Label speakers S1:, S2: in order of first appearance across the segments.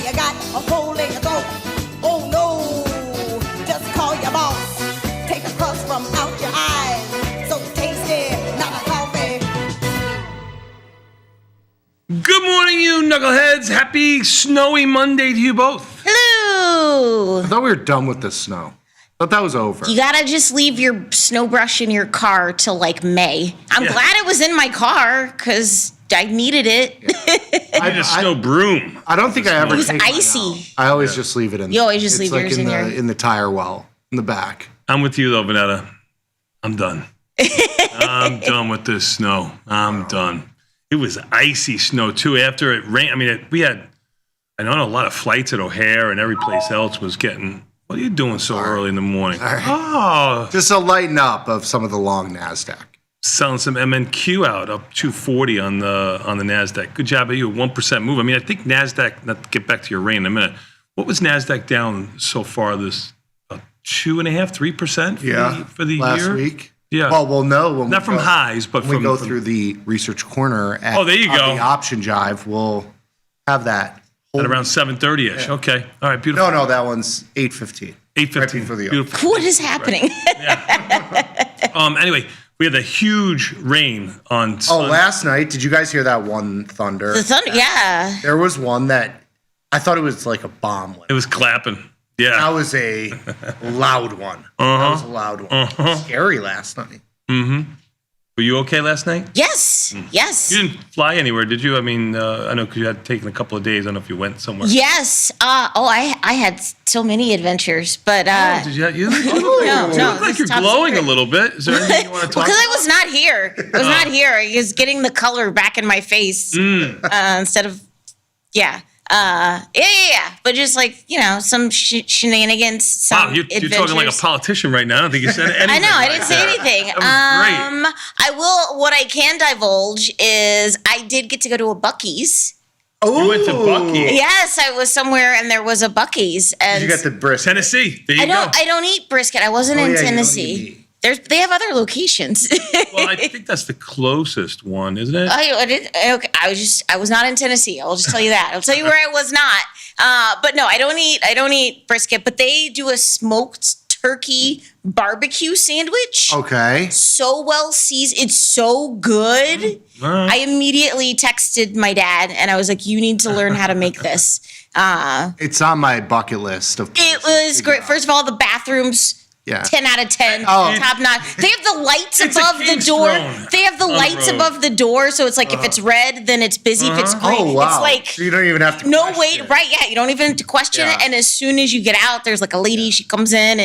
S1: you got a hole in your throat. Oh no, just call your boss. Take a crust from out your eyes. So tasty, not a coffee.
S2: Good morning, you knuckleheads. Happy snowy Monday to you both.
S3: Hello.
S4: I thought we were done with the snow. I thought that was over.
S3: You gotta just leave your snow brush in your car till like May. I'm glad it was in my car because I needed it.
S2: I need a snow broom.
S4: I don't think I ever.
S3: It was
S4: take mine
S3: icy.
S4: out. I always just leave it in.
S3: You always just leave
S4: like
S3: yours in here.
S4: in the tire well in the back.
S2: I'm with you though, Vanetta. I'm done. I'm done with this snow. I'm done. It was icy snow too after it rained. I mean, I know a lot of flights at O'Hare and every place else was getting. What are you doing so early in the morning?
S4: Right.
S2: Oh,
S4: Just a lighten up of some of the long NASDAQ.
S2: selling some MNQ out up 240 on the NASDAQ. Good job of you. 1% move. I mean, I think NASDAQ. Not to get back to your rain in a minute. What was NASDAQ down so far? This 2.5%, 3% for the
S4: last
S2: year
S4: week.
S2: Yeah.
S4: Well, we'll know when
S2: not
S4: we
S2: from
S4: go,
S2: highs, but
S4: when
S2: from
S4: we go through the research corner. At,
S2: there you go.
S4: The option jive. We'll have that
S2: at around 7:30ish.
S4: Yeah.
S2: Okay. All right. Beautiful.
S4: No, that one's 8:15.
S2: 8:15
S4: Right before the
S2: beautiful.
S3: What is happening?
S2: Anyway, we had a huge rain on Sunday.
S4: Last night, did you guys hear that one thunder?
S3: The thunder, yeah.
S4: There was one that I thought it was like a bomb.
S2: It was clapping. Yeah.
S4: That was a loud one. That was a loud one. Scary last night.
S2: Mm-hmm. Were you okay last night?
S3: Yes, yes.
S2: You didn't fly anywhere, did you? I mean, I know because you had taken a couple of days. I don't know if you went somewhere.
S3: Yes. I had so many adventures, but
S2: Did you? You
S3: no,
S2: look like
S3: it's
S2: you're
S3: top
S2: glowing
S3: secret.
S2: a little bit. Is there anything you want to talk
S3: Because
S2: about?
S3: I was not here. I was not here. I was getting the color back in my face instead of, yeah. But just like, some shenanigans, some
S2: Wow, you're talking like a
S3: adventures.
S2: politician right now. I don't think you said anything.
S3: I know, I
S2: like
S3: didn't say
S2: that.
S3: anything.
S2: That was great.
S3: I will, what I can divulge is I did get to go to a Buc-ee's.
S2: You went to Buc-ee's.
S3: Yes, I was somewhere and there was a Buc-ee's. And
S4: Did you get the brisket?
S2: Tennessee. There you go.
S3: I don't eat brisket. I wasn't in
S4: yeah, you don't
S3: Tennessee.
S4: eat meat.
S3: They have other locations.
S2: Well, I think that's the closest one, isn't it?
S3: I did. Okay, I was not in Tennessee. I'll just tell you that. I'll tell you where I was not. But no, I don't eat brisket. But they do a smoked turkey barbecue sandwich.
S4: Okay.
S3: So well seasoned. It's so good.
S2: All right.
S3: I immediately texted my dad and I was like, "You need to learn how to make this."
S4: It's on my bucket list of
S3: It
S4: places to
S3: was great.
S4: go.
S3: First of all, the bathrooms.
S4: Yeah.
S3: 10 out of 10.
S4: Oh.
S3: Top notch. They have the lights
S2: It's a
S3: above the
S2: King's
S3: door.
S2: Throne
S3: They have the
S2: on the
S3: lights
S2: road.
S3: above the door. So it's like if it's red, then it's busy. If it's green,
S4: Oh, wow.
S3: it's like
S4: So you don't even have to
S3: no
S4: question
S3: wait.
S4: it.
S3: Right. Yeah. You don't even have to question it.
S4: Yeah.
S3: And as soon as you get out, there's like a lady. She comes in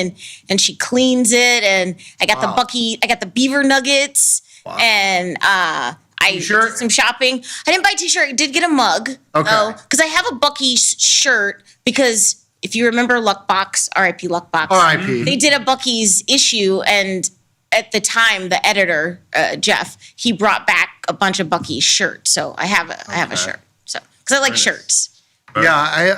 S3: and she cleans it. And I got I got the beaver nuggets. And I
S4: T-shirt?
S3: did some shopping. I didn't buy a t-shirt. I did get a mug.
S4: Okay.
S3: Because I have a Buc-ee's shirt because if you remember Luckbox, R.I.P. Luckbox.
S4: R.I.P.
S3: They did a Buc-ee's issue, and at the time, the editor Jeff, he brought back a bunch of Buc-ee's shirts. So I have a shirt. So because I like shirts.
S4: Yeah,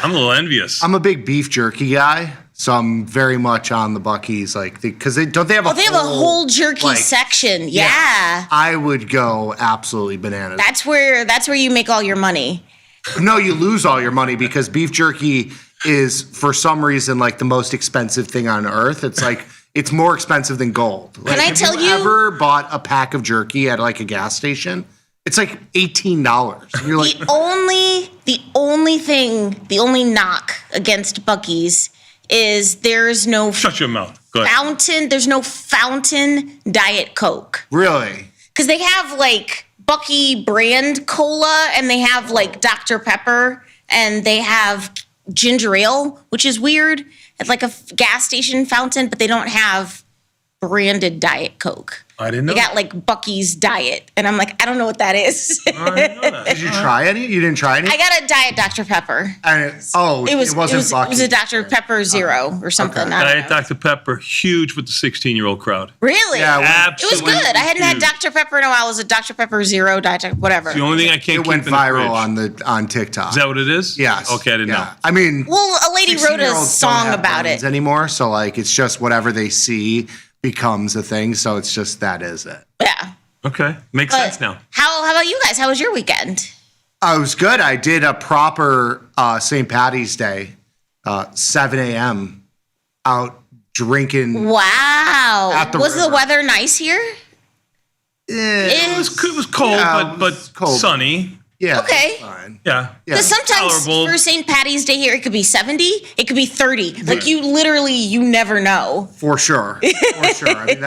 S2: I'm a little envious.
S4: I'm a big beef jerky guy, so I'm very much on the Buc-ee's, like because they have a
S3: They have a whole jerky
S4: like,
S3: section. Yeah.
S4: I would go absolutely bananas.
S3: That's where you make all your money.
S4: No, you lose all your money because beef jerky is for some reason like the most expensive thing on earth. It's like it's more expensive than gold. Like,
S3: I tell
S4: have
S3: you-
S4: ever bought a pack of jerky at like a gas station? It's like $18. And you're like,
S3: The only knock against Buc-ee's is there's no
S2: Shut your mouth. Go ahead.
S3: fountain. There's no fountain Diet Coke.
S4: really?
S3: Because they have like Bucky brand cola and they have like Dr. Pepper and they have ginger ale, which is weird. It's like a gas station fountain, but they don't have branded Diet Coke.
S2: I didn't know.
S3: They got like Bucky's Diet. And I'm like, I don't know what that is.
S2: I didn't know that.
S4: Did you try any? You didn't try any?
S3: I got a Diet Dr. Pepper.
S4: And it wasn't
S3: It was
S4: Buc-ee's.
S3: a Dr. Pepper Zero or something.
S4: Okay.
S3: I don't
S2: Diet
S3: know.
S2: Dr. Pepper, huge with the 16-year-old crowd.
S3: Really?
S4: Yeah,
S3: It was
S2: Absolutely
S3: good. I hadn't had
S2: huge.
S3: Dr. Pepper in a while. It was a Dr. Pepper Zero, whatever.
S2: The only thing I can't
S4: It
S2: keep
S4: went
S2: in the
S4: viral
S2: fridge.
S4: on TikTok.
S2: Is that what it is?
S4: Yes.
S2: Okay, I didn't know.
S4: I mean,
S3: Well, a lady wrote a
S4: 16-year-olds don't
S3: song
S4: have
S3: about
S4: brains
S3: it.
S4: anymore. So like, it's just whatever they see becomes a thing. So it's just that is it.
S3: Yeah.
S2: Okay, makes
S3: But
S2: sense now.
S3: How about you guys? How was your weekend?
S4: I was good. I did a proper St. Patty's Day, 7 a.m. out drinking.
S3: Wow.
S4: the
S3: Was the
S4: river.
S3: weather nice here?
S2: It was cold,
S4: Yeah, it
S2: but
S4: was cold.
S2: sunny.
S4: Yeah.
S3: Okay.
S4: Fine.
S2: Yeah.
S3: Because sometimes
S2: Tolerable.
S3: for St. Patty's Day here, it could be 70, it could be 30. Like you never know.
S4: For sure. For sure. I mean,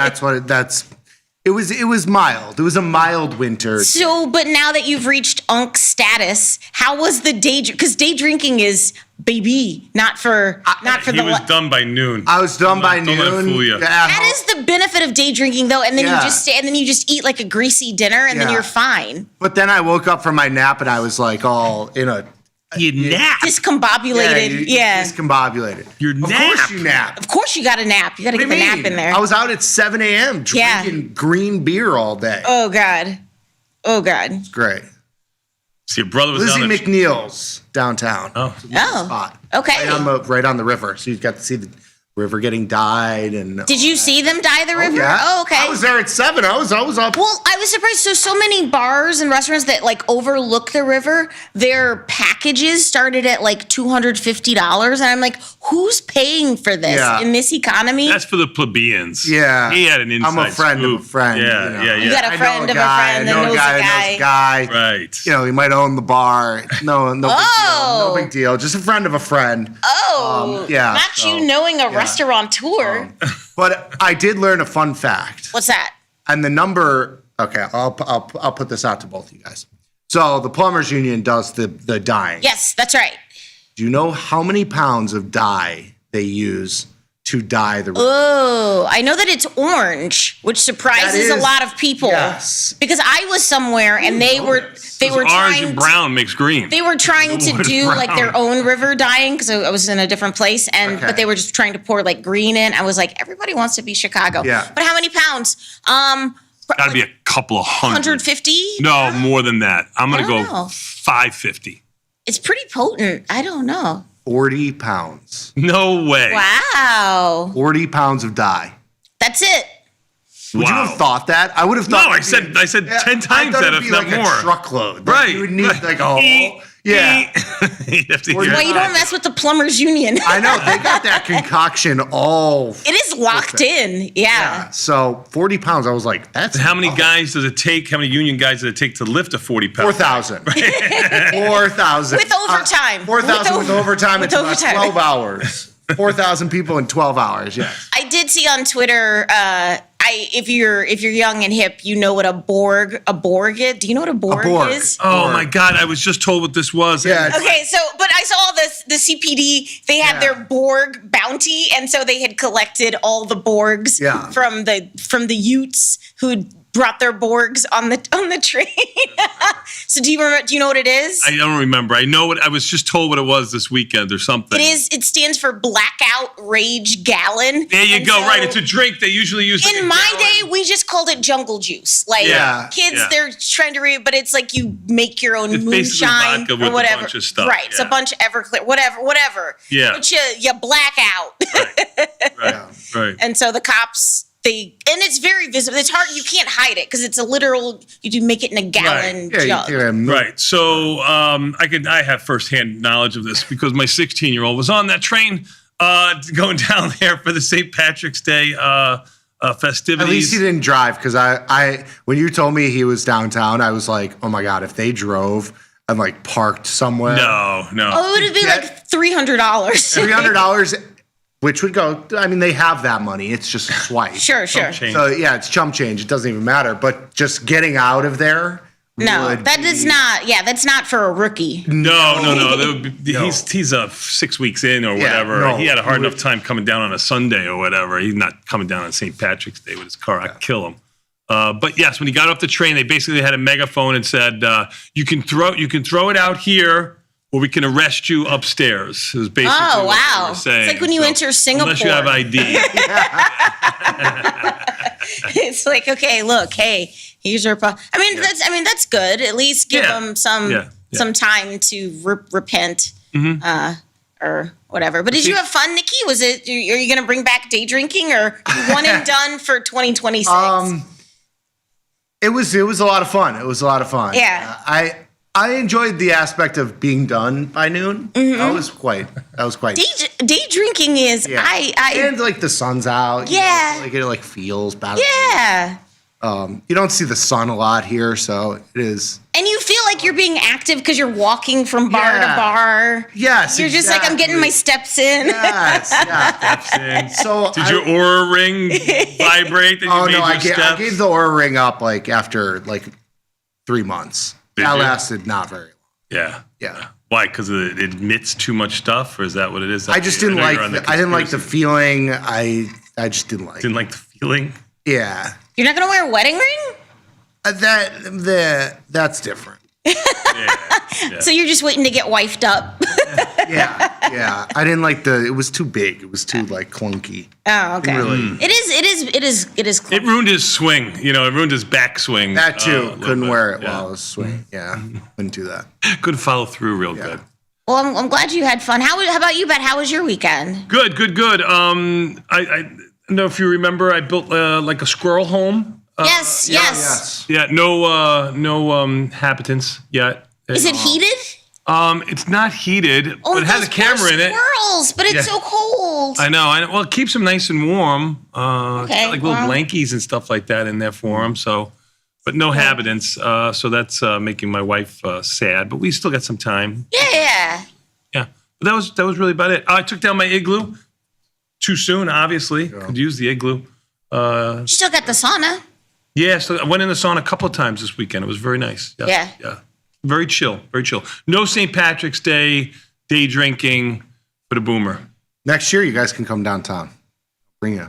S4: it was mild. It was a mild winter.
S3: So, but now that you've reached Unk status, how was the day? Because day drinking is baby, not for
S2: He
S3: the.
S2: was done by noon.
S4: I was done by
S2: Don't let it
S4: noon.
S2: fool you.
S3: That is the benefit of day drinking, though, and then
S4: Yeah.
S3: you just stay, and then you just eat like a greasy dinner, and then
S4: Yeah.
S3: you're fine.
S4: But then I woke up from my nap and I was like all in a
S2: You nap.
S3: Discombobulated, yeah.
S4: discombobulated.
S2: Your
S4: Of
S2: nap.
S4: course you nap.
S3: Of course, you got to nap. You got to get
S4: What do
S3: the
S4: you
S3: nap
S4: mean?
S3: in there.
S4: I was out at 7 a.m.
S3: Yeah.
S4: drinking green beer all day.
S3: Oh God, oh God.
S4: Great.
S2: So your brother was
S4: Lizzie
S2: down there.
S4: McNeil's downtown.
S2: Oh.
S3: Oh,
S4: Spot.
S3: okay.
S4: Right on the river. So you got to see the river getting dyed and.
S3: Did you see them dye the river?
S4: Yeah.
S3: Oh, okay.
S4: I was there at 7. I was up.
S3: Well, I was surprised. So many bars and restaurants that like overlook the river, their packages started at like $250, and I'm like, who's paying for this
S4: Yeah.
S3: in this economy?
S2: That's for the plebeians.
S4: Yeah.
S2: He had an inside
S4: I'm a friend
S2: scoop.
S4: of a friend.
S2: Yeah,
S4: you know.
S2: yeah, yeah.
S3: You got a
S4: I know
S3: friend of a
S4: guy,
S3: friend
S4: I
S3: that
S4: know
S3: knows a
S4: that
S3: guy.
S4: knows a guy.
S2: Right.
S4: You know, he might own the bar. No big deal.
S3: Oh.
S4: No big deal. Just a friend of a friend.
S3: Oh,
S4: yeah,
S3: not
S4: so,
S3: you knowing a restaurateur.
S4: But I did learn a fun fact.
S3: What's that?
S4: And the number, okay, I'll put this out to both of you guys. So the plumbers union does the dyeing.
S3: Yes, that's right.
S4: Do you know how many pounds of dye they use to dye the river?
S3: Oh, I know that it's orange, which surprises
S4: That
S3: a
S4: is-
S3: lot of people.
S4: yes.
S3: Because I was somewhere and they were
S2: Orange
S3: trying
S2: and brown makes green.
S3: They were trying to
S2: What is
S3: do like their
S2: brown?
S3: own river dyeing because I was in a different place, and
S4: Okay.
S3: but they were just trying to pour like green in. I was like, everybody wants to be Chicago.
S4: Yeah.
S3: But how many pounds?
S2: Gotta be a couple of hundred.
S3: 150?
S2: No, more than that. I'm gonna
S3: I
S2: go
S3: don't know.
S2: 550.
S3: It's pretty potent. I don't know.
S4: 40 pounds.
S2: No way.
S3: Wow.
S4: 40 pounds of dye.
S3: That's it.
S4: Would you have thought that? I would have thought.
S2: No, I said 10 times
S4: I thought
S2: that,
S4: it'd
S2: if
S4: be
S2: not
S4: like
S2: more.
S4: a truckload. Like,
S2: Right.
S4: You would need
S2: right.
S4: like a whole. Yeah.
S2: You'd have to
S4: Or
S2: hear
S3: Well, you
S2: it.
S3: don't mess with the plumbers union.
S4: I know. They got that concoction all.
S3: It is locked in. Yeah.
S4: So 40 pounds, I was like, that's.
S2: How many guys does it take? How many union guys does it take to lift a 40 pound?
S4: 4,000. 4,000.
S3: With overtime.
S4: 4,000 with overtime.
S3: with
S4: It's about
S3: overtime.
S4: 12 hours. 4,000 people in 12 hours. Yes.
S3: I did see on Twitter. If you're young and hip, you know what a Borg is. Do you know what a Borg
S4: Borg.
S3: is?
S2: Oh my God, I was just told what this was.
S4: Yeah.
S3: Okay, so but I saw the CPD. They had
S4: Yeah.
S3: their Borg bounty, and so they had collected all the Borgs
S4: Yeah.
S3: from the Utes who brought their Borgs on the train. So do you remember? Do you know what it is?
S2: I don't remember. I know what I was just told what it was this weekend or something.
S3: It is. It stands for Blackout Rage Gallon.
S2: There you
S3: And
S2: go.
S3: so
S2: Right. It's a drink they usually use. like
S3: in
S2: a
S3: my
S2: gallon.
S3: day, we just called it jungle juice. Like
S4: Yeah.
S3: kids,
S2: Yeah.
S3: they're trying to read, but it's like you make your own
S2: It's basically
S3: moonshine
S2: vodka
S3: or
S2: with a
S3: whatever.
S2: bunch of stuff,
S3: Right. It's a
S2: yeah.
S3: bunch of Everclear, whatever.
S2: Yeah.
S3: But you black out.
S2: Right. Right.
S3: And so the cops, and it's very visible. It's hard. You can't hide it because it's a literal, you do make it in a gallon
S4: Yeah.
S3: jug.
S2: Right. So I have firsthand knowledge of this because my 16-year-old was on that train going down there for the St. Patrick's Day festivities.
S4: At least he didn't drive because I when you told me he was downtown, I was like, oh my God, if they drove and like parked somewhere.
S2: No.
S3: Oh, it would be like $300.
S4: $300, which would go, I mean, they have that money. It's just a swipe.
S3: Sure.
S2: Change.
S4: So yeah, it's chump change. It doesn't even matter. But just getting out of there.
S3: No,
S4: would
S3: that
S4: be-
S3: is not. Yeah, that's not for a rookie.
S2: No. That would be,
S4: No.
S2: He's 6 weeks in or
S4: Yeah,
S2: whatever.
S4: no,
S2: he had a hard
S4: he
S2: enough time coming down on a Sunday or whatever. He's not coming down on St. Patrick's Day with his car. I'd kill him. But yes, when he got off the train, they basically had a megaphone and said, "You can throw it out here, or we can arrest you upstairs." It was basically
S3: Oh,
S2: what they
S3: wow.
S2: were saying.
S3: It's like when you enter Singapore.
S2: unless you have ID.
S3: It's like, okay, look, hey, here's your. That's good. At least give
S2: Yeah.
S3: them some time to repent, or whatever. But did you have fun, Nikki? Was it? Are you going to bring back day drinking, or one and done for 2026?
S4: It was a lot of fun. It was a lot of fun.
S3: Yeah.
S4: I enjoyed the aspect of being done by noon. That was quite.
S3: Day drinking is
S4: Yeah. And like the sun's out.
S3: Yeah.
S4: Like it like feels better.
S3: Yeah.
S4: You don't see the sun a lot here, so it is.
S3: And you feel like you're being active because you're walking from bar to
S4: Yeah.
S3: bar.
S4: Yes,
S3: You're just like, I'm getting my steps in.
S4: Yes, yeah.
S2: And
S4: So
S2: did your aura ring vibrate? That you
S4: Oh
S2: made
S4: no,
S2: your
S4: I
S2: steps?
S4: gave the aura ring up like after like 3 months.
S2: Did
S4: That
S2: you?
S4: lasted not very long.
S2: Yeah.
S4: Yeah.
S2: Why? Because it admits too much stuff, or is that what it is?
S4: I just didn't
S2: know
S4: like.
S2: you're on
S4: I didn't like the
S2: conspiracy.
S4: feeling. I just didn't like.
S2: Didn't like the feeling.
S4: Yeah.
S3: You're not going to wear a wedding ring?
S4: That's different.
S2: Yeah.
S3: So you're just waiting to get wifed up.
S4: Yeah. I didn't like it was too big. It was too like clunky.
S3: Oh, okay.
S4: Really.
S3: It is.
S2: It ruined his swing. You know, it ruined his back swing.
S4: That
S2: a
S4: too.
S2: little
S4: Couldn't
S2: bit.
S4: wear it
S2: Yeah.
S4: while I was swinging. Yeah. Couldn't do that.
S2: Couldn't follow through real good.
S3: Well, I'm glad you had fun. How about you, Bet? How was your weekend?
S2: Good. I don't know if you remember, I built like a squirrel home.
S3: Yes.
S2: Yeah, no habitants yet.
S3: Is it heated?
S2: It's not heated,
S3: Oh,
S2: but it has a
S3: those poor
S2: camera in it.
S3: Squirrels, but it's
S2: Yeah.
S3: so cold.
S2: I know. Well, it keeps them nice and warm. It's got like little
S3: well.
S2: blankies and stuff like that in there for them. So, but no habitants. So that's making my wife sad. But we still got some time.
S3: Yeah.
S2: Yeah. But that was really about it. I took down my igloo too soon. Obviously, could use the igloo.
S3: You still got the sauna.
S2: Yeah. So I went in the sauna a couple of times this weekend. It was very nice.
S3: Yeah.
S2: Very chill. Very chill. No St. Patrick's Day drinking for the boomer.
S4: Next year, you guys can come downtown. Bring you.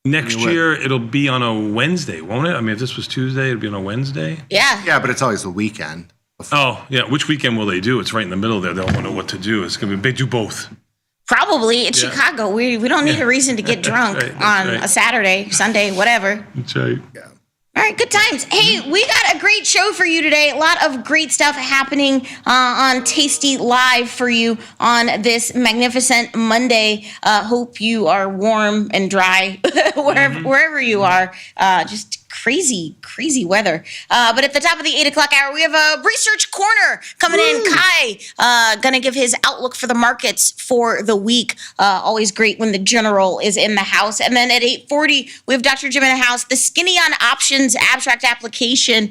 S2: Next
S4: Anyway.
S2: year, it'll be on a Wednesday, won't it? I mean, if this was Tuesday, it'd be on a Wednesday.
S3: Yeah.
S4: Yeah, but it's always the weekend.
S2: Oh, yeah. Which weekend will they do? It's right in the middle there. They don't know what to do. It's going to be, they do both.
S3: Probably. It's
S2: Yeah.
S3: Chicago. We don't need a reason to get drunk
S2: That's
S3: on
S2: right.
S3: a Saturday, Sunday, whatever.
S2: That's right.
S3: All right, good times. Hey, we got a great show for you today. A lot of great stuff happening on Tasty Live for you on this magnificent Monday. Hope you are warm and dry wherever you are. Just crazy weather. But at the top of the 8 o'clock hour, we have a research corner coming in. Kai gonna give his outlook for the markets for the week. Always great when the general is in the house. And then at 8:40, we have Dr. Jim in the house. The Skinny on Options abstract application.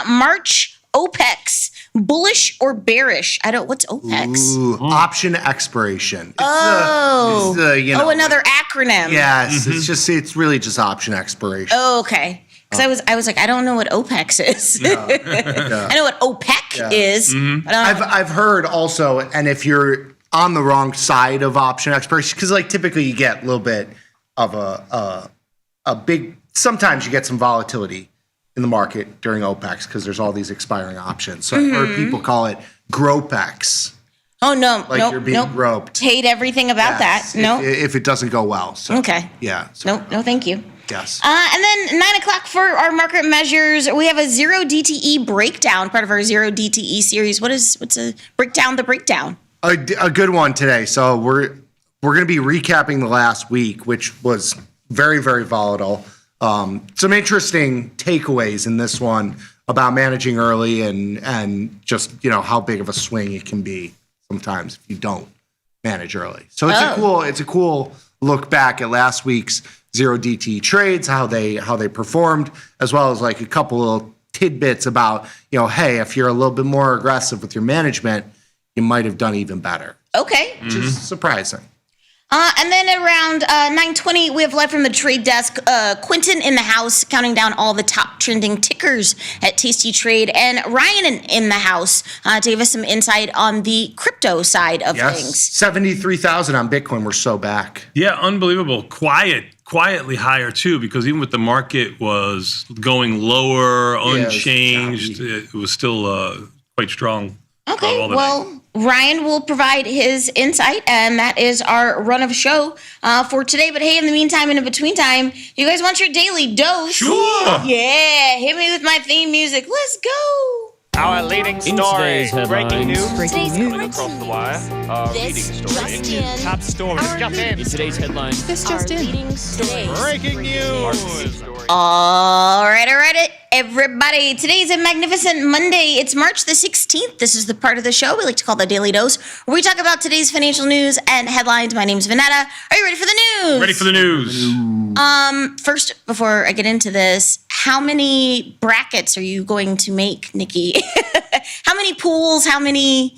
S3: March OPEX. Bullish or bearish? What's OPEX?
S4: Ooh, option expiration. It's
S3: Oh.
S4: the
S3: Another acronym.
S4: Yes, it's really just option expiration.
S3: Oh, okay. Because I was like, I don't know what OPEX is. I know what OPEC is. But I don't know.
S4: I've heard also, and if you're on the wrong side of option expiration, because like typically you get a little bit of a big. Sometimes you get some volatility in the market during OPEX because there's all these expiring options. So I've heard people call it GROPEX,
S3: Oh, no.
S4: like you're being groped.
S3: Hate everything about
S4: Yes,
S3: that. No.
S4: if it doesn't go well. So,
S3: Okay.
S4: Yeah. So,
S3: No, thank you.
S4: Yes.
S3: And then 9 o'clock for our market measures. We have a 0 DTE breakdown, part of our 0 DTE series. What's a breakdown? The breakdown.
S4: A good one today. So we're going to be recapping the last week, which was very, very volatile. Some interesting takeaways in this one about managing early and just how big of a swing it can be sometimes if you don't manage early. So it's a cool look back at last week's 0 DTE trades, how they performed, as well as like a couple of tidbits about hey, if you're a little bit more aggressive with your management, you might have done even better.
S3: Okay.
S4: Which is surprising.
S3: And then around 9:20, we have live from the trade desk, Quentin in the house, counting down all the top trending tickers at Tasty Trade, and Ryan in the house to give us some insight on the crypto side of
S4: Yes,
S3: things.
S4: 73,000 on Bitcoin. We're so back.
S2: Yeah, unbelievable. Quietly higher too, because even with the market was going lower,
S4: it was
S2: unchanged,
S4: choppy.
S2: it was still quite strong.
S3: Okay,
S2: all the
S3: well, Ryan will provide his insight, and that is our run of show for today. But hey, in the meantime and in between time, you guys want your daily dose?
S2: Sure.
S3: Yeah, hit me with my theme music. Let's go.
S5: Our leading story,
S6: today's
S5: breaking
S6: headlines.
S5: news, coming across the wire. Our leading story, top story. Let's jump in.
S6: In today's headlines,
S3: This just in.
S5: Breaking news.
S3: All right. everybody. Today's a magnificent Monday. It's March the 16th. This is the part of the show we like to call the Daily Dose, where we talk about today's financial news and headlines. My name's Vanetta. Are you ready for the news?
S2: Ready for the news.
S3: First, before I get into this, how many brackets are you going to make, Nikki? How many pools? How many?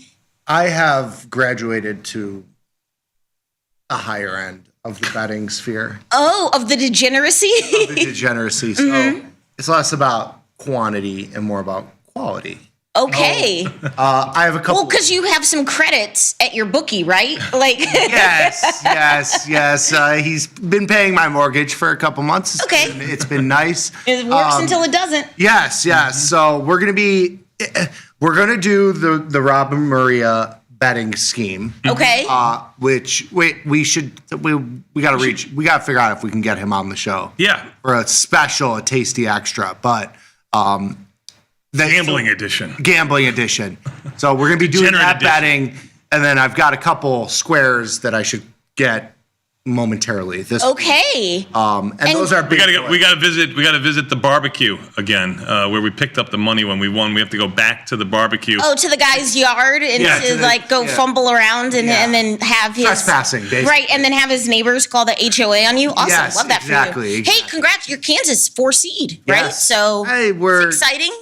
S4: I have graduated to a higher end of the betting sphere.
S3: Oh, of the degeneracy?
S4: Of the degeneracy. So it's less about quantity and more about quality.
S3: Okay.
S4: I have a couple.
S3: Well, because you have some credits at your bookie, right? Like.
S4: Yes. He's been paying my mortgage for a couple months.
S3: Okay.
S4: It's been nice.
S3: It works until it doesn't.
S4: Yes. So we're gonna do the Robin Maria betting scheme.
S3: Okay.
S4: Which we gotta figure out if we can get him on the show.
S2: Yeah.
S4: For a special, a tasty extra, but
S2: Gambling edition.
S4: Gambling edition. So we're gonna be doing
S2: Degenerate
S4: that
S2: edition.
S4: betting, and then I've got a couple squares that I should get momentarily.
S3: Okay.
S4: And those are big.
S2: We gotta visit the barbecue again, where we picked up the money when we won. We have to go back to the barbecue.
S3: Oh, to the guy's yard and
S2: Yeah,
S3: to go fumble around and then have his
S4: Trespassing, basically.
S3: right, and then have his neighbors call the HOA on you. Awesome,
S4: Yes,
S3: love that for
S4: exactly,
S3: you.
S4: exactly.
S3: Hey, congrats, you're Kansas 4 seed, right?
S4: Yes.
S3: So
S4: Hey,
S3: it's exciting.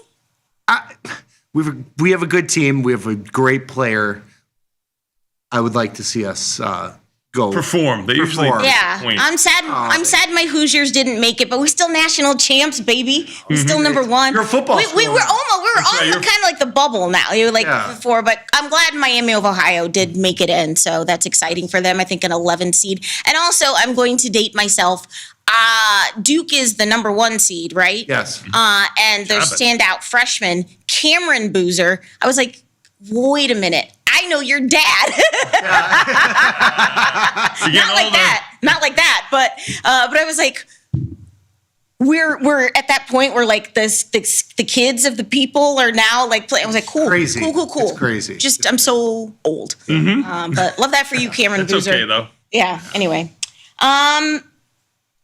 S4: we have a good team. We have a great player. I would like to see us go
S2: Perform. They usually
S4: Perform.
S3: Yeah,
S2: point.
S3: I'm sad. I'm sad my Hoosiers didn't make it, but we're still national champs, baby. We're still number one.
S4: You're a football
S3: We
S4: school
S3: were
S4: now.
S3: almost. We were
S2: That's
S3: on
S2: right,
S3: the
S2: you're-
S3: kind of like the bubble now. You were like
S4: Yeah.
S3: before, but I'm glad Miami of Ohio did make it in, so that's exciting for them. I think an 11 seed, and also I'm going to date myself. Duke is the number 1 seed, right?
S4: Yes.
S3: And their
S2: Stop it.
S3: standout freshman, Cameron Boozer. I was like, wait a minute. I know your dad.
S2: You're getting
S3: Not like
S2: older.
S3: that. Not like that. But I was like, we're at that point where like the kids of the people are now like playing. I was like, cool,
S4: Crazy.
S3: cool.
S4: It's crazy.
S3: Just I'm so old. But love that for you, Cameron
S2: It's
S3: Boozer.
S2: okay though.
S3: Yeah. Anyway, are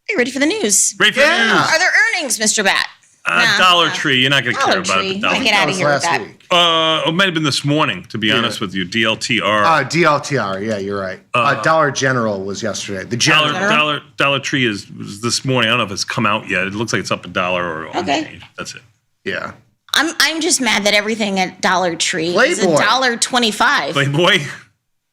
S3: you ready for the news?
S2: Ready for the news?
S3: Are there earnings, Mr. Bat? Nah.
S2: Dollar Tree. You're not going to care
S3: Dollar
S2: about
S3: Tree.
S2: the Dollar
S3: Get
S2: Tree.
S3: out
S4: That
S3: of
S4: was
S3: here with
S4: last
S3: that.
S4: week.
S2: It might have been this morning, to be honest with you. DLTR.
S4: DLTR. Yeah, you're right. Dollar General was yesterday. The General.
S2: Dollar Tree was this morning. I don't know if it's come out yet. It looks like it's up $1 or on
S3: Okay.
S2: change. That's it.
S4: Yeah.
S3: I'm just mad that everything at Dollar Tree is
S4: Playboy.
S3: $1.25.
S2: Playboy.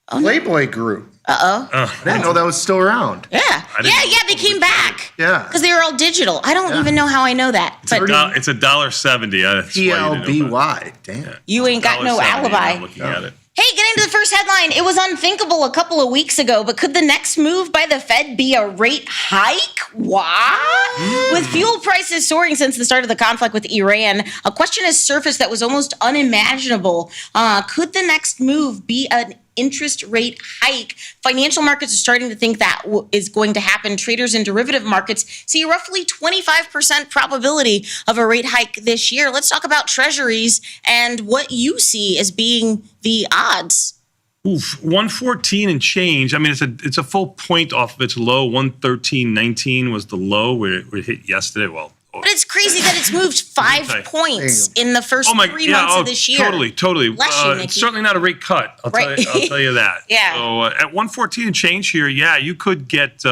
S4: Playboy Group. I didn't know that was still around.
S3: Yeah.
S2: didn't know
S3: They came back.
S4: Yeah.
S3: Because they were all digital. I don't even know how I know that. But
S2: It's $1.70. That's why you didn't know about it.
S4: PLBY. Damn.
S3: you ain't got no
S2: $1.70,
S3: alibi.
S2: I'm looking at it.
S3: Hey, getting to the first headline. It was unthinkable a couple of weeks ago, but could the next move by the Fed be a rate hike? What? With fuel prices soaring since the start of the conflict with Iran, a question has surfaced that was almost unimaginable. Could the next move be an interest rate hike? Financial markets are starting to think that is going to happen. Traders in derivative markets see a roughly 25% probability of a rate hike this year. Let's talk about treasuries and what you see as being the odds.
S2: Oof, 114 and change. I mean, it's a full point off of its low. 113.19 was the low where it hit yesterday. Well,
S3: But it's crazy that it's moved 5 points in the first 3 months of this year.
S2: Totally.
S3: Bless you, Nikki.
S2: It's certainly not a rate cut. I'll
S3: Right.
S2: tell you that.
S3: Yeah.
S2: So at 114 and change here, yeah, you could get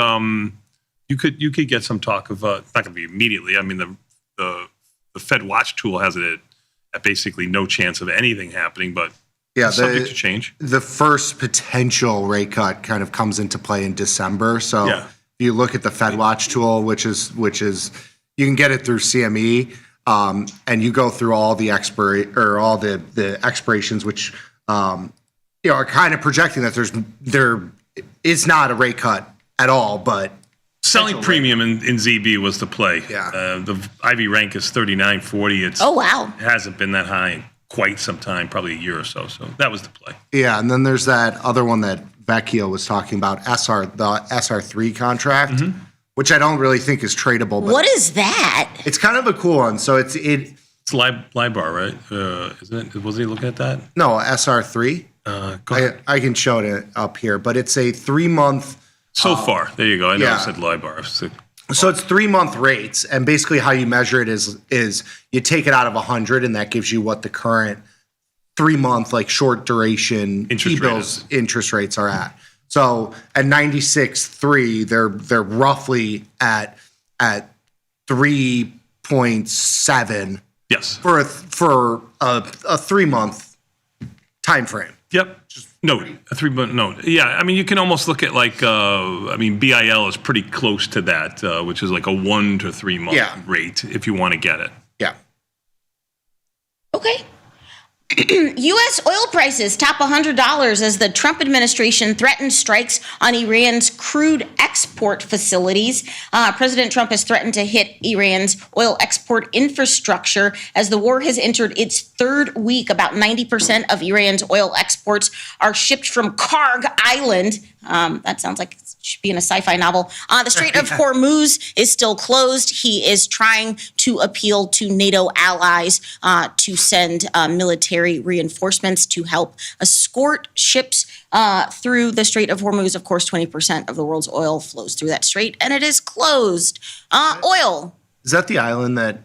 S2: you could get some talk of it's not going to be immediately. I mean, the Fed Watch tool has it at basically no chance of anything happening, but
S4: Yeah,
S2: it's subject to change.
S4: The first potential rate cut kind of comes into play in December. So
S2: Yeah.
S4: if you look at the Fed Watch tool, which is you can get it through CME, and you go through all the the expirations, which are kind of projecting that there is not a rate cut at all, but
S2: Selling premium in ZB was the play.
S4: Yeah.
S2: The Ivy rank is 39.40.
S3: Oh, wow.
S2: It hasn't been that high in quite some time, probably a year or so. So that was the play.
S4: yeah. And then there's that other one that Vecchio was talking about, the SR3 contract, which I don't really think is tradable. But
S3: What is that?
S4: it's kind of a cool one. So it's
S2: It's LIBOR, right? Isn't it? Wasn't he looking at that?
S4: no SR3.
S2: Go ahead.
S4: I can show it up here, but it's a 3-month.
S2: So far. There you go. I know
S4: yeah.
S2: I said LIBOR. So
S4: So it's 3-month rates, and basically how you measure it is you take it out of 100, and that gives you what the current 3-month like short duration T-bills interest rates are at. So at 96.3, they're roughly at 3.7.
S2: Yes.
S4: For a 3-month time frame.
S2: Yep. Note, a 3-month note. Yeah, I mean, you can almost look at like, BIL is pretty close to that, which is like a 1 to 3 month rate if you want to get it.
S4: Yeah.
S3: Okay. U.S. oil prices top $100 as the Trump administration threatens strikes on Iran's crude export facilities. President Trump has threatened to hit Iran's oil export infrastructure as the war has entered its third week. About 90% of Iran's oil exports are shipped from Karg Island. That sounds like it should be in a sci-fi novel. The Strait of Hormuz is still closed. He is trying to appeal to NATO allies to send military reinforcements to help escort ships through the Strait of Hormuz. Of course, 20% of the world's oil flows through that strait, and it is closed. Oil.
S4: Is that the island that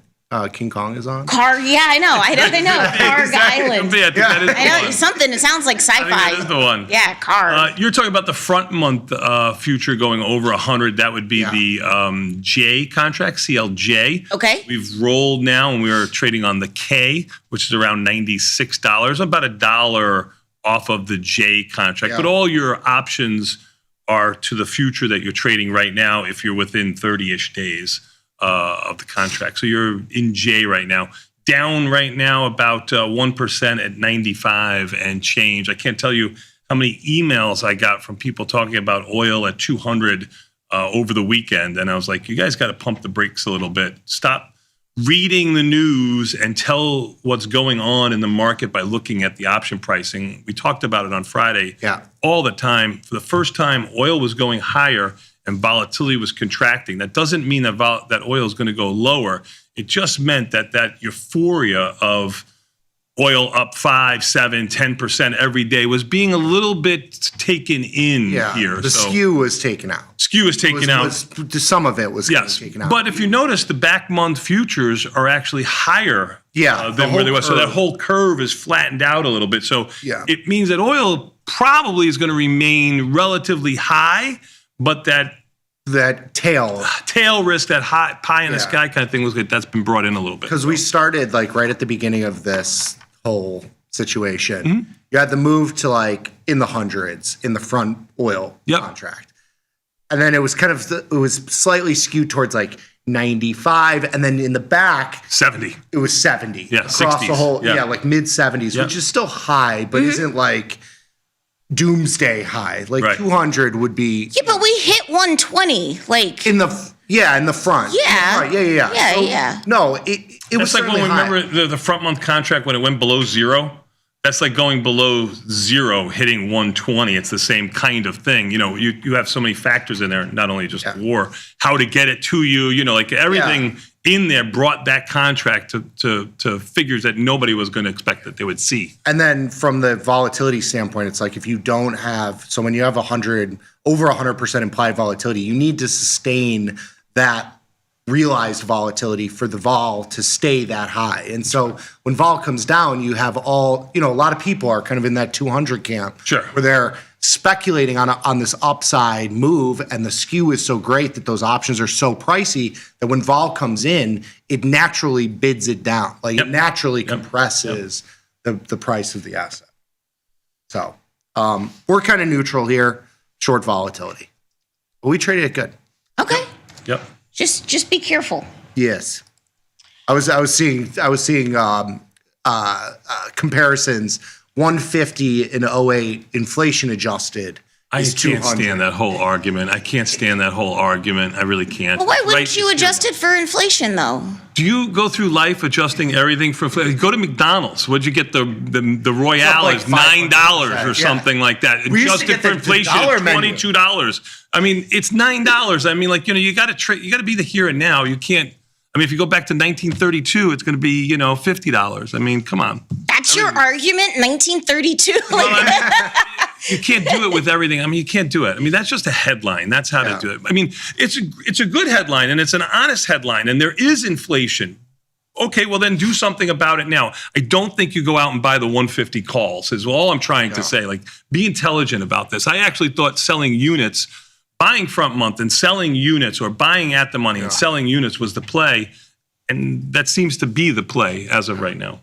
S4: King Kong is on?
S3: Yeah, I know. I know. Karg Island.
S2: Yeah, that is the
S3: I know
S2: one.
S3: something. It sounds like sci-fi.
S2: That is the one.
S3: Yeah, Karg.
S2: You're talking about the front month future going over 100. That would be the J contract, CLJ.
S3: Okay.
S2: We've rolled now, and we are trading on the K, which is around $96, about $1 off of the J contract.
S4: Yeah.
S2: But all your options are to the future that you're trading right now if you're within 30-ish days of the contract. So you're in J right now. Down right now about 1% at 95 and change. I can't tell you how many emails I got from people talking about oil at 200 over the weekend. And I was like, you guys got to pump the brakes a little bit. Stop reading the news and tell what's going on in the market by looking at the option pricing. We talked about it on Friday all the time. For the first time, oil was going higher and volatility was contracting. That doesn't mean that oil is going to go lower. It just meant that euphoria of oil up 5, 7, 10% every day was being a little bit taken in here.
S4: The skew was taken out.
S2: Skew was taken out.
S4: Some of it was taken out.
S2: But if you notice, the back month futures are actually higher than where they were. So that whole curve is flattened out a little bit. So it means that oil probably is going to remain relatively high, but that tail risk, that hot pie in the sky kind of thing, that's been brought in a little bit.
S4: Because we started like right at the beginning of this whole situation. Mm-hmm. You had the move to like in the hundreds in the front oil contract. And then it was it was slightly skewed towards like 95. And then in the back,
S2: 70.
S4: It was 70.
S2: Yeah,
S4: across
S2: 60s.
S4: the whole, like mid 70s, which is still high, but isn't like doomsday high. Like 200 would be.
S3: Yeah, but we hit 120. Like
S4: in the front.
S3: Yeah.
S4: In the front. So, no, it was
S2: like when we
S4: high.
S2: remember the front month contract when it went below zero. That's like going below zero, hitting 120. It's the same kind of thing. You know, you have so many factors in there, not only just war, how to get it to you, like everything in there brought that contract to figures that nobody was going to expect that they would see.
S4: And then from the volatility standpoint, it's like if you don't have, so when you have over 100% implied volatility, you need to sustain that realized volatility for the vol to stay that high. And so when vol comes down, you have a lot of people are kind of in that 200 camp where they're speculating on this upside move, and the skew is so great that those options are so pricey that when vol comes in, it naturally bids it down. Like it naturally compresses the price of the asset. So we're kind of neutral here, short volatility. But we traded it good.
S3: Okay.
S2: Yep.
S3: Just be careful.
S4: Yes, I was seeing comparisons. 150 in 08 inflation adjusted.
S2: I can't stand that whole argument. I really can't.
S3: Well, why wouldn't you adjust it for inflation, though?
S2: Do you go through life adjusting everything for inflation? Go to McDonald's. What'd you get? The Royale is $9 or something like that. Adjust it for inflation, $22. I mean, it's $9. I mean, you got to be the here and now. You can't. I mean, if you go back to 1932, it's going to be, $50. I mean, come on.
S3: That's your argument, 1932?
S2: You can't do it with everything. I mean, you can't do it. I mean, that's just a headline. That's how to do it. I mean, it's a good headline, and it's an honest headline, and there is inflation. Okay, well then do something about it now. I don't think you go out and buy the 150 calls is all I'm trying to say. Like, be intelligent about this. I actually thought selling units, buying front month and selling units, or buying at the money and selling units was the play. And that seems to be the play as of right now.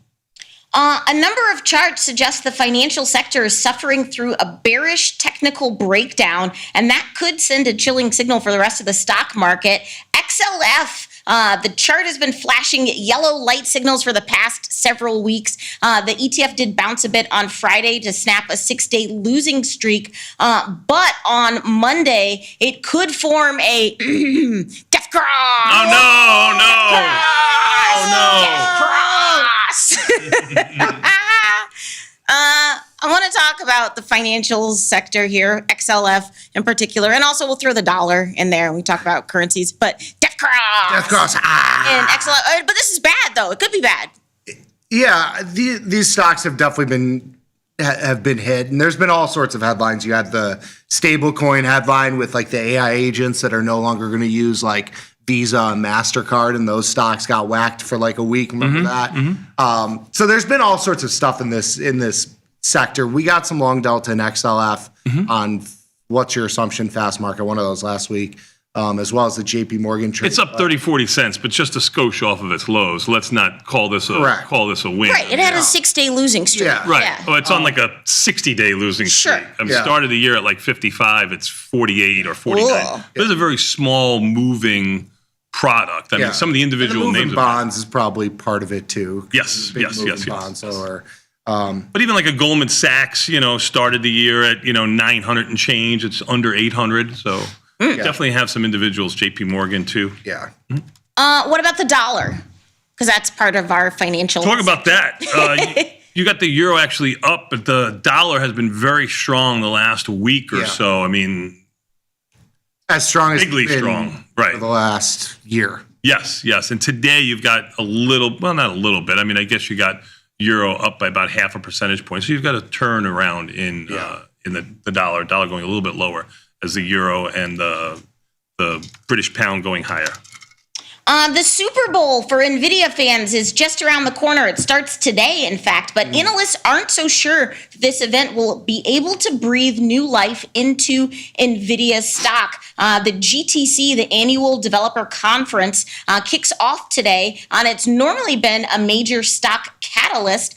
S3: A number of charts suggest the financial sector is suffering through a bearish technical breakdown, and that could send a chilling signal for the rest of the stock market. XLF, the chart has been flashing yellow light signals for the past several weeks. The ETF did bounce a bit on Friday to snap a 6-day losing streak, but on Monday, it could form a death cross.
S2: Oh, no.
S3: Death cross. I want to talk about the financial sector here, XLF in particular, and also we'll throw the dollar in there when we talk about currencies, but death cross.
S4: Death cross.
S3: And XLF, but this is bad though. It could be bad.
S4: Yeah, these stocks have definitely been hit, and there's been all sorts of headlines. You had the stablecoin headline with like the AI agents that are no longer going to use like Visa and MasterCard, and those stocks got whacked for like a week. Remember that? So there's been all sorts of stuff in this sector. We got some long delta in XLF on what's your assumption fast market, one of those last week, as well as the JP Morgan trade.
S2: It's up 30-40 cents, but just a skosh off of its lows. Let's not call this a win.
S3: Right, it had a 6-day losing streak.
S4: Yeah.
S2: Right.
S3: Yeah.
S2: Oh, it's on like a 60-day losing streak. I mean, start of the year at like 55, it's 48 or 49.
S3: Whoa.
S2: This is a very small moving product. I mean, some of the individual names.
S4: Bonds is probably part of it too.
S2: Yes.
S4: Bonds or.
S2: But even like a Goldman Sachs, started the year at 900 and change. It's under 800, so definitely have some individuals. JP Morgan too.
S4: Yeah.
S3: What about the dollar? Because that's part of our financial.
S2: Talk about that. You got the euro actually up, but the dollar has been very strong the last week or so. I mean,
S4: as strong as
S2: bigly
S4: it's been
S2: strong, right?
S4: For the last year.
S2: Yes. And today you've got a little, well, not a little bit. I mean, I guess you got euro up by about half a percentage point. So you've got a turn around in the dollar going a little bit lower as the euro and the British pound going higher.
S3: The Super Bowl for NVIDIA fans is just around the corner. It starts today, in fact, but analysts aren't so sure this event will be able to breathe new life into NVIDIA stock. The GTC, the annual developer conference, kicks off today, and it's normally been a major stock catalyst.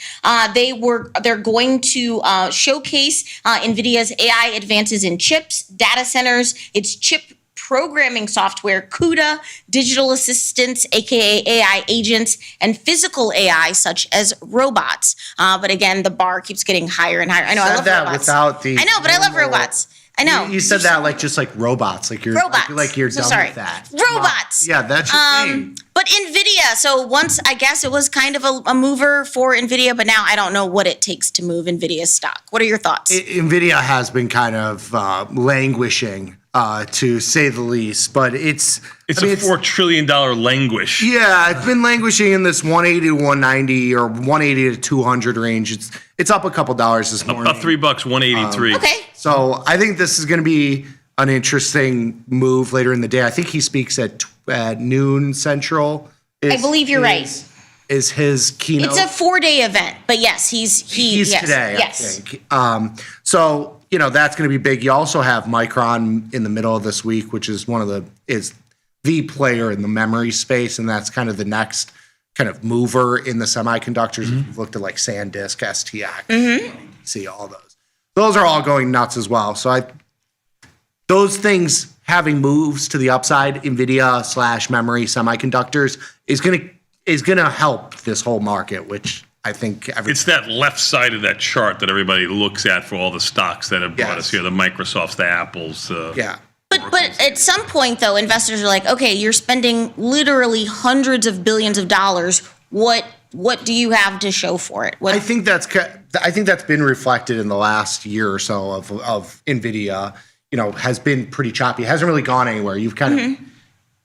S3: They're going to showcase NVIDIA's AI advances in chips, data centers, its chip programming software, CUDA, digital assistants, aka AI agents, and physical AI such as robots. But again, the bar keeps getting higher and higher. I know, I love robots.
S4: Without the
S3: I know, but I love robots. I know.
S4: You said that like just like robots, like you're like you're done with that.
S3: Robots.
S4: Yeah, that's your thing.
S3: But NVIDIA, so once I guess it was kind of a mover for NVIDIA, but now I don't know what it takes to move NVIDIA's stock. What are your thoughts?
S4: NVIDIA has been kind of languishing, to say the least, but it's
S2: a $4 trillion languish.
S4: Yeah, it's been languishing in this 180 to 190 or 180 to 200 range. It's up a couple dollars this morning.
S2: Up $3, 183.
S3: Okay.
S4: So I think this is going to be an interesting move later in the day. I think he speaks at noon Central.
S3: I believe you're right.
S4: Is his keynote?
S3: It's a 4-day event, but yes, he's yes,
S4: today.
S3: Yes.
S4: I think. So that's going to be big. You also have Micron in the middle of this week, which is is the player in the memory space, and that's kind of the next kind of mover in the semiconductors. If you've looked at like SanDisk, STX, see all those. Those are all going nuts as well. So those things having moves to the upside, NVIDIA / memory semiconductors is going to help this whole market, which I think
S2: it's that left side of that chart that everybody looks at for all the stocks that have brought us here, the Microsofts, the Apples.
S3: But at some point, though, investors are like, okay, you're spending literally hundreds of billions of dollars. What do you have to show for it?
S4: I think that's been reflected in the last year or so of NVIDIA. Has been pretty choppy. It hasn't really gone anywhere. You've kind of,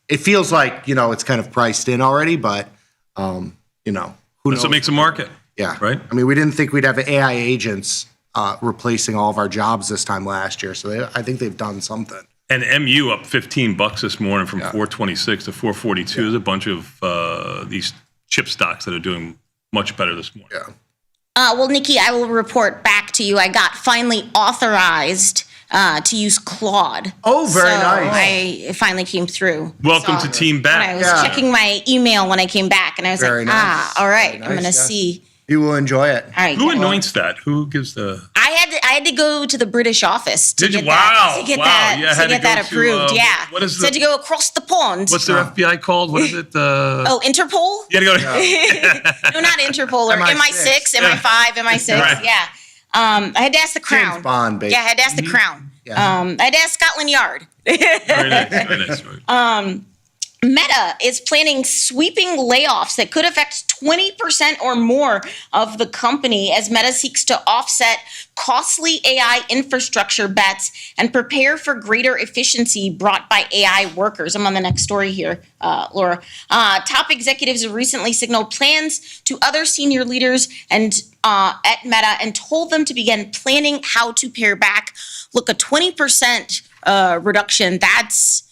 S4: it feels like it's kind of priced in already, but who knows?
S2: So it makes a market.
S4: Yeah.
S2: Right.
S4: I mean, we didn't think we'd have AI agents replacing all of our jobs this time last year. So I think they've done something.
S2: And MU up $15 this morning from 426 to 442. There's a bunch of these chip stocks that are doing much better this morning.
S4: Yeah.
S3: Well, Nikki, I will report back to you. I got finally authorized to use Claude.
S4: Oh, very nice.
S3: It finally came through.
S2: Welcome to Team Back.
S3: I was checking my email when I came back, and I was
S4: Very
S3: like,
S4: nice.
S3: all right,
S4: Very
S3: I'm going to
S4: nice, yes.
S3: see.
S4: You will enjoy it.
S3: All right.
S2: Who anoints that? Who gives the?
S3: I had to go to the British office to
S2: Did you?
S3: get
S2: Wow.
S3: that, to get
S2: Wow.
S3: that,
S2: Yeah,
S3: to
S2: had
S3: get
S2: to
S3: that
S2: go to,
S3: approved. Yeah.
S2: what is
S3: Said to go across the pond.
S2: What's their FBI called? What is it?
S3: Oh, Interpol?
S2: You gotta go to.
S3: No, not Interpol. Or MI6, MI5, MI6.
S2: Right.
S3: Yeah. I had to ask the Crown.
S4: James Bond, baby.
S3: Yeah, I had to ask the Crown.
S4: Yeah.
S3: I had to ask Scotland Yard.
S2: Very nice. Very nice. Right.
S3: Meta is planning sweeping layoffs that could affect 20% or more of the company as Meta seeks to offset costly AI infrastructure bets and prepare for greater efficiency brought by AI workers. I'm on the next story here, Laura. Top executives have recently signaled plans to other senior leaders and at Meta and told them to begin planning how to pare back. Look, a 20% reduction, that's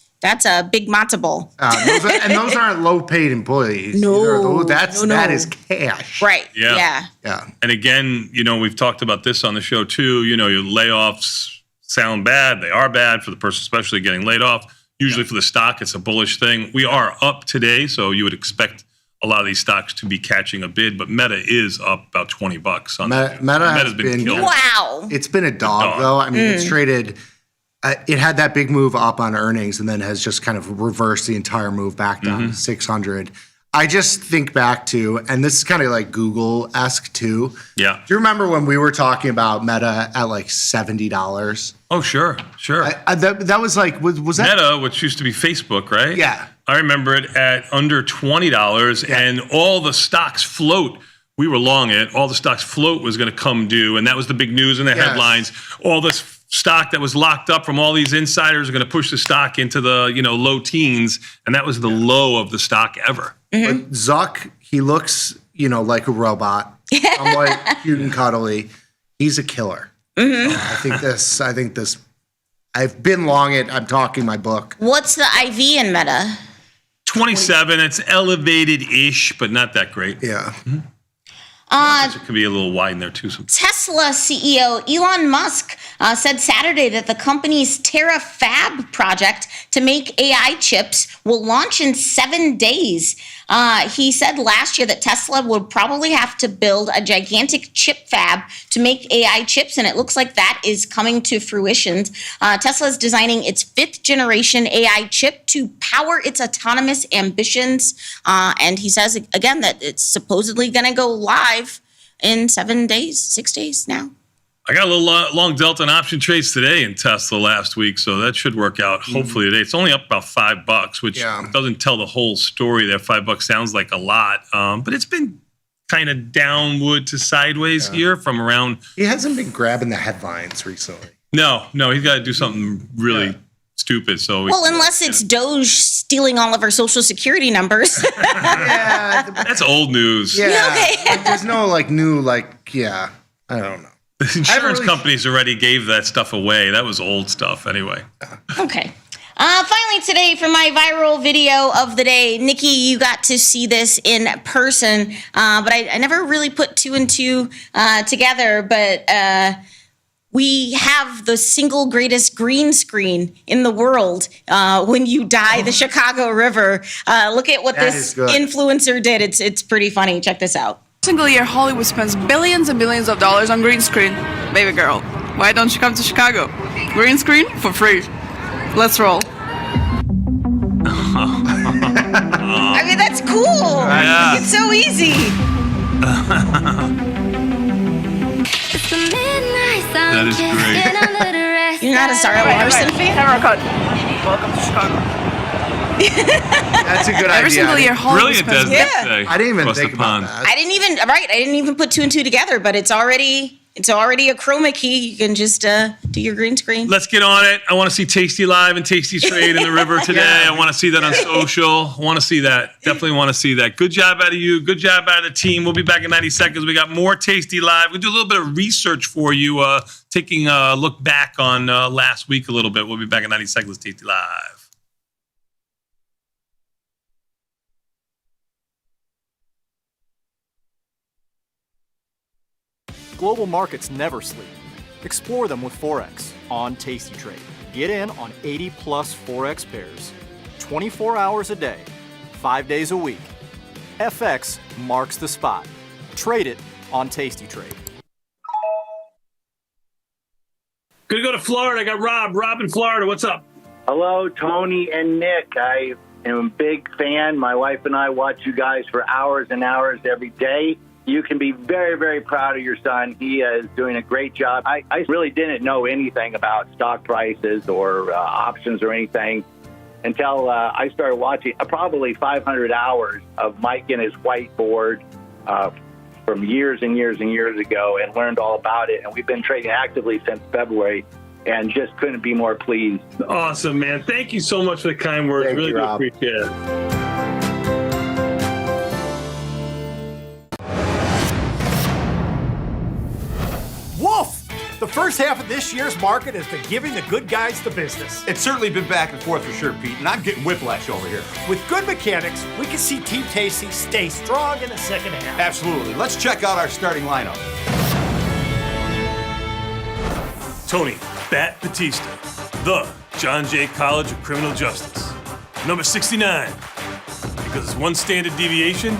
S3: a big matzo ball.
S4: Those aren't low-paid employees.
S3: No,
S4: That is cash.
S3: Right.
S2: Yeah.
S3: Yeah.
S2: And again, we've talked about this on the show too. Your layoffs sound bad. They are bad for the person, especially getting laid off. Usually for the stock, it's a bullish thing. We are up today, so you would expect a lot of these stocks to be catching a bid, but Meta is up about $20 on that.
S4: Meta has
S2: Meta's been
S4: been
S2: killed.
S3: Wow.
S4: It's been a dog, though. I mean, it's traded. It had that big move up on earnings and then has just kind of reversed the entire move back down to 600. I just think back to, and this is kind of like Google-esque too.
S2: Yeah.
S4: Do you remember when we were talking about Meta at like $70?
S2: Oh, sure.
S4: That was like, was that?
S2: Meta, which used to be Facebook, right?
S4: Yeah.
S2: I remember it at under $20, and all the stocks float. We were long it. All the stocks float was going to come due, and that was the big news in the headlines. All this stock that was locked up from all these insiders are going to push the stock into the low teens, and that was the low of the stock ever.
S4: But Zuck, he looks like a robot, somewhat cute and cuddly. He's a killer. So I think this. I've been long it. I'm talking my book.
S3: What's the IV in Meta?
S2: 27. It's elevated-ish, but not that great.
S4: Yeah.
S2: It could be a little wide in there too.
S3: Tesla CEO Elon Musk said Saturday that the company's TerraFab project to make AI chips will launch in 7 days. He said last year that Tesla would probably have to build a gigantic chip fab to make AI chips, and it looks like that is coming to fruition. Tesla is designing its 5th generation AI chip to power its autonomous ambitions, and he says again that it's supposedly going to go live in 7 days, 6 days now.
S2: I got a little long delta and option trades today in Tesla last week, so that should work out hopefully today. It's only up about $5, which doesn't tell the whole story there. $5 sounds like a lot, but it's been kind of downward to sideways here from around.
S4: He hasn't been grabbing the headlines recently.
S2: No, he's got to do something really stupid. So
S3: unless it's Doge stealing all of our social security numbers.
S2: That's old news.
S4: Yeah.
S3: Okay.
S4: Like, there's no new I don't know.
S2: The insurance companies already gave that stuff away. That was old stuff anyway.
S3: Okay. Finally today for my viral video of the day, Nikki, you got to see this in person, but I never really put 2 and 2 together, but we have the single greatest green screen in the world when you dye the Chicago River. Look at what this influencer did. It's pretty funny. Check this out.
S6: Single year, Hollywood spends billions and billions of dollars on green screen. Baby girl, why don't you come to Chicago? Green screen for free. Let's roll.
S3: I mean, that's cool.
S2: Yeah.
S3: It's so easy.
S2: That is great.
S3: You're not a Sarah Larson fan?
S6: Welcome to Chicago.
S4: That's a good idea.
S6: Every single year, Hollywood
S2: Brilliant,
S6: spends
S2: Des.
S4: I didn't even think about that.
S3: I didn't even put 2 and 2 together, but it's already It's already a chroma key. You can just do your green screen.
S2: Let's get on it. I want to see Tasty Live and Tasty Trade in the river today. I want to see that on social. I want to see that. Definitely want to see that. Good job out of you. Good job out of the team. We'll be back in 90 seconds. We got more Tasty Live. We'll do a little bit of research for you, taking a look back on last week a little bit. We'll be back in 90 seconds. Tasty Live.
S7: Global markets never sleep. Explore them with Forex on Tasty Trade. Get in on 80 plus Forex pairs, 24 hours a day, 5 days a week. FX marks the spot. Trade it on Tasty Trade.
S2: Gonna go to Florida. I got Rob. Rob in Florida. What's up?
S8: Hello, Tony and Nick. I am a big fan. My wife and I watch you guys for hours and hours every day. You can be very, very proud of your son. He is doing a great job. I really didn't know anything about stock prices or options or anything until I started watching probably 500 hours of Mike and his whiteboard from years and years and years ago and learned all about it. And we've been trading actively since February and just couldn't be more pleased.
S2: Awesome, man. Thank you so much for the kind words.
S4: Thank
S2: Really
S4: you,
S2: do
S4: Rob.
S2: appreciate it.
S9: Woof! The first half of this year's market has been giving the good guys the business.
S10: It's certainly been back and forth for sure, Pete, and I'm getting whiplash over here.
S9: With good mechanics, we can see Team Tasty stay strong in the second half.
S10: Absolutely. Let's check out our starting lineup.
S2: Tony Bat Batista, the John Jay College of Criminal Justice. Number 69, because it's one standard deviation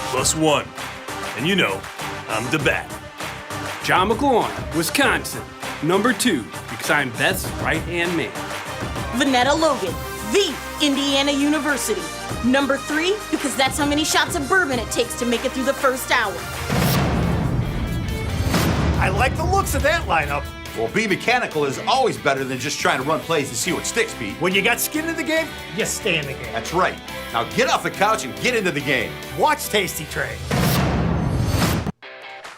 S2: plus one. And you know, I'm the Bat.
S11: John McLaurin, Wisconsin. Number 2, because I'm Beth's right-hand man.
S1: Vanetta Logan, the Indiana University. Number 3, because that's how many shots of bourbon it takes to make it through the first hour.
S9: I like the looks of that lineup.
S10: Well, be mechanical is always better than just trying to run plays and see what sticks, Pete.
S9: When you got skin in the game, you stay in the game.
S10: That's right. Now get off the couch and get into the game.
S9: Watch Tasty Trade.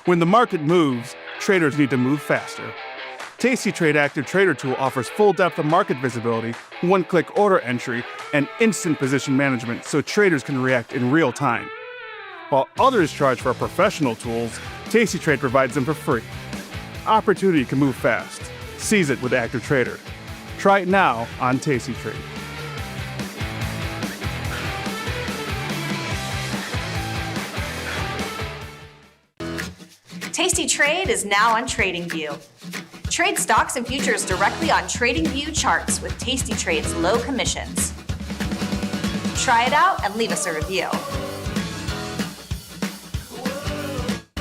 S12: When the market moves, traders need to move faster. Tasty Trade Active Trader Tool offers full depth of market visibility, one-click order entry, and instant position management so traders can react in real time. While others charge for professional tools, Tasty Trade provides them for free. Opportunity can move fast. Seize it with Active Trader. Try it now on Tasty Trade.
S13: Tasty Trade is now on TradingView. Trade stocks and futures directly on TradingView charts with Tasty Trade's low commissions. Try it out and leave us a review.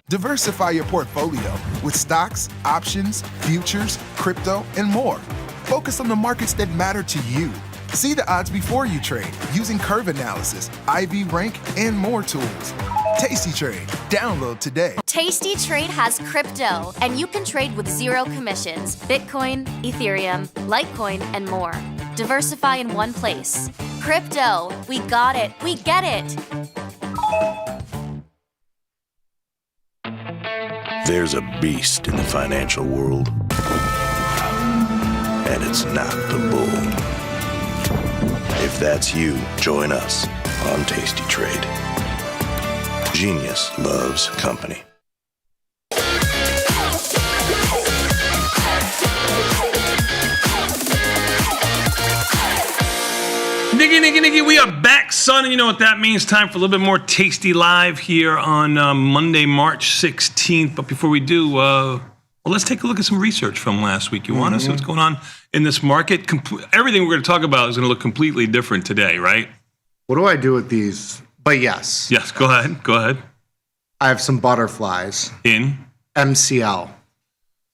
S14: Diversify your portfolio with stocks, options, futures, crypto, and more. Focus on the markets that matter to you. See the odds before you trade using curve analysis, IV rank, and more tools. Tasty Trade. Download today.
S15: Tasty Trade has crypto, and you can trade with zero commissions. Bitcoin, Ethereum, Litecoin, and more. Diversify in one place. Crypto. We got it. We get it.
S16: There's a beast in the financial world, and it's not the bull. If that's you, join us on Tasty Trade. Genius loves company.
S2: Nicky, we are back, son, and you know what that means. Time for a little bit more Tasty Live here on Monday, March 16th. But before we do, well, let's take a look at some research from last week. You want to see what's going on in this market? Everything we're going to talk about is going to look completely different today, right?
S4: What do I do with these? But yes.
S2: Yes, go ahead.
S4: I have some butterflies.
S2: In?
S4: MCL.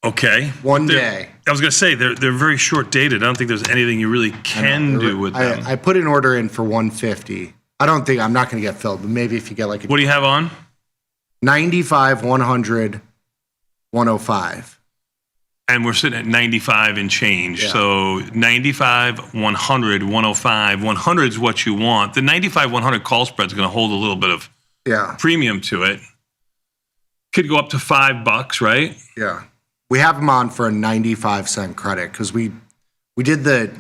S2: Okay.
S4: One day.
S2: I was going to say, they're very short dated. I don't think there's anything you really can do with them.
S4: I put an order in for 150. I'm not going to get filled, but maybe if you get like a...
S2: What do you have on?
S4: 95, 100, 105.
S2: And we're sitting at 95 and change. Yeah. So 95, 100, 105. 100 is what you want. The 95, 100 call spread is going to hold a little bit of premium to it. Could go up to $5, right?
S4: Yeah. We have them on for a 95-cent credit because we did the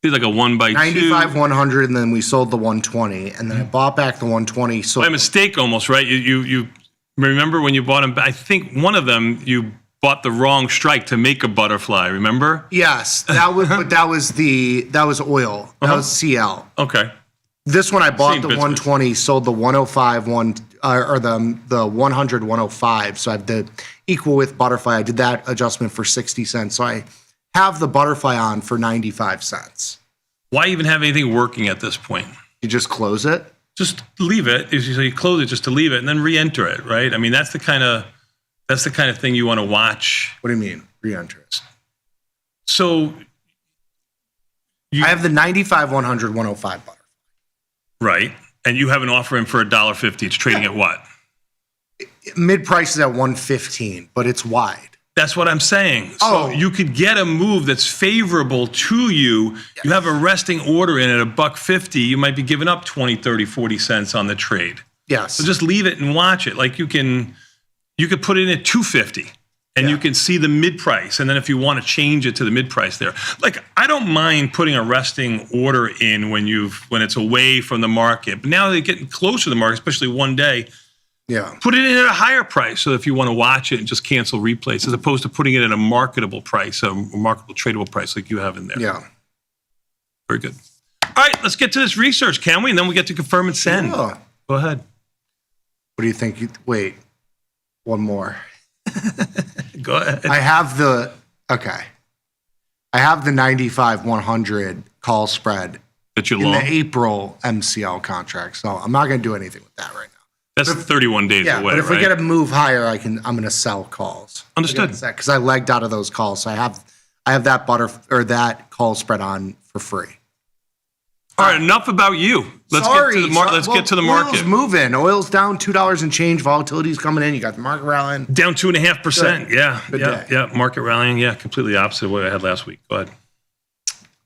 S2: like a 1x2.
S4: 95, 100, and then we sold the 120, and then I bought back the 120. So
S2: by mistake almost, right? You remember when you bought them? I think one of them you bought the wrong strike to make a butterfly. Remember?
S4: Yes, that was but that was oil. That was CL.
S2: Okay.
S4: This one I bought
S2: Same
S4: the
S2: business.
S4: 120, sold the 105 or the 100 105. So I have the equal with butterfly. I did that adjustment for 60 cents. So I have the butterfly on for 95 cents.
S2: Why even have anything working at this point?
S4: You just close it?
S2: Just leave it. So you close it just to leave it and then re-enter it, right? I mean, that's the kind of thing you want to watch.
S4: What do you mean, re-enter it?
S2: So
S4: I have the 95, 100, 105 butterfly.
S2: Right. And you have an offer in for $1.50. It's trading at what?
S4: Mid price is at 115, but it's wide.
S2: That's what I'm saying. So you could get a move that's favorable to you. Yes. You have a resting order in at $1.50. You might be giving up 20, 30, 40 cents on the trade.
S4: Yes.
S2: So just leave it and watch it. Like you could put it in at $2.50 and you can see the mid price. And then if you want to change it to the mid price there, like I don't mind putting a resting order in when it's away from the market. But now they're getting closer to the market, especially one day.
S4: Yeah.
S2: Put it in at a higher price. So if you want to watch it and just cancel replays, as opposed to putting it at a marketable price, a marketable tradable price like you have in there.
S4: Yeah.
S2: Very good. All right, let's get to this research, can we? And then we get to confirm and send.
S4: Yeah.
S2: Go ahead.
S4: What do you think? Wait, one more.
S2: Go ahead.
S4: I have the 95, 100 call spread
S2: that you
S4: in
S2: long?
S4: the April MCL contract. So I'm not going to do anything with that right now.
S2: That's 31 days away,
S4: but if
S2: right?
S4: we get a move higher, I'm going to sell calls.
S2: Understood.
S4: Because I legged out of those calls, so I have that that call spread on for free.
S2: All right, enough about you. Let's get to the market.
S4: Oil's moving. Oil's down $2 and change. Volatility's coming in. You got the market rallying.
S2: Down 2.5%. Yeah.
S4: Good day.
S2: Yeah. Market rallying. Yeah. Completely opposite of what I had last week. Go ahead.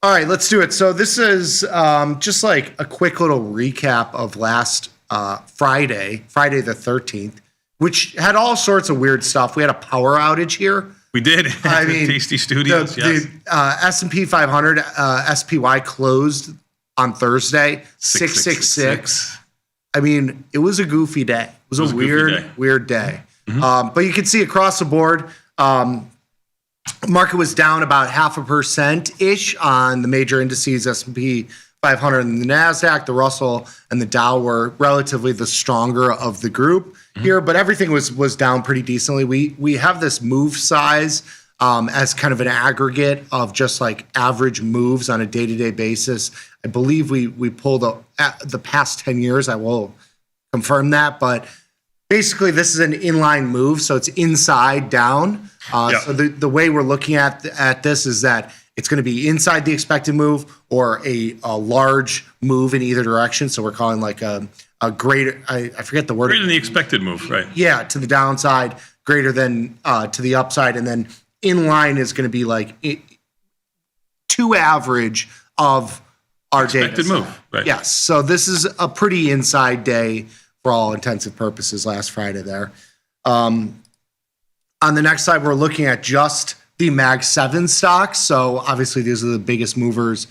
S4: All right, let's do it. So this is just like a quick little recap of last Friday the 13th, which had all sorts of weird stuff. We had a power outage here.
S2: We did.
S4: I mean,
S2: Tasty Studios.
S4: The S&P 500 SPY closed on Thursday, 666. I mean, it was a goofy day. It was a weird day.
S2: Mm-hmm.
S4: But you can see across the board, market was down about 0.5%-ish on the major indices, S&P 500 and the NASDAQ. The Russell and the Dow were relatively the stronger of the group here, but everything was down pretty decently. We have this move size as kind of an aggregate of just like average moves on a day-to-day basis. I believe we pulled the past 10 years. I will confirm that, but basically this is an inline move, so it's inside down. So the way we're looking at this is that it's going to be inside the expected move or a large move in either direction. So we're calling like a greater, I forget the word.
S2: Greater than the expected move, right?
S4: Yeah, to the downside, greater than to the upside. And then in line is going to be like two average of our
S2: expected
S4: data.
S2: Move, right?
S4: Yes. So this is a pretty inside day for all intensive purposes last Friday there. On the next slide, we're looking at just the Mag 7 stocks. So obviously these are the biggest movers,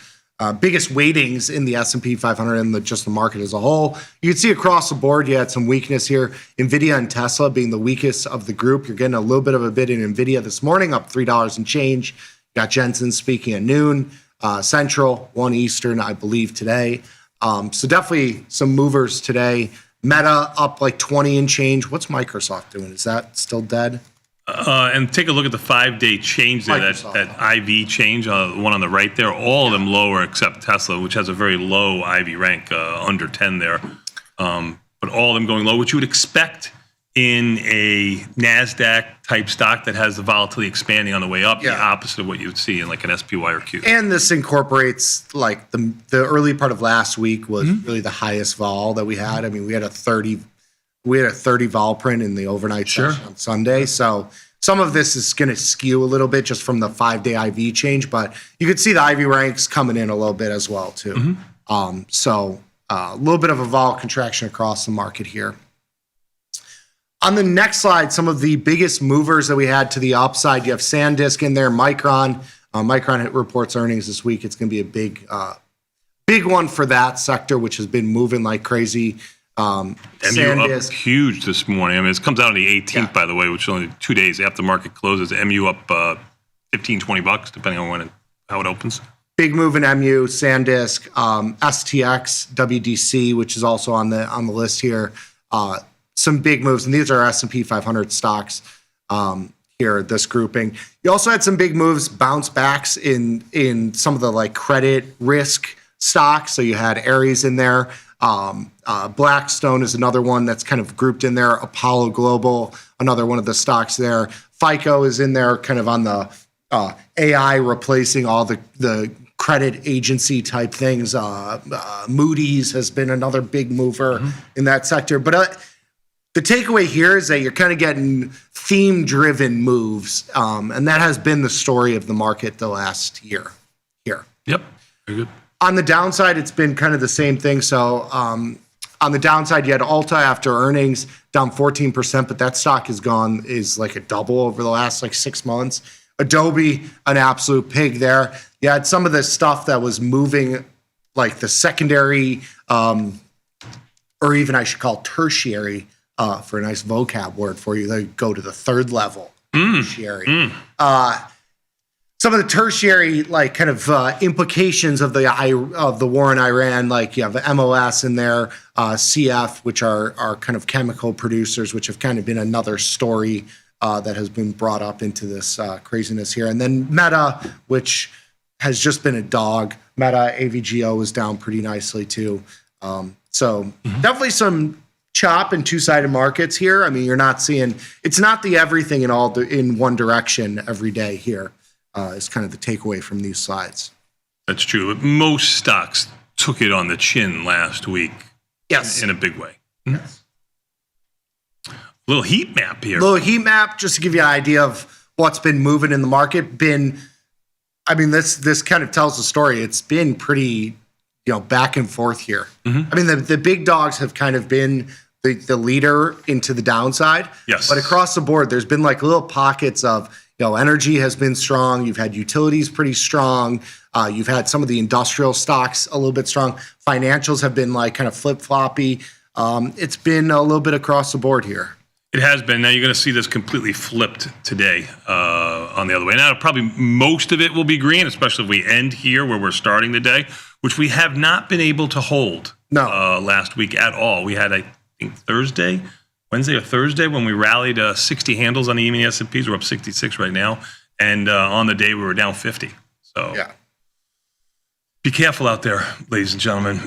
S4: biggest weightings in the S&P 500 and just the market as a whole. You can see across the board, you had some weakness here. NVIDIA and Tesla being the weakest of the group. You're getting a little bit of a bid in NVIDIA this morning, up $3 and change. You got Jensen speaking at noon, Central, 1 Eastern, I believe, today. So definitely some movers today. Meta up like 20 and change. What's Microsoft doing? Is that still dead?
S2: And take a look at the 5-day change there, that IV change, the one on the right there. All of them lower except Tesla, which has a very low IV rank, under 10 there. But all of them going low, which you would expect in a NASDAQ type stock that has the volatility expanding on the way up, the opposite of what you would see in like an SPY or Q.
S4: And this incorporates like the early part of last week was really the highest vol that we had. I mean, we had a 30 vol print in the overnight session on Sunday. So some of this is going to skew a little bit just from the 5-day IV change, but you could see the IV ranks coming in a little bit as well too. So a little bit of a vol contraction across the market here. On the next slide, some of the biggest movers that we had to the upside. You have SanDisk in there, Micron. Micron reports earnings this week. It's going to be a big one for that sector, which has been moving like crazy.
S2: MU up huge this morning. I mean, it comes out on the 18th, by the way, which is only 2 days after the market closes. MU up $15-20, depending on how it opens.
S4: Big move in MU, SanDisk, STX, WDC, which is also on the list here. Some big moves, and these are S&P 500 stocks here, this grouping. You also had some big moves, bounce backs in some of the like credit risk stocks. So you had Ares in there. Blackstone is another one that's kind of grouped in there. Apollo Global, another one of the stocks there. FICO is in there, kind of on the AI replacing all the credit agency type things. Moody's has been another big mover in that sector. But the takeaway here is that you're kind of getting theme-driven moves, and that has been the story of the market the last year here.
S2: Yep, very good.
S4: On the downside, it's been kind of the same thing. So on the downside, you had Ulta after earnings down 14%, but that stock is like a double over the last like 6 months. Adobe, an absolute pig there. You had some of the stuff that was moving, like the secondary, or even I should call tertiary, for a nice vocab word for you. They go to the third level. Tertiary. Some of the tertiary, like kind of implications of the war in Iran, like you have MOS in there, CF, which are kind of chemical producers, which have kind of been another story that has been brought up into this craziness here. And then Meta, which has just been a dog. Meta, AVGO was down pretty nicely too. So definitely some chop and two-sided markets here. I mean, you're not seeing, it's not the everything in one direction every day here. Is kind of the takeaway from these slides.
S2: That's true. Most stocks took it on the chin last week.
S4: Yes.
S2: In a big way. Yes. Little heat map here.
S4: Little heat map, just to give you an idea of what's been moving in the market. This kind of tells the story. It's been pretty, back and forth here. I mean, the big dogs have kind of been the leader into the downside.
S2: Yes.
S4: But across the board, there's been like little pockets of, energy has been strong. You've had utilities pretty strong. You've had some of the industrial stocks a little bit strong. Financials have been like kind of flip-floppy. It's been a little bit across the board here.
S2: It has been. Now you're going to see this completely flipped today on the other way. Now, probably most of it will be green, especially if we end here where we're starting the day, which we have not been able to hold last week at all. We had, I think, Wednesday or Thursday when we rallied 60 handles on the E-mini S&Ps. We're up 66 right now. And on the day, we were down 50. So be careful out there, ladies and gentlemen.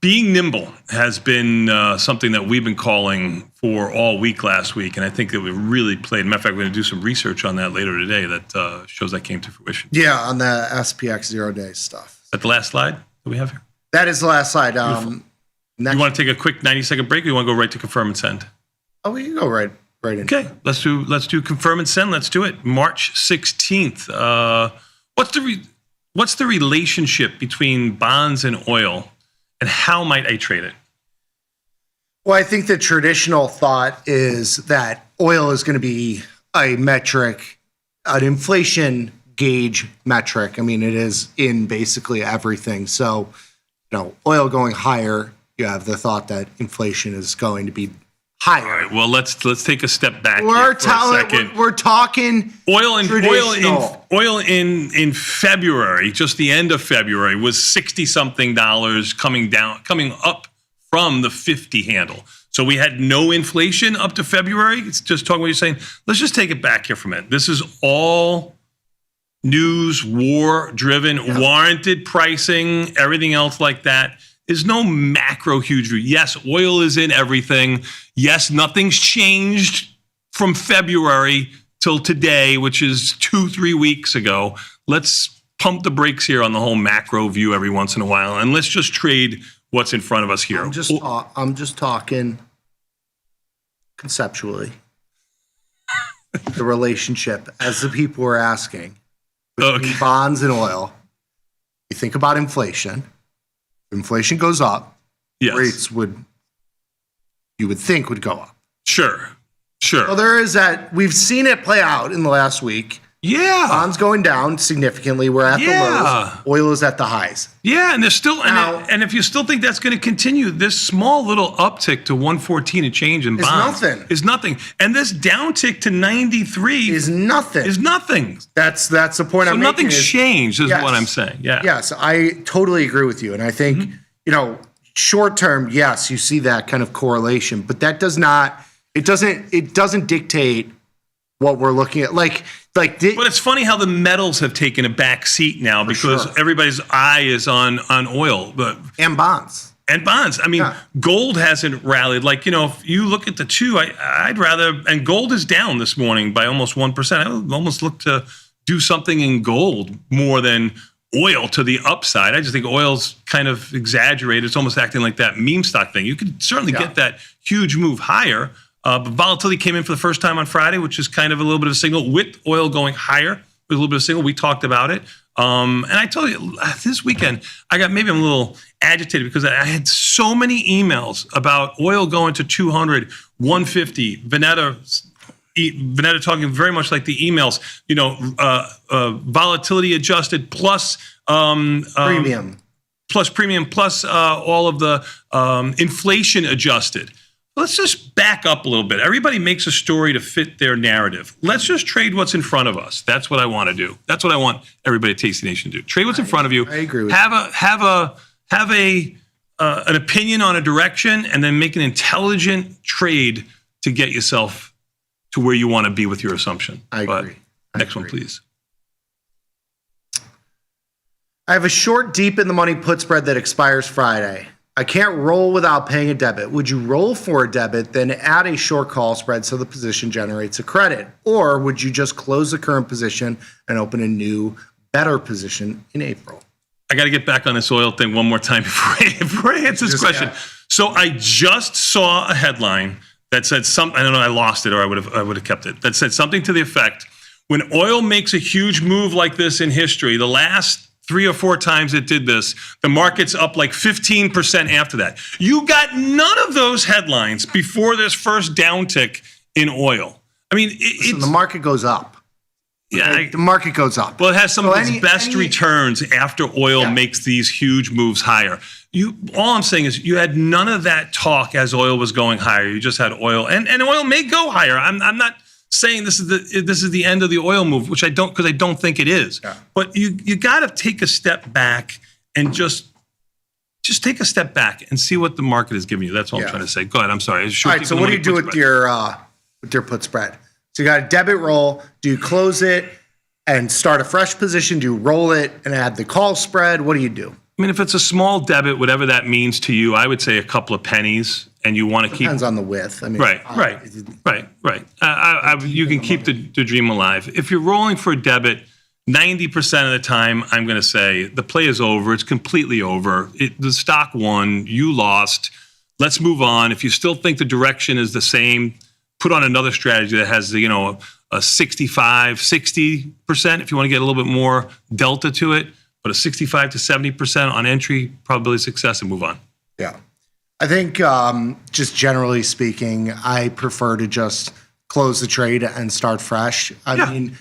S2: Being nimble has been something that we've been calling for all week last week. And I think that we really played. Matter of fact, we're going to do some research on that later today that shows that came to fruition.
S4: Yeah, on the SPX 0 day stuff.
S2: Is that the last slide that we have here?
S4: That is the last slide.
S2: You want to take a quick 90-second break, or you want to go right to confirm and send?
S4: Oh, we can go right in.
S2: Okay, let's do confirm and send. Let's do it. March 16th. What's the relationship between bonds and oil, and how might I trade it?
S4: Well, I think the traditional thought is that oil is going to be a metric, an inflation gauge metric. I mean, it is in basically everything. So, oil going higher, you have the thought that inflation is going to be higher.
S2: All right, well, let's take a step back for a second.
S4: We're talking
S2: oil in February, just the end of February, was $60-something coming up from the 50 handle. So we had no inflation up to February. It's just talking what you're saying. Let's just take it back here for a minute. This is all news, war-driven, warranted pricing, everything else like that. There's no macro huge view. Yes, oil is in everything. Yes, nothing's changed from February till today, which is 2-3 weeks ago. Let's pump the brakes here on the whole macro view every once in a while, and let's just trade what's in front of us here.
S4: I'm just talking conceptually. The relationship, as the people were asking, between bonds and oil. You think about inflation. If inflation goes up, rates you would think would go up.
S2: Sure. Sure.
S4: So there is that. We've seen it play out in the last week.
S2: Yeah.
S4: Bonds going down significantly. We're at the lows. Oil is at the highs.
S2: Yeah, and there's still, and if you still think that's going to continue, this small little uptick to 114 and change in bonds is nothing. And this downtick to 93
S4: is nothing. That's the point I'm making.
S2: So nothing's changed is what I'm saying. Yeah.
S4: Yes, I totally agree with you. And I think, short term, yes, you see that kind of correlation, but that doesn't dictate what we're looking at. But
S2: it's funny how the metals have taken a back seat now because everybody's eye is on oil,
S4: and bonds.
S2: I mean, gold hasn't rallied. If you look at the two, I'd rather. And gold is down this morning by almost 1%. I would almost look to do something in gold more than oil to the upside. I just think oil's kind of exaggerated. It's almost acting like that meme stock thing. You could certainly get that huge move higher. But volatility came in for the first time on Friday, which is kind of a little bit of a signal. With oil going higher, with a little bit of a signal. We talked about it. And I told you, this weekend, I'm a little agitated because I had so many emails about oil going to 200, 150, Vanetta talking very much like the emails, volatility adjusted plus
S4: premium,
S2: plus all of the inflation adjusted. Let's just back up a little bit. Everybody makes a story to fit their narrative. Let's just trade what's in front of us. That's what I want to do. That's what I want everybody at Tasty Nation to do. Trade what's in front of you.
S4: I agree with
S2: have an opinion on a direction, and then make an intelligent trade to get yourself to where you want to be with your assumption.
S4: I agree.
S2: Next one, please.
S4: I have a short deep in the money put spread that expires Friday. I can't roll without paying a debit. Would you roll for a debit, then add a short call spread so the position generates a credit? Or would you just close the current position and open a new, better position in April?
S2: I got to get back on this oil thing one more time before I answer this question. Yeah. So I just saw a headline that said I don't know, I lost it or I would have kept it. That said something to the effect, when oil makes a huge move like this in history, the last 3 or 4 times it did this, the market's up like 15% after that. You got none of those headlines before this first downtick in oil. I mean,
S4: the market goes up.
S2: Yeah,
S4: the market goes up.
S2: Well, it has some of its best returns after oil makes these huge moves higher. All I'm saying is you had none of that talk as oil was going higher. You just had oil, and oil may go higher. I'm not saying this is the end of the oil move, which I don't think it is. Yeah. But you got to take a step back and just take a step back and see what the market is giving you. That's all I'm trying to say. Go ahead. I'm sorry.
S4: All right. So what do you do with your put spread? So you got a debit roll. Do you close it and start a fresh position? Do you roll it and add the call spread? What do you do?
S2: I mean, if it's a small debit, whatever that means to you, I would say a couple of pennies, and you want to keep.
S4: Depends on the width. I mean,
S2: right. You can keep the dream alive. If you're rolling for a debit, 90% of the time, I'm going to say the play is over. It's completely over. The stock won. You lost. Let's move on. If you still think the direction is the same, put on another strategy that has a 65, 60%. If you want to get a little bit more delta to it. But a 65 to 70% on entry probability of success and move on.
S4: Yeah. I think just generally speaking, I prefer to just close the trade and start fresh. I mean,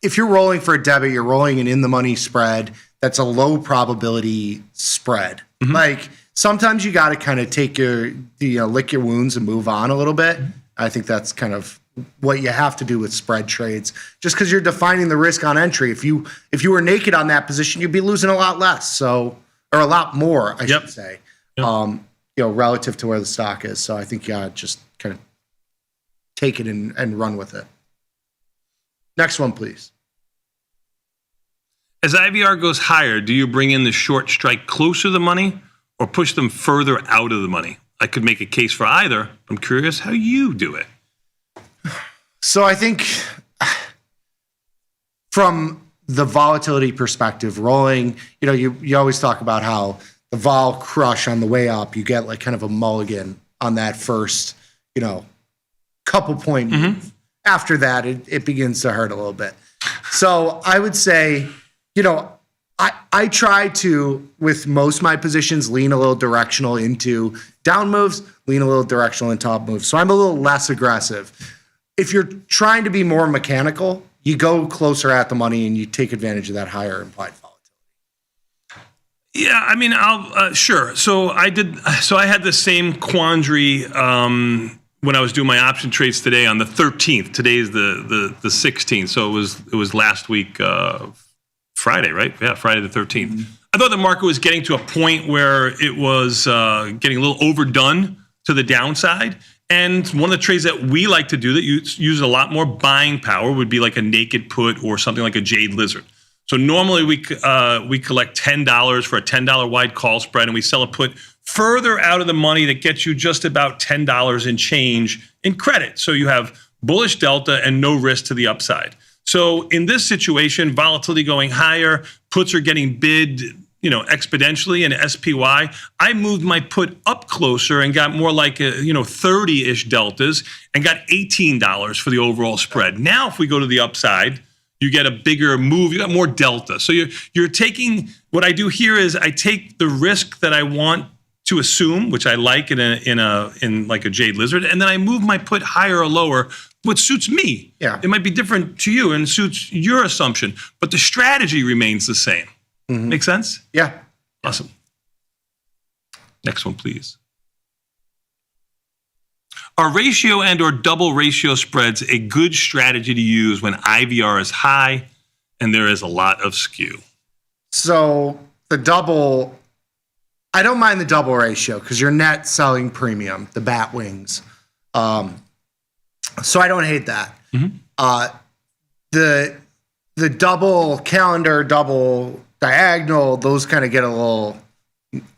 S4: if you're rolling for a debit, you're rolling an in-the-money spread. That's a low probability spread. Mm-hmm. Like sometimes you got to kind of take lick your wounds and move on a little bit. Mm-hmm. I think that's kind of what you have to do with spread trades, just because you're defining the risk on entry. If you were naked on that position, you'd be losing a lot less, or a lot more, I should say, relative to where the stock is. So I think you gotta just kind of take it and run with it. Next one, please.
S2: As IVR goes higher, do you bring in the short strike closer to the money or push them further out of the money? I could make a case for either. I'm curious how you do it.
S4: So I think from the volatility perspective, rolling, you always talk about how the vol crush on the way up, you get like kind of a mulligan on that first, couple point move. Mm-hmm. After that, it begins to hurt a little bit. So I would say, I try to, with most of my positions, lean a little directional into down moves, lean a little directional in top moves. So I'm a little less aggressive. If you're trying to be more mechanical, you go closer at the money and you take advantage of that higher implied volatility.
S2: Yeah, I mean, sure. So I had the same quandary when I was doing my option trades today on the 13th. Today is the 16th. So it was last week, Friday, right? Yeah, Friday the 13th. Mm-hmm. I thought the market was getting to a point where it was getting a little overdone to the downside. And one of the trades that we like to do that use a lot more buying power would be like a naked put or something like a jade lizard. So normally we collect $10 for a $10 wide call spread, and we sell a put further out of the money that gets you just about $10 in change in credit. So you have bullish delta and no risk to the upside. So in this situation, volatility going higher, puts are getting bid, exponentially in SPY. I moved my put up closer and got more like 30-ish deltas and got $18 for the overall spread. Now, if we go to the upside, you get a bigger move, you got more delta. So you're taking, what I do here is I take the risk that I want to assume, which I like in like a jade lizard, and then I move my put higher or lower, what suits me.
S4: Yeah.
S2: It might be different to you and suits your assumption, but the strategy remains the same. Mm-hmm. Make sense?
S4: Yeah.
S2: Awesome. Next one, please. Are ratio and or double ratio spreads a good strategy to use when IVR is high and there is a lot of skew?
S4: So I don't mind the double ratio because you're net selling premium, the bat wings. So I don't hate that. Mm-hmm. The double calendar, double diagonal, those kind of get a little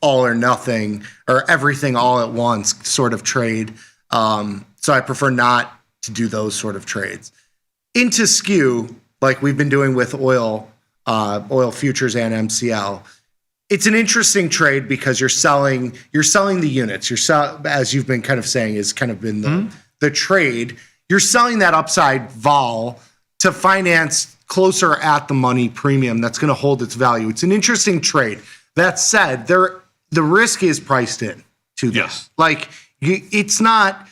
S4: all or nothing or everything all at once sort of trade. So I prefer not to do those sort of trades. Into skew, like we've been doing with oil futures and MCL, it's an interesting trade because you're selling the units. As you've been kind of saying, has kind of been the trade. You're selling that upside vol to finance closer at the money premium that's going to hold its value. It's an interesting trade. That said, the risk is priced in to this.
S2: Yes.
S4: Like it's not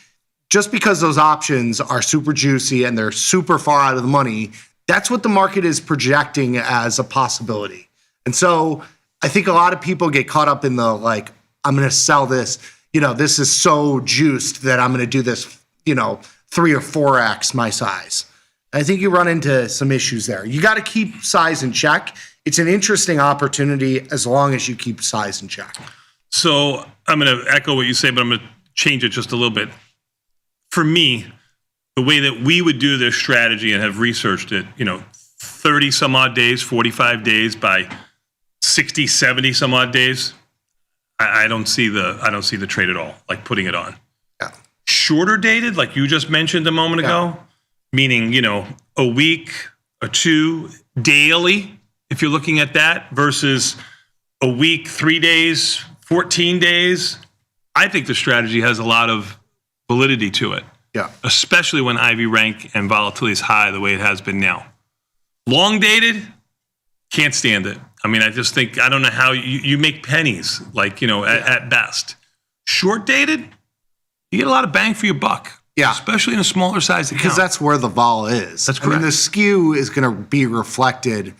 S4: just because those options are super juicy and they're super far out of the money. That's what the market is projecting as a possibility. And so I think a lot of people get caught up in the like, I'm going to sell this. This is so juiced that I'm going to do this. 3 or 4x my size. I think you run into some issues there. You got to keep size in check. It's an interesting opportunity as long as you keep size in check.
S2: So I'm going to echo what you say, but I'm going to change it just a little bit. For me, the way that we would do this strategy and have researched it, 30 some odd days, 45 days by 60, 70 some odd days, I don't see the trade at all, like putting it on.
S4: Yeah.
S2: Shorter dated, like you just mentioned a moment ago, meaning, a week or two daily, if you're looking at that, versus a week, 3 days, 14 days, I think the strategy has a lot of validity to it.
S4: Yeah.
S2: Especially when IV rank and volatility is high the way it has been now. Long dated, can't stand it. I mean, I just think, I don't know how you make pennies, like, at best. Short dated, you get a lot of bang for your buck.
S4: Yeah.
S2: Especially in a smaller size account.
S4: Because that's where the vol is.
S2: That's correct.
S4: I mean, the skew is going to be reflected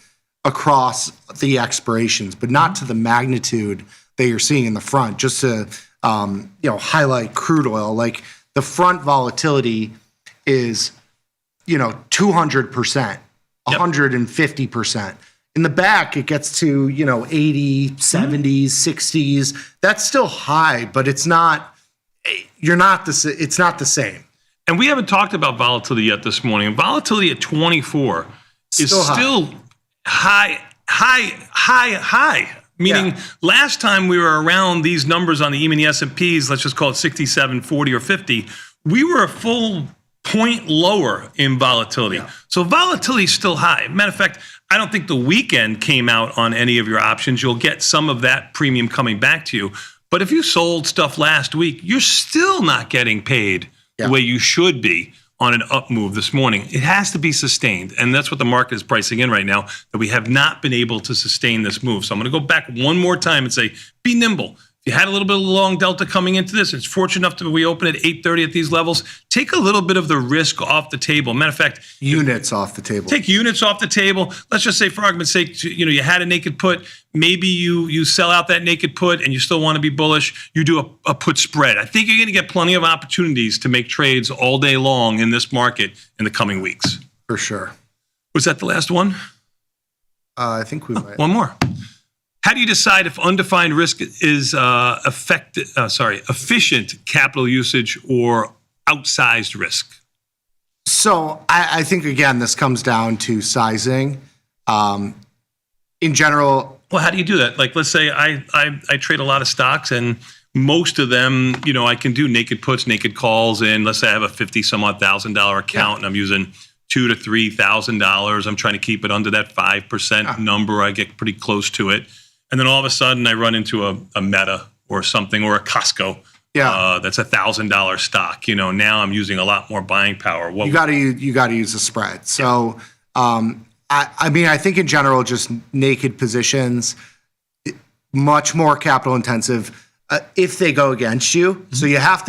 S4: across the expirations, but not to the magnitude that you're seeing in the front. Just to highlight crude oil, like the front volatility is 200%, 150%. In the back, it gets to 80, 70s, 60s. That's still high, but it's not. It's not the same.
S2: And we haven't talked about volatility yet this morning. Volatility at 24 is still high. Meaning last time we were around these numbers on the E-mini S&Ps, let's just call it 67, 40, or 50, we were a full point lower in volatility. Yeah. So volatility is still high. Matter of fact, I don't think the weekend came out on any of your options. You'll get some of that premium coming back to you. But if you sold stuff last week, you're still not getting paid the way you should be on an up move this morning. It has to be sustained, and that's what the market is pricing in right now, that we have not been able to sustain this move. So I'm going to go back one more time and say, be nimble. If you had a little bit of long delta coming into this, it's fortunate enough that we open at 8:30 at these levels. Take a little bit of the risk off the table. Matter of fact,
S4: units off the table.
S2: Take units off the table. Let's just say, for argument's sake, you had a naked put. Maybe you sell out that naked put and you still want to be bullish. You do a put spread. I think you're going to get plenty of opportunities to make trades all day long in this market in the coming weeks.
S4: For sure.
S2: Was that the last one?
S4: I think we might.
S2: One more. How do you decide if undefined risk is efficient capital usage or outsized risk?
S4: So I think, again, this comes down to sizing. In general.
S2: Well, how do you do that? Like, let's say I trade a lot of stocks, and most of them, I can do naked puts, naked calls. And let's say I have a $50,000 account and I'm using $2,000 to $3,000. I'm trying to keep it under that 5% number. I get pretty close to it. And then all of a sudden I run into a Meta or something, or a Costco. That's $1,000 stock. Now I'm using a lot more buying power.
S4: You got to use a spread. So, I think in general, just naked positions, much more capital intensive if they go against you. Mm-hmm. So you have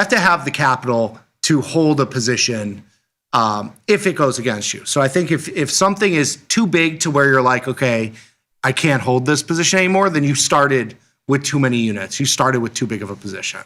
S4: to have the capital to hold a position if it goes against you. So I think if something is too big to where you're like, okay, I can't hold this position anymore, then you started with too many units. You started with too big of a position.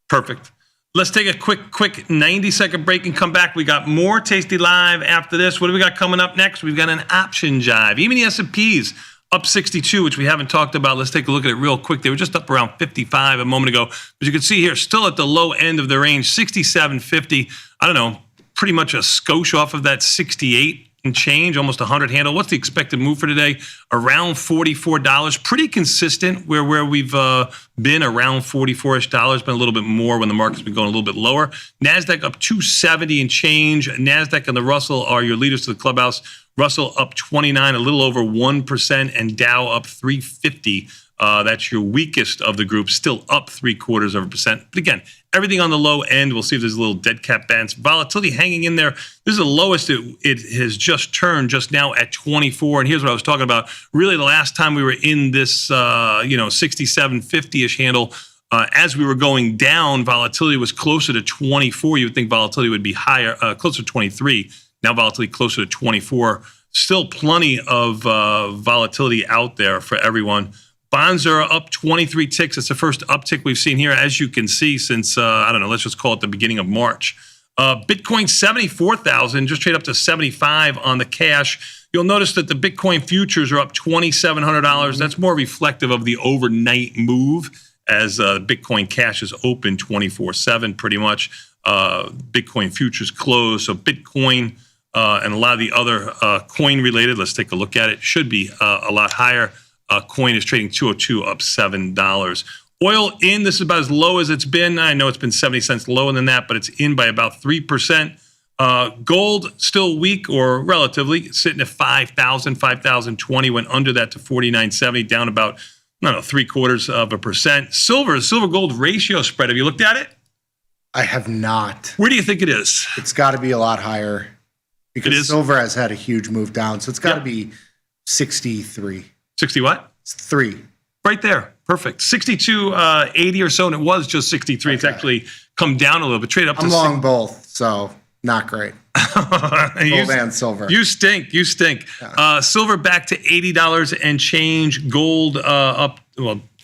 S2: Perfect. Let's take a quick 90-second break and come back. We got more Tasty Live after this. What do we got coming up next? We've got an option jive. Even the S&Ps up 62, which we haven't talked about. Let's take a look at it real quick. They were just up around 55 a moment ago. But you can see here, still at the low end of the range, 67.50. I don't know, pretty much a skosh off of that 68 and change, almost 100 handle. What's the expected move for today? Around $44. Pretty consistent where we've been, around $44-ish. Been a little bit more when the market's been going a little bit lower. NASDAQ up 270 and change. NASDAQ and the Russell are your leaders to the clubhouse. Russell up 29, a little over 1%, and Dow up 350. That's your weakest of the group, still up 0.75%. But again, everything on the low end. We'll see if there's a little dead cat bounce. Volatility hanging in there. This is the lowest it has just turned just now at 24. And here's what I was talking about. Really, the last time we were in this, 67.50-ish handle, as we were going down, volatility was closer to 24. You would think volatility would be higher, closer to 23. Now volatility closer to 24. Still plenty of volatility out there for everyone. Bonds are up 23 ticks. It's the first uptick we've seen here, as you can see, since, let's just call it the beginning of March. Bitcoin, 74,000, just trade up to 75 on the cash. You'll notice that the Bitcoin futures are up $2,700. That's more reflective of the overnight move, as Bitcoin cash is open 24/7 pretty much. Bitcoin futures closed. So Bitcoin and a lot of the other coin related, let's take a look at it, should be a lot higher. Coin is trading 202, up $7. Oil in, this is about as low as it's been. I know it's been 70 cents lower than that, but it's in by about 3%. Gold still weak, or relatively, sitting at 5,020, went under that to 49.70, down about, 0.75%. Silver gold ratio spread. Have you looked at it?
S4: I have not.
S2: Where do you think it is?
S4: It's got to be a lot higher, because silver has had a huge move down. So it's got to be 63.
S2: 60 what?
S4: 3.
S2: Right there. Perfect. 62.80 or so, and it was just 63. Okay. It's actually come down a little bit. Trade up to.
S4: I'm long both, so not great. Gold and silver.
S2: You stink. Yeah. Silver back to $80 and change. Gold up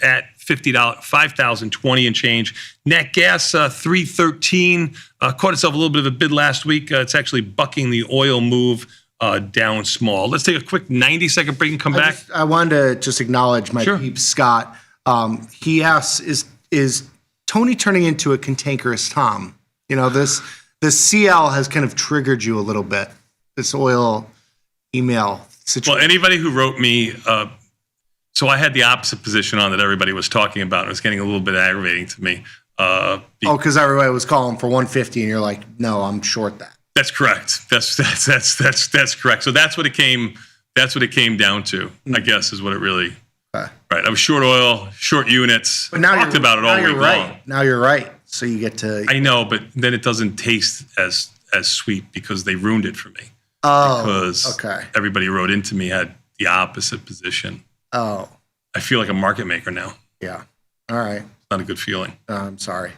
S2: at $50, 5,020 and change. Nat gas 313 caught itself a little bit of a bid last week. It's actually bucking the oil move. Down small. Let's take a quick 90-second break and come back.
S4: I wanted to just acknowledge my peep, Scott. He asks, is Tony turning into a cantankerous Tom? The CL has kind of triggered you a little bit, this oil email situation.
S2: Well, anybody who wrote me, so I had the opposite position on that everybody was talking about. It was getting a little bit aggravating to me.
S4: Because everybody was calling for 150 and you're like, no, I'm short that.
S2: That's correct. That's correct. So that's what it came down to, I guess, is what it really. Right. I was short oil, short units.
S4: But now
S2: talked about it all week long.
S4: Now you're right. So you get to.
S2: I know, but then it doesn't taste as sweet because they ruined it for me.
S4: Oh,
S2: because
S4: okay.
S2: Everybody wrote into me had the opposite position.
S4: Oh.
S2: I feel like a market maker now.
S4: Yeah. All right.
S2: Not a good feeling.
S4: I'm sorry.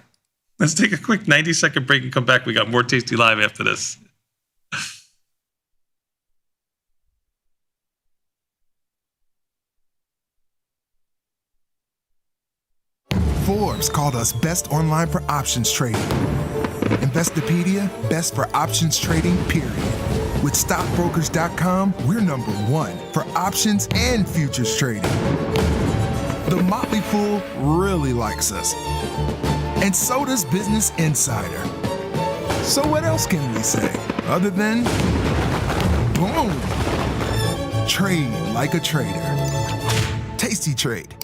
S2: Let's take a quick 90-second break and come back. We got more Tasty Live after this.
S14: Forbes called us best online for options trading. Investopedia, best for options trading, period. With stockbrokers.com, we're #1 for options and futures trading. The Motley Fool really likes us. And so does Business Insider. So what else can we say other than boom? Trade like a trader. Tasty Trade.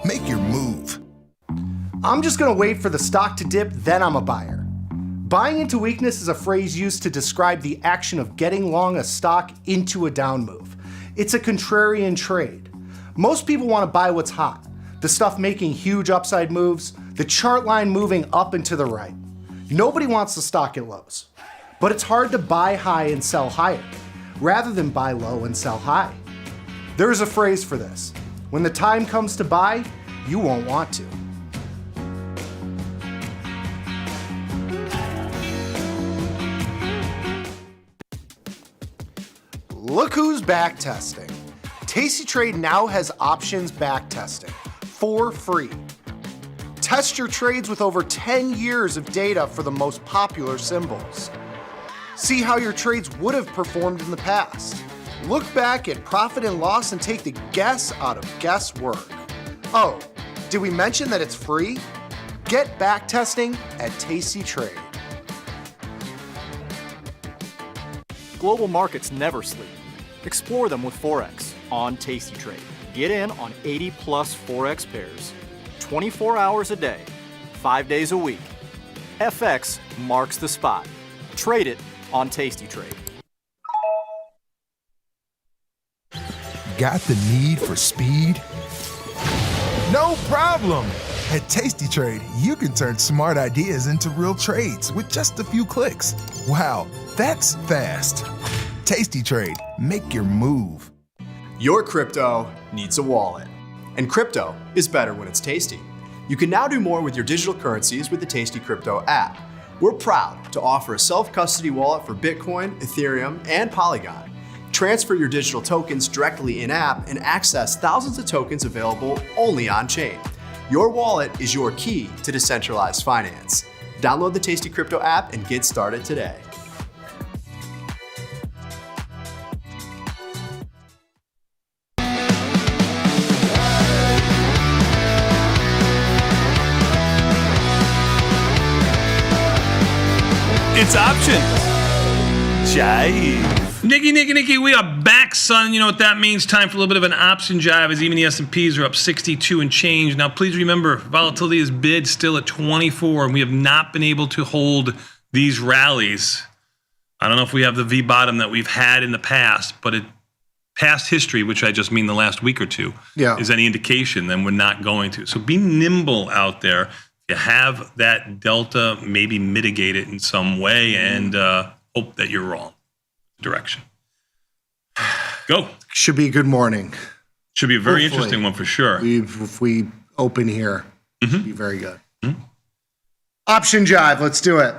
S14: Make your move.
S17: I'm just gonna wait for the stock to dip, then I'm a buyer. Buying into weakness is a phrase used to describe the action of getting long a stock into a down move. It's a contrarian trade. Most people want to buy what's hot, the stuff making huge upside moves, the chart line moving up and to the right. Nobody wants the stock at lows. But it's hard to buy high and sell higher, rather than buy low and sell high. There is a phrase for this. When the time comes to buy, you won't want to. Look who's back testing. Tasty Trade now has options back testing for free. Test your trades with over 10 years of data for the most popular symbols. See how your trades would have performed in the past. Look back at profit and loss and take the guess out of guesswork. Oh, did we mention that it's free? Get back testing at Tasty Trade.
S7: Global markets never sleep. Explore them with Forex on Tasty Trade. Get in on 80 plus Forex pairs, 24 hours a day, 5 days a week. FX marks the spot. Trade it on Tasty Trade.
S14: Got the need for speed? No problem! At Tasty Trade, you can turn smart ideas into real trades with just a few clicks. Wow, that's fast. Tasty Trade, make your move.
S18: Your crypto needs a wallet. And crypto is better when it's tasty. You can now do more with your digital currencies with the Tasty Crypto app. We're proud to offer a self-custody wallet for Bitcoin, Ethereum, and Polygon. Transfer your digital tokens directly in-app and access thousands of tokens available only on-chain. Your wallet is your key to decentralized finance. Download the Tasty Crypto app and get started today.
S2: It's options. Jive. Nicky, we are back, son. You know what that means. Time for a little bit of an option jive as even the S&Ps are up 62 and change. Now, please remember, volatility is bid still at 24, and we have not been able to hold these rallies. I don't know if we have the V bottom that we've had in the past, but past history, which I just mean the last week or two, is any indication, then we're not going to. So be nimble out there. You have that delta, maybe mitigate it in some way, and hope that you're wrong. Direction. Go.
S4: Should be a good morning.
S2: Should be a very interesting one for sure.
S4: If we open here, should be very good. Option jive, let's do it.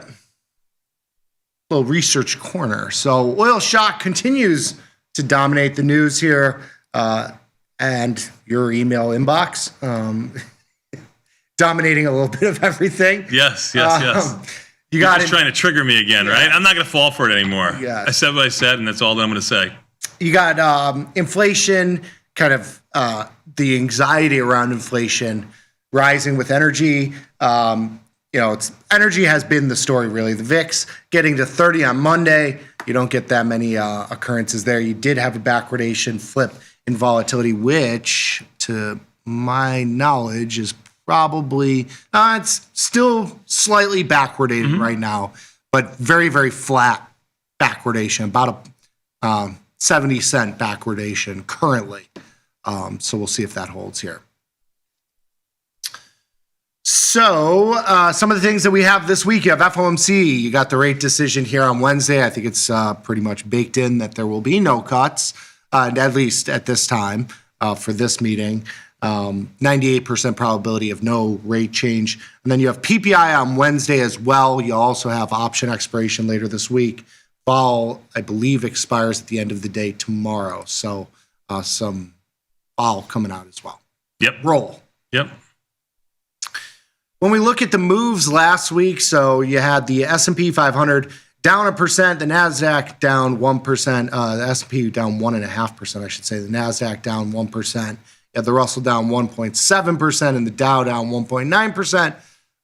S4: Little research corner. So oil shock continues to dominate the news here, and your email inbox. Dominating a little bit of everything.
S2: Yes.
S4: You
S2: You're just trying to trigger me again, right? I'm not going to fall for it anymore.
S4: Yes.
S2: I said what I said, and that's all that I'm going to say.
S4: You got inflation, kind of the anxiety around inflation rising with energy. Energy has been the story, really. The VIX getting to 30 on Monday. You don't get that many occurrences there. You did have a backwardation flip in volatility, which, to my knowledge, is probably, it's still slightly backwardated right now, but very, very flat backwardation, about a 70-cent backwardation currently. So we'll see if that holds here. So some of the things that we have this week, you have FOMC. You got the rate decision here on Wednesday. I think it's pretty much baked in that there will be no cuts, at least at this time for this meeting. 98% probability of no rate change. And then you have PPI on Wednesday as well. You also have option expiration later this week. Vol, I believe, expires at the end of the day tomorrow. So some vol coming out as well.
S2: Yep.
S4: Roll.
S2: Yep.
S4: When we look at the moves last week, so you had the S&P 500 down 1%, the NASDAQ down 1%, the S&P down 1.5%, I should say. The NASDAQ down 1%. You had the Russell down 1.7% and the Dow down 1.9%. It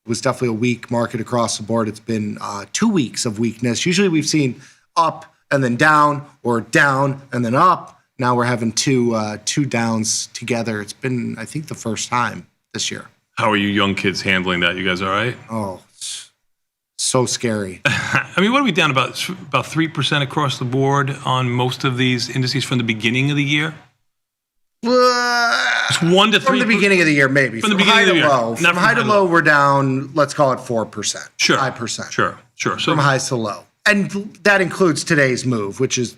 S4: was definitely a weak market across the board. It's been 2 weeks of weakness. Usually we've seen up and then down or down and then up. Now we're having two downs together. It's been, I think, the first time this year.
S2: How are you young kids handling that? You guys all right?
S4: Oh, so scary.
S2: I mean, what are we down about 3% across the board on most of these indices from the beginning of the year? It's 1 to 3
S4: from the beginning of the year, maybe.
S2: From the beginning of the year.
S4: Low. From high to low, we're down. Let's call it 4%.
S2: Sure.
S4: 5%.
S2: Sure. So
S4: from highs to low, and that includes today's move, which is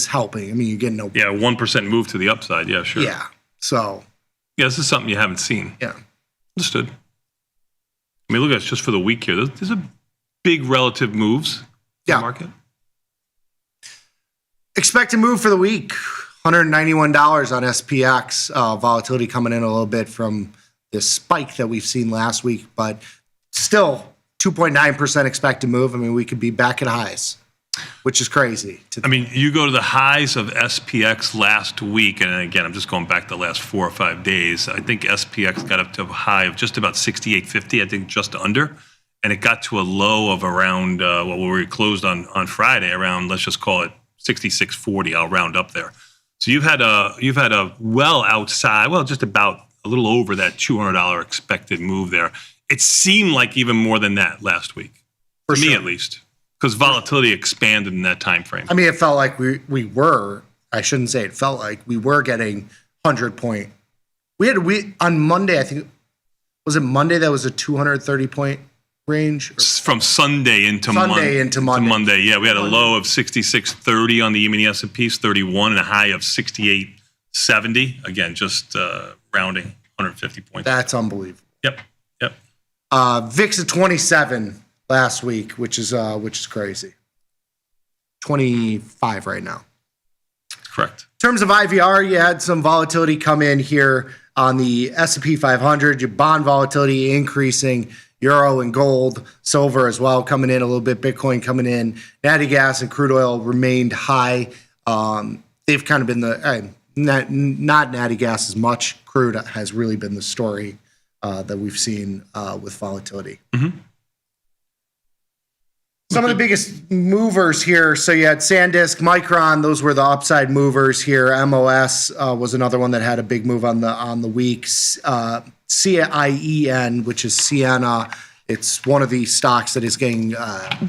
S4: helping. I mean, you get no.
S2: Yeah, 1% move to the upside. Yeah, sure.
S4: Yeah. So.
S2: Yeah, this is something you haven't seen.
S4: Yeah.
S2: Understood. I mean, look at it just for the week here. There's a big relative moves in the market.
S4: Expected move for the week, $191 on SPX. Volatility coming in a little bit from this spike that we've seen last week, but still 2.9% expected move. I mean, we could be back at highs, which is crazy.
S2: I mean, you go to the highs of SPX last week, and again, I'm just going back the last 4 or 5 days. I think SPX got up to a high of just about 68.50, I think just under, and it got to a low of around, we closed on Friday, around, let's just call it 66.40. I'll round up there. So you've had a well outside, just about a little over that $200 expected move there. It seemed like even more than that last week, for me at least. Because volatility expanded in that time frame.
S4: I mean, it felt like we were. I shouldn't say it felt like we were getting 100-point. We on Monday. I think was it Monday that was a 230-point range
S2: from Sunday into Monday. Yeah, we had a low of 66.30 on the E-mini S&P's 31 and a high of 68.70. Again, just rounding 150 points.
S4: That's unbelievable.
S2: Yep.
S4: VIX at 27. Last week, which is crazy. 25 right now.
S2: Correct.
S4: In terms of IVR, you had some volatility come in here on the S&P 500. Your bond volatility increasing, euro and gold, silver as well coming in a little bit. Bitcoin coming in. Natty gas and crude oil remained high. They've kind of been not natty gas as much. Crude has really been the story that we've seen with volatility.
S2: Mm-hmm.
S4: Some of the biggest movers here. So you had SanDisk, Micron. Those were the upside movers here. MOS was another one that had a big move on the week. CIEN, which is Sienna. It's one of the stocks that is getting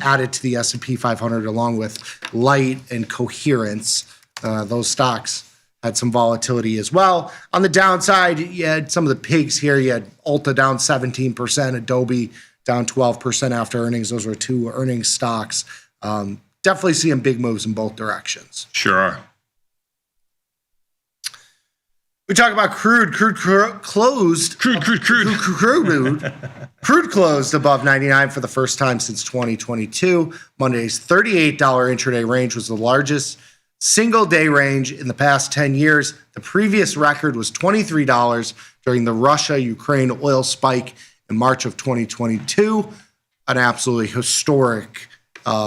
S4: added to the S&P 500 along with Light and Coherence. Those stocks had some volatility as well. On the downside, you had some of the pigs here. You had Ulta down 17%, Adobe down 12% after earnings. Those were two earnings stocks. Definitely seeing big moves in both directions.
S2: Sure are.
S4: We talk about crude. Crude closed. Crude closed above 99 for the first time since 2022. Monday's $38 intraday range was the largest single day range in the past 10 years. The previous record was $23 during the Russia-Ukraine oil spike in March of 2022, an absolutely historic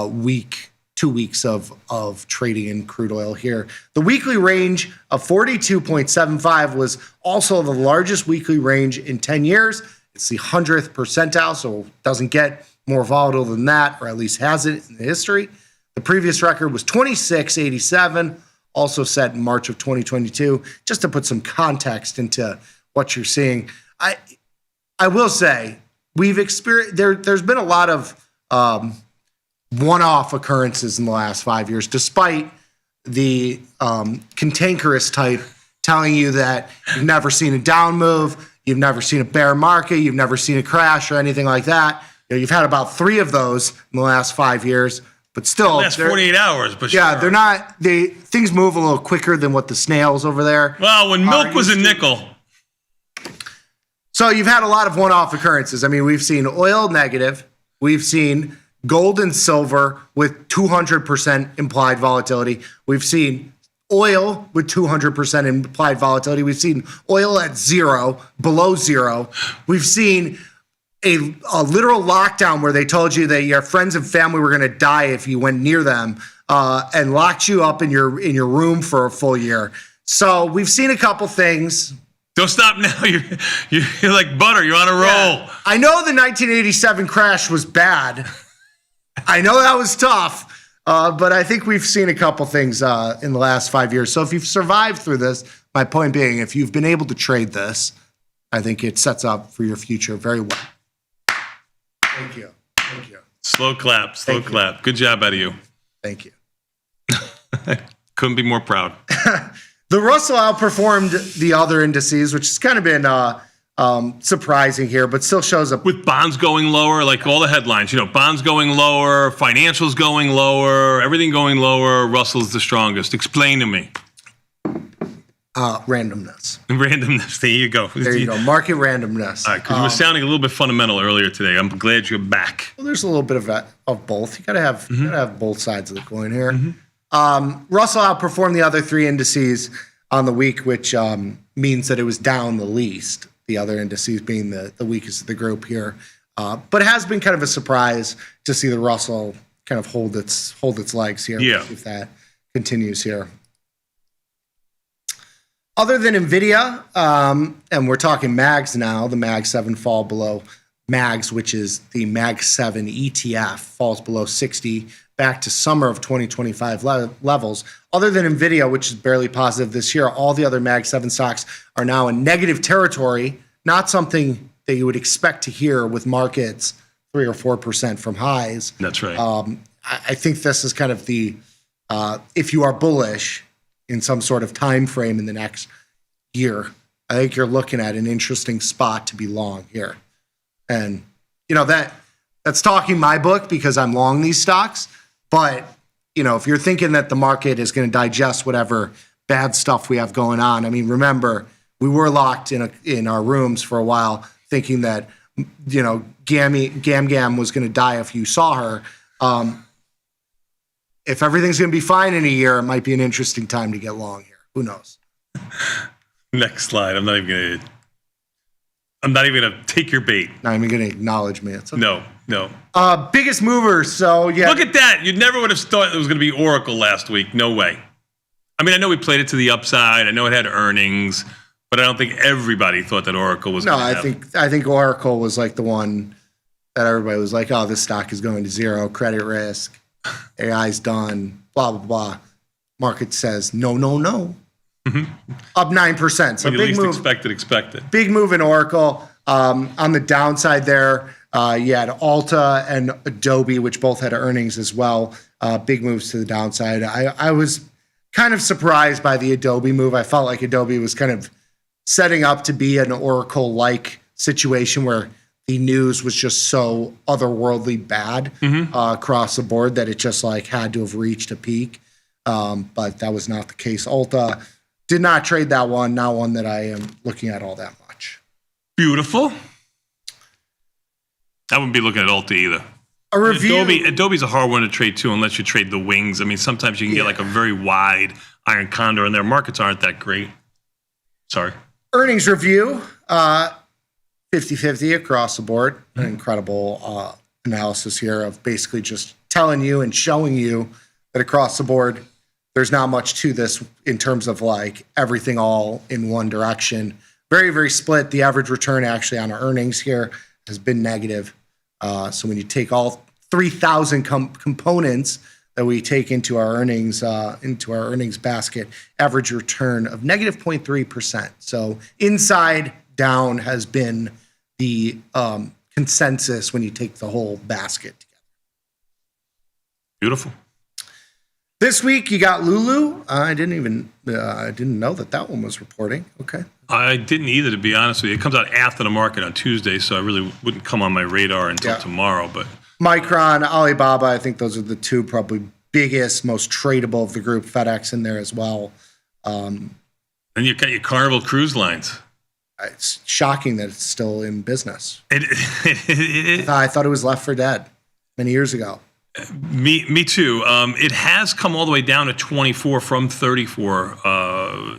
S4: week, 2 weeks of trading in crude oil here. The weekly range of 42.75 was also the largest weekly range in 10 years. It's the 100th percentile, so it doesn't get more volatile than that, or at least hasn't in the history. The previous record was 26.87, also set in March of 2022. Just to put some context into what you're seeing, I will say we've experienced there's been a lot of one-off occurrences in the last 5 years, despite the cantankerous type telling you that you've never seen a down move, You've never seen a bear market. You've never seen a crash or anything like that. You've had about 3 of those in the last 5 years, but still.
S2: Last 48 hours, but
S4: yeah,
S2: sure.
S4: they're not. Things move a little quicker than what the snails over there.
S2: Well, when milk was a nickel.
S4: So you've had a lot of one-off occurrences. I mean, we've seen oil negative. We've seen gold and silver with 200% implied volatility. We've seen oil with 200% implied volatility. We've seen oil at 0, below 0. We've seen a literal lockdown where they told you that your friends and family were going to die if you went near them, and locked you up in your room for a full year. So we've seen a couple things.
S2: Don't stop now. You're like butter. You're on a roll.
S4: Yeah. I know the 1987 crash was bad. I know that was tough, but I think we've seen a couple things in the last 5 years. So if you've survived through this, my point being, if you've been able to trade this, I think it sets up for your future very well. Thank you. Thank you.
S2: Slow clap. Slow clap. Good job out of you.
S4: Thank you.
S2: Couldn't be more proud.
S4: The Russell outperformed the other indices, which has kind of been surprising here, but still shows up.
S2: With bonds going lower, like all the headlines, bonds going lower, financials going lower, everything going lower, Russell's the strongest. Explain to me.
S4: Randomness.
S2: Randomness. There you go.
S4: There you go. Market randomness.
S2: All right, because you were sounding a little bit fundamental earlier today. I'm glad you're back.
S4: Well, there's a little bit of both. You gotta have both sides of the coin here. Russell outperformed the other 3 indices on the week, which means that it was down the least. The other indices being the weakest of the group here, but it has been kind of a surprise to see the Russell kind of hold its legs here.
S2: Yeah.
S4: If that continues here. Other than Nvidia, and we're talking MAGs now, the MAG 7 fall below MAGs, which is the MAG 7 ETF, falls below 60 back to summer of 2025 levels. Other than Nvidia, which is barely positive this year, all the other MAG 7 stocks are now in negative territory, not something that you would expect to hear with markets 3 or 4% from highs.
S2: That's right.
S4: I think this is kind of the, if you are bullish in some sort of time frame in the next year, I think you're looking at an interesting spot to be long here. And, that's talking my book because I'm long these stocks. But, if you're thinking that the market is going to digest whatever bad stuff we have going on, I mean, remember, we were locked in our rooms for a while thinking that, Gam was going to die if you saw her. If everything's going to be fine in a year, it might be an interesting time to get long here. Who knows?
S2: Next slide. I'm not even going to take your bait.
S4: Not even going to acknowledge me. It's okay.
S2: No.
S4: Biggest movers. So, yeah.
S2: Look at that. You never would have thought it was going to be Oracle last week. No way. I mean, I know we played it to the upside. I know it had earnings, but I don't think everybody thought that Oracle was going to have.
S4: I think Oracle was like the one that everybody was like, oh, this stock is going to 0, credit risk, AI's done, blah, blah, blah. Market says, no. Up 9%. So
S2: when you
S4: big
S2: least
S4: move.
S2: expected.
S4: Big move in Oracle. On the downside there, you had Alta and Adobe, which both had earnings as well. Big moves to the downside. I was kind of surprised by the Adobe move. I felt like Adobe was kind of setting up to be an Oracle-like situation where the news was just so otherworldly bad across the board that it just had to have reached a peak. But that was not the case. Alta did not trade that one, not one that I am looking at all that much.
S2: Beautiful. I wouldn't be looking at Alta either.
S4: A review.
S2: Adobe's a hard one to trade too, unless you trade the wings. I mean, sometimes you can get a very wide iron condor, and their markets aren't that great. Sorry.
S4: Earnings review, 50-50 across the board. An incredible analysis here of basically just telling you and showing you that across the board, there's not much to this in terms of everything all in one direction. Very, very split. The average return actually on our earnings here has been negative. So when you take all 3,000 components that we take into our earnings basket, average return of negative 0.3%. So inside down has been the consensus when you take the whole basket together.
S2: Beautiful.
S4: This week you got Lulu. I didn't know that one was reporting. Okay.
S2: I didn't either, to be honest with you. It comes out after the market on Tuesday, so I really wouldn't come on my radar until tomorrow. But
S4: Micron, Alibaba, I think those are the two probably biggest, most tradable of the group. FedEx in there as well.
S2: And you've got your Carnival Cruise Lines.
S4: It's shocking that it's still in business.
S2: It
S4: I thought it was left for dead many years ago.
S2: Me too. It has come all the way down to 24 from 34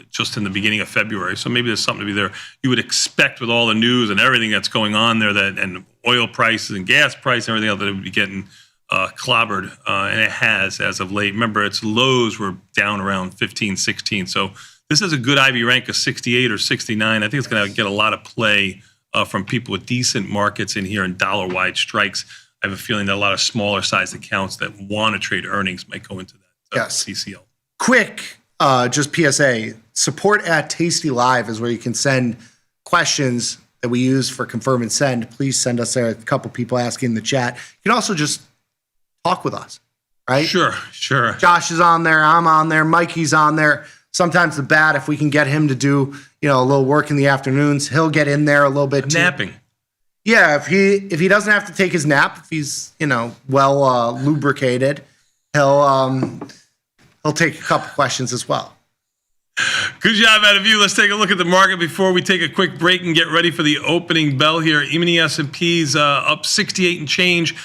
S2: just in the beginning of February. So maybe there's something to be there. You would expect with all the news and everything that's going on there, and oil prices and gas prices and everything else, that it would be getting clobbered. And it has as of late. Remember, its lows were down around 15, 16. So this is a good IV rank of 68 or 69. I think it's going to get a lot of play from people with decent markets in here and dollar-wide strikes. I have a feeling that a lot of smaller sized accounts that want to trade earnings might go into that CCL.
S4: Quick, just PSA, support at tastylive is where you can send questions that we use for confirm and send. Please send us there. A couple people asking in the chat. You can also just talk with us, right?
S2: Sure.
S4: Josh is on there. I'm on there. Mikey's on there. Sometimes the bat, if we can get him to do, a little work in the afternoons, he'll get in there a little bit too.
S2: Napping.
S4: Yeah, if he doesn't have to take his nap, if he's well lubricated, he'll take a couple questions as well.
S2: Good job out of you. Let's take a look at the market before we take a quick break and get ready for the opening bell here. E-mini S&P's up 68 and change.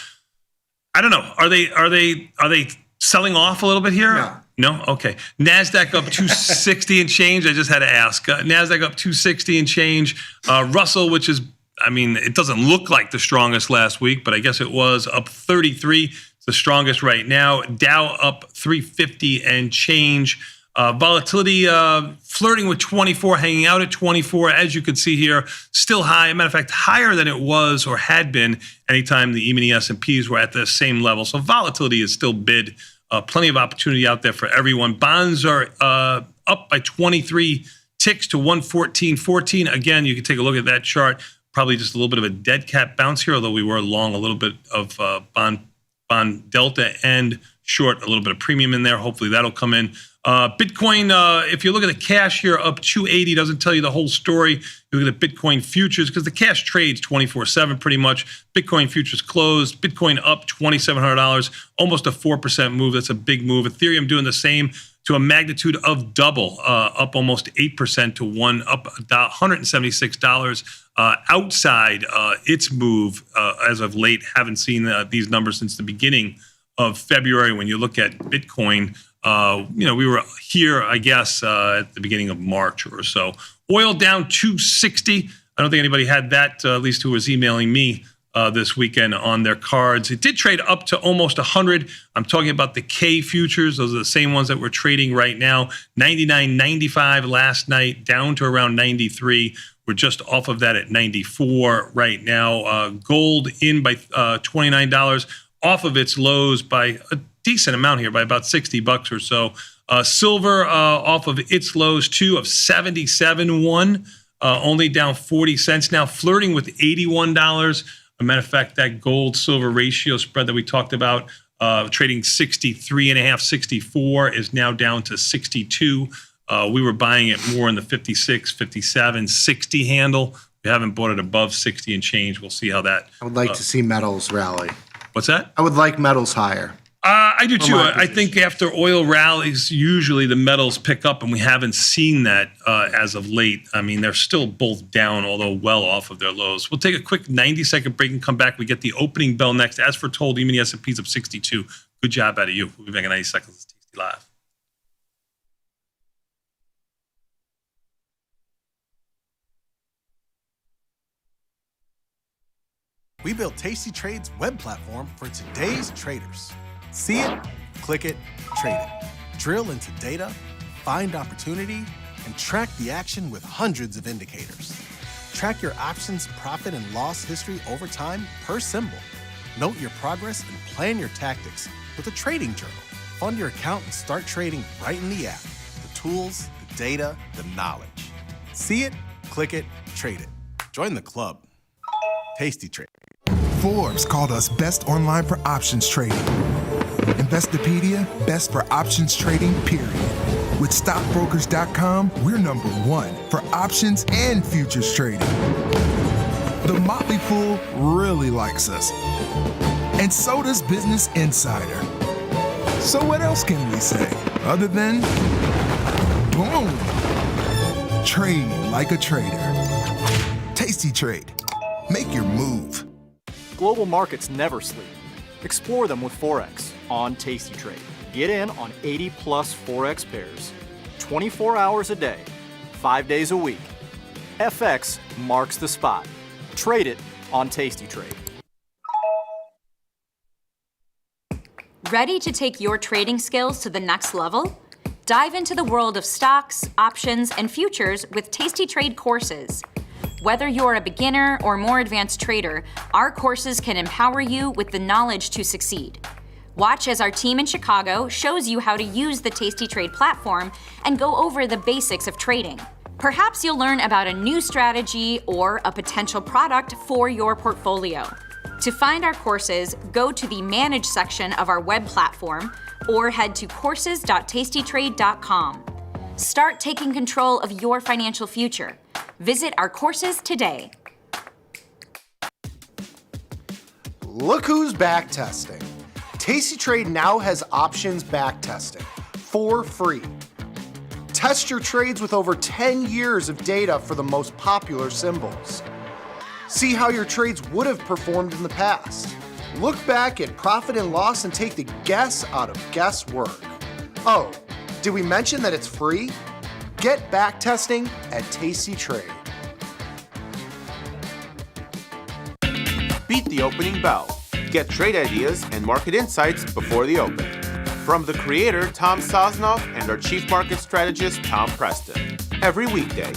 S2: I don't know. Are they selling off a little bit here? No? Okay. NASDAQ up 260 and change. I just had to ask. NASDAQ up 260 and change. Russell, which is, it doesn't look like the strongest last week, but I guess it was, up 33. It's the strongest right now. Dow up 350 and change. Volatility flirting with 24, hanging out at 24. As you can see here, still high. As a matter of fact, higher than it was or had been anytime the E-mini S&Ps were at the same level. So volatility is still bid. Plenty of opportunity out there for everyone. Bonds are up by 23 ticks to 114.14. Again, you can take a look at that chart. Probably just a little bit of a dead cat bounce here, although we were long a little bit of bond delta and short a little bit of premium in there. Hopefully that'll come in. Bitcoin, if you look at the cash here, up 280, doesn't tell you the whole story. You look at the Bitcoin futures, because the cash trades 24/7 pretty much. Bitcoin futures closed. Bitcoin up $2,700, almost a 4% move. That's a big move. Ethereum doing the same to a magnitude of double, up almost 8% to up $176. Outside its move as of late. Haven't seen these numbers since the beginning of February. When you look at Bitcoin, we were here, I guess, at the beginning of March or so. Oil down 260. I don't think anybody had that, at least who was emailing me this weekend on their cards. It did trade up to almost 100. I'm talking about the K futures. Those are the same ones that we're trading right now. 99.95 last night, down to around 93. We're just off of that at 94 right now. Gold in by $29, off of its lows by a decent amount here, by about $60 or so. Silver off of its lows too, of 77.1, only down 40 cents now, flirting with $81. As a matter of fact, that gold-silver ratio spread that we talked about, trading 63.5, 64, is now down to 62. We were buying it more in the 56, 57, 60 handle. We haven't bought it above 60 and change. We'll see how that.
S4: I would like to see metals rally.
S2: What's that?
S4: I would like metals higher.
S2: I do too. I think after oil rallies, usually the metals pick up, and we haven't seen that as of late. They're still both down, although well off of their lows. We'll take a quick 90-second break and come back. We get the opening bell next. As foretold, E-mini S&P's up 62. Good job out of you. We'll be back in 90 seconds. It's Tasty Live.
S19: We built Tasty Trade's web platform for today's traders. See it, click it, trade it. Drill into data, find opportunity, and track the action with hundreds of indicators. Track your options profit and loss history over time per symbol. Note your progress and plan your tactics with a trading journal. Fund your account and start trading right in the app. The tools, the data, the knowledge. See it, click it, trade it. Join the club. Tasty Trade.
S14: Forbes called us best online for options trading. Investopedia, best for options trading, period. With stockbrokers.com, we're number one for options and futures trading. The Motley Fool really likes us. And so does Business Insider. So what else can we say other than boom? Trade like a trader. Tasty Trade. Make your move.
S7: Global markets never sleep. Explore them with Forex on Tasty Trade. Get in on 80 plus Forex pairs, 24 hours a day, 5 days a week. FX marks the spot. Trade it on Tasty Trade.
S13: Ready to take your trading skills to the next level? Dive into the world of stocks, options, and futures with Tasty Trade courses. Whether you're a beginner or more advanced trader, our courses can empower you with the knowledge to succeed. Watch as our team in Chicago shows you how to use the Tasty Trade platform and go over the basics of trading. Perhaps you'll learn about a new strategy or a potential product for your portfolio. To find our courses, go to the Manage section of our web platform or head to courses.tastytrade.com. Start taking control of your financial future. Visit our courses today.
S17: Look who's back testing. Tasty Trade now has options back testing for free. Test your trades with over 10 years of data for the most popular symbols. See how your trades would have performed in the past. Look back at profit and loss and take the guess out of guesswork. Oh, did we mention that it's free? Get back testing at Tasty Trade.
S20: Beat the opening bell. Get trade ideas and market insights before the open. From the creator, Tom Sosnoff, and our chief market strategist, Tom Preston. Every weekday.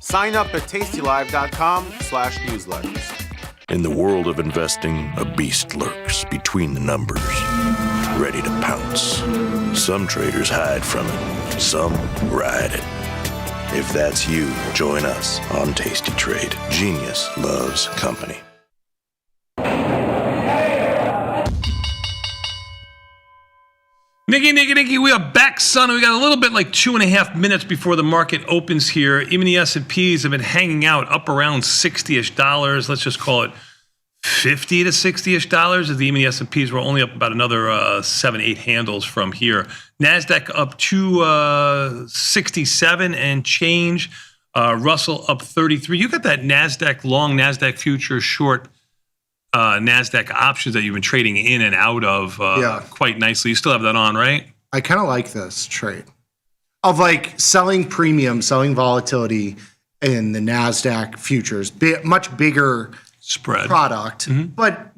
S20: Sign up at tastylive.com/newsletters.
S16: In the world of investing, a beast lurks between the numbers, ready to pounce. Some traders hide from it, some ride it. If that's you, join us on Tasty Trade. Genius loves company.
S2: Nicky, we are back, son. We got a little bit like 2.5 minutes before the market opens here. Even the S&Ps have been hanging out up around $60-ish. Let's just call it $50 to $60-ish. As the S&Ps were only up about another 7-8 handles from here. NASDAQ up to 67 and change. Russell up 33. You got that NASDAQ long, NASDAQ future short, NASDAQ options that you've been trading in and out of quite nicely. You still have that on, right?
S17: I kind of like this trade of like selling premium, selling volatility in the NASDAQ futures, much bigger
S2: spread
S17: product, but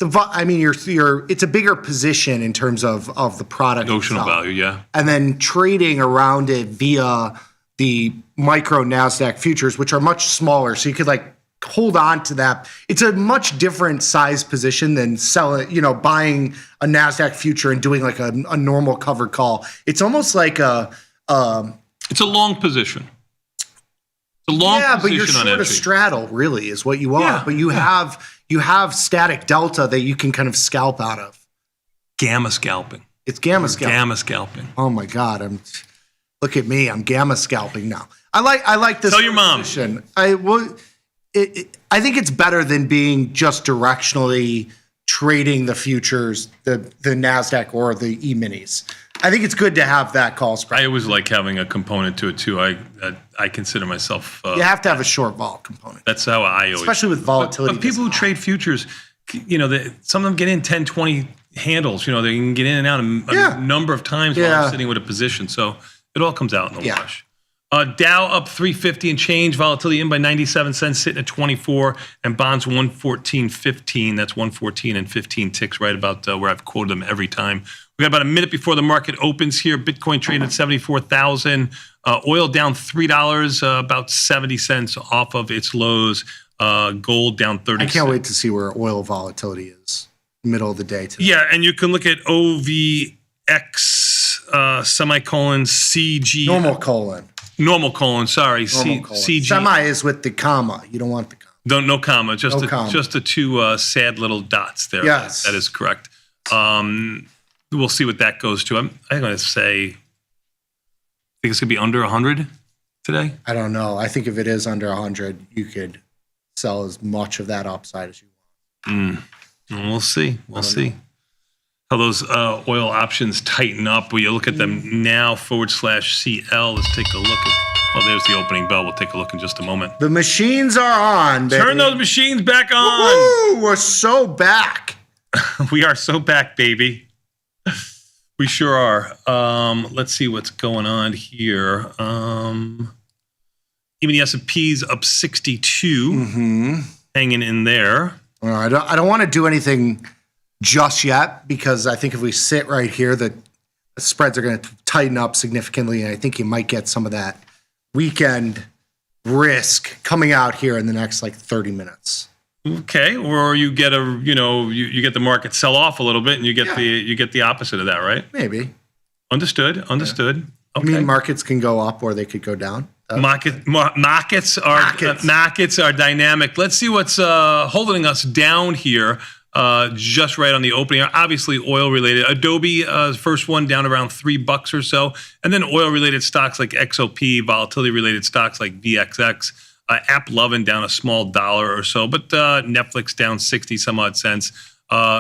S17: it's a bigger position in terms of the product
S2: notional
S17: itself.
S2: value, yeah,
S17: and then trading around it via the micro NASDAQ futures, which are much smaller, so you could like hold on to that. It's a much different size position than selling, buying a NASDAQ future and doing like a normal covered call. It's almost like it's a
S2: long position. It's a long position,
S17: but you're short of straddle, really, is what you are.
S2: Yeah,
S17: but you have static delta that you can kind of scalp out of.
S2: Gamma scalping.
S17: It's gamma scalping.
S2: Gamma scalping.
S17: Oh my God! Look at me. I'm gamma scalping now. I like this.
S2: Tell your mom.
S17: Position. I think it's better than being just directionally trading the futures, the NASDAQ or the E-minis. I think it's good to have that call spread.
S2: I always like having a component to it too. I consider myself.
S17: You have to have a short vol component.
S2: That's how I always.
S17: Especially with volatility.
S2: But people who trade futures, some of them get in 10, 20 handles. They can get in and out a number of times while they're sitting with a position. So it all comes out in the wash. Dow up 350 and change, volatility in by 97 cents, sitting at 24, and bonds 114.15. That's 114 and 15 ticks, right about where I've quoted them every time. We got about a minute before the market opens here. Bitcoin trading at 74,000. Oil down $3, about 70 cents off of its lows. Gold down 30 cents.
S17: I can't wait to see where oil volatility is middle of the day today.
S2: Yeah, and you can look at OVX semicolon CG. Normal colon, sorry. CG.
S17: Semi is with the comma. You don't want the comma.
S2: No comma. Just the two sad little dots there.
S17: Yes.
S2: That is correct. We'll see what that goes to. I'm going to say, I think it's going to be under 100 today.
S4: I don't know. I think if it is under 100, you could sell as much of that upside as you want.
S2: We'll see. We'll see how those oil options tighten up. Will you look at them now, /CL? Let's take a look at. Oh, there's the opening bell. We'll take a look in just a moment.
S4: The machines are on, baby.
S2: Turn those machines back on.
S4: Woo-hoo! We're so back.
S2: We are so back, baby. We sure are. Let's see what's going on here. Even the S&P's up 62, hanging in there.
S4: Well, I don't want to do anything just yet because I think if we sit right here, the spreads are going to tighten up significantly, and I think you might get some of that weekend risk coming out here in the next 30 minutes.
S2: Okay, or you get you get the market sell off a little bit, and you get the opposite of that, right?
S4: Maybe.
S2: Understood.
S4: Yeah.
S2: Okay.
S4: I mean, markets can go up or they could go down.
S2: Markets are dynamic. Let's see what's holding us down here. Just right on the opening. Obviously, oil related. Adobe, first one down around $3 or so, and then oil related stocks like XOP, volatility related stocks like VXX. AppLovin down a small $1 or so, but Netflix down 60 some odd cents.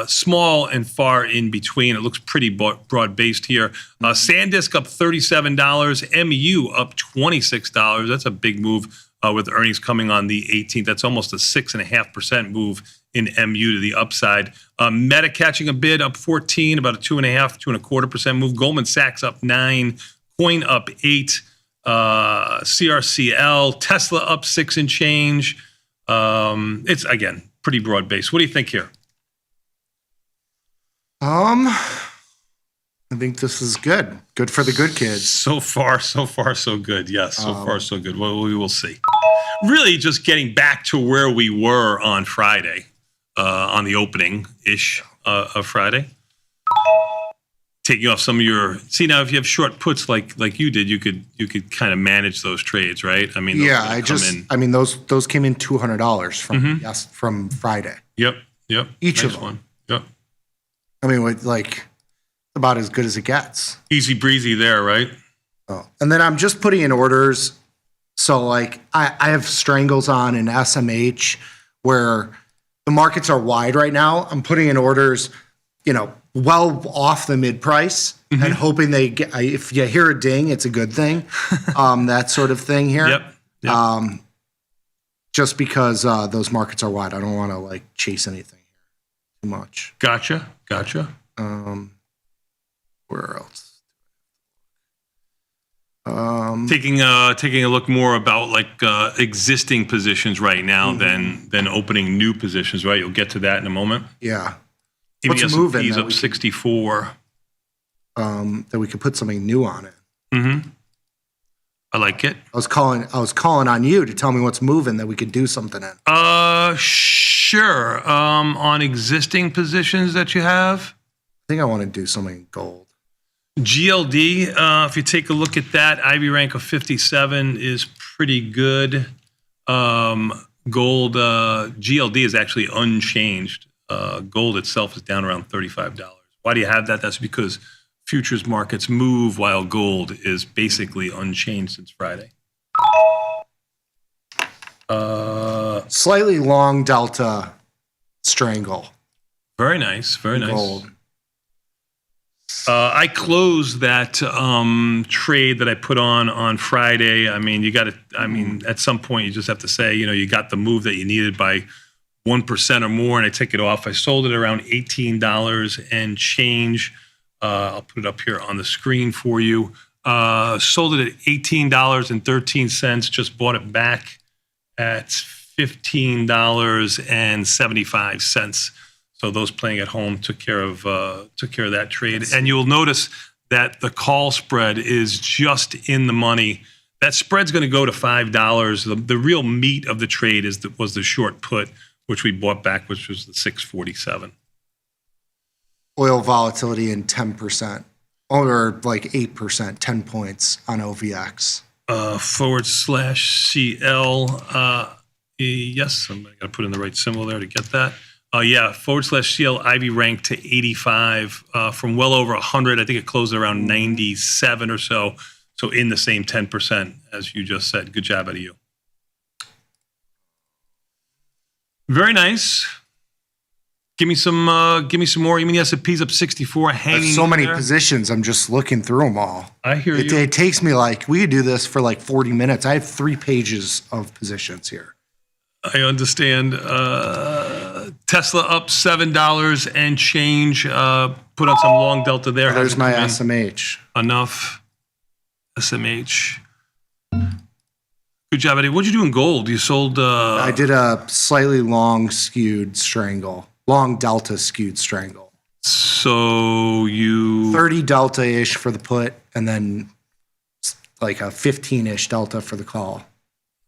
S2: Small and far in between. It looks pretty broad-based here. SanDisk up $37. MU up $26. That's a big move with earnings coming on the 18th. That's almost a 6.5% move in MU to the upside. Meta catching a bid, up 14, about a 2.25% move. Goldman Sachs up 9. Coin up 8. CRCL, Tesla up 6 and change. It's, again, pretty broad-based. What do you think here?
S4: I think this is good. Good for the good kids.
S2: So far, so good. Yes, so far, so good. Well, we will see. Really just getting back to where we were on Friday, on the opening-ish of Friday. Taking off some of your now if you have short puts like you did, you could kind of manage those trades, right? I mean,
S4: those came in $200 from Friday.
S2: Yep.
S4: Each
S2: nice
S4: of them.
S2: One. Yep.
S4: I mean, about as good as it gets.
S2: Easy breezy there, right?
S4: Oh, and then I'm just putting in orders. So I have strangles on in SMH where the markets are wide right now. I'm putting in orders, well off the mid price and hoping they get, if you hear a ding, it's a good thing. That sort of thing here.
S2: Yep.
S4: Just because those markets are wide. I don't want to chase anything here too much.
S2: Gotcha.
S4: Where else?
S2: Taking a look more about existing positions right now than opening new positions, right? You'll get to that in a moment.
S4: Yeah.
S2: What's moving? He's up 64.
S4: That we could put something new on it.
S2: I like it.
S4: I was calling on you to tell me what's moving that we could do something in.
S2: Sure. On existing positions that you have?
S4: I think I want to do something in gold.
S2: GLD, if you take a look at that, Ivy rank of 57 is pretty good. Gold, GLD is actually unchanged. Gold itself is down around $35. Why do you have that? That's because futures markets move while gold is basically unchanged since Friday.
S4: Slightly long delta strangle.
S2: Very nice.
S4: Gold.
S2: I closed that trade that I put on Friday. I mean, at some point you just have to say, you got the move that you needed by 1% or more, and I took it off. I sold it around $18 and change. I'll put it up here on the screen for you. Sold it at $18.13. Just bought it back at $15.75. So those playing at home took care of that trade. And you'll notice that the call spread is just in the money. That spread's going to go to $5. The real meat of the trade was the short put, which we bought back, which was the 647.
S4: Oil volatility in 10%, or 8%, 10 points on OVX.
S2: /CL. Yes, I'm going to put in the right symbol there to get that. /CL Ivy ranked to 85 from well over 100. I think it closed around 97 or so. So in the same 10% as you just said. Good job out of you. Very nice. Give me some more. Even the S&P's up 64. Hanging.
S4: There's so many
S2: there.
S4: positions. I'm just looking through them all.
S2: I hear you.
S4: It takes me we could do this for 40 minutes. I have 3 pages of positions here.
S2: I understand. Tesla up $7 and change. Put on some long delta there.
S4: There's my SMH.
S2: Enough. SMH. Good job, Eddie. What'd you do in gold? You sold.
S4: I did a slightly long delta skewed strangle.
S2: So you
S4: 30 delta-ish for the put, and then a 15-ish delta for the call.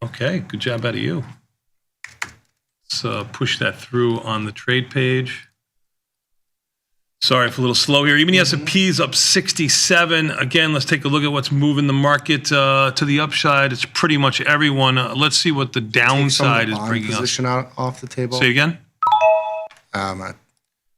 S2: Okay, good job out of you. Let's push that through on the trade page. Sorry for a little slow here. Even the S&P's up 67. Again, let's take a look at what's moving the market to the upside. It's pretty much everyone. Let's see what the downside is bringing us.
S4: Position out off the table.
S2: Say again?
S4: I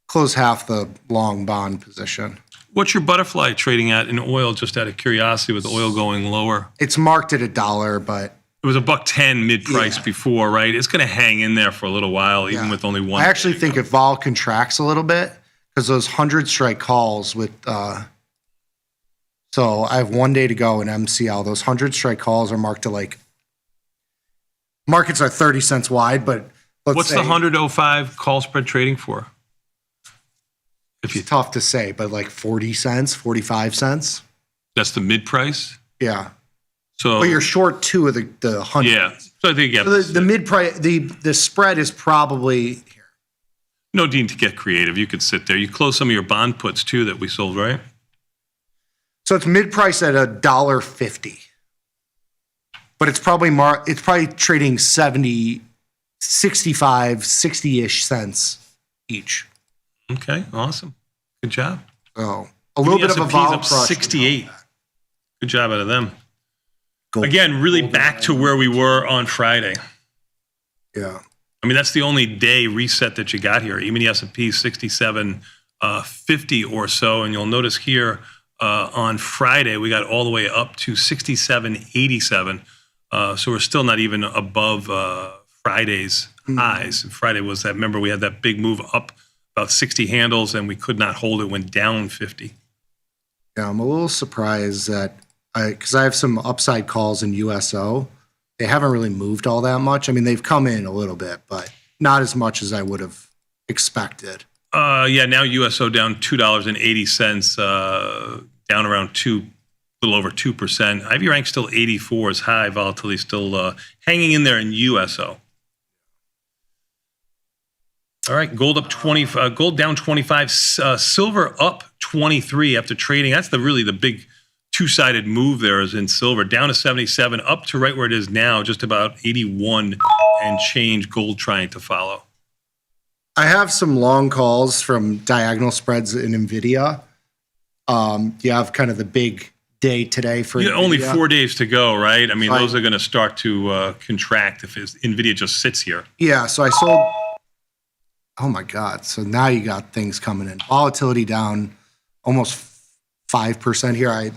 S4: close half the long bond position.
S2: What's your butterfly trading at in oil, just out of curiosity, with oil going lower?
S4: It's marked at $1, but
S2: it was $1.10 mid-price before, right? It's going to hang in there for a little while, even with only one.
S4: I actually think if vol contracts a little bit, because those 100 strike calls with, so I have 1 day to go in MCL. Those 100 strike calls are marked to markets are 30 cents wide, but
S2: what's the 100.05 call spread trading for?
S4: It's tough to say, but 40 cents, 45 cents.
S2: That's the mid-price?
S4: Yeah.
S2: So,
S4: but you're short 2 of the 100.
S2: Yeah. So I think
S4: the mid-price, the spread is probably here.
S2: No need to get creative. You could sit there. You close some of your bond puts too that we sold, right?
S4: So it's mid-price at $1.50. But it's probably trading 70, 65, 60-ish cents each.
S2: Okay, awesome. Good job.
S4: Oh, a little bit of a vol
S2: up
S4: crush.
S2: 68. Good job out of them. Again, really back to where we were on Friday.
S4: Yeah.
S2: I mean, that's the only day reset that you got here. Even the S&P 67.50 or so. And you'll notice here on Friday, we got all the way up to 67.87. So we're still not even above Friday's highs. And Friday was that, remember, we had that big move up about 60 handles and we could not hold it, went down 50.
S4: Yeah, I'm a little surprised that, because I have some upside calls in USO. They haven't really moved all that much. I mean, they've come in a little bit, but not as much as I would have expected.
S2: Now USO down $2.80, down around a little over 2%. Ivy rank still 84 is high. Volatility still hanging in there in USO. All right, gold up 20. Gold down 25. Silver up 23 after trading. That's really the big two-sided move there is in silver. Down to 77, up to right where it is now, just about 81 and change. Gold trying to follow.
S4: I have some long calls from diagonal spreads in NVIDIA. You have kind of the big day today for NVIDIA.
S2: Only 4 days to go, right? I mean, those are going to start to contract if NVIDIA just sits here.
S4: Yeah, so I sold. Oh my God. So now you got things coming in. Volatility down almost 5% here. I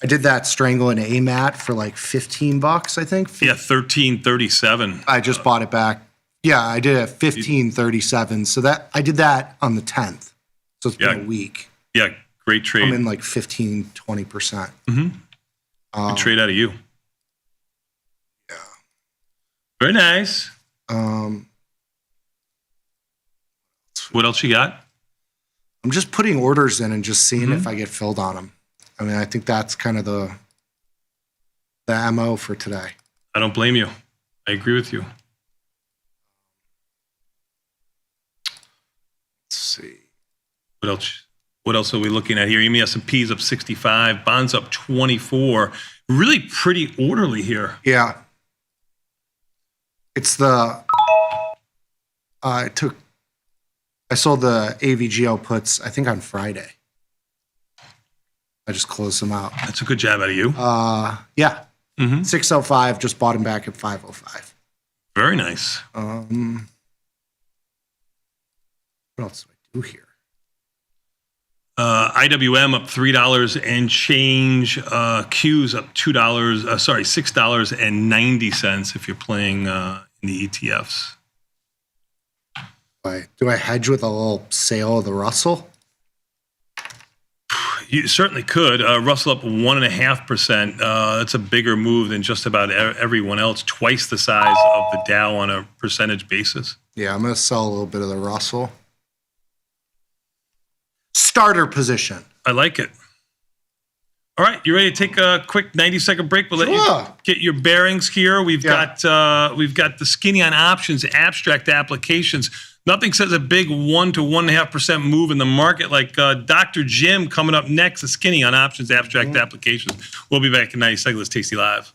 S4: did that strangle in AMAT for $15, I think.
S2: Yeah, 13.37.
S4: I just bought it back. Yeah, I did it at 15.37. So I did that on the 10th. So it's been a week.
S2: Yeah, great trade.
S4: I'm in 15, 20%.
S2: Mm-hmm. Good trade out of you. Yeah. Very nice. What else you got?
S4: I'm just putting orders in and just seeing if I get filled on them. I mean, I think that's kind of the MO for today.
S2: I don't blame you. I agree with you.
S4: Let's see.
S2: What else are we looking at here? Even the S&P's up 65, bonds up 24. Really pretty orderly here.
S4: Yeah. It's I sold the AVGO puts, I think, on Friday. I just closed them out.
S2: That's a good job out of you.
S4: Yeah. 605, just bought them back at 505.
S2: Very nice.
S4: What else do I do here?
S2: IWM up $3 and change. Q's up $6.90 if you're playing in the ETFs.
S4: Do I hedge with a little sale of the Russell?
S2: You certainly could. Russell up 1.5%. That's a bigger move than just about everyone else. Twice the size of the Dow on a percentage basis.
S4: Yeah, I'm going to sell a little bit of the Russell. Starter position.
S2: I like it. All right, you ready to take a quick 90-second break? We'll let you get your bearings here. We've got the skinny on options, abstract applications. Nothing says a big 1 to 1.5% move in the market like Dr. Jim coming up next, the skinny on options, abstract applications. We'll be back in 90 seconds. Let's Tasty Live.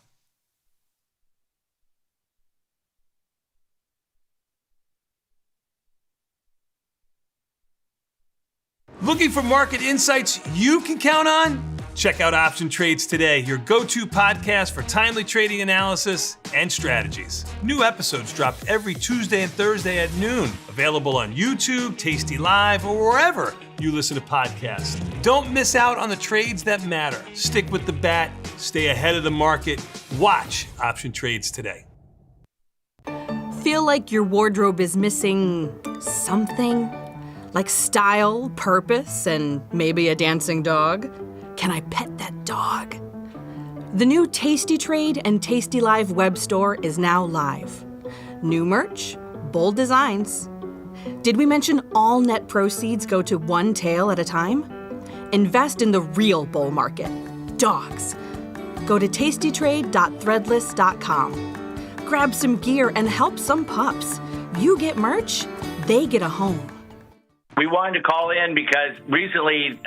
S11: Looking for market insights you can count on? Check out Option Trades Today, your go-to podcast for timely trading analysis and strategies. New episodes drop every Tuesday and Thursday at noon. Available on YouTube, Tasty Live, or wherever you listen to podcasts. Don't miss out on the trades that matter. Stick with the bat, stay ahead of the market. Watch Option Trades Today.
S21: Feel like your wardrobe is missing something? Like style, purpose, and maybe a dancing dog? Can I pet that dog? The new Tasty Trade and Tasty Live web store is now live. New merch, bold designs. Did we mention all net proceeds go to one tail at a time? Invest in the real bull market, dogs. Go to tastytrade.threadless.com. Grab some gear and help some pups. You get merch, they get a home.
S8: We wanted to call in because recently,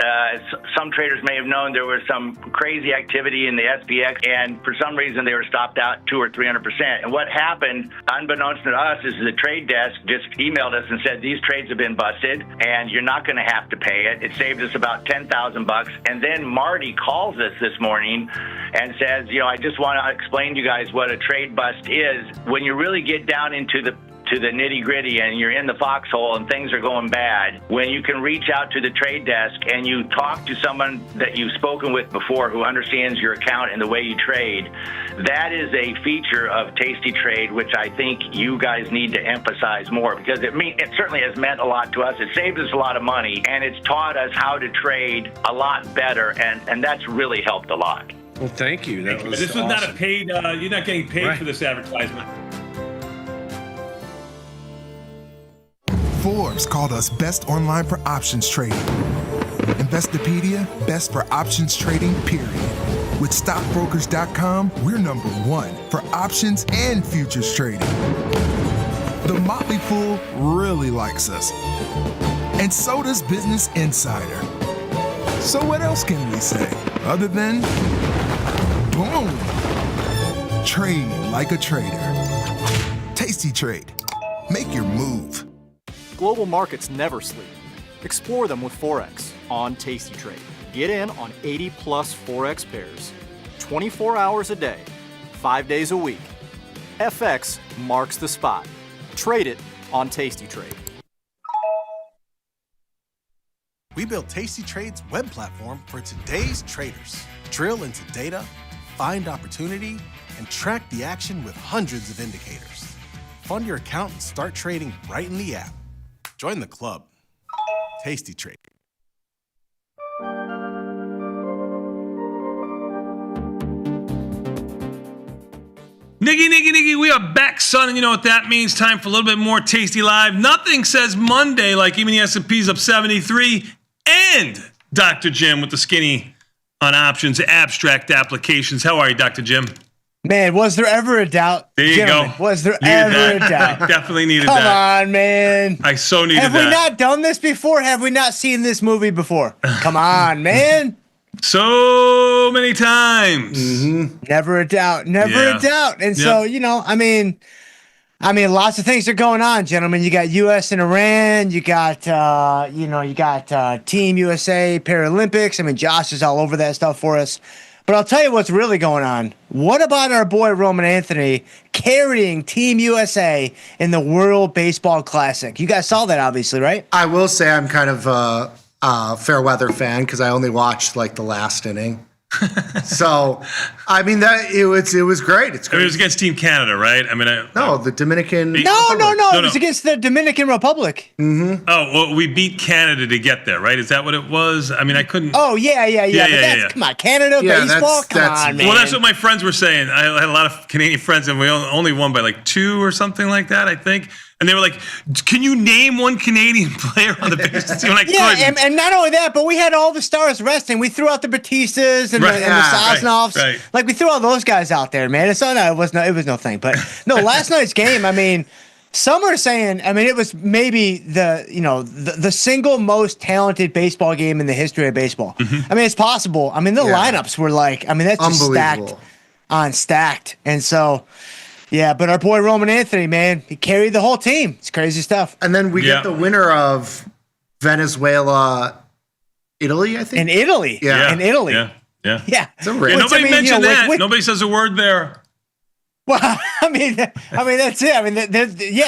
S8: some traders may have known there was some crazy activity in the SPX, and for some reason they were stopped out 200 or 300%. And what happened, unbeknownst to us, is the trade desk just emailed us and said these trades have been busted, and you're not going to have to pay it. It saved us about $10,000. And then Marty calls us this morning and says, I just want to explain to you guys what a trade bust is. When you really get down into the nitty gritty and you're in the foxhole and things are going bad, when you can reach out to the trade desk and you talk to someone that you've spoken with before who understands your account and the way you trade, that is a feature of Tasty Trade, which I think you guys need to emphasize more because it certainly has meant a lot to us. It saved us a lot of money and it's taught us how to trade a lot better, and that's really helped a lot.
S22: Well, thank you.
S2: This was not a paid, you're not getting paid for this advertisement.
S14: Forbes called us best online for options trading. Investopedia, best for options trading, period. With stockbrokers.com, we're #1 for options and futures trading. The Motley Fool really likes us. And so does Business Insider. So what else can we say other than boom? Trade like a trader. Tasty Trade. Make your move.
S7: Global markets never sleep. Explore them with Forex on Tasty Trade. Get in on 80+ Forex pairs, 24 hours a day, 5 days a week. FX marks the spot. Trade it on Tasty Trade.
S19: We built Tasty Trade's web platform for today's traders. Drill into data, find opportunity, and track the action with hundreds of indicators. Fund your account and start trading right in the app. Join the club. Tasty Trade.
S2: Niggy, we are back, son, and you know what that means. Time for a little bit more Tasty Live. Nothing says Monday like even the S&P's up 73, and Dr. Jim with the skinny on options, abstract applications. How are you, Dr. Jim?
S23: Man, was there ever a doubt?
S2: There you go.
S23: Was there ever a doubt?
S2: I definitely needed
S23: Come
S2: that.
S23: Come on, man.
S2: I so needed that.
S23: Have we not done this before? Have we not seen this movie before? Come on, man.
S2: So many times.
S23: Mm-hmm. Never a doubt. Never a doubt. And so, I mean, lots of things are going on, gentlemen. You got U.S. and Iran. You got, Team USA, Paralympics. I mean, Josh is all over that stuff for us. But I'll tell you what's really going on. What about our boy Roman Anthony carrying Team USA in the World Baseball Classic? You guys saw that, obviously, right?
S4: I will say I'm kind of a fair weather fan because I only watched like the last inning. So, I mean that it was great. It's great.
S2: It was against Team Canada, right? I mean,
S4: the Dominican.
S23: No. It was against the Dominican Republic.
S4: Mm-hmm.
S2: Oh well, we beat Canada to get there, right? Is that what it was? I mean, I couldn't.
S23: Oh yeah. Come on, Canada baseball. Come on, man.
S2: Well, that's what my friends were saying. I had a lot of Canadian friends, and we only won by like 2 or something like that, I think. And they were like, "Can you name one Canadian player on the baseball team?"
S23: And not only that, but we had all the stars resting. We threw out the Batistas and the Sosnovs.
S2: Right.
S23: Like we threw all those guys out there, man. So no, it was no thing. But no, last night's game. I mean, some are saying. I mean, it was maybe the single most talented baseball game in the history of baseball.
S2: Mm-hmm.
S23: I mean, it's possible. I mean, the lineups were like. I mean, that's just stacked on stacked, and so. Yeah, but our boy Roman Anthony, man, he carried the whole team. It's crazy stuff.
S4: And then we get the winner of Venezuela, Italy, I think.
S23: In Italy.
S4: Yeah.
S23: In Italy.
S2: Yeah.
S23: Nobody
S2: mentioned that. Nobody says a word there.
S23: Well, I mean, that's it. I mean,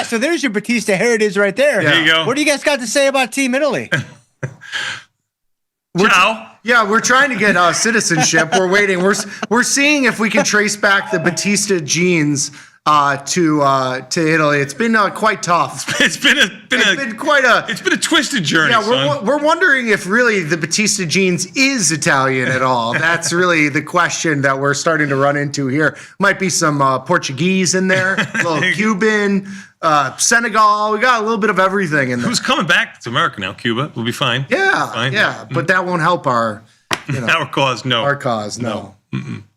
S23: so there's your Batista heritage right there.
S2: There you go.
S23: What do you guys got to say about Team Italy?
S4: We're trying to get citizenship. We're waiting. We're seeing if we can trace back the Batista genes to Italy. It's been quite tough.
S2: It's been a twisted journey.
S4: Yeah, we're wondering if really the Batista genes is Italian at all. That's really the question that we're starting to run into here. Might be some Portuguese in there, a little Cuban, Senegal. We got a little bit of everything in there.
S2: Who's coming back to America now? Cuba. We'll be fine.
S4: Yeah, but that won't help our
S2: our cause. No,
S4: our cause. No.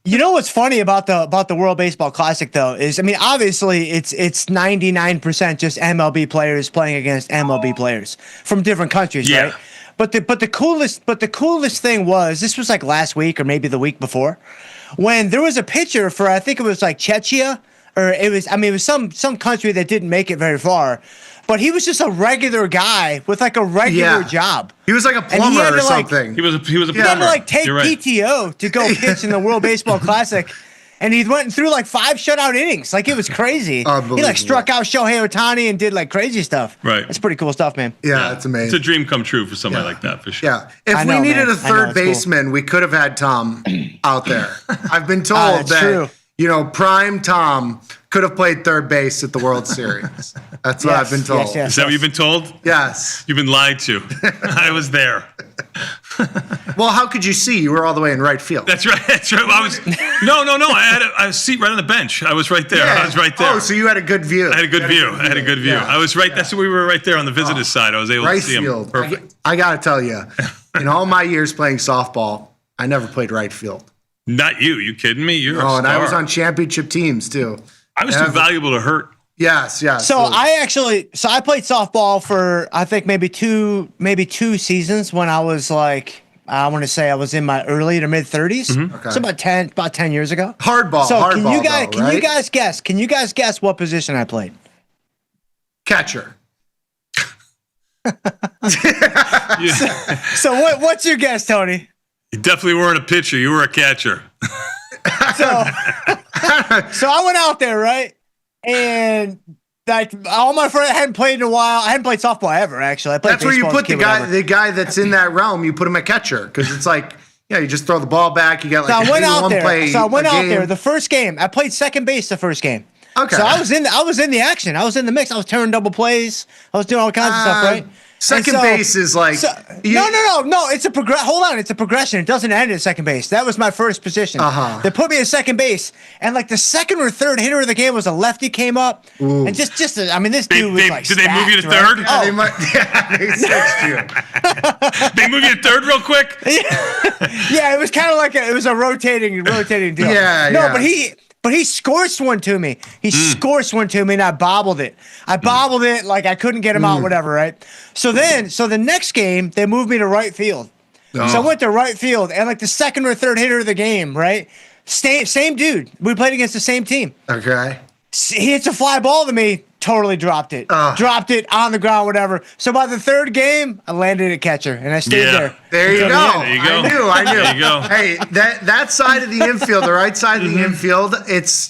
S23: You know what's funny about the World Baseball Classic though is, I mean, obviously it's 99% just MLB players playing against MLB players from different countries, right? But the coolest thing was, this was like last week or maybe the week before, when there was a pitcher for, I think it was like Czechia, or it was some country that didn't make it very far. But he was just a regular guy with like a regular job.
S4: He was like a plumber or something.
S2: He was a plumber.
S23: He had to like take PTO to go pitch in the World Baseball Classic. And he went through like 5 shutout innings. Like, it was crazy. He like struck out Shohei Ohtani and did like crazy stuff.
S2: Right.
S23: That's pretty cool stuff, man.
S4: Yeah, it's amazing.
S2: It's a dream come true for somebody like that, for sure.
S4: Yeah. If we needed a third baseman, we could have had Tom out there. I've been told that,
S23: true.
S4: Prime Tom could have played third base at the World Series. That's what I've been told.
S2: Is that what you've been told?
S4: Yes.
S2: You've been lied to. I was there.
S4: Well, how could you see? You were all the way in right field.
S2: That's right. No. I had a seat right on the bench. I was right there.
S4: Yeah.
S2: I was right there.
S4: Oh, so you had a good view.
S2: I had a good view.
S4: Yeah.
S2: I was right. That's what we were right there on the visitor's side. I was able to see him.
S4: Perfect. I got to tell you, in all my years playing softball, I never played right field.
S2: Not you. You kidding me? You're a star.
S4: And I was on championship teams too.
S2: I was too valuable to hurt.
S4: Yes.
S23: So I played softball for I think maybe two seasons when I was like, I want to say I was in my early to mid 30s.
S2: Mm-hmm.
S23: Okay. So about 10 years ago.
S4: Hardball.
S23: So can you guys
S4: guess?
S23: Can you guys guess what position I played?
S4: Catcher.
S23: So what's your guess, Tony?
S2: You definitely weren't a pitcher. You were a catcher.
S23: So I went out there, right? And like all my friends, I hadn't played in a while. I hadn't played softball ever, actually. I played
S4: That's where you
S23: baseball
S4: put
S23: as a kid,
S4: the guy that's in that realm. You put him at catcher because it's like, you just throw the ball back. You got like
S23: so I went out there.
S4: play.
S23: So I went out there. The first game, I played second base. The first game.
S4: Okay.
S23: So I was in the action. I was in the mix. I was turning double plays. I was doing all kinds of stuff, right?
S4: Second base is like
S23: no. It's a Hold on, it's a progression. It doesn't end at second base. That was my first position. They put me at second base, and like the second or third hitter of the game was a lefty came up, and this dude was like.
S2: Did they move you to third?
S4: They switched you.
S2: They move you to third real quick.
S23: Yeah, it was kind of like it was a rotating deal. But he scorched one to me. He scorched one to me, and I bobbled it. Like I couldn't get him out, whatever, right? So the next game, they moved me to right field. Oh. So I went to right field, and like the second or third hitter of the game, right? Same dude. We played against the same team.
S4: Okay.
S23: He hits a fly ball to me, totally dropped it. Dropped it on the ground, whatever. So by the third game, I landed at catcher, and I stayed there.
S4: There you
S23: until
S4: go.
S23: the end.
S4: I knew.
S2: There you go.
S4: Hey, that side of the infield, the right side of the infield, it's,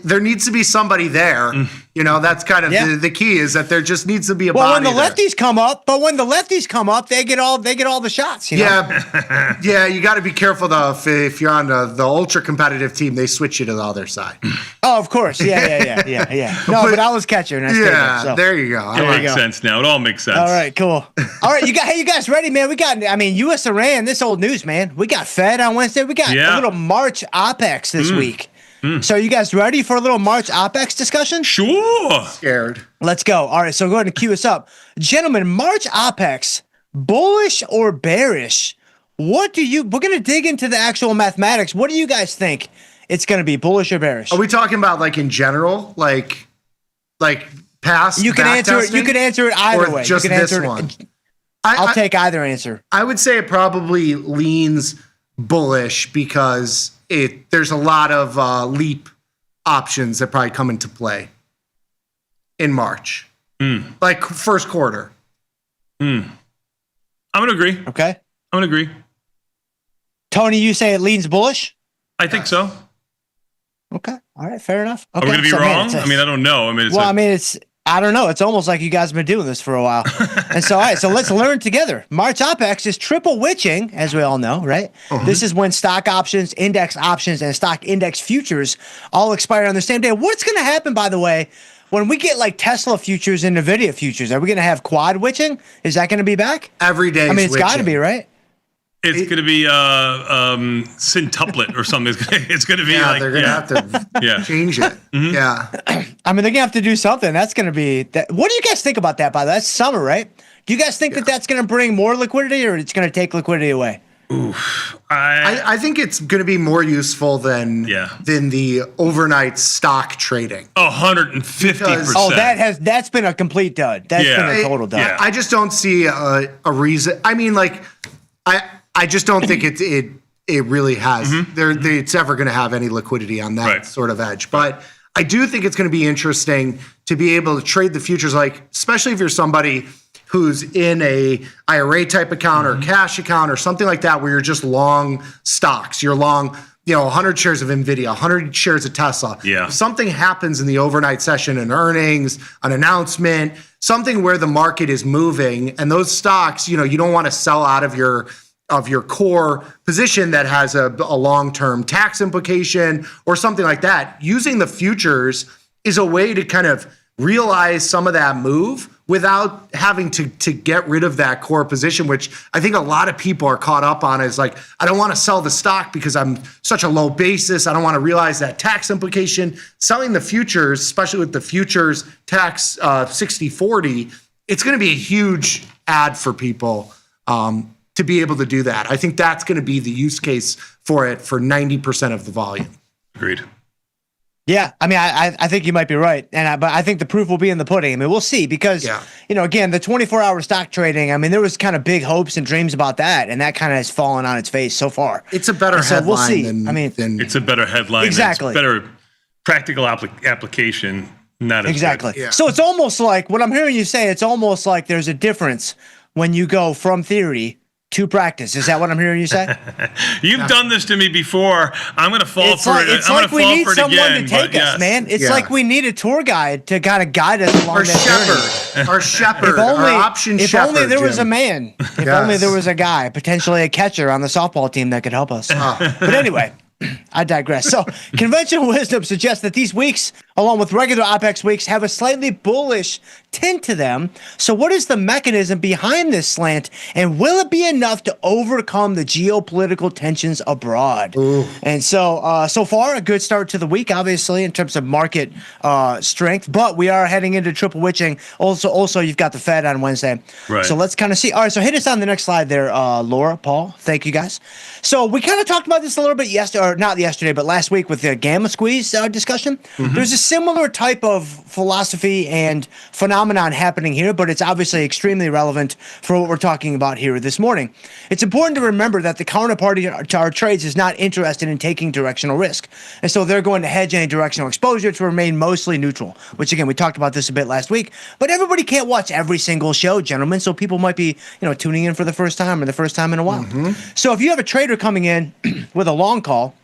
S4: there needs to be somebody there. That's kind of the key is that there just needs to be a
S23: Well,
S4: body
S23: when the
S4: there.
S23: lefties come up, they get all the shots.
S4: Yeah, you got to be careful though. If you're on the ultra competitive team, they switch you to the other side.
S23: Oh, of course. Yeah. No, but I was catcher, and I stayed there. So.
S4: There you go.
S2: It makes sense now. It all makes sense.
S23: All right, cool. All right, you guys ready, man? We got, U.S. Iran, this old news, man. We got Fed on Wednesday. We got a little March OPEX this week. So you guys ready for a little March OPEX discussion?
S2: Sure.
S4: Scared.
S23: Let's go. All right, so go ahead and cue us up. Gentlemen, March OPEX, bullish or bearish? We're going to dig into the actual mathematics. What do you guys think it's going to be, bullish or bearish?
S4: Are we talking about like in general, like past?
S23: You can answer it. You can answer it either way.
S4: Just
S23: you can
S4: this
S23: answer
S4: one.
S23: it. I'll take either answer.
S4: I would say it probably leans bullish because there's a lot of leap options that probably come into play in March, like first quarter.
S2: I'm gonna agree.
S23: Okay,
S2: I'm gonna agree.
S23: Tony, you say it leans bullish?
S2: I think so.
S23: Okay, all right, fair enough. Okay.
S2: Are we gonna be wrong? I don't know.
S23: I don't know. It's almost like you guys have been doing this for a while. And so, all right, so let's learn together. March OPEX is triple witching, as we all know, right? This is when stock options, index options, and stock index futures all expire on the same day. What's going to happen, by the way, when we get like Tesla futures and NVIDIA futures? Are we going to have quad witching? Is that going to be back?
S4: Every day.
S23: It's got to be, right?
S2: It's going to be centuplet or something. It's going to be
S4: they're going to have to change it. Yeah.
S23: They're going to have to do something. That's going to be that. What do you guys think about that, by the way? That's summer, right? Do you guys think that that's going to bring more liquidity or it's going to take liquidity away?
S4: I think it's going to be more useful than the overnight stock trading.
S2: 150%.
S23: Oh, that's been a complete dud. That's been a total dud.
S4: I just don't see a reason. I mean, like, I just don't think it really has. It's ever going to have any liquidity on that sort of edge. But I do think it's going to be interesting to be able to trade the futures, like especially if you're somebody who's in a IRA type account or cash account or something like that, where you're just long stocks. You're long, 100 shares of NVIDIA, 100 shares of Tesla.
S2: Yeah.
S4: If something happens in the overnight session, an earnings, an announcement, something where the market is moving, and those stocks, you don't want to sell out of your core position that has a long-term tax implication or something like that. Using the futures is a way to kind of realize some of that move without having to get rid of that core position, which I think a lot of people are caught up on, is like, I don't want to sell the stock because I'm such a low basis. I don't want to realize that tax implication. Selling the futures, especially with the futures tax 60/40, it's going to be a huge add for people to be able to do that. I think that's going to be the use case for it for 90% of the volume.
S2: Agreed.
S23: Yeah, I think you might be right, but I think the proof will be in the pudding. We'll see because, again, the 24-hour stock trading, there was kind of big hopes and dreams about that, and that kind of has fallen on its face so far.
S4: It's a better headline.
S23: We'll see.
S2: It's a better headline.
S23: Exactly.
S2: It's better practical application, not as
S23: exactly.
S2: good.
S23: So it's almost like what I'm hearing you say. It's almost like there's a difference when you go from theory to practice. Is that what I'm hearing you say?
S2: You've done this to me before. I'm going to fall for it.
S23: It's
S2: I'm
S23: like
S2: going
S23: we
S2: to
S23: need
S2: fall for it
S23: someone
S2: again.
S23: to take us, man. It's like we need a tour guide to kind of guide us along that journey.
S4: Our shepherd,
S23: our
S4: option
S23: if
S4: shepherd.
S23: If only there was a
S4: Jim.
S23: man. If only there was a guy, potentially a catcher on the softball team that could help us. But anyway, I digress. So conventional wisdom suggests that these weeks, along with regular OPEX weeks, have a slightly bullish tint to them. So what is the mechanism behind this slant, and will it be enough to overcome the geopolitical tensions abroad? And so far, a good start to the week, obviously, in terms of market strength, but we are heading into triple witching. Also, you've got the Fed on Wednesday.
S2: Right.
S23: So let's kind of see. All right, so hit us on the next slide there, Laura, Paul. Thank you, guys. So we kind of talked about this a little bit not yesterday, but last week with the gamma squeeze discussion. There's a similar type of philosophy and phenomenon happening here, but it's obviously extremely relevant for what we're talking about here this morning. It's important to remember that the counterparty to our trades is not interested in taking directional risk. And so they're going to hedge any directional exposure to remain mostly neutral, which again, we talked about this a bit last week, but everybody can't watch every single show, gentlemen. So people might be, tuning in for the first time or the first time in a while. So if you have a trader coming in with a long call,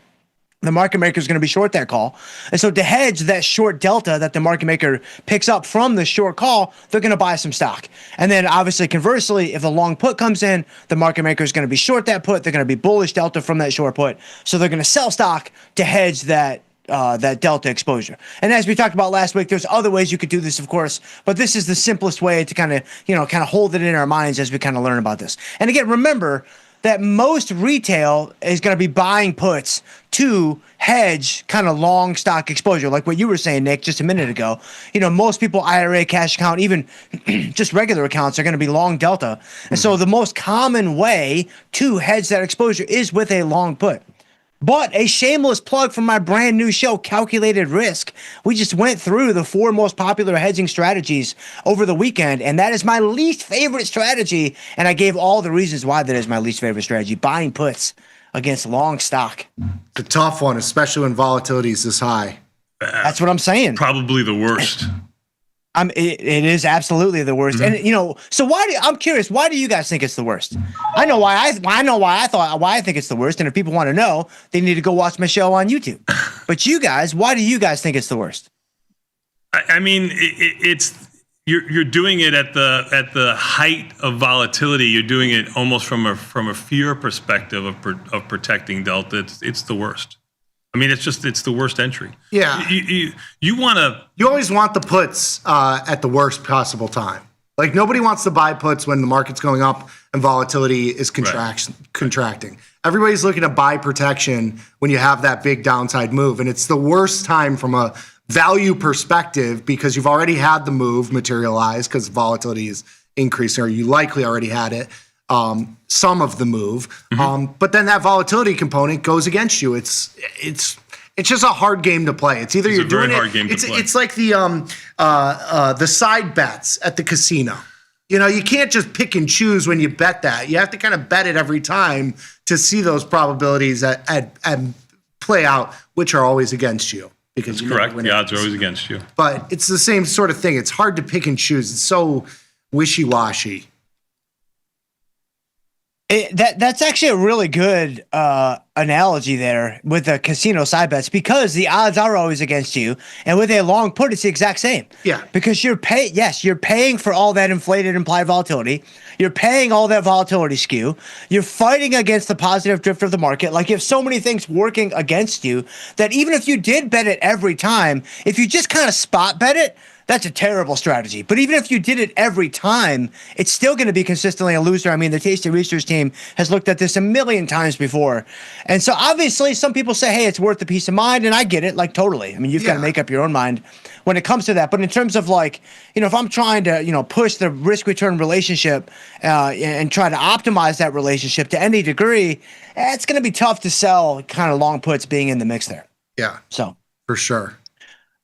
S23: the market maker is going to be short that call. And so to hedge that short delta that the market maker picks up from the short call, they're going to buy some stock. And then obviously conversely, if a long put comes in, the market maker is going to be short that put. They're going to be bullish delta from that short put. So they're going to sell stock to hedge that delta exposure. And as we talked about last week, there's other ways you could do this, of course, but this is the simplest way to kind of hold it in our minds as we kind of learn about this. And again, remember that most retail is going to be buying puts to hedge kind of long stock exposure, like what you were saying, Nick, just a minute ago. Most people, IRA, cash account, even just regular accounts are going to be long delta. And so the most common way to hedge that exposure is with a long put. But a shameless plug for my brand new show, Calculated Risk. We just went through the 4 most popular hedging strategies over the weekend, and that is my least favorite strategy. And I gave all the reasons why that is my least favorite strategy, buying puts against long stock.
S4: It's a tough one, especially when volatility is this high.
S23: That's what I'm saying.
S2: Probably the worst.
S23: It is absolutely the worst. And so I'm curious, why do you guys think it's the worst? I know why I think it's the worst. And if people want to know, they need to go watch my show on YouTube. But you guys, why do you guys think it's the worst?
S2: I mean, you're doing it at the height of volatility. You're doing it almost from a fear perspective of protecting delta. It's the worst. I mean, it's the worst entry.
S4: Yeah.
S2: You
S4: always want the puts at the worst possible time. Like nobody wants to buy puts when the market's going up and volatility is contracting. Everybody's looking to buy protection when you have that big downside move. And it's the worst time from a value perspective because you've already had the move materialize because volatility is increasing, or you likely already had it. Some of the move, but then that volatility component goes against you. It's just a hard game to play. It's either you're doing it. It's like the side bets at the casino. You can't just pick and choose when you bet that. You have to kind of bet it every time to see those probabilities that play out, which are always against you. Because
S2: that's correct. The odds are always against you.
S4: But it's the same sort of thing. It's hard to pick and choose. It's so wishy-washy.
S23: That's actually a really good analogy there with the casino side bets because the odds are always against you, and with a long put, it's the exact same.
S4: Yeah,
S23: because you're paying for all that inflated implied volatility. You're paying all that volatility skew. You're fighting against the positive drift of the market. Like you have so many things working against you that even if you did bet it every time, if you just kind of spot bet it, that's a terrible strategy. But even if you did it every time, it's still going to be consistently a loser. I mean, the Tasty Research team has looked at this a million times before. And so obviously some people say, hey, it's worth the peace of mind. And I get it, like totally. I mean, you've got to make up your own mind when it comes to that. But in terms of like, if I'm trying to, push the risk return relationship and try to optimize that relationship to any degree, it's going to be tough to sell kind of long puts being in the mix there.
S4: Yeah.
S23: So
S4: for sure.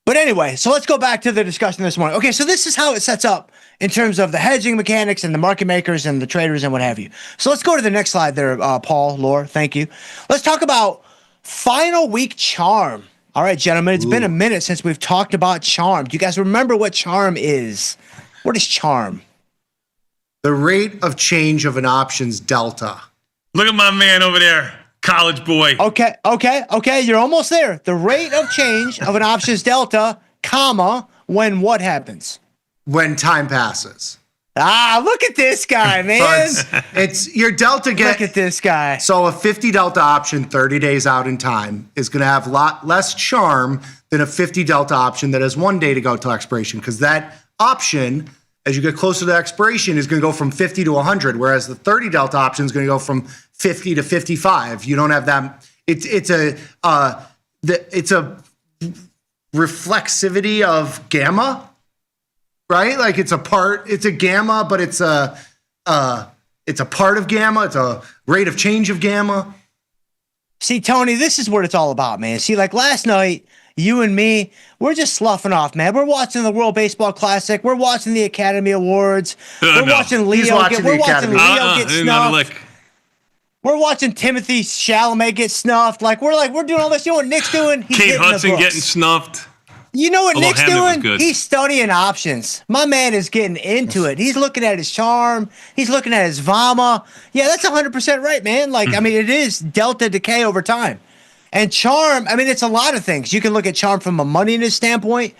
S23: But anyway, so let's go back to the discussion this morning. Okay, so this is how it sets up in terms of the hedging mechanics and the market makers and the traders and what have you. So let's go to the next slide there, Paul, Laura, thank you. Let's talk about final week charm. All right, gentlemen, it's been a minute since we've talked about charm. Do you guys remember what charm is? What is charm?
S4: The rate of change of an option's delta.
S2: Look at my man over there. College boy.
S23: Okay. You're almost there. The rate of change of an option's delta, when what happens?
S4: When time passes.
S23: Look at this guy, man.
S4: It's your delta
S23: Look at this guy.
S4: So a 50 delta option 30 days out in time is going to have a lot less charm than a 50 delta option that has 1 day to go till expiration, because that option, as you get closer to expiration, is going to go from 50 to 100, whereas the 30 delta option is going to go from 50 to 55. You don't have that. It's a reflexivity of gamma, right? Like it's a gamma, but it's a part of gamma. It's a rate of change of gamma.
S23: See, Tony, this is what it's all about, man. See, like last night, you and me, we're just sloughing off, man. We're watching the World Baseball Classic. We're watching the Academy Awards. We're watching Leo get snuffed. We're watching Timothy Chalamet get snuffed. We're doing all this. You know what Nick's doing? He's
S2: Kate
S23: hitting the
S2: Hudson
S23: books.
S2: getting snuffed.
S23: You know what
S2: Although
S23: Nick's
S2: Hamnet was
S23: doing?
S2: good.
S23: He's studying options. My man is getting into it. He's looking at his charm. He's looking at his VAMA. Yeah, that's 100% right, man. It is delta decay over time. And charm, it's a lot of things. You can look at charm from a moneyness standpoint.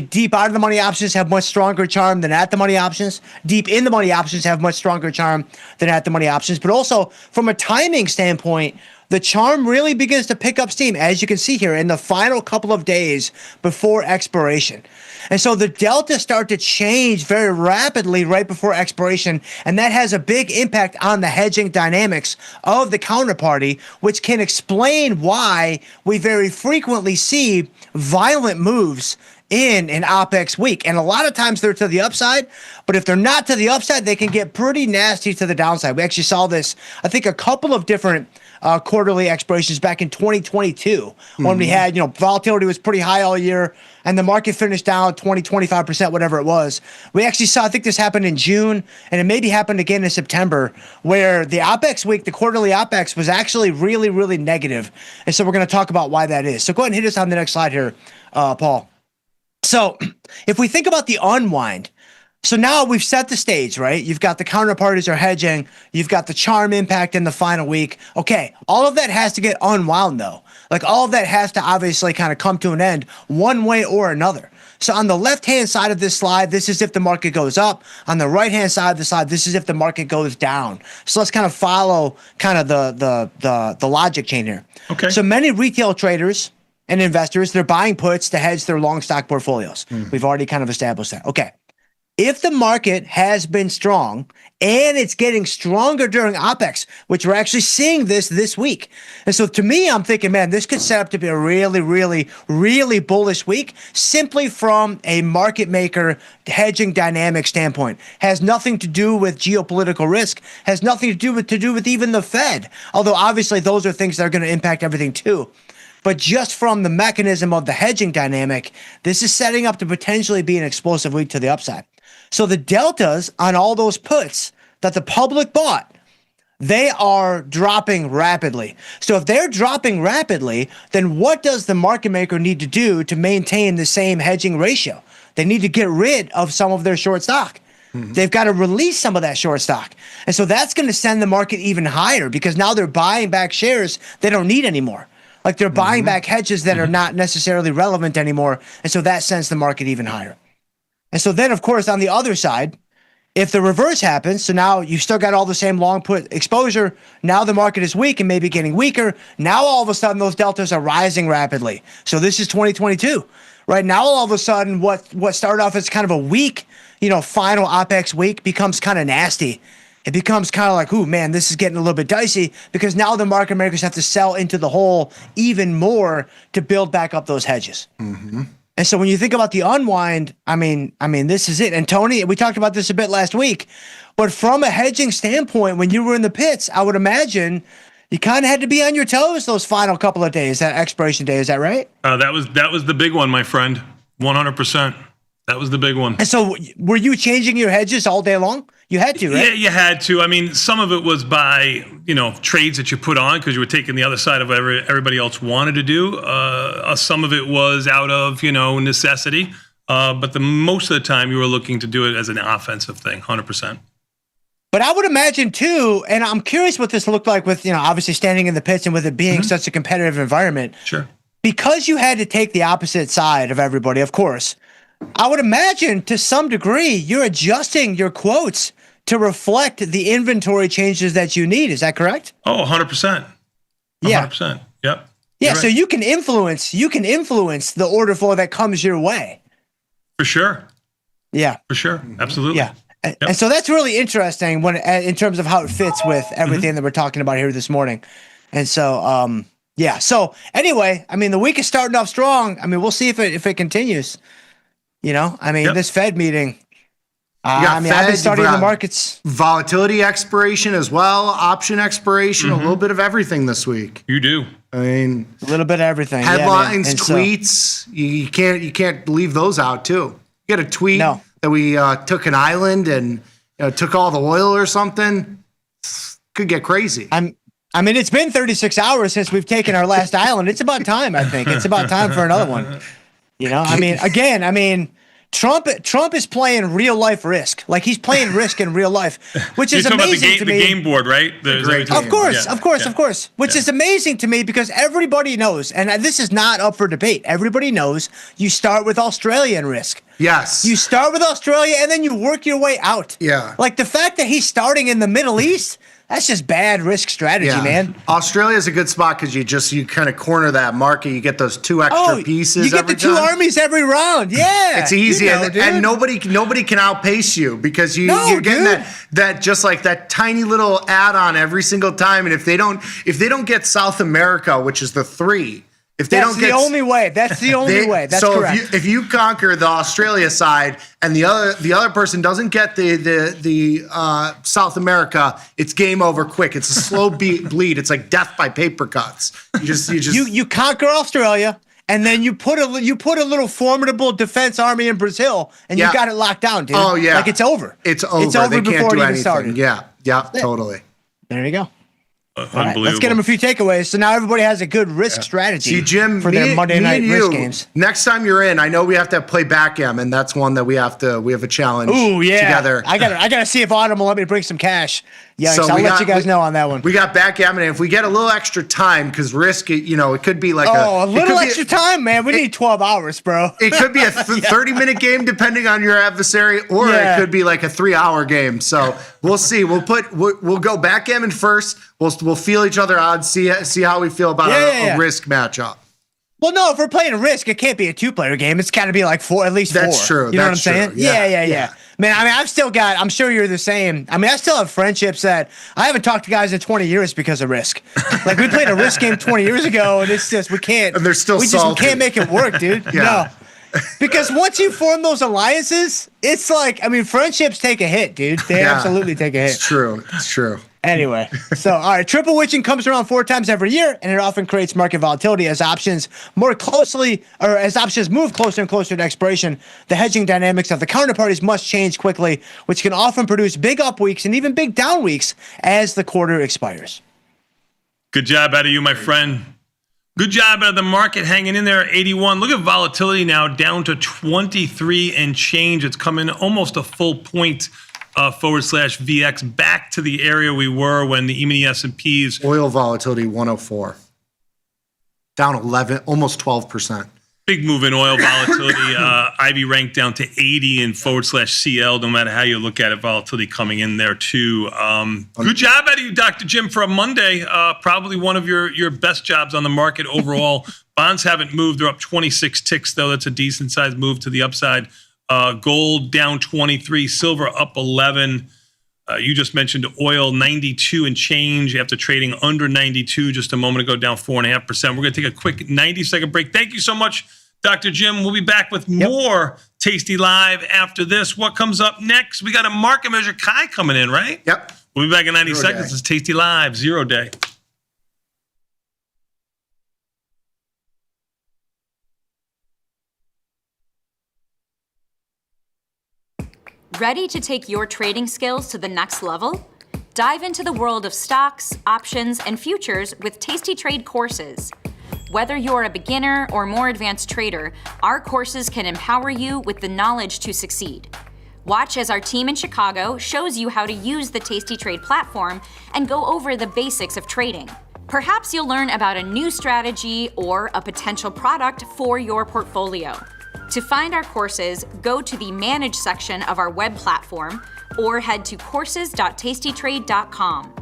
S23: Deep out of the money options have much stronger charm than at the money options. Deep in the money options have much stronger charm than at the money options. But also, from a timing standpoint, the charm really begins to pick up steam, as you can see here, in the final couple of days before expiration. And so the deltas start to change very rapidly right before expiration, and that has a big impact on the hedging dynamics of the counterparty, which can explain why we very frequently see violent moves in an OPEX week. And a lot of times they're to the upside, but if they're not to the upside, they can get pretty nasty to the downside. We actually saw this, I think, a couple of different quarterly expirations back in 2022 when we had, volatility was pretty high all year and the market finished down 20, 25%, whatever it was. We actually saw, I think this happened in June and it maybe happened again in September, where the OPEX week, the quarterly OPEX was actually really, really negative. And so we're going to talk about why that is. So go ahead and hit us on the next slide here, Paul. So if we think about the unwind, so now we've set the stage, right? You've got the counterparties are hedging. You've got the charm impact in the final week. Okay, all of that has to get unwound though. All of that has to obviously kind of come to an end one way or another. So on the left-hand side of this slide, this is if the market goes up. On the right-hand side of the slide, this is if the market goes down. So let's kind of follow kind of the logic chain here.
S2: Okay.
S23: So many retail traders and investors, they're buying puts to hedge their long stock portfolios. We've already kind of established that. Okay. If the market has been strong and it's getting stronger during OPEX, which we're actually seeing this week. And so to me, I'm thinking, man, this could set up to be a really, really, really bullish week simply from a market maker hedging dynamic standpoint. Has nothing to do with geopolitical risk, has nothing to do with even the Fed. Although obviously those are things that are going to impact everything too. But just from the mechanism of the hedging dynamic, this is setting up to potentially be an explosive week to the upside. So the deltas on all those puts that the public bought, they are dropping rapidly. So if they're dropping rapidly, then what does the market maker need to do to maintain the same hedging ratio? They need to get rid of some of their short stock. They've got to release some of that short stock. And so that's going to send the market even higher because now they're buying back shares they don't need anymore. They're buying back hedges that are not necessarily relevant anymore. And so that sends the market even higher. And so then, of course, on the other side, if the reverse happens, so now you've still got all the same long put exposure, now the market is weak and maybe getting weaker. Now all of a sudden those deltas are rising rapidly. So this is 2022. Right now all of a sudden what started off as kind of a weak, final OPEX week becomes kind of nasty. It becomes kind of like, ooh, man, this is getting a little bit dicey because now the market makers have to sell into the hole even more to build back up those hedges. And so when you think about the unwind, this is it. And Tony, we talked about this a bit last week, but from a hedging standpoint, when you were in the pits, I would imagine you kind of had to be on your toes those final couple of days, that expiration day. Is that right?
S2: That was the big one, my friend. 100%. That was the big one.
S23: And so were you changing your hedges all day long? You had to, right?
S2: Yeah, you had to. Some of it was by, trades that you put on because you were taking the other side of what everybody else wanted to do. Some of it was out of, necessity. But the most of the time you were looking to do it as an offensive thing, 100%.
S23: But I would imagine too, and I'm curious what this looked like with, obviously standing in the pits and with it being such a competitive environment.
S2: Sure.
S23: Because you had to take the opposite side of everybody, of course. I would imagine to some degree you're adjusting your quotes to reflect the inventory changes that you need. Is that correct?
S2: Oh, 100%. 100%. Yep.
S23: Yeah,
S2: You're
S23: so
S2: right.
S23: you can influence the order flow that comes your way.
S2: For sure.
S23: Yeah.
S2: For sure. Absolutely.
S23: Yeah. And so that's really interesting in terms of how it fits with everything that we're talking about here this morning. And so yeah. So anyway, the week is starting off strong. We'll see if it continues. This Fed meeting. I've been studying the markets.
S4: Volatility expiration as well, option expiration, a little bit of everything this week.
S2: You do.
S4: I mean,
S23: a little bit of everything.
S4: Headlines,
S23: yeah,
S4: tweets. You can't leave those out too. You got a tweet that we took an island and took all the oil or something. Could get crazy.
S23: I mean, it's been 36 hours since we've taken our last island. It's about time, I think. It's about time for another one. Trump is playing real life Risk. Like he's playing Risk in real life, which is amazing to me.
S2: The game board, right?
S23: Of course. Which is amazing to me because everybody knows, and this is not up for debate. Everybody knows you start with Australia in Risk.
S4: Yes.
S23: You start with Australia and then you work your way out.
S4: Yeah.
S23: Like the fact that he's starting in the Middle East. That's just bad risk strategy, man.
S4: Australia is a good spot because you kind of corner that market. You get those 2 extra pieces.
S23: You get the 2 armies every round. Yeah,
S4: it's easy, and nobody can outpace you because you're getting that just like that tiny little add-on every single time. And if they don't get South America, which is the 3. That's the only way. That's correct. So if you conquer the Australia side and the other person doesn't get the South America, it's game over quick. It's a slow bleed. It's like death by paper cuts.
S23: You conquer Australia and then you put a little formidable defense army in Brazil and you got it locked down, dude.
S4: Oh yeah,
S23: like it's over.
S4: It's over. They can't do anything. Started. Yeah, totally.
S23: There you go.
S2: Unbelievable.
S23: Right, let's get them a few takeaways. So now everybody has a good risk strategy.
S4: See, Jim,
S23: for their Monday night risk games.
S4: Next time you're in, I know we have to play backgammon. That's one that we have a challenge.
S23: Ooh, yeah.
S4: Together.
S23: I gotta see if Autumn will let me bring some cash. Yeah, so I'll let you guys know on that one.
S4: We got backgammon, and if we get a little extra time, because risk, it could be like
S23: a little extra time, man. We need 12 hours, bro.
S4: It could be a 30-minute game depending on your adversary, or it could be like a 3-hour game. So we'll see. We'll go backgammon first. We'll feel each other out, see how we feel about a risk matchup.
S23: Well, no, if we're playing a risk, it can't be a 2-player game. It's got to be like 4, at least 4.
S4: That's true.
S23: You know what I'm saying? Yeah. Man, I mean, I'm sure you're the same. I mean, I still have friendships that I haven't talked to guys in 20 years because of risk. Like we played a risk game 20 years ago, and it's just we can't.
S4: And they're still
S23: we can't make it work, dude. No. Because once you form those alliances, it's like, I mean, friendships take a hit, dude. They absolutely take a hit.
S4: It's true.
S23: Anyway, so all right, triple witching comes around 4 times every year, and it often creates market volatility as options move closer and closer to expiration. The hedging dynamics of the counterparties must change quickly, which can often produce big up weeks and even big down weeks as the quarter expires.
S2: Good job out of you, my friend. Good job out of the market hanging in there at 81. Look at volatility now down to 23 and change. It's coming almost a full point. /VX back to the area we were when the E-mini S&Ps.
S4: Oil volatility 104. Down 11, almost 12%.
S2: Big move in oil volatility. IB ranked down to 80 in /CL. No matter how you look at it, volatility coming in there too. Good job out of you, Dr. Jim, for a Monday. Probably one of your best jobs on the market overall. Bonds haven't moved. They're up 26 ticks, though. That's a decent sized move to the upside. Gold down 23, silver up 11. You just mentioned oil 92 and change after trading under 92 just a moment ago, down 4.5%. We're going to take a quick 90-second break. Thank you so much, Dr. Jim. We'll be back with more Tasty Live after this. What comes up next? We got a market measure Kai coming in, right?
S4: Yep.
S2: We'll be back in 90 seconds. It's Tasty Live, 0 day.
S13: Ready to take your trading skills to the next level? Dive into the world of stocks, options, and futures with Tasty Trade courses. Whether you're a beginner or more advanced trader, our courses can empower you with the knowledge to succeed. Watch as our team in Chicago shows you how to use the Tasty Trade platform and go over the basics of trading. Perhaps you'll learn about a new strategy or a potential product for your portfolio. To find our courses, go to the Manage section of our web platform or head to courses.tastytrade.com.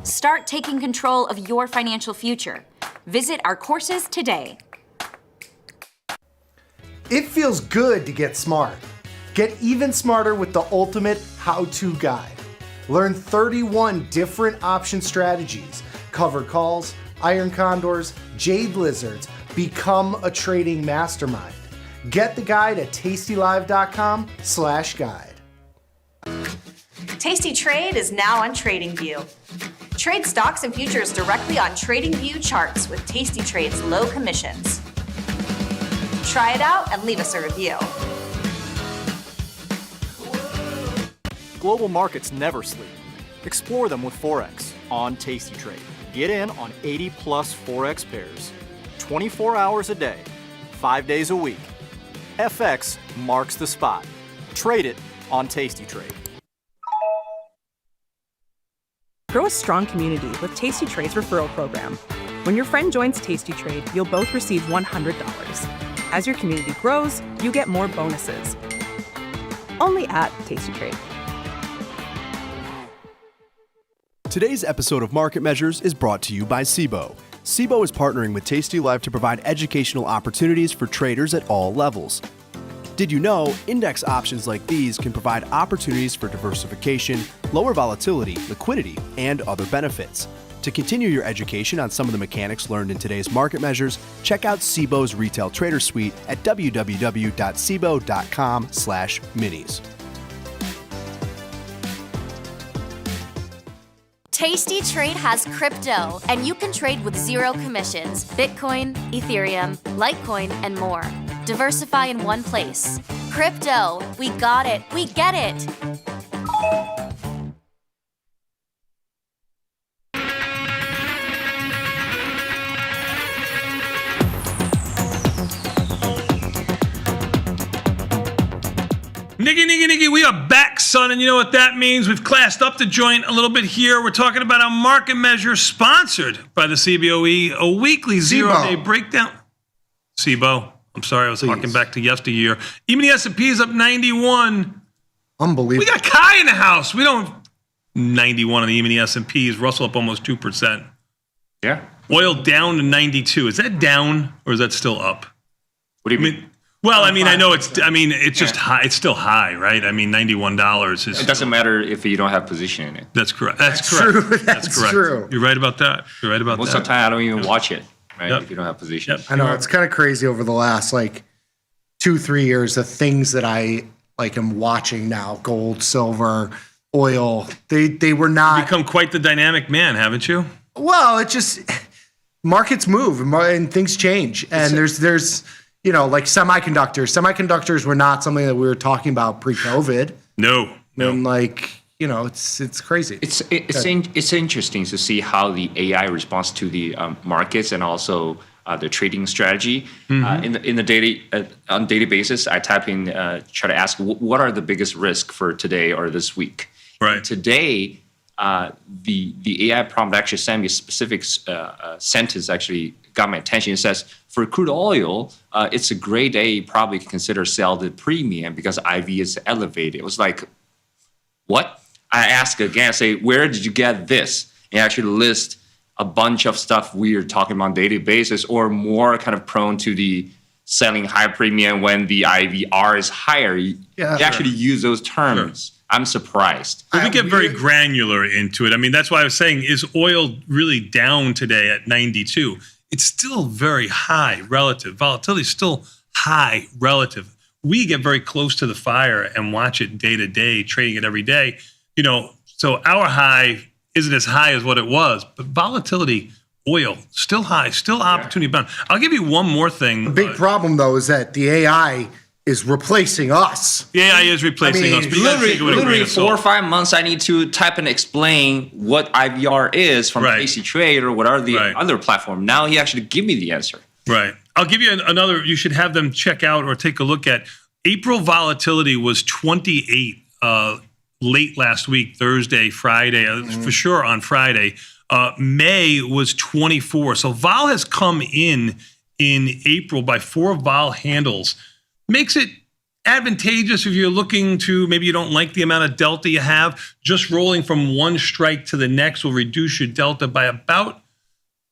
S13: Start taking control of your financial future. Visit our courses today.
S17: It feels good to get smart. Get even smarter with the ultimate how-to guide. Learn 31 different option strategies, cover calls, iron condors, jade lizards, become a trading mastermind. Get the guide at tastylive.com/guide.
S5: Tasty Trade is now on TradingView. Trade stocks and futures directly on TradingView charts with Tasty Trade's low commissions. Try it out and leave us a review.
S7: Global markets never sleep. Explore them with Forex on Tasty Trade. Get in on 80 plus Forex pairs, 24 hours a day, 5 days a week. FX marks the spot. Trade it on Tasty Trade.
S6: Grow a strong community with Tasty Trade's referral program. When your friend joins Tasty Trade, you'll both receive $100. As your community grows, you get more bonuses. Only at Tasty Trade.
S18: Today's episode of Market Measures is brought to you by SIBO. SIBO is partnering with tastylive to provide educational opportunities for traders at all levels. Did you know index options like these can provide opportunities for diversification, lower volatility, liquidity, and other benefits? To continue your education on some of the mechanics learned in today's Market Measures, check out SIBO's Retail Trader Suite at www.sibo.com/minis.
S15: Tasty Trade has crypto, and you can trade with zero commissions, Bitcoin, Ethereum, Litecoin, and more. Diversify in one place. Crypto, we got it, we get it.
S2: Niggy, we are back, son, and you know what that means. We've classed up the joint a little bit here. We're talking about our market measure sponsored by the CBOE, a weekly zero-day breakdown. CBO, I'm sorry, I was harking back to yesteryear. Even the S&P is up 91.
S4: Unbelievable.
S2: We got Kai in the house. We don't 91 on the even the S&Ps. Russell up almost 2%.
S22: Yeah.
S2: Oil down to 92. Is that down or is that still up?
S22: What do you mean?
S2: Well, I mean, I know it's just high. It's still high, right? I mean, $91 is.
S22: It doesn't matter if you don't have position in it.
S2: That's correct. That's correct.
S4: True.
S2: That's correct.
S4: True.
S2: You're right about that. You're right about
S22: Most
S2: that.
S22: of the time, I don't even watch it, right? If you don't have position.
S4: I know it's kind of crazy over the last 2-3 years. The things that I am watching now: gold, silver, oil. They were not.
S2: You've become quite the dynamic man, haven't you?
S4: Well, it just markets move and things change, and there's semiconductors. Semiconductors were not something that we were talking about pre-COVID.
S2: No.
S4: And it's crazy.
S22: It's interesting to see how the AI responds to the markets and also the trading strategy. In the daily on daily basis, I type in try to ask what are the biggest risk for today or this week.
S2: Right.
S22: And today, the AI prompt actually sent me a specific sentence. Actually, got my attention. It says for crude oil, it's a great day. You probably consider sell the premium because IV is elevated. It was like, what? I ask again. I say, where did you get this? And actually list a bunch of stuff we're talking about on a daily basis, or more kind of prone to the selling high premium when the IVR is higher. You actually use those terms. Sure. I'm surprised.
S2: Well, we get very granular into it. I mean, that's why I was saying, is oil really down today at 92? It's still very high relative. Volatility is still high relative. We get very close to the fire and watch it day to day, trading it every day. So our high isn't as high as what it was, but volatility, oil, still high, still opportunity bound. I'll give you one more thing.
S4: The big problem, though, is that the AI is replacing us.
S2: The AI is replacing us. But
S22: literally 4 or 5 months, I need to type and explain what IVR is from Tasty Trade or whatever the other platform. Now he actually give me the answer.
S2: Right. I'll give you another. You should have them check out or take a look at. April volatility was 28 late last week, Thursday, Friday, for sure on Friday. May was 24. So vol has come in April by 4 vol handles. Makes it advantageous if you're looking to, maybe you don't like the amount of delta you have. Just rolling from one strike to the next will reduce your delta by about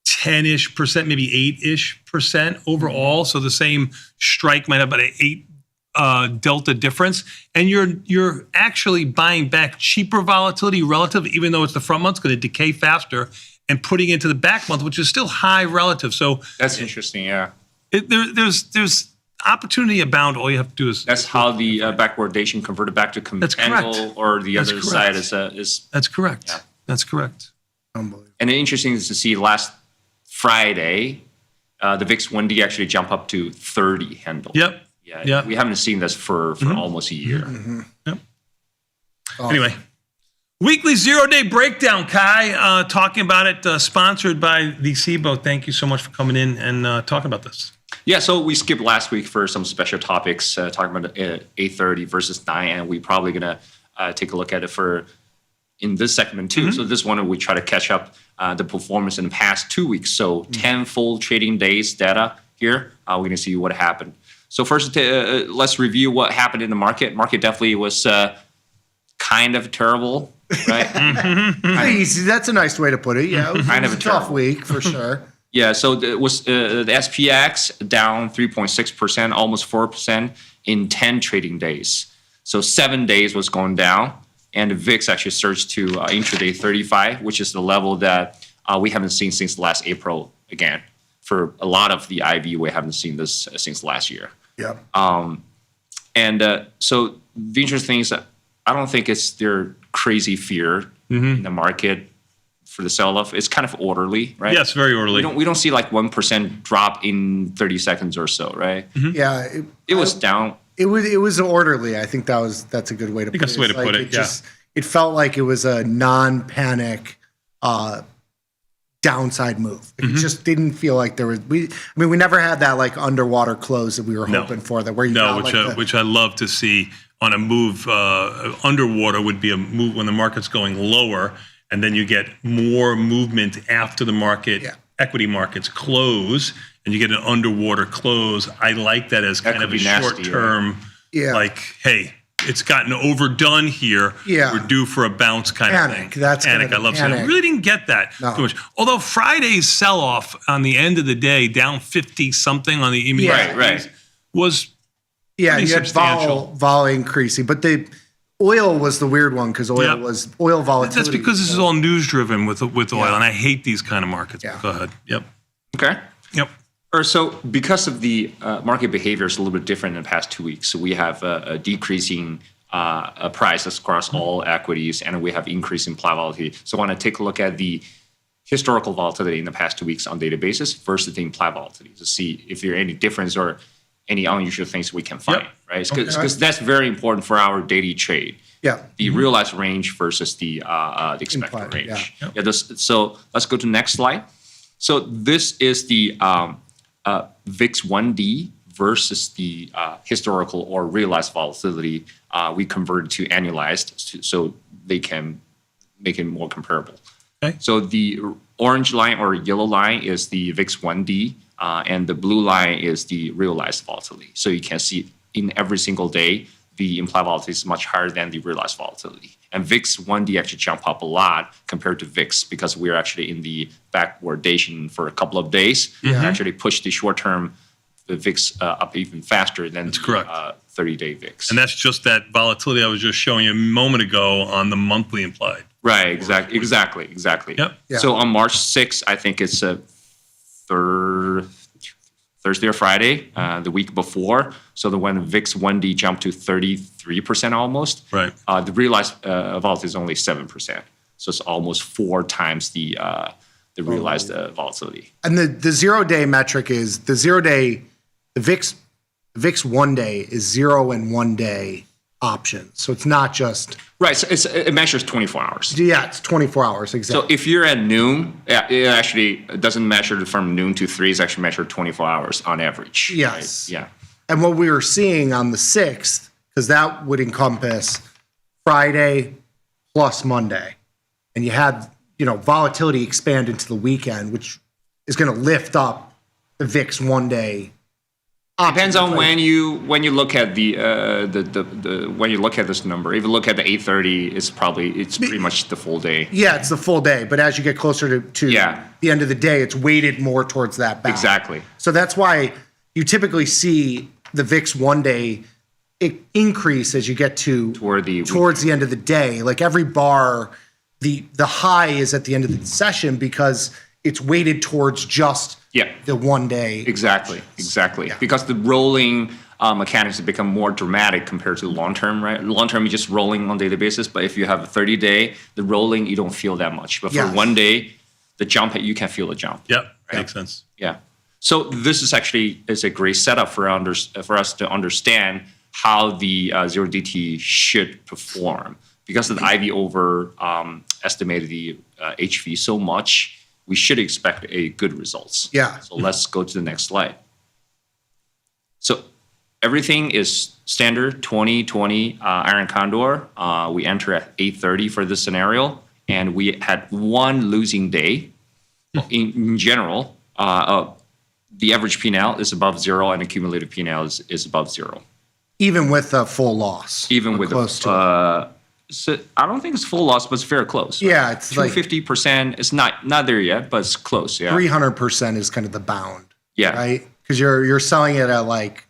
S2: 10-ish%, maybe 8-ish% overall. So the same strike might have about an 8 delta difference. And you're actually buying back cheaper volatility relative, even though it's the front month's going to decay faster, and putting into the back month, which is still high relative. So
S22: that's interesting, yeah.
S2: There's opportunity abound. All you have to do is
S22: that's how the backwardation converted back to contango, or the other side is
S2: that's correct.
S22: Yeah.
S2: That's correct.
S4: Unbelievable.
S22: And interesting is to see last Friday, the VIX 1D actually jump up to 30 handle.
S2: Yep.
S22: Yeah. We haven't seen this for almost a year.
S2: Yep. Anyway, weekly 0-day breakdown, Kai, talking about it, sponsored by the SIBO. Thank you so much for coming in and talking about this.
S22: Yeah, so we skipped last week for some special topics, talking about 8:30 versus 9, and we're probably going to take a look at it in this segment too. So this one, we try to catch up the performance in the past 2 weeks. So 10 full trading days data here. We're going to see what happened. So first, let's review what happened in the market. Market definitely was kind of terrible, right?
S4: Easy. That's a nice way to put it. Yeah, it was,
S22: Kind
S4: it was
S22: of
S4: a
S22: a
S4: tough
S22: terrible.
S4: week for sure.
S22: Yeah, so it was the SPX down 3.6%, almost 4% in 10 trading days. So 7 days was going down, and the VIX actually surged to intraday 35, which is the level that we haven't seen since last April again. For a lot of the IB, we haven't seen this since last year.
S4: Yeah.
S22: So the interesting thing is that I don't think it's their crazy fear in the market for the sell-off. It's kind of orderly, right?
S2: Yes, very orderly.
S22: We don't see like 1% drop in 30 seconds or so, right?
S4: Yeah.
S22: It was down.
S4: It was orderly. I think that's a good way to put it.
S2: that's the way to put it, yeah.
S4: It felt like it was a non-panic downside move. It just didn't feel like there was. We never had that like underwater close that we were hoping for. That where you got
S2: which I love to see on a move. Underwater would be a move when the market's going lower, and then you get more movement after the market. Equity markets close, and you get an underwater close. I like that as kind of a short term. Like, hey, it's gotten overdone here.
S4: Yeah.
S2: We're due for a bounce kind of thing.
S4: That's
S2: panic. I love that. I really didn't get that too much. Although Friday's sell-off on the end of the day, down 50-something on the EMA was pretty
S4: you
S2: substantial.
S4: had vol increasing, but the oil was the weird one because oil volatility.
S2: That's because this is all news-driven with oil, and I hate these kind of markets. Go ahead. Yep.
S22: Okay.
S2: Yep.
S22: So because of the market behavior is a little bit different in the past 2 weeks, so we have a decreasing prices across all equities, and we have increasing implied volatility. So I want to take a look at the historical volatility in the past 2 weeks on daily basis versus the implied volatility to see if there are any difference or any unusual things we can find, right? Because that's very important for our daily trade.
S4: Yeah.
S22: The realized range versus the expected
S4: Implied,
S22: range.
S4: yeah.
S22: So let's go to the next slide. So this is the VIX 1D versus the historical or realized volatility. We converted to annualized so they can make it more comparable.
S2: Okay.
S22: So the orange line or yellow line is the VIX 1D, and the blue line is the realized volatility. So you can see in every single day, the implied volatility is much higher than the realized volatility. And VIX 1D actually jump up a lot compared to VIX because we're actually in the backwardation for a couple of days. Actually pushed the short-term the VIX up even faster than the 30-day VIX.
S2: And that's just that volatility I was just showing you a moment ago on the monthly implied.
S22: Right, exactly.
S2: Yep.
S4: Yeah.
S22: So on March 6th, I think it's Thursday or Friday, the week before. So when VIX 1D jumped to 33% almost,
S2: right?
S22: The realized volatility is only 7%. So it's almost 4 times the realized volatility.
S4: And the 0-day metric is the VIX 1 day is 0 and 1 day options. So it's not just
S22: right. So it measures 24 hours.
S4: Yeah, it's 24 hours exactly.
S22: So if you're at noon, it actually doesn't measure from noon to 3. It's actually measured 24 hours on average.
S4: Yes.
S22: Right? Yeah.
S4: And what we were seeing on the 6th, because that would encompass Friday plus Monday, and you had volatility expand into the weekend, which is going to lift up the VIX 1 day.
S22: Depends on when you look at the when you look at this number. If you look at the 8:30, it's pretty much the full day.
S4: Yeah, it's the full day. But as you get closer to the end of the day, it's weighted more towards that bound.
S22: Exactly.
S4: So that's why you typically see the VIX 1 day increase as you get towards the end of the day. Like every bar, the high is at the end of the session because it's weighted towards just the 1 day.
S22: Exactly. Because the rolling mechanics have become more dramatic compared to long term, right? Long term, you're just rolling on a daily basis. But if you have a 30-day, the rolling, you don't feel that much. But for
S2: Yes.
S22: 1 day, the jump, you can feel the jump.
S2: Yep, makes sense.
S22: Yeah. So this is actually is a great setup for us to understand how the 0DT should perform. Because the IV over estimated the HV so much, we should expect a good results.
S4: Yeah.
S22: So let's go to the next slide. So everything is standard 2020 Iron Condor. We enter at 8:30 for this scenario, and we had one losing day. In general, the average P&L is above zero, and accumulated P&L is above zero.
S4: Even with a full loss.
S22: Even
S4: or
S22: with
S4: close to
S22: so I don't think it's full loss, but it's very close.
S4: Yeah, it's like
S22: 250%. It's not there yet, but it's close. Yeah.
S4: 300% is kind of the bound.
S22: Yeah.
S4: Right? Because you're selling it at like.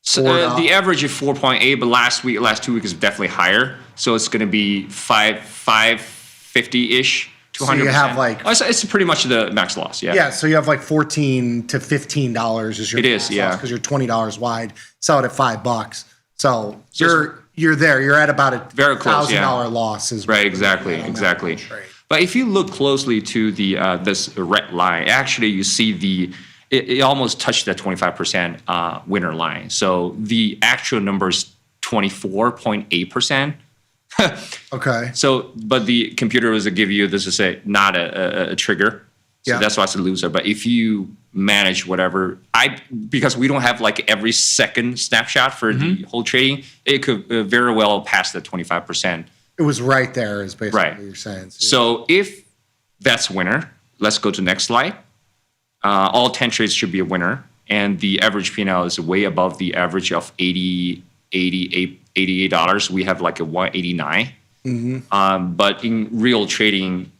S22: So, the average is 4.8, but last 2 weeks is definitely higher. So it's going to be 550-ish, 200%.
S4: So you have like.
S22: Oh, it's pretty much the max loss. Yeah.
S4: Yeah, so you have like $14 to $15 is your.
S22: It is, yeah.
S4: Because you're $20 wide. Sell it at $5. So you're there. You're at about a
S22: very close,
S4: $1,000 loss. Is
S22: right. Exactly. But if you look closely to the this red line, actually you see it almost touched that 25% winner line. So the actual number is 24.8%.
S4: Okay.
S22: So, but the computer was to give you this is not a trigger. So that's why it's a loser. But if you manage whatever, because we don't have like every second snapshot for the whole trading, it could very well pass the 25%.
S4: It was right there, is basically
S22: Right.
S4: what you're saying.
S22: So if that's winner, let's go to the next slide. All 10 trades should be a winner, and the average P&L is way above the average of $88. We have like a 189. But in real trading,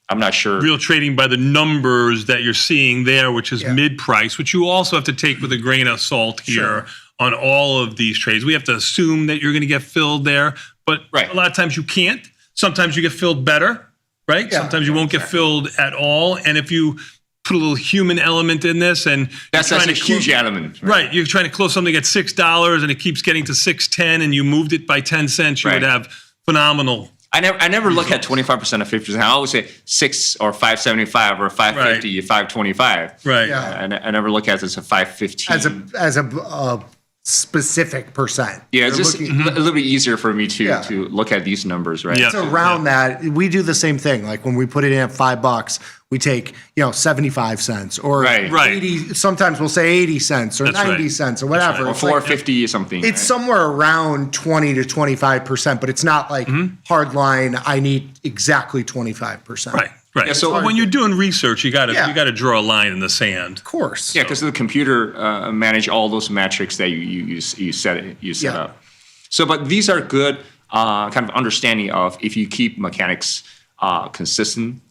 S22: I'm not sure.
S2: Real trading by the numbers that you're seeing there, which is mid-price, which you also have to take with a grain of salt here on all of these trades. We have to assume that you're going to get filled there, but a lot of times you can't. Sometimes you get filled better, right? Sometimes you won't get filled at all. And if you put a little human element in this, and
S22: that's a huge element,
S2: right? You're trying to close something at $6, and it keeps getting to $6.10, and you moved it by 10 cents. You would have phenomenal.
S22: I never look at 25% or 50%. I always say 6 or 575 or 550, 525.
S2: Right.
S22: I never look at this as a 515.
S4: As a specific percent.
S22: Yeah, it's just a little bit easier for me to look at these numbers, right?
S4: It's around that. We do the same thing. Like when we put it in at $5, we take 75 cents or 80. Sometimes we'll say 80 cents or 90 cents or whatever.
S22: Or 450 or something.
S4: It's somewhere around 20 to 25%, but it's not like hard line. I need exactly 25%.
S2: Right. Yeah, so when you're doing research, you got to draw a line in the sand.
S4: Of course.
S22: Yeah, because the computer manage all those metrics that you set up. So, but these are good kind of understanding of if you keep mechanics consistent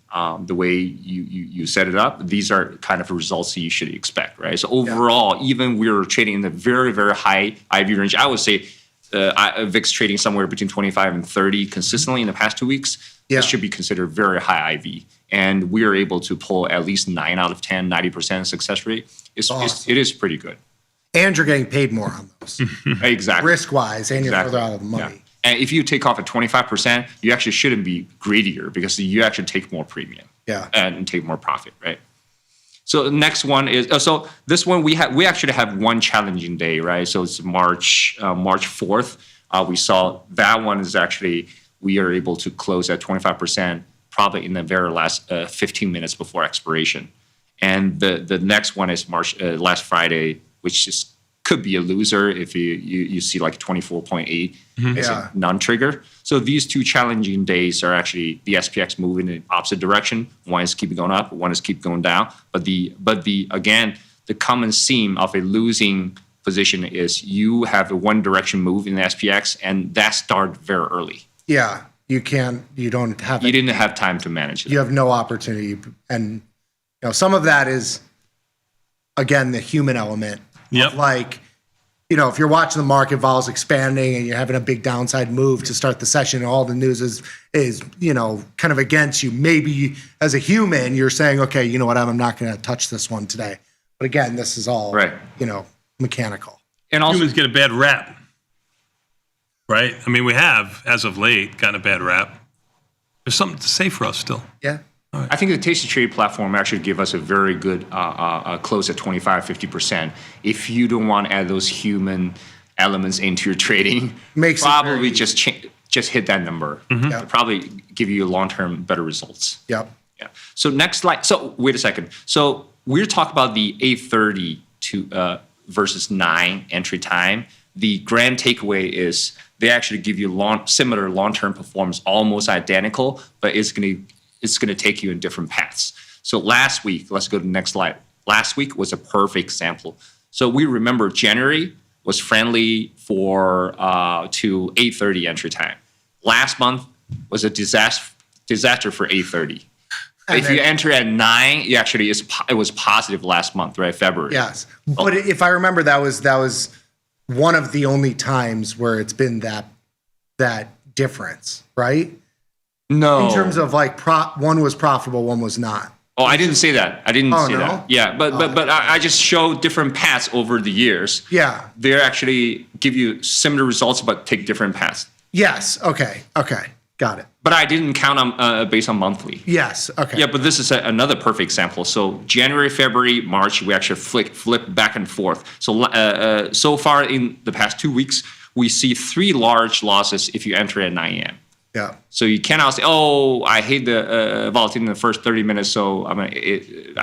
S22: the way you set it up. These are kind of results that you should expect, right? So overall, even we're trading in the very very high IV range. I would say VIX trading somewhere between 25 and 30 consistently in the past 2 weeks. This should be considered very high IV. And we are able to pull at least 9 out of 10, 90% success rate. It is pretty good.
S4: And you're getting paid more on those.
S22: Exactly.
S4: Risk-wise, and you're further out of the money.
S22: And if you take off at 25%, you actually shouldn't be greedier because you actually take more premium. And take more profit, right? So the next one is, so this one we actually have one challenging day, right? So it's March 4th. We saw that one is actually, we are able to close at 25%, probably in the very last 15 minutes before expiration. And the next one is last Friday, which could be a loser if you see like 24.8 as a non-trigger. So these two challenging days are actually the SPX moving in the opposite direction. One is keeping going up, one is keep going down. But the common theme of a losing position is you have a one direction move in the SPX, and that started very early.
S4: Yeah, you didn't have
S22: time to manage it.
S4: You have no opportunity. And some of that is, again, the human element. Like, if you're watching the market, vol's expanding and you're having a big downside move to start the session, and all the news is kind of against you. Maybe as a human, you're saying, okay, you know what, I'm not going to touch this one today. But again, this is all, mechanical.
S22: And also,
S2: humans get a bad rap, right? I mean, we have, as of late, gotten a bad rap. There's something to say for us still.
S4: Yeah.
S22: I think the Tasty Trade platform actually give us a very good close at 25-50%. If you don't want to add those human elements into your trading, probably just hit that number. It'll probably give you long-term better results.
S4: Yep.
S22: Yeah. So next slide. So wait a second. So we're talking about the 8:30 to versus 9 entry time. The grand takeaway is they actually give you similar long-term performance, almost identical, but it's going to take you in different paths. So last week, let's go to the next slide. Last week was a perfect example. So we remember January was friendly for to 8:30 entry time. Last month was a disaster for 8:30. If you enter at 9, you actually it was positive last month, right? February.
S4: Yes, but if I remember, that was one of the only times where it's been that difference, right?
S22: No.
S4: In terms of like one was profitable, one was not.
S22: Oh, I didn't say that. I didn't say
S4: no?
S22: that. Yeah, but I just showed different paths over the years.
S4: Yeah.
S22: They actually give you similar results, but take different paths.
S4: Yes. Okay. Got it.
S22: But I didn't count on based on monthly.
S4: Yes. Okay.
S22: Yeah, but this is another perfect example. So January, February, March, we actually flip back and forth. So so far in the past 2 weeks, we see 3 large losses if you enter at 9 a.m.
S4: Yeah.
S22: So you cannot say, "Oh, I hate the volatility in the first 30 minutes, so I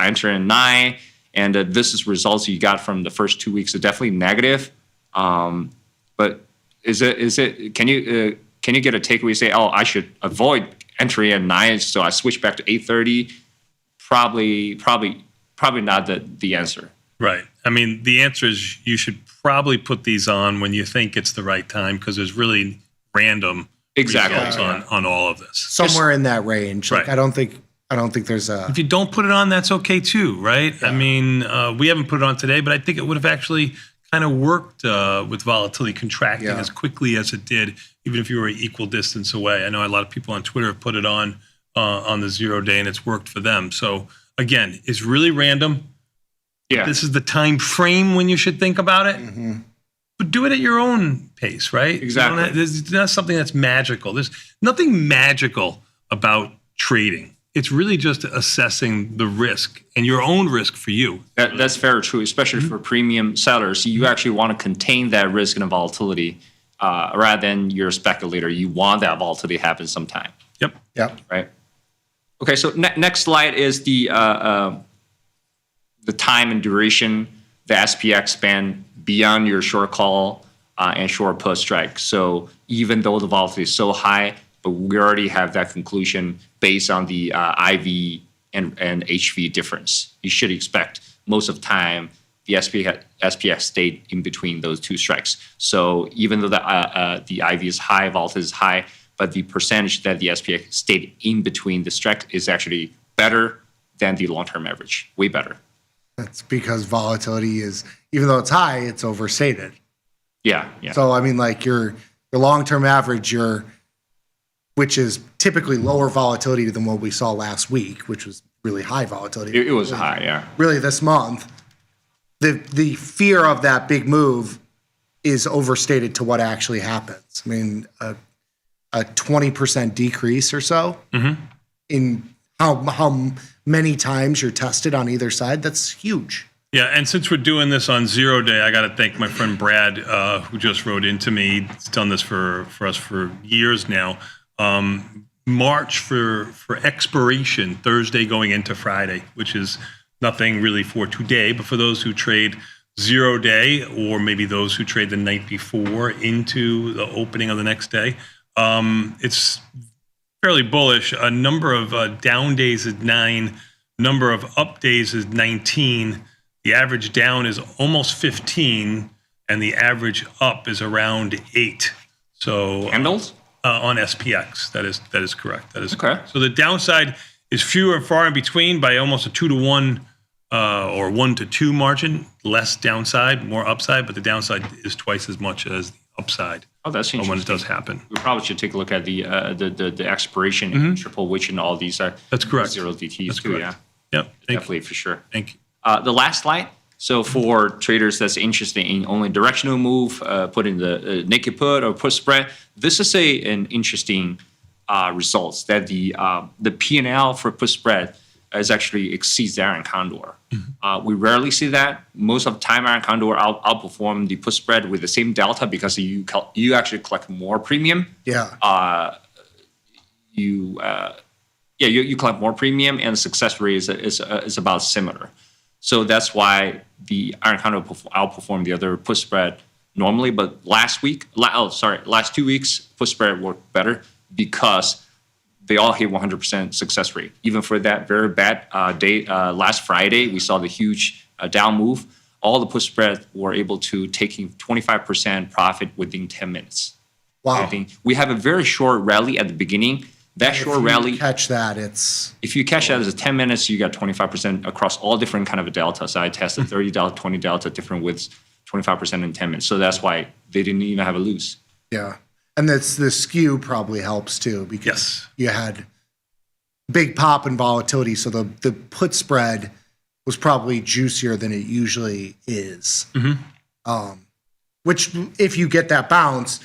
S22: enter at 9." And this is results you got from the first 2 weeks are definitely negative. But is it? Can you get a takeaway? Say, "Oh, I should avoid entry at 9, so I switch back to 8:30." Probably not the answer.
S2: Right. I mean, the answer is you should probably put these on when you think it's the right time, because there's really random results on all of this.
S4: Somewhere in that range. Like,
S2: Right.
S4: I don't think there's a.
S2: If you don't put it on, that's okay too, right? I mean, we haven't put it on today, but I think it would have actually kind of worked with volatility contracting as quickly as it did, even if you were equal distance away. I know a lot of people on Twitter have put it on the 0 day, and it's worked for them. So again, it's really random.
S22: Yeah.
S2: This is the time frame when you should think about it.
S4: Mm-hmm.
S2: But do it at your own pace, right?
S22: Exactly.
S2: There's not something that's magical. There's nothing magical about trading. It's really just assessing the risk and your own risk for you.
S22: That's very true, especially for premium sellers. You actually want to contain that risk and volatility rather than you're a speculator. You want that volatility to happen sometime.
S2: Yep.
S22: Right. Okay. So next slide is the time and duration, the SPX span beyond your short call and short put strike. So even though the volatility is so high, but we already have that conclusion based on the IV and HV difference. You should expect most of the time the SPX stayed in between those two strikes. So even though the IV is high, volatility is high, but the percentage that the SPX stayed in between the strike is actually better than the long-term average, way better.
S4: That's because volatility is, even though it's high, it's overstated.
S22: Yeah.
S4: So I mean, like your long-term average, which is typically lower volatility than what we saw last week, which was really high volatility.
S22: It was high, yeah.
S4: Really, this month, the fear of that big move is overstated to what actually happens. I mean, a 20% decrease or so in how many times you're tested on either side, that's huge.
S2: Yeah, and since we're doing this on 0 day, I got to thank my friend Brad, who just wrote into me. He's done this for us for years now. March for expiration, Thursday going into Friday, which is nothing really for today, but for those who trade 0 day, or maybe those who trade the night before into the opening of the next day, it's fairly bullish. A number of down days is 9, number of up days is 19. The average down is almost 15, and the average up is around 8. So
S22: candles
S2: on SPX. That is correct. That is
S22: okay.
S2: Correct. So the downside is fewer and far in between by almost a 2-to-1 or 1-to-2 margin. Less downside, more upside, but the downside is twice as much as the upside.
S22: Oh, that's interesting.
S2: When it does happen.
S22: We probably should take a look at the expiration in triple witch and all these.
S2: That's correct.
S22: 0 DTs
S2: That's
S22: too.
S2: correct.
S22: Yeah.
S2: Yep.
S22: Definitely for sure.
S2: Thank you.
S22: The last slide. So for traders that's interested in only directional move, put in the naked put or put spread, this is an interesting results that the P&L for put spread is actually exceeds the iron condor. We rarely see that. Most of the time, iron condor outperform the put spread with the same delta because you actually collect more premium.
S4: Yeah.
S22: You collect more premium, and the success rate is about similar. So that's why the iron condor outperformed the other put spread normally. But last 2 weeks, put spread worked better because they all hit 100% success rate. Even for that very bad day last Friday, we saw the huge down move. All the put spread were able to taking 25% profit within 10 minutes.
S4: Wow.
S22: I think we have a very short rally at the beginning. That short rally,
S4: catch that,
S22: if you catch that as a 10 minutes, you got 25% across all different kind of delta. So I tested 30 delta, 20 delta, different widths, 25% in 10 minutes. So that's why they didn't even have a lose.
S4: Yeah. And the skew probably helps too, because you had big pop and volatility. So the put spread was probably juicier than it usually is. Which, if you get that bounce,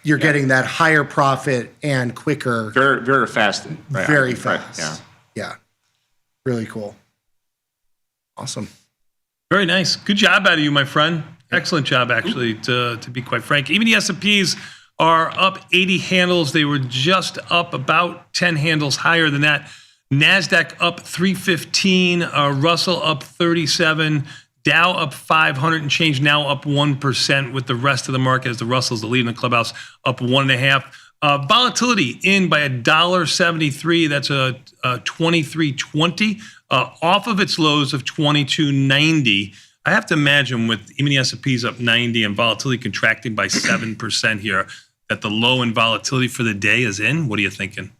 S4: you're getting that higher profit and quicker.
S22: Very, very fast. Right?
S4: Very fast.
S22: Right.
S4: Yeah. Really cool. Awesome.
S11: Very nice. Good job out of you, my friend. Excellent job, actually, to be quite frank. Even the S&Ps are up 80 handles. They were just up about 10 handles higher than that. NASDAQ up 315, Russell up 37, Dow up 500 and change, now up 1% with the rest of the market as the Russell's the lead in the clubhouse, up 1.5. Volatility in by $1.73. That's a 23.20 off of its lows of 22.90. I have to imagine with even the S&P's up 90 and volatility contracting by 7% here, that the low in volatility for the day is in. What are you thinking?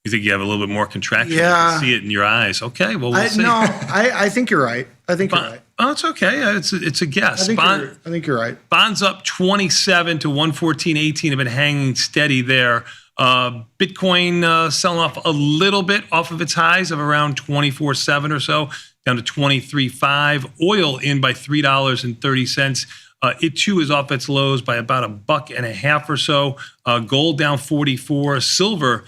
S11: You think you have a little bit more contraction?
S4: Yeah.
S11: I can see it in your eyes. Okay, well, we'll see.
S4: I think you're right. I think you're right.
S11: Oh, it's okay. It's a guess.
S4: I think you're right.
S11: Bonds up 27 to 114.18 have been hanging steady there. Bitcoin selling off a little bit off of its highs of around 24.7 or so, down to 23.5. Oil in by $3.30. It too is off its lows by about $1.50 or so. Gold down 44. Silver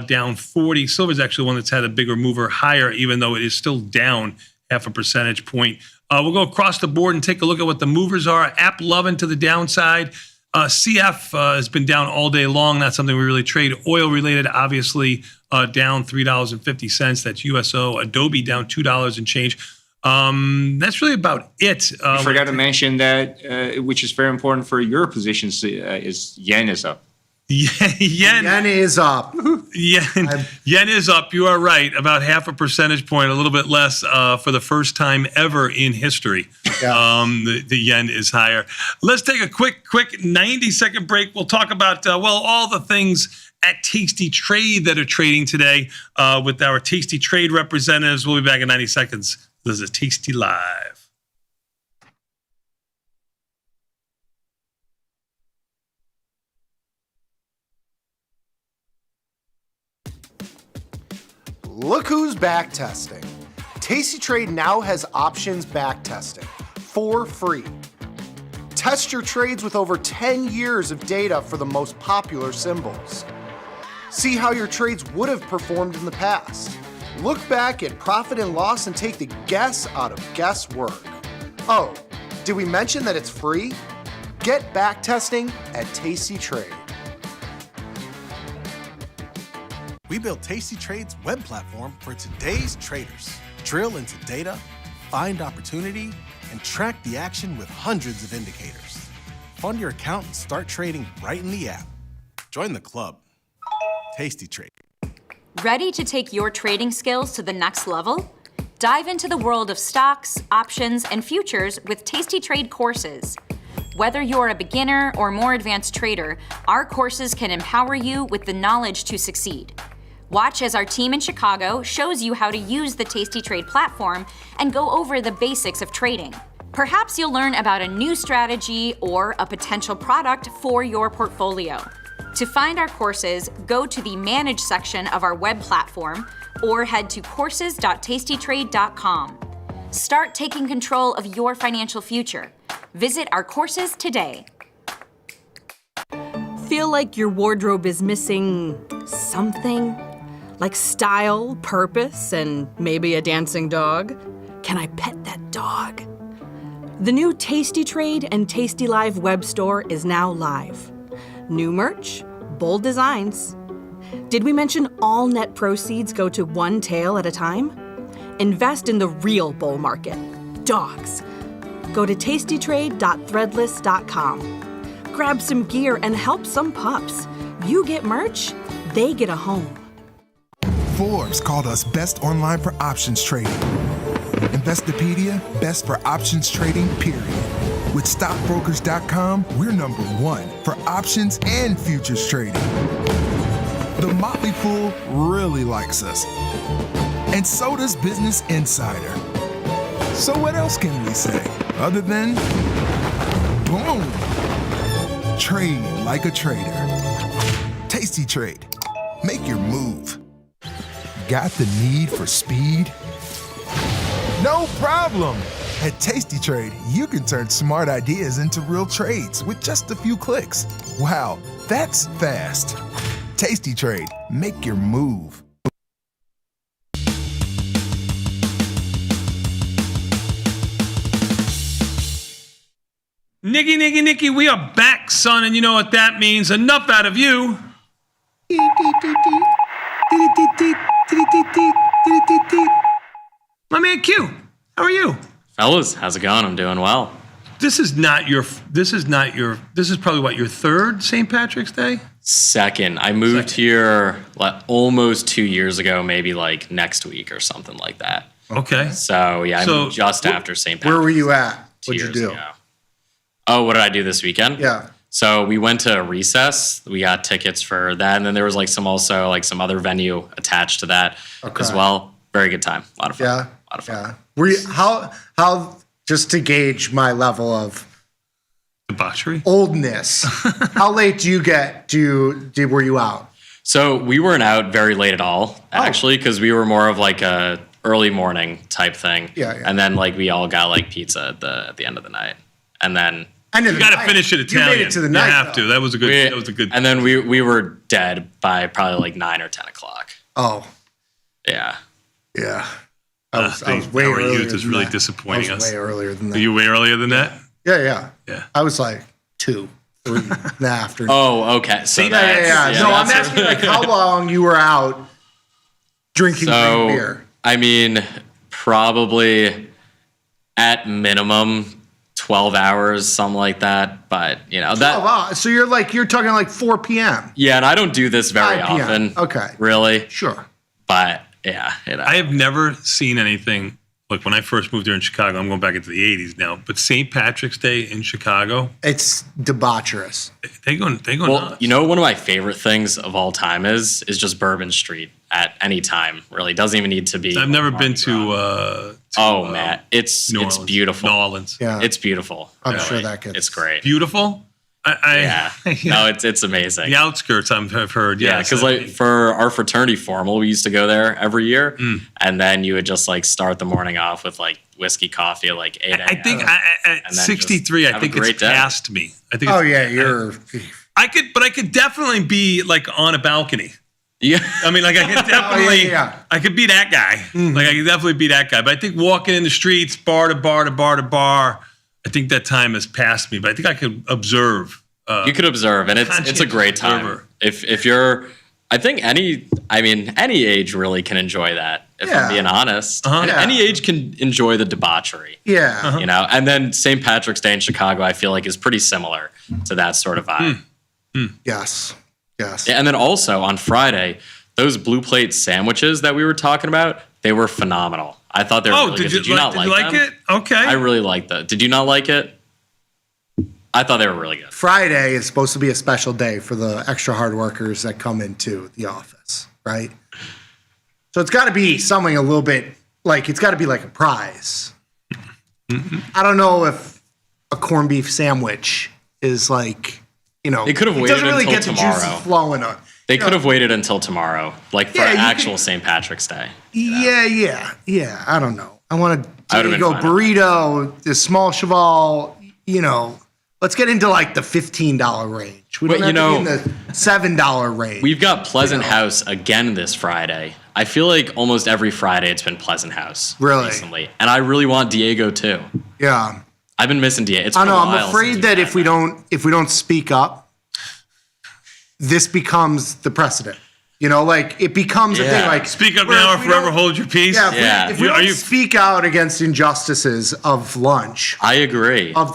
S11: down 40. Silver is actually one that's had a bigger mover higher, even though it is still down 0.5 percentage point. We'll go across the board and take a look at what the movers are. App loving to the downside. CF has been down all day long. Not something we really trade. Oil related, obviously, down $3.50. That's USO. Adobe down $2 and change. That's really about it.
S22: You forgot to mention that, which is very important for your positions, is yen is up.
S11: Yen
S4: is up.
S11: Yen is up. You are right. About 0.5 percentage point, a little bit less for the first time ever in history.
S4: Yeah.
S11: The yen is higher. Let's take a quick 90-second break. We'll talk about, all the things at Tasty Trade that are trading today with our Tasty Trade representatives. We'll be back in 90 seconds. This is Tasty Live.
S17: Look who's back testing. Tasty Trade now has options back testing for free. Test your trades with over 10 years of data for the most popular symbols. See how your trades would have performed in the past. Look back at profit and loss and take the guess out of guesswork. Oh, did we mention that it's free? Get back testing at Tasty Trade.
S19: We built Tasty Trade's web platform for today's traders. Drill into data, find opportunity, and track the action with hundreds of indicators. Fund your account and start trading right in the app. Join the club. Tasty Trade.
S13: Ready to take your trading skills to the next level? Dive into the world of stocks, options, and futures with Tasty Trade courses. Whether you're a beginner or more advanced trader, our courses can empower you with the knowledge to succeed. Watch as our team in Chicago shows you how to use the Tasty Trade platform and go over the basics of trading. Perhaps you'll learn about a new strategy or a potential product for your portfolio. To find our courses, go to the Manage section of our web platform or head to courses.tastytrade.com. Start taking control of your financial future. Visit our courses today.
S21: Feel like your wardrobe is missing something? Like style, purpose, and maybe a dancing dog? Can I pet that dog? The new Tasty Trade and tastylive web store is now live. New merch, bold designs. Did we mention all net proceeds go to one tail at a time? Invest in the real bull market, dogs. Go to tastytrade.threadless.com. Grab some gear and help some pups. You get merch, they get a home.
S14: Forbes called us best online for options trading. Investopedia, best for options trading, period. With stockbrokers.com, we're number one for options and futures trading. The Motley Fool really likes us. And so does Business Insider. So what else can we say other than boom? Trade like a trader. Tasty Trade. Make your move. Got the need for speed? No problem. At Tasty Trade, you can turn smart ideas into real trades with just a few clicks. Wow, that's fast. Tasty Trade. Make your move.
S2: Nicky, we are back, son, and you know what that means. Enough out of you. My man Q, how are you?
S1: Fellas, how's it going? I'm doing well.
S2: This is probably what, your third St. Patrick's Day?
S1: Second. I moved here almost 2 years ago, maybe like next week or something like that.
S2: Okay.
S1: So, yeah, I moved just after St. Patrick's.
S4: Where were you at? What'd you do?
S1: Ago. Oh, what did I do this weekend?
S4: Yeah.
S1: So we went to Recess. We got tickets for that. And then there was like some other venue attached to that as well. Very good time. A lot of fun.
S4: Yeah.
S1: A lot of fun.
S4: Yeah. Were you, how, just to gauge my level of
S2: debauchery,
S4: oldness, how late do you get? Were you out?
S1: So we weren't out very late at all, actually, because we were more of like a early morning type thing.
S4: Yeah.
S1: And then like we all got like pizza at the end of the night. And then
S2: you got to finish it Italian.
S4: You made it to the night.
S2: You have to. That was a good.
S1: And then we were dead by probably like 9 or 10 o'clock.
S4: Oh.
S1: Yeah.
S4: Yeah. I was way
S2: our
S4: earlier
S2: youth is
S4: than
S2: really
S4: that.
S2: disappointing
S4: I was
S2: us.
S4: way earlier than that.
S2: Were you way earlier than that?
S4: Yeah.
S2: Yeah.
S4: I was like 2, 3 in the afternoon.
S1: Oh, okay. So
S4: yeah. No, I'm asking like how long you were out drinking beer.
S1: I mean, probably at minimum 12 hours, something like that. But you know that.
S4: So you're talking like 4 p.m.
S1: Yeah, and I don't do this very
S4: 5 p.m.
S1: often.
S4: Okay.
S1: Really?
S4: Sure.
S1: But yeah,
S2: I have never seen anything. Look, when I first moved here in Chicago, I'm going back into the 80s now, but St. Patrick's Day in Chicago,
S4: it's debaucherous.
S2: They go nuts.
S1: You know, one of my favorite things of all time is just Bourbon Street at any time. Really, doesn't even need to be.
S2: I've never been to
S1: man, it's beautiful.
S2: New Orleans.
S4: Yeah,
S1: it's beautiful.
S4: I'm sure that gets
S1: it's great.
S2: Beautiful.
S1: Yeah. No, it's amazing.
S2: The outskirts, I've heard.
S1: Yeah, because like for our fraternity formal, we used to go there every year, and then you would just like start the morning off with like whiskey coffee at like 8 a.m.
S2: I think at 63, I think it's past me. I think.
S4: Oh yeah, you're.
S2: I could definitely be like on a balcony.
S1: Yeah,
S2: I mean, like I could definitely, I could be that guy.
S4: Mm-hmm.
S2: Like I could definitely be that guy. But I think walking in the streets, bar to bar to bar to bar, I think that time has passed me. But I think I could observe.
S1: You could observe, and it's a great time.
S2: Observer.
S1: If you're, I think any age really can enjoy that. If I'm being honest, any age can enjoy the debauchery.
S4: Yeah,
S1: you know. And then St. Patrick's Day in Chicago, I feel like is pretty similar to that sort of vibe.
S4: Yes.
S1: And then also on Friday, those blue plate sandwiches that we were talking about, they were phenomenal. I thought they were really good. Did you not like
S2: it? Okay.
S1: I really liked that. Did you not like it? I thought they were really good.
S4: Friday is supposed to be a special day for the extra hard workers that come into the office, right? So it's got to be something a little bit like, it's got to be like a prize. I don't know if a corned beef sandwich is like, you know,
S1: it could have waited
S4: doesn't really
S1: until
S4: get
S1: tomorrow.
S4: The juices flowing on.
S1: They could have waited until tomorrow, like for actual St. Patrick's Day.
S4: Yeah. I don't know. I want to Diego Burrito, the small cheval, let's get into like the $15 range. We don't have to be in the $7 range.
S1: We've got Pleasant House again this Friday. I feel like almost every Friday it's been Pleasant House recently. And I really want Diego too.
S4: Yeah.
S1: I've been missing Diego.
S4: I'm afraid that if we don't speak up, this becomes the precedent. It becomes a thing. Like,
S2: speak up now or forever hold your peace.
S4: Yeah. If we don't speak out against injustices of lunch,
S1: I agree.
S4: Of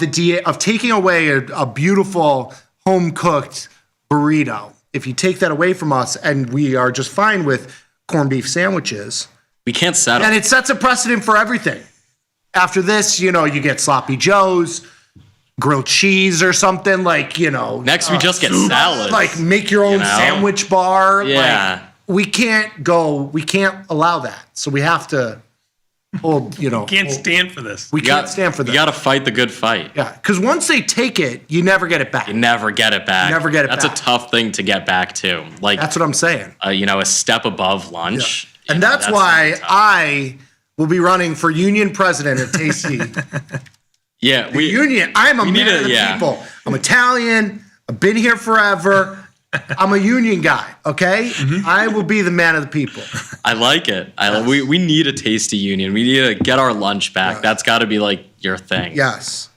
S4: taking away a beautiful home cooked burrito. If you take that away from us, and we are just fine with corned beef sandwiches,
S1: we can't settle.
S4: And it sets a precedent for everything. After this, you get sloppy joes, grilled cheese or something Next, we just get salads. Like make your own sandwich bar.
S1: Yeah.
S4: We can't allow that. So we have to hold.
S2: Can't stand for this.
S4: We can't stand for that.
S1: You got to fight the good fight.
S4: Yeah, because once they take it, you never get it back.
S1: That's a tough thing to get back to.
S4: That's what I'm saying.
S1: A step above lunch.
S4: Yeah. And that's why I will be running for union president at Tasty.
S1: Yeah,
S4: union. I'm a man of the people. I'm Italian. I've been here forever. I'm a union guy. Okay, I will be the man of the people.
S1: I like it. We need a Tasty union. We need to get our lunch back. That's got to be like your thing.
S4: Yes.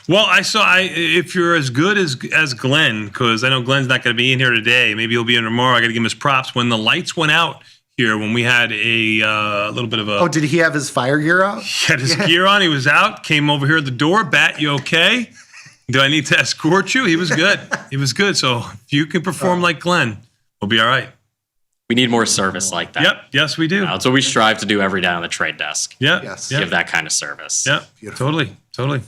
S2: Well, if you're as good as Glenn, because I know Glenn's not going to be in here today. Maybe he'll be in tomorrow. I got to give him his props. When the lights went out here, when we had a little bit of a...
S4: Oh, did he have his fire gear out?
S2: He had his gear on. He was out. Came over here at the door. Bat, you okay? Do I need to escort you? He was good. He was good. So if you can perform like Glenn, we'll be all right.
S1: We need more service like that.
S2: Yep. Yes, we do.
S1: That's what we strive to do every day on the trade desk.
S2: Yeah.
S4: Yes.
S1: Give that kind of service.
S2: Yeah. Totally. Good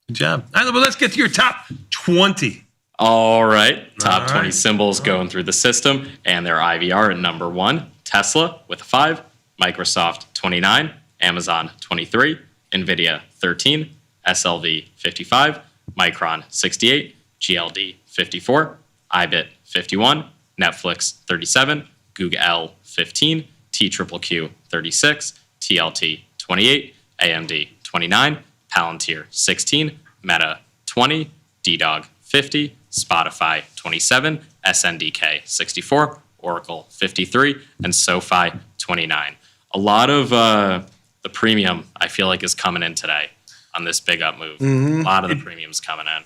S2: job. All right, well, let's get to your top 20.
S1: All right. Top 20 symbols going through the system, and their IVR at number 1. Tesla with a 5, Microsoft 29, Amazon 23, Nvidia 13, SLV 55, Micron 68, GLD 54, IBIT 51, Netflix 37, Google 15, TQQQ 36, TLT 28, AMD 29, Palantir 16, Meta 20, DDOG 50, Spotify 27, SNDK 64, Oracle 53, and SoFi 29. A lot of the premium, I feel like, is coming in today on this big up move. A lot of the premium's coming in.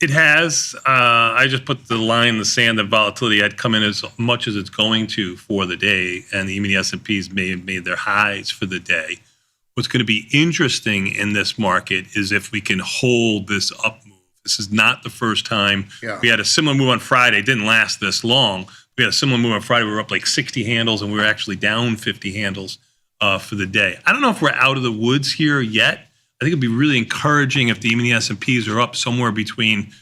S2: It has. I just put the line in the sand that volatility had come in as much as it's going to for the day, and even the S&Ps may have made their highs for the day. What's going to be interesting in this market is if we can hold this up move. This is not the first time.
S4: Yeah.
S2: We had a similar move on Friday. It didn't last this long. We had a similar move on Friday. We were up like 60 handles, and we were actually down 50 handles for the day. I don't know if we're out of the woods here yet. I think it'd be really encouraging if even the S&Ps are up somewhere between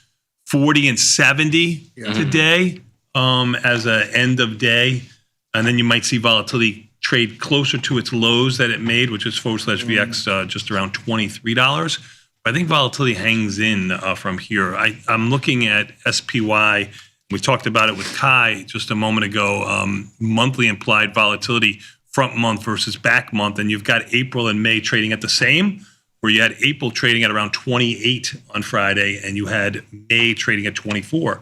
S2: 40 and 70 today as an end of day. And then you might see volatility trade closer to its lows that it made, which is /VX just around $23. But I think volatility hangs in from here. I'm looking at SPY. We talked about it with Kai just a moment ago. Monthly implied volatility, front month versus back month. And you've got April and May trading at the same, where you had April trading at around 28 on Friday, and you had May trading at 24.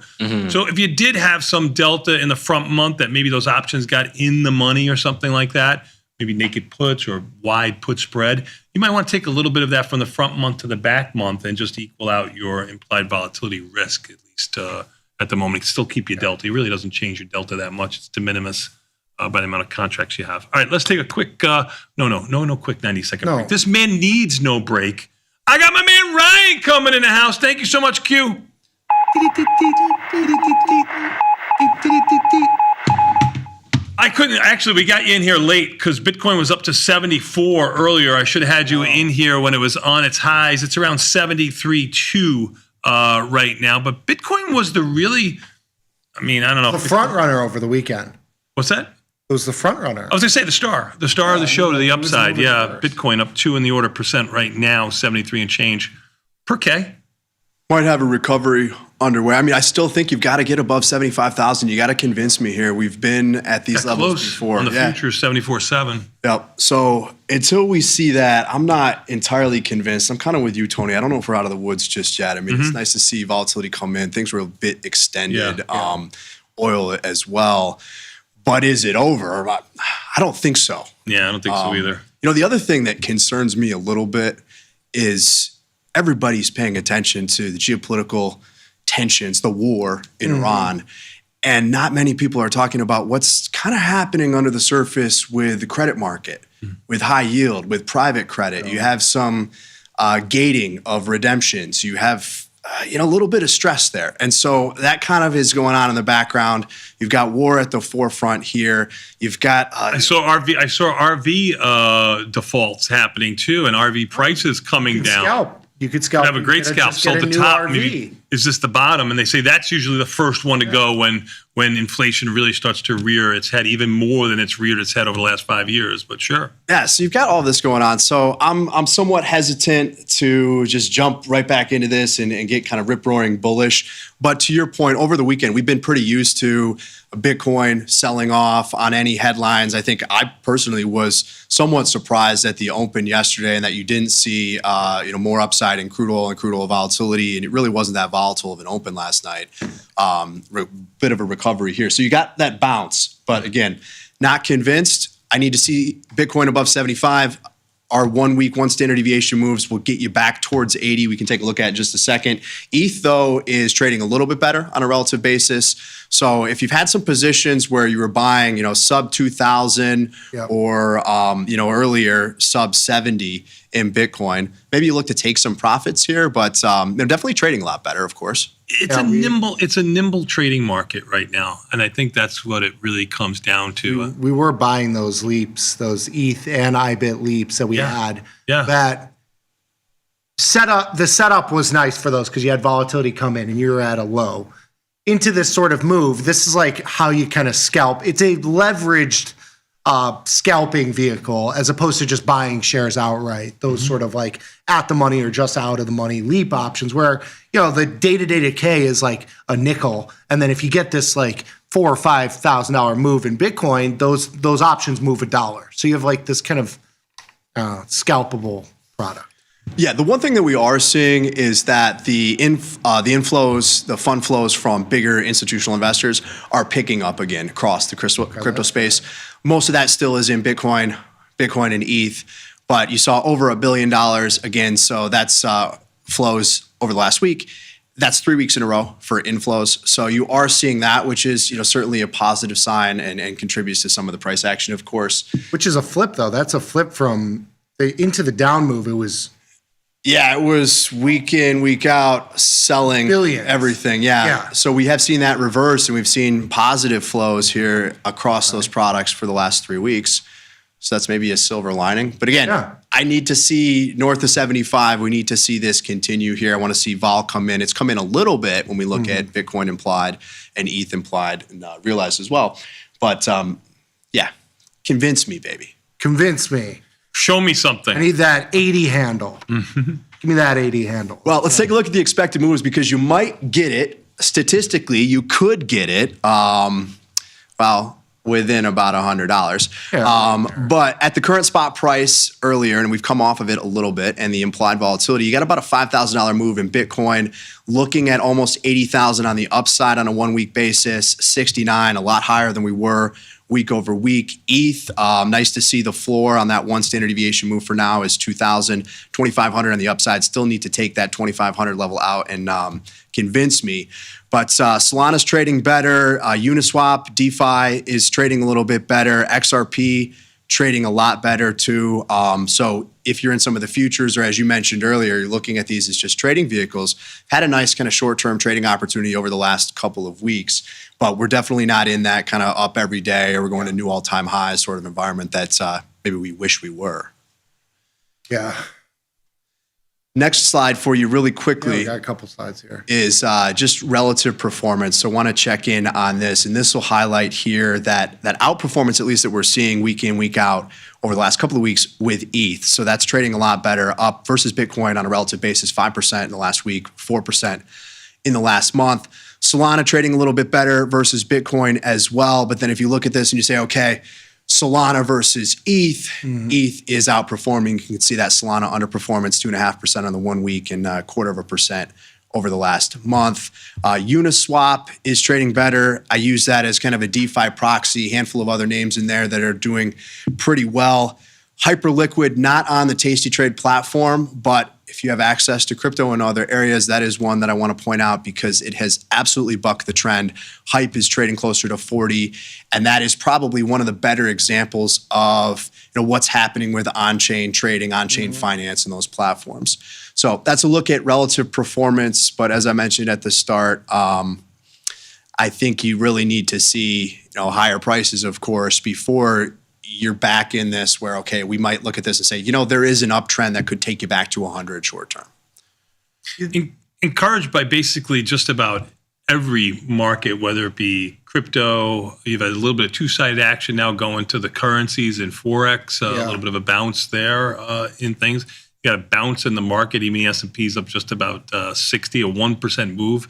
S2: So if you did have some delta in the front month that maybe those options got in the money or something like that, maybe naked puts or wide put spread, you might want to take a little bit of that from the front month to the back month and just equal out your implied volatility risk, at least at the moment. Still keep your delta. It really doesn't change your delta that much. It's de minimis by the amount of contracts you have. All right, let's take a quick, no quick 90-second break. This man needs no break. I got my man Ryan coming in the house. Thank you so much, Q. I couldn't, actually, we got you in here late because Bitcoin was up to 74 earlier. I should have had you in here when it was on its highs. It's around 73.2 right now. But Bitcoin was the really, I don't know.
S4: The front runner over the weekend.
S2: What's that?
S4: It was the front runner.
S2: I was going to say the star of the show to the upside. Yeah, Bitcoin up 2 in the order percent right now, 73 and change per K.
S3: Might have a recovery
S18: underway. I mean, I still think you've got to get above 75,000. You got to convince me here. We've been at these levels
S2: close
S18: before.
S2: on the future, 74.7.
S18: Yep. So until we see that, I'm not entirely convinced. I'm kind of with you, Tony. I don't know if we're out of the woods just yet. I mean, it's nice to see volatility come in. Things were a bit extended. Oil as well. But is it over? I don't think so.
S2: Yeah, I don't think so either.
S18: You know, the other thing that concerns me a little bit is everybody's paying attention to the geopolitical tensions, the war in Iran. And not many people are talking about what's kind of happening under the surface with the credit market, with high yield, with private credit. You have some gating of redemptions. You have a little bit of stress there. And so that kind of is going on in the background. You've got war at the forefront here. You've got
S2: I saw RV defaults happening too, and RV prices coming down.
S4: You could scalp.
S2: Have a great scalp. So at the top, maybe is this the bottom? And they say that's usually the first one to go when inflation really starts to rear its head, even more than it's reared its head over the last 5 years. But sure.
S18: Yeah, so you've got all this going on. So I'm somewhat hesitant to just jump right back into this and get kind of rip-roaring bullish. But to your point, over the weekend, we've been pretty used to Bitcoin selling off on any headlines. I think I personally was somewhat surprised at the open yesterday and that you didn't see more upside in crude oil and crude oil volatility. And it really wasn't that volatile of an open last night. Bit of a recovery here. So you got that bounce. But again, not convinced. I need to see Bitcoin above 75. Our 1 week, one standard deviation moves will get you back towards 80. We can take a look at it in just a second. ETH, though, is trading a little bit better on a relative basis. So if you've had some positions where you were buying, sub 2,000 or, earlier sub 70 in Bitcoin, maybe you look to take some profits here, but they're definitely trading a lot better, of course.
S2: It's a nimble trading market right now, and I think that's what it really comes down to.
S4: We were buying those leaps, those ETH and IBIT leaps that we had.
S2: Yeah.
S4: That the setup was nice for those because you had volatility come in and you were at a low. Into this sort of move, this is like how you kind of scalp. It's a leveraged scalping vehicle as opposed to just buying shares outright. Those sort of like at the money or just out of the money leap options where, the day-to-day decay is like a nickel. And then if you get this like $4,000 or $5,000 move in Bitcoin, those options move $1. So you have like this kind of scalpable product.
S18: Yeah, the one thing that we are seeing is that the inflows, the fund flows from bigger institutional investors are picking up again across the crypto space. Most of that still is in Bitcoin and ETH, but you saw over $1 billion again. So that's flows over the last week. That's 3 weeks in a row for inflows. So you are seeing that, which is certainly a positive sign and contributes to some of the price action, of course.
S4: Which is a flip, though. That's a flip from into the down move. It was.
S18: Yeah, it was week in, week out, selling everything. Yeah. So we have seen that reverse, and we've seen positive flows here across those products for the last 3 weeks. So that's maybe a silver lining. But again, I need to see north of 75. We need to see this continue here. I want to see vol come in. It's come in a little bit when we look at Bitcoin implied and ETH implied and realized as well. But convince me, baby.
S4: Convince me.
S2: Show me something.
S4: I need that 80 handle. Give me that 80 handle.
S18: Well, let's take a look at the expected moves because you might get it. Statistically, you could get it, within about $100. But at the current spot price earlier, and we've come off of it a little bit, and the implied volatility, you got about a $5,000 move in Bitcoin, looking at almost 80,000 on the upside on a 1 week basis, 69, a lot higher than we were week over week. ETH, nice to see the floor on that one standard deviation move for now is 2,000, 2,500 on the upside. Still need to take that 2,500 level out and convince me. But Solana's trading better. Uniswap, DeFi is trading a little bit better. XRP trading a lot better too. So if you're in some of the futures, or as you mentioned earlier, you're looking at these as just trading vehicles, had a nice kind of short-term trading opportunity over the last couple of weeks. But we're definitely not in that kind of up every day or we're going to new all-time highs sort of environment that's maybe we wish we were.
S4: Yeah.
S18: Next slide for you really quickly.
S4: We got a couple slides here.
S18: Is just relative performance. So I want to check in on this. And this will highlight here that outperformance, at least that we're seeing week in, week out over the last couple of weeks with ETH. So that's trading a lot better, up versus Bitcoin on a relative basis, 5% in the last week, 4% in the last month. Solana trading a little bit better versus Bitcoin as well. But then if you look at this and you say, okay, Solana versus ETH, ETH is outperforming. You can see that Solana underperformance, 2.5% on the 1 week and 0.25% over the last month. Uniswap is trading better. I use that as kind of a DeFi proxy, handful of other names in there that are doing pretty well. Hyperliquid, not on the Tasty Trade platform, but if you have access to crypto in other areas, that is one that I want to point out because it has absolutely bucked the trend. Hype is trading closer to 40, and that is probably one of the better examples of what's happening with on-chain trading, on-chain finance, and those platforms. So that's a look at relative performance. But as I mentioned at the start, I think you really need to see higher prices, of course, before you're back in this where, okay, we might look at this and say, there is an uptrend that could take you back to 100 short term.
S2: Encouraged by basically just about every market, whether it be crypto, you've had a little bit of two-sided action now going to the currencies and Forex, a little bit of a bounce there in things. You got a bounce in the market. Even S&P's up just about 60, a 1% move.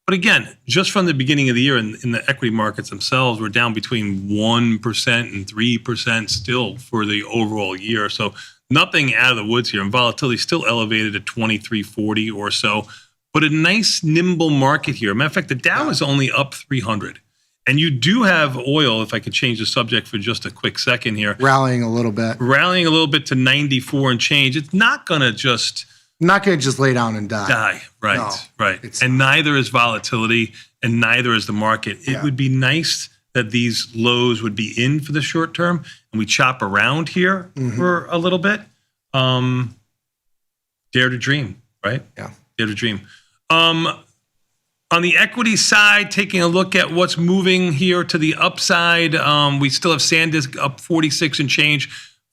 S2: But again, just from the beginning of the year in the equity markets themselves, we're down between 1% and 3% still for the overall year. So nothing out of the woods here. And volatility still elevated at 2340 or so. But a nice, nimble market here. Matter of fact, the Dow is only up 300. And you do have oil, if I could change the subject for just a quick second here.
S4: Rallying a little bit
S2: To 94 and change. It's not going to just
S4: lay down and die.
S2: Right,
S4: No,
S2: right. And neither is volatility, and neither is the market. It would be nice that these lows would be in for the short term, and we chop around here for a little bit. Dare to dream, right?
S4: Yeah.
S2: Dare to dream. On the equity side, taking a look at what's moving here to the upside, we still have SanDisk up 46 and change.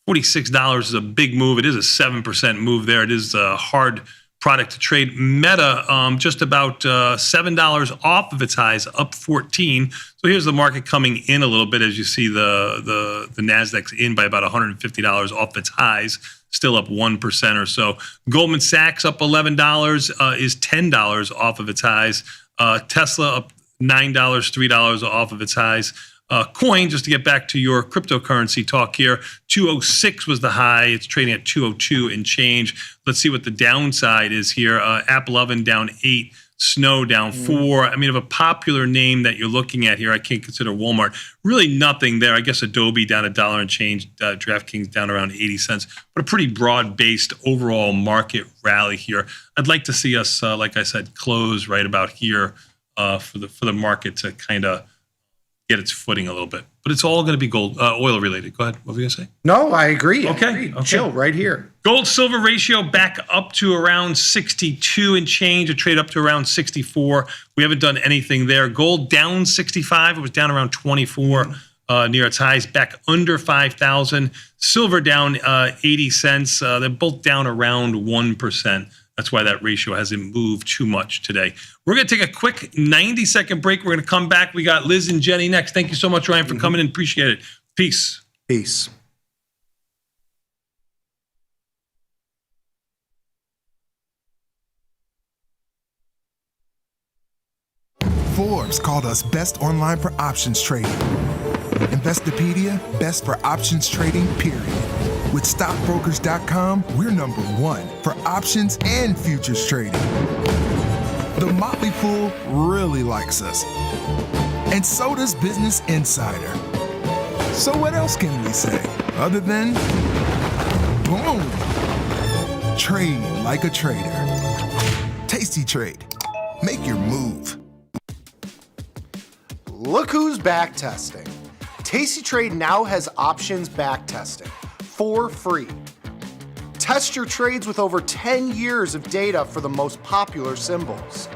S2: $46 is a big move. It is a 7% move there. It is a hard product to trade. Meta, just about $7 off of its highs, up 14. So here's the market coming in a little bit as you see the Nasdaq's in by about $150 off its highs, still up 1% or so. Goldman Sachs up $11, is $10 off of its highs. Tesla up $9, $3 off of its highs. Coin, just to get back to your cryptocurrency talk here, 206 was the high. It's trading at 202 and change. Let's see what the downside is here. Apple Oven down 8, Snow down 4. I mean, of a popular name that you're looking at here, I can't consider Walmart. Really nothing there. I guess Adobe down $1 and change. DraftKings down around 80 cents. But a pretty broad-based overall market rally here. I'd like to see us, like I said, close right about here for the market to kind of get its footing a little bit. But it's all going to be oil related. Go ahead. What were you going to say?
S4: No, I agree.
S2: Okay.
S4: Chill right here.
S2: Gold silver ratio back up to around 62 and change. A trade up to around 64. We haven't done anything there. Gold down 65. It was down around 24 near its highs. Back under 5,000. Silver down 80 cents. They're both down around 1%. That's why that ratio hasn't moved too much today. We're going to take a quick 90-second break. We're going to come back. We got Liz and Jenny next. Thank you so much, Ryan, for coming in. Appreciate it. Peace.
S4: Peace.
S14: Forbes called us best online for options trading. Investopedia, best for options trading, period. With stockbrokers.com, we're number 1 for options and futures trading. The Motley Fool really likes us. And so does Business Insider. So what else can we say other than boom? Trade like a trader. Tasty Trade. Make your move.
S17: Look who's back testing. Tasty Trade now has options back testing for free. Test your trades with over 10 years of data for the most popular symbols.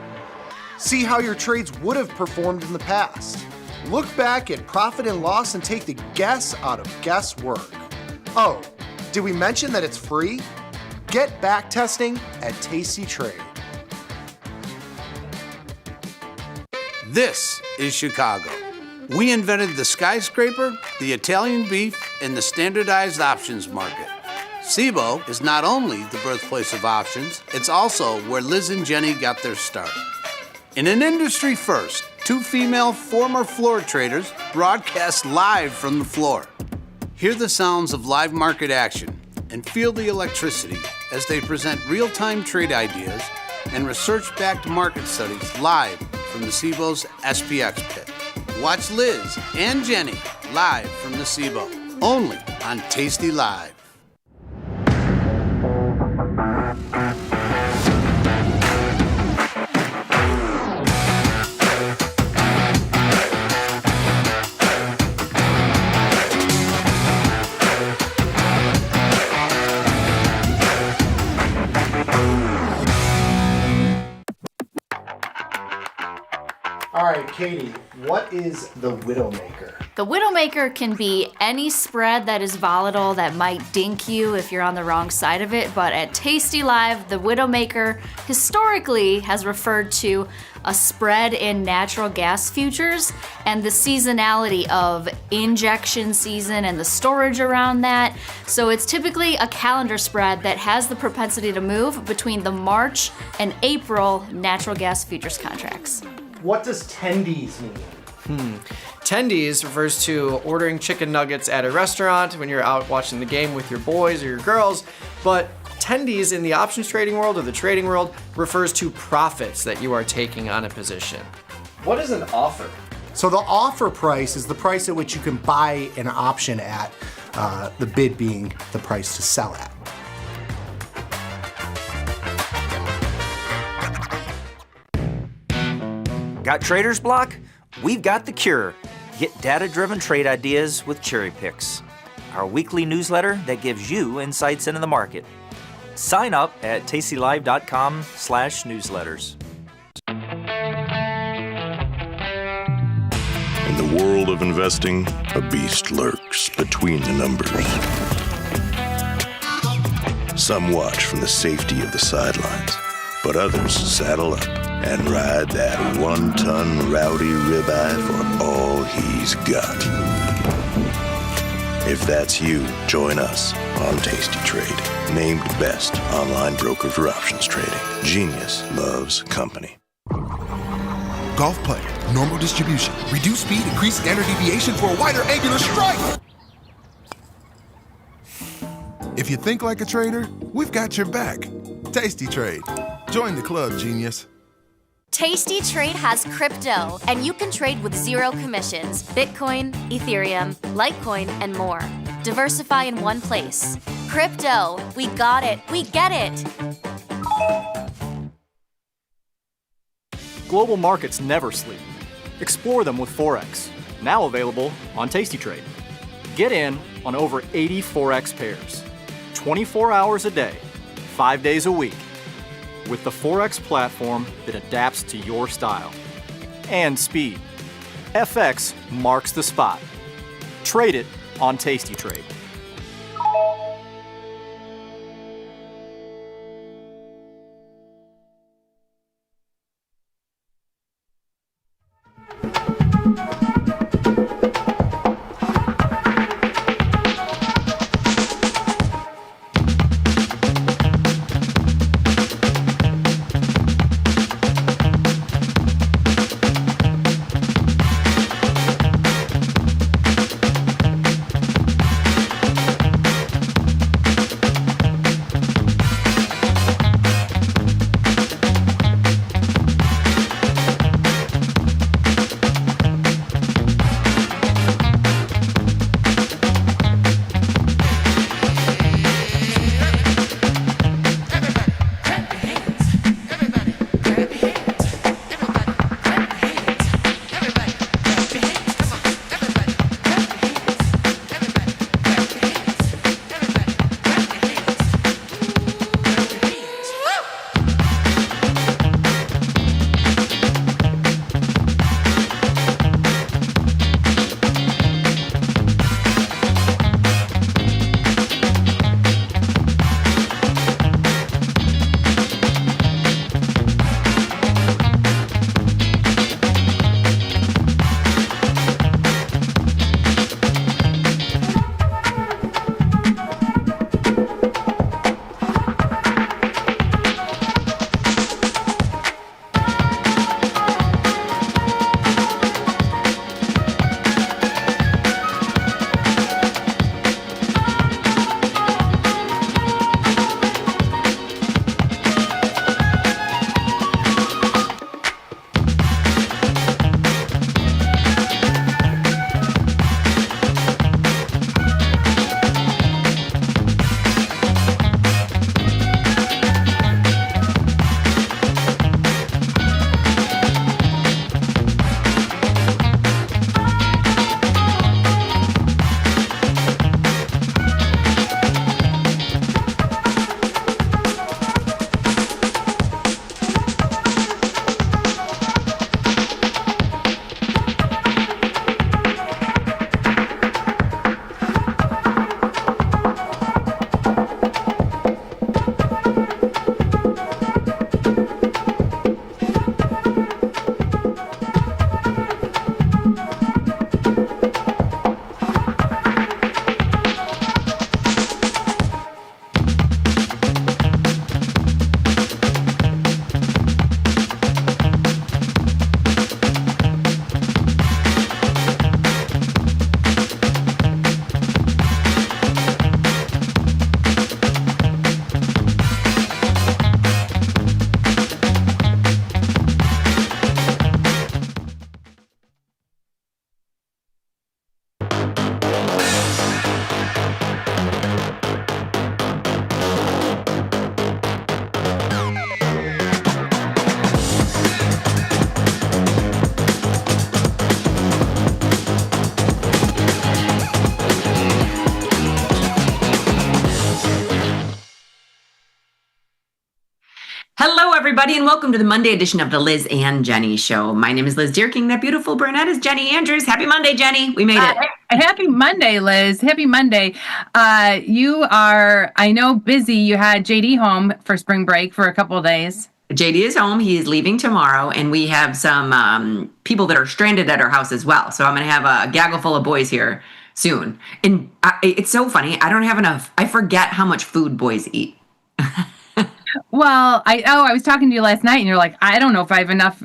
S17: See how your trades would have performed in the past. Look back at profit and loss and take the guess out of guesswork. Oh, did we mention that it's free? Get back testing at Tasty Trade.
S3: This is Chicago. We invented the skyscraper, the Italian beef, and the standardized options market. Cboe is not only the birthplace of options, it's also where Liz and Jenny got their start. In an industry first, 2 female former floor traders broadcast live from the floor. Hear the sounds of live market action and feel the electricity as they present real-time trade ideas and research-backed market studies live from the SIBO's SPX pit. Watch Liz and Jenny live from the SIBO, only on tastylive.
S17: All right, Katie, what is the Widowmaker?
S5: The Widowmaker can be any spread that is volatile that might dink you if you're on the wrong side of it, but at tastylive, the Widowmaker historically has referred to a spread in natural gas futures and the seasonality of injection season and the storage around that. So it's typically a calendar spread that has the propensity to move between the March and April natural gas futures contracts.
S17: What does tendies mean?
S9: Tendies refers to ordering chicken nuggets at a restaurant when you're out watching the game with your boys or your girls, but tendies in the options trading world or the trading world refers to profits that you are taking on a position. What is an offer?
S17: So the offer price is the price at which you can buy an option at, the bid being the price to sell at.
S10: Got trader's block? We've got the cure. Get data-driven trade ideas with Cherry Picks, our weekly newsletter that gives you insights into the market. Sign up at tastylive.com/newsletters.
S16: In the world of investing, a beast lurks between the numbers. Some watch from the safety of the sidelines, but others saddle up and ride that 1-ton rowdy ribeye for all he's got. If that's you, join us on Tasty Trade, named best online broker for options trading. Genius loves company.
S14: Golf play, normal distribution, reduced speed, increased standard deviation for a wider angular strike. If you think like a trader, we've got your back. Tasty Trade. Join the club, genius.
S15: Tasty Trade has crypto, and you can trade with 0 commissions, Bitcoin, Ethereum, Litecoin, and more. Diversify in one place. Crypto, we got it, we get it.
S7: Global markets never sleep. Explore them with Forex, now available on Tasty Trade. Get in on over 80 Forex pairs, 24 hours a day, 5 days a week, with the Forex platform that adapts to your style and speed. FX marks the spot. Trade it on Tasty Trade.
S8: Hello, everybody, and welcome to the Monday edition of the Liz and Jenny Show. My name is Liz Deerking. That beautiful brunette is Jenny Andrews. Happy Monday, Jenny. We made it.
S12: Happy Monday, Liz. Happy Monday. You are, I know, busy. You had JD home for spring break for a couple of days.
S8: JD is home. He is leaving tomorrow, and we have some people that are stranded at our house as well. So I'm going to have a gaggle full of boys here soon. And it's so funny. I don't have enough. I forget how much food boys eat.
S12: Well, I was talking to you last night, and you're like, I don't know if I have enough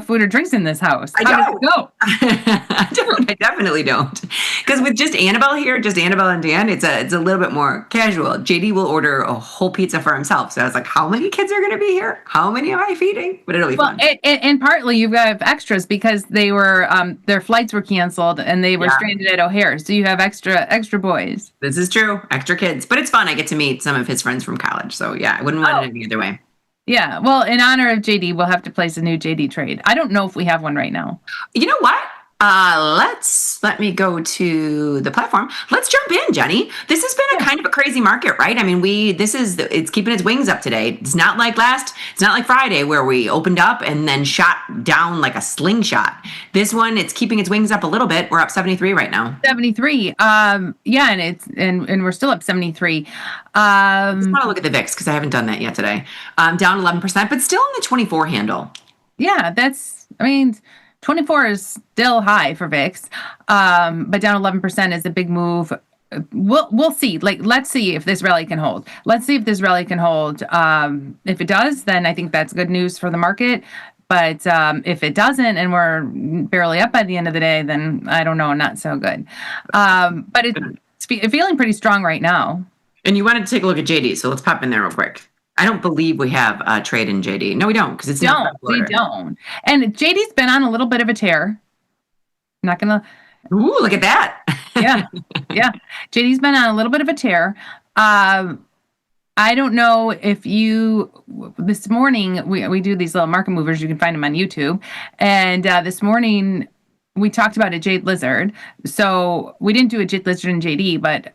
S12: food or drinks in this house. How does it go?
S8: I definitely don't. Because with just Annabelle here, just Annabelle and Dan, it's a little bit more casual. JD will order a whole pizza for himself. So I was like, how many kids are going to be here? How many am I feeding? But it'll be fun.
S12: And partly you've got extras because they were their flights were canceled and they were stranded at O'Hare. So you have extra boys.
S8: This is true. Extra kids. But it's fun. I get to meet some of his friends from college. So yeah, I wouldn't want it any other way.
S12: Yeah. Well, in honor of JD, we'll have to place a new JD trade. I don't know if we have one right now.
S8: You know what? Let me go to the platform. Let's jump in, Jenny. This has been a kind of a crazy market, right? I mean, it's keeping its wings up today. It's not like Friday where we opened up and then shot down like a slingshot. This one, it's keeping its wings up a little bit. We're up 73 right now.
S12: 73. And we're still up 73.
S8: I just want to look at the VIX because I haven't done that yet today. Down 11%, but still in the 24 handle.
S12: Yeah, 24 is still high for VIX, but down 11% is a big move. We'll see. Let's see if this rally can hold. If it does, then I think that's good news for the market. But if it doesn't, and we're barely up by the end of the day, then I don't know, not so good. But it's feeling pretty strong right now.
S8: And you wanted to take a look at JD, so let's pop in there real quick. I don't believe we have a trade in JD. No, we don't, because it's not.
S12: We don't. And JD's been on a little bit of a tear. Not gonna.
S8: Ooh, look at that.
S12: Yeah. JD's been on a little bit of a tear. I don't know if this morning we do these little market movers. You can find them on YouTube. And this morning we talked about a Jade Lizard. So we didn't do a Jade Lizard in JD, but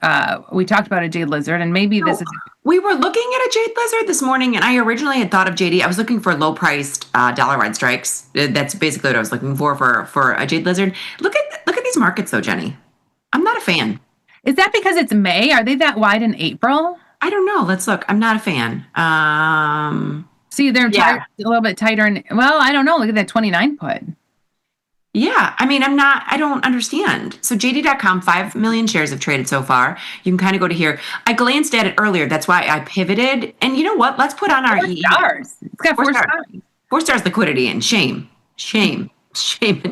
S12: we talked about a Jade Lizard, and maybe this is.
S8: We were looking at a Jade Lizard this morning, and I originally had thought of JD. I was looking for low-priced dollar-wide strikes. That's basically what I was looking for a Jade Lizard. Look at these markets, though, Jenny. I'm not a fan.
S12: Is that because it's May? Are they that wide in April?
S8: I don't know. Let's look. I'm not a fan.
S12: See, they're a little bit tighter. Well, I don't know. Look at that 29 put.
S8: Yeah, I mean, I don't understand. So JD.com, 5 million shares have traded so far. You can kind of go to here. I glanced at it earlier. That's why I pivoted. And you know what? Let's put on our
S12: 4 stars. It's got 4 stars.
S8: 4 stars liquidity and shame on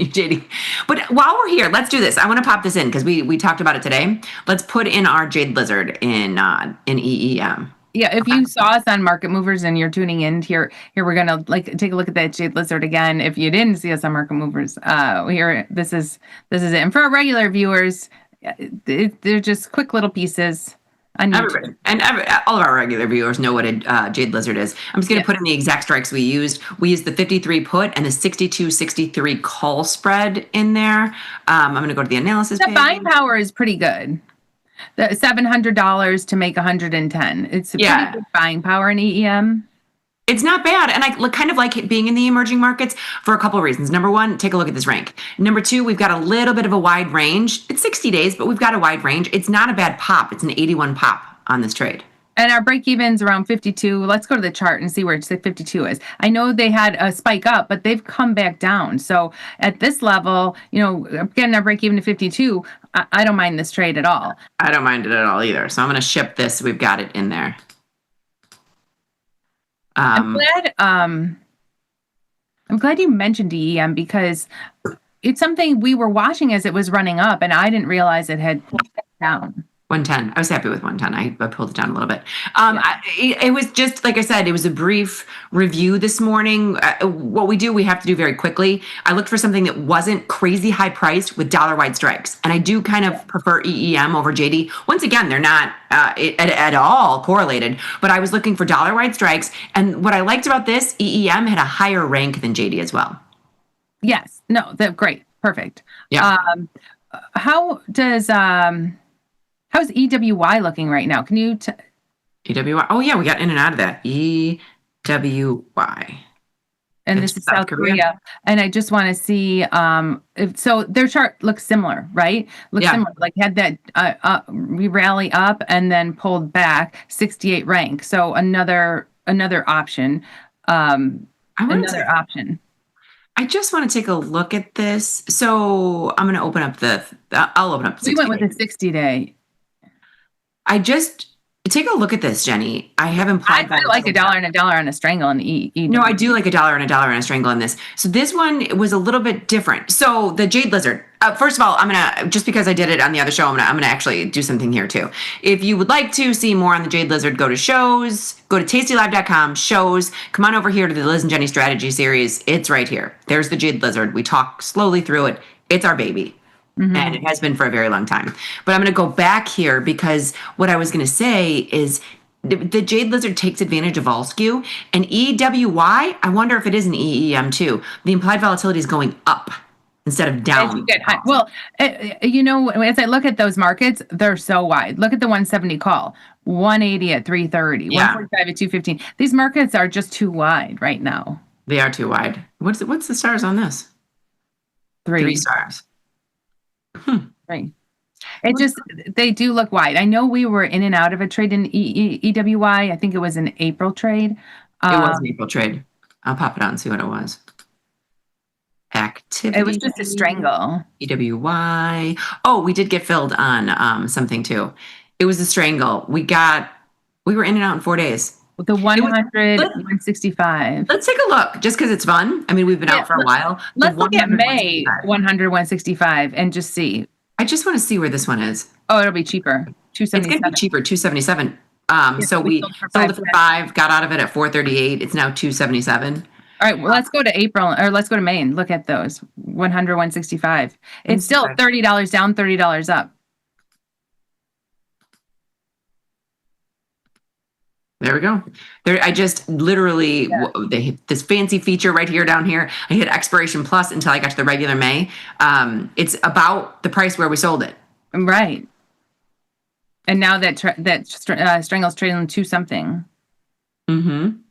S8: you, JD. But while we're here, let's do this. I want to pop this in because we talked about it today. Let's put in our Jade Lizard in EEM.
S12: Yeah, if you saw us on Market Movers and you're tuning in here we're gonna take a look at that Jade Lizard again. If you didn't see us on Market Movers, this is it. And for our regular viewers, they're just quick little pieces on YouTube.
S8: All of our regular viewers know what a Jade Lizard is. I'm just gonna put in the exact strikes we used. We used the 53 put and the 62-63 call spread in there. I'm gonna go to the analysis page.
S12: The buying power is pretty good. The $700 to make 110. It's a pretty good buying power in EEM.
S8: It's not bad. And I kind of like it being in the emerging markets for a couple of reasons. Number one, take a look at this rank. Number two, we've got a little bit of a wide range. It's 60 days, but we've got a wide range. It's not a bad pop. It's an 81 pop on this trade.
S12: And our break-even's around 52. Let's go to the chart and see where 52 is. I know they had a spike up, but they've come back down. So at this level, getting our break-even to 52, I don't mind this trade at all.
S8: I don't mind it at all either. So I'm going to ship this. We've got it in there.
S12: I'm glad you mentioned EEM because it's something we were watching as it was running up, and I didn't realize it had pulled down.
S8: 110. I was happy with 110. I pulled it down a little bit. It was just, like I said, it was a brief review this morning. What we have to do very quickly. I looked for something that wasn't crazy high priced with dollar-wide strikes. And I do kind of prefer EEM over JD. Once again, they're not at all correlated, but I was looking for dollar-wide strikes. And what I liked about this, EEM had a higher rank than JD as well.
S12: Yes. No, they're great. Perfect.
S8: Yeah.
S12: How's EWY looking right now? Can you...
S8: EWY? Oh, yeah, we got in and out of that. EWY. EWY.
S12: And this is South Korea. And I just want to see, so their chart looks similar, right? Looks similar, like had that rally up and then pulled back, 68 rank. So another option. Another option.
S8: I just want to take a look at this. So I'm going to open up I'll open up the 60
S12: We went with the 60-day.
S8: Take a look at this, Jenny. I have implied.
S12: I like $1 and $1 on a strangle in E.
S8: No, I do like $1 and $1 on a strangle in this. So this one was a little bit different. So the Jade Lizard. First of all, I'm gonna, just because I did it on the other show, I'm gonna actually do something here too. If you would like to see more on the Jade Lizard, go to shows, go to tastylive.com, shows, come on over here to the Liz and Jenny strategy series. It's right here. There's the Jade Lizard. We talk slowly through it. It's our baby. And it has been for a very long time. But I'm going to go back here because what I was going to say is the Jade Lizard takes advantage of all skew. And EWY, I wonder if it is an EEM too. The implied volatility is going up instead of down.
S12: Well, you know, as I look at those markets, they're so wide. Look at the 170 call, 180 at 330, 145 at 215. These markets are just too wide right now.
S8: They are too wide. What's the stars on this? 3 stars.
S12: Right. It just, they do look wide. I know we were in and out of a trade in EWY. I think it was an April trade.
S8: It was an April trade. I'll pop it out and see what it was. Activity.
S12: It was just a strangle.
S8: EWY. Oh, we did get filled on something too. It was a strangle. We were in and out in 4 days.
S12: The 100, 165.
S8: Let's take a look, just because it's fun. I mean, we've been out for a while.
S12: Let's look at May 100, 165 and just see.
S8: I just want to see where this one is.
S12: Oh, it'll be cheaper. 277.
S8: It's going to be cheaper, 277. So we sold it for 5, got out of it at 438. It's now 277.
S12: All right, well, let's go to April, or let's go to May and look at those. 100, 165. It's still $30 down, $30 up.
S8: There we go. There, I just literally, they hit this fancy feature right here down here. I hit expiration plus until I got to the regular May. It's about the price where we sold it.
S12: Right. And now that Strangle's trading to something. When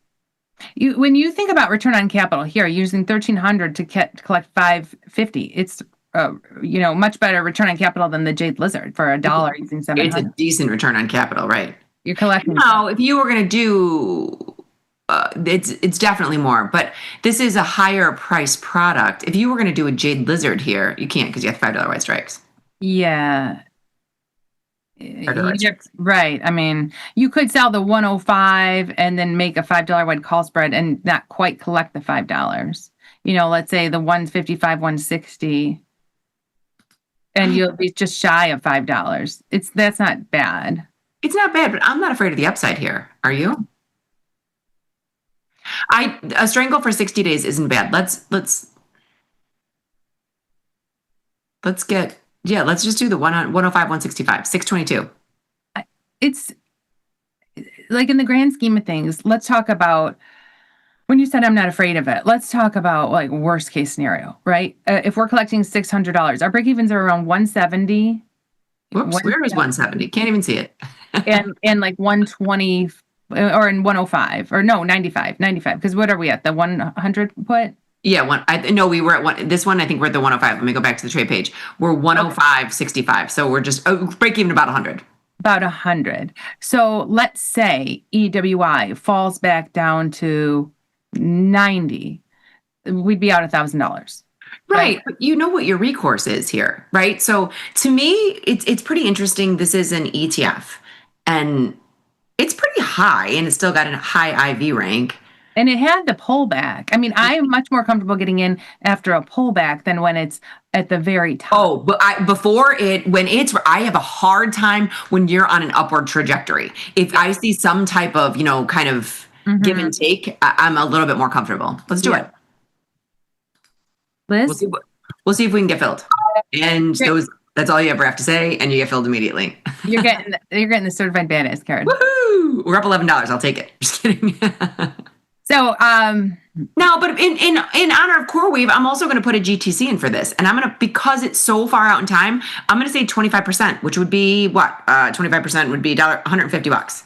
S12: you think about return on capital here, using 1,300 to collect 550, it's much better return on capital than the Jade Lizard for $1 using 700.
S8: It's a decent return on capital, right?
S12: You're collecting.
S8: No, if you were going to do, it's definitely more. But this is a higher price product. If you were going to do a Jade Lizard here, you can't because you have $5 white strikes.
S12: Yeah. Right. I mean, you could sell the 105 and then make a $5 wide call spread and not quite collect the $5. Let's say the 155, 160, and you'll be just shy of $5. That's not bad.
S8: It's not bad, but I'm not afraid of the upside here. Are you? A strangle for 60 days isn't bad. Let's just do the 105, 165, 622.
S12: It's like in the grand scheme of things, let's talk about when you said I'm not afraid of it. Let's talk about like worst case scenario, right? If we're collecting $600, our break evens are around 170.
S8: Whoops, where is 170? Can't even see it.
S12: and like 120 or in 105 or no, 95 because what are we at? The 100 put?
S8: Yeah, we were at one. This one, I think we're at the 105. Let me go back to the trade page. We're 105.65. So we're just break even about 100.
S12: About 100. So let's say EWI falls back down to 90. We'd be out $1,000.
S8: Right. But you know what your recourse is here, right? So to me, it's pretty interesting. This is an ETF and it's pretty high and it's still got a high IV rank.
S12: And it had the pullback. I mean, I'm much more comfortable getting in after a pullback than when it's at the very top.
S8: Oh, but I have a hard time when you're on an upward trajectory. If I see some type of, kind of give and take, I'm a little bit more comfortable. Let's do it.
S12: Liz?
S8: We'll see if we can get filled. And that's all you ever have to say, and you get filled immediately.
S12: You're getting the certified badass card.
S8: Woohoo! We're up $11. I'll take it. Just kidding.
S12: So
S8: no, but in honor of CoreWeave, I'm also going to put a GTC in for this, and I'm going to, because it's so far out in time, I'm going to say 25%, which would be what? 25% would be $150.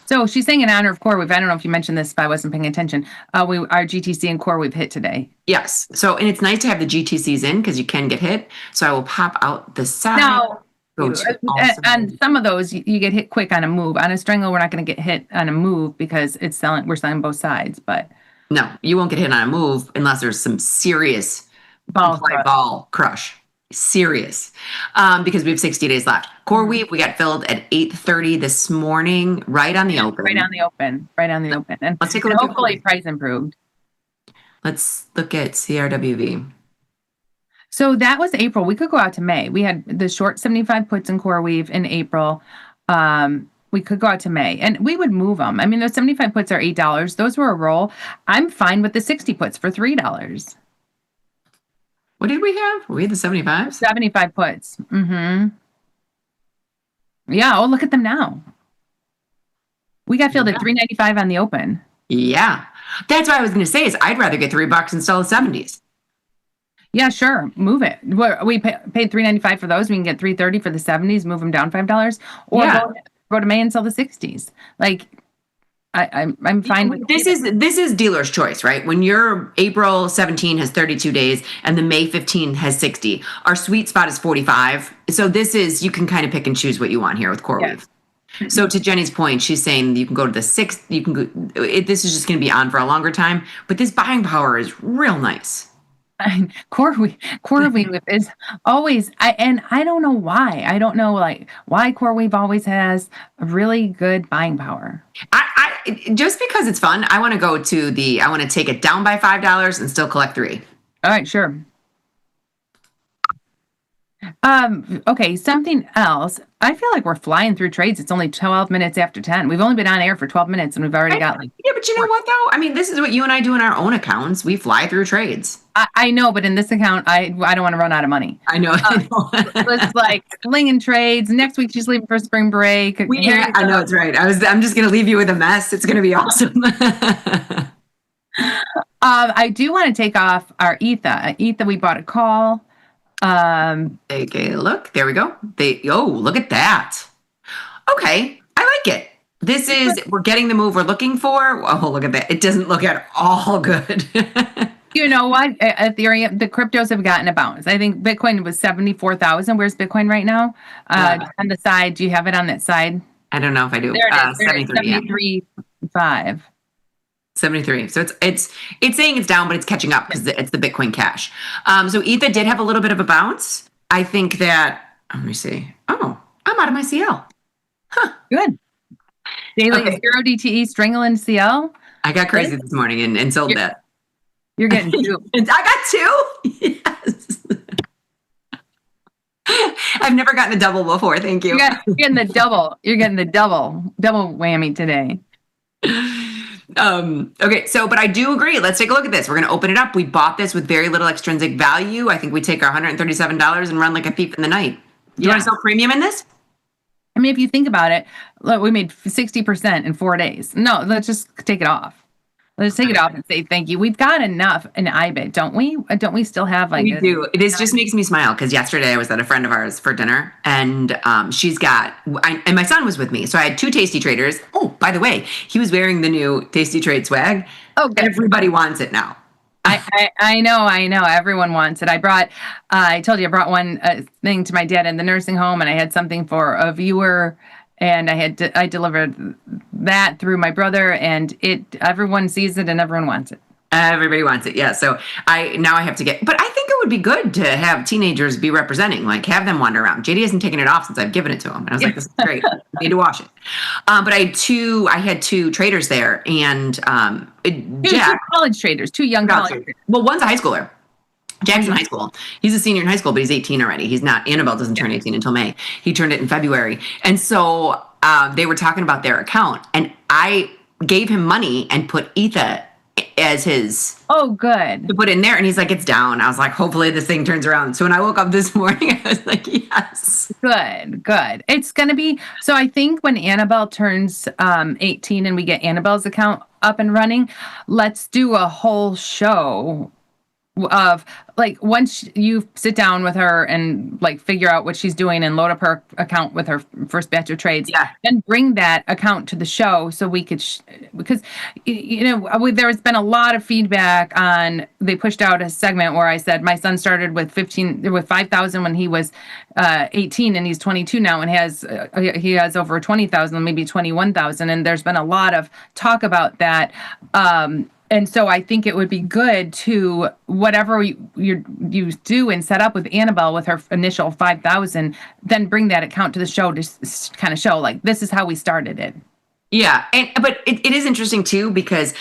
S12: So she's saying in honor of CoreWeave. I don't know if you mentioned this, but I wasn't paying attention. Our GTC and CoreWeave hit today.
S8: Yes. So, and it's nice to have the GTCs in because you can get hit. So I will pop out the side.
S12: Now,
S8: Go to
S12: on some of those, you get hit quick on a move. On a strangle, we're not going to get hit on a move because we're selling both sides. But
S8: no, you won't get hit on a move unless there's some serious ball crush. Serious. Because we have 60 days left. CoreWeave, we got filled at 8:30 this morning, right on the open.
S12: Right on the open. And
S8: let's take a look.
S12: Hopefully, price improved.
S8: Let's look at CRWV.
S12: So that was April. We could go out to May. We had the short 75 puts in CoreWeave in April. We could go out to May, and we would move them. I mean, those 75 puts are $8. Those were a roll. I'm fine with the 60 puts for $3.
S8: What did we have? We had the 75?
S12: 75 puts. Mm-hmm. Yeah. Oh, look at them now. We got filled at $3.95 on the open.
S8: Yeah. That's what I was going to say is I'd rather get $3 and sell the 70s.
S12: Yeah, sure. Move it. We paid $3.95 for those. We can get $3.30 for the 70s, move them down $5. Or go to May and sell the 60s. Like, I'm fine with
S8: this. This is dealer's choice, right? When your April 17 has 32 days and the May 15 has 60, our sweet spot is 45. So this is, you can kind of pick and choose what you want here with CoreWeave. Yes. So to Jenny's point, she's saying you can go to the 6th. You can go. This is just going to be on for a longer time, but this buying power is real nice.
S12: CoreWeave is always, and I don't know why. I don't know why CoreWeave always has a really good buying power.
S8: I just because it's fun, I want to go to I want to take it down by $5 and still collect $3.
S12: All right, sure. Okay, something else. I feel like we're flying through trades. It's only 12 minutes after 10. We've only been on air for 12 minutes and we've already got
S8: Yeah, but you know what though? I mean, this is what you and I do in our own accounts. We fly through trades.
S12: I know, but in this account, I don't want to run out of money.
S8: I know.
S12: It's like slinging trades. Next week she's leaving for spring break.
S8: I know it's right. I'm just going to leave you with a mess. It's going to be awesome.
S12: I do want to take off our ETHA. ETHA, we bought a call.
S8: Take a look. There we go. Look at that. Okay, I like it. This is, we're getting the move we're looking for. Oh, look at that. It doesn't look at all good.
S12: You know what? Ethereum, the cryptos have gotten a bounce. I think Bitcoin was 74,000. Where's Bitcoin right now? On the side. Do you have it on that side?
S8: I don't know if I do.
S12: There it is. 73.5.
S8: 73. So it's saying it's down, but it's catching up because it's the Bitcoin Cash. So ETHA did have a little bit of a bounce. I think that, let me see. Oh, I'm out of my CL. Huh.
S12: Good. Daily 0 DTE strangling CL.
S8: I got crazy this morning and sold that.
S12: You're getting 2.
S8: I got 2? Yes. I've never gotten a double before. Thank you.
S12: You're getting the double. You're getting the double whammy today.
S8: Okay, but I do agree. Let's take a look at this. We're going to open it up. We bought this with very little extrinsic value. I think we take our $137 and run like a thief in the night. You want to sell premium in this?
S12: I mean, if you think about it, look, we made 60% in 4 days. No, let's just take it off. Let's take it off and say thank you. We've got enough in IBIT, don't we? Don't we still have
S8: We do. This just makes me smile because yesterday I was at a friend of ours for dinner and she's got, and my son was with me. So I had 2 Tasty Traders. Oh, by the way, he was wearing the new Tasty Trade swag. Oh, everybody wants it now.
S12: I know. Everyone wants it. I told you I brought one thing to my dad in the nursing home and I had something for a viewer. And I delivered that through my brother, and everyone sees it and everyone wants it.
S8: Everybody wants it, yeah. So now I have to but I think it would be good to have teenagers be representing, like have them wander around. JD hasn't taken it off since I've given it to him, and I was like, "This is great. I need to wash it." But I had two traders there, and
S12: two college traders, 2 young college traders.
S8: Well, one's a high schooler. Jack's in high school. He's a senior in high school, but he's 18 already. He's not. Annabelle doesn't turn 18 until May. He turned it in February. And so they were talking about their account, and I gave him money and put ETHA as his.
S12: Oh, good.
S8: To put in there, and he's like, it's down. I was like, hopefully this thing turns around. So when I woke up this morning, I was like, yes.
S12: Good. It's going to be. So I think when Annabelle turns 18 and we get Annabelle's account up and running, let's do a whole show of like once you sit down with her and like figure out what she's doing and load up her account with her first batch of trades, and bring that account to the show so we could because there's been a lot of feedback on, they pushed out a segment where I said my son started with 5,000 when he was 18 and he's 22 now and he has over 20,000, maybe 21,000, and there's been a lot of talk about that. And so I think it would be good to whatever you do and set up with Annabelle with her initial 5,000, then bring that account to the show to kind of show like this is how we started it.
S8: Yeah, but it is interesting too because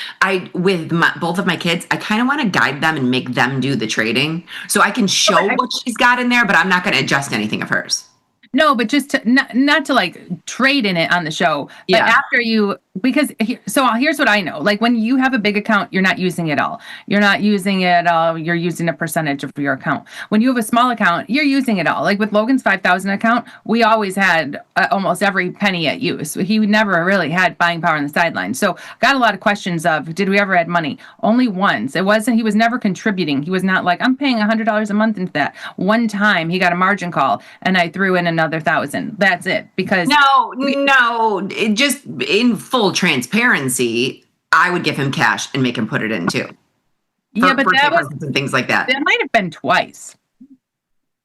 S8: with both of my kids, I kind of want to guide them and make them do the trading, so I can show what she's got in there, but I'm not going to adjust anything of hers.
S12: No, but just to, not to like trade in it on the show. But after you, because here's what I know. Like when you have a big account, you're not using it all. You're not using it all. You're using a percentage of your account. When you have a small account, you're using it all. Like with Logan's 5,000 account, we always had almost every penny at use. He never really had buying power on the sidelines. So got a lot of questions of, did we ever add money? Only once. He was never contributing. He was not like, I'm paying $100 a month into that. One time he got a margin call and I threw in another 1,000. That's it. Because just in full transparency, I would give him cash and make him put it in too. But that was
S8: and things like that.
S12: That might have been twice.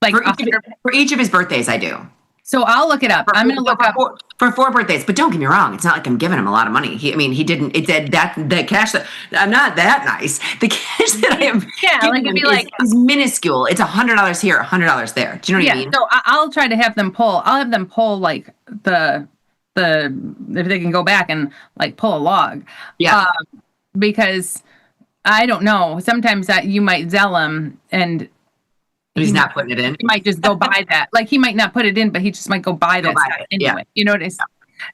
S12: Like
S8: for each of his birthdays, I do.
S12: So I'll look it up. I'm going to look up
S8: for 4 birthdays. But don't get me wrong; it's not like I'm giving him a lot of money. He didn't. It said that cash that I'm not that nice. The cash that I am is minuscule. It's $100 here, $100 there. Do you know what I mean?
S12: So I'll try to have them pull. I'll have them pull like the if they can go back and like pull a log.
S8: Yeah.
S12: Because I don't know. Sometimes that you might zell him and.
S8: He's not putting it in.
S12: He might just go buy that. Like he might not put it in, but he just might go buy that stuff anyway.
S8: Yeah.
S12: You know what I mean?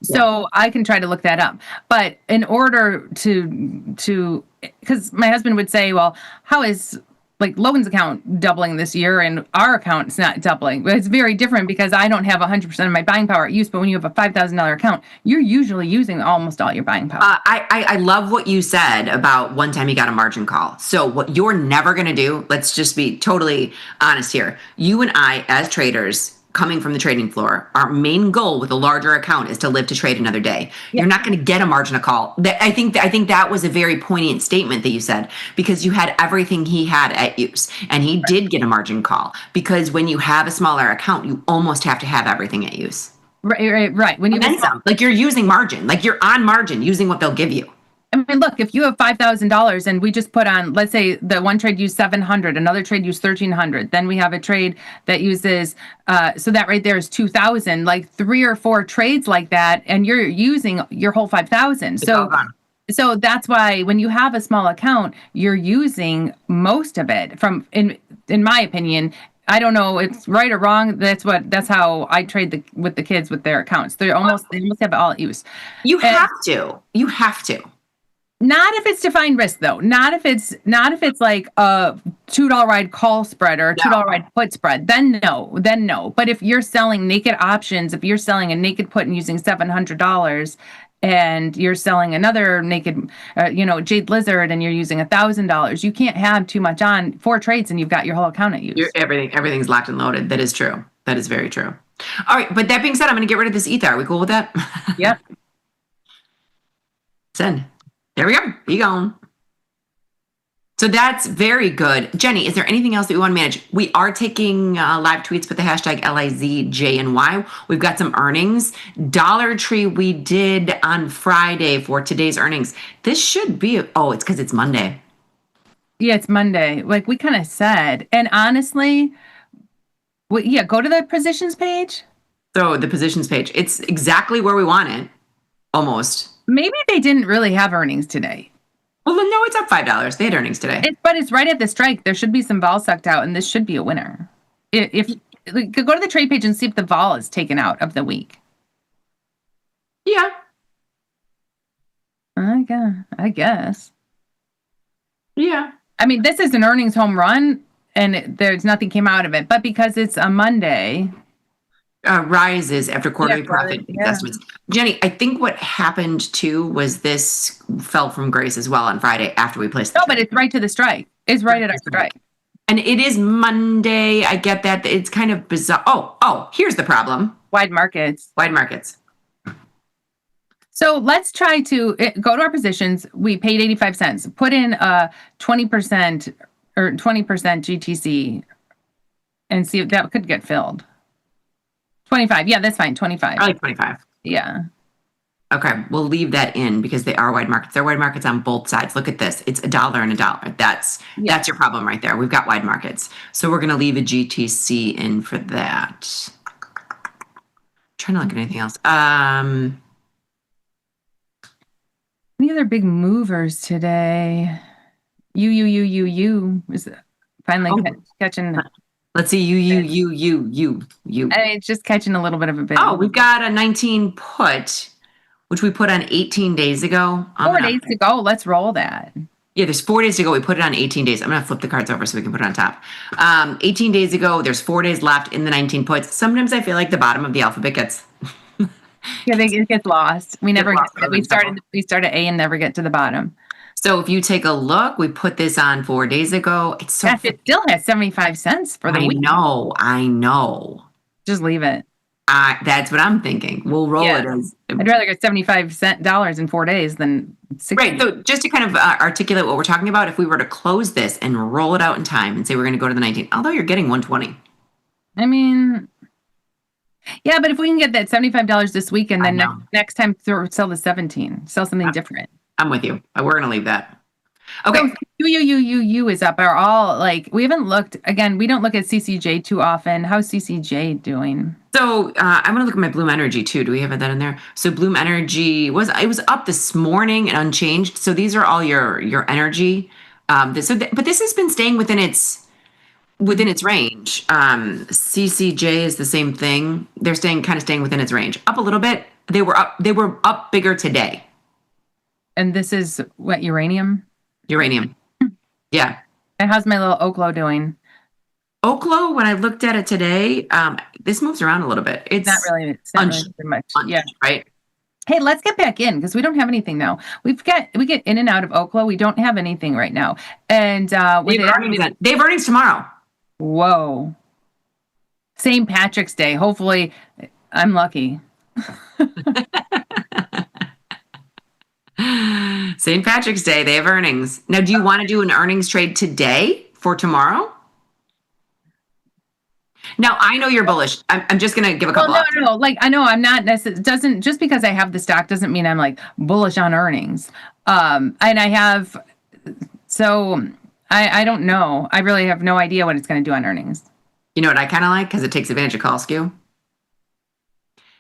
S12: So I can try to look that up. But in order to, because my husband would say, well, how is like Logan's account doubling this year and our account's not doubling? But it's very different because I don't have 100% of my buying power at use. But when you have a $5,000 account, you're usually using almost all your buying power.
S8: I love what you said about one time you got a margin call. So what you're never going to do, let's just be totally honest here. You and I, as traders, coming from the trading floor, our main goal with a larger account is to live to trade another day. Yeah. You're not going to get a margin call. I think that was a very poignant statement that you said, because you had everything he had at use, and he did get a margin call, because when you have a smaller account, you almost have to have everything at use.
S12: Right. When you
S8: like you're using margin, like you're on margin using what they'll give you.
S12: I mean, look, if you have $5,000 and we just put on, let's say the one trade used 700, another trade used 1,300, then we have a trade that uses, so that right there is 2,000, like 3 or 4 trades like that, and you're using your whole 5,000. So that's why when you have a small account, you're using most of it. In my opinion, I don't know it's right or wrong. That's how I trade with the kids with their accounts. They almost have it all at use.
S8: You have to.
S12: Not if it's defined risk, though. Not if it's like a $2 ride call spread or a $2 ride put spread. Then no. But if you're selling naked options, if you're selling a naked put and using $700, and you're selling another naked, Jade Lizard, and you're using $1,000, you can't have too much on 4 trades, and you've got your whole account at use.
S8: Everything's locked and loaded. That is true. That is very true. All right, but that being said, I'm going to get rid of this ether. Are we cool with that?
S12: Yep.
S8: Send. There we go. Be gone. So that's very good. Jenny, is there anything else that we want to manage? We are taking live tweets with the hashtag LIZJNY. We've got some earnings. Dollar Tree we did on Friday for today's earnings. This should be, it's because it's Monday.
S12: Yeah, it's Monday. Like we kind of said. And honestly, go to the positions page.
S8: So the positions page, it's exactly where we want it. Almost.
S12: Maybe they didn't really have earnings today.
S8: Well, then no, it's up $5. They had earnings today.
S12: But it's right at the strike. There should be some vol sucked out, and this should be a winner. If go to the trade page and see if the vol is taken out of the week.
S8: Yeah.
S12: I guess.
S8: Yeah.
S12: I mean, this is an earnings home run, and there's nothing came out of it. But because it's a Monday...
S8: rises after quarterly profit investments. Jenny, I think what happened too was this fell from grace as well on Friday after we placed the
S12: but it's right to the strike. It's right at our strike.
S8: And it is Monday. I get that. It's kind of bizarre. Oh, here's the problem.
S12: Wide markets.
S8: Wide markets.
S12: So let's try to go to our positions. We paid 85 cents. Put in 20% or 20% GTC and see if that could get filled. 25. Yeah, that's fine. 25.
S8: I like 25.
S12: Yeah.
S8: Okay, we'll leave that in because they are wide markets. They're wide markets on both sides. Look at this. It's $1 and $1. That's your problem right there. We've got wide markets. So we're going to leave a GTC in for that. Trying to look at anything else.
S12: Any other big movers today? You is finally catching.
S8: Let's see. You.
S12: It's just catching a little bit of a bit.
S8: Oh, we've got a 19 put, which we put on 18 days ago.
S12: 4 days to go. Let's roll that.
S8: Yeah, there's 4 days to go. We put it on 18 days. I'm going to flip the cards over so we can put it on top. 18 days ago, there's 4 days left in the 19 puts. Sometimes I feel like the bottom of the alphabet gets...
S12: Yeah, it gets lost. We never we start at A and never get to the bottom.
S8: So if you take a look, we put this on 4 days ago. It's so...
S12: It still has 75 cents for the week.
S8: I know.
S12: Just leave it.
S8: That's what I'm thinking. We'll roll it as...
S12: I'd rather get $75 in 4 days than 60.
S8: Right. So just to kind of articulate what we're talking about, if we were to close this and roll it out in time and say we're going to go to the 19, although you're getting 120.
S12: I mean, yeah, but if we can get that $75 this week and then next time sell the 17, sell something different.
S8: I'm with you. We're going to leave that. Okay.
S12: So you is up. Are all like, we haven't looked, again, we don't look at CCJ too often. How's CCJ doing?
S8: So I'm going to look at my Bloom Energy too. Do we have that in there? So Bloom Energy was up this morning and unchanged. So these are all your energy. But this has been staying within its range. CCJ is the same thing. They're staying within its range. Up a little bit. They were up bigger today.
S12: And this is what, uranium?
S8: Uranium. Yeah.
S12: And how's my little Oklo doing?
S8: Oklo, when I looked at it today, this moves around a little bit. It's
S12: not really much. Yeah.
S8: Right.
S12: Hey, let's get back in because we don't have anything now. We get in and out of Oklo. We don't have anything right now. And
S8: they have earnings tomorrow.
S12: Whoa. St. Patrick's Day. Hopefully, I'm lucky.
S8: St. Patrick's Day, they have earnings. Now, do you want to do an earnings trade today for tomorrow? Now, I know you're bullish. I'm just going to give a couple.
S12: No. Like, I know I'm not necessarily, just because I have the stock doesn't mean I'm like bullish on earnings. And I have, so I don't know. I really have no idea what it's going to do on earnings.
S8: You know what I kind of like? Because it takes advantage of call skew.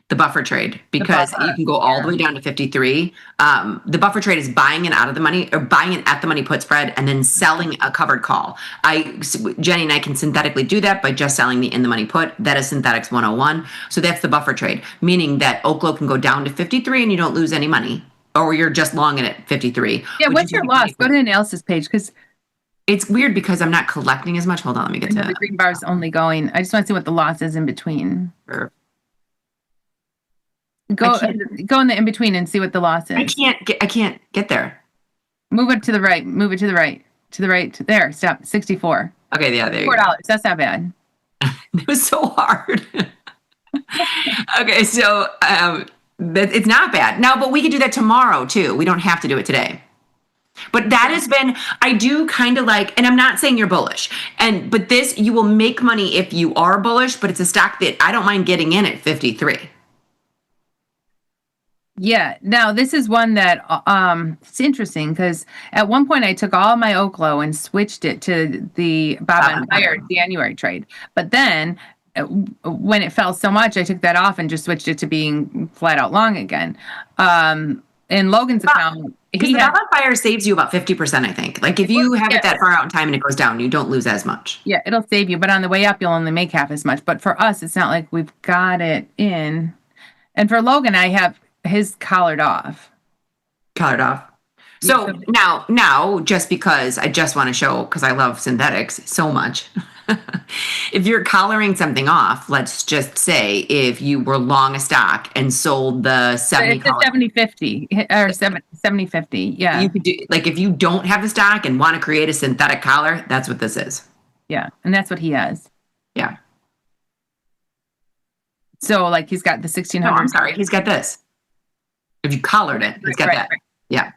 S8: The buffer trade, because you can go all the way down to 53. The buffer trade is buying it out of the money or buying it at the money put spread and then selling a covered call. Jenny and I can synthetically do that by just selling the in the money put. That is synthetics 101. So that's the buffer trade, meaning that Oklo can go down to 53 and you don't lose any money, or you're just long it at 53.
S12: Yeah, what's your loss? Go to the analysis page because
S8: it's weird because I'm not collecting as much. Hold on, let me get to
S12: the green bar's only going. I just want to see what the loss is in between.
S8: Sure.
S12: Go in the in between and see what the loss is.
S8: I can't get there.
S12: Move it to the right. Move it to the right. To the right. There. Stop. 64.
S8: Okay. Yeah. There you go.
S12: $4. That's not bad.
S8: It was so hard. Okay. So it's not bad now, but we could do that tomorrow too. We don't have to do it today. But that has been, I do kind of like, and I'm not saying you're bullish, but this, you will make money if you are bullish, but it's a stock that I don't mind getting in at 53.
S12: Yeah. Now this is one that it's interesting because at one point I took all my Oklo and switched it to the Bob and Fire January trade. But then when it fell so much, I took that off and just switched it to being flat out long again. In Logan's account,
S8: because the Bob on Fire saves you about 50%, I think. Like if you have it that far out in time and it goes down, you don't lose as much.
S12: Yeah, it'll save you, but on the way up, you'll only make half as much. But for us, it's not like we've got it in. And for Logan, I have his collared off.
S8: So now, just because I just want to show, because I love synthetics so much, if you're collaring something off, let's just say if you were long a stock and sold the 70,
S12: it's a 70-50 or 70-50. Yeah.
S8: You could do, like if you don't have the stock and want to create a synthetic collar, that's what this is.
S12: Yeah, and that's what he has.
S8: Yeah.
S12: So like he's got the 1600.
S8: No, I'm sorry. He's got this. If you collared it, he's got that.
S12: Right.
S8: Yeah.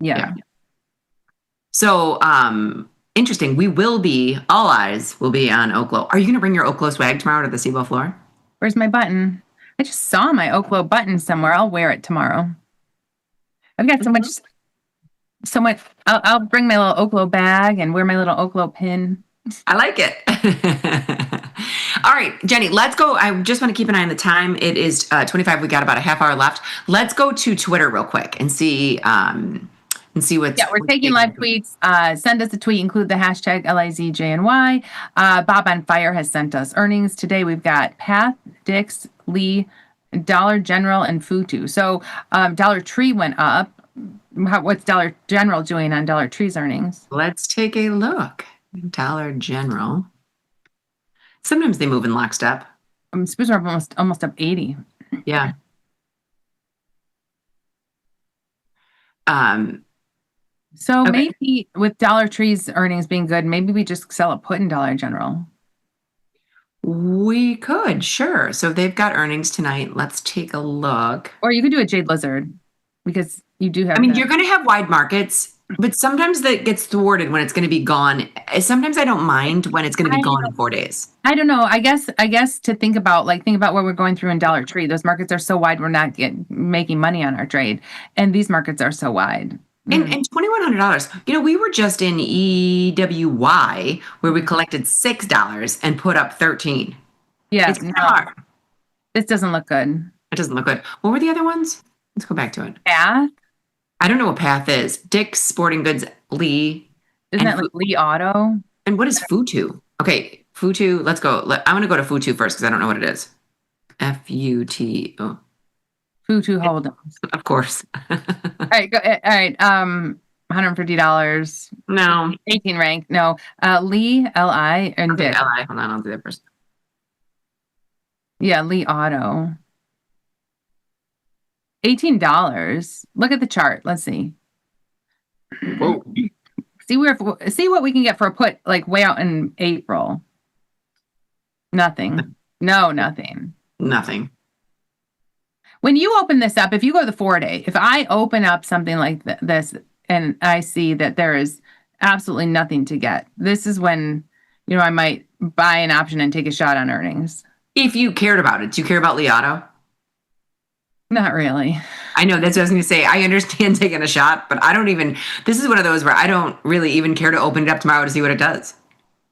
S12: Yeah.
S8: So, interesting. All eyes will be on Oklo. Are you going to bring your Oklo swag tomorrow to the SIBO floor?
S12: Where's my button? I just saw my Oklo button somewhere. I'll wear it tomorrow. I've got so much. I'll bring my little Oklo bag and wear my little Oklo pin.
S8: I like it. All right, Jenny, let's go. I just want to keep an eye on the time. It is 25. We got about a half hour left. Let's go to Twitter real quick and see what's.
S12: Yeah, we're taking live tweets. Send us a tweet, include the hashtag LIZJNY. Bob on Fire has sent us earnings today. We've got Path, Dix, Lee, Dollar General, and Futu. So Dollar Tree went up. What's Dollar General doing on Dollar Tree's earnings?
S8: Let's take a look. Dollar General. Sometimes they move in lockstep.
S12: Suppose we're almost up 80.
S8: Yeah.
S12: So maybe with Dollar Tree's earnings being good, maybe we just sell a put in Dollar General.
S8: We could, sure. So they've got earnings tonight. Let's take a look.
S12: Or you could do a Jade Lizard because you do have.
S8: I mean, you're going to have wide markets, but sometimes that gets thwarted when it's going to be gone. Sometimes I don't mind when it's going to be gone in 4 days.
S12: I don't know. I guess to think about what we're going through in Dollar Tree. Those markets are so wide, we're not making money on our trade, and these markets are so wide.
S8: And $2,100. We were just in EWY where we collected $6 and put up 13.
S12: Yeah,
S8: it's hard.
S12: This doesn't look good.
S8: It doesn't look good. What were the other ones? Let's go back to it.
S12: Path.
S8: I don't know what Path is. Dick's Sporting Goods, Lee.
S12: Isn't that like Lee Auto?
S8: And what is Futu? Okay, Futu. Let's go. I'm going to go to Futu first because I don't know what it is. FUTO.
S12: Futu Holdings.
S8: Of course.
S12: All right. $150.
S8: No.
S12: 18 rank. No. Lee, L-I, and Dick.
S8: L-I. Hold on. I'll do that first.
S12: Yeah, Lee Auto. $18. Look at the chart. Let's see.
S8: Whoa.
S12: See what we can get for a put like way out in April. Nothing. No, nothing.
S8: Nothing.
S12: When you open this up, if you go to the 4-day, if I open up something like this and I see that there is absolutely nothing to get, this is when, I might buy an option and take a shot on earnings.
S8: If you cared about it. Do you care about Lee Auto?
S12: Not really.
S8: I know, that's what I was going to say. I understand taking a shot, but this is one of those where I don't really even care to open it up tomorrow to see what it does.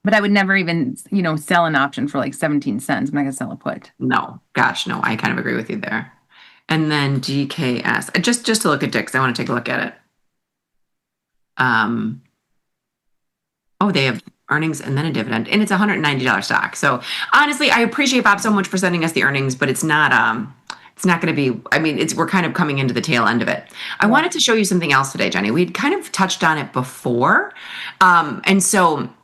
S12: But I would never even, sell an option for like 17 cents. I'm not going to sell a put.
S8: No, gosh, no. I kind of agree with you there. And then GKS, just to look at Dick's, I want to take a look at it. They have earnings and then a dividend, and it's a $190 stock. So honestly, I appreciate Bob so much for sending us the earnings, but it's not going to be. I mean, we're kind of coming into the tail end of it. I wanted to show you something else today, Jenny. We'd kind of touched on it before, and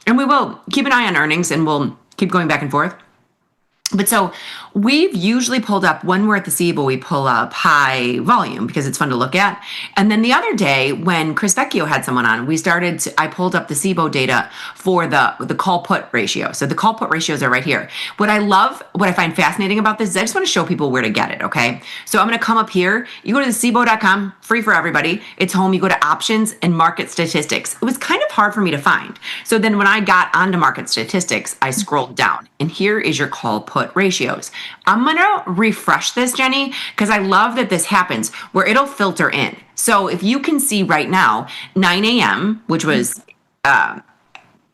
S8: we will keep an eye on earnings, and we'll keep going back and forth. But so we've usually pulled up, when we're at the SIBO, we pull up high volume because it's fun to look at. And then the other day when Chris Vecchio had someone on, I pulled up the SIBO data for the call put ratio. So the call put ratios are right here. What I find fascinating about this is I just want to show people where to get it, okay? So I'm going to come up here. You go to the SIBO.com, free for everybody. It's home. You go to options and market statistics. It was kind of hard for me to find. So then when I got onto market statistics, I scrolled down and here is your call put ratios. I'm going to refresh this, Jenny, because I love that this happens where it'll filter in. So if you can see right now, 9 a.m., which was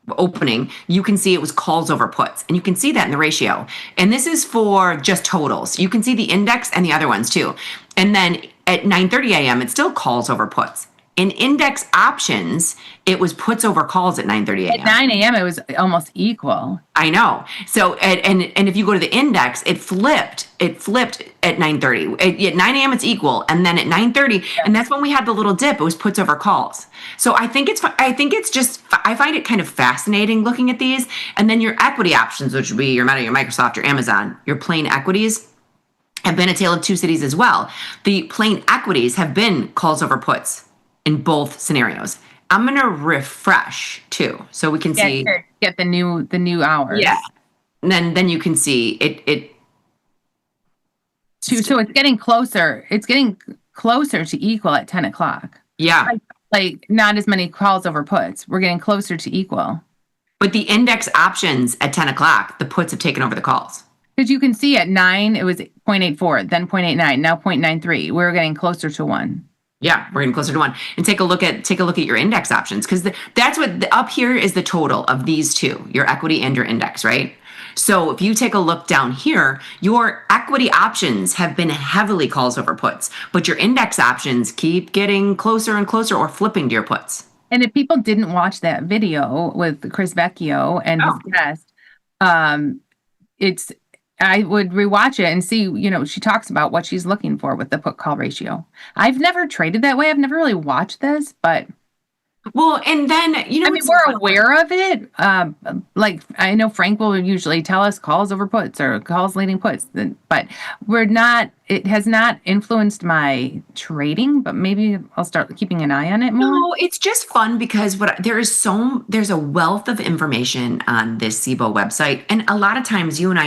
S8: opening, you can see it was calls over puts. And you can see that in the ratio. And this is for just totals. You can see the index and the other ones too. And then at 9:30 a.m., it still calls over puts. In index options, it was puts over calls at 9:30 a.m.
S12: At 9 a.m., it was almost equal.
S8: I know. So, and if you go to the index, it flipped at 9:30. At 9 a.m., it's equal. And then at 9:30, and that's when we had the little dip, it was puts over calls. So I find it kind of fascinating looking at these. And then your equity options, which would be your Meta, your Microsoft, your Amazon, your plain equities, have been a tale of two cities as well. The plain equities have been calls over puts in both scenarios. I'm gonna refresh too, so we can see.
S12: Get the new hours.
S8: Yeah, and then you can see it.
S12: So it's getting closer. It's getting closer to equal at 10 o'clock.
S8: Yeah,
S12: like not as many calls over puts. We're getting closer to equal.
S8: But the index options at 10 o'clock, the puts have taken over the calls.
S12: Because you can see at 9 it was 0.84, then 0.89, now 0.93. We're getting closer to 1.
S8: Yeah, we're getting closer to 1. And take a look at your index options, because that's what up here is the total of these two, your equity and your index, right? So if you take a look down here, your equity options have been heavily calls over puts, but your index options keep getting closer and closer or flipping to your puts.
S12: And if people didn't watch that video with Chris Vecchio and his guest, I would rewatch it and see, she talks about what she's looking for with the put call ratio. I've never traded that way. I've never really watched this, but.
S8: Well, and then,
S12: we're aware of it. Like, I know Frank will usually tell us calls over puts or calls leading puts, but it has not influenced my trading, but maybe I'll start keeping an eye on it more.
S8: No, it's just fun because there's a wealth of information on this SIBO website. And a lot of times you and I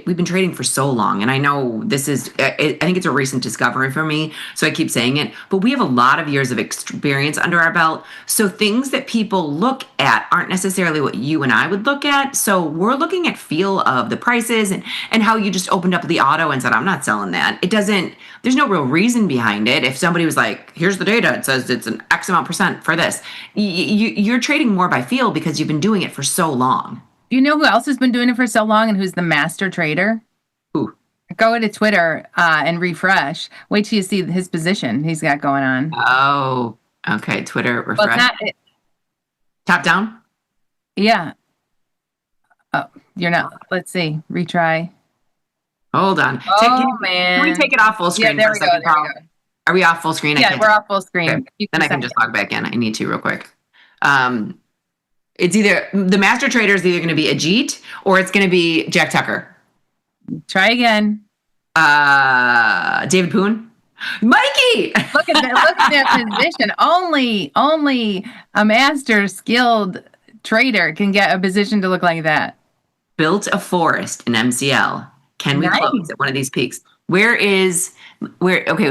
S8: we've been trading for so long. And I know I think it's a recent discovery for me. So I keep saying it, but we have a lot of years of experience under our belt. So things that people look at aren't necessarily what you and I would look at. So we're looking at feel of the prices and how you just opened up the auto and said, I'm not selling that. There's no real reason behind it. If somebody was like, here's the data, it says it's an X amount % for this. You're trading more by feel because you've been doing it for so long.
S12: You know who else has been doing it for so long and who's the master trader?
S8: Who?
S12: Go to Twitter and refresh. Wait till you see his position he's got going on.
S8: Oh, okay. Twitter, refresh.
S12: Well,
S8: Top down?
S12: Yeah. Oh, you're not. Let's see. Retry.
S8: Hold on.
S12: Man.
S8: Can we take it off full screen for a second, Paul? Are we off full screen?
S12: Yeah, we're off full screen.
S8: Okay. Then I can just log back in. I need to real quick. It's either the master trader is either going to be Ajit or it's going to be Jack Tucker.
S12: Try again.
S8: David Poon. Mikey!
S12: Look at that position. Only a master skilled trader can get a position to look like that.
S8: Built a forest in MCL. Can we close at one of these peaks? Okay,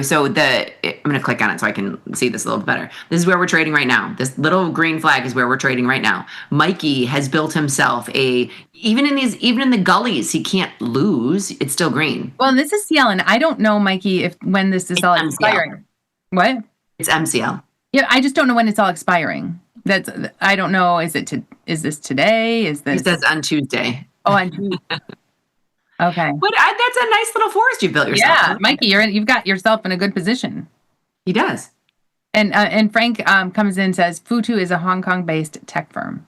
S8: so I'm going to click on it so I can see this a little bit better. This is where we're trading right now. This little green flag is where we're trading right now. Mikey has built himself even in the gullies, he can't lose. It's still green.
S12: Well, this is CL, and I don't know, Mikey, when this is all MCL. Expiring. What?
S8: It's MCL.
S12: Yeah, I just don't know when it's all expiring. I don't know. Is this today? Is this?
S8: It says on Tuesday.
S12: Oh, on Tuesday. Okay.
S8: But that's a nice little forest you built yourself.
S12: Yeah, Mikey, you've got yourself in a good position.
S8: He does.
S12: And Frank comes in and says, Futu is a Hong Kong-based tech firm.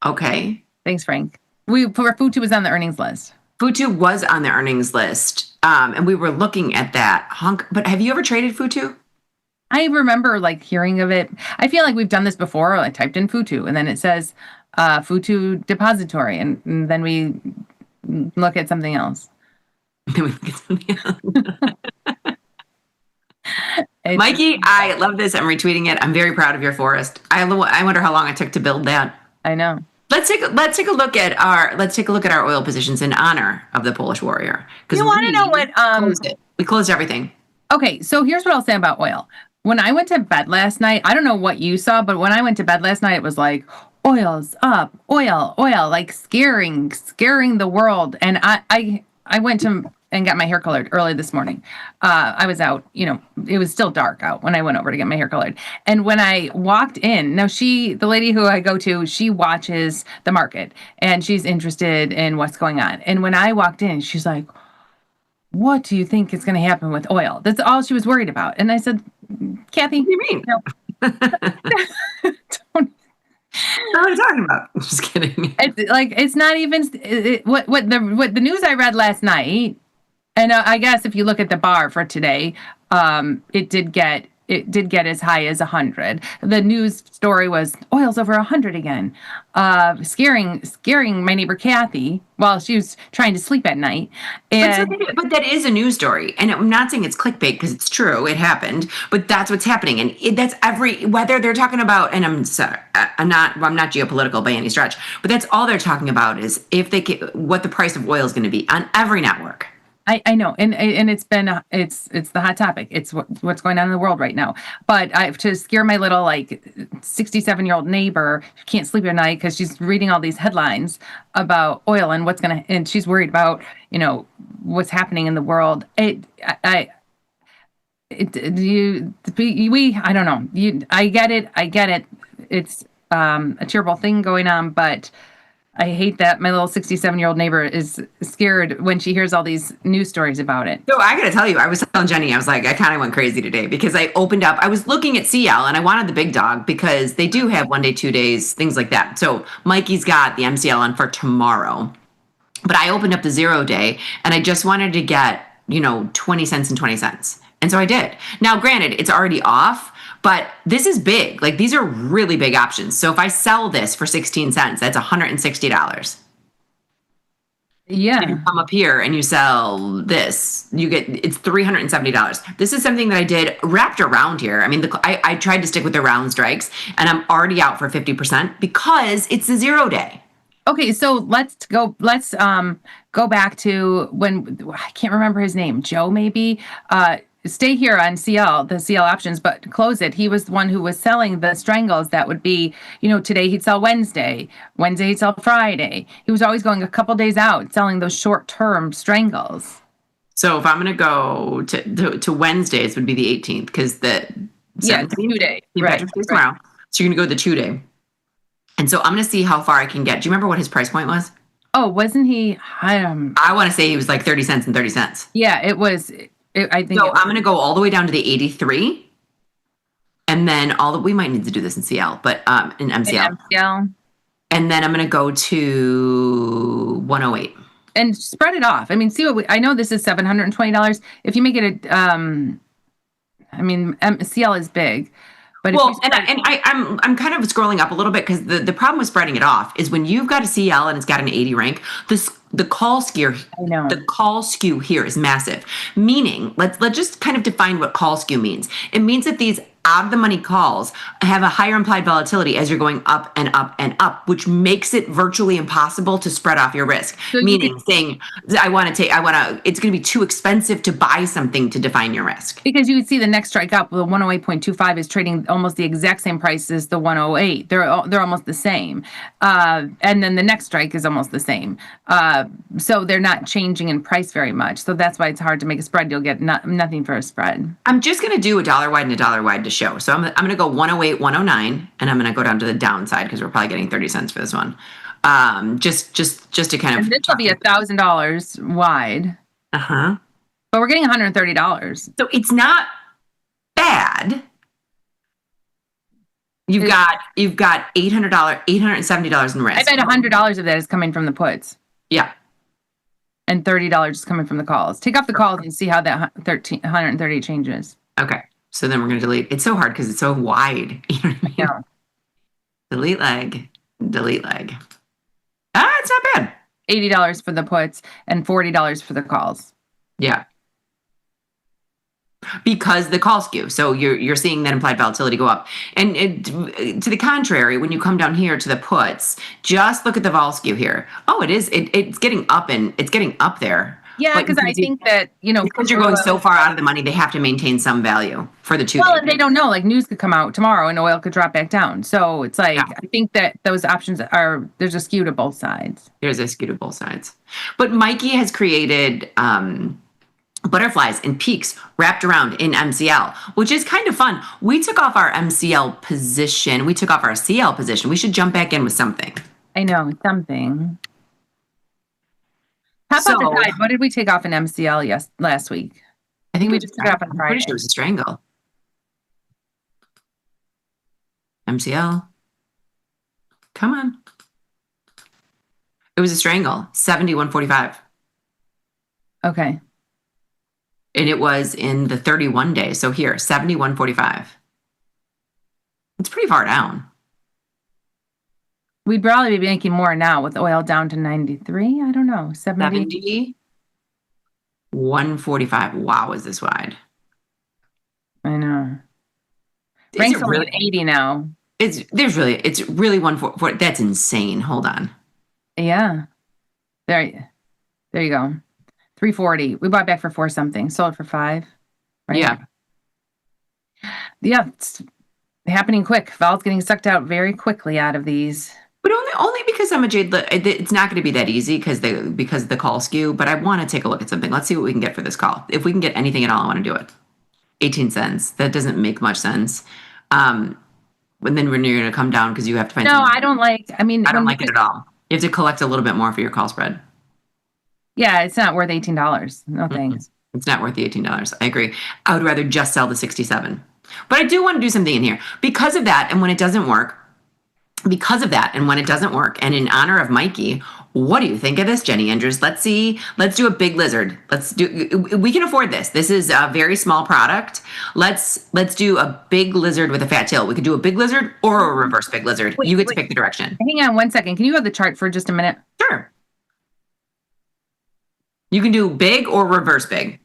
S8: Okay.
S12: Thanks, Frank. Futu was on the earnings list.
S8: Futu was on the earnings list, and we were looking at that. But have you ever traded Futu?
S12: I remember hearing of it. I feel like we've done this before. I typed in Futu, and then it says Futu Depository, and then we look at something else.
S8: Mikey, I love this. I'm retweeting it. I'm very proud of your forest. I wonder how long it took to build that.
S12: I know.
S8: Let's take a look at our oil positions in honor of the Polish warrior.
S12: You want to know what?
S8: We closed everything.
S12: Okay, so here's what I'll say about oil. When I went to bed last night, I don't know what you saw, but when I went to bed last night, it was like, oil's up, oil, like scaring the world. And I went and got my hair colored early this morning. I was out, it was still dark out when I went over to get my hair colored. And when I walked in, now the lady who I go to, she watches the market and she's interested in what's going on. And when I walked in, she's like, what do you think is going to happen with oil? That's all she was worried about. And I said, Kathy,
S8: what do you mean?
S12: No.
S8: What are you talking about? I'm just kidding.
S12: It's not even what the news I read last night. And I guess if you look at the bar for today, it did get it did get as high as 100. The news story was oil's over 100 again, scaring my neighbor Kathy while she was trying to sleep at night. And
S8: But that is a news story, and I'm not saying it's clickbait because it's true, it happened. But that's what's happening, and that's whether they're talking about. And I'm sorry, I'm not geopolitical by any stretch, but that's all they're talking about is what the price of oil is going to be on every network.
S12: I know, and it's been it's the hot topic. It's what's going on in the world right now. But to scare my little 67-year-old neighbor who can't sleep at night because she's reading all these headlines about oil and and she's worried about what's happening in the world. I don't know. I get it. It's a terrible thing going on, but I hate that my little 67-year-old neighbor is scared when she hears all these news stories about it.
S8: So I got to tell you, I was telling Jenny, I was like, I kind of went crazy today because I opened up, I was looking at CL and I wanted the big dog because they do have 1 day, 2 days, things like that. So Mikey's got the MCL on for tomorrow, but I opened up the 0 day and I just wanted to get, 20 cents and 20 cents. And so I did. Now, granted, it's already off, but this is big. Like, these are really big options. So if I sell this for 16 cents, that's $160.
S12: Yeah.
S8: If you come up here and you sell this, it's $370. This is something that I did wrapped around here. I mean, I tried to stick with the round strikes, and I'm already out for 50% because it's the 0 day.
S12: Okay, so let's go back to when I can't remember his name, Joe maybe. Stay here on the CL options, but close it. He was the one who was selling the strangles that would be, today he'd sell Wednesday he'd sell Friday. He was always going a couple days out selling those short-term strangles.
S8: So if I'm going to go to Wednesdays would be the 18th because the
S12: 2 day.
S8: Right. Tomorrow. So you're going to go the 2 day. And so I'm going to see how far I can get. Do you remember what his price point was?
S12: Oh, wasn't he?
S8: I want to say he was like 30 cents and 30 cents.
S12: Yeah, it was. I think
S8: so. I'm going to go all the way down to the 83, and then we might need to do this in CL, but in MCL. And then I'm going to go to 108
S12: and spread it off. I mean, see what I know. This is $720. If you make it CL is big. But
S8: I'm kind of scrolling up a little bit because the problem with spreading it off is when you've got a CL and it's got an 80 rank, the call skew here is massive. Meaning, let's just kind of define what call skew means. It means that these out of the money calls have a higher implied volatility as you're going up and up and up, which makes it virtually impossible to spread off your risk. So meaning saying, it's going to be too expensive to buy something to define your risk.
S12: Because you would see the next strike up, the 108.25 is trading almost the exact same price as the 108. They're almost the same. And then the next strike is almost the same. So they're not changing in price very much. So that's why it's hard to make a spread. You'll get nothing for a spread.
S8: I'm just going to do a dollar wide and a dollar wide to show. So I'm going to go 108, 109, and I'm going to go down to the downside because we're probably getting 30 cents for this one. Just to kind of.
S12: And this will be $1,000 wide. But we're getting $130.
S8: So it's not bad. You've got $870 in risk.
S12: I bet $100 of that is coming from the puts.
S8: Yeah.
S12: And $30 is coming from the calls. Take off the calls and see how that 130 changes.
S8: Okay. So then we're going to delete. It's so hard because it's so wide. You know what I mean?
S12: Yeah.
S8: Delete leg. It's not bad.
S12: $80 for the puts and $40 for the calls.
S8: Yeah. Because the call skew. So you're seeing that implied volatility go up. And to the contrary, when you come down here to the puts, just look at the vol skew here. Oh, it's getting up and it's getting up there.
S12: Yeah, because I think that,
S8: because you're going so far out of the money, they have to maintain some value for the 2 days.
S12: Well, and they don't know, like news could come out tomorrow and oil could drop back down. So it's like, I think that those options there's a skew to both sides.
S8: There's a skew to both sides. But Mikey has created butterflies and peaks wrapped around in MCL, which is kind of fun. We took off our MCL position. We took off our CL position. We should jump back in with something.
S12: I know, something. How about the tide? What did we take off in MCL last week?
S8: I think we
S12: just took it off on Friday.
S8: I'm pretty sure it was a strangle. MCL. Come on. It was a strangle. 71.45.
S12: Okay.
S8: And it was in the 31 day. So here, 71.45. It's pretty far down.
S12: We'd probably be making more now with oil down to 93. I don't know. 70.
S8: 145. Wow, is this wide?
S12: I know.
S8: Is
S12: Rank's
S8: it
S12: only
S8: really-
S12: at 80 now.
S8: It's really 140. That's insane. Hold on.
S12: Yeah. There you go. 340. We bought back for 4 something. Sold for 5. Right?
S8: Yeah.
S12: Yeah. It's happening quick. Vol's getting sucked out very quickly out of these.
S8: But only because I'm a jade. It's not going to be that easy because of the call skew. But I want to take a look at something. Let's see what we can get for this call. If we can get anything at all, I want to do it. 18 cents. That doesn't make much sense. But then when you're going to come down because you have to find.
S12: No, I don't like. I mean,
S8: I don't like it at all. You have to collect a little bit more for your call spread.
S12: Yeah, it's not worth $18. No thanks.
S8: It's not worth the $18. I agree. I would rather just sell the 67. But I do want to do something in here because of that. And when it doesn't work, and in honor of Mikey, what do you think of this, Jenny Andrews? Let's do a big lizard. We can afford this. This is a very small product. Let's do a big lizard with a fat tail. We could do a big lizard or a reverse big lizard. You get to pick the direction.
S12: Hang on 1 second. Can you have the chart for just a minute?
S8: Sure. You can do big or reverse big.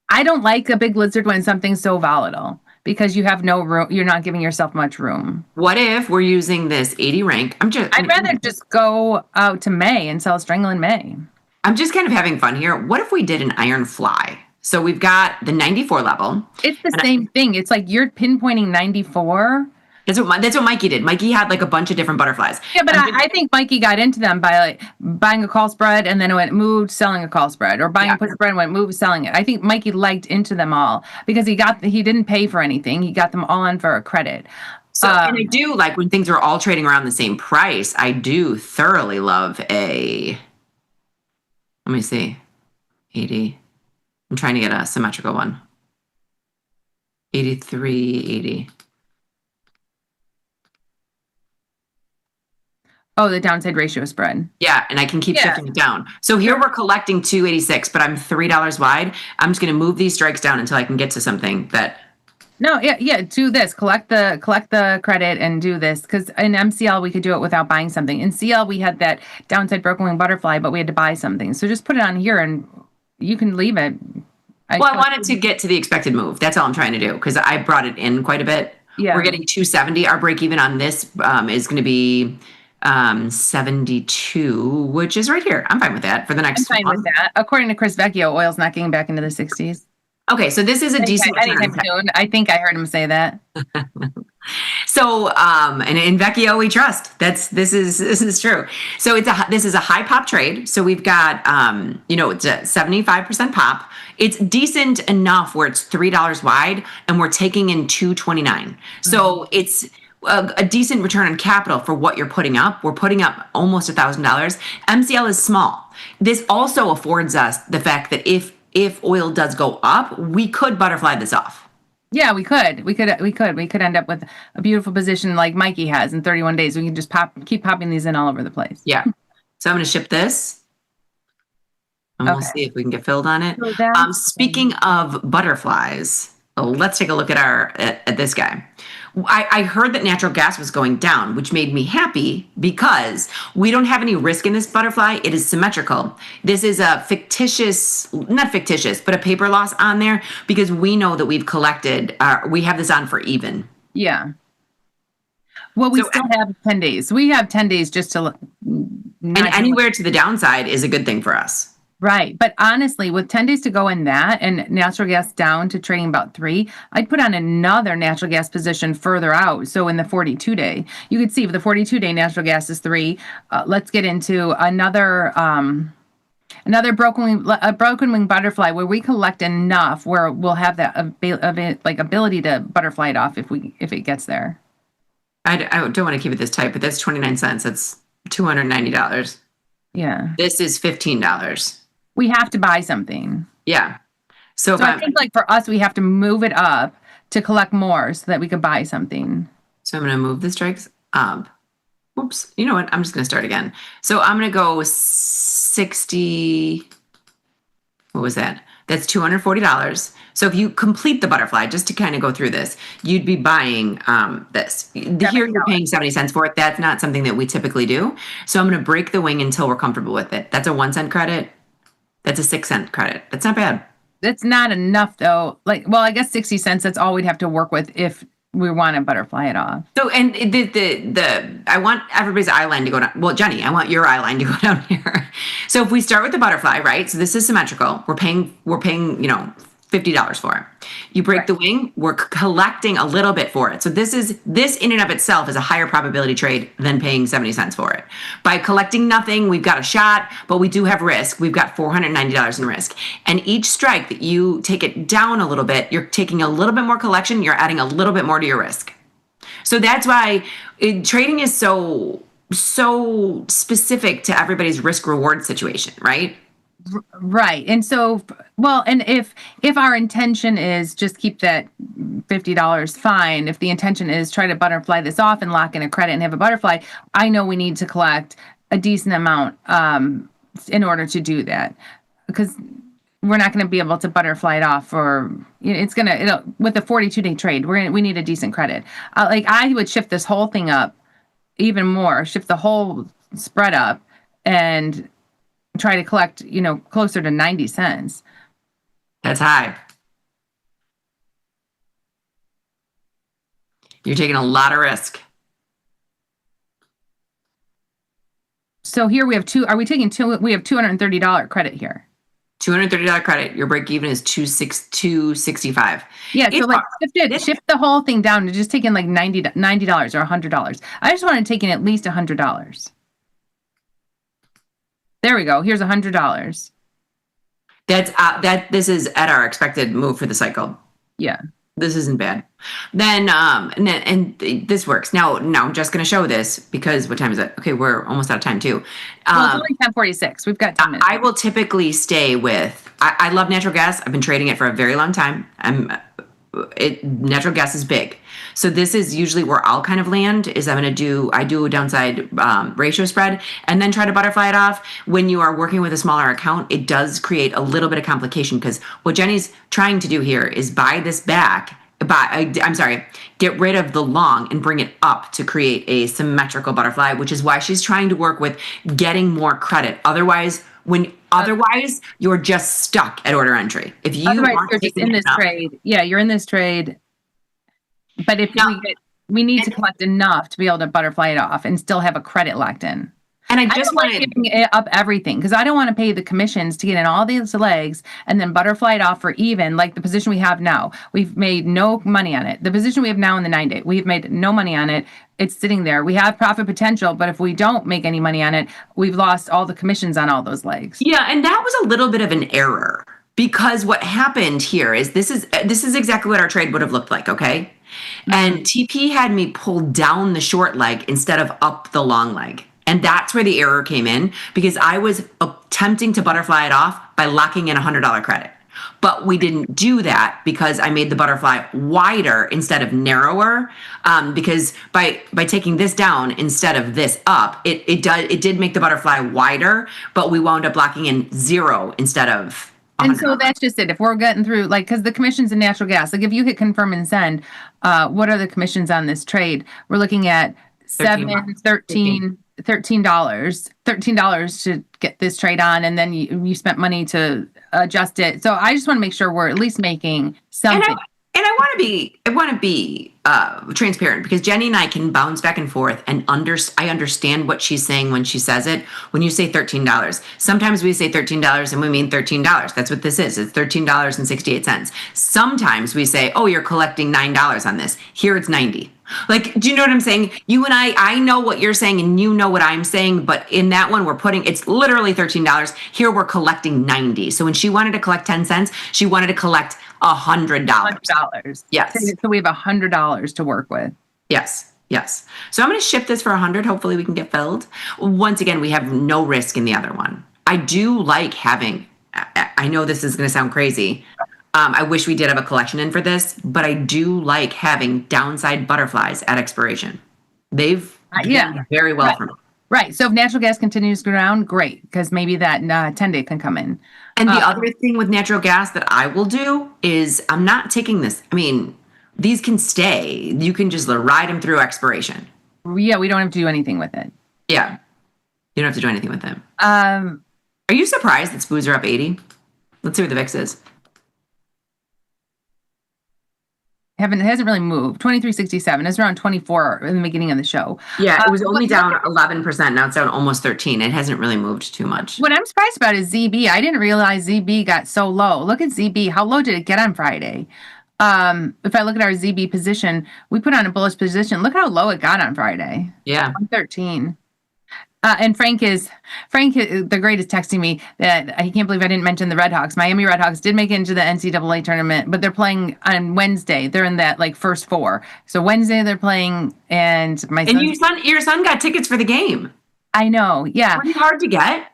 S12: I don't like a big lizard when something's so volatile because you have no room. You're not giving yourself much room.
S8: What if we're using this 80 rank?
S12: I'd rather just go out to May and sell Strangle in May.
S8: I'm just kind of having fun here. What if we did an iron fly? So we've got the 94 level.
S12: It's the same thing. It's like you're pinpointing 94.
S8: That's what Mikey did. Mikey had like a bunch of different butterflies.
S12: Yeah, but I think Mikey got into them by like buying a call spread and then it went moved, selling a call spread, or buying a put spread and went moved, selling it. I think Mikey liked into them all because he didn't pay for anything. He got them all on for a credit.
S8: So and I do like when things are all trading around the same price. I do thoroughly love let me see, 80. I'm trying to get a symmetrical one. 83, 80.
S12: Oh, the downside ratio spread.
S8: Yeah, and I can keep shifting it down. So here we're collecting 286, but I'm $3 wide. I'm just going to move these strikes down until I can get to something that.
S12: No, yeah, do this. Collect the credit and do this because in MCL we could do it without buying something. In CL we had that downside broken wing butterfly, but we had to buy something. So just put it on here and you can leave it.
S8: I wanted to get to the expected move. That's all I'm trying to do because I brought it in quite a bit.
S12: Yeah,
S8: we're getting 270. Our break even on this is going to be 72, which is right here. I'm fine with that for the next
S12: I'm fine
S8: month.
S12: with that. According to Chris Vecchio, oil's not getting back into the 60s.
S8: Okay, so this is a decent
S12: anytime soon. I think I heard him say that.
S8: So, and in Vecchio we trust. This is true. So this is a high pop trade. So we've got it's a 75% pop. It's decent enough where it's $3 wide, and we're taking in 229. So it's a decent return on capital for what you're putting up. We're putting up almost $1,000. MCL is small. This also affords us the fact that if oil does go up, we could butterfly this off.
S12: Yeah, we could. We could end up with a beautiful position like Mikey has in 31 days. We can just keep popping these in all over the place.
S8: Yeah. So I'm going to ship this. And we'll see if we can get filled on it.
S12: So
S8: speaking of butterflies, let's take a look at this guy. I heard that natural gas was going down, which made me happy because we don't have any risk in this butterfly. It is symmetrical. This is a not fictitious, but a paper loss on there because we know that we've collected, we have this on for even.
S12: Yeah. Well, we still have 10 days. We have 10 days just to.
S8: And anywhere to the downside is a good thing for us.
S12: Right. But honestly, with 10 days to go in that and natural gas down to trading about 3, I'd put on another natural gas position further out. So in the 42 day, you could see if the 42 day natural gas is 3, let's get into another broken wing butterfly where we collect enough where we'll have that ability to butterfly it off if it gets there.
S8: I don't want to keep it this tight, but that's 29 cents. That's $290.
S12: Yeah.
S8: This is $15.
S12: We have to buy something.
S8: Yeah. So
S12: I think like for us, we have to move it up to collect more so that we could buy something.
S8: So I'm going to move the strikes up. Oops. You know what? I'm just going to start again. So I'm going to go 60. what was that? That's $240. So if you complete the butterfly, just to kind of go through this, you'd be buying this. Here you're paying 70 cents for it. That's not something that we typically do. So I'm going to break the wing until we're comfortable with it. That's a 1 cent credit. That's a 6 cent credit. That's not bad.
S12: That's not enough though. Like, well, I guess 60 cents, that's all we'd have to work with if we want to butterfly it off.
S8: So, and I want everybody's eye line to go down. Well, Jenny, I want your eye line to go down here. So if we start with the butterfly, right? So this is symmetrical. We're paying, $50 for it. You break the wing, we're collecting a little bit for it. So this in and of itself is a higher probability trade than paying 70 cents for it. By collecting nothing, we've got a shot, but we do have risk. We've got $490 in risk. And each strike that you take it down a little bit, you're taking a little bit more collection, you're adding a little bit more to your risk. So that's why trading is so specific to everybody's risk reward situation, right?
S12: Right. And so, well, and if our intention is just keep that $50, fine. If the intention is try to butterfly this off and lock in a credit and have a butterfly, I know we need to collect a decent amount in order to do that, because we're not going to be able to butterfly it off, or with a 42-day trade, we need a decent credit. I would shift this whole thing up even more, shift the whole spread up, and try to collect, closer to 90 cents.
S8: That's high. You're taking a lot of risk.
S12: So here we have we have $230 credit here.
S8: $230 credit. Your break even is $265.
S12: Yeah, so shift the whole thing down to just taking like $90 or $100. I just want to take in at least $100. There we go. Here's $100.
S8: This is at our expected move for the cycle.
S12: Yeah.
S8: This isn't bad. Then this works. Now I'm just going to show this because what time is it? Okay, we're almost out of time too.
S12: Well, it's only 10:46. We've got 10 minutes.
S8: I will typically stay with. I love natural gas. I've been trading it for a very long time. Natural gas is big. So this is usually where I'll kind of land is I do a downside ratio spread and then try to butterfly it off. When you are working with a smaller account, it does create a little bit of complication because what Jenny's trying to do here is buy this back. Get rid of the long and bring it up to create a symmetrical butterfly, which is why she's trying to work with getting more credit. Otherwise, you're just stuck at order entry. If you
S12: you're just in this trade. Yeah, you're in this trade. But if we need to collect enough to be able to butterfly it off and still have a credit locked in.
S8: And I just want to
S12: giving up everything because I don't want to pay the commissions to get in all these legs and then butterfly it off for even like the position we have now. We've made no money on it. The position we have now in the 9-day, we've made no money on it. It's sitting there. We have profit potential, but if we don't make any money on it, we've lost all the commissions on all those legs.
S8: Yeah, and that was a little bit of an error because what happened here is this is exactly what our trade would have looked like, okay? And TP had me pull down the short leg instead of up the long leg. And that's where the error came in because I was attempting to butterfly it off by locking in $100 credit. But we didn't do that because I made the butterfly wider instead of narrower. Because by taking this down instead of this up, it did make the butterfly wider, but we wound up locking in 0 instead of $100.
S12: And so that's just it. If we're getting through, because the commissions in natural gas, like if you hit confirm and send, what are the commissions on this trade? We're looking at $13 to get this trade on, and then you spent money to adjust it. So I just want to make sure we're at least making something.
S8: And I want to be transparent because Jenny and I can bounce back and forth, and I understand what she's saying when she says it. When you say $13, sometimes we say $13 and we mean $13. That's what this is. It's $13.68. Sometimes we say, oh, you're collecting $9 on this. Here it's 90. Like, do you know what I'm saying? You and I know what you're saying and you know what I'm saying, but in that one it's literally $13. Here we're collecting 90. So when she wanted to collect 10 cents, she wanted to collect $100. Yes.
S12: So we have $100 to work with.
S8: Yes. So I'm going to shift this for 100. Hopefully we can get filled. Once again, we have no risk in the other one. I do like having, I know this is going to sound crazy. I wish we did have a collection in for this, but I do like having downside butterflies at expiration. They've done very well for me.
S12: Right. So if natural gas continues to go down, great, because maybe that 10-day can come in.
S8: And the other thing with natural gas that I will do is I'm not taking this. I mean, these can stay. You can just ride them through expiration.
S12: Yeah, we don't have to do anything with it.
S8: Yeah. You don't have to do anything with them. Are you surprised that SPOOs are up 80? Let's see what the VIX is.
S12: It hasn't really moved. 2367. It's around 24 in the beginning of the show.
S8: Yeah, it was only down 11%. Now it's down almost 13. It hasn't really moved too much.
S12: What I'm surprised about is ZB. I didn't realize ZB got so low. Look at ZB. How low did it get on Friday? If I look at our ZB position, we put on a bullish position. Look how low it got on Friday.
S8: Yeah.
S12: 113. And Frank, the great, is texting me that he can't believe I didn't mention the Redhawks. Miami Redhawks did make it into the NCAA tournament, but they're playing on Wednesday. They're in that first four. So Wednesday they're playing, and
S8: your son got tickets for the game.
S12: I know. Yeah.
S8: Pretty hard to get.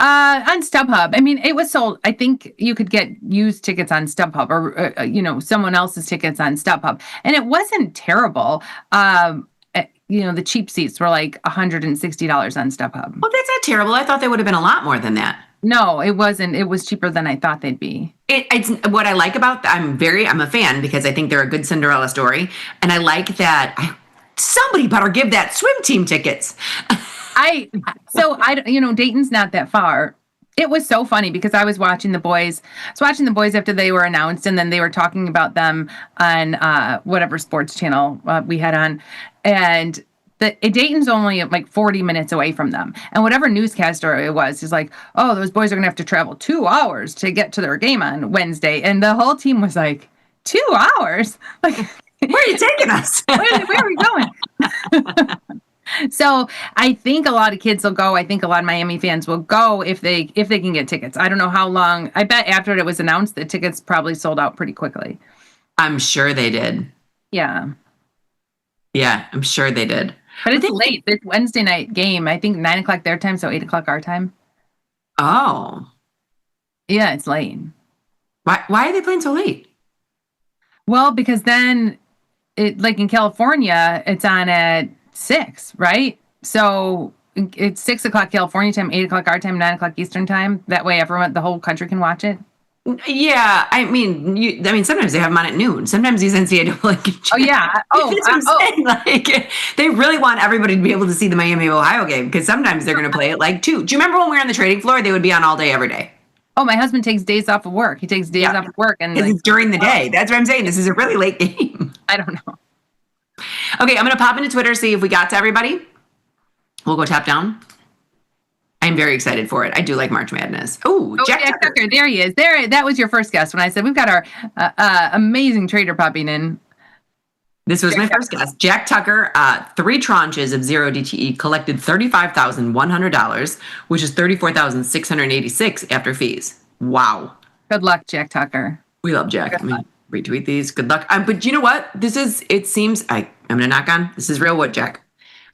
S12: On StubHub. I mean, it was sold. I think you could get used tickets on StubHub or someone else's tickets on StubHub, and it wasn't terrible. The cheap seats were like $160 on StubHub.
S8: Well, that's not terrible. I thought they would have been a lot more than that.
S12: No, it wasn't. It was cheaper than I thought they'd be.
S8: It's what I like about I'm a fan because I think they're a good Cinderella story, and I like that. Somebody better give that swim team tickets.
S12: Dayton's not that far. It was so funny because I was watching the boys. After they were announced, and then they were talking about them on whatever sports channel we had on, and Dayton's only 40 minutes away from them. And whatever newscaster it was, he's like, "Oh, those boys are gonna have to travel 2 hours to get to their game on Wednesday," and the whole team was like, 2 hours? Like,
S8: where are you taking us?
S12: where are we going? So I think a lot of kids will go. I think a lot of Miami fans will go if they can get tickets. I don't know how long. I bet after it was announced, the tickets probably sold out pretty quickly.
S8: I'm sure they did.
S12: Yeah.
S8: Yeah, I'm sure they did.
S12: But it's late. This Wednesday night game, I think 9 o'clock their time, so 8 o'clock our time.
S8: Oh.
S12: Yeah, it's late.
S8: Why are they playing so late?
S12: Well, because then in California, it's on at 6, right? So it's 6 o'clock California time, 8 o'clock our time, 9 o'clock Eastern time. That way the whole country can watch it.
S8: Yeah, I mean, sometimes they have them on at noon. Sometimes these NCAA.
S12: Oh yeah.
S8: They really want everybody to be able to see the Miami Ohio game because sometimes they're going to play at 2. Do you remember when we were on the trading floor? They would be on all day, every day.
S12: Oh, my husband takes days off of work. He takes days off of work, and
S8: it's during the day. That's what I'm saying. This is a really late game.
S12: I don't know.
S8: Okay, I'm going to pop into Twitter, see if we got to everybody. We'll go top down. I'm very excited for it. I do like March Madness. Ooh, Jack Tucker.
S12: There he is. That was your first guess when I said we've got our amazing trader popping in.
S8: This was my first guess. Jack Tucker, 3 tranches of 0 DTE, collected $35,100, which is $34,686 after fees. Wow.
S12: Good luck, Jack Tucker.
S8: We love Jack. Retweet these. Good luck. But you know what? It seems, I'm going to knock on. This is real wood, Jack.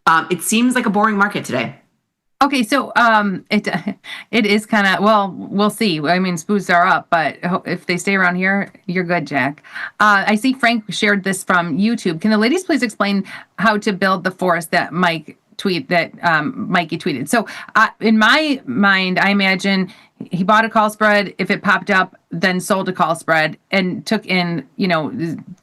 S8: It seems like a boring market today.
S12: Okay, so it is kind of, well, we'll see. I mean, SPOOs are up, but if they stay around here, you're good, Jack. I see Frank shared this from YouTube. Can the ladies please explain how to build the forest that Mikey tweeted? So in my mind, I imagine he bought a call spread. If it popped up, then sold a call spread and took in,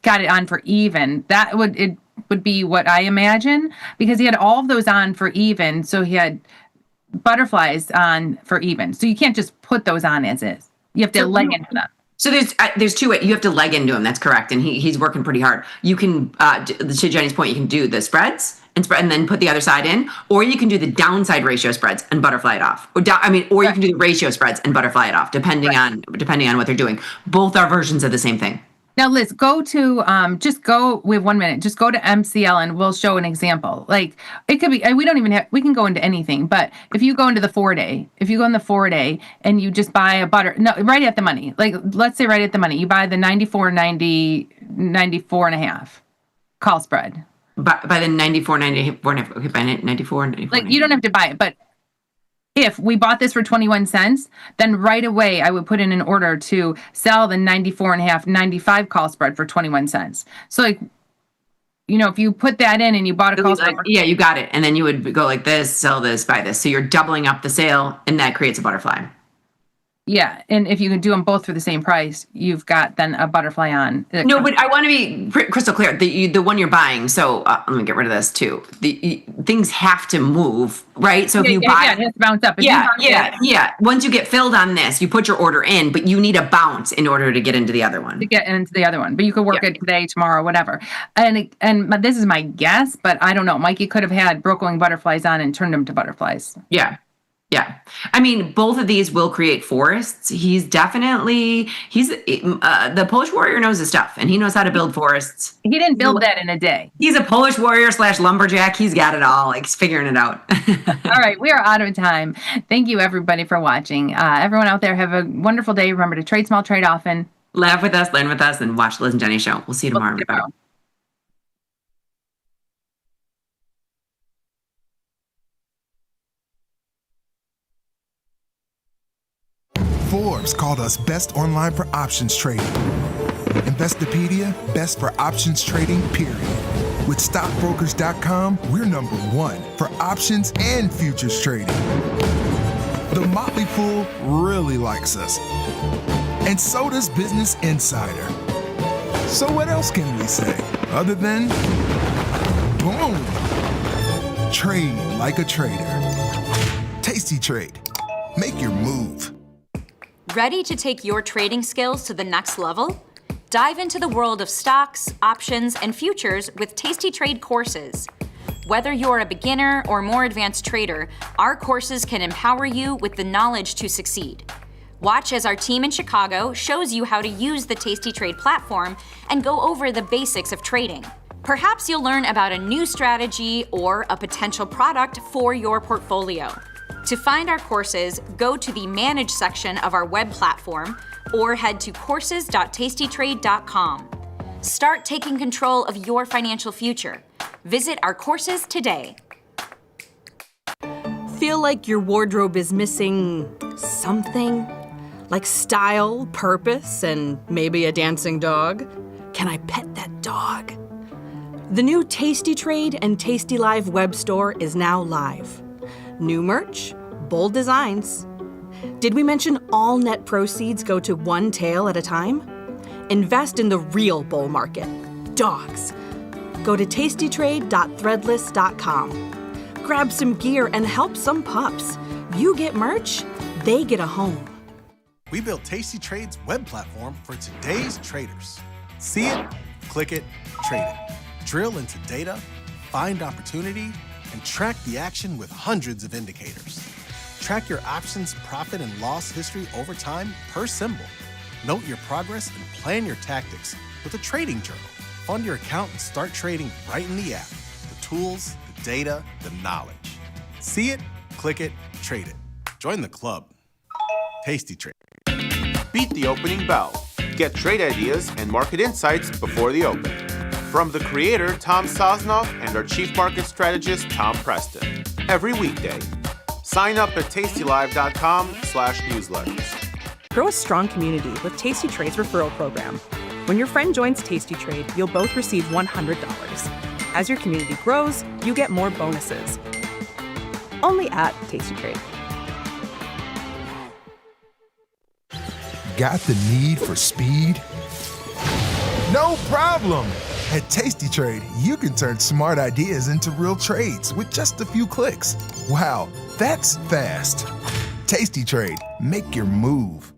S12: got it on for even. That would be what I imagine, because he had all of those on for even. So he had butterflies on for even. So you can't just put those on as is. You have to leg into them.
S8: So there's 2 ways. You have to leg into him. That's correct. And he's working pretty hard. You can, to Jenny's point, you can do the spreads and then put the other side in, or you can do the downside ratio spreads and butterfly it off. Or you can do the ratio spreads and butterfly it off, depending on what they're doing. Both are versions of the same thing.
S12: Now, Liz, go to, we have 1 minute, just go to MCL and we'll show an example. Like, it could be, we can go into anything, but if you go into the 4-day, and you just buy right at the money, like, let's say right at the money, you buy the 94.5 call spread.
S8: By the 94.5, okay, buy it 94.
S12: Like, you don't have to buy it, but if we bought this for 21 cents, then right away I would put in an order to sell the 94.5, 95 call spread for 21 cents. So if you put that in and you bought a call spread.
S8: Yeah, you got it. And then you would go like this, sell this, buy this. So you're doubling up the sale, and that creates a butterfly.
S12: Yeah, and if you can do them both for the same price, you've got then a butterfly on.
S8: No, but I want to be crystal clear. The one you're buying. So let me get rid of this too. Things have to move, right? So if you buy,
S12: it has to bounce up. If
S8: yeah. Once you get filled on this, you put your order in, but you need a bounce in order to get into the other one.
S12: But you could work it today, tomorrow, whatever. And this is my guess, but I don't know. Mikey could have had Brooklyn butterflies on and turned them to butterflies.
S8: Yeah. I mean, both of these will create forests. The Polish warrior knows his stuff, and he knows how to build forests.
S12: He didn't build that in a day.
S8: He's a Polish warrior / lumberjack. He's got it all. Like, he's figuring it out.
S12: All right. We are out of time. Thank you, everybody, for watching. Everyone out there, have a wonderful day. Remember to trade small, trade often.
S8: Laugh with us, learn with us, and watch the Liz and Jenny show. We'll see you tomorrow, everybody.
S14: Forbes called us best online for options trading. Investopedia, best for options trading, period. With stockbrokers.com, we're #1 for options and futures trading. The Motley Fool really likes us. And so does Business Insider. So what else can we say other than boom? Trade like a trader. Tasty Trade. Make your move.
S13: Ready to take your trading skills to the next level? Dive into the world of stocks, options, and futures with Tasty Trade courses. Whether you're a beginner or more advanced trader, our courses can empower you with the knowledge to succeed. Watch as our team in Chicago shows you how to use the Tasty Trade platform and go over the basics of trading. Perhaps you'll learn about a new strategy or a potential product for your portfolio. To find our courses, go to the Manage section of our web platform or head to courses.tastytrade.com. Start taking control of your financial future. Visit our courses today.
S21: Feel like your wardrobe is missing something? Like style, purpose, and maybe a dancing dog? Can I pet that dog? The new Tasty Trade and tastylive web store is now live. New merch, bold designs. Did we mention all net proceeds go to one tail at a time? Invest in the real bull market, dogs. Go to tastytrade.threadless.com. Grab some gear and help some pups. You get merch, they get a home.
S19: We built Tasty Trade's web platform for today's traders. See it, click it, trade it. Drill into data, find opportunity, and track the action with hundreds of indicators. Track your options profit and loss history over time per symbol. Note your progress and plan your tactics with a trading journal. Fund your account and start trading right in the app. The tools, the data, the knowledge. See it, click it, trade it. Join the club. Tasty Trade.
S6: Beat the opening bell. Get trade ideas and market insights before the open. From the creator, Tom Sosnoff, and our chief market strategist, Tom Preston. Every weekday. Sign up at tastylive.com/newsletters.
S20: Grow a strong community with Tasty Trade's referral program. When your friend joins Tasty Trade, you'll both receive $100. As your community grows, you get more bonuses. Only at Tasty Trade.
S14: Got the need for speed? No problem! At Tasty Trade, you can turn smart ideas into real trades with just a few clicks. Wow, that's fast. Tasty Trade, make your move.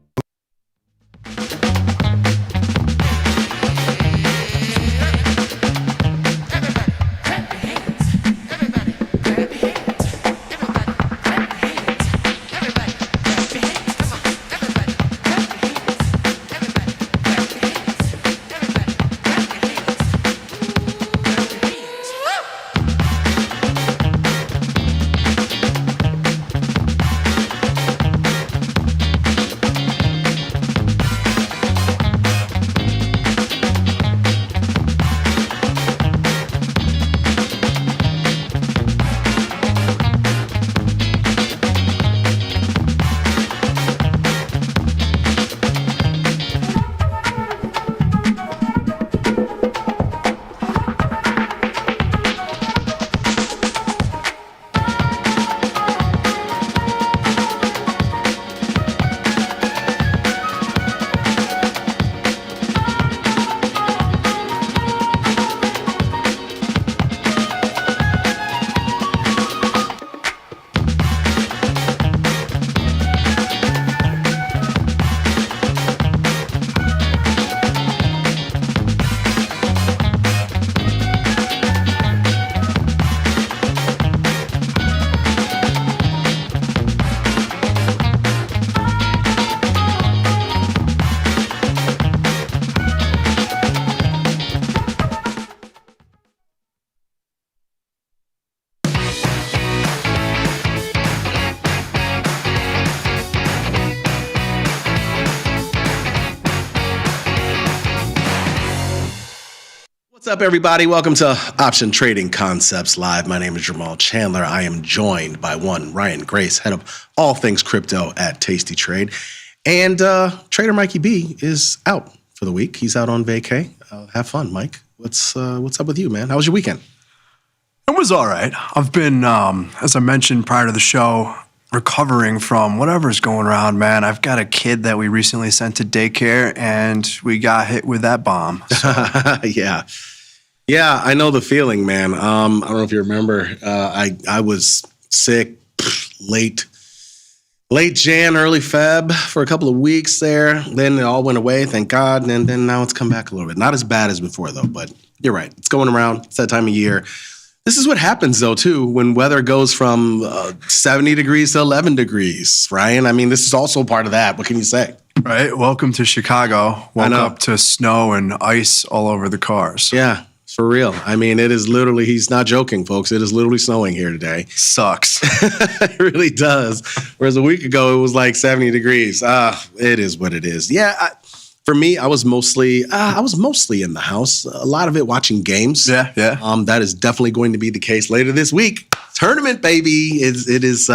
S11: What's up, everybody? Welcome to Option Trading Concepts Live. My name is Jamal Chandler. I am joined by Ryan Grace, head of all things crypto at Tasty Trade. And Trader Mikey B is out for the week. He's out on vacay. Have fun, Mike. What's up with you, man? How was your weekend?
S22: It was all right. I've been, as I mentioned prior to the show, recovering from whatever's going around, man. I've got a kid that we recently sent to daycare, and we got hit with that bomb. So.
S11: Yeah, I know the feeling, man. I don't know if you remember. I was sick late Jan, early Feb for a couple of weeks there. Then it all went away, thank God. And then now it's come back a little bit. Not as bad as before, though, but you're right. It's going around. It's that time of year. This is what happens, though, too, when weather goes from 70 degrees to 11 degrees, Ryan. I mean, this is also part of that. What can you say?
S22: Right. Welcome to Chicago. Woke up to snow and ice all over the cars.
S11: Yeah, for real. I mean, it is literally, he's not joking, folks. It is literally snowing here today.
S22: Sucks.
S11: It really does. Whereas a week ago, it was like 70 degrees. It is what it is. Yeah, for me, I was mostly in the house. A lot of it watching games.
S22: Yeah.
S11: That is definitely going to be the case later this week. Tournament, baby. It is.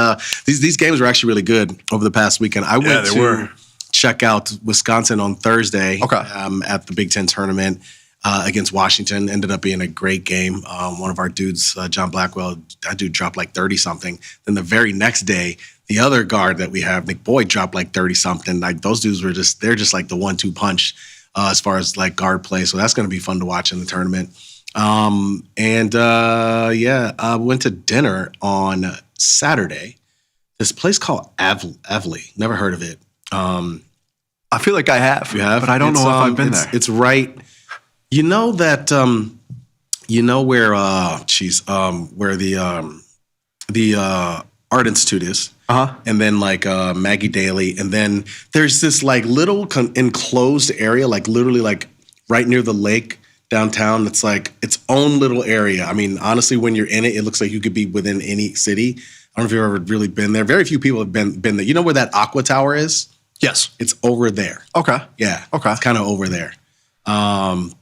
S11: These games were actually really good over the past weekend. I went to check out Wisconsin on Thursday at the Big Ten tournament against Washington. Ended up being a great game. One of our dudes, John Blackwell, that dude dropped like 30-something. Then the very next day, the other guard that we have, Nick Boyd, dropped like 30-something. Like those dudes they're just like the 1-2 punch as far as like guard play. So that's going to be fun to watch in the tournament. I went to dinner on Saturday. This place called Avli. Never heard of it.
S22: I feel like I have.
S11: You have?
S22: But I don't know if I've been there.
S11: It's right. You know that, where the Art Institute is. And then like Maggie Daly. And then there's this like little enclosed area, like literally like right near the lake downtown. That's like its own little area. I mean, honestly, when you're in it, it looks like you could be within any city. I don't know if you've ever really been there. Very few people have been there. You know where that Aqua Tower is?
S22: Yes.
S11: It's over there.
S22: Okay.
S11: Yeah.
S22: Okay.
S11: It's kind of over there.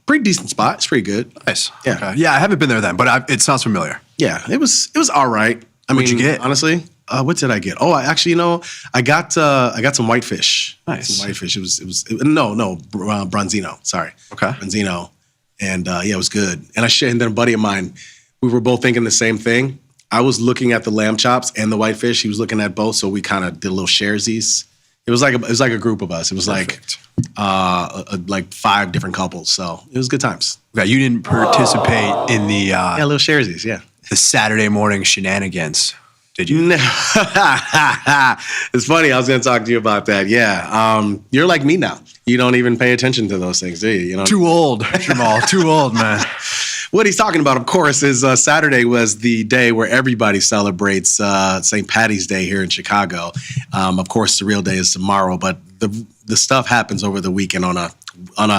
S11: Pretty decent spot. It's pretty good.
S22: Nice.
S11: Yeah.
S22: Okay. Yeah, I haven't been there then, but it sounds familiar.
S11: Yeah, it was all right.
S22: What'd you get?
S11: Honestly, what did I get? Oh, I got some whitefish.
S22: Nice.
S11: Some whitefish. It was Bronzino. Sorry.
S22: Okay.
S11: Bronzino, and it was good. And and then a buddy of mine, we were both thinking the same thing. I was looking at the lamb chops and the whitefish. He was looking at both, so we kind of did a little sharesies. It was like a group of us. It was
S22: Perfect.
S11: like 5 different couples. So it was good times.
S22: Yeah, you didn't participate in the
S11: little sharesies. Yeah.
S22: The Saturday morning shenanigans, did you?
S11: No. It's funny. I was going to talk to you about that. Yeah. You're like me now. You don't even pay attention to those things, do you? You know?
S22: Too old, Jamal. Too old, man.
S11: What he's talking about, of course, is Saturday was the day where everybody celebrates St. Patty's Day here in Chicago. Of course, the real day is tomorrow, but the stuff happens over the weekend on a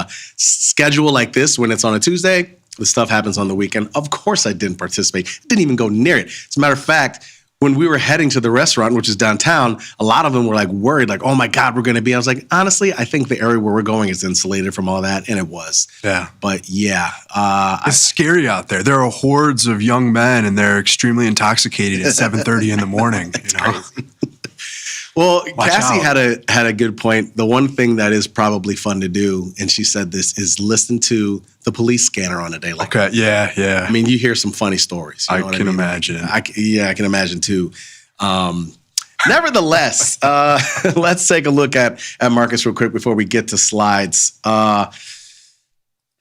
S11: schedule like this. When it's on a Tuesday, the stuff happens on the weekend. Of course, I didn't participate. Didn't even go near it. As a matter of fact, when we were heading to the restaurant, which is downtown, a lot of them were like worried, like, oh my God, we're going to be. I was like, honestly, I think the area where we're going is insulated from all that. And it was.
S22: Yeah.
S11: But yeah.
S22: It's scary out there. There are hordes of young men and they're extremely intoxicated at 7:30 in the morning. You know?
S11: Well,
S22: Watch
S11: Cassie
S22: out.
S11: had a good point. The one thing that is probably fun to do, and she said this, is listen to the police scanner on a day like that.
S22: Yeah.
S11: I mean, you hear some funny stories. You know
S22: I
S11: what
S22: can
S11: mean?
S22: imagine.
S11: I can imagine too. Nevertheless, let's take a look at markets real quick before we get to slides.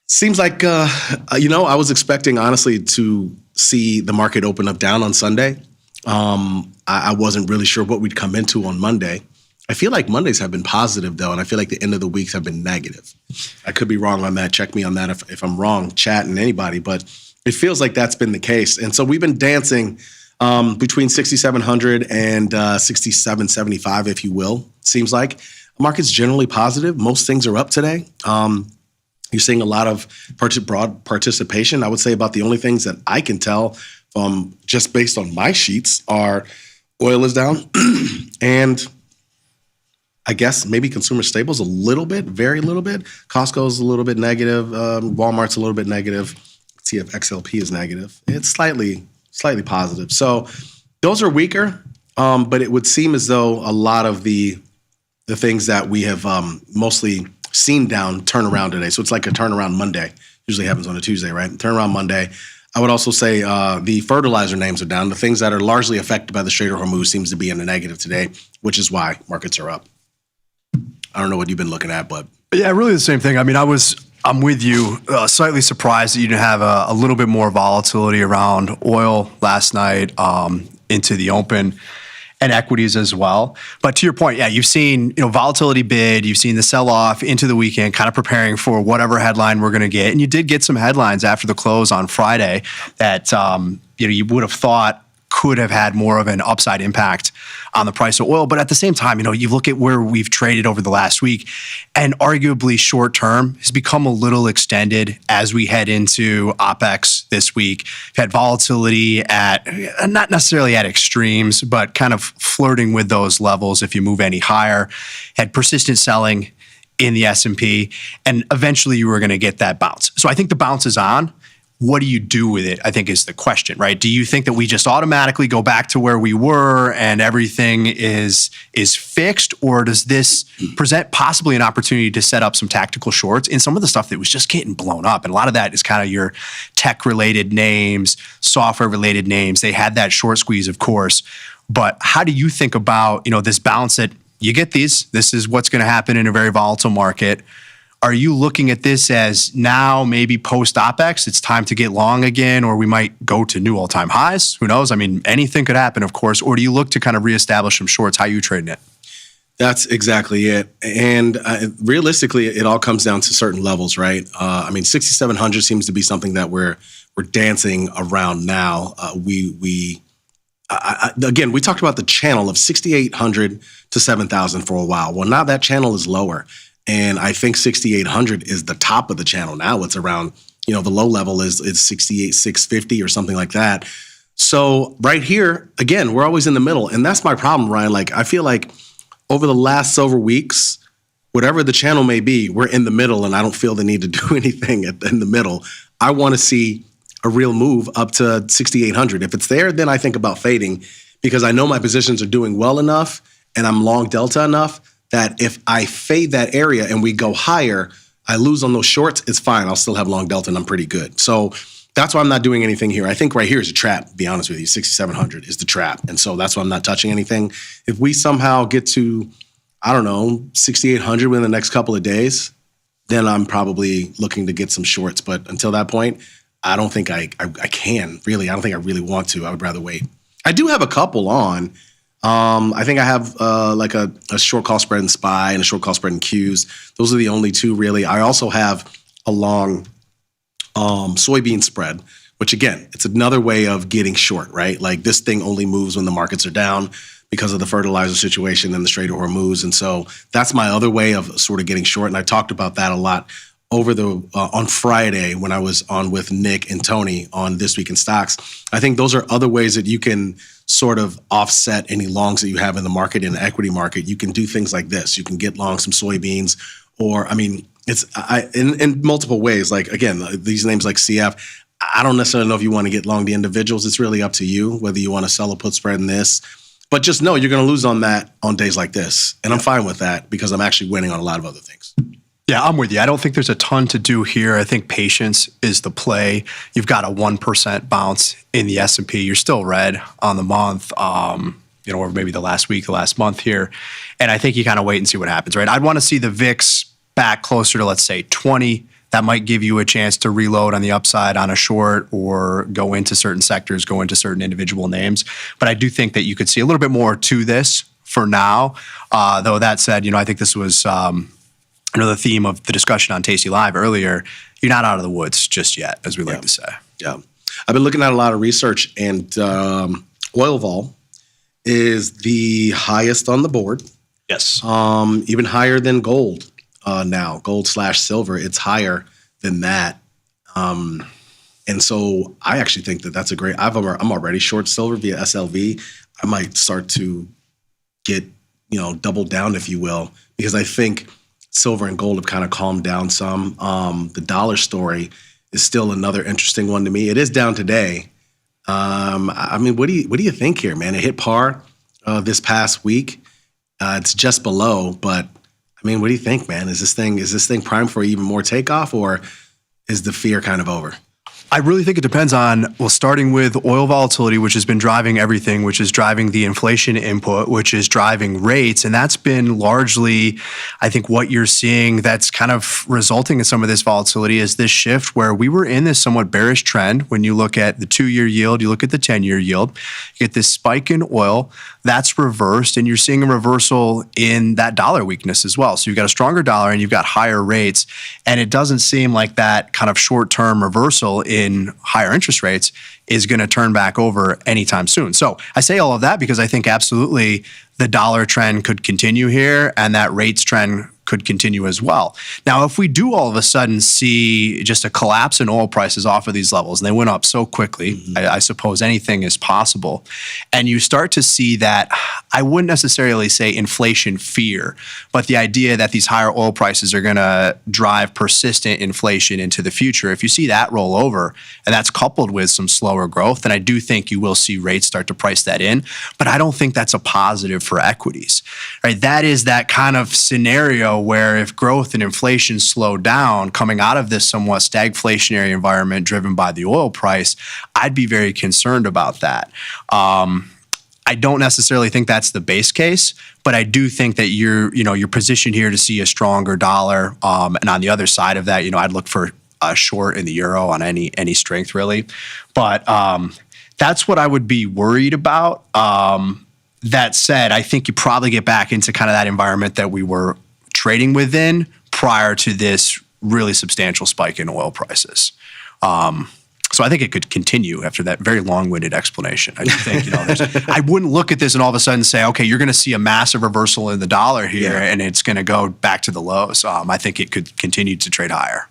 S11: Seems like, I was expecting, honestly, to see the market open up down on Sunday. I wasn't really sure what we'd come into on Monday. I feel like Mondays have been positive, though, and I feel like the end of the weeks have been negative. I could be wrong on that. Check me on that if I'm wrong, chat and anybody, but it feels like that's been the case. And so we've been dancing between 6,700 and 6,775, if you will, seems like. The market's generally positive. Most things are up today. You're seeing a lot of broad participation. I would say about the only things that I can tell from just based on my sheets are oil is down and I guess maybe consumer staples a little bit, very little bit. Costco's a little bit negative. Walmart's a little bit negative. see if XLP is negative. It's slightly positive. So those are weaker, but it would seem as though a lot of the things that we have mostly seen down turn around today. So it's like a turnaround Monday. Usually happens on a Tuesday, right? Turnaround Monday. I would also say the fertilizer names are down. The things that are largely affected by the Strait of Hormuz seems to be in the negative today, which is why markets are up. I don't know what you've been looking at, but
S22: yeah, really the same thing. I mean, I'm with you. Slightly surprised that you didn't have a little bit more volatility around oil last night into the open, and equities as well. But to your point, yeah, you've seen volatility bid, you've seen the sell off into the weekend, kind of preparing for whatever headline we're going to get. And you did get some headlines after the close on Friday that you would have thought could have had more of an upside impact on the price of oil. But at the same time, you look at where we've traded over the last week, and arguably short term has become a little extended as we head into OPEX this week. We've had volatility at, not necessarily at extremes, but kind of flirting with those levels if you move any higher. Had persistent selling in the S&P, and eventually you were going to get that bounce. So I think the bounce is on. What do you do with it, I think, is the question, right? Do you think that we just automatically go back to where we were and everything is fixed, or does this present possibly an opportunity to set up some tactical shorts in some of the stuff that was just getting blown up? And a lot of that is kind of your tech-related names, software-related names. They had that short squeeze, of course. But how do you think about, this bounce that you get these? This is what's going to happen in a very volatile market. Are you looking at this as now maybe post OPEX, it's time to get long again, or we might go to new all-time highs? Who knows? I mean, anything could happen, of course. Or do you look to kind of reestablish some shorts? How are you trading it?
S11: that's exactly it. And realistically, it all comes down to certain levels, right? 6,700 seems to be something that we're dancing around now. Again, we talked about the channel of 6,800 to 7,000 for a while. Well, now that channel is lower. And I think 6,800 is the top of the channel. Now it's around, the low level is 68,650 or something like that. So right here, again, we're always in the middle. And that's my problem, Ryan. Like, I feel like over the last several weeks, whatever the channel may be, we're in the middle, and I don't feel the need to do anything in the middle. I want to see a real move up to 6,800. If it's there, then I think about fading, because I know my positions are doing well enough and I'm long delta enough that if I fade that area and we go higher, I lose on those shorts, it's fine. I'll still have long delta and I'm pretty good. So that's why I'm not doing anything here. I think right here is a trap, to be honest with you. 6,700 is the trap. And so that's why I'm not touching anything. If we somehow get to, 6,800 within the next couple of days, then I'm probably looking to get some shorts. But until that point, I don't think I can, really. I don't think I really want to. I would rather wait. I do have a couple on. I think I have a short call spread in SPY and a short call spread in Qs. Those are the only two, really. I also have a long soybean spread, which, again, it's another way of getting short, right? Like, this thing only moves when the markets are down because of the fertilizer situation and the Strait of Hormuz. And so that's my other way of sort of getting short. And I talked about that a lot over on Friday when I was on with Nick and Tony on This Week in Stocks. I think those are other ways that you can sort of offset any longs that you have in the market, in the equity market. You can do things like this. You can get long some soybeans, or, it's in multiple ways. Like, again, these names like CF, I don't necessarily know if you want to get long the individuals. It's really up to you whether you want to sell a put spread in this. But just know you're going to lose on that on days like this. And I'm fine with that because I'm actually winning on a lot of other things.
S22: Yeah, I'm with you. I don't think there's a ton to do here. I think patience is the play. You've got a 1% bounce in the S&P. You're still red on the month, or maybe the last week, the last month here. And I think you kind of wait and see what happens, right? I'd want to see the VIX back closer to, let's say, 20. That might give you a chance to reload on the upside on a short, or go into certain sectors, go into certain individual names. But I do think that you could see a little bit more to this for now. Though that said, I think this was the theme of the discussion on Tasty Live earlier. You're not out of the woods just yet, as we like to say.
S11: Yeah. I've been looking at a lot of research, and oil vol is the highest on the board.
S22: Yes.
S11: Even higher than gold now. Gold/silver, it's higher than that. And so I actually think that that's a great, I'm already short silver via SLV. I might start to get, double down, if you will, because I think silver and gold have kind of calmed down some. The dollar story is still another interesting one to me. It is down today. I mean, what do you think here, man? It hit par this past week. It's just below, but I mean, what do you think, man? Is this thing primed for even more takeoff, or is the fear kind of over?
S22: I really think it depends on, well, starting with oil volatility, which has been driving everything, which is driving the inflation input, which is driving rates. And that's been largely, I think, what you're seeing that's kind of resulting in some of this volatility is this shift where we were in this somewhat bearish trend. When you look at the 2-year yield, you look at the 10-year yield, you get this spike in oil, that's reversed, and you're seeing a reversal in that dollar weakness as well. So you've got a stronger dollar and you've got higher rates, and it doesn't seem like that kind of short-term reversal in higher interest rates is going to turn back over anytime soon. So I say all of that because I think absolutely the dollar trend could continue here and that rates trend could continue as well. Now, if we do all of a sudden see just a collapse in oil prices off of these levels, and they went up so quickly, I suppose anything is possible, and you start to see that, I wouldn't necessarily say inflation fear, but the idea that these higher oil prices are going to drive persistent inflation into the future, if you see that roll over, and that's coupled with some slower growth, then I do think you will see rates start to price that in, but I don't think that's a positive for equities, right? That is that kind of scenario where if growth and inflation slow down coming out of this somewhat stagflationary environment driven by the oil price, I'd be very concerned about that. I don't necessarily think that's the base case, but I do think that you're positioned here to see a stronger dollar. And on the other side of that, I'd look for a short in the euro on any strength really. But that's what I would be worried about. That said, I think you probably get back into kind of that environment that we were trading within prior to this really substantial spike in oil prices. So I think it could continue after that very long-winded explanation. I think, I wouldn't look at this and all of a sudden say, okay, you're going to see a massive reversal in the dollar here and it's going to go back to the lows. I think it could continue to trade higher.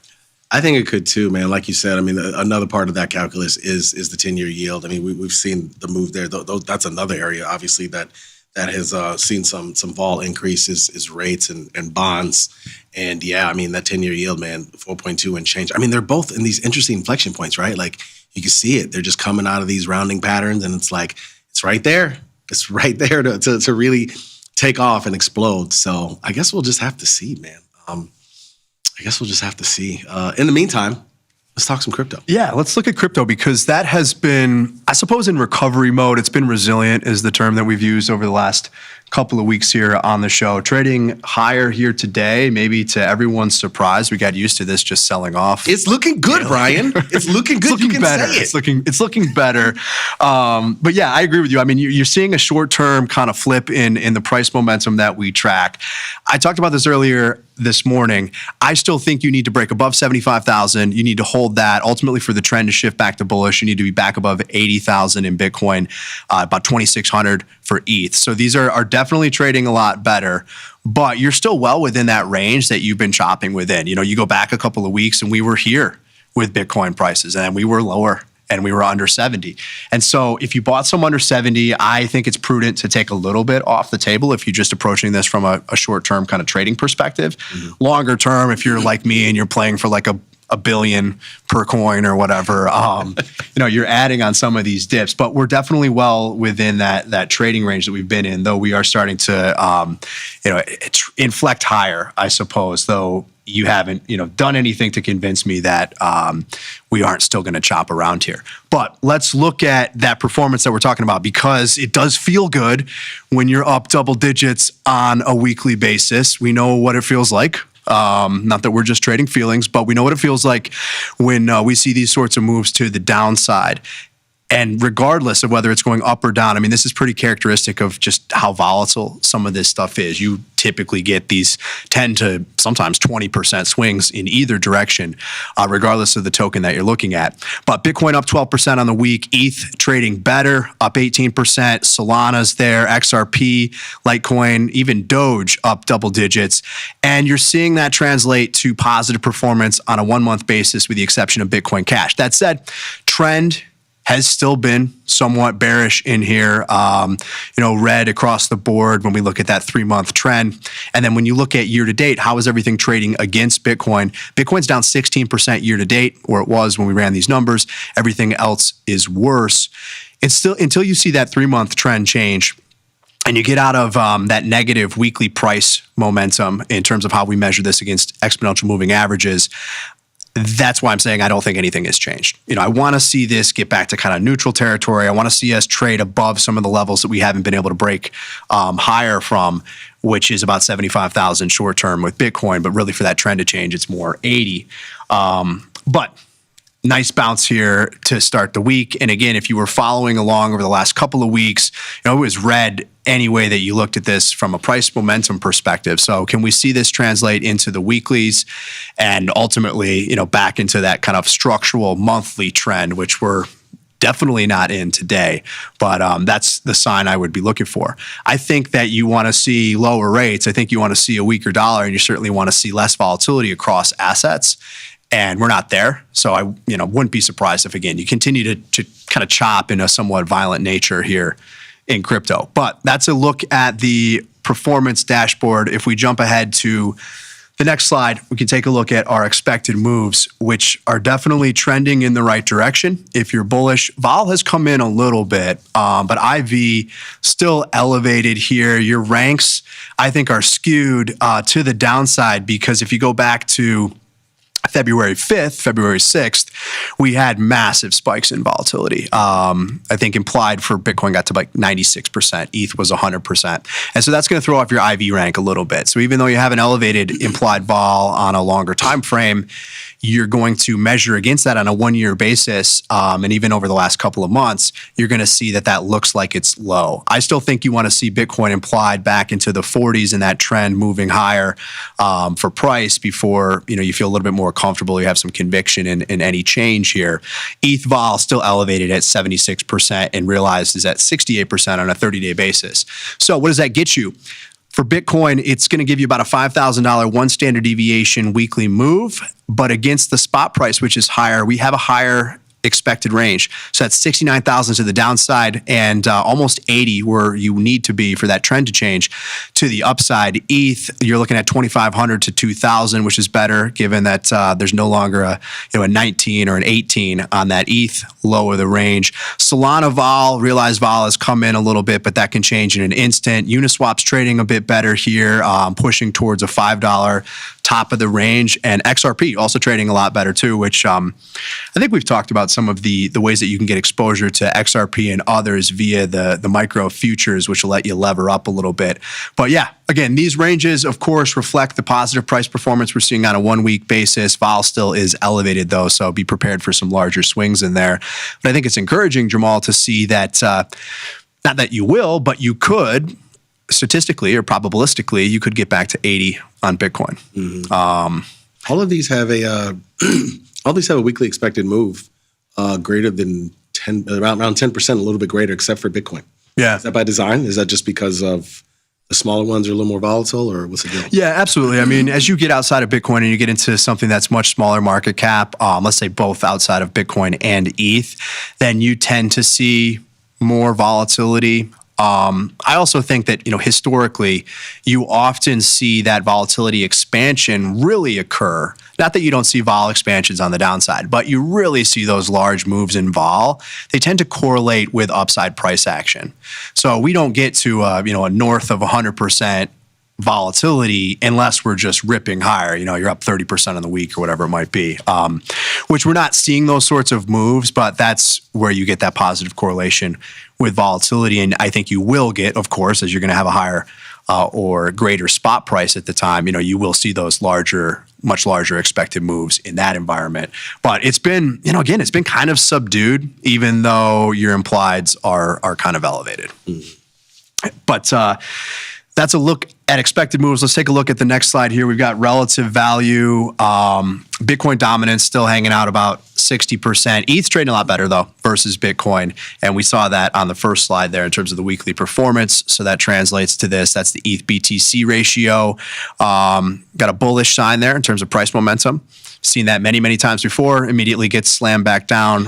S11: I think it could too, man. Like you said, I mean, another part of that calculus is the 10-year yield. I mean, we've seen the move there. That's another area, obviously, that has seen some vol increases is rates and bonds. And yeah, I mean, that 10-year yield, man, 4.2 and change. I mean, they're both in these interesting inflection points, right? Like you can see it. They're just coming out of these rounding patterns and it's like, it's right there. It's right there to really take off and explode. So I guess we'll just have to see, man. I guess we'll just have to see. In the meantime, let's talk some crypto.
S22: Yeah, let's look at crypto because that has been, I suppose, in recovery mode. It's been resilient is the term that we've used over the last couple of weeks here on the show. Trading higher here today, maybe to everyone's surprise. We got used to this just selling off.
S11: It's looking good, Brian. It's looking good.
S22: It's looking better. It's looking better. But yeah, I agree with you. I mean, you're seeing a short-term kind of flip in the price momentum that we track. I talked about this earlier this morning. I still think you need to break above 75,000. You need to hold that. Ultimately, for the trend to shift back to bullish, you need to be back above 80,000 in Bitcoin, about 2,600 for ETH. So these are definitely trading a lot better, but you're still well within that range that you've been chopping within. You go back a couple of weeks and we were here with Bitcoin prices and we were lower and we were under 70. And so if you bought some under 70, I think it's prudent to take a little bit off the table if you're just approaching this from a short-term kind of trading perspective. Mm-hmm. Longer term, if you're like me and you're playing for like a billion per coin or whatever, you're adding on some of these dips, but we're definitely well within that trading range that we've been in, though we are starting to, inflect higher, I suppose, though you haven't, done anything to convince me that we aren't still going to chop around here. But let's look at that performance that we're talking about because it does feel good when you're up double digits on a weekly basis. We know what it feels like. Not that we're just trading feelings, but we know what it feels like when we see these sorts of moves to the downside. And regardless of whether it's going up or down, I mean, this is pretty characteristic of just how volatile some of this stuff is. You typically get these 10 to sometimes 20% swings in either direction, regardless of the token that you're looking at. But Bitcoin up 12% on the week, ETH trading better, up 18%, Solana's there, XRP, Litecoin, even Doge up double digits. And you're seeing that translate to positive performance on a 1-month basis with the exception of Bitcoin Cash. That said, trend has still been somewhat bearish in here, red across the board when we look at that 3-month trend. And then when you look at year to date, how is everything trading against Bitcoin? Bitcoin's down 16% year to date, or it was when we ran these numbers. Everything else is worse. It's still, until you see that 3-month trend change, and you get out of that negative weekly price momentum in terms of how we measure this against exponential moving averages, that's why I'm saying I don't think anything has changed. I want to see this get back to kind of neutral territory. I want to see us trade above some of the levels that we haven't been able to break higher from, which is about 75,000 short term with Bitcoin. But really for that trend to change, it's more 80. But nice bounce here to start the week. And again, if you were following along over the last couple of weeks, it was red any way that you looked at this from a price momentum perspective. So can we see this translate into the weeklies and ultimately, back into that kind of structural monthly trend, which we're definitely not in today, but that's the sign I would be looking for. I think that you want to see lower rates. I think you want to see a weaker dollar, and you certainly want to see less volatility across assets. And we're not there. So I wouldn't be surprised if, again, you continue to kind of chop in a somewhat violent nature here in crypto. But that's a look at the performance dashboard. If we jump ahead to the next slide, we can take a look at our expected moves, which are definitely trending in the right direction. If you're bullish, vol has come in a little bit, but IV still elevated here. Your ranks, I think, are skewed to the downside, because if you go back to February 5th, February 6th, we had massive spikes in volatility. I think implied for Bitcoin got to like 96%. ETH was 100%. And so that's going to throw off your IV rank a little bit. So even though you have an elevated implied vol on a longer time frame, you're going to measure against that on a 1-year basis. And even over the last couple of months, you're going to see that looks like it's low. I still think you want to see Bitcoin implied back into the 40s and that trend moving higher for price before you feel a little bit more comfortable, you have some conviction in any change here. ETH vol still elevated at 76% and realized is at 68% on a 30-day basis. So what does that get you? For Bitcoin, it's going to give you about a $5,000 one standard deviation weekly move, but against the spot price, which is higher, we have a higher expected range. So that's 69,000 to the downside and almost 80 where you need to be for that trend to change to the upside. ETH, you're looking at 2,500 to 2,000, which is better given that there's no longer a 19 or an 18 on that ETH low of the range. Solana vol, realized vol has come in a little bit, but that can change in an instant. Uniswap's trading a bit better here, pushing towards a $5 top of the range, and XRP also trading a lot better too, which I think we've talked about some of the ways that you can get exposure to XRP and others via the micro futures, which will let you lever up a little bit. But yeah, again, these ranges, of course, reflect the positive price performance we're seeing on a 1-week basis. Vol still is elevated though, so be prepared for some larger swings in there. But I think it's encouraging, Jamal, to see that, not that you will, but you could, statistically or probabilistically, you could get back to 80 on Bitcoin.
S11: Mm-hmm. All of these have a weekly expected move greater than 10, around 10%, a little bit greater, except for Bitcoin.
S22: Yeah.
S11: Is that by design? Is that just because of the smaller ones are a little more volatile, or what's the deal?
S22: Yeah, absolutely. I mean, as you get outside of Bitcoin and you get into something that's much smaller market cap, let's say both outside of Bitcoin and ETH, then you tend to see more volatility. I also think that, historically, you often see that volatility expansion really occur. Not that you don't see vol expansions on the downside, but you really see those large moves in vol. They tend to correlate with upside price action. So we don't get to, a north of 100% volatility unless we're just ripping higher. You're up 30% on the week or whatever it might be, which we're not seeing those sorts of moves, but that's where you get that positive correlation with volatility. And I think you will get, of course, as you're going to have a higher or greater spot price at the time, you will see those much larger expected moves in that environment. But it's been, again, it's been kind of subdued, even though your implieds are kind of elevated. But that's a look at expected moves. Let's take a look at the next slide here. We've got relative value. Bitcoin dominance still hanging out about 60%. ETH's trading a lot better, though, versus Bitcoin. And we saw that on the first slide there in terms of the weekly performance. So that translates to this. That's the ETH BTC ratio. Got a bullish sign there in terms of price momentum. Seen that many, many times before, immediately gets slammed back down.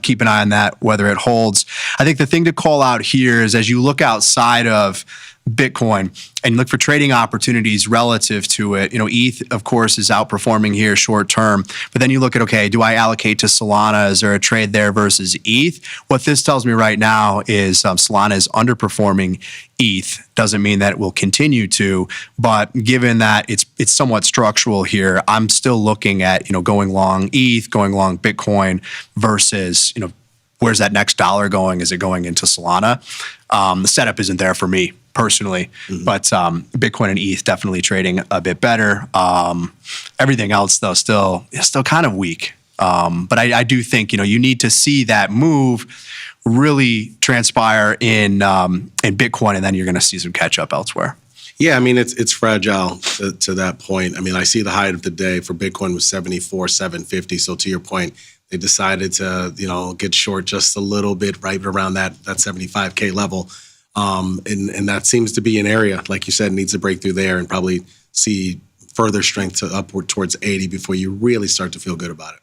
S22: Keep an eye on that, whether it holds. I think the thing to call out here is as you look outside of Bitcoin and look for trading opportunities relative to it. ETH, of course, is outperforming here short term. But then you look at, okay, do I allocate to Solana? Is there a trade there versus ETH? What this tells me right now is Solana is underperforming ETH. Doesn't mean that it will continue to, but given that it's somewhat structural here, I'm still looking at, going long ETH, going long Bitcoin versus, where's that next dollar going? Is it going into Solana? The setup isn't there for me personally, but Bitcoin and ETH definitely trading a bit better. Everything else, though, still kind of weak. But I do think you need to see that move really transpire in Bitcoin, and then you're going to see some catch up elsewhere.
S11: Yeah, I mean it's fragile to that point. I mean, I see the height of the day for Bitcoin was 74,750. So to your point, they decided to get short just a little bit right around that 75K level. And that seems to be an area, like you said, needs to break through there and probably see further strength to upward towards 80 before you really start to feel good about it.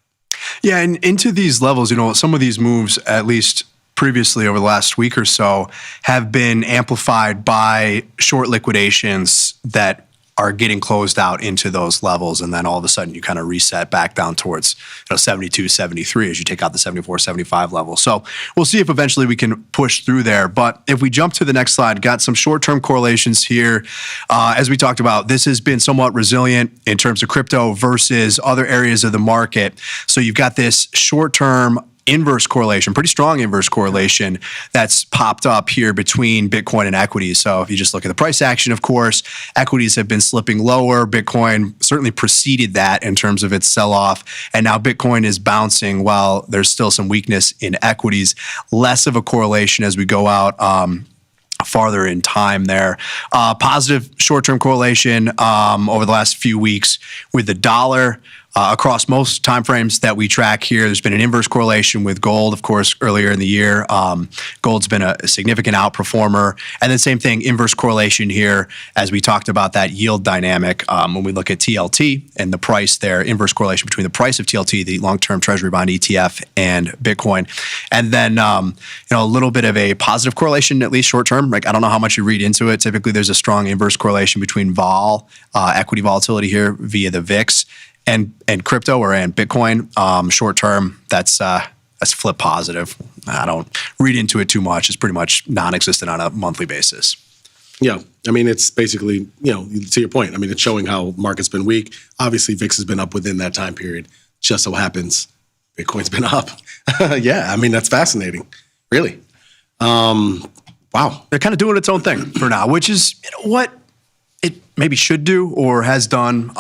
S22: Yeah, and into these levels, some of these moves, at least previously over the last week or so, have been amplified by short liquidations that are getting closed out into those levels. And then all of a sudden you kind of reset back down towards 72, 73 as you take out the 74, 75 level. So we'll see if eventually we can push through there. But if we jump to the next slide, got some short-term correlations here. As we talked about, this has been somewhat resilient in terms of crypto versus other areas of the market. So you've got this short-term inverse correlation, pretty strong inverse correlation that's popped up here between Bitcoin and equities. So if you just look at the price action, of course, equities have been slipping lower. Bitcoin certainly preceded that in terms of its sell-off. And now Bitcoin is bouncing while there's still some weakness in equities. Less of a correlation as we go out farther in time there. Positive short-term correlation over the last few weeks with the dollar. Across most timeframes that we track here, there's been an inverse correlation with gold, of course, earlier in the year. Gold's been a significant outperformer. And then same thing, inverse correlation here, as we talked about that yield dynamic. When we look at TLT and the price there, inverse correlation between the price of TLT, the long-term Treasury bond ETF, and Bitcoin. And then, a little bit of a positive correlation, at least short-term. Like, I don't know how much you read into it. Typically, there's a strong inverse correlation between equity volatility here via the VIX, and crypto and Bitcoin. Short term, that's flip positive. I don't read into it too much. It's pretty much non-existent on a monthly basis.
S11: Yeah, I mean, it's basically, to your point, I mean, it's showing how market's been weak. Obviously, VIX has been up within that time period. Just so happens Bitcoin's been up. Yeah, I mean, that's fascinating, really. Wow.
S22: They're kind of doing its own thing for now, which is what it maybe should do or has done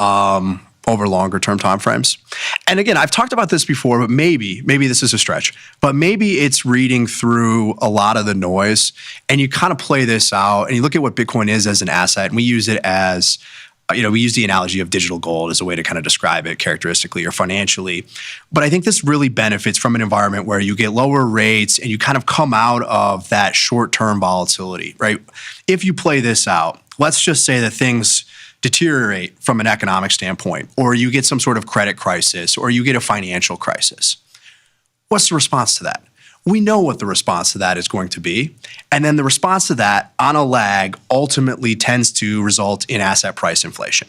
S22: over longer term timeframes. And again, I've talked about this before, but maybe this is a stretch, but maybe it's reading through a lot of the noise and you kind of play this out and you look at what Bitcoin is as an asset, and we use it as, we use the analogy of digital gold as a way to kind of describe it characteristically or financially. But I think this really benefits from an environment where you get lower rates and you kind of come out of that short-term volatility, right? If you play this out, let's just say that things deteriorate from an economic standpoint, or you get some sort of credit crisis, or you get a financial crisis. What's the response to that? We know what the response to that is going to be. And then the response to that on a lag ultimately tends to result in asset price inflation.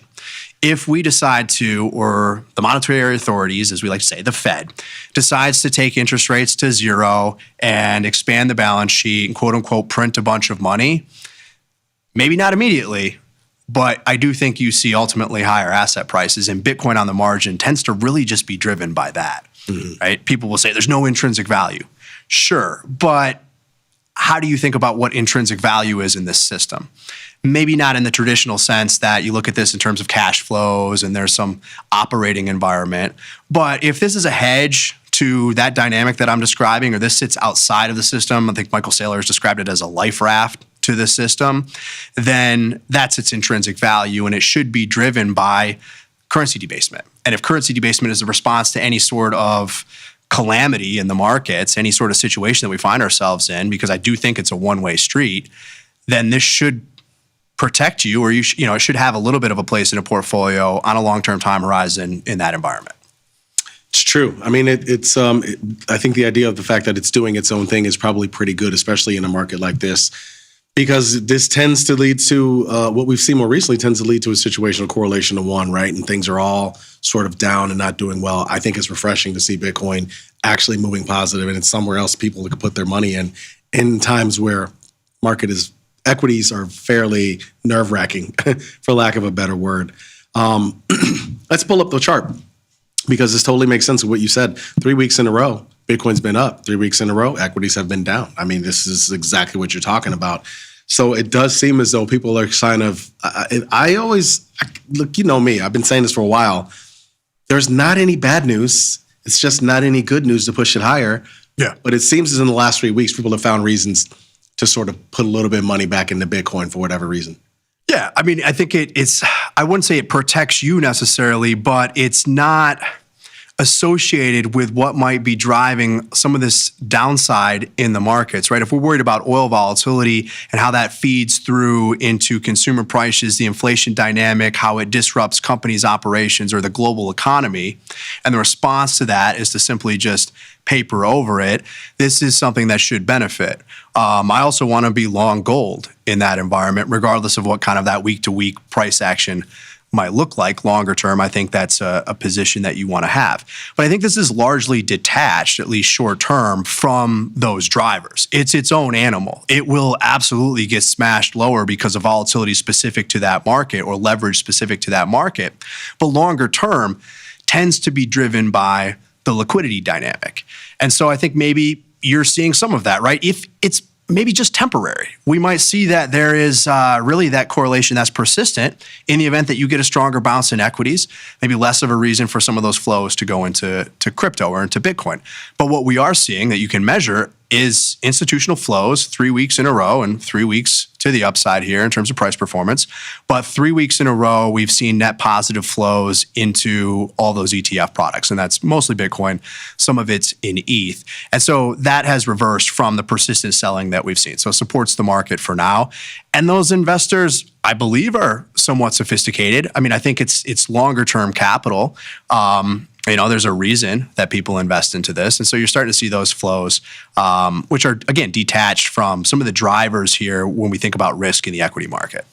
S22: If we decide to, or the monetary authorities, as we like to say, the Fed, decides to take interest rates to zero and expand the balance sheet and quote unquote print a bunch of money, maybe not immediately, but I do think you see ultimately higher asset prices, and Bitcoin on the margin tends to really just be driven by that, right? People will say there's no intrinsic value. Sure, but how do you think about what intrinsic value is in this system? Maybe not in the traditional sense that you look at this in terms of cash flows and there's some operating environment, but if this is a hedge to that dynamic that I'm describing, or this sits outside of the system, I think Michael Saylor has described it as a life raft to the system, then that's its intrinsic value, and it should be driven by currency debasement. And if currency debasement is a response to any sort of calamity in the markets, any sort of situation that we find ourselves in, because I do think it's a one-way street, then this should protect you, or it should have a little bit of a place in a portfolio on a long-term time horizon in that environment.
S11: It's true. I mean, I think the idea of the fact that it's doing its own thing is probably pretty good, especially in a market like this, because this tends to lead to what we've seen more recently tends to lead to a situational correlation to one, right? And things are all sort of down and not doing well. I think it's refreshing to see Bitcoin actually moving positive, and it's somewhere else people can put their money in times where equities are fairly nerve-wracking, for lack of a better word. Let's pull up the chart, because this totally makes sense of what you said. 3 weeks in a row, Bitcoin's been up. 3 weeks in a row, equities have been down. I mean, this is exactly what you're talking about. So it does seem as though people are kind of, look, you know me, I've been saying this for a while. There's not any bad news. It's just not any good news to push it higher.
S22: Yeah.
S11: But it seems as in the last 3 weeks, people have found reasons to sort of put a little bit of money back into Bitcoin for whatever reason.
S22: Yeah, I mean, I think it's, I wouldn't say it protects you necessarily, but it's not associated with what might be driving some of this downside in the markets, right? If we're worried about oil volatility and how that feeds through into consumer prices, the inflation dynamic, how it disrupts companies' operations or the global economy, and the response to that is to simply just paper over it, this is something that should benefit. I also want to be long gold in that environment, regardless of what kind of that week-to-week price action might look like longer term. I think that's a position that you want to have. But I think this is largely detached, at least short term, from those drivers. It's its own animal. It will absolutely get smashed lower because of volatility specific to that market or leverage specific to that market. But longer term tends to be driven by the liquidity dynamic. And so I think maybe you're seeing some of that, right? If it's maybe just temporary, we might see that there is really that correlation that's persistent in the event that you get a stronger bounce in equities, maybe less of a reason for some of those flows to go into crypto or into Bitcoin. But what we are seeing that you can measure is institutional flows 3 weeks in a row and 3 weeks to the upside here in terms of price performance. But 3 weeks in a row, we've seen net positive flows into all those ETF products. And that's mostly Bitcoin, some of it's in ETH. And so that has reversed from the persistent selling that we've seen. So it supports the market for now. And those investors, I believe, are somewhat sophisticated. I mean, I think it's longer term capital. There's a reason that people invest into this. And so you're starting to see those flows, which are, again, detached from some of the drivers here when we think about risk in the equity market.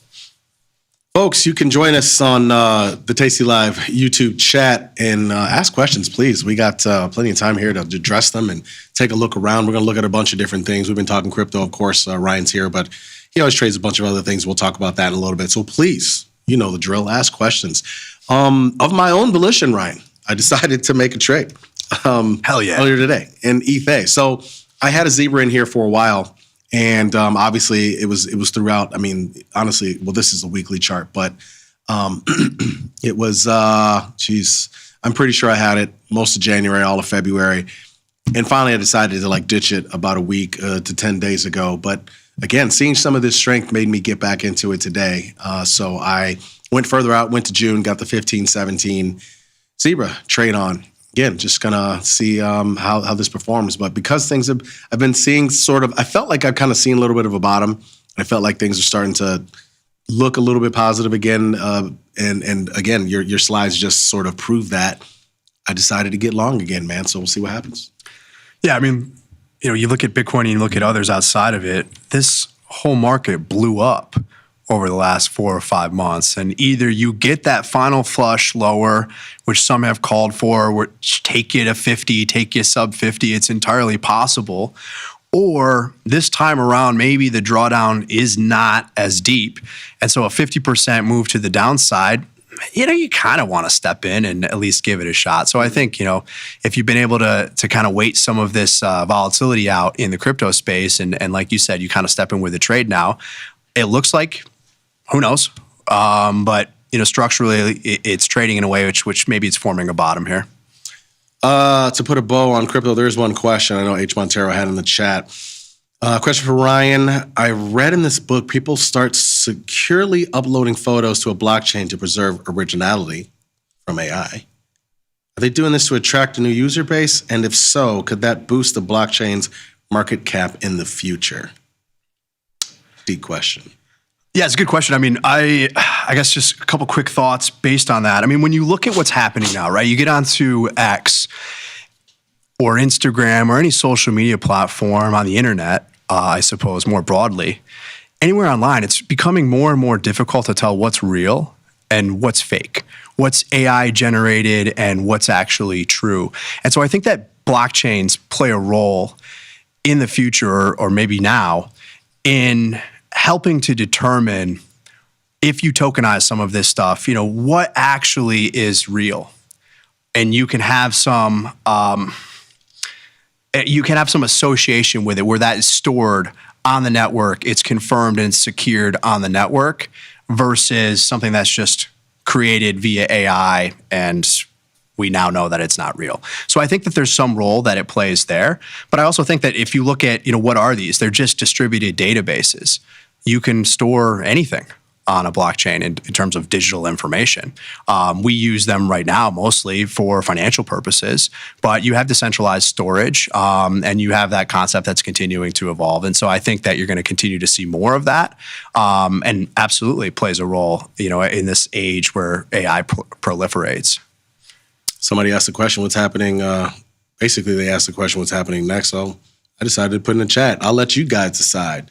S11: Folks, you can join us on the Tasty Live YouTube chat and ask questions, please. We got plenty of time here to address them and take a look around. We're going to look at a bunch of different things. We've been talking crypto, of course. Ryan's here, but he always trades a bunch of other things. We'll talk about that in a little bit. So please, you know the drill, ask questions. Of my own volition, Ryan, I decided to make a trade.
S22: Hell yeah.
S11: Earlier today in ETH. So I had a zebra in here for a while, and obviously it was throughout. I mean, honestly, well, this is a weekly chart, but it was, I'm pretty sure I had it most of January, all of February. And finally I decided to ditch it about a week to 10 days ago. But again, seeing some of this strength made me get back into it today. So I went further out, went to June, got the 15-17 Zebra trade on. Again, just gonna see how this performs. But because things I've been seeing I felt like I've kind of seen a little bit of a bottom. I felt like things are starting to look a little bit positive again. And again, your slides just sort of prove that. I decided to get long again, man. So we'll see what happens.
S22: Yeah, I mean, you look at Bitcoin and you look at others outside of it, this whole market blew up over the last 4 or 5 months. And either you get that final flush lower, which some have called for, which take you to 50, take you sub 50, it's entirely possible. Or this time around, maybe the drawdown is not as deep. And so a 50% move to the downside, you kind of want to step in and at least give it a shot. So I think, if you've been able to kind of wait some of this volatility out in the crypto space, and like you said, you kind of step in with the trade now, it looks like, who knows? But structurally, it's trading in a way which maybe it's forming a bottom here.
S11: To put a bow on crypto, there's one question I know H. Montero had in the chat. Question for Ryan. I read in this book, people start securely uploading photos to a blockchain to preserve originality from AI. Are they doing this to attract a new user base? And if so, could that boost the blockchain's market cap in the future? Deep question.
S22: Yeah, it's a good question. I mean, I guess just a couple quick thoughts based on that. I mean, when you look at what's happening now, right? You get onto X or Instagram or any social media platform on the internet, I suppose more broadly, anywhere online, it's becoming more and more difficult to tell what's real and what's fake, what's AI generated and what's actually true. And so I think that blockchains play a role in the future or maybe now in helping to determine if you tokenize some of this stuff, what actually is real. And you can have some association with it where that is stored on the network, it's confirmed and secured on the network versus something that's just created via AI and we now know that it's not real. So I think that there's some role that it plays there. But I also think that if you look at, what are these? They're just distributed databases. You can store anything on a blockchain in terms of digital information. We use them right now mostly for financial purposes, but you have decentralized storage and you have that concept that's continuing to evolve. And so I think that you're going to continue to see more of that and absolutely plays a role, in this age where AI proliferates.
S11: Somebody asked the question, what's happening? Basically, they asked the question, what's happening next? So I decided to put in the chat. I'll let you guys decide.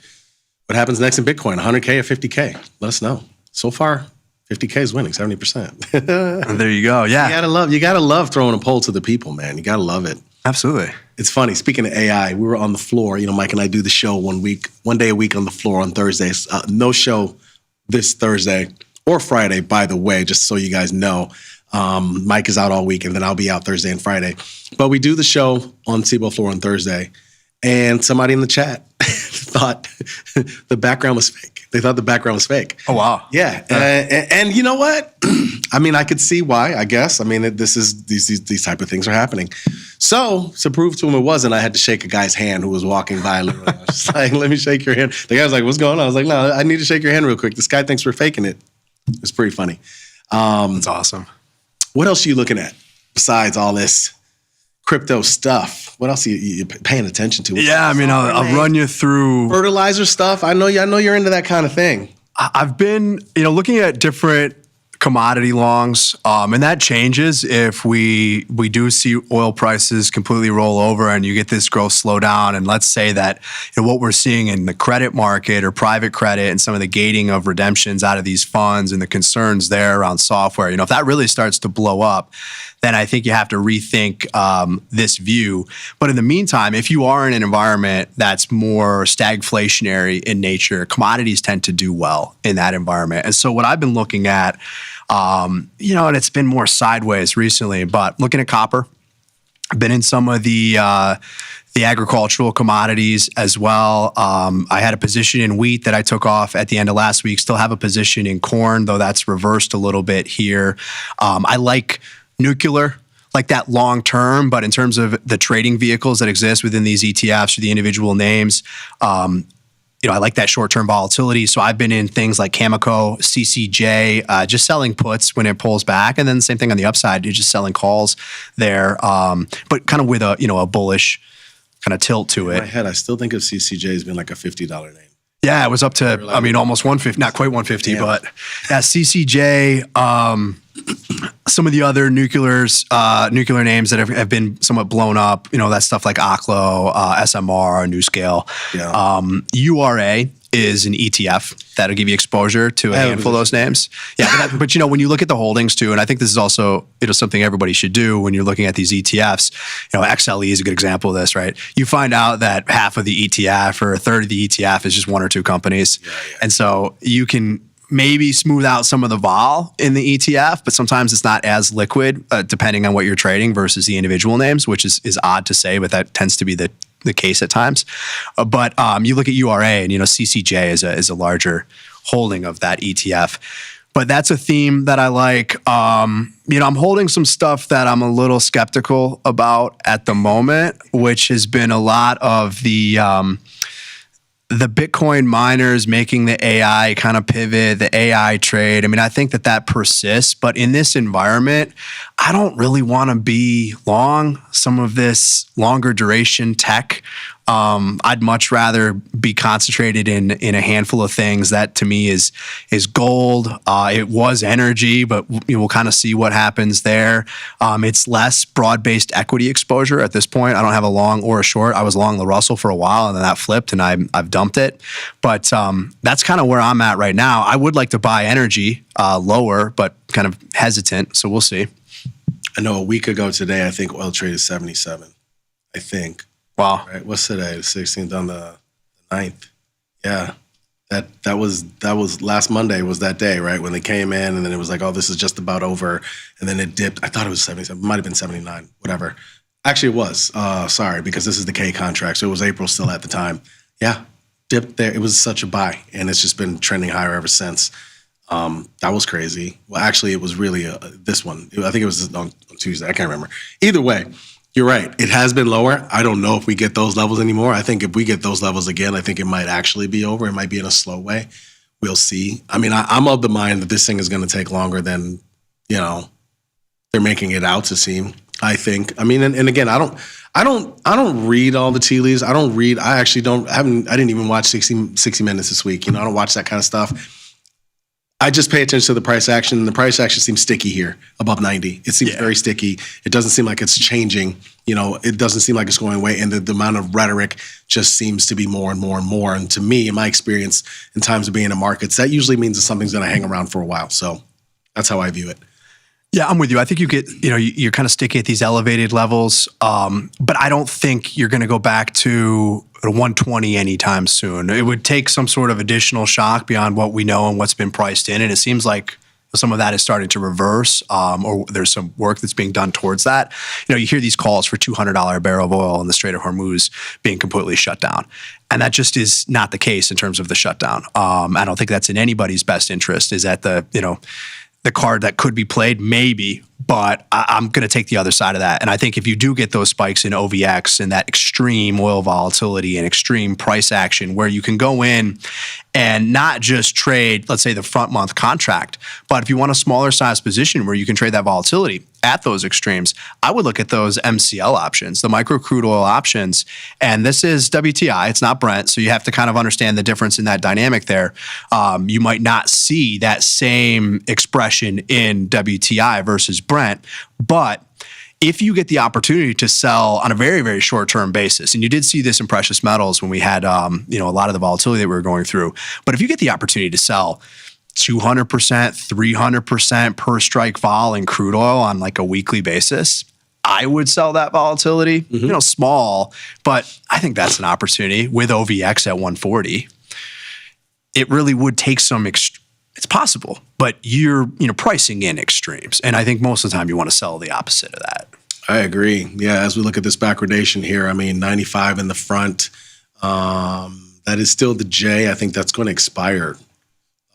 S11: What happens next in Bitcoin, 100K or 50K? Let us know. So far, 50K is winning, 70%.
S22: There you go. Yeah.
S11: You gotta love throwing a poll to the people, man. You gotta love it.
S22: Absolutely.
S11: It's funny. Speaking of AI, we were on the floor. Mike and I do the show one day a week on the floor on Thursdays. No show this Thursday or Friday, by the way, just so you guys know. Mike is out all week, and then I'll be out Thursday and Friday. But we do the show on Cboe Floor on Thursday, and somebody in the chat thought the background was fake. They thought the background was fake.
S22: Oh, wow.
S11: Yeah. And you know what? I mean, I could see why, I guess. I mean, these type of things are happening. So to prove to him it wasn't, I had to shake a guy's hand who was walking by. Literally. I was just like, let me shake your hand. The guy was like, what's going on? I was like, no, I need to shake your hand real quick. This guy thinks we're faking it. It's pretty funny.
S22: That's awesome.
S11: What else are you looking at besides all this crypto stuff? What else are you paying attention to?
S22: Yeah, I mean, I'll run you through
S11: fertilizer stuff. I know you're into that kind of thing.
S22: I've been, looking at different commodity longs, and that changes if we do see oil prices completely roll over and you get this growth slow down. And let's say that what we're seeing in the credit market or private credit and some of the gating of redemptions out of these funds and the concerns there around software, if that really starts to blow up, then I think you have to rethink this view. But in the meantime, if you are in an environment that's more stagflationary in nature, commodities tend to do well in that environment. And so what I've been looking at, and it's been more sideways recently, but looking at copper, I've been in some of the agricultural commodities as well. I had a position in wheat that I took off at the end of last week. Still have a position in corn, though that's reversed a little bit here. I like nuclear, like that long term, but in terms of the trading vehicles that exist within these ETFs or the individual names, I like that short-term volatility. So I've been in things like Cameco, CCJ, just selling puts when it pulls back. And then the same thing on the upside, you're just selling calls there, but kind of with a bullish kind of tilt to it.
S11: In my head, I still think of CCJ as being like a $50 name.
S22: Yeah, it was up to, almost 150, not quite 150, yeah. But yeah, CCJ, some of the other nuclear names that have been somewhat blown up, that stuff like Oklo, SMR, NewScale. Yeah. URA is an ETF that'll give you exposure to a handful of those names. Yeah, but when you look at the holdings too, and I think this is also something everybody should do when you're looking at these ETFs. XLE is a good example of this, right? You find out that half of the ETF or a third of the ETF is just one or two companies, and so you can maybe smooth out some of the vol in the ETF, but sometimes it's not as liquid depending on what you're trading versus the individual names, which is odd to say, but that tends to be the case at times. But you look at URA and, CCJ is a larger holding of that ETF. But that's a theme that I like. I'm holding some stuff that I'm a little skeptical about at the moment, which has been a lot of the Bitcoin miners making the AI kind of pivot, the AI trade. I mean, I think that persists, but in this environment, I don't really want to be long some of this longer duration tech. I'd much rather be concentrated in a handful of things. That to me is gold. It was energy, but we'll kind of see what happens there. It's less broad-based equity exposure at this point. I don't have a long or a short. I was long the Russell for a while, and then that flipped, and I've dumped it. But that's kind of where I'm at right now. I would like to buy energy lower, but kind of hesitant. So we'll see.
S11: I know a week ago today, I think oil traded 77. I think.
S22: Wow.
S11: Right. What's today? The 16th on the 9th. Yeah. That was last Monday was that day, right? When they came in and then it was like, oh, this is just about over. And then it dipped. I thought it was 77. It might have been 79, whatever. Actually, it was. Sorry, because this is the K contract. So it was April still at the time. Yeah. Dipped there. It was such a buy. And it's just been trending higher ever since. That was crazy. Well, actually, it was really this one. I think it was on Tuesday. I can't remember. Either way, you're right. It has been lower. I don't know if we get those levels anymore. I think if we get those levels again, I think it might actually be over. It might be in a slow way. We'll see. I mean, I'm of the mind that this thing is going to take longer than, they're making it out to seem, I think. I mean, and again, I don't read all the tea leaves. I didn't even watch 60 Minutes this week. I don't watch that kind of stuff. I just pay attention to the price action, and the price action seems sticky here, above 90. It seems very sticky. It doesn't seem like it's changing. It doesn't seem like it's going away, and the amount of rhetoric just seems to be more and more and more. And to me, in my experience, in times of being in markets, that usually means that something's going to hang around for a while. So that's how I view it.
S22: Yeah, I'm with you. I think you get, you're kind of sticky at these elevated levels, but I don't think you're going to go back to 120 anytime soon. It would take some sort of additional shock beyond what we know and what's been priced in, and it seems like some of that is starting to reverse, or there's some work that's being done towards that. You hear these calls for $200 a barrel of oil in the Strait of Hormuz being completely shut down. And that just is not the case in terms of the shutdown. I don't think that's in anybody's best interest. Is that the card that could be played? Maybe, but I'm going to take the other side of that. And I think if you do get those spikes in OVX and that extreme oil volatility and extreme price action where you can go in and not just trade, let's say, the front month contract, but if you want a smaller size position where you can trade that volatility at those extremes, I would look at those MCL options, the micro crude oil options. And this is WTI, it's not Brent, so you have to kind of understand the difference in that dynamic there. You might not see that same expression in WTI versus Brent, but if you get the opportunity to sell on a very, very short-term basis, and you did see this in precious metals when we had, a lot of the volatility that we were going through, but if you get the opportunity to sell 200%, 300% per strike vol in crude oil on like a weekly basis, I would sell that volatility, small, but I think that's an opportunity with OVX at 140. It really would take some it's possible, but you're pricing in extremes, and I think most of the time you want to sell the opposite of that.
S11: I agree. Yeah, as we look at this backwardation here, 95 in the front. That is still the J. I think that's going to expire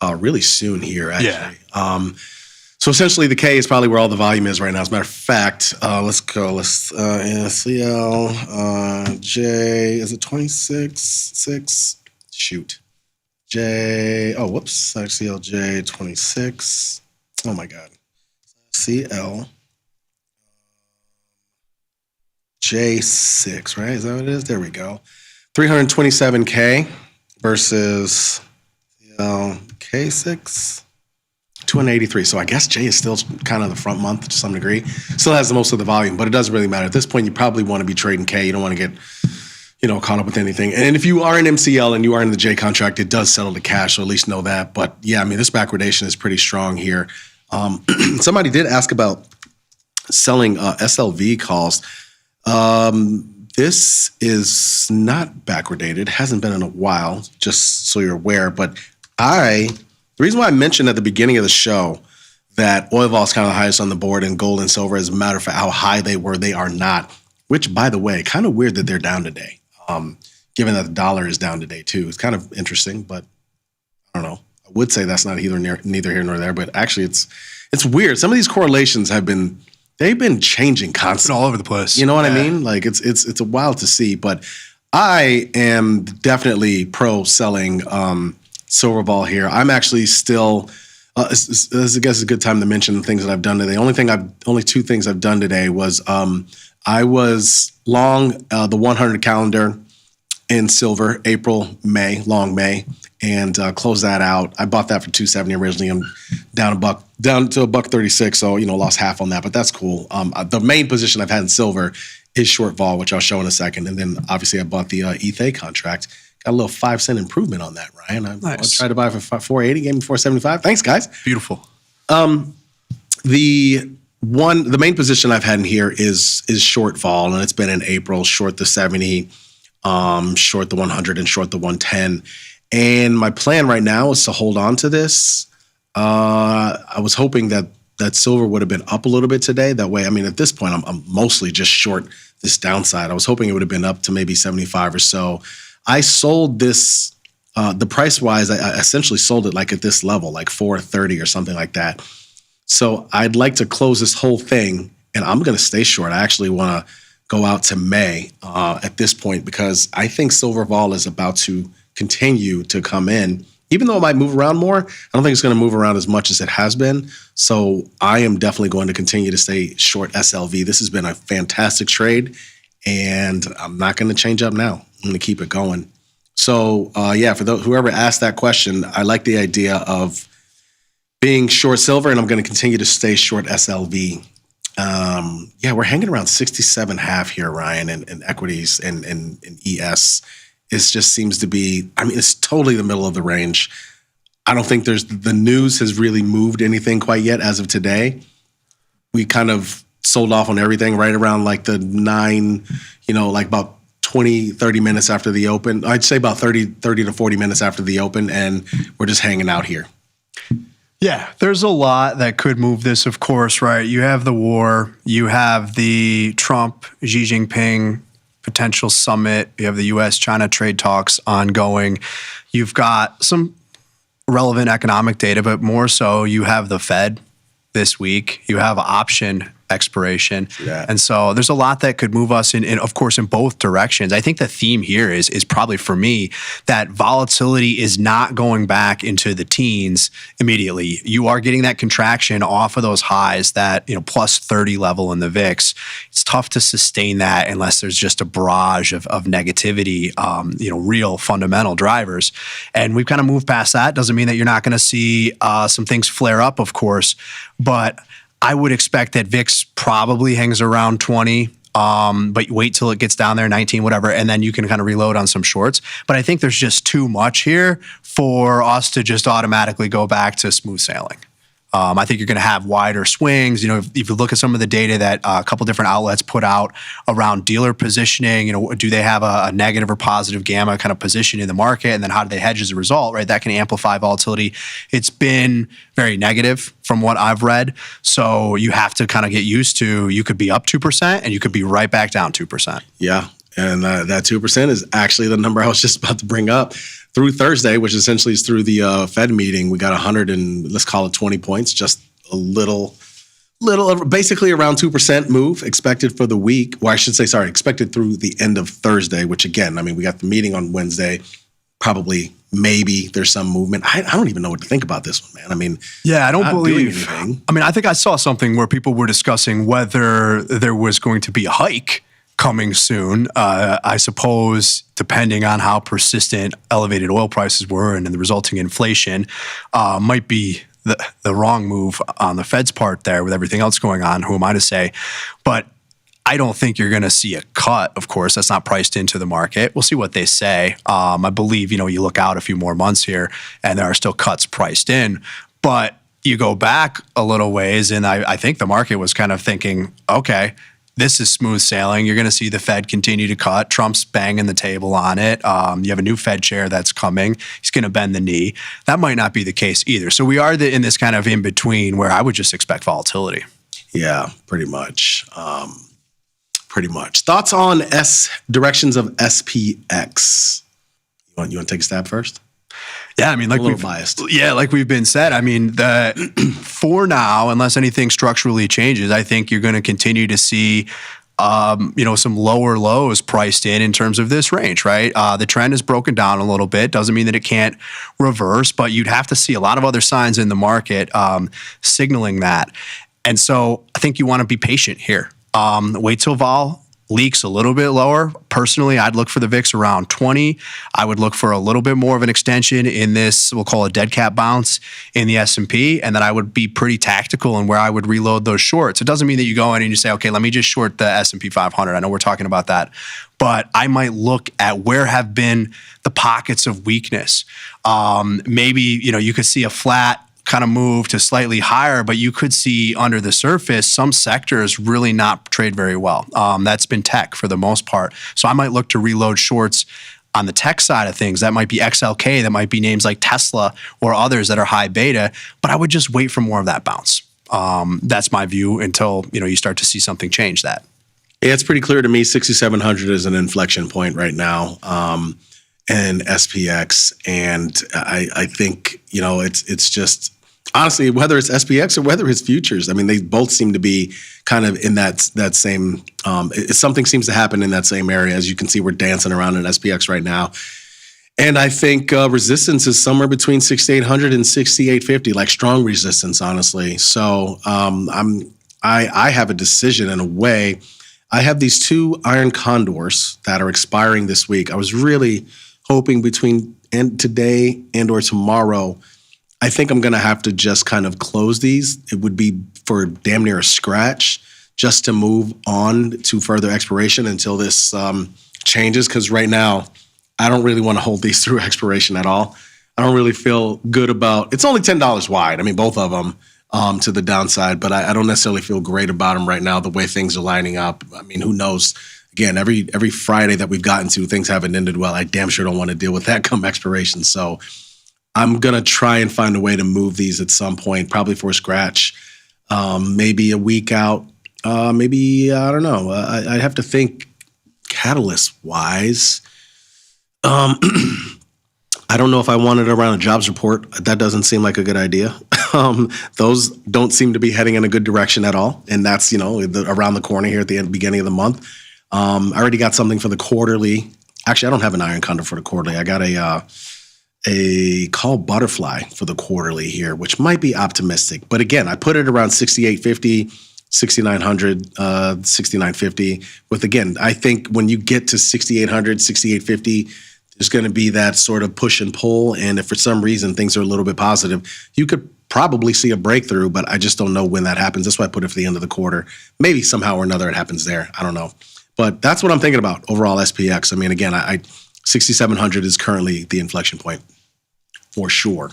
S11: really soon here, actually. Yeah. So essentially, the K is probably where all the volume is right now. As a matter of fact, let's go. CL J. Is it 26.6? Shoot. J. Oh, whoops. CLJ 26. Oh my God. CL J6, right? Is that what it is? There we go. 327K versus K6. 283. So I guess J is still kind of the front month to some degree. Still has the most of the volume, but it doesn't really matter. At this point, you probably want to be trading K. You don't want to get caught up with anything. And if you are in MCL and you are in the J contract, it does settle to cash, so at least know that. But yeah, this backwardation is pretty strong here. Somebody did ask about selling SLV calls. This is not backwardated, hasn't been in a while, just so you're aware. But the reason why I mentioned at the beginning of the show that oil vol is kind of the highest on the board and gold and silver, as a matter of fact, how high they were, they are not. Which, by the way, kind of weird that they're down today. Given that the dollar is down today too. It's kind of interesting, but I don't know. I would say that's not neither here nor there, but actually it's weird. Some of these correlations they've been changing constantly.
S22: All over the place.
S11: You know what I mean? Like it's a wild to see, but I am definitely pro selling silver vol here. I'm actually still this I guess is a good time to mention the things that I've done today. Only two things I've done today was I was long the 100 calendar in silver, April, May, long May, and close that out. I bought that for $270 originally. I'm down to $1.36, so lost half on that, but that's cool. The main position I've had in silver is short vol, which I'll show in a second, and then obviously I bought the ETH contract. Got a little 5-cent improvement on that, Ryan. I tried to buy it for $4.80, gave me $4.75. Thanks, guys.
S22: Beautiful.
S11: The main position I've had in here is short vol, and it's been in April, short the 70, short the 100, and short the 110. And my plan right now is to hold on to this. I was hoping that silver would have been up a little bit today. That way, at this point, I'm mostly just short this downside. I was hoping it would have been up to maybe 75 or so. I sold this, the price-wise, I essentially sold it like at this level, like 430 or something like that. So I'd like to close this whole thing, and I'm going to stay short. I actually want to go out to May at this point because I think silver vol is about to continue to come in. Even though it might move around more, I don't think it's going to move around as much as it has been. So I am definitely going to continue to stay short SLV. This has been a fantastic trade, and I'm not going to change up now. I'm going to keep it going. So for whoever asked that question, I like the idea of being short silver, and I'm going to continue to stay short SLV. We're hanging around 67.5 here, Ryan, in equities and ES. It just seems to be, it's totally the middle of the range. I don't think the news has really moved anything quite yet as of today. We kind of sold off on everything right around like the 9, like about 20, 30 minutes after the open. I'd say about 30 to 40 minutes after the open, and we're just hanging out here.
S22: Yeah, there's a lot that could move this, of course, right? You have the war, you have the Trump, Xi Jinping potential summit, you have the U.S.-China trade talks ongoing. You've got some relevant economic data, but more so you have the Fed this week. You have option expiration. Yeah. And so there's a lot that could move us in, of course, in both directions. I think the theme here is probably for me that volatility is not going back into the teens immediately. You are getting that contraction off of those highs, that plus 30 level in the VIX. It's tough to sustain that unless there's just a barrage of negativity, real fundamental drivers. And we've kind of moved past that. Doesn't mean that you're not going to see some things flare up, of course, but I would expect that VIX probably hangs around 20, but wait till it gets down there, 19, whatever, and then you can kind of reload on some shorts. But I think there's just too much here for us to just automatically go back to smooth sailing. I think you're going to have wider swings. If you look at some of the data that a couple different outlets put out around dealer positioning, do they have a negative or positive gamma kind of position in the market? And then how do they hedge as a result, right? That can amplify volatility. It's been very negative from what I've read. So you have to kind of get used to, you could be up 2% and you could be right back down 2%.
S11: Yeah. And that 2% is actually the number I was just about to bring up. Through Thursday, which essentially is through the Fed meeting, we got 100 and let's call it 20 points, just a little, basically around 2% move expected for the week. Well, I should say, expected through the end of Thursday, which again, we got the meeting on Wednesday. Probably, maybe there's some movement. I don't even know what to think about this one, man.
S22: Yeah, I don't believe. I think I saw something where people were discussing whether there was going to be a hike coming soon. I suppose, depending on how persistent elevated oil prices were and the resulting inflation, might be the wrong move on the Fed's part there with everything else going on. Who am I to say? But I don't think you're going to see a cut, of course. That's not priced into the market. We'll see what they say. I believe, you look out a few more months here and there are still cuts priced in. But you go back a little ways and I think the market was kind of thinking, okay, this is smooth sailing. You're going to see the Fed continue to cut. Trump's banging the table on it. You have a new Fed chair that's coming. He's going to bend the knee. That might not be the case either. So we are in this kind of in between where I would just expect volatility.
S11: Yeah, pretty much. Thoughts on directions of SPX? You want to take a stab first?
S22: Yeah, like we've been said. For now, unless anything structurally changes, I think you're going to continue to see, some lower lows priced in terms of this range, right? The trend is broken down a little bit. Doesn't mean that it can't reverse, but you'd have to see a lot of other signs in the market signaling that. And so I think you want to be patient here. Wait till vol leaks a little bit lower. Personally, I'd look for the VIX around 20. I would look for a little bit more of an extension in this, we'll call it dead cat bounce in the S&P, and then I would be pretty tactical in where I would reload those shorts. It doesn't mean that you go in and you say, okay, let me just short the S&P 500. I know we're talking about that, but I might look at where have been the pockets of weakness. Maybe, you could see a flat kind of move to slightly higher, but you could see under the surface some sectors really not trade very well. That's been tech for the most part. So I might look to reload shorts on the tech side of things. That might be XLK, that might be names like Tesla or others that are high beta, but I would just wait for more of that bounce. That's my view until you start to see something change that.
S11: Yeah, it's pretty clear to me 6,700 is an inflection point right now. And SPX, and I think it's just honestly, whether it's SPX or whether it's futures, I mean, they both seem to be kind of in that same. Something seems to happen in that same area. As you can see, we're dancing around in SPX right now, and I think resistance is somewhere between 6,800 and 6,850, like strong resistance, honestly. So I have a decision in a way. I have these two iron condors that are expiring this week. I was really hoping between today and or tomorrow, I think I'm going to have to just kind of close these. It would be for damn near a scratch just to move on to further expiration until this changes. Because right now, I don't really want to hold these through expiration at all. I don't really feel good about. It's only $10 wide. I mean, both of them to the downside, but I don't necessarily feel great about them right now. The way things are lining up. I mean, who knows? Again, every Friday that we've gotten to, things haven't ended well. I damn sure don't want to deal with that come expiration. So I'm going to try and find a way to move these at some point, probably for a scratch, maybe a week out. Maybe, I don't know. I'd have to think catalyst-wise. I don't know if I want it around a jobs report. That doesn't seem like a good idea. Those don't seem to be heading in a good direction at all. And that's, around the corner here at the beginning of the month. I already got something for the quarterly. Actually, I don't have an iron condor for the quarterly. I got a call butterfly for the quarterly here, which might be optimistic. But again, I put it around 6,850, 6,900, 6,950. With again, I think when you get to 6,800, 6,850, there's going to be that sort of push and pull. And if for some reason things are a little bit positive, you could probably see a breakthrough, but I just don't know when that happens. That's why I put it for the end of the quarter. Maybe somehow or another it happens there. I don't know. But that's what I'm thinking about overall SPX. I mean, again, 6,700 is currently the inflection point for sure.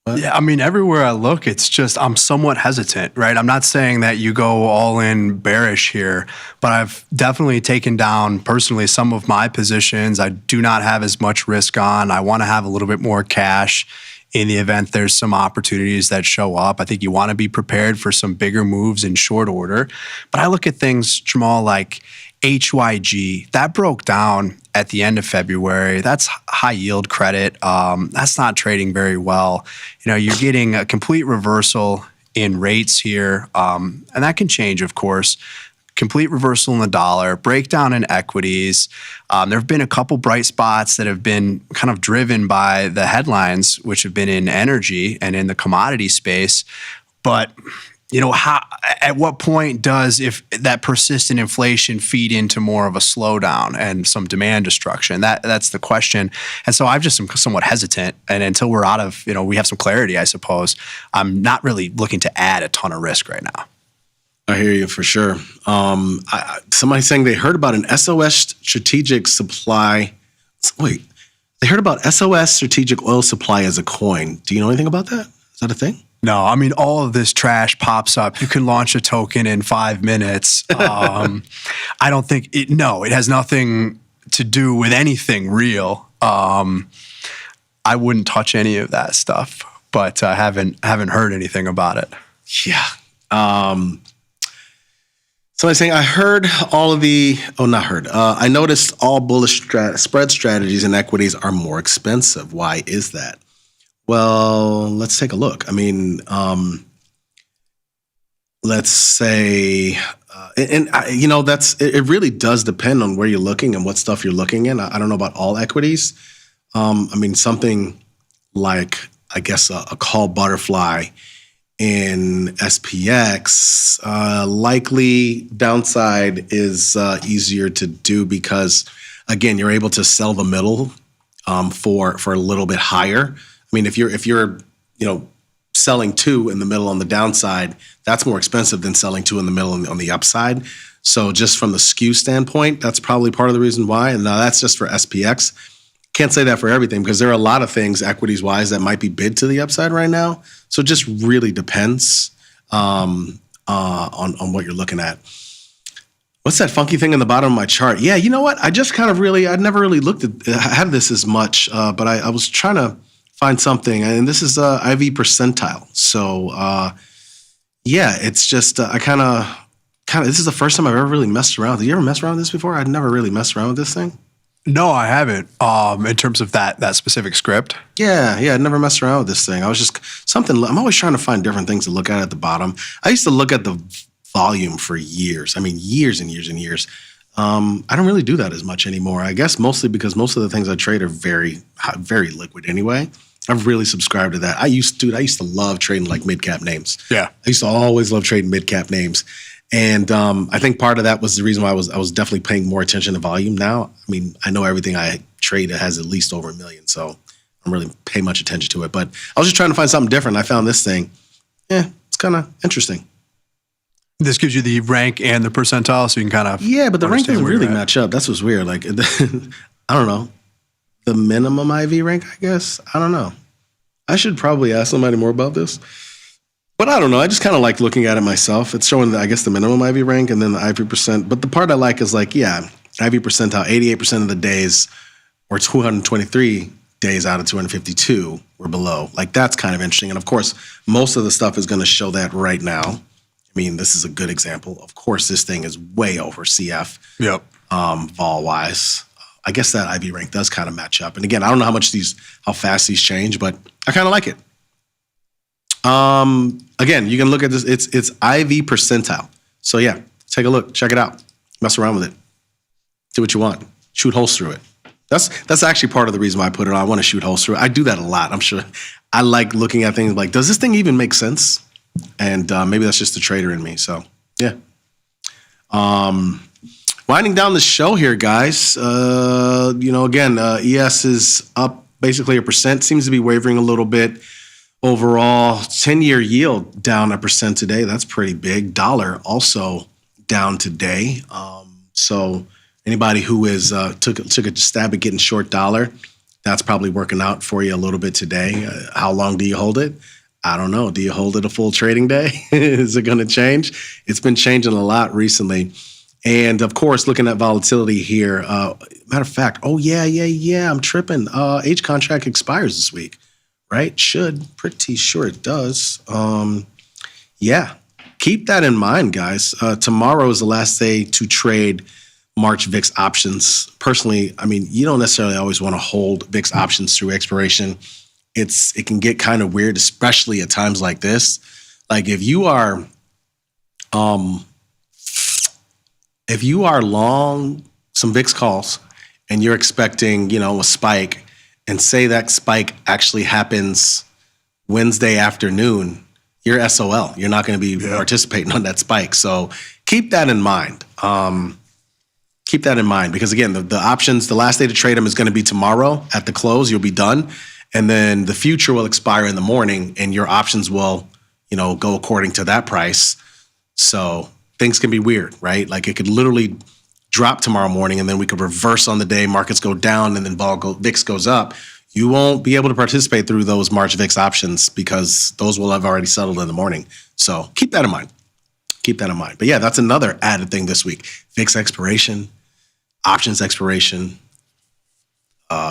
S22: Yeah, I mean, everywhere I look, it's just I'm somewhat hesitant, right? I'm not saying that you go all in bearish here, but I've definitely taken down personally some of my positions. I do not have as much risk on. I want to have a little bit more cash in the event there's some opportunities that show up. I think you want to be prepared for some bigger moves in short order. But I look at things, Jamal, like HYG. That broke down at the end of February. That's high yield credit. That's not trading very well. You're getting a complete reversal in rates here. And that can change, of course. Complete reversal in the dollar, breakdown in equities. There have been a couple bright spots that have been kind of driven by the headlines, which have been in energy and in the commodity space. But at what point does if that persistent inflation feed into more of a slowdown and some demand destruction? That's the question. And so I've just am somewhat hesitant. And until we're out of, we have some clarity, I suppose, I'm not really looking to add a ton of risk right now.
S11: I hear you for sure. Somebody saying they heard about an SOS strategic supply. Wait, they heard about SOS strategic oil supply as a coin. Do you know anything about that? Is that a thing?
S22: No, I mean, all of this trash pops up. You can launch a token in 5 minutes. I don't think it has nothing to do with anything real. I wouldn't touch any of that stuff, but I haven't heard anything about it.
S11: Yeah. Somebody's saying, I heard all of the, I noticed all bullish spread strategies in equities are more expensive. Why is that? Well, let's take a look. I mean, let's say, it really does depend on where you're looking and what stuff you're looking in. I don't know about all equities. I mean, something like, I guess, a call butterfly in SPX, likely downside is easier to do because, again, you're able to sell the middle for a little bit higher. I mean, if you're selling 2 in the middle on the downside, that's more expensive than selling 2 in the middle on the upside. So just from the skew standpoint, that's probably part of the reason why. And now that's just for SPX. Can't say that for everything because there are a lot of things equities wise that might be bid to the upside right now. So it just really depends on what you're looking at. What's that funky thing in the bottom of my chart? Yeah, you know what? I just kind of I'd never really had this as much, but I was trying to find something, and this is IV percentile. So yeah, it's just I kind of this is the first time I've ever really messed around. Did you ever mess around with this before? I'd never really messed around with this thing.
S22: No, I haven't. In terms of that specific script.
S11: Yeah, I'd never messed around with this thing. I was just I'm always trying to find different things to look at the bottom. I used to look at the volume for years. I mean, years and years and years. I don't really do that as much anymore. I guess mostly because most of the things I trade are very, very liquid anyway. I've really subscribed to that. I used to love trading like mid-cap names.
S22: Yeah.
S11: I used to always love trading mid-cap names. And I think part of that was the reason why I was definitely paying more attention to volume now. I mean, I know everything I trade has at least over 1 million, so I don't really pay much attention to it. But I was just trying to find something different. I found this thing. Yeah, it's kind of interesting.
S22: This gives you the rank and the percentile, so you can kind of
S11: but the rank doesn't really match up. That's what's weird. Like, I don't know. The minimum IV rank, I guess. I don't know. I should probably ask somebody more about this. But I don't know. I just kind of like looking at it myself. It's showing, I guess, the minimum IV rank and then the IV percent. But the part I like is like, IV percentile, 88% of the days or 223 days out of 252 were below. Like, that's kind of interesting. And of course, most of the stuff is going to show that right now. I mean, this is a good example. Of course, this thing is way over CF.
S22: Yep.
S11: Vol-wise. I guess that IV rank does kind of match up. And again, I don't know how fast these change, but I kind of like it. Again, you can look at this. It's IV percentile. So yeah, take a look, check it out, mess around with it, do what you want, shoot holes through it. That's actually part of the reason why I put it on. I want to shoot holes through it. I do that a lot. I'm sure. I like looking at things like, does this thing even make sense? And maybe that's just the trader in me. So yeah. Winding down the show here, guys. Again, ES is up basically 1%. Seems to be wavering a little bit. Overall, 10-year yield down 1% today. That's pretty big. Dollar also down today. So anybody who is took a stab at getting short dollar, that's probably working out for you a little bit today. How long do you hold it? I don't know. Do you hold it a full trading day? Is it going to change? It's been changing a lot recently. And of course, looking at volatility here. Matter of fact, I'm tripping. H contract expires this week. Right? Should. Pretty sure it does. Keep that in mind, guys. Tomorrow is the last day to trade March VIX options. Personally, I mean, you don't necessarily always want to hold VIX options through expiration. It can get kind of weird, especially at times like this. Like if you are long some VIX calls and you're expecting, a spike, and say that spike actually happens Wednesday afternoon, you're SOL. You're not going to be participating on that spike. So keep that in mind. Because again, the options, the last day to trade them is going to be tomorrow at the close. You'll be done. And then the future will expire in the morning and your options will, go according to that price. So things can be weird, right? Like it could literally drop tomorrow morning and then we could reverse on the day, markets go down and then VIX goes up. You won't be able to participate through those March VIX options because those will have already settled in the morning. So keep that in mind. But yeah, that's another added thing this week. VIX expiration, options expiration,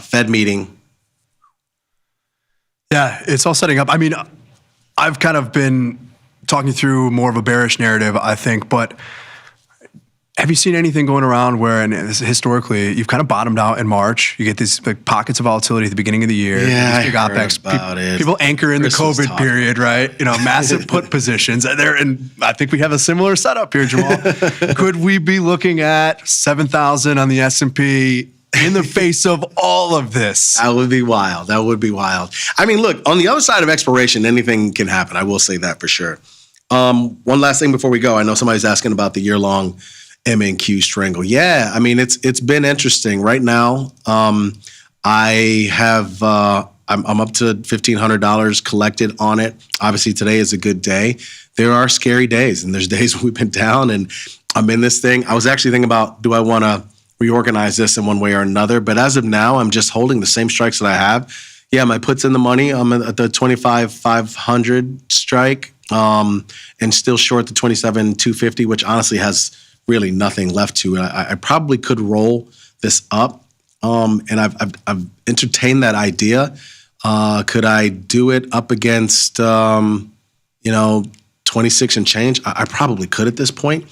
S11: Fed meeting.
S22: Yeah, it's all setting up. I mean, I've kind of been talking through more of a bearish narrative, I think, but have you seen anything going around where, and historically, you've kind of bottomed out in March? You get these pockets of volatility at the beginning of the year.
S11: Yeah,
S22: these big
S11: I heard
S22: OPEX.
S11: about it.
S22: People anchor in
S11: Chris
S22: the COVID period, right? Massive put positions. And I think we have a similar setup here, Jamal. Could we be looking at 7,000 on the S&P in the face of all of this.
S11: That would be wild. That would be wild. I mean, look, on the other side of expiration, anything can happen. I will say that for sure. One last thing before we go. I know somebody's asking about the year-long M&Q strangle. Yeah, I mean, it's been interesting. Right now, I have I'm up to $1,500 collected on it. Obviously, today is a good day. There are scary days, and there's days when we've been down, and I'm in this thing. I was actually thinking about, do I want to reorganize this in one way or another? But as of now, I'm just holding the same strikes that I have. Yeah, my put's in the money. I'm at the 25,500 strike, and still short the 27,250, which honestly has really nothing left to it. I probably could roll this up, and I've entertained that idea. Could I do it up against 26 and change? I probably could at this point,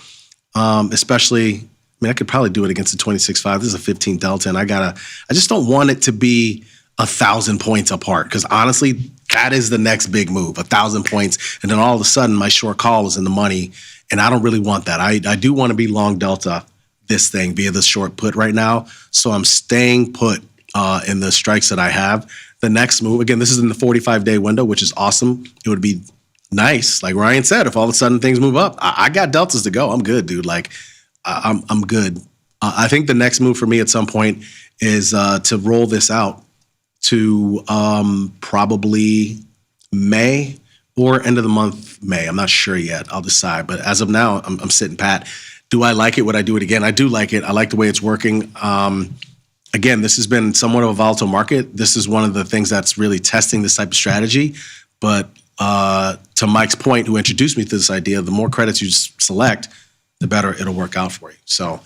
S11: especially. I mean, I could probably do it against the 26.5. This is a 15 delta, and I just don't want it to be 1,000 points apart, because honestly, that is the next big move, 1,000 points, and then all of a sudden my short call is in the money, and I don't really want that. I do want to be long delta this thing via the short put right now, so I'm staying put in the strikes that I have. The next move, again, this is in the 45-day window, which is awesome. It would be nice, like Ryan said, if all of a sudden things move up. I got deltas to go. I'm good, dude. Like, I'm good. I think the next move for me at some point is to roll this out to probably May or end of the month May. I'm not sure yet. I'll decide. But as of now, I'm sitting pat. Do I like it? Would I do it again? I do like it. I like the way it's working. Again, this has been somewhat of a volatile market. This is one of the things that's really testing this type of strategy. But to Mike's point, who introduced me to this idea, the more credits you select, the better it'll work out for you. So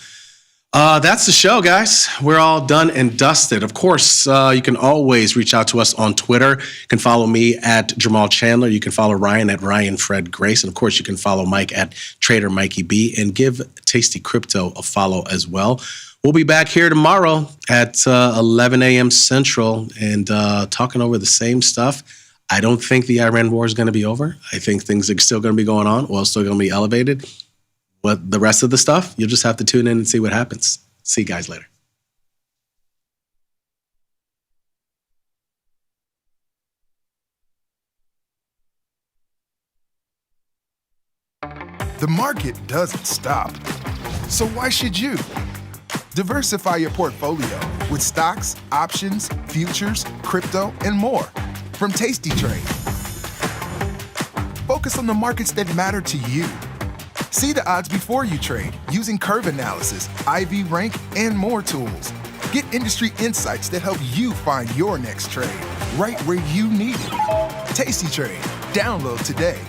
S11: that's the show, guys. We're all done and dusted. Of course, you can always reach out to us on Twitter. You can follow me at Jamal Chandler. You can follow Ryan at Ryan Fred Grace. And of course, you can follow Mike at Trader Mikey B, and give Tasty Crypto a follow as well. We'll be back here tomorrow at 11 a.m. Central and talking over the same stuff. I don't think the Iran war is going to be over. I think things are still going to be going on. Oil's still going to be elevated. But the rest of the stuff, you'll just have to tune in and see what happens. See you guys later.
S14: The market doesn't stop. So why should you? Diversify your portfolio with stocks, options, futures, crypto, and more from Tasty Trade. Focus on the markets that matter to you. See the odds before you trade using curve analysis, IV rank, and more tools. Get industry insights that help you find your next trade right where you need it. Tasty Trade. Download today.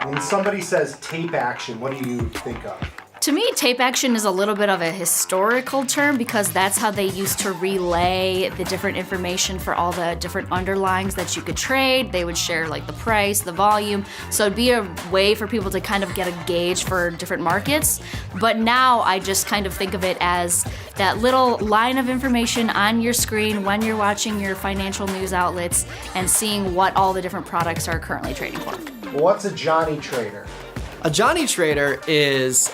S17: When somebody says tape action, what do you think of?
S5: To me, tape action is a little bit of a historical term, because that's how they used to relay the different information for all the different underlyings that you could trade. They would share like the price, the volume. So it'd be a way for people to kind of get a gauge for different markets. But now I just kind of think of it as that little line of information on your screen when you're watching your financial news outlets and seeing what all the different products are currently trading for.
S17: What's a Johnny trader?
S9: A Johnny trader is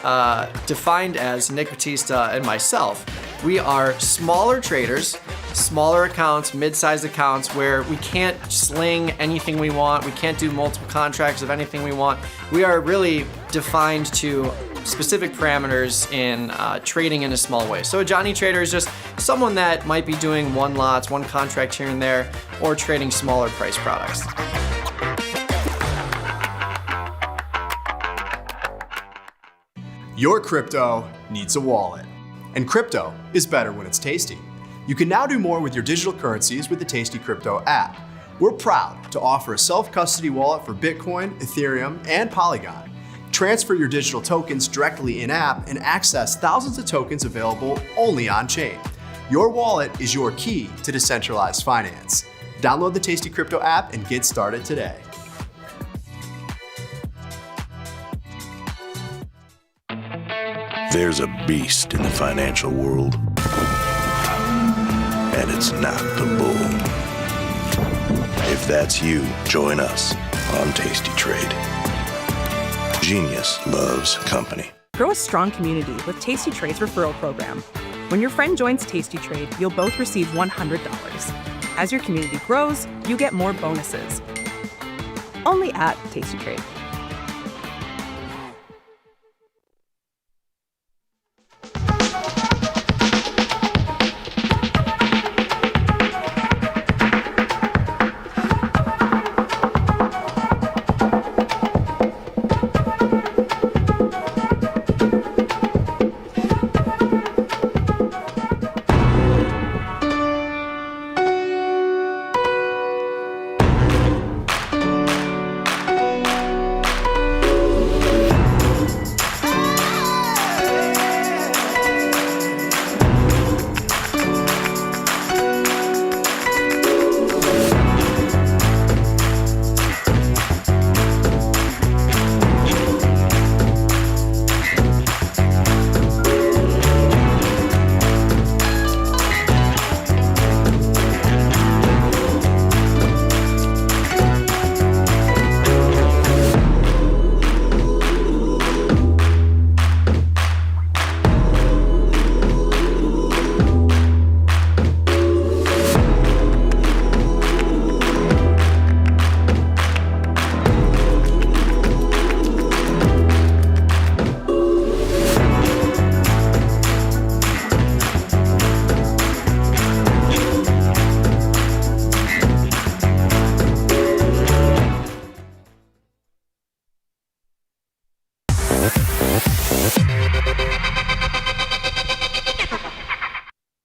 S9: defined as Nick Batista and myself. We are smaller traders, smaller accounts, mid-sized accounts where we can't sling anything we want. We can't do multiple contracts of anything we want. We are really defined to specific parameters in trading in a small way. So a Johnny trader is just someone that might be doing one lots, one contract here and there, or trading smaller price products.
S1: Your crypto needs a wallet. And crypto is better when it's tasty. You can now do more with your digital currencies with the Tasty Crypto app. We're proud to offer a self-custody wallet for Bitcoin, Ethereum, and Polygon. Transfer your digital tokens directly in-app and access thousands of tokens available only on-chain. Your wallet is your key to decentralized finance. Download the Tasty Crypto app and get started today.
S16: There's a beast in the financial world, and it's not the bull. If that's you, join us on Tasty Trade. Genius loves company.
S20: Grow a strong community with Tasty Trade's referral program. When your friend joins Tasty Trade, you'll both receive $100. As your community grows, you get more bonuses. Only at Tasty Trade.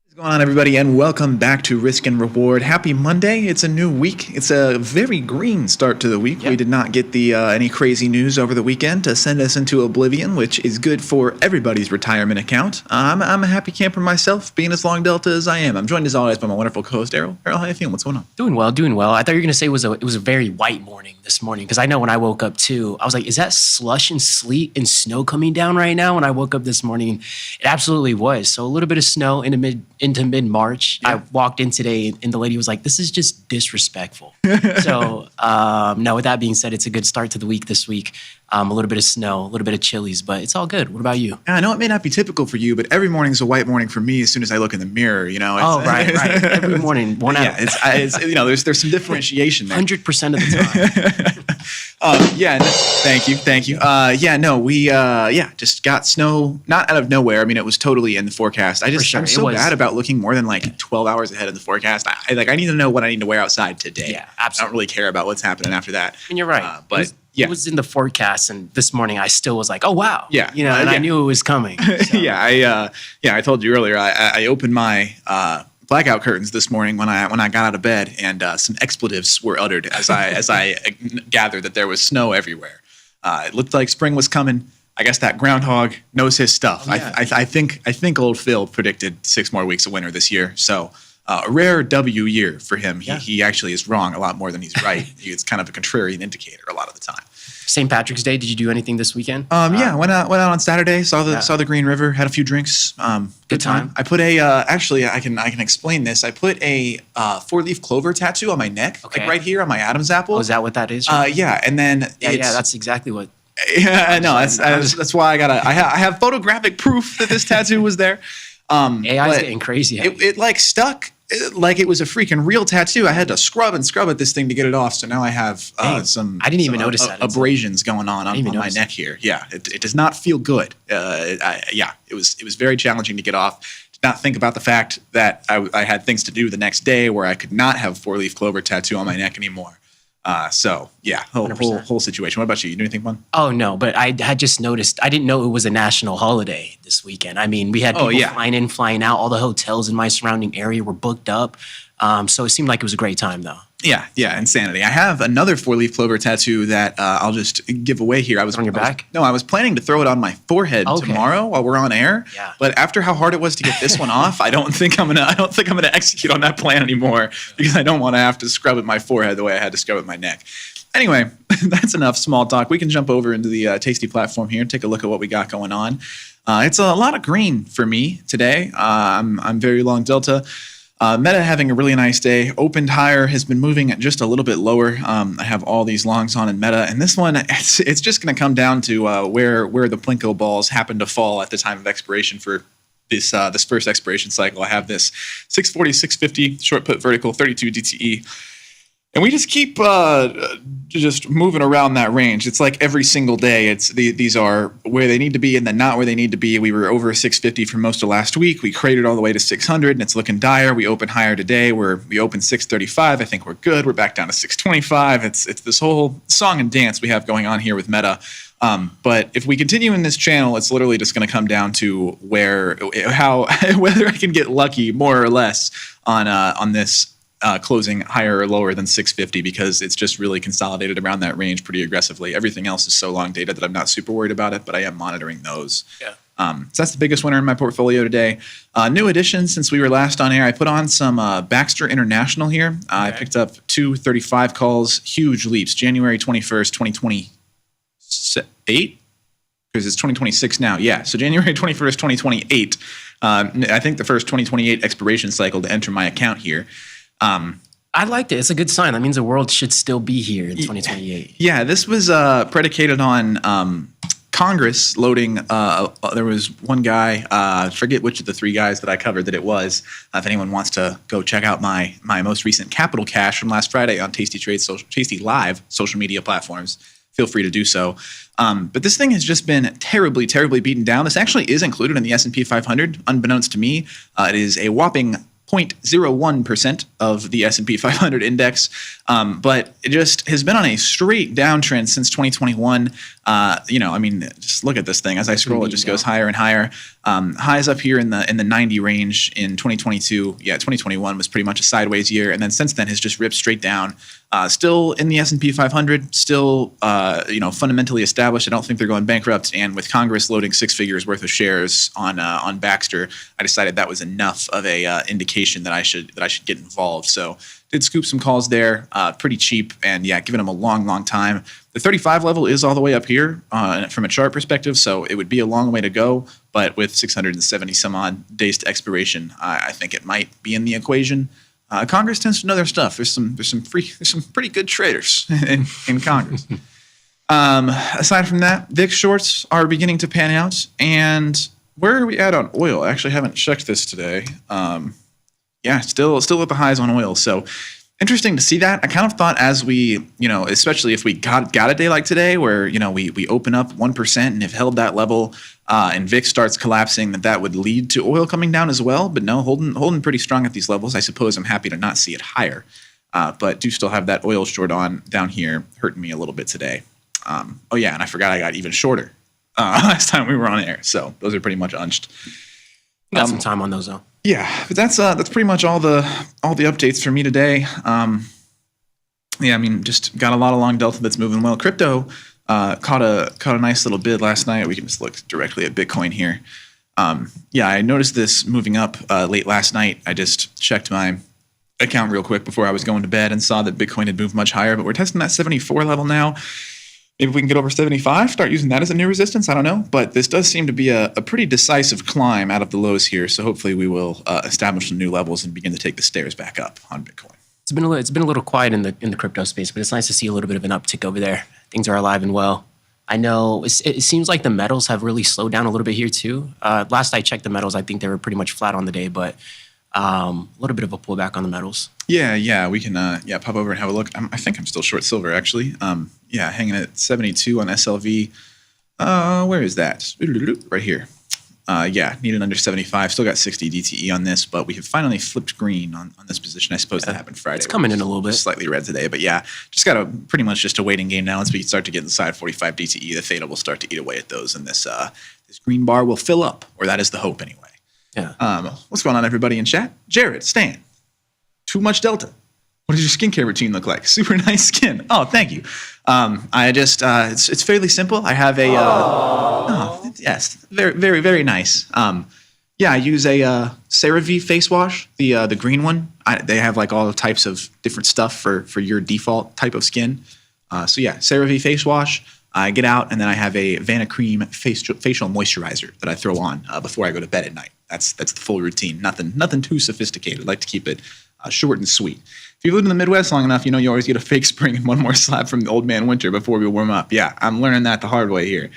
S2: What's going on, everybody, and welcome back to Risk and Reward. Happy Monday. It's a new week. It's a very green start to the week. Yep. We did not get the any crazy news over the weekend to send us into oblivion, which is good for everybody's retirement account. I'm a happy camper myself, being as long Delta as I am. I'm joined as always by my wonderful co-host, Errol. Errol, how are you feeling? What's going on?
S18: Doing well. I thought you were going to say it was a very white morning this morning, because I know when I woke up too, I was like, is that slush and sleet and snow coming down right now? When I woke up this morning, it absolutely was. So a little bit of snow into mid-March. Yeah. I walked in today and the lady was like, this is just disrespectful. So, no, with that being said, it's a good start to the week this week. A little bit of snow, a little bit of chilies, but it's all good. What about you?
S2: I know it may not be typical for you, but every morning's a white morning for me as soon as I look in the mirror, you know.
S18: Right. Every morning, one hour.
S2: Yeah, it's you know, there's some differentiation there.
S18: 100% of the time.
S2: Thank you. We just got snow, not out of nowhere. I mean, it was totally in the forecast. I'm so bad about looking more than like 12 hours ahead of the forecast. I need to know what I need to wear outside today.
S18: Yeah, absolutely.
S2: I don't really care about what's happening after that.
S18: And you're right. It was in the forecast, and this morning I still was like, oh wow.
S2: Yeah.
S18: You know, and I knew it was coming. So.
S2: I told you earlier, I opened my blackout curtains this morning when I got out of bed, and some expletives were uttered as I gathered that there was snow everywhere. It looked like spring was coming. I guess that groundhog knows his stuff. Oh, yeah. I think old Phil predicted 6 more weeks of winter this year. So a rare W year for him. He actually is wrong a lot more than he's right. It's kind of a contrarian indicator a lot of the time.
S18: St. Patrick's Day. Did you do anything this weekend?
S2: Went out on Saturday. Saw the Green River. Had a few drinks. Good time. I put actually I can explain this. I put a 4-leaf clover tattoo on my neck, like right here on my Adam's apple.
S18: Oh, is that what that is?
S2: And then
S18: that's exactly what.
S2: Yeah, no, that's why I have photographic proof that this tattoo was there.
S18: AI's getting crazy.
S2: It like stuck. Like it was a freaking real tattoo. I had to scrub at this thing to get it off. So now I have some.
S18: I didn't even notice that
S2: abrasions going on my neck here. Yeah, it does not feel good. It was very challenging to get off. Did not think about the fact that I had things to do the next day where I could not have a 4-leaf clover tattoo on my neck anymore. Whole situation. What about you? You do anything fun?
S18: Oh no, but I had just noticed. I didn't know it was a national holiday this weekend. I mean, we had people flying in, flying out. All the hotels in my surrounding area were booked up. So it seemed like it was a great time, though.
S2: Yeah, insanity. I have another 4-leaf clover tattoo that I'll just give away here. I was
S18: on your back?
S2: I was planning to throw it on my forehead tomorrow while we're on air.
S18: Yeah.
S2: But after how hard it was to get this one off, I don't think I'm gonna execute on that plan anymore, because I don't want to have to scrub at my forehead the way I had to scrub at my neck. Anyway, that's enough small talk. We can jump over into the Tasty platform here and take a look at what we got going on. It's a lot of green for me today. I'm very long Delta. Meta having a really nice day. Opened higher, has been moving just a little bit lower. I have all these longs on in Meta, and this one, it's just going to come down to where the Plinko balls happen to fall at the time of expiration for this first expiration cycle. I have this 640, 650 short put vertical, 32 DTE. And we just keep just moving around that range. It's like every single day, these are where they need to be and then not where they need to be. We were over 650 for most of last week. We cratered all the way to 600, and it's looking dire. We open higher today. We opened 635. I think we're good. We're back down to 625. It's this whole song and dance we have going on here with Meta. But if we continue in this channel, it's literally just going to come down to whether I can get lucky more or less on this. Closing higher or lower than 650, because it's just really consolidated around that range pretty aggressively. Everything else is so long dated that I'm not super worried about it, but I am monitoring those. Yeah. So that's the biggest winner in my portfolio today. New addition since we were last on air. I put on some Baxter International here. I picked up 235 calls, huge leaps. January 21st, 2028? Because it's 2026 now. Yeah, so January 21st, 2028. I think the first 2028 expiration cycle to enter my account here.
S18: I liked it. It's a good sign. That means the world should still be here in 2028.
S2: Yeah, this was predicated on Congress loading. There was one guy, I forget which of the three guys that I covered that it was. If anyone wants to go check out my most recent capital cash from last Friday on Tasty Live social media platforms, feel free to do so. But this thing has just been terribly, terribly beaten down. This actually is included in the S&P 500, unbeknownst to me. It is a whopping 0.01% of the S&P 500 index, but it just has been on a straight downtrend since 2021. Just look at this thing. As I scroll, it just goes higher and higher. Highs up here in the 90 range in 2022. Yeah, 2021 was pretty much a sideways year, and then since then has just ripped straight down. Still in the S&P 500, still fundamentally established. I don't think they're going bankrupt. And with Congress loading 6 figures worth of shares on Baxter, I decided that was enough of a indication that I should get involved. So did scoop some calls there, pretty cheap, and yeah, giving them a long, long time. The 35 level is all the way up here from a chart perspective, so it would be a long way to go. But with 670 some odd days to expiration, I think it might be in the equation. Congress tends to know their stuff. There's some pretty good traders in Congress. Aside from that, VIX shorts are beginning to pan out. And where are we at on oil? I actually haven't checked this today. Still at the highs on oil. So interesting to see that. I kind of thought as we, especially if we got a day like today where, we open up 1% and have held that level and VIX starts collapsing, that would lead to oil coming down as well. But no, holding pretty strong at these levels. I suppose I'm happy to not see it higher, but do still have that oil short on down here, hurting me a little bit today. And I forgot I got even shorter last time we were on air. So those are pretty much unched.
S18: Got some time on those though.
S2: Yeah, but that's pretty much all the updates for me today. Just got a lot of long delta that's moving well. Crypto caught a nice little bid last night. We can just look directly at Bitcoin here. I noticed this moving up late last night. I just checked my account real quick before I was going to bed and saw that Bitcoin had moved much higher, but we're testing that 74 level now. Maybe we can get over 75, start using that as a new resistance. I don't know. But this does seem to be a pretty decisive climb out of the lows here. So hopefully we will establish some new levels and begin to take the stairs back up on Bitcoin.
S18: It's been a little quiet in the crypto space, but it's nice to see a little bit of an uptick over there. Things are alive and well. I know it seems like the metals have really slowed down a little bit here too. Last I checked the metals, I think they were pretty much flat on the day, but a little bit of a pullback on the metals.
S2: Yeah, we can pop over and have a look. I think I'm still short silver actually. Hanging at 72 on SLV. Where is that? Right here. Needed under 75. Still got 60 DTE on this, but we have finally flipped green on this position. I suppose that happened Friday.
S18: It's coming in a little bit.
S2: Slightly red today, but just got pretty much just a waiting game now. Once we start to get inside 45 DTE, the theta will start to eat away at those, and this green bar will fill up, or that is the hope anyway.
S18: Yeah.
S2: What's going on, everybody in chat? Jared, Stan, too much delta. What does your skincare routine look like? Super nice skin. Oh, thank you. I just it's fairly simple. I have a yes, very, very, very nice. I use a CeraVe face wash, the green one. They have like all types of different stuff for your default type of skin. CeraVe face wash. I get out, and then I have a Vanna Cream facial moisturizer that I throw on before I go to bed at night. That's the full routine. Nothing too sophisticated. I like to keep it short and sweet. If you've lived in the Midwest long enough, you know you always get a fake spring and one more slap from the old man winter before we warm up. Yeah, I'm learning that the hard way here.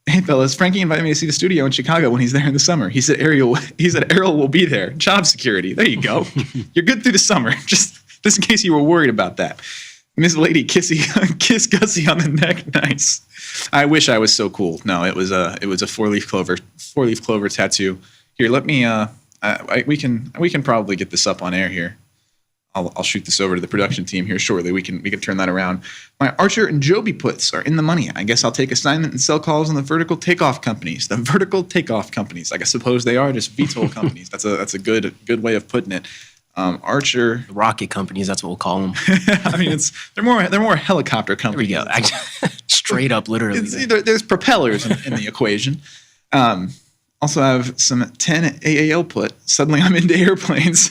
S2: Hey fellas, Frankie invited me to see the studio in Chicago when he's there in the summer. He said Errol will be there. Job security. There you go. You're good through the summer. Just in case you were worried about that. Miss Lady kiss Gussie on the neck. Nice. I wish I was so cool. No, it was a 4-leaf clover tattoo. Here, let me we can probably get this up on air here. I'll shoot this over to the production team here shortly. We can turn that around. My Archer and Joby puts are in the money. I guess I'll take assignment and sell calls on the vertical takeoff companies. The vertical takeoff companies. Like I suppose they are just VTOL companies. That's a good way of putting it. Archer,
S18: the rocket companies. That's what we'll call them.
S2: I mean, they're more helicopter companies.
S18: There we go. Straight up, literally.
S2: There's propellers in the equation. Also have some 10 AAL put. Suddenly I'm into airplanes.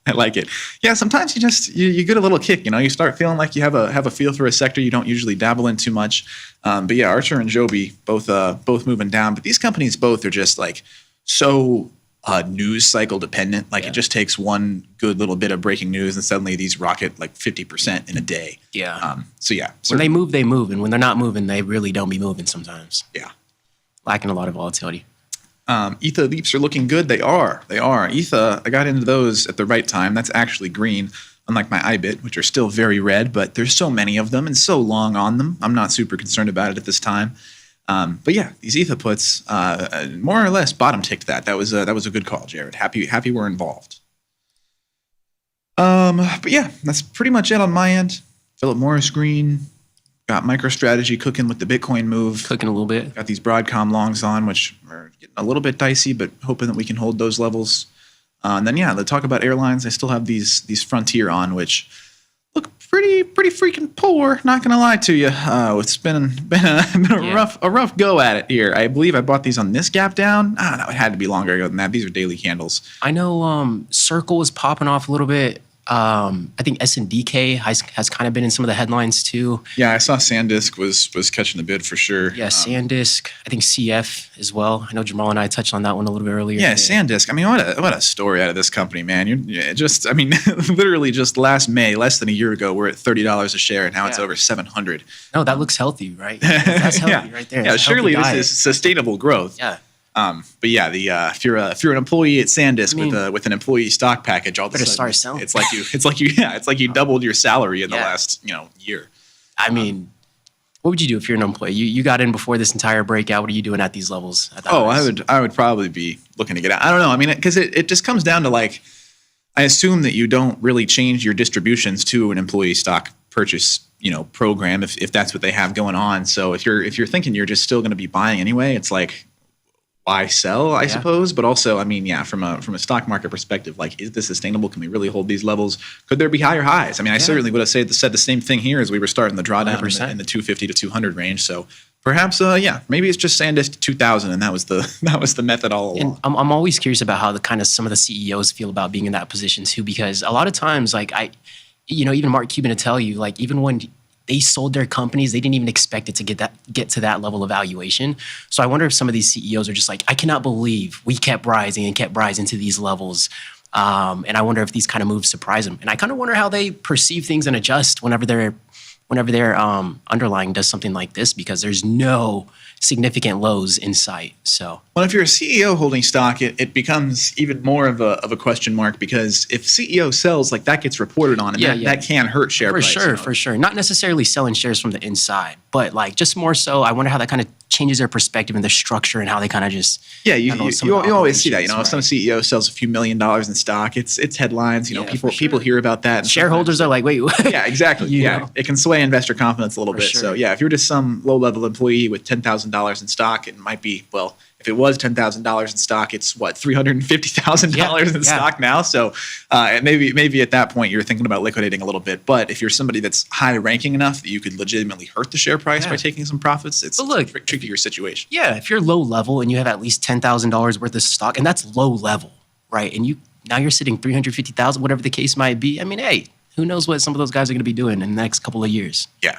S2: I like it. Yeah, sometimes you get a little kick. You know, you start feeling like you have a feel for a sector you don't usually dabble in too much. But yeah, Archer and Joby both moving down. But these companies both are just like so news cycle dependent. Like it just takes one good little bit of breaking news, and suddenly these rocket like 50% in a day.
S18: Yeah.
S2: So yeah,
S18: when they move, and when they're not moving, they really don't be moving sometimes.
S2: Yeah.
S18: Lacking a lot of volatility.
S2: ETHA leaps are looking good. They are. ETHA, I got into those at the right time. That's actually green, unlike my IBIT, which are still very red, but there's so many of them and so long on them. I'm not super concerned about it at this time. But yeah, these ETHA puts more or less bottom ticked that. That was a good call, Jared. Happy we're involved. But yeah, that's pretty much it on my end. Philip Morris green. Got MicroStrategy cooking with the Bitcoin move.
S18: Cooking a little bit.
S2: Got these Broadcom longs on, which are getting a little bit dicey, but hoping that we can hold those levels. And then, yeah, let's talk about airlines. I still have these Frontier on, which look pretty freaking poor. Not going to lie to you. It's been a rough go at it here. I believe I bought these on this gap down. No, it had to be longer ago than that. These are daily candles.
S18: I know Circle is popping off a little bit. I think SNDK has kind of been in some of the headlines too.
S2: Yeah, I saw SanDisk was catching the bid for sure.
S18: Yeah, SanDisk. I think CF as well. I know Jamal and I touched on that one a little bit earlier.
S2: Yeah, SanDisk. I mean, what a story out of this company, man. Literally just last May, less than a year ago, we're at $30 a share, and now it's over $700.
S18: No, that looks healthy, right? That's healthy right there.
S2: Yeah, surely this is sustainable growth.
S18: Yeah.
S2: But yeah, if you're an employee at SanDisk with an employee stock package, all of a sudden
S18: start selling.
S2: It's like you doubled your salary in the last year.
S18: I mean, what would you do if you're an employee? You got in before this entire breakout. What are you doing at these levels?
S2: I would probably be looking to get out. I don't know. I mean, because it just comes down to like, I assume that you don't really change your distributions to an employee stock purchase program if that's what they have going on. So if you're thinking you're just still going to be buying anyway, it's like, why sell, I suppose? But also, I mean, yeah, from a stock market perspective, like, is this sustainable? Can we really hold these levels? Could there be higher highs? I mean, I certainly would have said the same thing here as we were starting the drawdown in the 250 to 200 range. So perhaps, maybe it's just SanDisk 2000, and that was the method all along.
S18: And I'm always curious about how some of the CEOs feel about being in that position too, because a lot of times, like even Mark Cuban to tell you, like even when they sold their companies, they didn't even expect it to get to that level of valuation. So I wonder if some of these CEOs are just like, I cannot believe we kept rising to these levels. And I wonder if these kind of moves surprise them. And I kind of wonder how they perceive things and adjust whenever their underlying does something like this, because there's no significant lows in sight. So,
S2: well, if you're a CEO holding stock, it becomes even more of a question mark, because if CEO sells, like that gets reported on, and that can hurt share price.
S18: For sure. Not necessarily selling shares from the inside, but like just more so, I wonder how that kind of changes their perspective and the structure and how they kind of just
S2: you always see that. If some CEO sells a few $1 million in stock, it's headlines. People hear about that. And
S18: shareholders are like, wait.
S2: Yeah, exactly. It can sway investor confidence a little bit. Sure. So yeah, if you're just some low level employee with $10,000 in stock, it might be, well, if it was $10,000 in stock, it's what, $350,000 in stock now. So and maybe at that point you're thinking about liquidating a little bit. But if you're somebody that's high ranking enough that you could legitimately hurt the share price by taking some profits, it's a trickier situation.
S18: Yeah, if you're low level and you have at least $10,000 worth of stock, and that's low level, right? And now you're sitting $350,000, whatever the case might be. I mean, hey, who knows what some of those guys are going to be doing in the next couple of years?
S2: Yeah.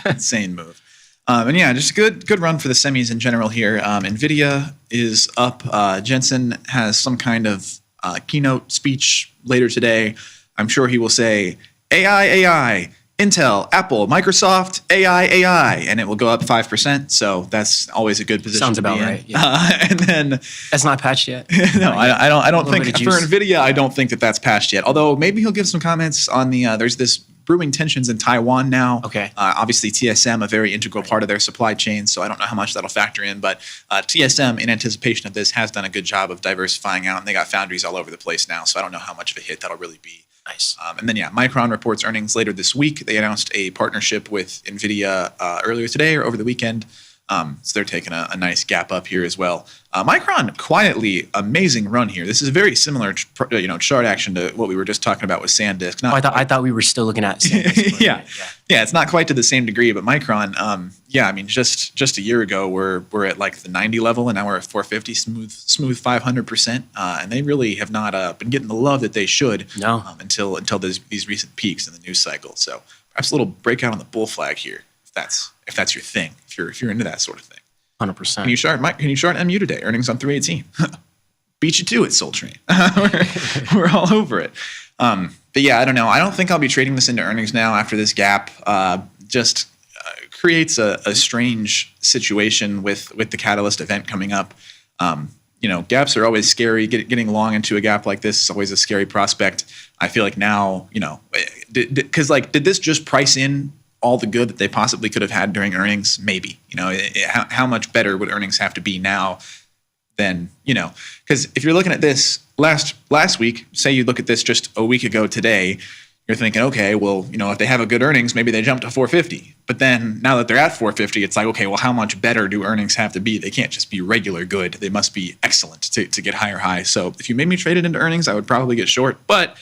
S2: Insane move. And yeah, just good run for the semis in general here. Nvidia is up. Jensen has some kind of keynote speech later today. I'm sure he will say AI, Intel, Apple, Microsoft, AI, and it will go up 5%. So that's always a good position.
S18: Sounds
S2: to be
S18: about
S2: in.
S18: right. Yeah.
S2: And then
S18: that's not patched yet.
S2: No, I don't think
S18: bit of
S2: for
S18: juice.
S2: Nvidia, I don't think that's patched yet. Although maybe he'll give some comments on the there's this brewing tensions in Taiwan now.
S18: Okay.
S2: Obviously TSM, a very integral part of their supply chain. So I don't know how much that'll factor in, but TSM, in anticipation of this, has done a good job of diversifying out, and they got foundries all over the place now. So I don't know how much of a hit that'll really be.
S18: Nice.
S2: And then, Micron reports earnings later this week. They announced a partnership with NVIDIA earlier today or over the weekend. So they're taking a nice gap up here as well. Micron, quietly, amazing run here. This is a very similar chart action to what we were just talking about with SanDisk.
S18: I thought we were still looking at SanDisk.
S2: Yeah, it's not quite to the same degree, but Micron, just a year ago, we're at like the 90 level, and now we're at 450, smooth 500%. And they really have not been getting the love that they should until these recent peaks in the news cycle. So perhaps a little breakout on the bull flag here, if that's your thing, if you're into that sort of thing.
S18: 100%.
S2: Can you short MU today? Earnings on 318. Beat you to it, Soul Train. we're all over it. But yeah, I don't know. I don't think I'll be trading this into earnings now after this gap. Just creates a strange situation with the catalyst event coming up. Gaps are always scary. Getting long into a gap like this is always a scary prospect. I feel like now, did this just price in all the good that they possibly could have had during earnings? Maybe. How much better would earnings have to be now than, because if you're looking at this last week, say you look at this just a week ago today, you're thinking, okay, well, if they have a good earnings, maybe they jump to 450. But then now that they're at 450, it's like, okay, well, how much better do earnings have to be? They can't just be regular good. They must be excellent to get higher highs. So if you made me trade it into earnings, I would probably get short. But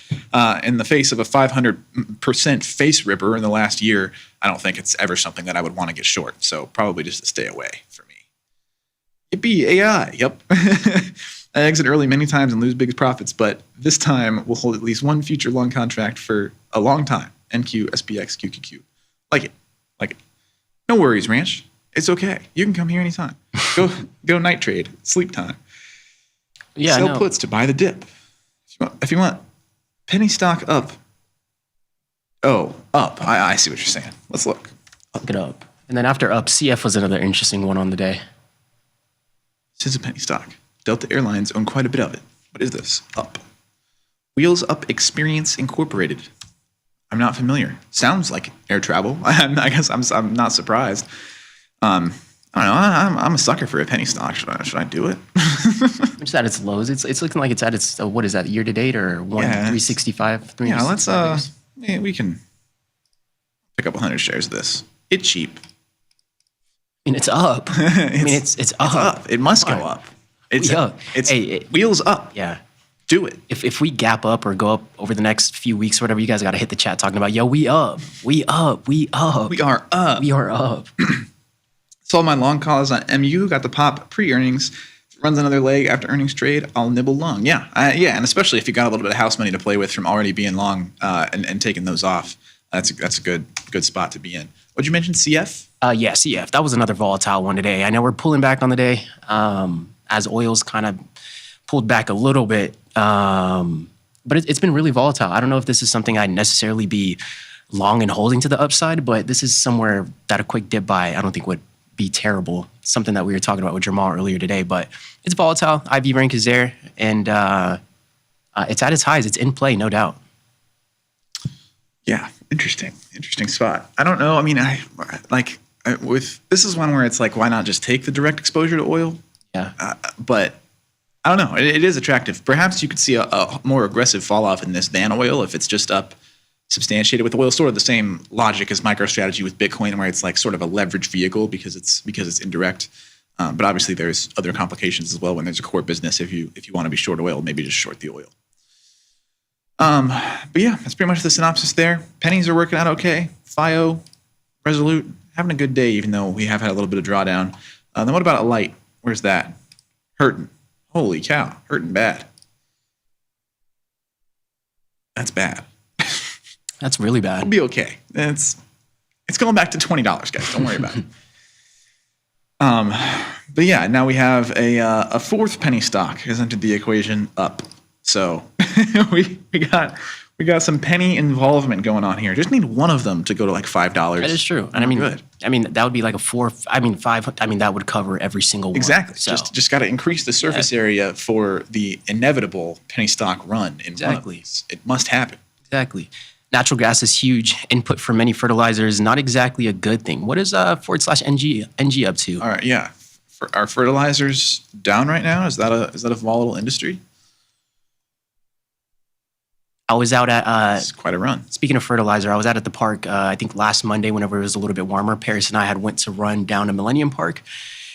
S2: in the face of a 500% face ripper in the last year, I don't think it's ever something that I would want to get short. So probably just to stay away for me. Yippee, AI. Yep. I exit early many times and lose big profits, but this time we'll hold at least one future long contract for a long time. NQ, SPX, QQQ. Like it. No worries, Ranch. It's okay. You can come here anytime. Go night trade. Sleep time.
S18: Yeah,
S2: Sell puts to buy the dip. If you want penny stock up. Oh, up. I see what you're saying. Let's look.
S18: Look it up. And then after up, CF was another interesting one on the day.
S2: This is a penny stock. Delta Airlines own quite a bit of it. What is this? Up. Wheels Up Experience Incorporated. I'm not familiar. Sounds like air travel. I guess I'm not surprised. I don't know. I'm a sucker for a penny stock. Should I do it?
S18: It's at its lows. It's looking like it's at its what is that, year to date or 365?
S2: Yeah, let's we can pick up 100 shares of this. It's cheap.
S18: I mean, it's up. It's up.
S2: It must go up. It's wheels up.
S18: Yeah.
S2: Do it.
S18: If we gap up or go up over the next few weeks or whatever, you guys got to hit the chat talking about, yo, we up. We up. We up.
S2: We are up.
S18: We are up.
S2: Sold my long calls on MU. Got the pop pre-earnings. Runs another leg after earnings trade. I'll nibble long. Yeah. And especially if you got a little bit of house money to play with from already being long and taking those off. That's a good spot to be in. What'd you mention? CF?
S18: Yeah, CF. That was another volatile one today. I know we're pulling back on the day. As oil's kind of pulled back a little bit. But it's been really volatile. I don't know if this is something I'd necessarily be long and holding to the upside, but this is somewhere that a quick dip buy I don't think would be terrible. Something that we were talking about with Jamal earlier today, but it's volatile. IV rank is there, and it's at its highs. It's in play, no doubt.
S2: Yeah, interesting spot. I don't know. I mean, this is one where it's like, why not just take the direct exposure to oil?
S18: Yeah.
S2: But I don't know. It is attractive. Perhaps you could see a more aggressive fall off in this than oil if it's just up substantiated with oil. Sort of the same logic as MicroStrategy with Bitcoin, where it's like sort of a leverage vehicle because it's indirect. But obviously there's other complications as well when there's a core business. If you want to be short oil, maybe just short the oil. But yeah, that's pretty much the synopsis there. Pennies are working out okay. FIO, Resolute, having a good day, even though we have had a little bit of drawdown. Then what about a light? Where's that? Hurting. Holy cow. Hurting bad. That's bad.
S18: That's really bad.
S2: It'll be okay. It's It's going back to $20, guys. Don't worry about it. But yeah, now we have a fourth penny stock has entered the equation up. So we got some penny involvement going on here. Just need one of them to go to like $5.
S18: That is true. And I mean, that would be like that would cover every single one.
S2: Exactly.
S18: So.
S2: Just got to increase the surface area for the inevitable penny stock run in one of these. It must happen.
S18: Exactly. Natural gas is huge. Input for many fertilizers, not exactly a good thing. What is /NG up to?
S2: All right, yeah. Are fertilizers down right now? Is that a volatile industry?
S18: I was out at
S2: it's quite a run.
S18: Speaking of fertilizer, I was out at the park I think last Monday whenever it was a little bit warmer. Paris and I had went to run down to Millennium Park.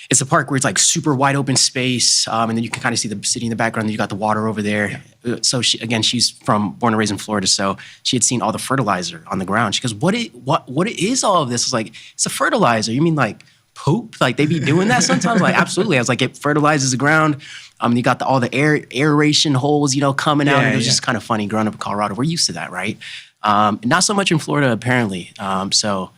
S18: It's a park where it's like super wide open space, and then you can kind of see the city in the background. You got the water over there. Yeah. So she's born and raised in Florida, so she had seen all the fertilizer on the ground. She goes, "What is all of this?" I was like, "It's a fertilizer. You mean like poop? Like they be doing that sometimes?" Like, absolutely. I was like, it fertilizes the ground. You got all the aeration holes, coming out. And it was just kind of funny growing up in Colorado. We're used to that, right? Not so much in Florida, apparently. So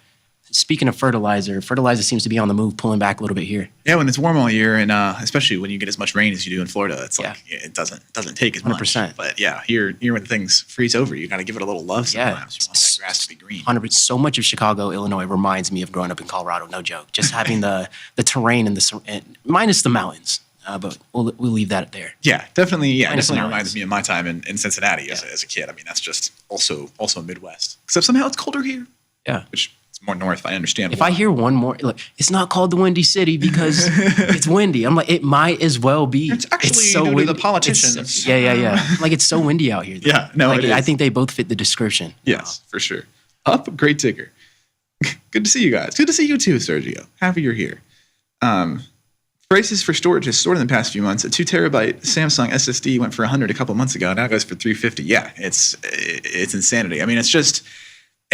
S18: speaking of fertilizer seems to be on the move, pulling back a little bit here.
S2: Yeah, when it's warm all year, and especially when you get as much rain as you do in Florida, it's like it doesn't take as
S18: 100%.
S2: much. But yeah, here when things freeze over, you got to give it a little love sometimes. You want that grass to be green.
S18: 100%. So much of Chicago, Illinois reminds me of growing up in Colorado. No joke. Just having the terrain and minus the mountains. But we'll leave that there.
S2: Yeah, definitely. Yeah, definitely reminds me of my time in Cincinnati as a kid. I mean, that's just also Midwest. Except somehow it's colder here.
S18: Yeah,
S2: which it's more north. I understand.
S18: If I hear one more, look, it's not called the Windy City because it's windy. I'm like, it might as well be.
S2: It's actually so windy. The politicians.
S18: Yeah. Like it's so windy out here. Though.
S2: Yeah, no,
S18: like,
S2: it is.
S18: I think they both fit the description.
S2: Yes, for sure. Up, great ticker. Good to see you guys. Good to see you too, Sergio. Happy you're here. Prices for storage has soared in the past few months. A 2 terabyte Samsung SSD went for $100 a couple months ago. Now it goes for $350. Yeah, it's insanity. I mean, it's just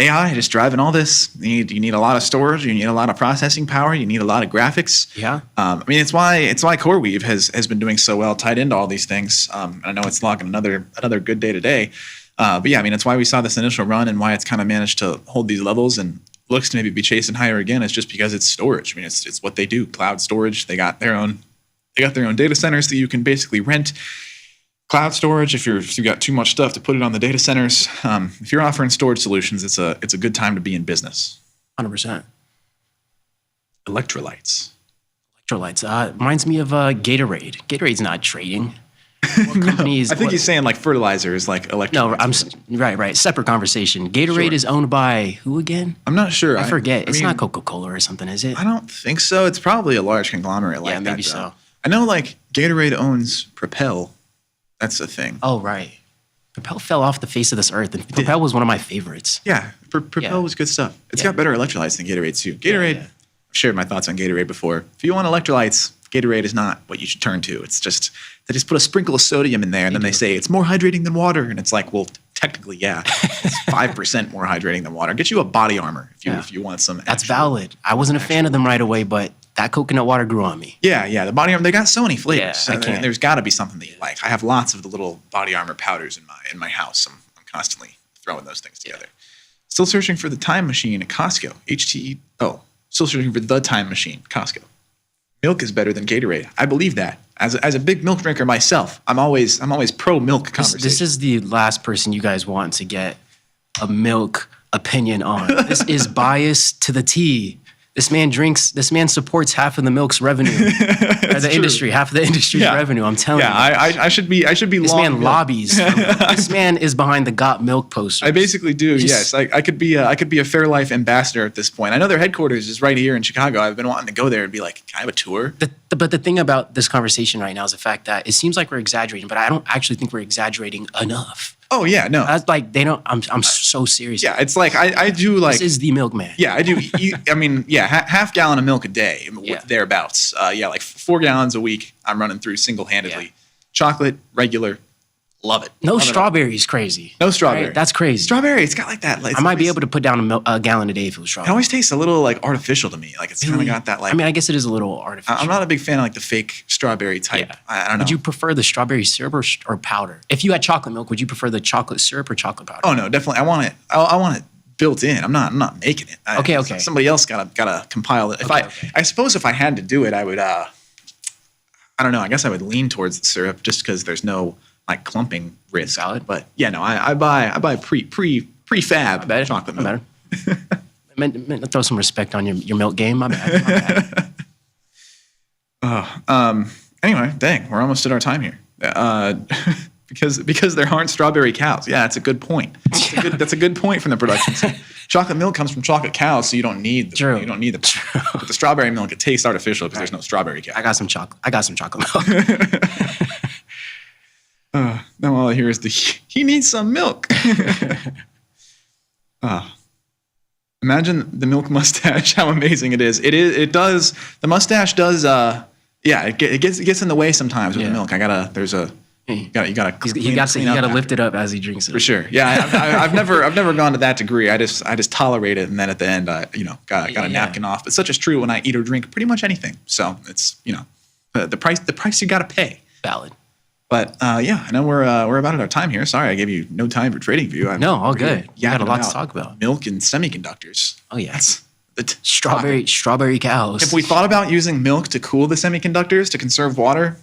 S2: AI just driving all this. You need a lot of storage. You need a lot of processing power. You need a lot of graphics.
S18: Yeah.
S2: I mean, it's why CoreWeave has been doing so well, tied into all these things. I know it's logging another good day today. But yeah, I mean, it's why we saw this initial run and why it's kind of managed to hold these levels and looks to maybe be chasing higher again. It's just because it's storage. I mean, it's what they do. Cloud storage. They got their own data centers that you can basically rent. Cloud storage. If you got too much stuff to put it on the data centers. If you're offering storage solutions, it's a good time to be in business.
S18: 100%.
S2: Electrolytes.
S18: Reminds me of Gatorade. Gatorade's not trading. What companies?
S2: I think he's saying like fertilizer is like electrolytes.
S18: No, right. Separate conversation. Gatorade is owned by who again?
S2: I'm not sure.
S18: I forget. It's not Coca-Cola or something, is it?
S2: I don't think so. It's probably a large conglomerate like that.
S18: Yeah, maybe so.
S2: I know like Gatorade owns Propel. That's the thing.
S18: Oh, right. Propel fell off the face of this earth, and Propel was one of my favorites.
S2: Yeah, Propel was good stuff. It's got better electrolytes than Gatorade too. Gatorade, I've shared my thoughts on Gatorade before. If you want electrolytes, Gatorade is not what you should turn to. It's just, they just put a sprinkle of sodium in there, and then they say it's more hydrating than water. And it's like, well, technically, yeah, it's 5% more hydrating than water. Get you a body armor if you want some.
S18: That's valid. I wasn't a fan of them right away, but that coconut water grew on me.
S2: Yeah, the body armor, they got so many flavors.
S18: Yeah, I can't.
S2: There's got to be something that you like. I have lots of the little body armor powders in my house. I'm constantly throwing those things together. Still searching for the time machine at Costco. Still searching for the time machine, Costco. Milk is better than Gatorade. I believe that. As a big milk drinker myself, I'm always pro milk conversation.
S18: This is the last person you guys want to get a milk opinion on. This is biased to the T. This man supports half of the milk's revenue. Or the industry, half of the industry's revenue. I'm telling you.
S2: I should be
S18: This
S2: long
S18: man
S2: milk.
S18: lobbies. This man is behind the Got Milk poster.
S2: I basically do. Yes, I could be a Fairlife ambassador at this point. I know their headquarters is right here in Chicago. I've been wanting to go there and be like, can I have a tour?
S18: But the thing about this conversation right now is the fact that it seems like we're exaggerating, but I don't actually think we're exaggerating enough.
S2: Oh yeah, no.
S18: That's like they don't. I'm so serious.
S2: Yeah, it's like I do like.
S18: This is the milkman.
S2: Yeah, I do. Half gallon of milk a day, thereabouts. Like 4 gallons a week. I'm running through single handedly. Chocolate, regular, love it.
S18: No
S2: love
S18: strawberries, crazy.
S2: No strawberry.
S18: Right? That's crazy.
S2: Strawberry, it's got like that. Like,
S18: I might be able to put down a gallon a day if it was strawberry.
S2: It always tastes a little like artificial to me. Like it's kind of got that like.
S18: I mean, I guess it is a little artificial.
S2: I'm not a big fan of like the fake strawberry type. Yeah. I don't know.
S18: Would you prefer the strawberry syrup or powder? If you had chocolate milk, would you prefer the chocolate syrup or chocolate powder?
S2: Oh no, definitely. I want it built in. I'm not making it.
S18: Okay.
S2: Somebody else gotta compile it. I suppose if I had to do it, I would. I don't know. I guess I would lean towards the syrup just because there's no like clumping risk.
S18: Valid.
S2: But yeah, no, I buy prefab chocolate milk.
S18: I meant to throw some respect on your milk game. My bad.
S2: Anyway, dang, we're almost at our time here. Because there aren't strawberry cows. Yeah, that's a good point. That's a good point from the production team. Chocolate milk comes from chocolate cows, so you don't need the But the strawberry milk, it tastes artificial because there's no strawberry cow.
S18: I got some chocolate milk.
S2: Now all I hear is he needs some milk. Imagine the milk mustache, how amazing it is. The mustache does, it gets in the way sometimes with the milk. You gotta
S18: lift it up as he drinks it.
S2: For sure. Yeah, I've never gone to that degree. I just tolerate it, and then at the end, got a napkin off. But such is true when I eat or drink pretty much anything. So it's the price you gotta pay.
S18: Valid.
S2: But I know we're about at our time here. Sorry, I gave you no time for Trading View.
S18: All good. You got a lot to talk about.
S2: Milk and semiconductors.
S18: Oh yes. Strawberry cows.
S2: If we thought about using milk to cool the semiconductors to conserve water,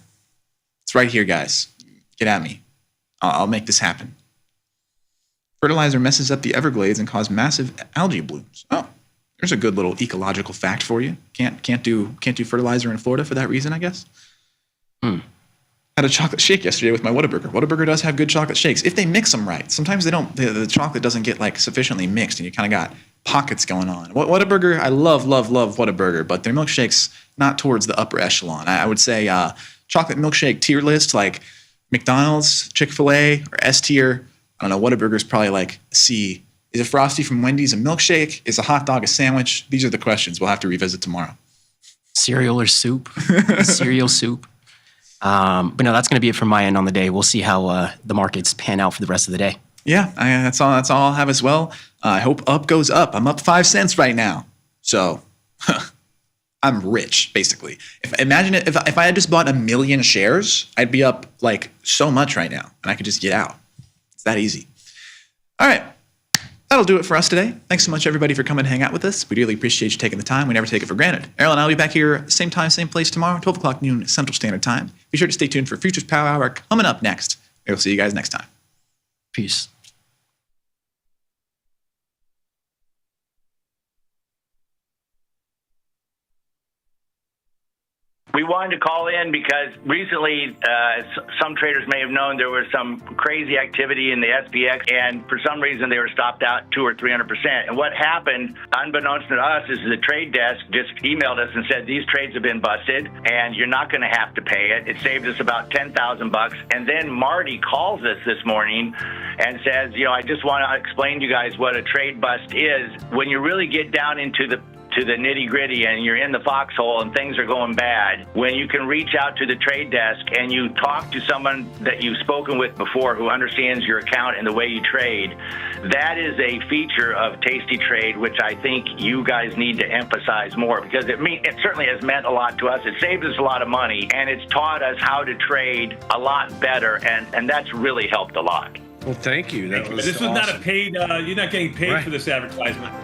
S2: it's right here, guys. Get at me. I'll make this happen. Fertilizer messes up the Everglades and causes massive algae blooms. Oh, there's a good little ecological fact for you. Can't do fertilizer in Florida for that reason, I guess. Had a chocolate shake yesterday with my Whataburger. Whataburger does have good chocolate shakes if they mix them right. Sometimes they don't. The chocolate doesn't get like sufficiently mixed, and you kind of got pockets going on. Whataburger, I love Whataburger, but their milkshakes not towards the upper echelon. I would say chocolate milkshake tier list like McDonald's, Chick-fil-A, or S tier. I don't know. Whataburger's probably like C. Is a Frosty from Wendy's a milkshake? Is a hot dog a sandwich? These are the questions we'll have to revisit tomorrow.
S18: Cereal or soup? Cereal soup. But no, that's going to be it from my end on the day. We'll see how the markets pan out for the rest of the day.
S2: Yeah, that's all I'll have as well. I hope up goes up. I'm up 5 cents right now. So I'm rich, basically. Imagine if I had just bought 1 million shares, I'd be up like so much right now, and I could just get out. It's that easy. All right. That'll do it for us today. Thanks so much, everybody, for coming to hang out with us. We really appreciate you taking the time. We never take it for granted. Errol and I will be back here same time, same place tomorrow, 12 o'clock noon Central Standard Time. Be sure to stay tuned for Futures Power Hour coming up next. We'll see you guys next time.
S18: Peace.
S3: We wanted to call in because recently, some traders may have known there was some crazy activity in the SPX, and for some reason they were stopped out 200 or 300%. And what happened, unbeknownst to us, is the trade desk just emailed us and said these trades have been busted, and you're not going to have to pay it. It saved us about $10,000. And then Marty calls us this morning and says, I just want to explain to you guys what a trade bust is. When you really get down into the nitty gritty and you're in the foxhole and things are going bad, when you can reach out to the trade desk and you talk to someone that you've spoken with before who understands your account and the way you trade, that is a feature of Tasty Trade, which I think you guys need to emphasize more, because it certainly has meant a lot to us. It saved us a lot of money, and it's taught us how to trade a lot better, and that's really helped a lot.
S4: Well, thank you. This was not a paid, you're not getting paid for this advertisement.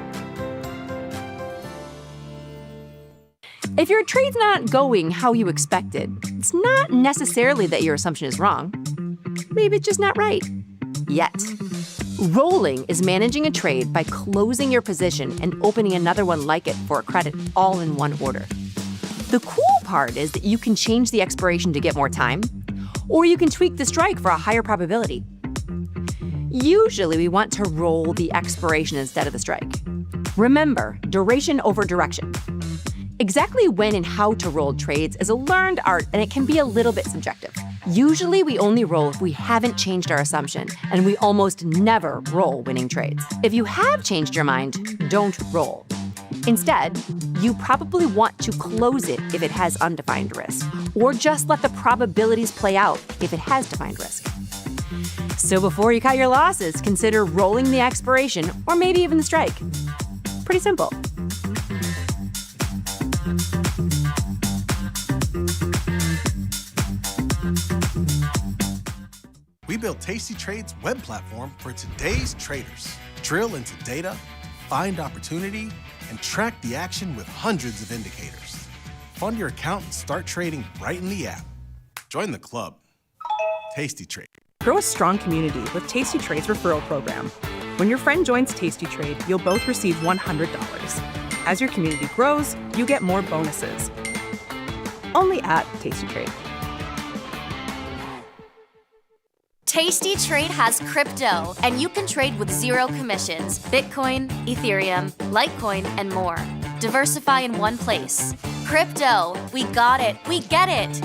S23: If your trade's not going how you expected, it's not necessarily that your assumption is wrong. Maybe it's just not right. Yet. Rolling is managing a trade by closing your position and opening another one like it for a credit all in one order. The cool part is that you can change the expiration to get more time, or you can tweak the strike for a higher probability. Usually we want to roll the expiration instead of the strike. Remember, duration over direction. Exactly when and how to roll trades is a learned art, and it can be a little bit subjective. Usually we only roll if we haven't changed our assumption, and we almost never roll winning trades. If you have changed your mind, don't roll. Instead, you probably want to close it if it has undefined risk, or just let the probabilities play out if it has defined risk. So before you cut your losses, consider rolling the expiration, or maybe even the strike. Pretty simple.
S19: We built Tasty Trade's web platform for today's traders. Drill into data, find opportunity, and track the action with hundreds of indicators. Fund your account and start trading right in the app. Join the club. Tasty Trade.
S20: Grow a strong community with Tasty Trade's referral program. When your friend joins Tasty Trade, you'll both receive $100. As your community grows, you get more bonuses. Only at Tasty Trade.
S5: Tasty Trade has crypto, and you can trade with zero commissions: Bitcoin, Ethereum, Litecoin, and more. Diversify in one place. Crypto, we got it, we get it.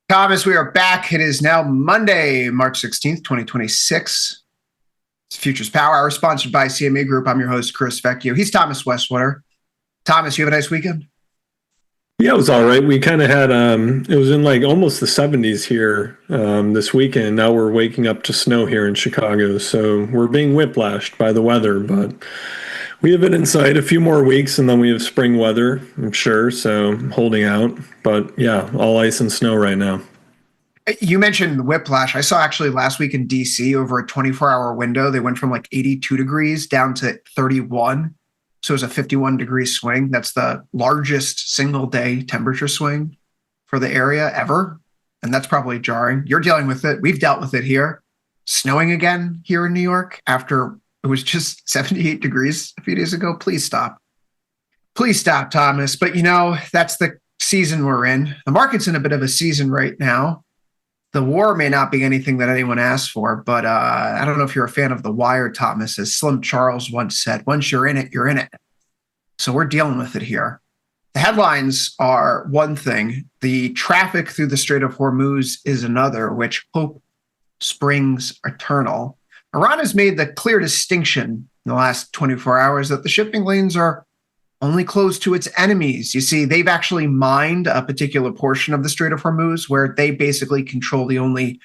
S7: Thomas, we are back. It is now Monday, March 16th, 2026. It's Futures Power Hour, sponsored by CME Group. I'm your host, Chris Vecchio. He's Thomas Westwater. Thomas, you have a nice weekend?
S10: Yeah, it was all right. We kind of had, it was in like almost the 70s here this weekend. Now we're waking up to snow here in Chicago. So we're being whiplashed by the weather, but we have it in sight a few more weeks and then we have spring weather, I'm sure. So I'm holding out. But yeah, all ice and snow right now.
S7: You mentioned the whiplash. I saw actually last week in DC over a 24-hour window, they went from like 82 degrees down to 31. So it was a 51-degree swing. That's the largest single-day temperature swing for the area ever. And that's probably jarring. You're dealing with it. We've dealt with it here. Snowing again here in New York after it was just 78 degrees a few days ago. Please stop. Please stop, Thomas. But, you know, that's the season we're in. The market's in a bit of a season right now. The war may not be anything that anyone asked for, but I don't know if you're a fan of The Wire, Thomas. As Slim Charles once said, once you're in it, you're in it. So we're dealing with it here. The headlines are one thing. The traffic through the Strait of Hormuz is another, which hope springs eternal. Iran has made the clear distinction in the last 24 hours that the shipping lanes are only closed to its enemies. You see, they've actually mined a particular portion of the Strait of Hormuz where they basically control the only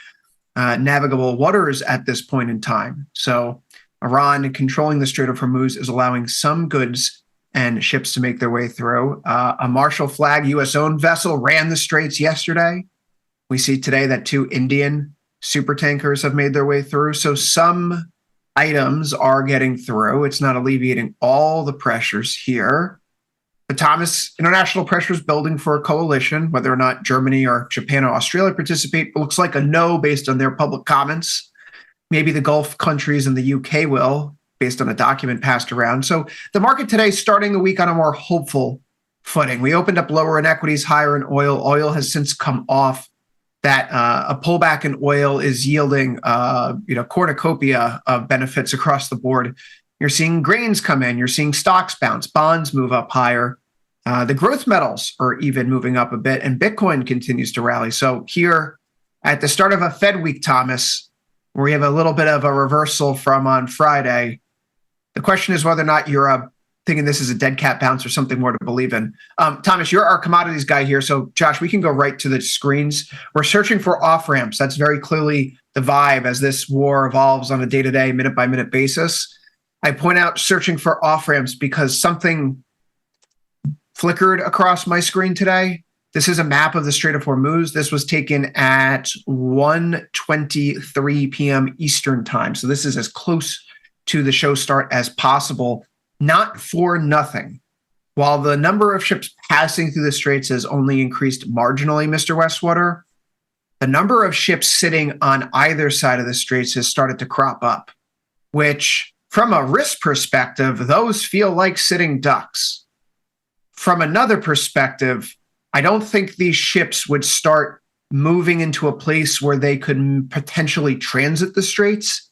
S7: navigable waters at this point in time. So Iran controlling the Strait of Hormuz is allowing some goods and ships to make their way through. A Marshall flag U.S.-owned vessel ran the straits yesterday. We see today that 2 Indian super tankers have made their way through. So some items are getting through. It's not alleviating all the pressures here. The Thomas, international pressure is building for a coalition, whether or not Germany or Japan or Australia participate. It looks like a no based on their public comments. Maybe the Gulf countries and the UK will, based on a document passed around. So the market today starting the week on a more hopeful footing. We opened up lower in equities, higher in oil. Oil has since come off. That a pullback in oil is yielding, cornucopia of benefits across the board. You're seeing grains come in. You're seeing stocks bounce. Bonds move up higher. The growth metals are even moving up a bit, and Bitcoin continues to rally. So here, At the start of a Fed week, Thomas, where we have a little bit of a reversal from on Friday, the question is whether or not you're thinking this is a dead cat bounce or something more to believe in. Thomas, you're our commodities guy here. So, Josh, we can go right to the screens. We're searching for off-ramps. That's very clearly the vibe as this war evolves on a day-to-day, minute-by-minute basis. I point out searching for off-ramps because something flickered across my screen today. This is a map of the Strait of Hormuz. This was taken at 1:23 p.m. Eastern time. So this is as close to the show start as possible. Not for nothing. While the number of ships passing through the straits has only increased marginally, Mr. Westwater, the number of ships sitting on either side of the straits has started to crop up, which, from a risk perspective, those feel like sitting ducks. From another perspective, I don't think these ships would start moving into a place where they could potentially transit the straits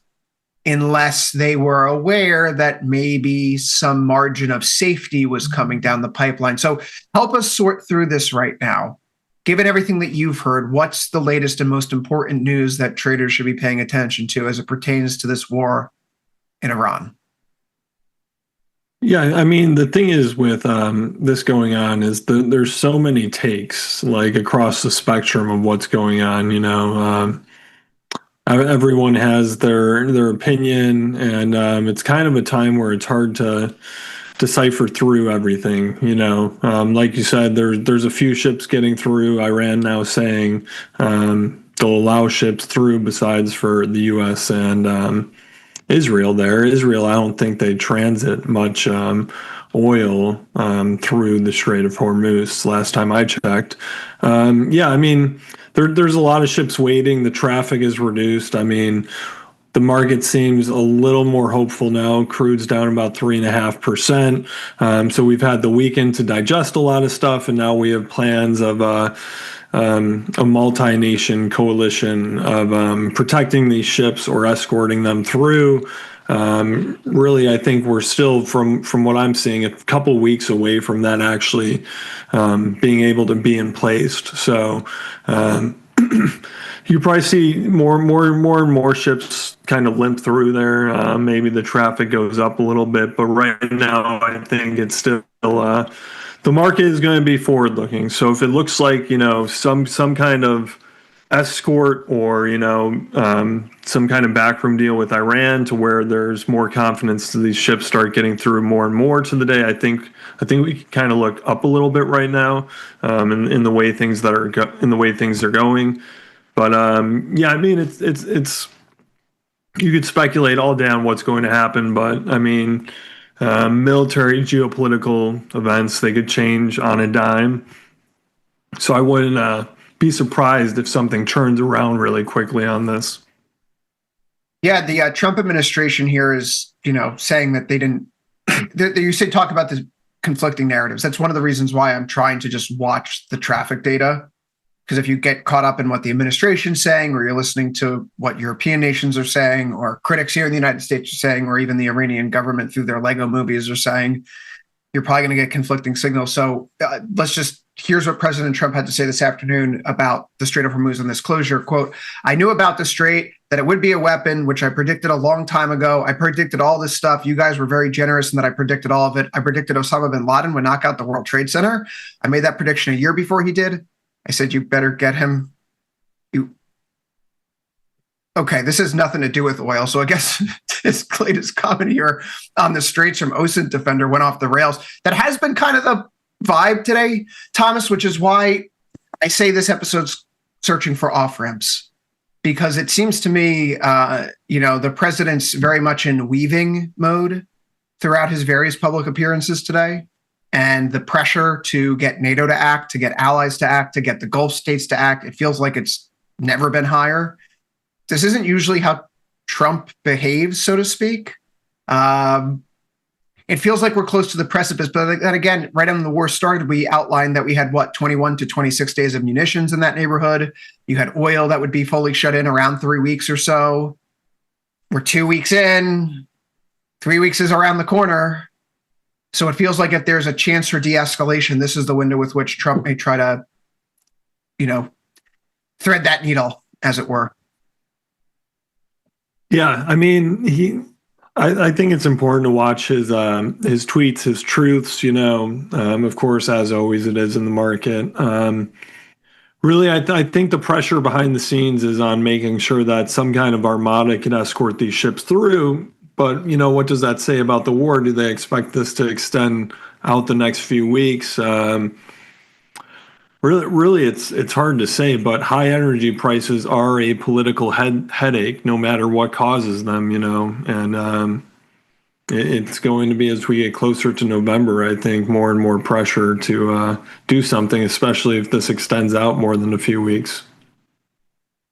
S7: unless they were aware that maybe some margin of safety was coming down the pipeline. So help us sort through this right now. Given everything that you've heard, what's the latest and most important news that traders should be paying attention to as it pertains to this war in Iran?
S10: Yeah, I mean, the thing is with this going on is there's so many takes like across the spectrum of what's going on, you know. Everyone has their opinion, and it's kind of a time where it's hard to decipher through everything, you know. Like you said, there's a few ships getting through. Iran now saying they'll allow ships through besides for the U.S. and Israel there. Israel, I don't think they transit much oil through the Strait of Hormuz last time I checked. Yeah, I mean, there's a lot of ships waiting. The traffic is reduced. I mean, the market seems a little more hopeful now. Crude's down about 3.5%. So we've had the weekend to digest a lot of stuff, and now we have plans of a multi-nation coalition of protecting these ships or escorting them through. Really, I think we're still, from what I'm seeing, a couple weeks away from that actually being able to be in place. So you probably see more and more ships kind of limp through there. Maybe the traffic goes up a little bit, but right now I think it's still the market is going to be forward looking. So if it looks like, you know, some kind of escort or, you know, some kind of backroom deal with Iran to where there's more confidence to these ships start getting through more and more to the day, I think we can kind of look up a little bit right now in the way things are going. But yeah, I mean, it's you could speculate all day on what's going to happen, but I mean, military geopolitical events, they could change on a dime. So I wouldn't be surprised if something turns around really quickly on this.
S7: Yeah, the Trump administration here is, you know, saying that they didn't. You say talk about the conflicting narratives. That's one of the reasons why I'm trying to just watch the traffic data. Because if you get caught up in what the administration's saying, or you're listening to what European nations are saying, or critics here in the United States are saying, or even the Iranian government through their Lego movies are saying, you're probably going to get conflicting signals. So here's what President Trump had to say this afternoon about the Strait of Hormuz and this closure. Quote, "I knew about the Strait, that it would be a weapon, which I predicted a long time ago. I predicted all this stuff. You guys were very generous in that I predicted all of it. I predicted Osama bin Laden would knock out the World Trade Center. I made that prediction a year before he did. I said, you better get him. Okay, this has nothing to do with oil. So I guess this latest comment here on the Straits from OSINT Defender went off the rails. That has been kind of the vibe today, Thomas, which is why I say this episode's searching for off-ramps. Because it seems to me, the president's very much in weaving mode throughout his various public appearances today. And the pressure to get NATO to act, to get allies to act, to get the Gulf states to act, it feels like it's never been higher. This isn't usually how Trump behaves, so to speak. It feels like we're close to the precipice. But then again, right when the war started, we outlined that we had, 21 to 26 days of munitions in that neighborhood. You had oil that would be fully shut in around 3 weeks or so. We're 2 weeks in. 3 weeks is around the corner. So it feels like if there's a chance for de-escalation, this is the window with which Trump may try to, thread that needle as it were.
S10: Yeah, I mean, I think it's important to watch his tweets, his truths. Of course, as always, it is in the market. Really, I think the pressure behind the scenes is on making sure that some kind of armada can escort these ships through. But what does that say about the war? Do they expect this to extend out the next few weeks? Really, it's hard to say, but high energy prices are a political headache, no matter what causes them, and it's going to be, as we get closer to November, I think, more and more pressure to do something, especially if this extends out more than a few weeks.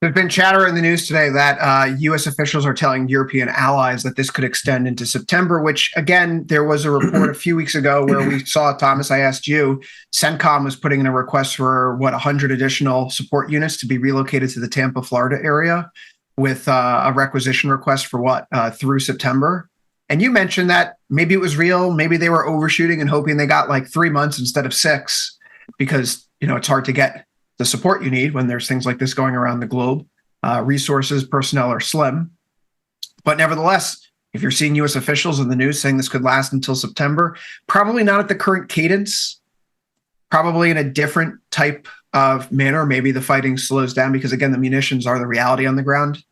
S7: There's been chatter in the news today that U.S. officials are telling European allies that this could extend into September, which, again, there was a report a few weeks ago where we saw, Thomas, I asked you, CENTCOM was putting in a request for, 100 additional support units to be relocated to the Tampa, Florida area with a requisition request for through September. And you mentioned that maybe it was real, maybe they were overshooting and hoping they got like 3 months instead of 6 because, it's hard to get the support you need when there's things like this going around the globe. Resources, personnel are slim. But nevertheless, if you're seeing U.S. officials in the news saying this could last until September, probably not at the current cadence, probably in a different type of manner. Maybe the fighting slows down because, again, the munitions are the reality on the ground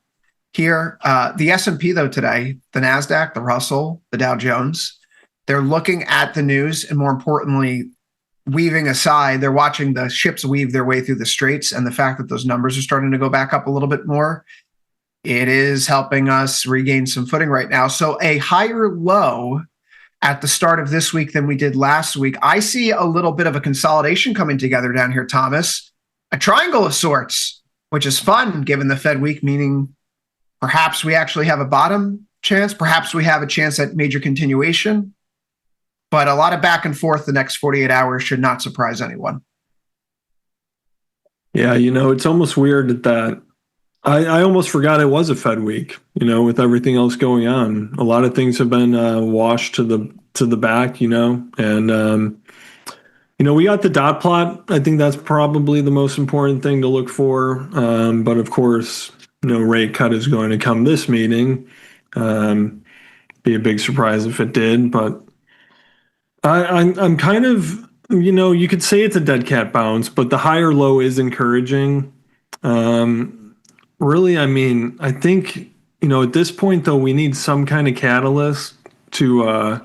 S7: here. The S&P, though, today, the NASDAQ, the Russell, the Dow Jones, they're looking at the news and, more importantly, weaving aside, they're watching the ships weave their way through the straits, and the fact that those numbers are starting to go back up a little bit more, it is helping us regain some footing right now. So a higher low at the start of this week than we did last week. I see a little bit of a consolidation coming together down here, Thomas, a triangle of sorts, which is fun given the Fed week, meaning perhaps we actually have a bottom chance, perhaps we have a chance at major continuation. But a lot of back and forth the next 48 hours should not surprise anyone.
S10: Yeah, it's almost weird that I almost forgot it was a Fed week, with everything else going on. A lot of things have been washed to the back, and we got the dot plot. I think that's probably the most important thing to look for. But of course, no rate cut is going to come this meeting. Be a big surprise if it did, but I'm kind of, you could say it's a dead cat bounce, but the higher low is encouraging. Really, I mean, I think, at this point, though, we need some kind of catalyst to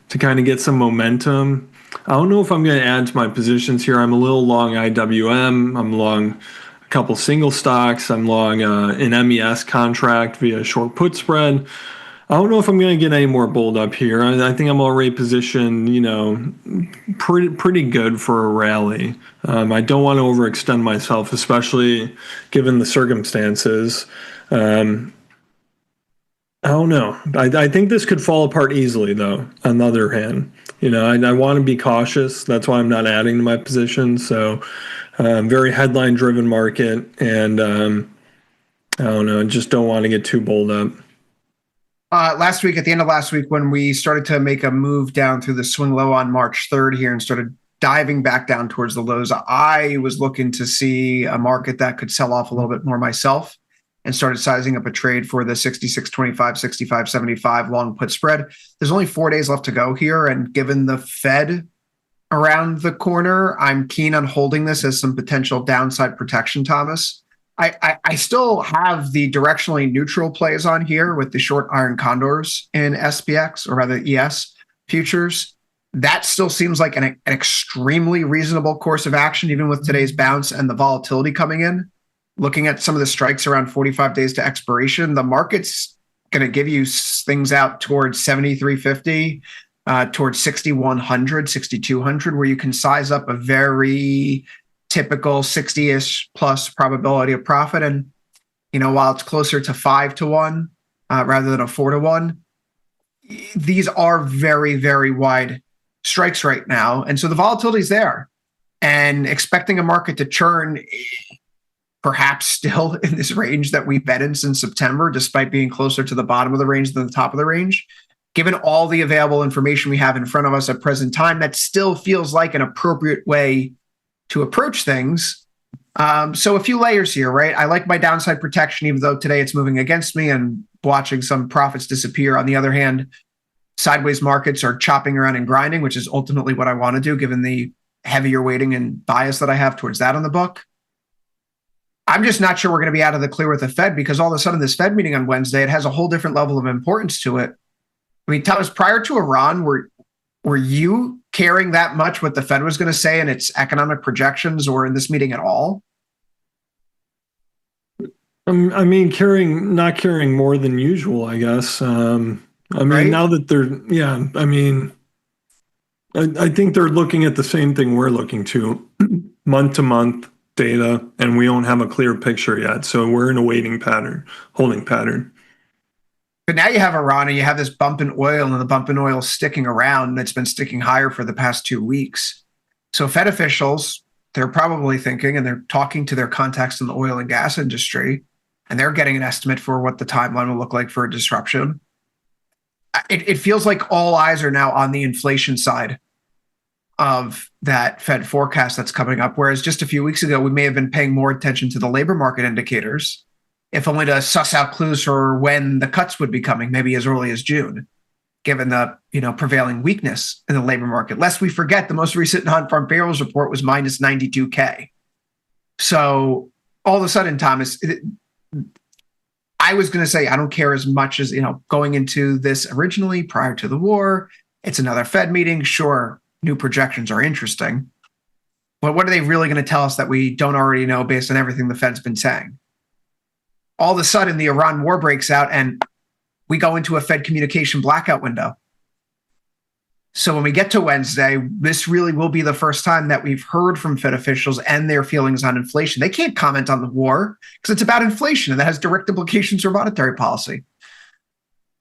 S10: kind of get some momentum. I don't know if I'm going to add to my positions here. I'm a little long IWM. I'm long a couple single stocks. I'm long an MES contract via short put spread. I don't know if I'm going to get any more bold up here. I think I'm already positioned, pretty good for a rally. I don't want to overextend myself, especially given the circumstances. I don't know. I think this could fall apart easily, though, on the other hand. I want to be cautious. That's why I'm not adding to my position. So very headline-driven market, and I don't know. I just don't want to get too bold up.
S7: Last week, at the end of last week, when we started to make a move down through the swing low on March 3rd here and started diving back down towards the lows, I was looking to see a market that could sell off a little bit more myself and started sizing up a trade for the 66.25, 65.75 long put spread. There's only 4 days left to go here, and given the Fed around the corner, I'm keen on holding this as some potential downside protection, Thomas. I still have the directionally neutral plays on here with the short iron condors in SPX, or rather ES futures. That still seems like an extremely reasonable course of action, even with today's bounce and the volatility coming in. Looking at some of the strikes around 45 days to expiration, the market's going to give you things out towards 73.50, towards 6,100, 6,200, where you can size up a very typical 60-ish plus probability of profit. And, while it's closer to 5 to 1 rather than a 4 to 1, these are very, very wide strikes right now. And so the volatility is there, and expecting a market to churn perhaps still in this range that we've been in since September, despite being closer to the bottom of the range than the top of the range. Given all the available information we have in front of us at present time, that still feels like an appropriate way to approach things. So a few layers here, right? I like my downside protection, even though today it's moving against me and watching some profits disappear. On the other hand, sideways markets are chopping around and grinding, which is ultimately what I want to do, given the heavier weighting and bias that I have towards that on the book. I'm just not sure we're going to be out of the clear with the Fed, because all of a sudden this Fed meeting on Wednesday, it has a whole different level of importance to it. I mean, Thomas, prior to Iran, were you caring that much what the Fed was going to say in its economic projections or in this meeting at all?
S10: I mean, not caring more than usual, I guess. I mean,
S7: Right?
S10: now that I mean, I think they're looking at the same thing we're looking to, month to month data, and we don't have a clear picture yet. So we're in a waiting pattern, holding pattern.
S7: But now you have Iran and you have this bump in oil, and the bump in oil is sticking around, and it's been sticking higher for the past 2 weeks. So Fed officials, they're probably thinking, and they're talking to their contacts in the oil and gas industry, and they're getting an estimate for what the timeline will look like for a disruption. It feels like all eyes are now on the inflation side of that Fed forecast that's coming up, whereas just a few weeks ago, we may have been paying more attention to the labor market indicators, if only to suss out clues for when the cuts would be coming, maybe as early as June, given the prevailing weakness in the labor market. Lest we forget, the most recent non-farm payrolls report was minus 92K. So all of a sudden, Thomas, I was going to say I don't care as much as going into this originally prior to the war. It's another Fed meeting. Sure, new projections are interesting, but what are they really going to tell us that we don't already know based on everything the Fed's been saying? All of a sudden, the Iran war breaks out and we go into a Fed communication blackout window. So when we get to Wednesday, this really will be the first time that we've heard from Fed officials and their feelings on inflation. They can't comment on the war because it's about inflation and that has direct implications for monetary policy.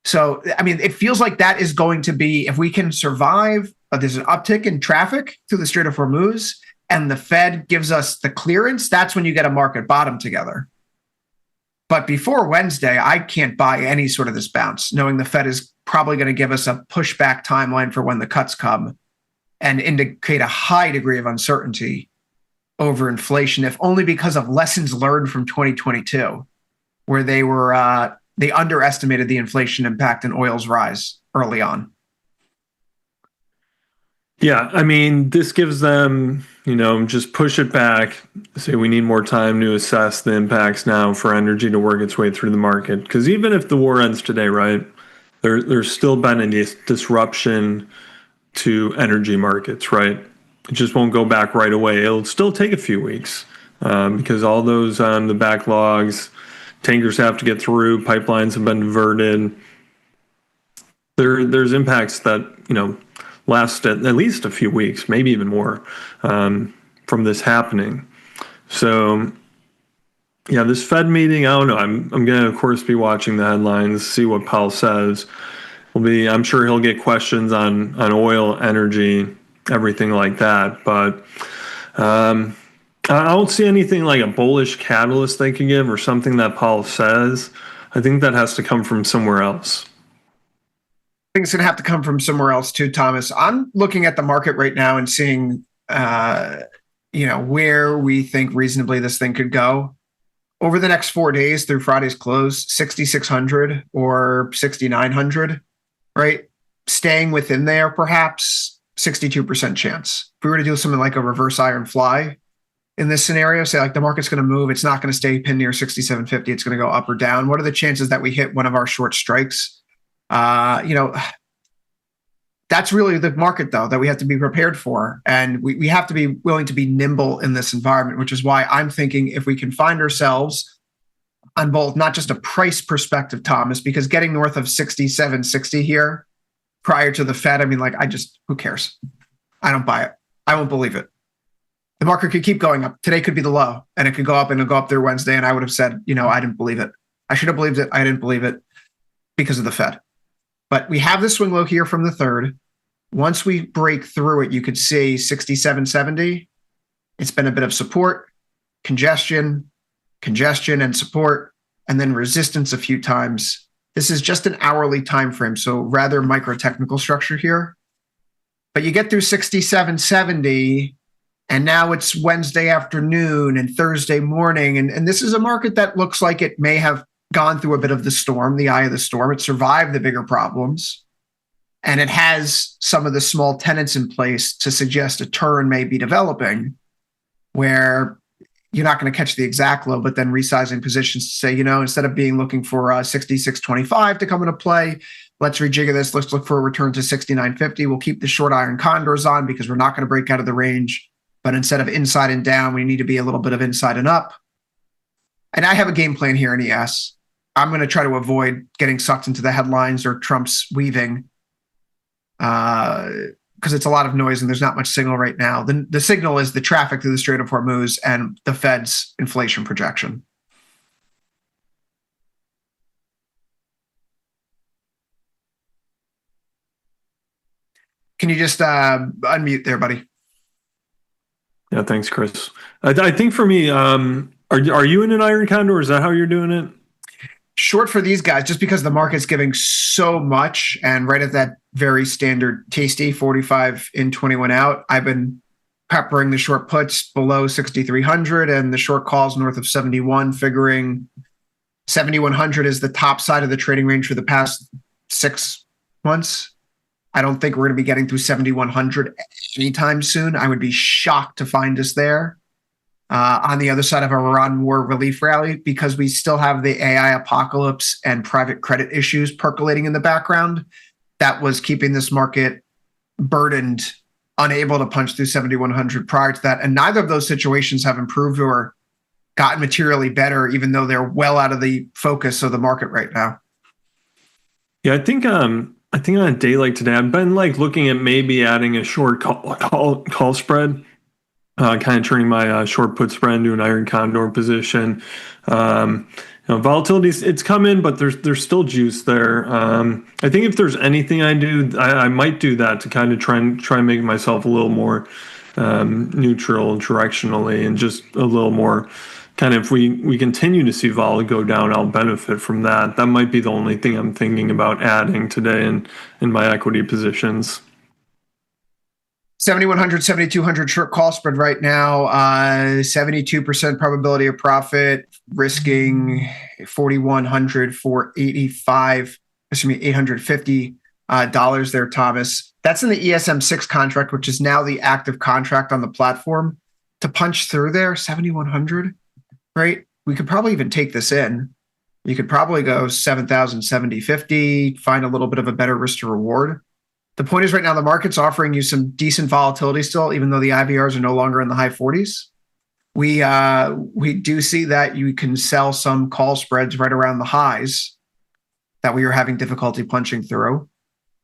S7: So, I mean, it feels like that is going to be, if we can survive, there's an uptick in traffic through the Strait of Hormuz and the Fed gives us the clearance, that's when you get a market bottom together. But before Wednesday, I can't buy any sort of this bounce, knowing the Fed is probably going to give us a pushback timeline for when the cuts come and indicate a high degree of uncertainty over inflation, if only because of lessons learned from 2022, where they underestimated the inflation impact in oil's rise early on.
S10: Yeah, I mean, this gives them, just push it back, say we need more time to assess the impacts now for energy to work its way through the market. Because even if the war ends today, right, there's still been a disruption to energy markets, right? It just won't go back right away. It'll still take a few weeks because all those the backlogs, tankers have to get through, pipelines have been diverted. There's impacts that, last at least a few weeks, maybe even more, from this happening. So, yeah, this Fed meeting, I don't know. I'm going to, of course, be watching the headlines, see what Powell says. I'm sure he'll get questions on oil, energy, everything like that. But I don't see anything like a bullish catalyst they could give or something that Powell says. I think that has to come from somewhere else.
S7: I think it's going to have to come from somewhere else too, Thomas. I'm looking at the market right now and seeing, where we think reasonably this thing could go. Over the next 4 days through Friday's close, 6,600 or 6,900, right? Staying within there, perhaps 62% chance. If we were to do something like a reverse iron fly in this scenario, say like the market's going to move, it's not going to stay pinned near 6,750, it's going to go up or down. What are the chances that we hit one of our short strikes? That's really the market, though, that we have to be prepared for. And we have to be willing to be nimble in this environment, which is why I'm thinking if we can find ourselves on both, not just a price perspective, Thomas, because getting north of 67.60 here prior to the Fed, I mean, who cares? I don't buy it. I won't believe it. The market could keep going up. Today could be the low, and it could go up and it'll go up there Wednesday. And I would have said, I didn't believe it. I should have believed it. I didn't believe it because of the Fed. But we have the swing low here from the third. Once we break through it, you could see 67.70. It's been a bit of support, congestion, and support, and then resistance a few times. This is just an hourly time frame, so rather micro technical structure here. But you get through 67.70, And now it's Wednesday afternoon and Thursday morning. And this is a market that looks like it may have gone through a bit of the storm, the eye of the storm. It survived the bigger problems. And it has some of the small tenets in place to suggest a turn may be developing where you're not going to catch the exact low, but then resizing positions to say, instead of looking for 66.25 to come into play, let's rejigger this. Let's look for a return to 69.50. We'll keep the short iron condors on because we're not going to break out of the range. But instead of inside and down, we need to be a little bit of inside and up. And I have a game plan here in ES. I'm going to try to avoid getting sucked into the headlines or Trump's weaving because it's a lot of noise and there's not much signal right now. The signal is the traffic through the Strait of Hormuz and the Fed's inflation projection. Can you just unmute there, buddy?
S10: Yeah, thanks, Chris. I think for me, are you in an iron condor, or is that how you're doing it?
S7: Short for these guys, just because the market's giving so much, and right at that very standard tasty 45 in, 21 out, I've been peppering the short puts below 6,300 and the short calls north of 71, figuring 7,100 is the top side of the trading range for the past 6 months. I don't think we're going to be getting through 7,100 anytime soon. I would be shocked to find us there on the other side of a Iran war relief rally because we still have the AI apocalypse and private credit issues percolating in the background. That was keeping this market burdened, unable to punch through 7,100 prior to that. And neither of those situations have improved or gotten materially better, even though they're well out of the focus of the market right now.
S10: Yeah, I think on a day like today, I've been looking at maybe adding a short call spread, kind of turning my short put spread into an iron condor position. Volatility, it's come in, but there's still juice there. I think if there's anything I do, I might do that to kind of try and make myself a little more neutral directionally, and just a little more kind of, if we continue to see vol go down, I'll benefit from that. That might be the only thing I'm thinking about adding today in my equity positions.
S7: 7,100, 7,200 short call spread right now, 72% probability of profit, risking 4,100 for $850 there, Thomas. That's in the ESM6 contract, which is now the active contract on the platform. To punch through there, 7,100, right? We could probably even take this in. You could probably go 7,000, 7,050, find a little bit of a better risk to reward. The point is right now the market's offering you some decent volatility still, even though the IVRs are no longer in the high 40s. We do see that you can sell some call spreads right around the highs that we are having difficulty punching through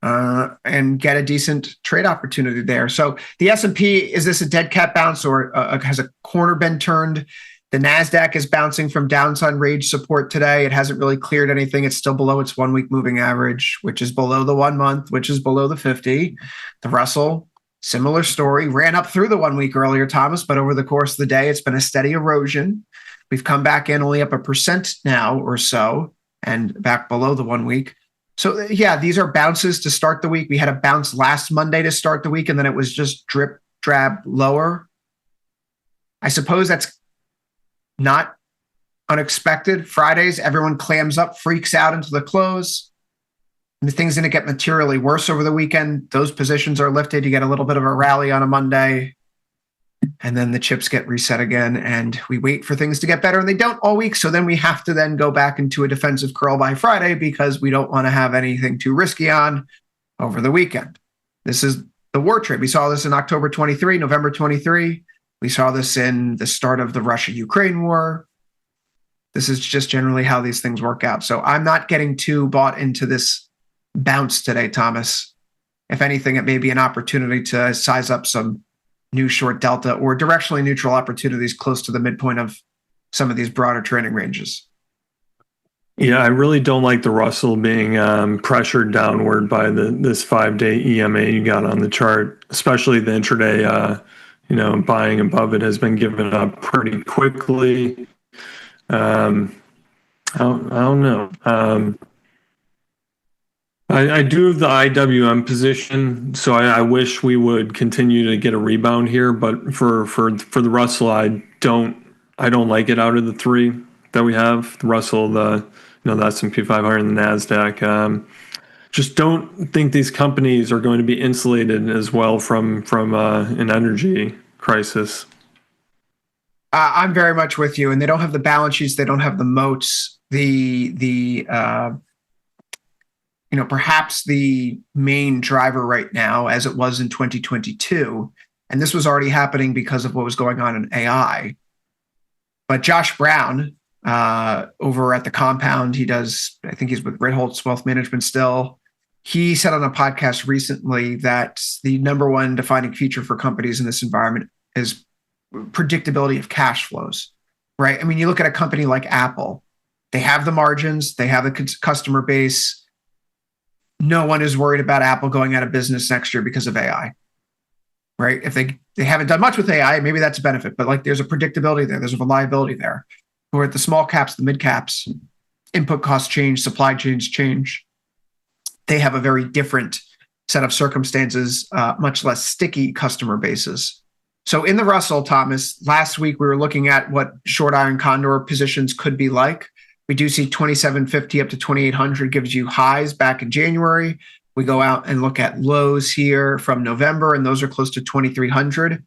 S7: and get a decent trade opportunity there. So the S&P, is this a dead cat bounce or has a corner been turned? The NASDAQ is bouncing from downside range support today. It hasn't really cleared anything. It's still below its 1 week moving average, which is below the 1 month, which is below the 50. The Russell, similar story, ran up through the 1 week earlier, Thomas, but over the course of the day, it's been a steady erosion. We've come back in only up 1% now or so and back below the 1 week. So yeah, these are bounces to start the week. We had a bounce last Monday to start the week, and then it was just drip, drab, lower. I suppose that's not unexpected. Fridays, everyone clams up, freaks out into the close. And the things didn't get materially worse over the weekend. Those positions are lifted. You get a little bit of a rally on a Monday. And then the chips get reset again. And we wait for things to get better. And they don't all week. So then we have to then go back into a defensive curl by Friday because we don't want to have anything too risky on over the weekend. This is the war trade. We saw this in October 23, November 23. We saw this in the start of the Russia-Ukraine war. This is just generally how these things work out. So I'm not getting too bought into this bounce today, Thomas. If anything, it may be an opportunity to size up some new short delta or directionally neutral opportunities close to the midpoint of some of these broader trading ranges.
S10: Yeah, I really don't like the Russell being pressured downward by this 5-day EMA you got on the chart, especially the intraday buying above it has been given up pretty quickly. I don't know. I do have the IWM position, so I wish we would continue to get a rebound here. But for the Russell, I don't like it out of the three that we have. The Russell, the S&P 500, and the Nasdaq. Just don't think these companies are going to be insulated as well from an energy crisis.
S7: I'm very much with you, and they don't have the balance sheets. They don't have the moats. Perhaps the main driver right now, as it was in 2022, and this was already happening because of what was going on in AI. But Josh Brown, over at the Compound, I think he's with Ritholtz Wealth Management still. He said on a podcast recently that the number one defining feature for companies in this environment is predictability of cash flows, right? I mean, you look at a company like Apple, they have the margins, they have the customer base. No one is worried about Apple going out of business next year because of AI, right? If they haven't done much with AI, maybe that's a benefit, but like there's a predictability there, there's a reliability there. Or at the small caps, the mid caps, input costs change, supply chains change. They have a very different set of circumstances, much less sticky customer bases. So in the Russell, Thomas, last week we were looking at what short iron condor positions could be like. We do see 2750 up to 2800 gives you highs back in January. We go out and look at lows here from November, and those are close to 2300.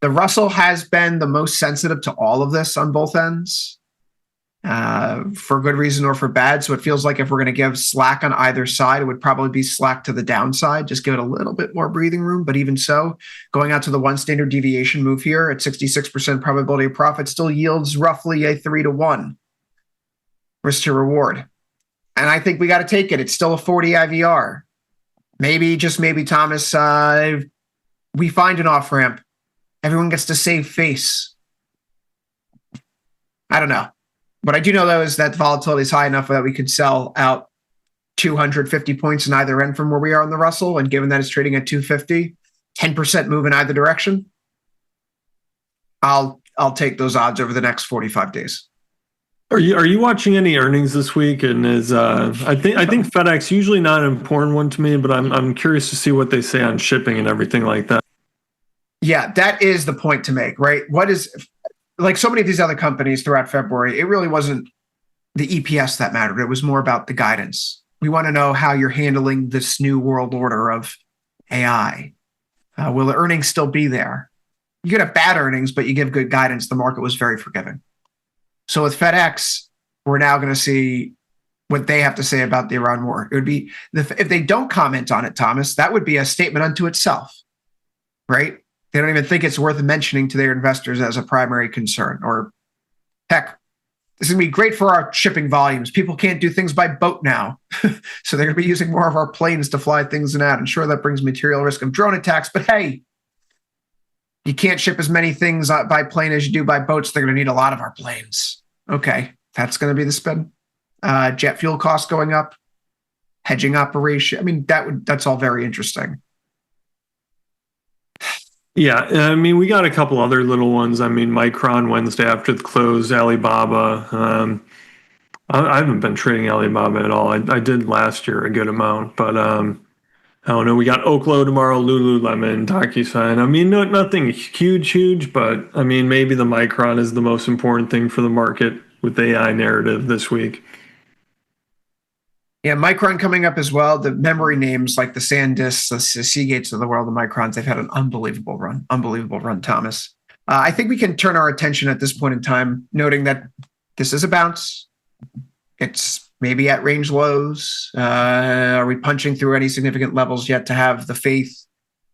S7: The Russell has been the most sensitive to all of this on both ends, for good reason or for bad. So it feels like if we're going to give slack on either side, it would probably be slack to the downside. Just give it a little bit more breathing room. But even so, going out to the one standard deviation move here at 66% probability of profit still yields roughly a 3-to-1 risk to reward. And I think we got to take it. It's still a 40 IVR. Maybe, just maybe, Thomas, we find an off ramp. Everyone gets to save face. I don't know. What I do know, though, is that volatility is high enough that we could sell out 250 points in either end from where we are on the Russell. And given that it's trading at 250, 10% move in either direction, I'll take those odds over the next 45 days.
S10: Are you watching any earnings this week? And I think FedEx, usually not an important one to me, but I'm curious to see what they say on shipping and everything like that.
S7: Yeah, that is the point to make, right? What is, like so many of these other companies throughout February, it really wasn't the EPS that mattered. It was more about the guidance. We want to know how you're handling this new world order of AI. Will the earnings still be there? You could have bad earnings, but you give good guidance. The market was very forgiving. So with FedEx, we're now going to see what they have to say about the Iran war. It would be, if they don't comment on it, Thomas, that would be a statement unto itself, right? They don't even think it's worth mentioning to their investors as a primary concern. Or heck, this is going to be great for our shipping volumes. People can't do things by boat now. So they're going to be using more of our planes to fly things in and out. And sure, that brings material risk of drone attacks, but hey, you can't ship as many things by plane as you do by boats. They're going to need a lot of our planes. Okay, that's going to be the spin. Jet fuel costs going up, hedging operation. I mean, that's all very interesting.
S10: Yeah, I mean, we got a couple other little ones. I mean, Micron Wednesday after the close, Alibaba. I haven't been trading Alibaba at all. I did last year a good amount, but I don't know. We got Oklo tomorrow, Lululemon, DocuSign. I mean, nothing huge, but I mean, maybe the Micron is the most important thing for the market with the AI narrative this week.
S7: Yeah, Micron coming up as well. The memory names like the SanDisks, the Seagates of the world, the Microns, they've had an unbelievable run, Thomas. I think we can turn our attention at this point in time, noting that this is a bounce. It's maybe at range lows. Are we punching through any significant levels yet to have the faith?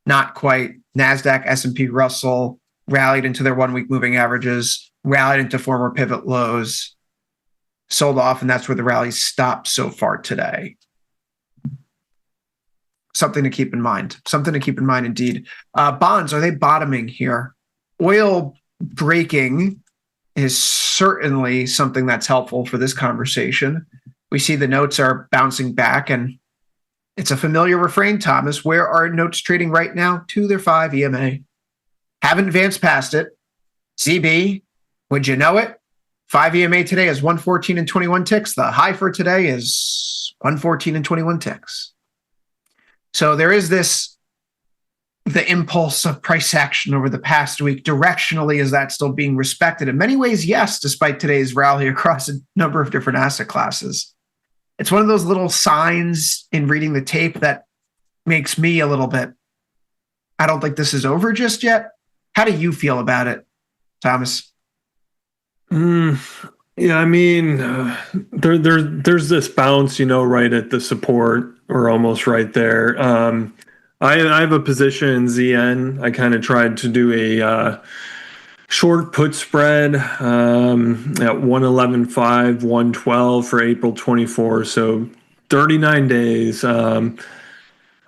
S7: Not quite. NASDAQ, S&P, Russell rallied into their 1 week moving averages, rallied into former pivot lows, sold off, and that's where the rally stopped so far today. Something to keep in mind. Something to keep in mind indeed. Bonds, are they bottoming here? Oil breaking is certainly something that's helpful for this conversation. We see the notes are bouncing back, and it's a familiar refrain, Thomas. Where are notes trading right now? To their 5 EMA. Haven't advanced past it. ZB, would you know it? 5 EMA today is 114 and 21 ticks. The high for today is 114 and 21 ticks. So there is the impulse of price action over the past week. Directionally, is that still being respected? In many ways, yes, despite today's rally across a number of different asset classes. It's one of those little signs in reading the tape that makes me a little bit, I don't think this is over just yet. How do you feel about it, Thomas?
S10: Yeah, I mean, there's this bounce, right at the support or almost right there. I have a position in ZN. I kind of tried to do a short put spread at 111.5, 112 for April 24. So 39 days.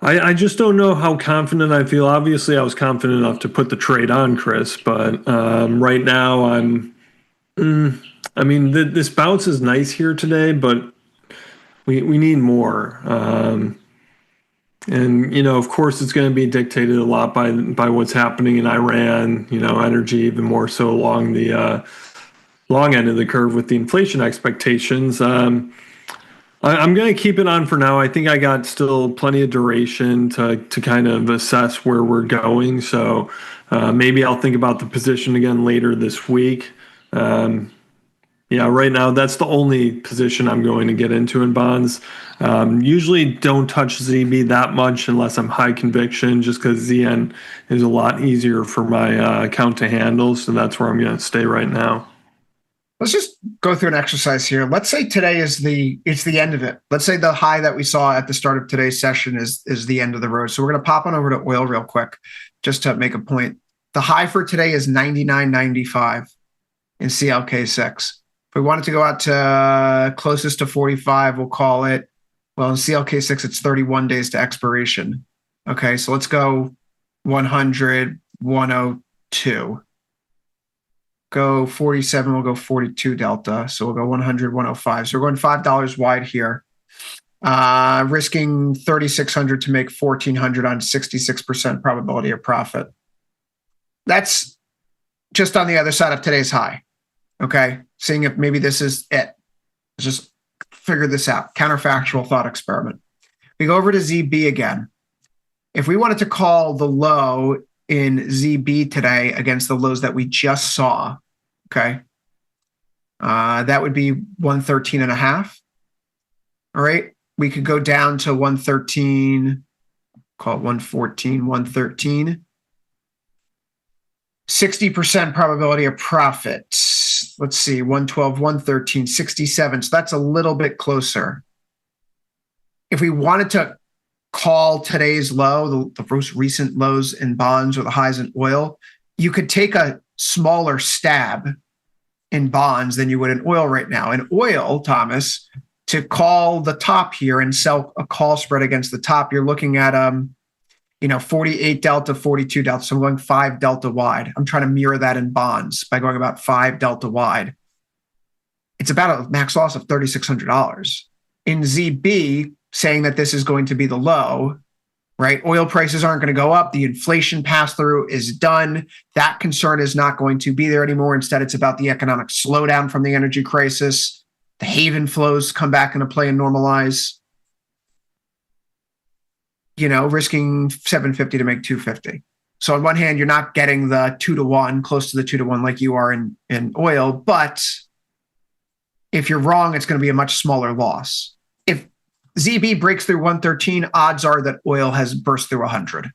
S10: I just don't know how confident I feel. Obviously, I was confident enough to put the trade on, Chris, but right now this bounce is nice here today, but we need more. And, of course, it's going to be dictated a lot by what's happening in Iran, energy, even more so along the long end of the curve with the inflation expectations. I'm going to keep it on for now. I think I got still plenty of duration to kind of assess where we're going. So maybe I'll think about the position again later this week. Right now, that's the only position I'm going to get into in bonds. Usually don't touch ZB that much unless I'm high conviction, just because ZN is a lot easier for my account to handle. So that's where I'm going to stay right now.
S7: Let's just go through an exercise here. Let's say today is the end of it. Let's say the high that we saw at the start of today's session is the end of the road. So we're going to pop on over to oil real quick, just to make a point. The high for today is 99.95 in CLK6. If we wanted to go out to closest to 45, we'll call it, well, in CLK6, it's 31 days to expiration. Okay, so let's go 100, 102. Go 47, we'll go 42 delta. So we'll go 100, 105. So we're going $5 wide here. Risking 3,600 to make 1,400 on 66% probability of profit. That's just on the other side of today's high. Okay, seeing if maybe this is it. Let's just figure this out. Counterfactual thought experiment. We go over to ZB again. If we wanted to call the low in ZB today against the lows that we just saw, okay, that would be 113.5. All right, we could go down to 113, call it 114, 113. 60% probability of profit. Let's see, 112, 113, 67. So that's a little bit closer. If we wanted to call today's low, the most recent lows in bonds or the highs in oil, you could take a smaller stab in bonds than you would in oil right now. In oil, Thomas, to call the top here and sell a call spread against the top, you're looking at 48 delta, 42 delta. So I'm going 5 delta wide. I'm trying to mirror that in bonds by going about 5 delta wide. It's about a max loss of $3,600. In ZB, saying that this is going to be the low, right? Oil prices aren't going to go up. The inflation pass-through is done. That concern is not going to be there anymore. Instead, it's about the economic slowdown from the energy crisis. The haven flows come back into play and normalize. Risking 750 to make 250. So on one hand, you're not getting the 2-to-1, close to the 2-to-1 like you are in oil. But if you're wrong, it's going to be a much smaller loss. If ZB breaks through 113, odds are that oil has burst through 100.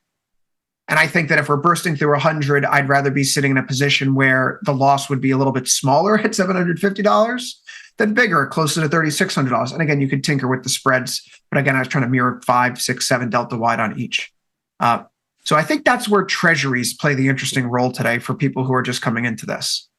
S7: And I think that if we're bursting through 100, I'd rather be sitting in a position where the loss would be a little bit smaller at $750 than bigger, closer to $3,600. And again, you could tinker with the spreads. But again, I was trying to mirror 5, 6, 7 delta wide on each. So I think that's where treasuries play the interesting role today for people who are just coming into this.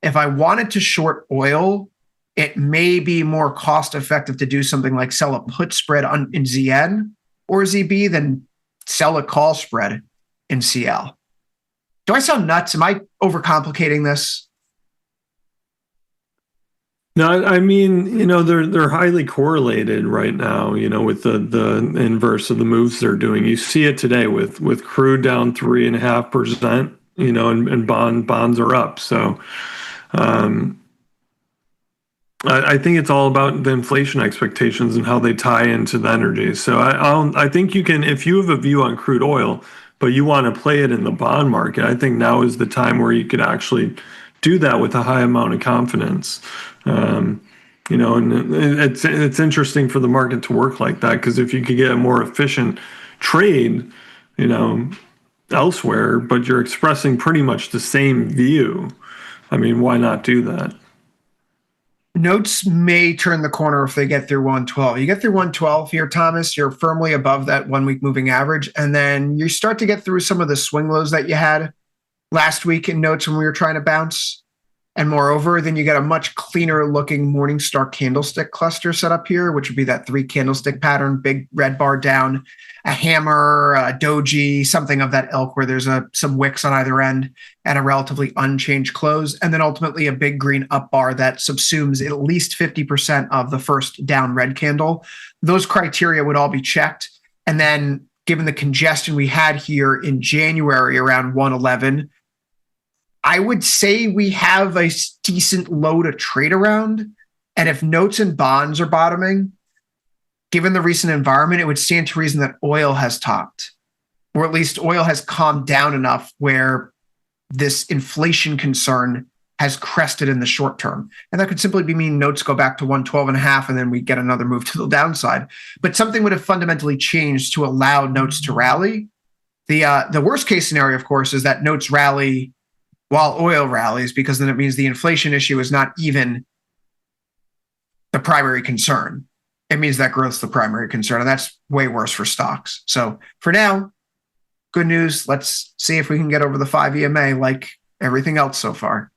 S7: If I wanted to short oil, it may be more cost effective to do something like sell a put spread in ZN or ZB than sell a call spread in CL. Do I sound nuts? Am I overcomplicating this?
S10: No, I mean, they're highly correlated right now, with the inverse of the moves they're doing. You see it today with crude down 3.5%, and bonds are up. So I think it's all about the inflation expectations and how they tie into the energy. So I think you can, if you have a view on crude oil, but you want to play it in the bond market, I think now is the time where you could actually do that with a high amount of confidence. And it's interesting for the market to work like that, because if you could get a more efficient trade, elsewhere, but you're expressing pretty much the same view, I mean, why not do that?
S7: Notes may turn the corner if they get through 112. You get through 112 here, Thomas, you're firmly above that 1 week moving average. And then you start to get through some of the swing lows that you had last week in notes when we were trying to bounce. And moreover, then you get a much cleaner looking Morningstar candlestick cluster set up here, which would be that 3 candlestick pattern, big red bar down, a hammer, a doji, something of that ilk where there's some wicks on either end and a relatively unchanged close. And then ultimately a big green up bar that subsumes at least 50% of the first down red candle. Those criteria would all be checked. And then given the congestion we had here in January around 111, I would say we have a decent low to trade around. And if notes and bonds are bottoming, given the recent environment, it would stand to reason that oil has topped, or at least oil has calmed down enough where this inflation concern has crested in the short term. And that could simply mean notes go back to 112.5 and then we get another move to the downside. But something would have fundamentally changed to allow notes to rally. The worst case scenario, of course, is that notes rally while oil rallies, because then it means the inflation issue is not even the primary concern. It means that growth's the primary concern, and that's way worse for stocks. So for now, good news. Let's see if we can get over the 5 EMA like everything else so far.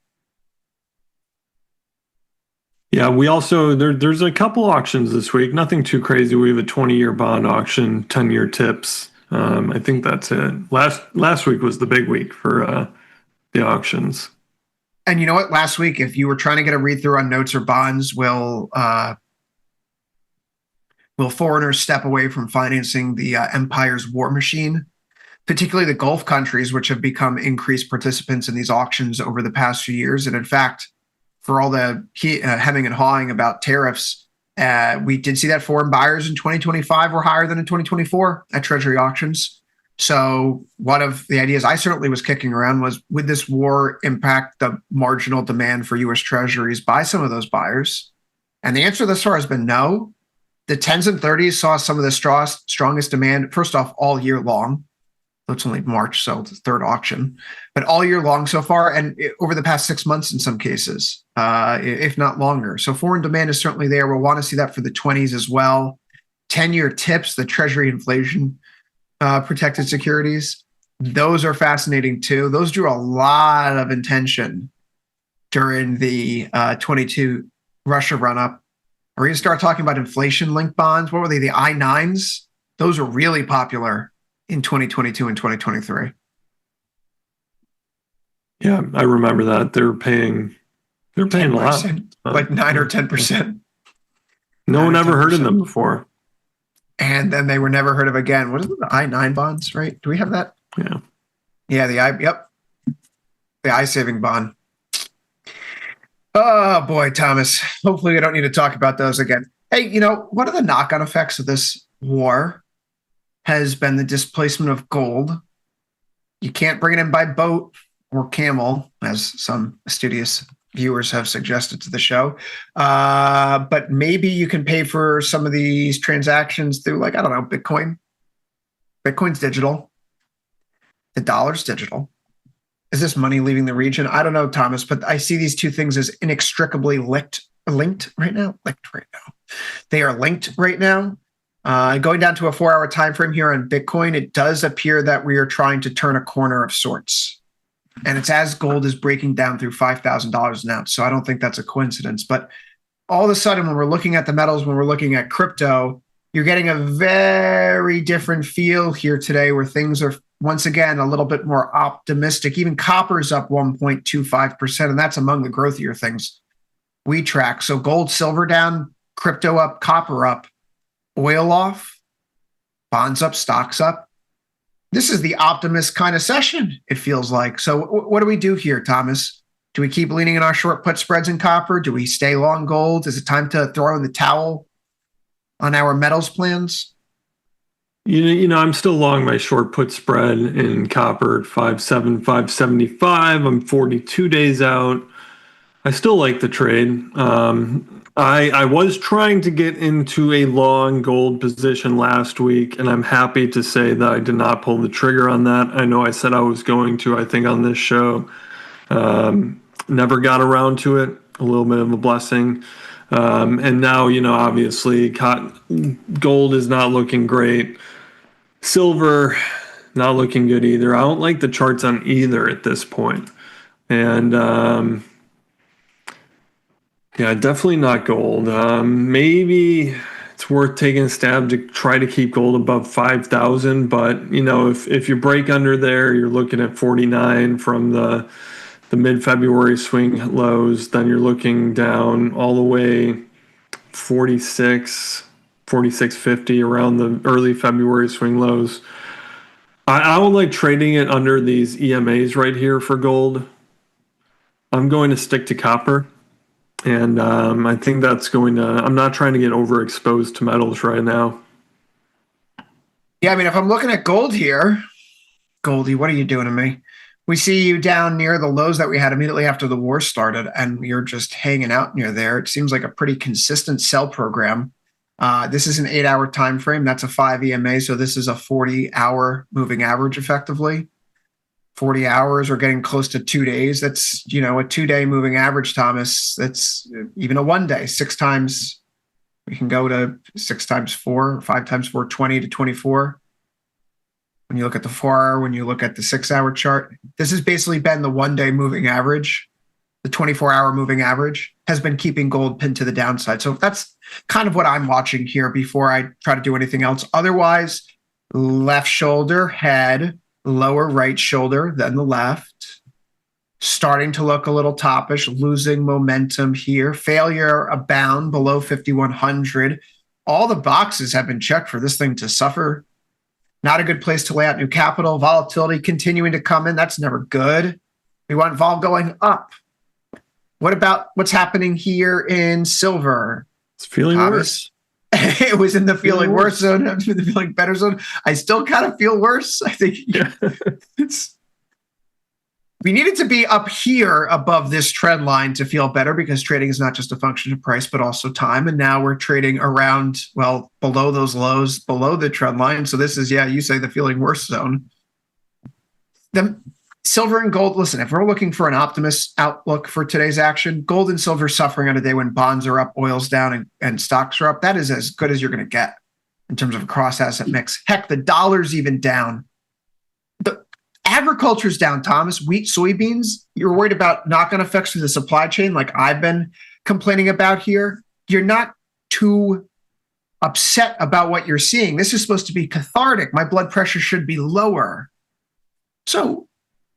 S10: Yeah, we also, there's a couple auctions this week. Nothing too crazy. We have a 20-year bond auction, 10-year tips. I think that's it. Last week was the big week for the auctions.
S7: And you know what? Last week, if you were trying to get a read through on notes or bonds, will foreigners step away from financing the empire's war machine, particularly the Gulf countries, which have become increased participants in these auctions over the past few years? And in fact, for all the hemming and hawing about tariffs, we did see that foreign buyers in 2025 were higher than in 2024 at Treasury auctions. So one of the ideas I certainly was kicking around was, would this war impact the marginal demand for U.S. Treasuries by some of those buyers? And the answer thus far has been no. The 10s and 30s saw some of the strongest demand, first off, all year long. It's only March, so it's the third auction, but all year long so far, and over the past 6 months in some cases, if not longer. So foreign demand is certainly there. We'll want to see that for the 20s as well. 10-year tips, the Treasury inflation protected securities, those are fascinating too. Those drew a lot of attention during the 22 Russia run-up. Are we going to start talking about inflation-linked bonds? What were they, the I-9s? Those were really popular in 2022 and 2023.
S10: Yeah, I remember that. They're paying a lot.
S7: Like 9 or 10%.
S10: No one ever heard of them before.
S7: And then they were never heard of again. What is it? The I-9 bonds, right? Do we have that?
S10: Yeah.
S7: Yeah, the I-saving bond. Oh boy, Thomas. Hopefully we don't need to talk about those again. Hey, one of the knock-on effects of this war has been the displacement of gold. You can't bring it in by boat or camel, as some studious viewers have suggested to the show. But maybe you can pay for some of these transactions through, like, I don't know, Bitcoin. Bitcoin's digital. The dollar's digital. Is this money leaving the region? I don't know, Thomas, but I see these two things as inextricably linked right now. They are linked right now. Going down to a 4-hour time frame here on Bitcoin, it does appear that we are trying to turn a corner of sorts. And it's as gold is breaking down through $5,000 an ounce. So I don't think that's a coincidence. But all of a sudden, when we're looking at the metals, when we're looking at crypto, you're getting a very different feel here today where things are, once again, a little bit more optimistic. Even copper's up 1.25%, and that's among the growthier things we track. So gold, silver down, crypto up, copper up, oil off, bonds up, stocks up. This is the optimist kind of session, it feels like. So what do we do here, Thomas? Do we keep leaning in our short put spreads in copper? Do we stay long gold? Is it time to throw in the towel on our metals plans?
S10: I'm still long my short put spread in copper at 5.7, 5.75. I'm 42 days out. I still like the trade. I was trying to get into a long gold position last week, and I'm happy to say that I did not pull the trigger on that. I know I said I was going to, I think, on this show. Never got around to it. A little bit of a blessing. And now, obviously, gold is not looking great. Silver, not looking good either. I don't like the charts on either at this point. And yeah, definitely not gold. Maybe it's worth taking a stab to try to keep gold above 5,000. But, if you break under there, you're looking at 49 from the mid-February swing lows. Then you're looking down all the way 46.50 around the early February swing lows. I would like trading it under these EMAs right here for gold. I'm going to stick to copper. And I think that's I'm not trying to get overexposed to metals right now.
S7: Yeah, I mean, if I'm looking at gold here, Goldie, what are you doing to me? We see you down near the lows that we had immediately after the war started, and you're just hanging out near there. It seems like a pretty consistent sell program. This is an 8-hour time frame. That's a 5 EMA, so this is a 40-hour moving average effectively. 40 hours or getting close to 2 days. That's, a 2-day moving average, Thomas. That's even a 1 day. 6 times, we can go to 6 times 4, or 5 times 4, 20 to 24. When you look at the 4-hour, when you look at the 6-hour chart, this has basically been the 1-day moving average. The 24-hour moving average has been keeping gold pinned to the downside. So that's kind of what I'm watching here before I try to do anything else. Otherwise, left shoulder, head, lower right shoulder, then the left. Starting to look a little toppish, losing momentum here. Failure abound below 5,100. All the boxes have been checked for this thing to suffer. Not a good place to lay out new capital. Volatility continuing to come in. That's never good. We want vol going up. What about what's happening here in silver?
S10: It's feeling worse.
S7: It was in the feeling worse zone. I'm in the feeling better zone. I still kind of feel worse. I think we needed to be up here above this trend line to feel better, because trading is not just a function of price, but also time. And now we're trading around, below those lows, below the trend line. So this is, you say the feeling worse zone. The silver and gold, listen, if we're looking for an optimist outlook for today's action, gold and silver suffering on a day when bonds are up, oil's down, and stocks are up, that is as good as you're going to get in terms of a cross-asset mix. Heck, the dollar's even down. The agriculture's down, Thomas. Wheat, soybeans, you're worried about knock-on effects to the supply chain like I've been complaining about here. You're not too upset about what you're seeing. This is supposed to be cathartic. My blood pressure should be lower. So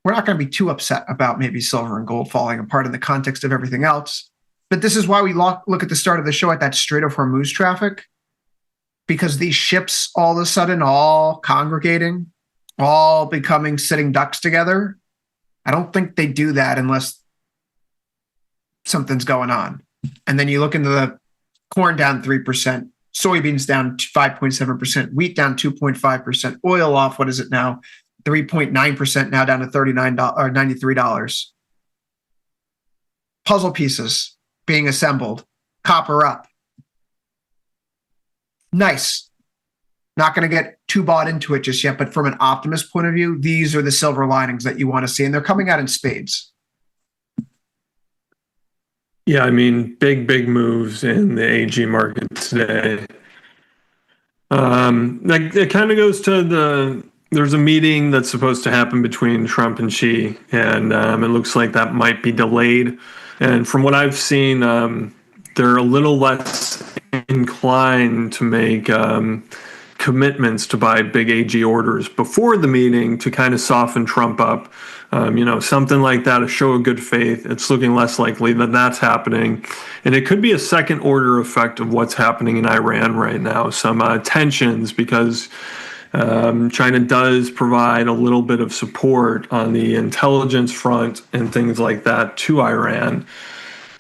S7: we're not going to be too upset about maybe silver and gold falling apart in the context of everything else. But this is why we look at the start of the show at that Strait of Hormuz traffic, because these ships all of a sudden all congregating, all becoming sitting ducks together. I don't think they do that unless something's going on. And then you look into the corn down 3%, soybeans down 5.7%, wheat down 2.5%, oil off, what is it now? 3.9%, now down to $39 or $93. Puzzle pieces being assembled. Copper up. Nice. Not going to get too bought into it just yet, but from an optimist point of view, these are the silver linings that you want to see, and they're coming out in spades.
S10: Yeah, I mean, big moves in the AG market today. It kind of goes to there's a meeting that's supposed to happen between Trump and Xi, and it looks like that might be delayed. And from what I've seen, they're a little less inclined to make commitments to buy big AG orders before the meeting to kind of soften Trump up. Something like that, a show of good faith. It's looking less likely that that's happening. And it could be a second order effect of what's happening in Iran right now. Some tensions, because China does provide a little bit of support on the intelligence front and things like that to Iran.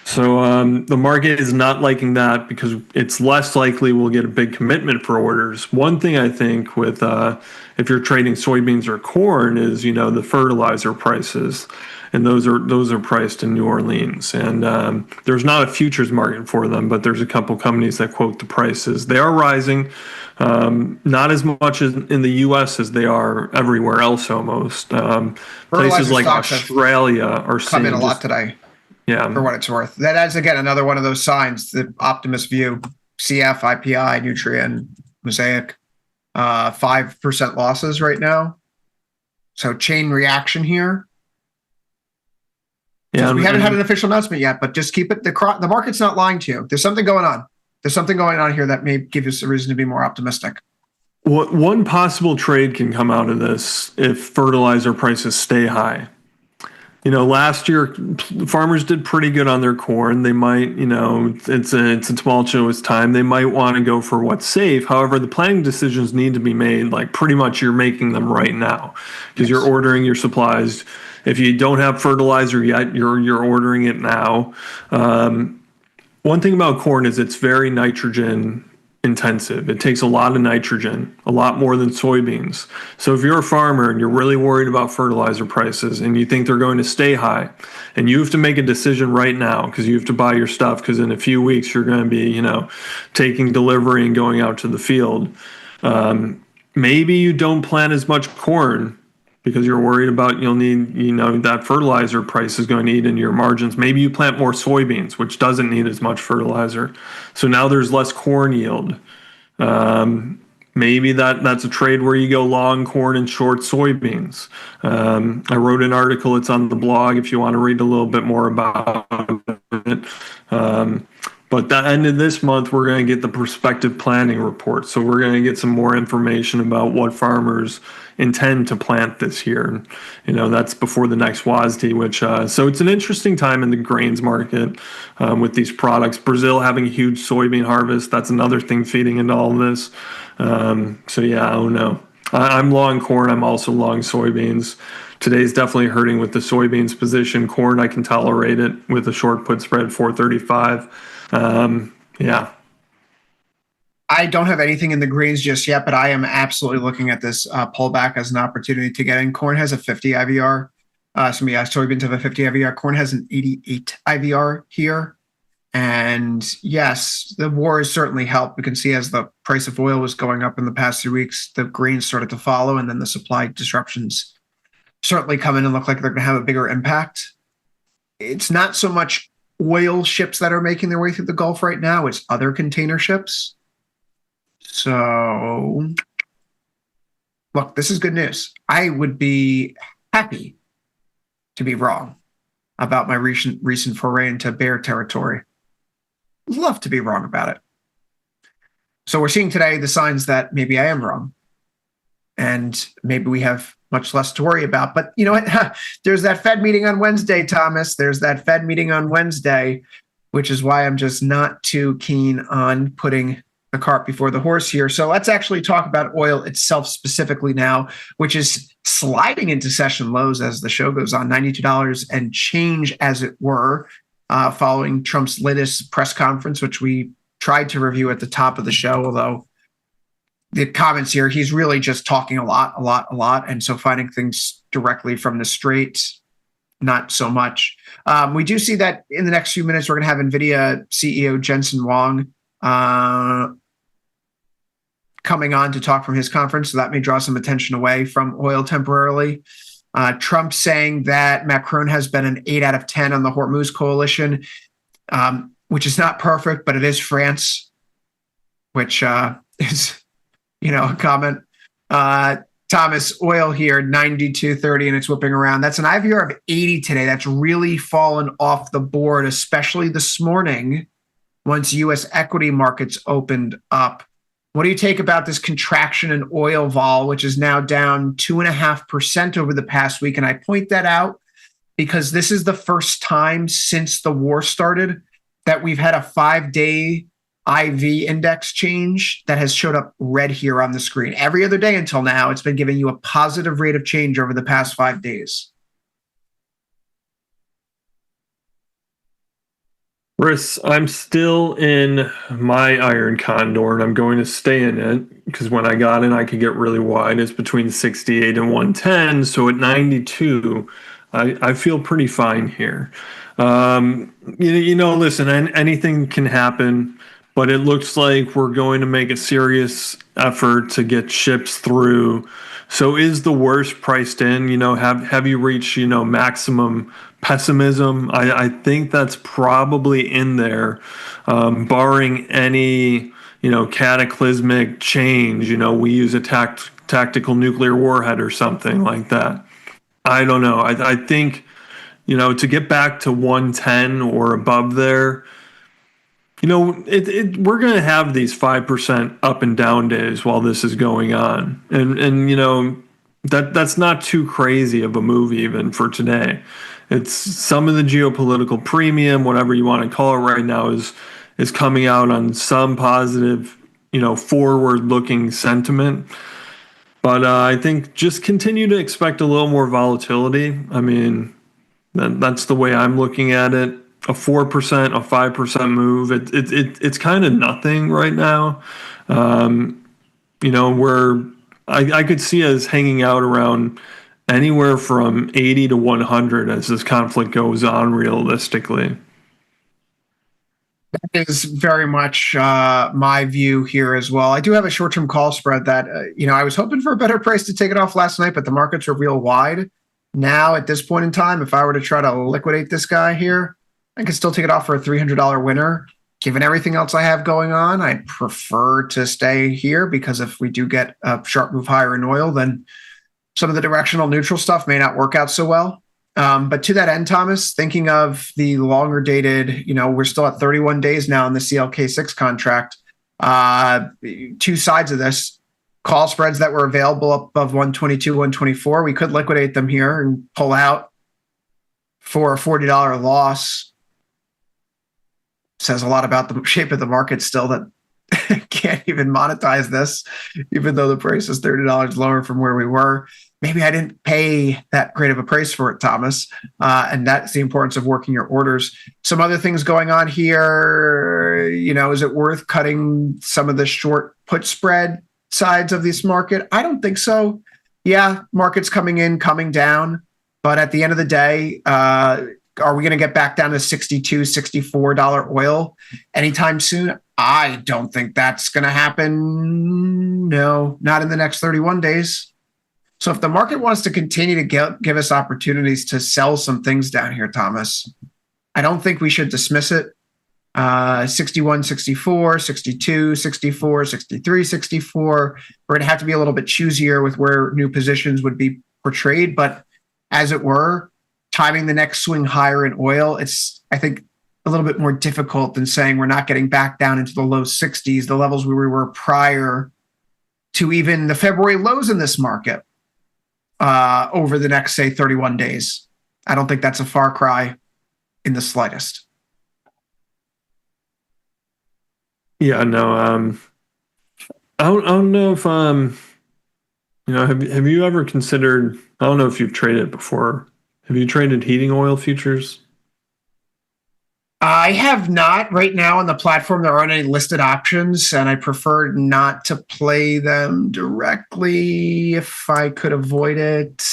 S10: So the market is not liking that because it's less likely we'll get a big commitment for orders. One thing I think with if you're trading soybeans or corn is, the fertilizer prices, and those are priced in New Orleans. And there's not a futures market for them, but there's a couple companies that quote the prices. They are rising, not as much as in the U.S. as they are everywhere else almost. Places like Australia are
S7: come in
S10: seeing
S7: a lot today.
S10: Yeah.
S7: For what it's worth. That is, again, another one of those signs, the optimist view, CF, IPI, Nutrien, Mosaic, 5% losses right now. So chain reaction here.
S10: Yeah,
S7: we haven't had an official announcement yet, but just keep it. The market's not lying to you. There's something going on. There's something going on here that may give us a reason to be more optimistic.
S10: One possible trade can come out of this if fertilizer prices stay high. Last year, farmers did pretty good on their corn. They might, it's a tumultuous time. They might want to go for what's safe. However, the planning decisions need to be made, like pretty much you're making them right now because you're ordering your supplies. If you don't have fertilizer yet, you're ordering it now. One thing about corn is it's very nitrogen intensive. It takes a lot of nitrogen, a lot more than soybeans. So if you're a farmer and you're really worried about fertilizer prices and you think they're going to stay high, and you have to make a decision right now because you have to buy your stuff because in a few weeks you're going to be, taking delivery and going out to the field. Maybe you don't plant as much corn because you're worried about you'll need, that fertilizer price is going to eat into your margins. Maybe you plant more soybeans, which doesn't need as much fertilizer. So now there's less corn yield. Maybe that's a trade where you go long corn and short soybeans. I wrote an article, it's on the blog if you want to read a little bit more about it. But at the end of this month, we're going to get the prospective planning report. So we're going to get some more information about what farmers intend to plant this year. That's before the next WASDE, which, so it's an interesting time in the grains market with these products. Brazil having a huge soybean harvest. That's another thing feeding into all of this. So yeah, I don't know. I'm long corn. I'm also long soybeans. Today's definitely hurting with the soybeans position. Corn, I can tolerate it with a short put spread, 435. Yeah.
S7: I don't have anything in the greens just yet, but I am absolutely looking at this pullback as an opportunity to get in. Corn has a 50 IVR. Soybeans have a 50 IVR. Corn has an 88 IVR here. And yes, the war has certainly helped. We can see as the price of oil was going up in the past 3 weeks, the grains started to follow, and then the supply disruptions certainly come in and look like they're going to have a bigger impact. It's not so much oil ships that are making their way through the Gulf right now. It's other container ships. So, look, this is good news. I would be happy to be wrong about my recent foray into bear territory. Love to be wrong about it. So we're seeing today the signs that maybe I am wrong. And maybe we have much less to worry about. But you know what? There's that Fed meeting on Wednesday, Thomas. There's that Fed meeting on Wednesday, which is why I'm just not too keen on putting the cart before the horse here. So let's actually talk about oil itself specifically now, which is sliding into session lows as the show goes on, $92 and change, as it were, following Trump's latest press conference, which we tried to review at the top of the show, although the comments here, he's really just talking a lot. And so finding things directly from the straight, not so much. We do see that in the next few minutes, we're going to have NVIDIA CEO Jensen Huang coming on to talk from his conference. So that may draw some attention away from oil temporarily. Trump saying that Macron has been an 8 out of 10 on the Hormuz coalition, which is not perfect, but it is France, which is, a comment. Thomas, oil here, 92.30, and it's whipping around. That's an IVR of 80 today. That's really fallen off the board, especially this morning once U.S. equity markets opened up. What do you take about this contraction in oil vol, which is now down 2.5% over the past week? And I point that out because this is the first time since the war started that we've had a 5-day IV index change that has showed up red here on the screen. Every other day until now, it's been giving you a positive rate of change over the past 5 days.
S10: Chris, I'm still in my iron condor, and I'm going to stay in it because when I got in, I could get really wide. It's between 68 and 110. So at 92, I feel pretty fine here. Listen, anything can happen, but it looks like we're going to make a serious effort to get ships through. So is the worst priced in? Have you reached, maximum pessimism? I think that's probably in there, barring any, cataclysmic change. We use a tactical nuclear warhead or something like that. I don't know. I think, to get back to 110 or above there, we're going to have these 5% up and down days while this is going on. And that's not too crazy of a move even for today. It's some of the geopolitical premium, whatever you want to call it right now, is coming out on some positive, forward-looking sentiment. But I think just continue to expect a little more volatility. I mean, that's the way I'm looking at it. A 4%, a 5% move, it's kind of nothing right now. Where I could see us hanging out around anywhere from 80 to 100 as this conflict goes on realistically.
S7: That is very much my view here as well. I do have a short-term call spread that, I was hoping for a better price to take it off last night, but the markets are real wide. Now, at this point in time, if I were to try to liquidate this guy here, I could still take it off for a $300 winner. Given everything else I have going on, I'd prefer to stay here because if we do get a sharp move higher in oil, then some of the directional neutral stuff may not work out so well. But to that end, Thomas, thinking of the longer dated, we're still at 31 days now in the CLK6 contract. Two sides of this. Call spreads that were available up above 122, 124. We could liquidate them here and pull out for a $40 loss. Says a lot about the shape of the market still that can't even monetize this, even though the price is $30 lower from where we were. Maybe I didn't pay that great of a price for it, Thomas. And that's the importance of working your orders. Some other things going on here, is it worth cutting some of the short put spread sides of this market? I don't think so. Yeah, market's coming in, coming down. But at the end of the day, are we going to get back down to $62, $64 oil anytime soon? I don't think that's going to happen. No, not in the next 31 days. So if the market wants to continue to give us opportunities to sell some things down here, Thomas, I don't think we should dismiss it. 61, 64, 62, 64, 63, 64. We're going to have to be a little bit choosier with where new positions would be portrayed. But as it were, timing the next swing higher in oil, it's, I think, a little bit more difficult than saying we're not getting back down into the low 60s, the levels where we were prior to even the February lows in this market over the next, say, 31 days. I don't think that's a far cry in the slightest.
S10: Yeah, no, I don't know if, have you ever considered, I don't know if you've traded before. Have you traded heating oil futures?
S7: I have not. Right now on the platform, there aren't any listed options, and I prefer not to play them directly if I could avoid it.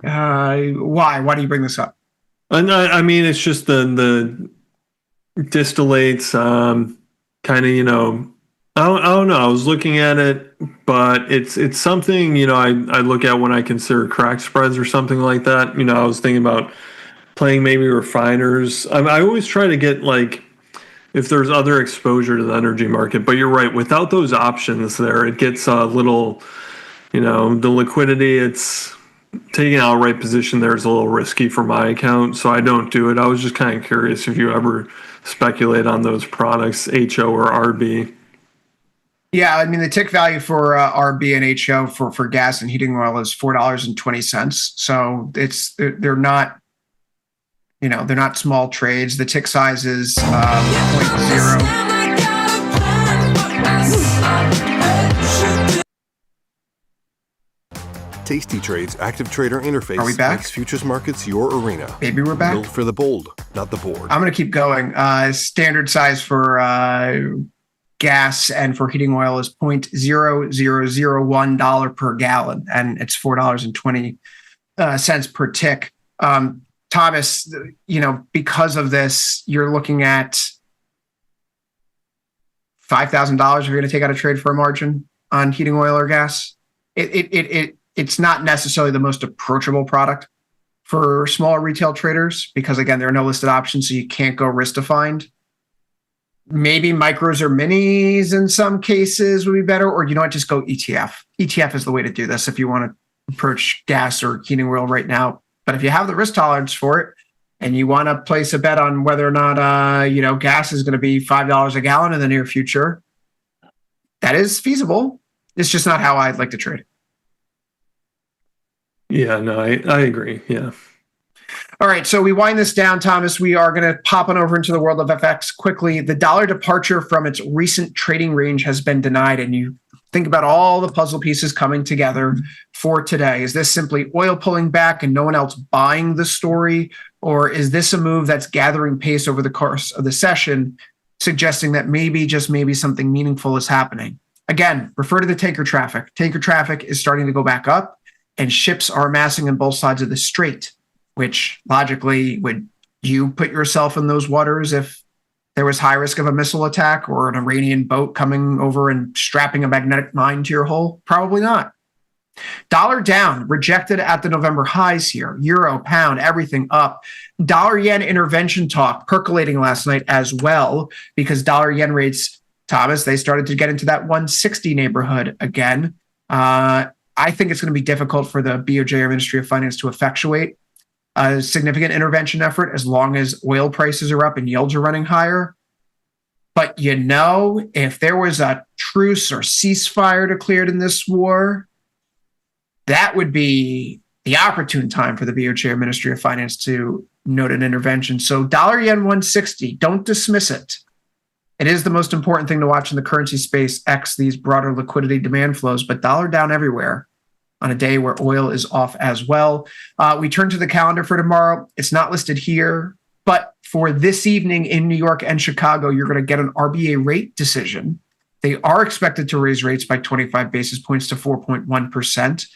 S7: Why? Why do you bring this up?
S10: I mean, it's just the distillates, kind of, I don't know. I was looking at it, but it's something, I look at when I consider crack spreads or something like that. I was thinking about playing maybe refiners. I always try to get if there's other exposure to the energy market, but you're right. Without those options there, it gets a little, the liquidity, it's taking an outright position there is a little risky for my account. So I don't do it. I was just kind of curious if you ever speculate on those products, HO or RB.
S7: Yeah, I mean, the tick value for RB and HO for gas and heating oil is $4.20. So they're not, they're not small trades. The tick size is 0.0.
S8: Tasty Trade's active trader interface
S7: Are we back?
S8: makes futures markets your arena.
S7: Maybe we're back.
S8: Built for the bold, not the bored.
S7: I'm going to keep going. Standard size for gas and for heating oil is $0.0001 per gallon, and it's $4.20 per tick. Thomas, because of this, you're looking at $5,000 if you're going to take out a trade for a margin on heating oil or gas. It's not necessarily the most approachable product for smaller retail traders because, again, there are no listed options, so you can't go risk defined. Maybe micros or minis in some cases would be better, or just go ETF. ETF is the way to do this if you want to approach gas or heating oil right now. But if you have the risk tolerance for it and you want to place a bet on whether or not gas is going to be $5 a gallon in the near future, that is feasible. It's just not how I'd like to trade.
S10: Yeah, no, I agree. Yeah.
S7: All right, so we wind this down, Thomas. We are going to pop on over into the world of FX quickly. The dollar departure from its recent trading range has been denied, and you think about all the puzzle pieces coming together for today. Is this simply oil pulling back and no one else buying the story, or is this a move that's gathering pace over the course of the session, suggesting that maybe, just maybe, something meaningful is happening? Again, refer to the tanker traffic. Tanker traffic is starting to go back up, and ships are amassing on both sides of the strait, which logically, would you put yourself in those waters if there was high risk of a missile attack or an Iranian boat coming over and strapping a magnetic mine to your hull? Probably not. Dollar down, rejected at the November highs here. Euro, pound, everything up. Dollar yen intervention talk percolating last night as well, because dollar yen rates, Thomas, they started to get into that 160 neighborhood again. I think it's going to be difficult for the BOJ or Ministry of Finance to effectuate a significant intervention effort as long as oil prices are up and yields are running higher. But if there was a truce or ceasefire declared in this war, that would be the opportune time for the BOJ or Ministry of Finance to note an intervention. So dollar yen 160, don't dismiss it. It is the most important thing to watch in the currency space, X these broader liquidity demand flows, but dollar down everywhere on a day where oil is off as well. We turn to the calendar for tomorrow. It's not listed here, but for this evening in New York and Chicago, you're going to get an RBA rate decision. They are expected to raise rates by 25 basis points to 4.1%.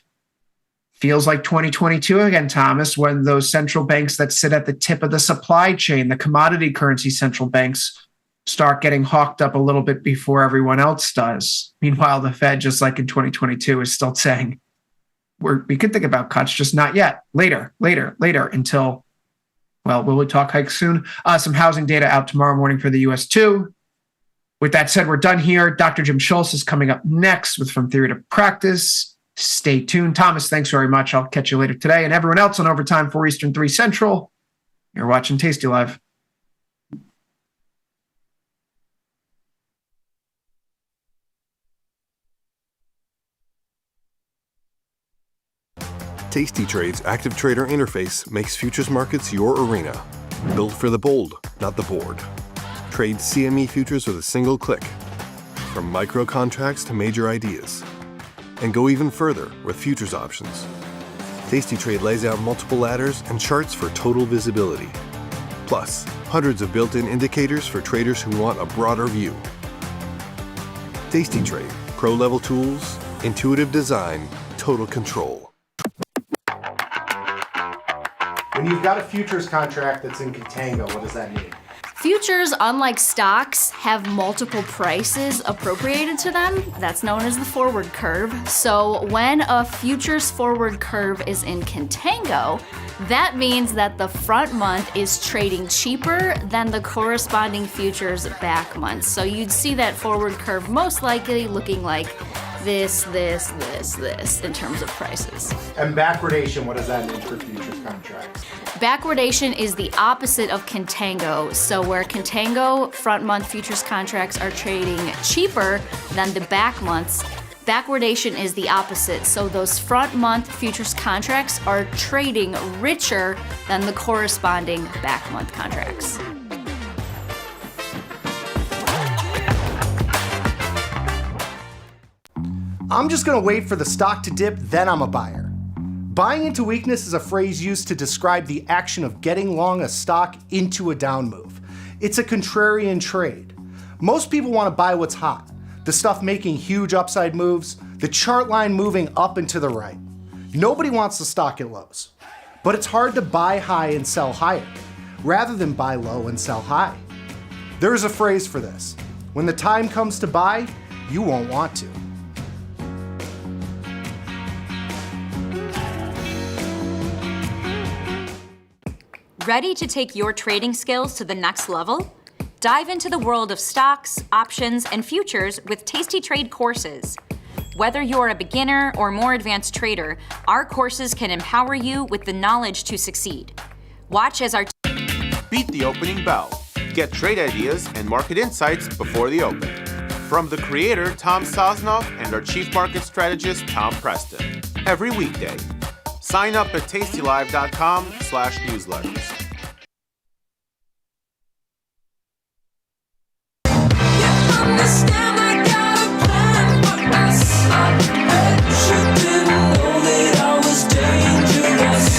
S7: Feels like 2022 again, Thomas, when those central banks that sit at the tip of the supply chain, the commodity currency central banks, start getting hawked up a little bit before everyone else does. Meanwhile, the Fed, just like in 2022, is still saying, we could think about cuts, just not yet. Later, until, will we talk hikes soon? Some housing data out tomorrow morning for the US too. With that said, we're done here. Dr. Jim Schultz is coming up next with From Theory to Practice. Stay tuned. Thomas, thanks very much. I'll catch you later today. And everyone else on Overtime, 4 Eastern, 3 Central, you're watching Tasty Live.
S8: Tasty Trade's active trader interface makes futures markets your arena. Built for the bold, not the bored. Trade CME futures with a single click. From micro contracts to major ideas. And go even further with futures options. Tasty Trade lays out multiple ladders and charts for total visibility. Plus, hundreds of built-in indicators for traders who want a broader view. Tasty Trade, pro-level tools, intuitive design, total control.
S17: When you've got a futures contract that's in contango, what does that mean?
S5: Futures, unlike stocks, have multiple prices appropriated to them. That's known as the forward curve. So when a futures forward curve is in contango, that means that the front month is trading cheaper than the corresponding futures back month. So you'd see that forward curve most likely looking like this in terms of prices.
S17: And backwardation, what does that mean for futures contracts?
S5: Backwardation is the opposite of contango. So where contango front month futures contracts are trading cheaper than the back months, backwardation is the opposite. So those front month futures contracts are trading richer than the corresponding back month contracts.
S17: I'm just gonna wait for the stock to dip, then I'm a buyer. Buying into weakness is a phrase used to describe the action of getting long a stock into a down move. It's a contrarian trade. Most people want to buy what's hot, the stuff making huge upside moves, the chart line moving up and to the right. Nobody wants the stock at lows. But it's hard to buy high and sell higher, rather than buy low and sell high. There is a phrase for this. When the time comes to buy, you won't want to.
S12: Ready to take your trading skills to the next level? Dive into the world of stocks, options, and futures with Tasty Trade courses. Whether you're a beginner or more advanced trader, our courses can empower you with the knowledge to succeed. Watch as our
S6: Beat the opening bell. Get trade ideas and market insights before the open. From the creator, Tom Sosnoff, and our chief market strategist, Tom Preston. Every weekday. Sign up at tastylive.com/newsletters.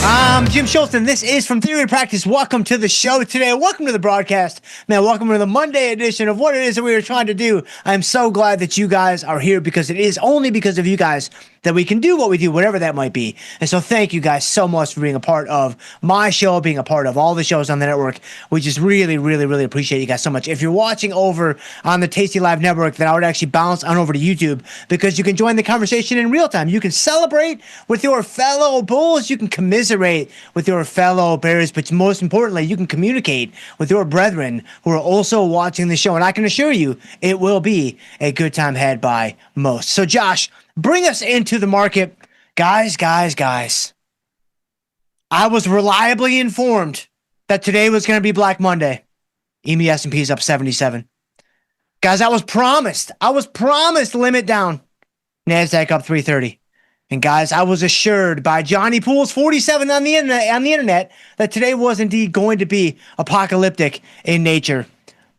S13: I'm Jim Schultz, and this is From Theory to Practice. Welcome to the show today. Welcome to the broadcast. Man, welcome to the Monday edition of what it is that we are trying to do. I'm so glad that you guys are here because it is only because of you guys that we can do what we do, whatever that might be. And so thank you guys so much for being a part of my show, being a part of all the shows on the network. We just really, really, really appreciate you guys so much. If you're watching over on the Tasty Live network, then I would actually bounce on over to YouTube because you can join the conversation in real time. You can celebrate with your fellow Bulls. You can commiserate with your fellow Bears. But most importantly, you can communicate with your brethren who are also watching the show. And I can assure you, it will be a good time had by most. So Josh, bring us into the market. Guys. I was reliably informed that today was going to be Black Monday. EMI S&P is up 77. Guys, I was promised limit down. NASDAQ up 330. And guys, I was assured by Johnny Pools 47 on the internet that today was indeed going to be apocalyptic in nature.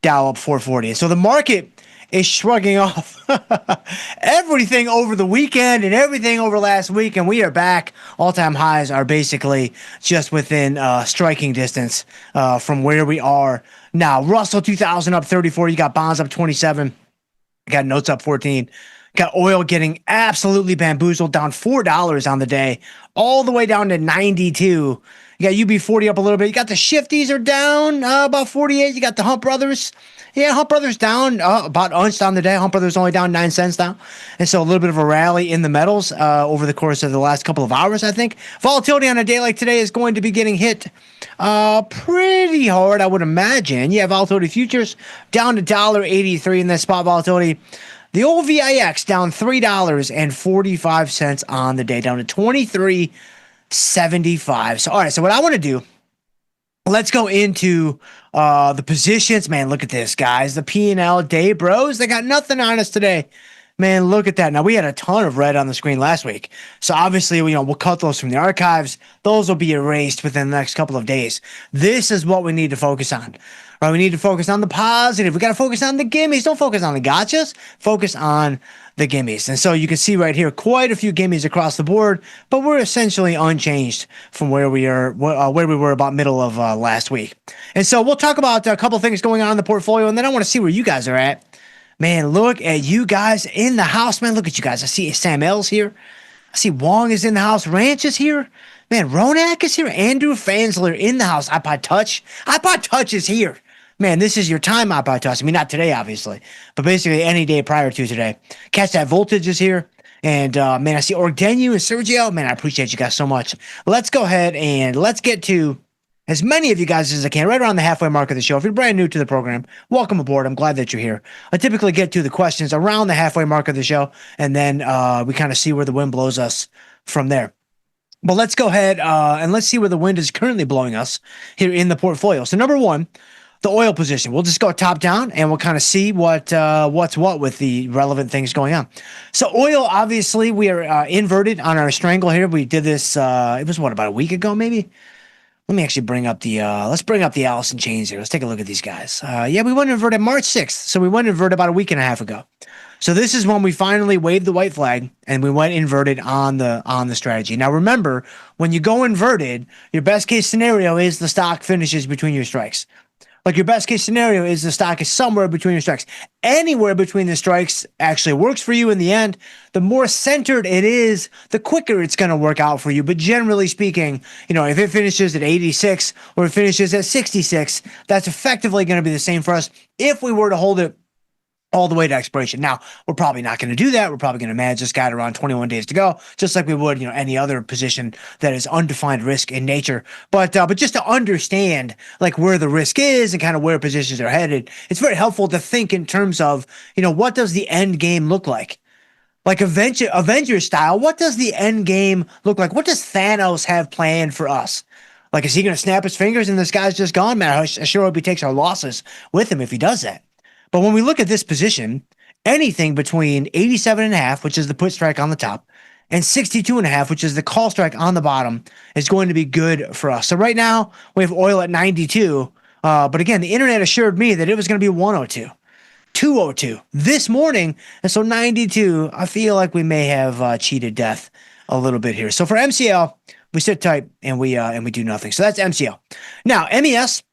S13: Dow up 440. So the market is shrugging off everything over the weekend and everything over last week, and we are back. All-time highs are basically just within striking distance from where we are now. Russell 2000 up 34. You got bonds up 27. You got notes up 14. Got oil getting absolutely bamboozled, down $4 on the day, all the way down to 92. You got UB40 up a little bit. You got the Shifties are down about 48. You got the Hunt Brothers. Yeah, Hunt Brothers down about unched on the day. Hunt Brothers only down 9 cents now. And so a little bit of a rally in the metals over the course of the last couple of hours, I think. Volatility on a day like today is going to be getting hit pretty hard, I would imagine. Yeah, volatility futures down to $1.83 in that spot volatility. The old VIX down $3.45 on the day, down to 23.75. So, all right, so what I want to do, let's go into the positions. Man, look at this, guys. The P&L day bros, they got nothing on us today. Man, look at that. Now, we had a ton of red on the screen last week. So, obviously, we'll cut those from the archives. Those will be erased within the next couple of days. This is what we need to focus on. Right, we need to focus on the positive. We got to focus on the gimmies. Don't focus on the gotchas. Focus on the gimmies. And so you can see right here, quite a few gimmies across the board, but we're essentially unchanged from where we were about middle of last week. And so we'll talk about a couple things going on in the portfolio, and then I want to see where you guys are at. Man, look at you guys in the house, man. Look at you guys. I see Sam L's here. I see Wong is in the house. Ranch is here. Man, Ronak is here. Andrew Fansler in the house. iPod Touch. iPod Touch is here. Man, this is your time, iPod Touch. I mean, not today, obviously, but basically any day prior to today. Catch That Voltage is here. And, man, I see Ordenu and Sergio. Man, I appreciate you guys so much. Let's go ahead and let's get to as many of you guys as I can, right around the halfway mark of the show. If you're brand new to the program, welcome aboard. I'm glad that you're here. I typically get to the questions around the halfway mark of the show, and then we kind of see where the wind blows us from there. But let's go ahead and let's see where the wind is currently blowing us here in the portfolio. So number one, the oil position. We'll just go top down and we'll kind of see what's what with the relevant things going on. So oil, obviously, we are inverted on our strangle here. We did this, it was about a week ago, maybe? Let me actually bring up the, let's bring up the Allison chains here. Let's take a look at these guys. Yeah, we went inverted March 6th. So we went inverted about a week and a half ago. So this is when we finally waved the white flag and we went inverted on the strategy. Now remember, when you go inverted, your best case scenario is the stock finishes between your strikes. Like your best case scenario is the stock is somewhere between your strikes. Anywhere between the strikes actually works for you in the end. The more centered it is, the quicker it's going to work out for you. But generally speaking, if it finishes at 86 or it finishes at 66, that's effectively going to be the same for us if we were to hold it all the way to expiration. Now, we're probably not going to do that. We're probably going to manage this guy at around 21 days to go, just like we would, any other position that is undefined risk in nature. But just to understand like where the risk is and kind of where positions are headed, it's very helpful to think in terms of, what does the end game look like? Like Avenger style, what does the end game look like? What does Thanos have planned for us? Like, is he going to snap his fingers and this guy's just gone? Man, I sure hope he takes our losses with him if he does that. But when we look at this position, anything between 87.5, which is the put strike on the top, and 62.5, which is the call strike on the bottom, is going to be good for us. So right now, we have oil at 92. But again, the internet assured me that it was going to be 102, 202 this morning. And so 92, I feel like we may have cheated death a little bit here. So for MCL, we sit tight and we do nothing. So that's MCL. Now, MES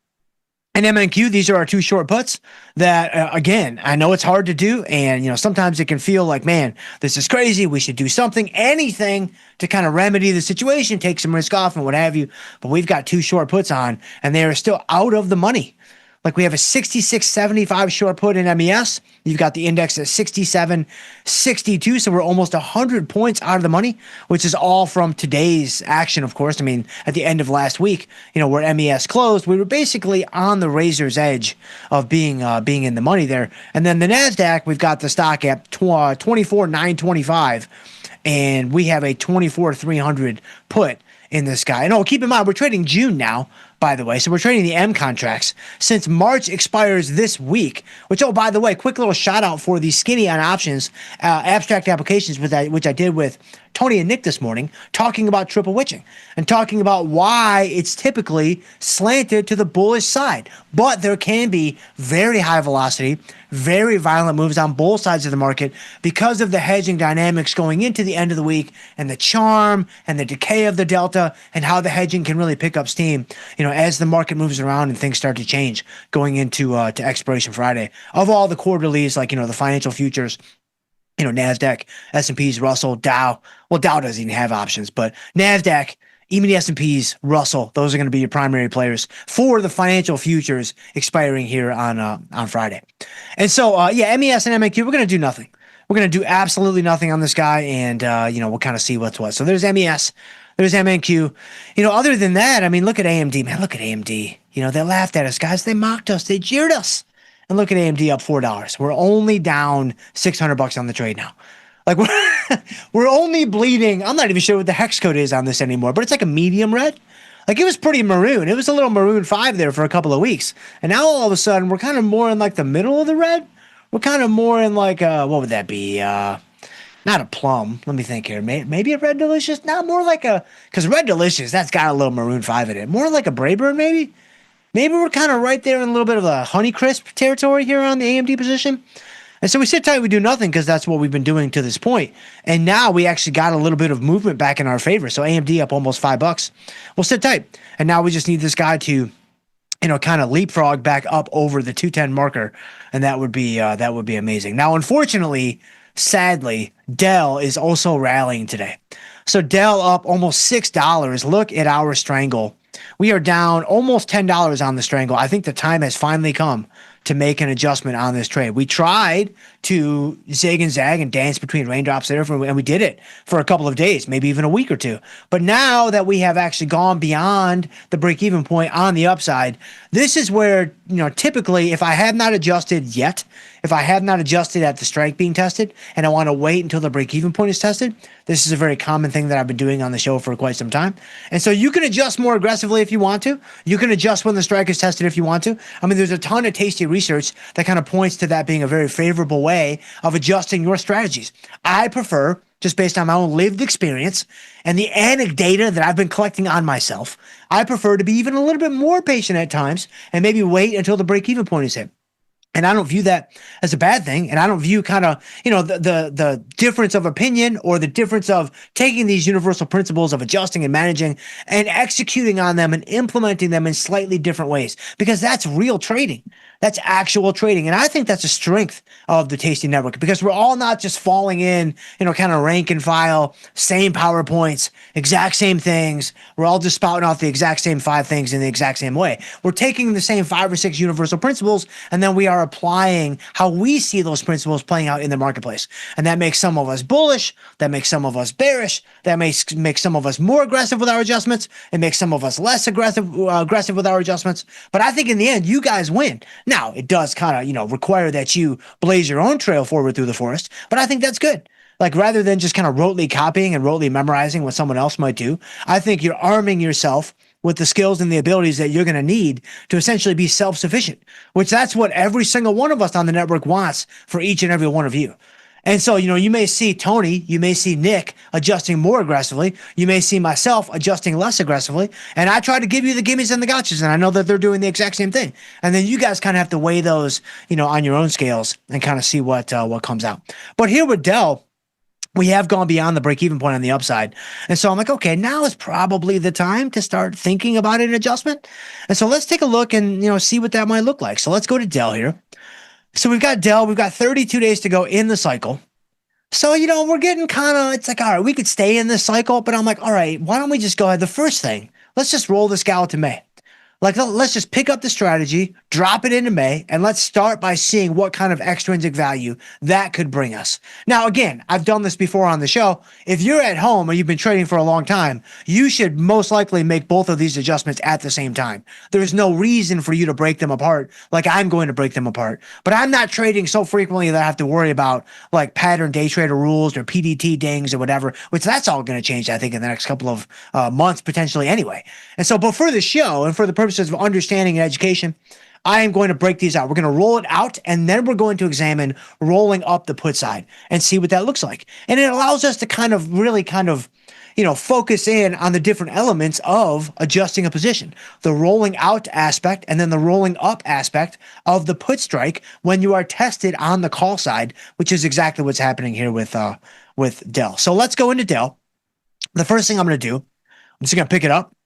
S13: and MNQ, these are our two short puts that, again, I know it's hard to do. And, sometimes it can feel like, man, this is crazy. We should do something, anything to kind of remedy the situation, take some risk off and what have you. But we've got two short puts on and they are still out of the money. Like we have a 66.75 short put in MES. You've got the index at 67.62. So we're almost 100 points out of the money, which is all from today's action, of course. I mean, at the end of last week, where MES closed, we were basically on the razor's edge of being in the money there. And then the NASDAQ, we've got the stock at 24,925, and we have a 24,300 put in this guy. And keep in mind, we're trading June now, by the way. So we're trading the M contracts since March expires this week, which, by the way, quick little shout out for the skinny on options abstract applications, which I did with Tony and Nick this morning, talking about triple witching and talking about why it's typically slanted to the bullish side. But there can be very high velocity, very violent moves on both sides of the market because of the hedging dynamics going into the end of the week and the charm and the decay of the delta and how the hedging can really pick up steam, as the market moves around and things start to change going into to expiration Friday. Of all the quarterlies, like, the financial futures, NASDAQ, S&Ps, Russell, Dow. Well, Dow doesn't even have options, but NASDAQ, even the S&Ps, Russell, those are going to be your primary players for the financial futures expiring here on Friday. And so, MES and MNQ, we're going to do nothing. We're going to do absolutely nothing on this guy, and, we'll kind of see what's what. So there's MES, there's MNQ. Other than that, I mean, look at AMD, man. Look at AMD. They laughed at us, guys. They mocked us. They jeered us. And look at AMD up $4. We're only down $600 on the trade now. Like we're only bleeding. I'm not even sure what the hex code is on this anymore, but it's like a medium red. Like it was pretty maroon. It was a little maroon 5 there for a couple of weeks. And now all of a sudden we're kind of more in like the middle of the red. We're kind of more in like, what would that be? Not a plum. Let me think here. Maybe a Red Delicious? Not more like because Red Delicious, that's got a little maroon 5 in it. More like a Brayburn maybe? Maybe we're kind of right there in a little bit of a Honeycrisp territory here on the AMD position. And so we sit tight, we do nothing because that's what we've been doing to this point. And now we actually got a little bit of movement back in our favor. So AMD up almost $5. We'll sit tight. And now we just need this guy to, kind of leapfrog back up over the 210 marker. And that would be amazing. Now, unfortunately, sadly, Dell is also rallying today. So Dell up almost $6. Look at our strangle. We are down almost $10 on the strangle. I think the time has finally come to make an adjustment on this trade. We tried to zig and zag and dance between raindrops there, and we did it for a couple of days, maybe even a week or two. But now that we have actually gone beyond the break-even point on the upside, this is where, typically if I have not adjusted yet, if I have not adjusted at the strike being tested and I want to wait until the break-even point is tested, this is a very common thing that I've been doing on the show for quite some time. And so you can adjust more aggressively if you want to. You can adjust when the strike is tested if you want to. I mean, there's a ton of tasty research that kind of points to that being a very favorable way of adjusting your strategies. I prefer, just based on my own lived experience and the anecdata that I've been collecting on myself, I prefer to be even a little bit more patient at times and maybe wait until the break-even point is hit. And I don't view that as a bad thing. And I don't view kind of, the difference of opinion or the difference of taking these universal principles of adjusting and managing and executing on them and implementing them in slightly different ways, because that's real trading. That's actual trading. And I think that's a strength of the Tasty Network, because we're all not just falling in, kind of rank and file, same PowerPoints, exact same things. We're all just spouting off the exact same 5 things in the exact same way. We're taking the same 5 or 6 universal principles, and then we are applying how we see those principles playing out in the marketplace. And that makes some of us bullish. That makes some of us bearish. That makes some of us more aggressive with our adjustments. It makes some of us less aggressive with our adjustments. But I think in the end, you guys win. Now, it does kind of, require that you blaze your own trail forward through the forest, but I think that's good. Like, rather than just kind of rotely copying and rotely memorizing what someone else might do, I think you're arming yourself with the skills and the abilities that you're going to need to essentially be self-sufficient, which that's what every single one of us on the network wants for each and every one of you. And so, you may see Tony, you may see Nick adjusting more aggressively. You may see myself adjusting less aggressively. And I try to give you the gimmies and the gotchas, and I know that they're doing the exact same thing. And then you guys kind of have to weigh those, on your own scales and kind of see what comes out. But here with Dell, we have gone beyond the break-even point on the upside. And so I'm like, okay, now is probably the time to start thinking about an adjustment. And so let's take a look and, see what that might look like. So let's go to Dell here. So we've got Dell, we've got 32 days to go in the cycle. So, we're getting it's like, all right, we could stay in this cycle, but I'm like, all right, why don't we just go ahead? The first thing, let's just roll this gal to May. Like, let's just pick up the strategy, drop it into May, and let's start by seeing what kind of extrinsic value that could bring us. Now, again, I've done this before on the show. If you're at home or you've been trading for a long time, you should most likely make both of these adjustments at the same time. There's no reason for you to break them apart like I'm going to break them apart. But I'm not trading so frequently that I have to worry about like pattern day trader rules or PDT dings or whatever, which that's all going to change, I think, in the next couple of months potentially anyway. And so, but for the show and for the purposes of understanding and education, I am going to break these out. We're going to roll it out, and then we're going to examine rolling up the put side and see what that looks like. And it allows us to really focus in on the different elements of adjusting a position, the rolling out aspect, and then the rolling up aspect of the put strike when you are tested on the call side, which is exactly what's happening here with Dell. So let's go into Dell. The first thing I'm going to do, I'm just going to pick it up.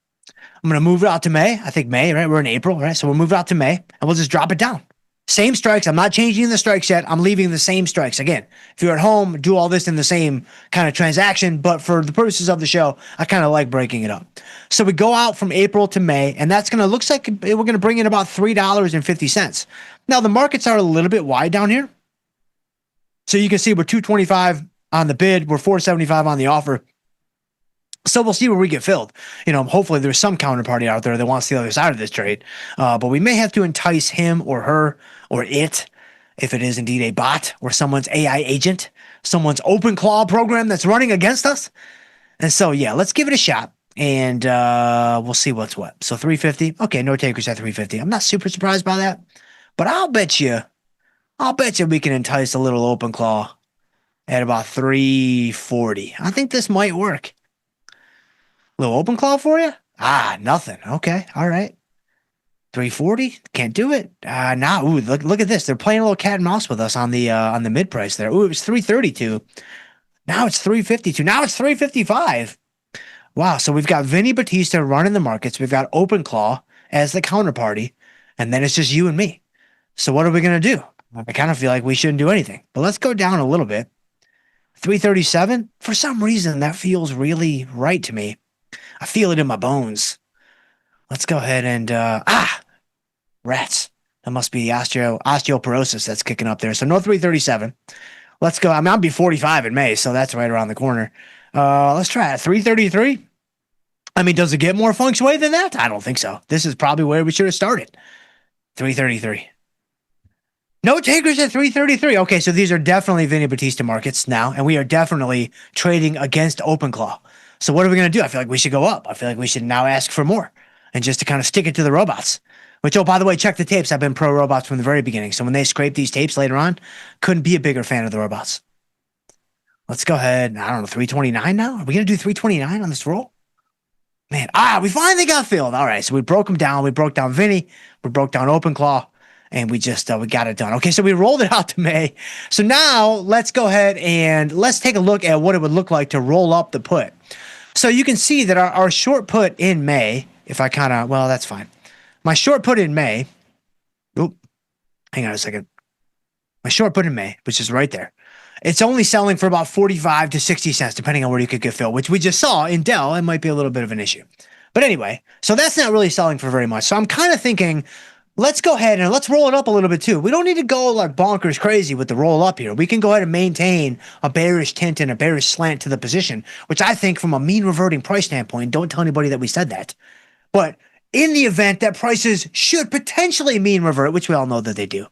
S13: I'm going to move it out to May. I think May, right? We're in April, right? So we'll move it out to May, and we'll just drop it down. Same strikes. I'm not changing the strikes yet. I'm leaving the same strikes. Again, if you're at home, do all this in the same kind of transaction. But for the purposes of the show, I kind of like breaking it up. So we go out from April to May, and that's going to looks like we're going to bring in about $3.50. Now, the markets are a little bit wide down here. So you can see we're 225 on the bid. We're 475 on the offer. So we'll see where we get filled. Hopefully there's some counterparty out there that wants the other side of this trade. But we may have to entice him or her or it, if it is indeed a bot or someone's AI agent, someone's open claw program that's running against us. And so, yeah, let's give it a shot. And we'll see what's what. So 350. Okay, no takers at 350. I'm not super surprised by that. But I'll bet you we can entice a little open claw at about 340. I think this might work. Little open claw for you? Nothing. Okay. All right. 340? Can't do it. Nah. Ooh, look at this. They're playing a little cat and mouse with us on the mid price there. Ooh, it was 332. Now it's 352. Now it's 355. Wow. So we've got Vinny Batista running the markets. We've got Open Claw as the counterparty, and then it's just you and me. So what are we going to do? I kind of feel like we shouldn't do anything, but let's go down a little bit. 337. For some reason, that feels really right to me. I feel it in my bones. Let's go ahead and, rats. That must be the osteoporosis that's kicking up there. So no 337. Let's go. I'll be 45 in May, so that's right around the corner. Let's try it. 333. Does it get more feng shui than that? I don't think so. This is probably where we should have started. 333. No takers at 333. Okay, so these are definitely Vinny Batista markets now, and we are definitely trading against Open Claw. So what are we going to do? I feel like we should go up. I feel like we should now ask for more and just to kind of stick it to the robots. Which, oh, by the way, check the tapes. I've been pro robots from the very beginning. So when they scrape these tapes later on, couldn't be a bigger fan of the robots. Let's go ahead. I don't know, 329 now? Are we going to do 329 on this roll? Man, we finally got filled. All right, so we broke them down. We broke down Vinny. We broke down Open Claw. And we just, we got it done. Okay, so we rolled it out to May. So now let's go ahead and let's take a look at what it would look like to roll up the put. So you can see that our short put in May, if I kind of, well, that's fine. My short put in May, hang on a second. My short put in May, which is right there. It's only selling for about 45 to 60 cents, depending on where you could get filled, which we just saw in Dell. It might be a little bit of an issue. But anyway, so that's not really selling for very much. So I'm kind of thinking, let's go ahead and let's roll it up a little bit too. We don't need to go like bonkers crazy with the roll up here. We can go ahead and maintain a bearish tint and a bearish slant to the position, which I think from a mean reverting price standpoint, don't tell anybody that we said that. But in the event that prices should potentially mean revert, which we all know that they do.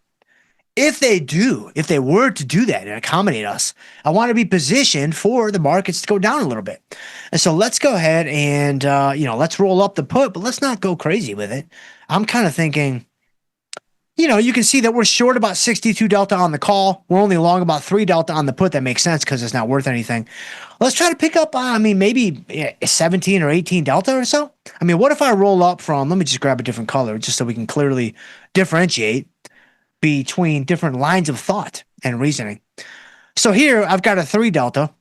S13: If they were to do that and accommodate us, I want to be positioned for the markets to go down a little bit. And so let's go ahead and, let's roll up the put, but let's not go crazy with it. I'm kind of thinking, you can see that we're short about 62 delta on the call. We're only long about 3 delta on the put. That makes sense because it's not worth anything. Let's try to pick up, maybe 17 or 18 delta or so. What if I roll up from, let me just grab a different color just so we can clearly differentiate between different lines of thought and reasoning. So here I've got a 3 delta.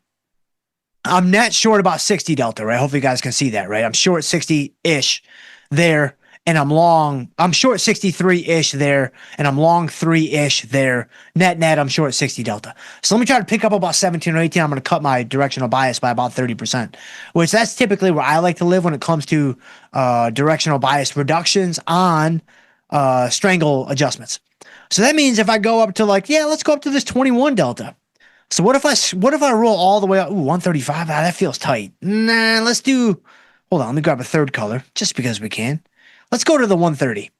S13: I'm net short about 60 delta, right? Hopefully you guys can see that, right? I'm short 60-ish there, and I'm short 63-ish there, and I'm long 3-ish there. Net, I'm short 60 delta. So let me try to pick up about 17 or 18. I'm going to cut my directional bias by about 30%, which that's typically where I like to live when it comes to directional bias reductions on strangle adjustments. So that means if I go up to let's go up to this 21 delta. So what if I roll all the way up? Ooh, 135. That feels tight. Nah, hold on. Let me grab a third color just because we can. Let's go to the 130.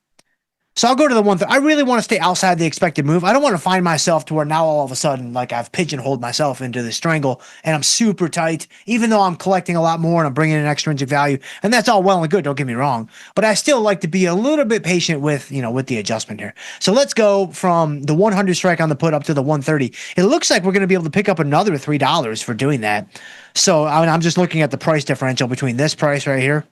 S13: So I'll go to the 130. I really want to stay outside the expected move. I don't want to find myself to where now all of a sudden, I've pigeonholed myself into the strangle and I'm super tight, even though I'm collecting a lot more and I'm bringing in extrinsic value. And that's all well and good. Don't get me wrong. But I still like to be a little bit patient with the adjustment here. So let's go from the 100 strike on the put up to the 130. It looks like we're going to be able to pick up another $3 for doing that. So I'm just looking at the price differential between this price right here,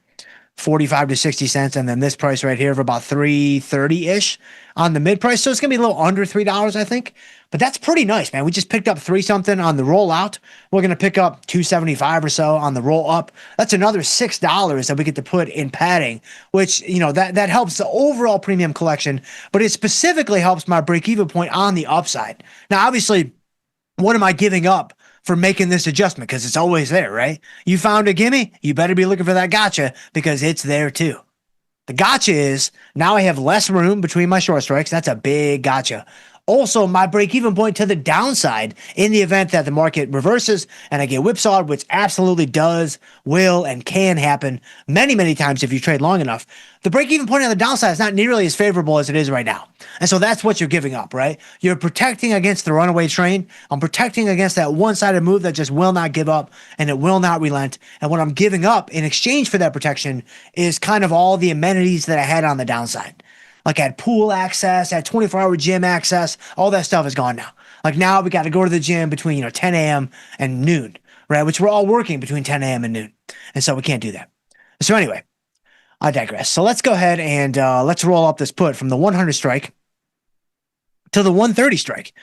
S13: 45 to 60 cents, and then this price right here of about 330-ish on the mid price. So it's gonna be a little under $3, I think. But that's pretty nice, man. We just picked up 3 something on the roll out. We're gonna pick up 275 or so on the roll up. That's another $6 that we get to put in padding, which that helps the overall premium collection, but it specifically helps my break-even point on the upside. Now, obviously, what am I giving up for making this adjustment? Because it's always there, right? You found a gimme, you better be looking for that gotcha because it's there too. The gotcha is now I have less room between my short strikes. That's a big gotcha. Also, my break-even point to the downside in the event that the market reverses and I get whipsawed, which absolutely does, will, and can happen many, many times if you trade long enough. The break-even point on the downside is not nearly as favorable as it is right now. And so that's what you're giving up, right? You're protecting against the runaway train. I'm protecting against that one-sided move that just will not give up and it will not relent. And what I'm giving up in exchange for that protection is kind of all the amenities that I had on the downside. Like I had pool access, I had 24-hour gym access, all that stuff is gone now. Like now we got to go to the gym between 10 a.m. and noon, right? Which we're all working between 10 a.m. and noon. And so we can't do that. So anyway, I digress. So let's go ahead and let's roll up this put from the 100 strike to the 130 strike.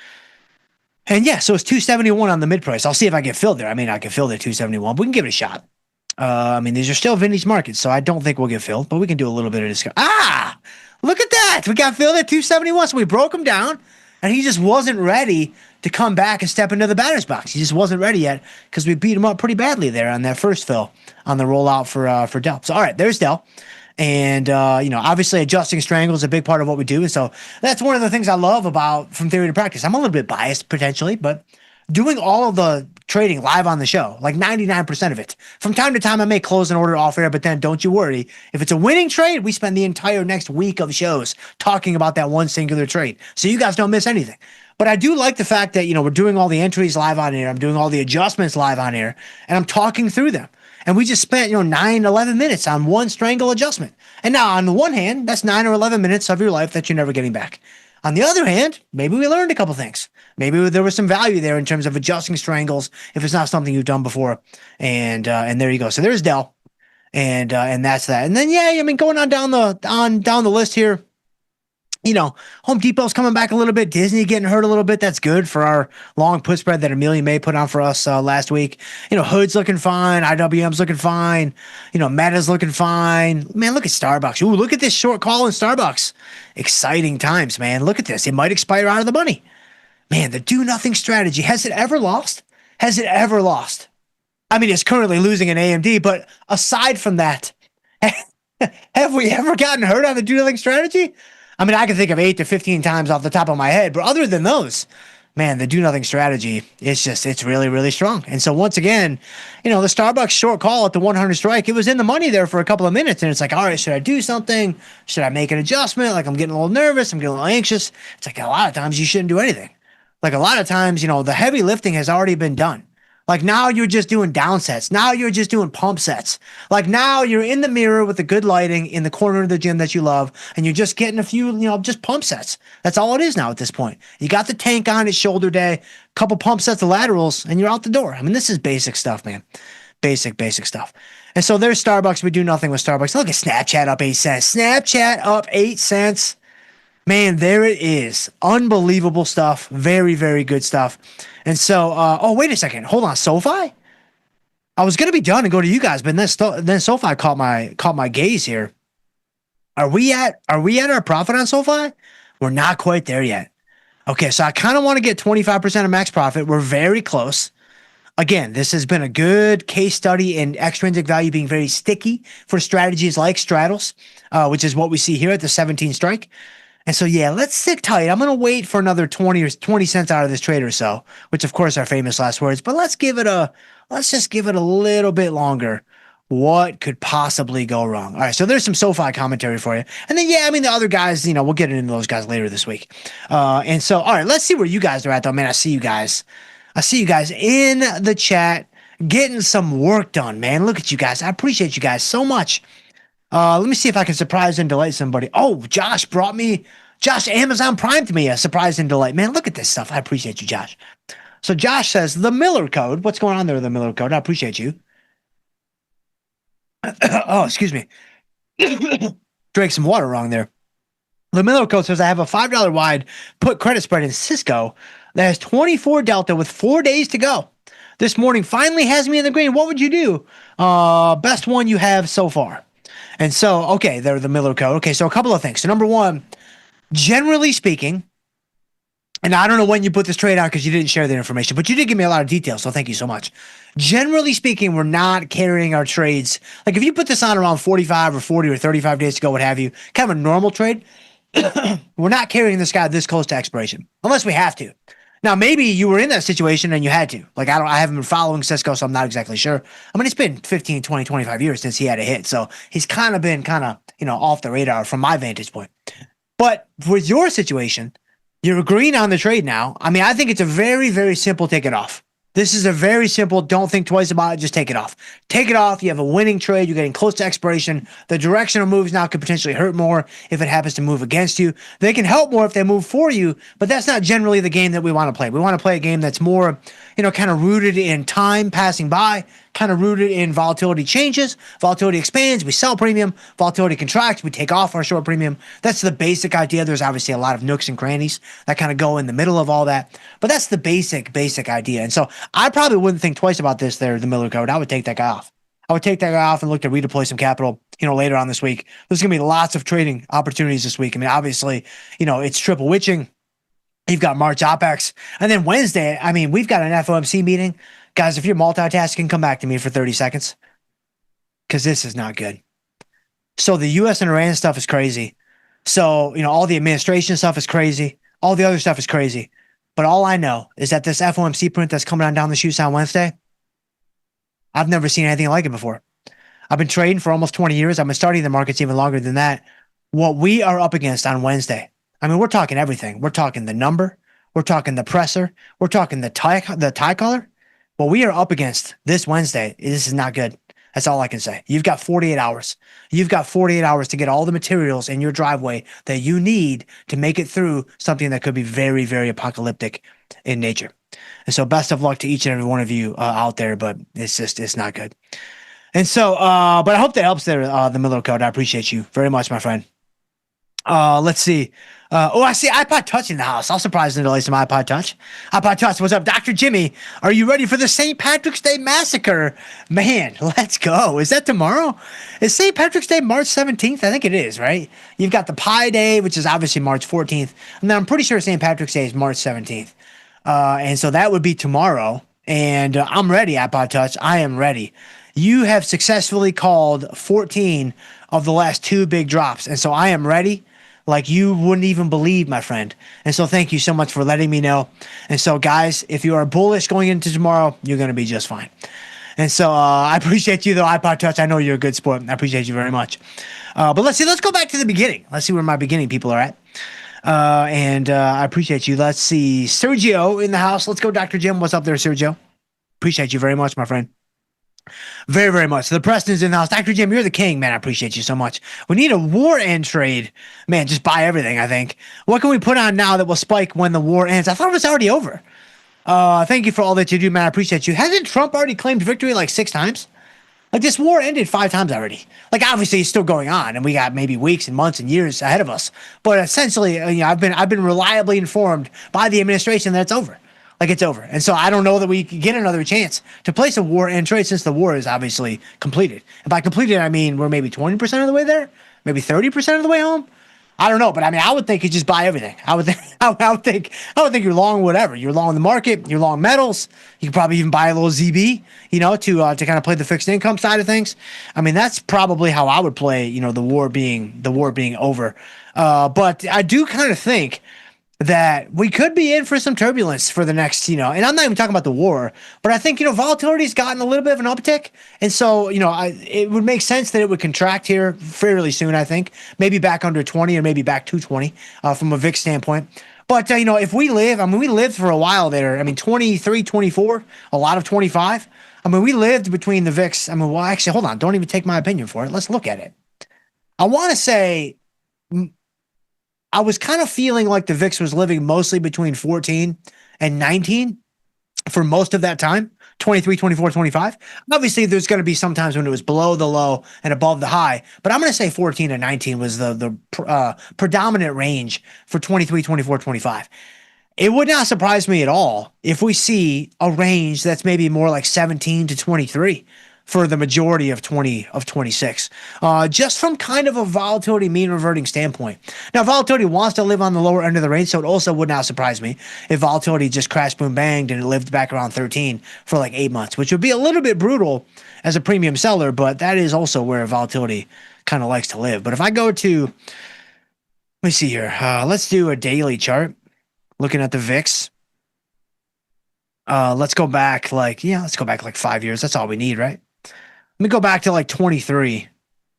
S13: And yeah, so it's 271 on the mid price. I'll see if I get filled there. I can fill there 271, but we can give it a shot. These are still vintage markets, so I don't think we'll get filled, but we can do a little bit of discount. Look at that. We got filled at 271. So we broke him down and he just wasn't ready to come back and step into the batter's box. He just wasn't ready yet because we beat him up pretty badly there on that first fill on the rollout for Dell. So, all right, there's Dell. And, obviously adjusting strangle is a big part of what we do. And so that's one of the things I love about From Theory to Practice. I'm a little bit biased potentially, but doing all of the trading live on the show, like 99% of it. From time to time, I may close an order off air, but then don't you worry. If it's a winning trade, we spend the entire next week of shows talking about that one singular trade. So you guys don't miss anything. But I do like the fact that, we're doing all the entries live on air. I'm doing all the adjustments live on air, and I'm talking through them. And we just spent, 9, 11 minutes on one strangle adjustment. And now, on the one hand, that's 9 or 11 minutes of your life that you're never getting back. On the other hand, maybe we learned a couple things. Maybe there was some value there in terms of adjusting strangles if it's not something you've done before. And there you go. So there's Dell, and that's that. And then going on down the list here. Home Depot's coming back a little bit. Disney getting hurt a little bit. That's good for our long put spread that Amelia May put on for us last week. Hood's looking fine. IWM's looking fine. Meta's looking fine. Man, look at Starbucks. Ooh, look at this short call in Starbucks. Exciting times, man. Look at this. It might expire out of the money. Man, the do nothing strategy. Has it ever lost? Has it ever lost? I mean, it's currently losing in AMD, but aside from that, have we ever gotten hurt on the do nothing strategy? I mean, I can think of 8 to 15 times off the top of my head, but other than those, man, the do nothing strategy, it's really, really strong. And so once again, the Starbucks short call at the 100 strike, it was in the money there for a couple of minutes. And it's like, all right, should I do something? Should I make an adjustment? Like I'm getting a little nervous. I'm getting a little anxious. It's like a lot of times you shouldn't do anything. Like a lot of times, the heavy lifting has already been done. Like now you're just doing down sets. Now you're just doing pump sets. Like now you're in the mirror with the good lighting in the corner of the gym that you love, and you're just getting a few, just pump sets. That's all it is now at this point. You got the tank on, it's shoulder day, couple pump sets of laterals, and you're out the door. I mean, this is basic stuff, man. Basic stuff. And so there's Starbucks. We do nothing with Starbucks. Look at Snapchat up 8 cents. Snapchat up 8 cents. Man, there it is. Unbelievable stuff. Very, very good stuff. And so, wait a second. Hold on. SoFi? I was going to be done and go to you guys, but then SoFi caught my gaze here. Are we at our profit on SoFi? We're not quite there yet. Okay, so I kind of want to get 25% of max profit. We're very close. Again, this has been a good case study in extrinsic value being very sticky for strategies like straddles, which is what we see here at the 17 strike. And so, yeah, let's sit tight. I'm going to wait for another 20 cents out of this trade or so, which of course are famous last words, but let's just give it a little bit longer. What could possibly go wrong? All right. So there's some SoFi commentary for you. And then, yeah, I mean, the other guys, we'll get into those guys later this week. And so, all right, let's see where you guys are at though, man. I see you guys in the chat getting some work done, man. Look at you guys. I appreciate you guys so much. Let me see if I can surprise and delight somebody. Oh, Josh Amazon primed me a surprise and delight. Man, look at this stuff. I appreciate you, Josh. So Josh says, the Miller code. What's going on there, the Miller code? I appreciate you. Oh, excuse me. Drank some water wrong there. The Miller code says, I have a $5 wide put credit spread in Cisco that has 24 delta with 4 days to go. This morning finally has me in the green. What would you do? Best one you have so far. And so, okay, they're the Miller code. Okay, so a couple of things. So number one, generally speaking, and I don't know when you put this trade out because you didn't share the information, but you did give me a lot of details, so thank you so much. Generally speaking, we're not carrying our trades. Like if you put this on around 45 or 40 or 35 days to go, what have you, kind of a normal trade, we're not carrying this guy this close to expiration, unless we have to. Now, maybe you were in that situation and you had to. Like, I haven't been following Cisco, so I'm not exactly sure. I mean, it's been 15, 20, 25 years since he had a hit, so he's kind of been off the radar from my vantage point. But with your situation, you're green on the trade now. I mean, I think it's a very, very simple take it off. This is a very simple, don't think twice about it, just take it off. Take it off. You have a winning trade. You're getting close to expiration. The directional moves now could potentially hurt more if it happens to move against you. They can help more if they move for you, but that's not generally the game that we want to play. We want to play a game that's more, kind of rooted in time passing by, kind of rooted in volatility changes. Volatility expands, we sell premium. Volatility contracts, we take off our short premium. That's the basic idea. There's obviously a lot of nooks and crannies that kind of go in the middle of all that, but that's the basic idea. And so I probably wouldn't think twice about this there, the Miller code. I would take that guy off. I would take that guy off and look to redeploy some capital, later on this week. There's going to be lots of trading opportunities this week. I mean, obviously, it's triple witching. You've got March OPEX. And then Wednesday, I mean, we've got an FOMC meeting. Guys, if you're multitasking, come back to me for 30 seconds because this is not good. So the U.S. and Iran stuff is crazy. So, all the administration stuff is crazy. All the other stuff is crazy. But all I know is that this FOMC print that's coming on down the chute on Wednesday, I've never seen anything like it before. I've been trading for almost 20 years. I've been studying the markets even longer than that. What we are up against on Wednesday, I mean, we're talking everything. We're talking the number. We're talking the presser. We're talking the tie color. What we are up against this Wednesday, this is not good. That's all I can say. You've got 48 hours. You've got 48 hours to get all the materials in your driveway that you need to make it through something that could be very, very apocalyptic in nature. And so best of luck to each and every one of you out there, but it's not good. And so, but I hope that helps there, the Miller code. I appreciate you very much, my friend. Let's see. I see iPod Touch in the house. I'll surprisingly delay some iPod Touch. iPod Touch, what's up? Dr. Jimmy, are you ready for the St. Patrick's Day Massacre? Man, let's go. Is that tomorrow? Is St. Patrick's Day March 17th? I think it is, right? You've got the Pi Day, which is obviously March 14th. And then I'm pretty sure St. Patrick's Day is March 17th. And so that would be tomorrow. And I'm ready, iPod Touch. I am ready. You have successfully called 14 of the last 2 big drops. And so I am ready. Like you wouldn't even believe, my friend. And so thank you so much for letting me know. And so guys, if you are bullish going into tomorrow, you're going to be just fine. And so I appreciate you though, iPod Touch. I know you're a good sport. I appreciate you very much. But let's go back to the beginning. Let's see where my beginning people are at. I appreciate you. Let's see. Sergio in the house. Let's go, Dr. Jim. What's up there, Sergio? Appreciate you very much, my friend. Very, very much. The Preston's in the house. Dr. Jim, you're the king, man. I appreciate you so much. We need a war end trade. Man, just buy everything, I think. What can we put on now that will spike when the war ends? I thought it was already over. Thank you for all that you do, man. I appreciate you. Hasn't Trump already claimed victory like 6 times? Like this war ended 5 times already. Like obviously it's still going on, and we got maybe weeks and months and years ahead of us. But essentially, I've been reliably informed by the administration that it's over. Like it's over. And so I don't know that we can get another chance to place a war end trade since the war is obviously completed. And by completed, I mean we're maybe 20% of the way there, maybe 30% of the way home. I don't know, but I mean, I would think you just buy everything. I would think you're long whatever. You're long the market. You're long metals. You could probably even buy a little ZB, to kind of play the fixed income side of things. I mean, that's probably how I would play, the war being over. But I do kind of think that we could be in for some turbulence for the next, and I'm not even talking about the war, but I think, volatility's gotten a little bit of an uptick. And so, it would make sense that it would contract here fairly soon, I think. Maybe back under 20 or maybe back to 20 from a VIX standpoint. But, if we lived for a while there. 23, 24, a lot of 25. We lived between the VIX. Actually, hold on. Don't even take my opinion for it. Let's look at it. I want to say I was kind of feeling like the VIX was living mostly between 14 and 19 for most of that time, 23, 24, 25. Obviously, there's going to be some times when it was below the low and above the high, but I'm going to say 14 and 19 was the predominant range for 23, 24, 25. It would not surprise me at all if we see a range that's maybe more like 17 to 23 for the majority of 26, just from kind of a volatility mean reverting standpoint. Now, volatility wants to live on the lower end of the range, so it also would not surprise me if volatility just crashed, boom, banged, and it lived back around 13 for like 8 months, which would be a little bit brutal as a premium seller, but that is also where volatility kind of likes to live. But if I go to, let me see here, let's do a daily chart, looking at the VIX. Let's go back like 5 years. That's all we need, right? Let me go back to like 23.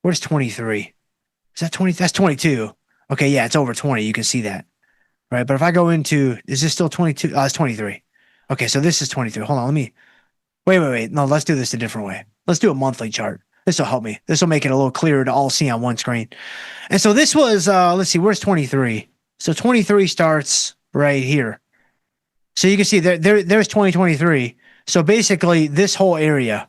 S13: Where's 23? Is that 20? That's 22. Okay, yeah, it's over 20. You can see that, right? But if I go into, is this still 22? It's 23. Okay, so this is 23. Hold on, let me, wait. No, let's do this a different way. Let's do a monthly chart. This will help me. This will make it a little clearer to all see on one screen. And so this was, let's see, where's 23? So 23 starts right here. So you can see there's 2023. So basically this whole area,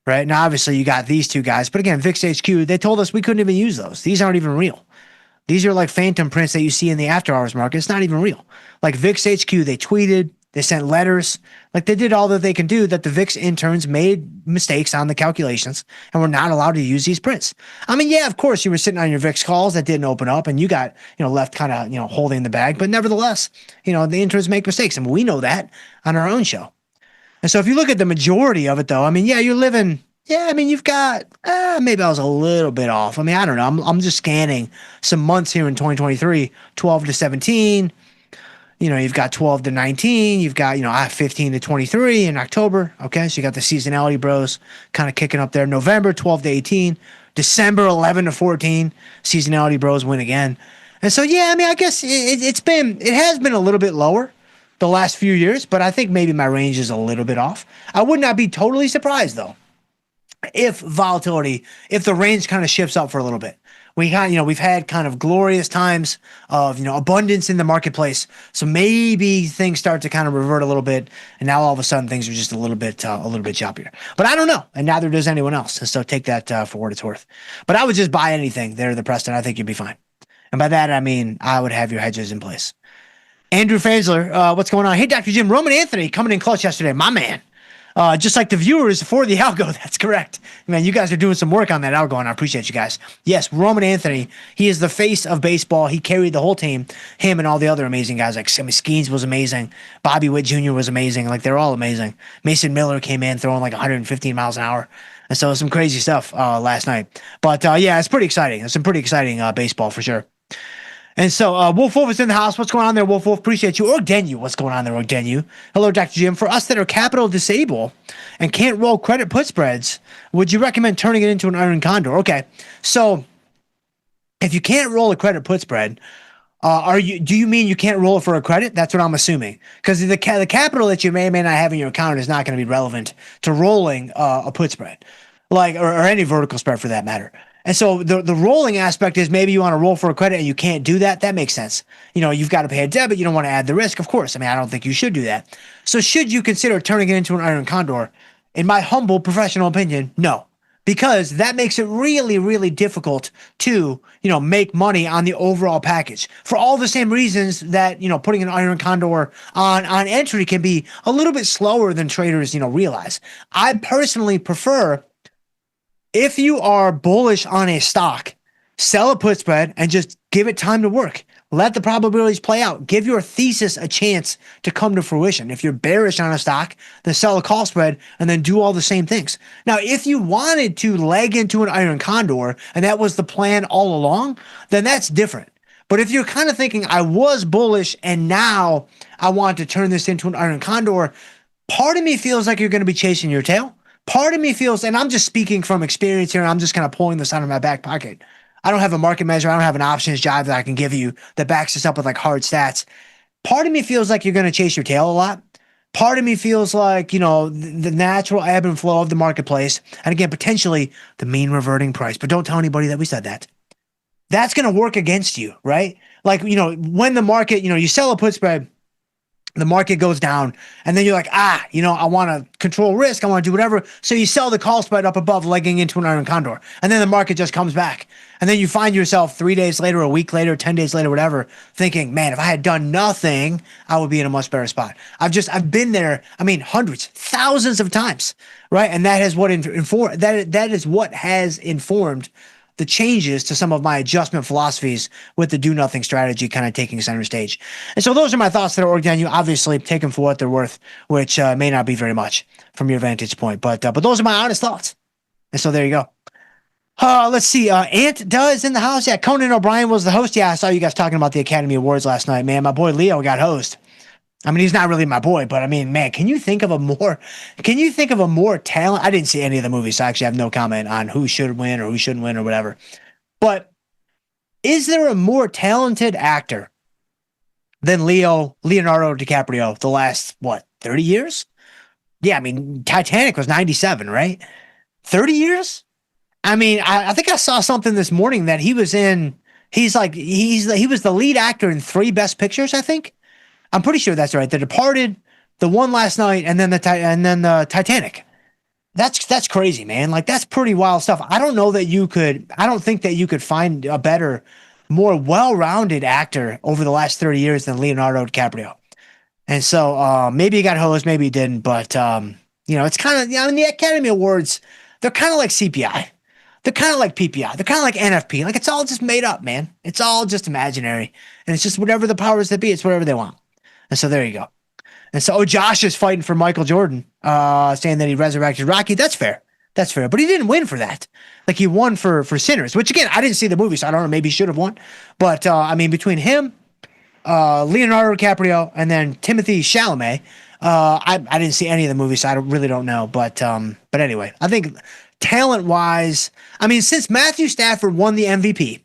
S13: right? Now, obviously, you got these two guys. But again, VIX HQ, they told us we couldn't even use those. These aren't even real. These are like phantom prints that you see in the after hours market. It's not even real. Like VIX HQ, they tweeted, they sent letters. Like they did all that they can do, that the VIX interns made mistakes on the calculations and were not allowed to use these prints. Yeah, of course, you were sitting on your VIX calls that didn't open up and you got, left kind of, holding the bag. But nevertheless, the interns make mistakes. And we know that on our own show. And so if you look at the majority of it, though, you're living, you've got, maybe I was a little bit off. I don't know. I'm just scanning some months here in 2023, 12 to 17. You've got 12 to 19. You've got, 15 to 23 in October. Okay. So you got the seasonality bros kind of kicking up there. November, 12 to 18. December, 11 to 14. Seasonality bros win again. And so, I guess it has been a little bit lower the last few years, but I think maybe my range is a little bit off. I would not be totally surprised though if the range kind of shifts up for a little bit. We've had kind of glorious times of, abundance in the marketplace. So maybe things start to kind of revert a little bit. And now all of a sudden things are just a little bit choppier, but I don't know. And neither does anyone else. And so take that for what it's worth, but I would just buy anything there, the Preston. I think you'd be fine. And by that, I mean, I would have your hedges in place. Andrew Faisler, what's going on? Hey, Dr. Jim, Roman Anthony coming in clutch yesterday. My man. Just like the viewers for the algo. That's correct. Man, you guys are doing some work on that algo, and I appreciate you guys. Yes, Roman Anthony, he is the face of baseball. He carried the whole team, him and all the other amazing guys. Like Sammy Skeens was amazing. Bobby Witt Jr. was amazing. Like, they're all amazing. Mason Miller came in throwing like 115 miles an hour. And so some crazy stuff last night. But yeah, it's pretty exciting. It's some pretty exciting baseball for sure. And so Wolf Wolf is in the house. What's going on there, Wolf Wolf? Appreciate you. Orgdenu, what's going on there, Orgdenu? Hello, Dr. Jim. For us that are capital disabled and can't roll credit put spreads, would you recommend turning it into an iron condor? Okay, so if you can't roll a credit put spread, do you mean you can't roll it for a credit? That's what I'm assuming. Because the capital that you may or may not have in your account is not going to be relevant to rolling a put spread, like or any vertical spread for that matter. And so the rolling aspect is maybe you want to roll for a credit and you can't do that. That makes sense. You know, you've got to pay a debit. You don't want to add the risk. Of course. I mean, I don't think you should do that. So should you consider turning it into an iron condor? In my humble professional opinion, no. Because that makes it really, really difficult to, make money on the overall package. For all the same reasons that, putting an iron condor on entry can be a little bit slower than traders, realize. I personally prefer, if you are bullish on a stock, sell a put spread and just give it time to work. Let the probabilities play out. Give your thesis a chance to come to fruition. If you're bearish on a stock, then sell a call spread and then do all the same things. Now, if you wanted to leg into an iron condor and that was the plan all along, then that's different. But if you're kind of thinking, I was bullish and now I want to turn this into an iron condor, part of me feels like you're going to be chasing your tail. Part of me feels, and I'm just speaking from experience here, and I'm just kind of pulling this out of my back pocket. I don't have a market measure. I don't have an options jive that I can give you that backs this up with like hard stats. Part of me feels like you're going to chase your tail a lot. Part of me feels like, the natural ebb and flow of the marketplace. And again, potentially the mean reverting price. But don't tell anybody that we said that. That's going to work against you, right? Like, when the market, you sell a put spread, the market goes down, and then you're like, I want to control risk. I want to do whatever. So you sell the call spread up above, legging into an iron condor. And then the market just comes back. And then you find yourself 3 days later, a week later, 10 days later, whatever, thinking, man, if I had done nothing, I would be in a much better spot. I've been there, hundreds, thousands of times, right? And that is what that is what has informed the changes to some of my adjustment philosophies with the do nothing strategy kind of taking center stage. And so those are my thoughts that are Orgdenu. Obviously take them for what they're worth, which may not be very much from your vantage point, but those are my honest thoughts. And so there you go. Let's see. Ant does in the house. Yeah. Conan O'Brien was the host. Yeah. I saw you guys talking about the Academy Awards last night, man. My boy Leo got host. He's not really my boy, but man, can you think of a more talent? I didn't see any of the movies, so I actually have no comment on who should win or who shouldn't win or whatever. But is there a more talented actor than Leonardo DiCaprio the last, 30 years? Yeah, Titanic was 97, right? 30 years? I think I saw something this morning that he was the lead actor in 3 Best Pictures, I think. I'm pretty sure that's right. The Departed, the one last night, and then the Titanic. That's crazy, man. Like, that's pretty wild stuff. I don't think that you could find a better, more well-rounded actor over the last 30 years than Leonardo DiCaprio. And so maybe he got hosed, maybe he didn't, but it's kind of, the Academy Awards, they're kind of like CPI. They're kind of like PPI. They're kind of like NFP. Like, it's all just made up, man. It's all just imaginary. And it's just whatever the powers that be, it's whatever they want. And so there you go. And so Josh is fighting for Michael Jordan, saying that he resurrected Rocky. That's fair. That's fair. But he didn't win for that. Like, he won for Sinners, which, again, I didn't see the movie, so I don't know. Maybe he should have won. But, between him, Leonardo DiCaprio, and then Timothée Chalamet, I didn't see any of the movies, so I really don't know. But anyway, I think talent-wise, since Matthew Stafford won the MVP,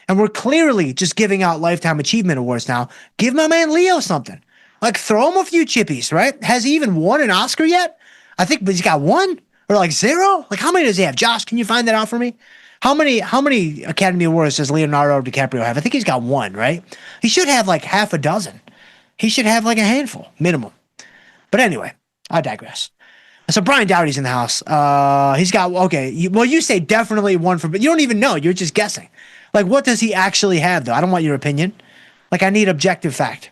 S13: and we're clearly just giving out Lifetime Achievement Awards now, give my man Leo something. Like, throw him a few chippies, right? Has he even won an Oscar yet? I think, but he's got 1 or like 0. Like, how many does he have? Josh, can you find that out for me? How many Academy Awards does Leonardo DiCaprio have? I think he's got 1, right? He should have like half a dozen. He should have like a handful minimum. But anyway, I digress. So Brian Dowdy's in the house. He's got, okay. You say definitely 1 for, but you don't even know. You're just guessing. Like, what does he actually have, though? I don't want your opinion. Like, I need objective fact.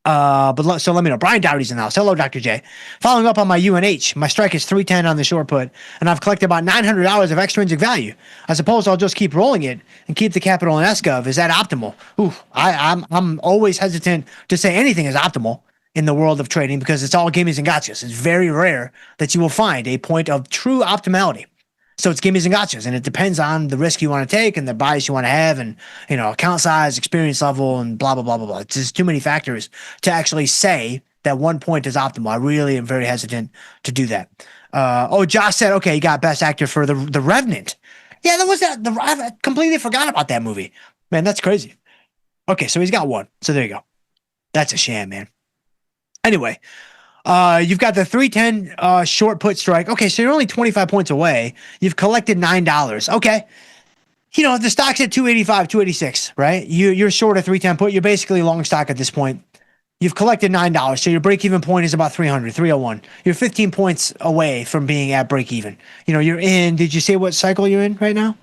S13: So let me know. Brian Dowdy's in the house. Hello, Dr. J. Following up on my UNH, my strike is 310 on the short put, and I've collected about $900 of extrinsic value. I suppose I'll just keep rolling it and keep the capital in SGov. Is that optimal? I'm always hesitant to say anything is optimal in the world of trading because it's all gimmies and gotchas. It's very rare that you will find a point of true optimality. So it's gimmies and gotchas, and it depends on the risk you want to take and the bias you want to have and, account size, experience level, and blah, blah, blah, blah, blah. It's just too many factors to actually say that one point is optimal. I really am very hesitant to do that. Josh said, okay, you got best actor for the Revenant. Yeah, I completely forgot about that movie. Man, that's crazy. Okay, so he's got one. So there you go. That's a sham, man. Anyway, you've got the 310 short put strike. Okay, so you're only 25 points away. You've collected $9. Okay. The stock's at 285, 286, right? You're short of 310 put. You're basically long stock at this point. You've collected $9. So your break-even point is about 300, 301. You're 15 points away from being at break-even. You're in, did you say what cycle you're in right now?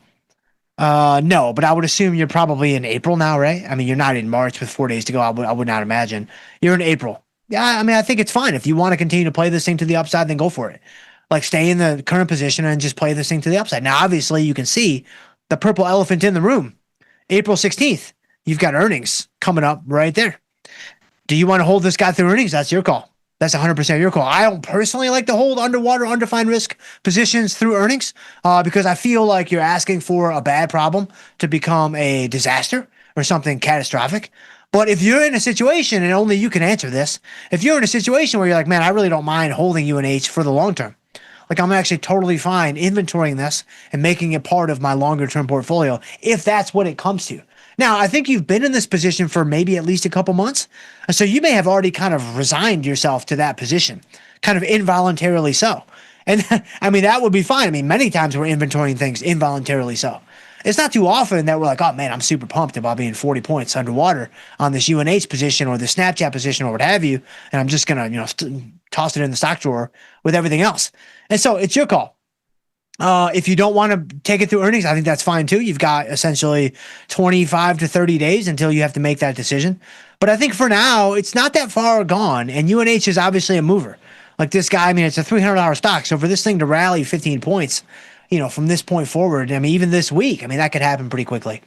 S13: No, but I would assume you're probably in April now, right? I mean, you're not in March with 4 days to go. I would not imagine. You're in April. Yeah, I mean, I think it's fine. If you want to continue to play this thing to the upside, then go for it. Like, stay in the current position and just play this thing to the upside. Now, obviously, you can see the purple elephant in the room. April 16th, you've got earnings coming up right there. Do you want to hold this guy through earnings? That's your call. That's 100% your call. I don't personally like to hold underwater, undefined risk positions through earnings because I feel like you're asking for a bad problem to become a disaster or something catastrophic. But if you're in a situation, and only you can answer this, if you're in a situation where you're like, man, I really don't mind holding UNH for the long term. Like, I'm actually totally fine inventorying this and making it part of my longer term portfolio if that's what it comes to. Now, I think you've been in this position for maybe at least a couple months. So you may have already kind of resigned yourself to that position, kind of involuntarily so. And I mean, that would be fine. I mean, many times we're inventorying things involuntarily so. It's not too often that we're like, oh man, I'm super pumped about being 40 points underwater on this UNH position or the Snapchat position or what have you. And I'm just going to, toss it in the stock drawer with everything else. And so it's your call. If you don't want to take it through earnings, I think that's fine too. You've got essentially 25 to 30 days until you have to make that decision. But I think for now, it's not that far gone. And UNH is obviously a mover. Like this guy, I mean, it's a $300 stock. So for this thing to rally 15 points, from this point forward, I mean, even this week, I mean, that could happen pretty quickly.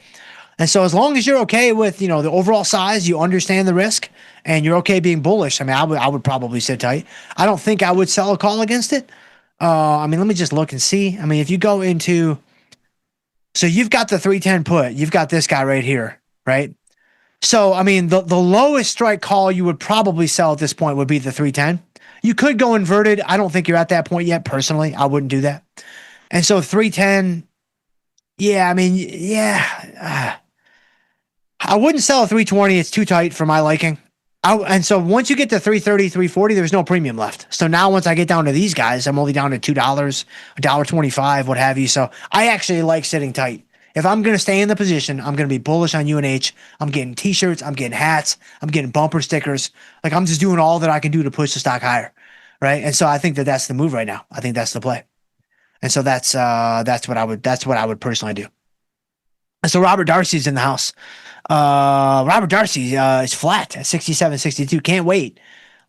S13: And so as long as you're okay with, the overall size, you understand the risk, and you're okay being bullish, I mean, I would probably sit tight. I don't think I would sell a call against it. I mean, let me just look and see. I mean, if you go into, so you've got the 310 put, you've got this guy right here, right? So, I mean, the lowest strike call you would probably sell at this point would be the 310. You could go inverted. I don't think you're at that point yet. Personally, I wouldn't do that. And so 310, yeah, I mean, yeah. I wouldn't sell a 320. It's too tight for my liking. And so once you get to 330, 340, there's no premium left. So now once I get down to these guys, I'm only down to $2, $1.25, what have you. So I actually like sitting tight. If I'm going to stay in the position, I'm going to be bullish on UNH. I'm getting t-shirts. I'm getting hats. I'm getting bumper stickers. Like, I'm just doing all that I can do to push the stock higher. Right. And so I think that's the move right now. I think that's the play. And so that's what I would personally do. And so Robert Darcy's in the house. Robert Darcy is flat at 67.62. Can't wait.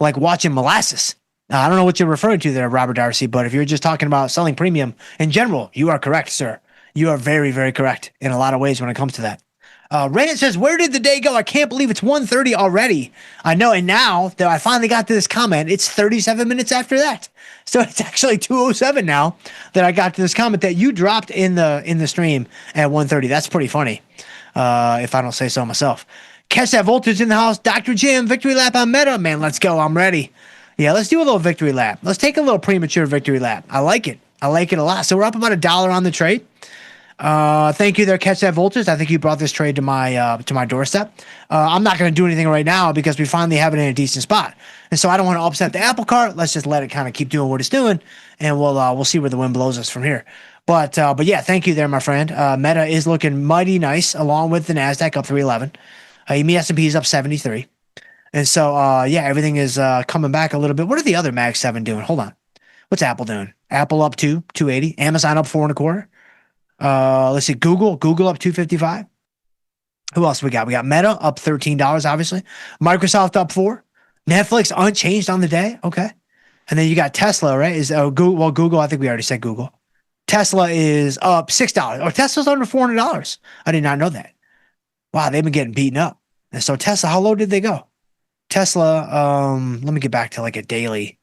S13: Like watching molasses. I don't know what you're referring to there, Robert Darcy, but if you're just talking about selling premium in general, you are correct, sir. You are very, very correct in a lot of ways when it comes to that. Reddit says, where did the day go? I can't believe it's 1:30 already. I know, and now that I finally got to this comment, it's 37 minutes after that. So it's actually 2:07 now that I got to this comment that you dropped in the stream at 1:30. That's pretty funny, if I don't say so myself. Catch that voltage in the house. Dr. Jim, victory lap on Meta. Man, let's go. I'm ready. Yeah, let's do a little victory lap. Let's take a little premature victory lap. I like it. I like it a lot. So we're up about $1 on the trade. Thank you there, Catch That Voltage. I think you brought this trade to my doorstep. I'm not going to do anything right now because we finally have it in a decent spot. And so I don't want to upset the apple cart. Let's just let it kind of keep doing what it's doing, and we'll see where the wind blows us from here. But yeah, thank you there, my friend. Meta is looking mighty nice, along with the NASDAQ up 311. EME S&P is up 73. And so, yeah, everything is coming back a little bit. What are the other Mag 7 doing? Hold on. What's Apple doing? Apple up 280. Amazon up 4.25. Let's see, Google up 255. Who else we got? We got Meta up $13, obviously. Microsoft up 4. Netflix unchanged on the day. Okay. And then you got Tesla, right? Google, I think we already said Google. Tesla is up $6. Oh, Tesla's under $400. I did not know that. Wow, they've been getting beaten up. And so Tesla, how low did they go? Tesla, let me get back to like a daily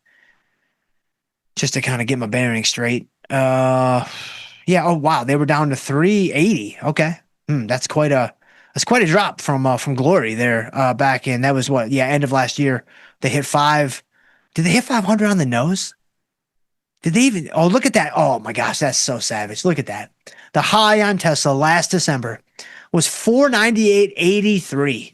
S13: just to kind of get my bearing straight. Yeah, oh wow, they were down to 380. Okay. That's quite a drop from glory there back in, that was what? Yeah, end of last year. They hit 5. Did they hit 500 on the nose? Did they even? Oh, look at that. Oh my gosh, that's so savage. Look at that. The high on Tesla last December was 498.83.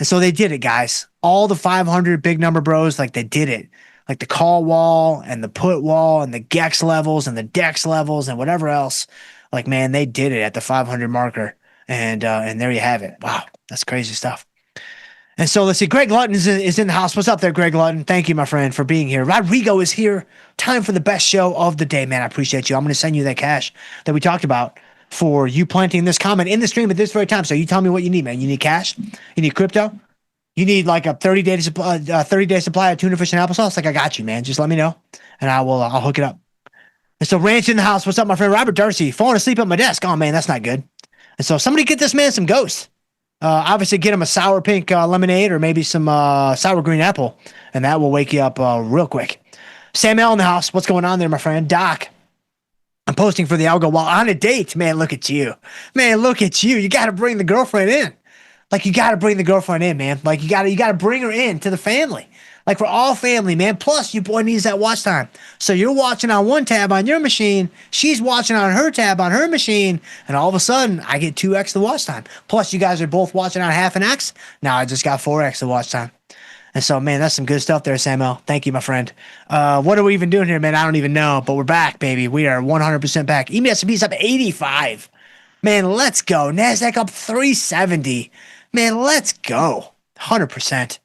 S13: And so they did it, guys. All the 500 big number bros, like they did it. Like the call wall and the put wall and the GEX levels and the DEX levels and whatever else. Like, man, they did it at the 500 marker. And there you have it. Wow, that's crazy stuff. And so let's see. Greg Lutton is in the house. What's up there, Greg Lutton? Thank you, my friend, for being here. Rodrigo is here. Time for the best show of the day, man. I appreciate you. I'm going to send you that cash that we talked about for you planting this comment in the stream at this very time. So you tell me what you need, man. You need cash? You need crypto? You need like a 30-day supply of tuna fish and applesauce? Like, I got you, man. Just let me know, and I'll hook it up. And so Ranch in the house. What's up, my friend? Robert Darcy, falling asleep at my desk. Oh, man, that's not good. And so somebody get this man some Ghost. Obviously, get him a sour pink lemonade or maybe some sour green apple, and that will wake you up real quick. Sam L in the house. What's going on there, my friend? Doc, I'm posting for the algo while on a date. Man, look at you. Man, look at you. You got to bring the girlfriend in. Like, you got to bring the girlfriend in, man. Like, you got to bring her in to the family. Like, we're all family, man. Plus, your boy needs that watch time. So you're watching on one tab on your machine. She's watching on her tab on her machine. And all of a sudden, I get 2x the watch time. Plus, you guys are both watching on half an X. Now I just got 4x the watch time. And so, man, that's some good stuff there, Samuel. Thank you, my friend. What are we even doing here, man? I don't even know. But we're back, baby. We are 100% back. EMS&P's up 85. Man, let's go. NASDAQ up 370. Man, let's go. 100%.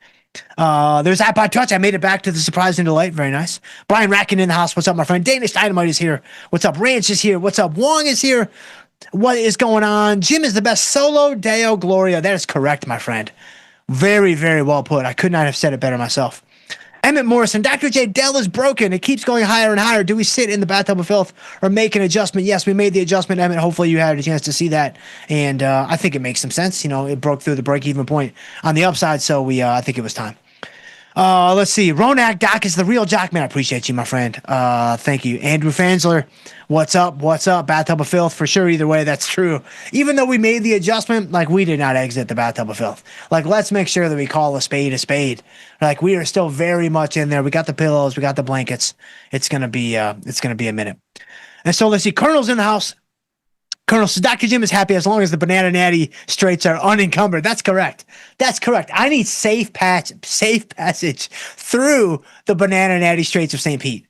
S13: There's iPod Touch. I made it back to the surprise and delight. Very nice. Brian Rackin in the house. What's up, my friend? Danish Dynamite is here. What's up? Ranch is here. What's up? Wong is here. What is going on? Jim is the best solo Deo Gloria. That is correct, my friend. Very, very well put. I could not have said it better myself. Emmett Morrison, Dr. J, Dell is broken. It keeps going higher and higher. Do we sit in the bathtub of filth or make an adjustment? Yes, we made the adjustment, Emmett. Hopefully you had a chance to see that. And I think it makes some sense. You know, it broke through the break-even point on the upside, so I think it was time. Let's see. Ronak, Doc is the real jock, man. I appreciate you, my friend. Thank you. Andrew Fansler, what's up? What's up? Bathtub of filth. For sure, either way, that's true. Even though we made the adjustment, like, we did not exit the bathtub of filth. Like, let's make sure that we call a spade a spade. Like, we are still very much in there. We got the pillows. We got the blankets. It's going to be a minute. And so let's see. Colonel's in the house. Colonel says, Dr. Jim is happy as long as the Banana Natty straights are unencumbered. That's correct. That's correct. I need safe passage through the Banana Natty Straits of St. Pete.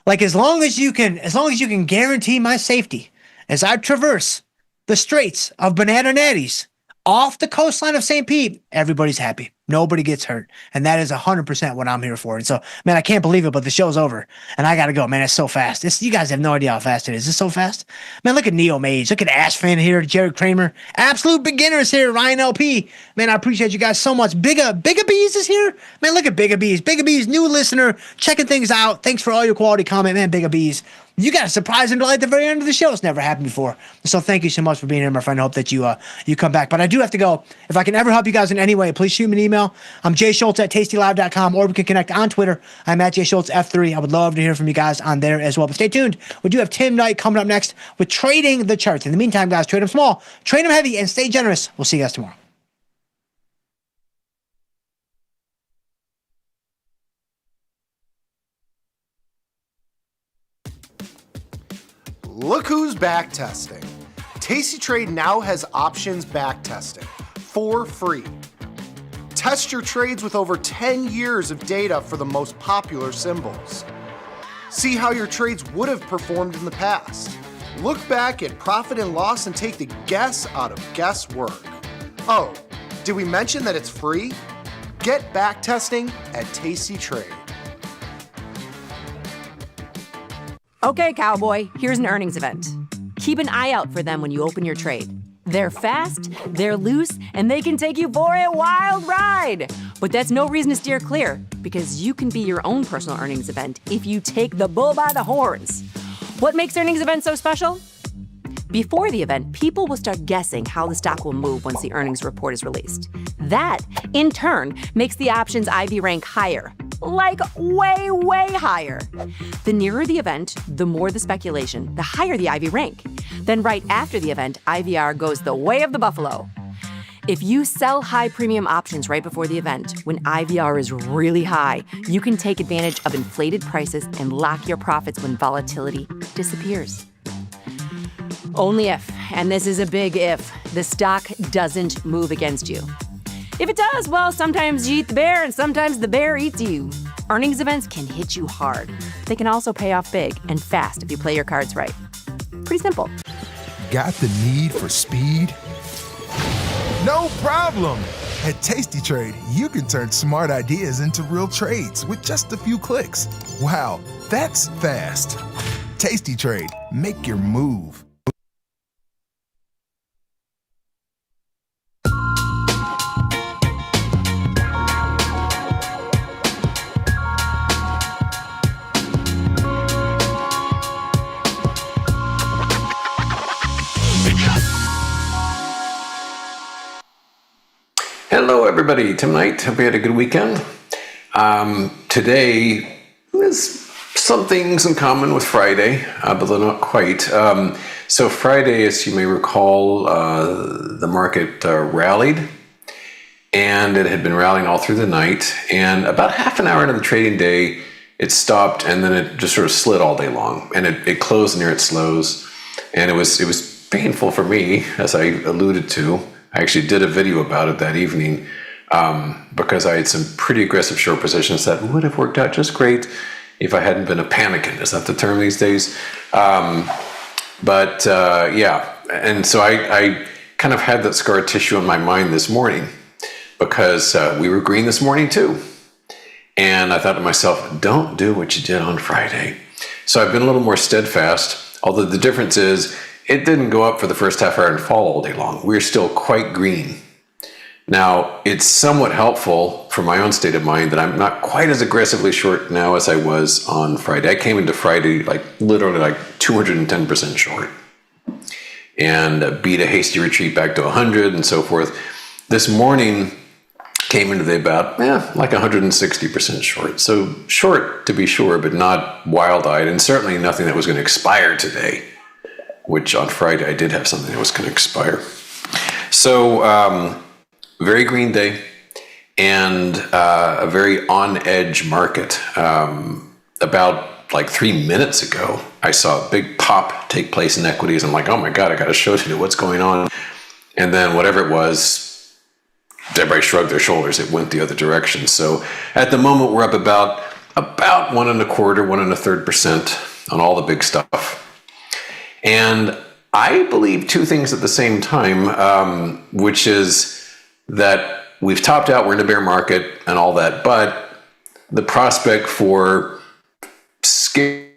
S13: Like, as long as you can guarantee my safety as I traverse the Straits of Banana Natties off the coastline of St. Pete, everybody's happy. Nobody gets hurt. And that is 100% what I'm here for. And so, man, I can't believe it, but the show's over. And I got to go. Man, it's so fast. You guys have no idea how fast it is. It's so fast. Man, look at Neo Mage. Look at Ashfan here. Jared Kramer. Absolute beginners here. Ryan LP. Man, I appreciate you guys so much. Bigga Bees is here. Man, look at Bigga Bees. Bigga Bees, new listener, checking things out. Thanks for all your quality comment, man. Bigga Bees. You got a surprise and delight at the very end of the show. It's never happened before. So thank you so much for being here, my friend. I hope that you come back. But I do have to go. If I can ever help you guys in any way, please shoot me an email. I'm jschultz@tastylive.com, or we can connect on Twitter. I'm at jschultzf3. I would love to hear from you guys on there as well. But stay tuned. We do have Tim Knight coming up next with Trading the Charts. In the meantime, guys, trade them small, trade them heavy, and stay generous. We'll see you guys tomorrow.
S17: Look who's back testing. Tasty Trade now has options back testing for free. Test your trades with over 10 years of data for the most popular symbols. See how your trades would have performed in the past. Look back at profit and loss and take the guess out of guesswork. Oh, did we mention that it's free? Get back testing at Tasty Trade.
S23: Okay, cowboy, here's an earnings event. Keep an eye out for them when you open your trade. They're fast, they're loose, and they can take you for a wild ride. But that's no reason to steer clear, because you can be your own personal earnings event if you take the bull by the horns. What makes earnings events so special? Before the event, people will start guessing how the stock will move once the earnings report is released. That, in turn, makes the options IV rank higher. Like way, way higher. The nearer the event, the more the speculation, the higher the IV rank. Then right after the event, IVR goes the way of the buffalo. If you sell high premium options right before the event, when IVR is really high, you can take advantage of inflated prices and lock your profits when volatility disappears. Only if, and this is a big if, the stock doesn't move against you. If it does, well, sometimes you eat the bear and sometimes the bear eats you. Earnings events can hit you hard. They can also pay off big and fast if you play your cards right. Pretty simple.
S14: Got the need for speed? No problem! At Tasty Trade, you can turn smart ideas into real trades with just a few clicks. Wow, that's fast. Tasty Trade, make your move.
S15: Hello, everybody. Tim Knight. Hope you had a good weekend. Today is some things in common with Friday, but they're not quite. So Friday, as you may recall, the market rallied, and it had been rallying all through the night. And about half an hour into the trading day, it stopped, and then it just sort of slid all day long, and it closed near its lows. And it was painful for me, as I alluded to. I actually did a video about it that evening because I had some pretty aggressive short positions that would have worked out just great if I hadn't been a panicking. Is that the term these days? Yeah, and so I kind of had that scar tissue in my mind this morning because we were green this morning too. And I thought to myself, don't do what you did on Friday. So I've been a little more steadfast, although the difference is it didn't go up for the first half hour and fall all day long. We're still quite green. Now, it's somewhat helpful for my own state of mind that I'm not quite as aggressively short now as I was on Friday. I came into Friday literally 210% short and beat a hasty retreat back to 100 and so forth. This morning came into the about 160% short. So short to be sure, but not wild-eyed, and certainly nothing that was going to expire today, which on Friday I did have something that was going to expire. So very green day and a very on-edge market. About 3 minutes ago, I saw a big pop take place in equities. I'm like, oh my God, I got to show you what going on. And then whatever it was, everybody shrugged their shoulders. It went the other direction. So at the moment, we're up about 1.25%, 1.33% on all the big stuff. And I believe two things at the same time, which is that we've topped out, we're in a bear market and all that, but the prospect for scare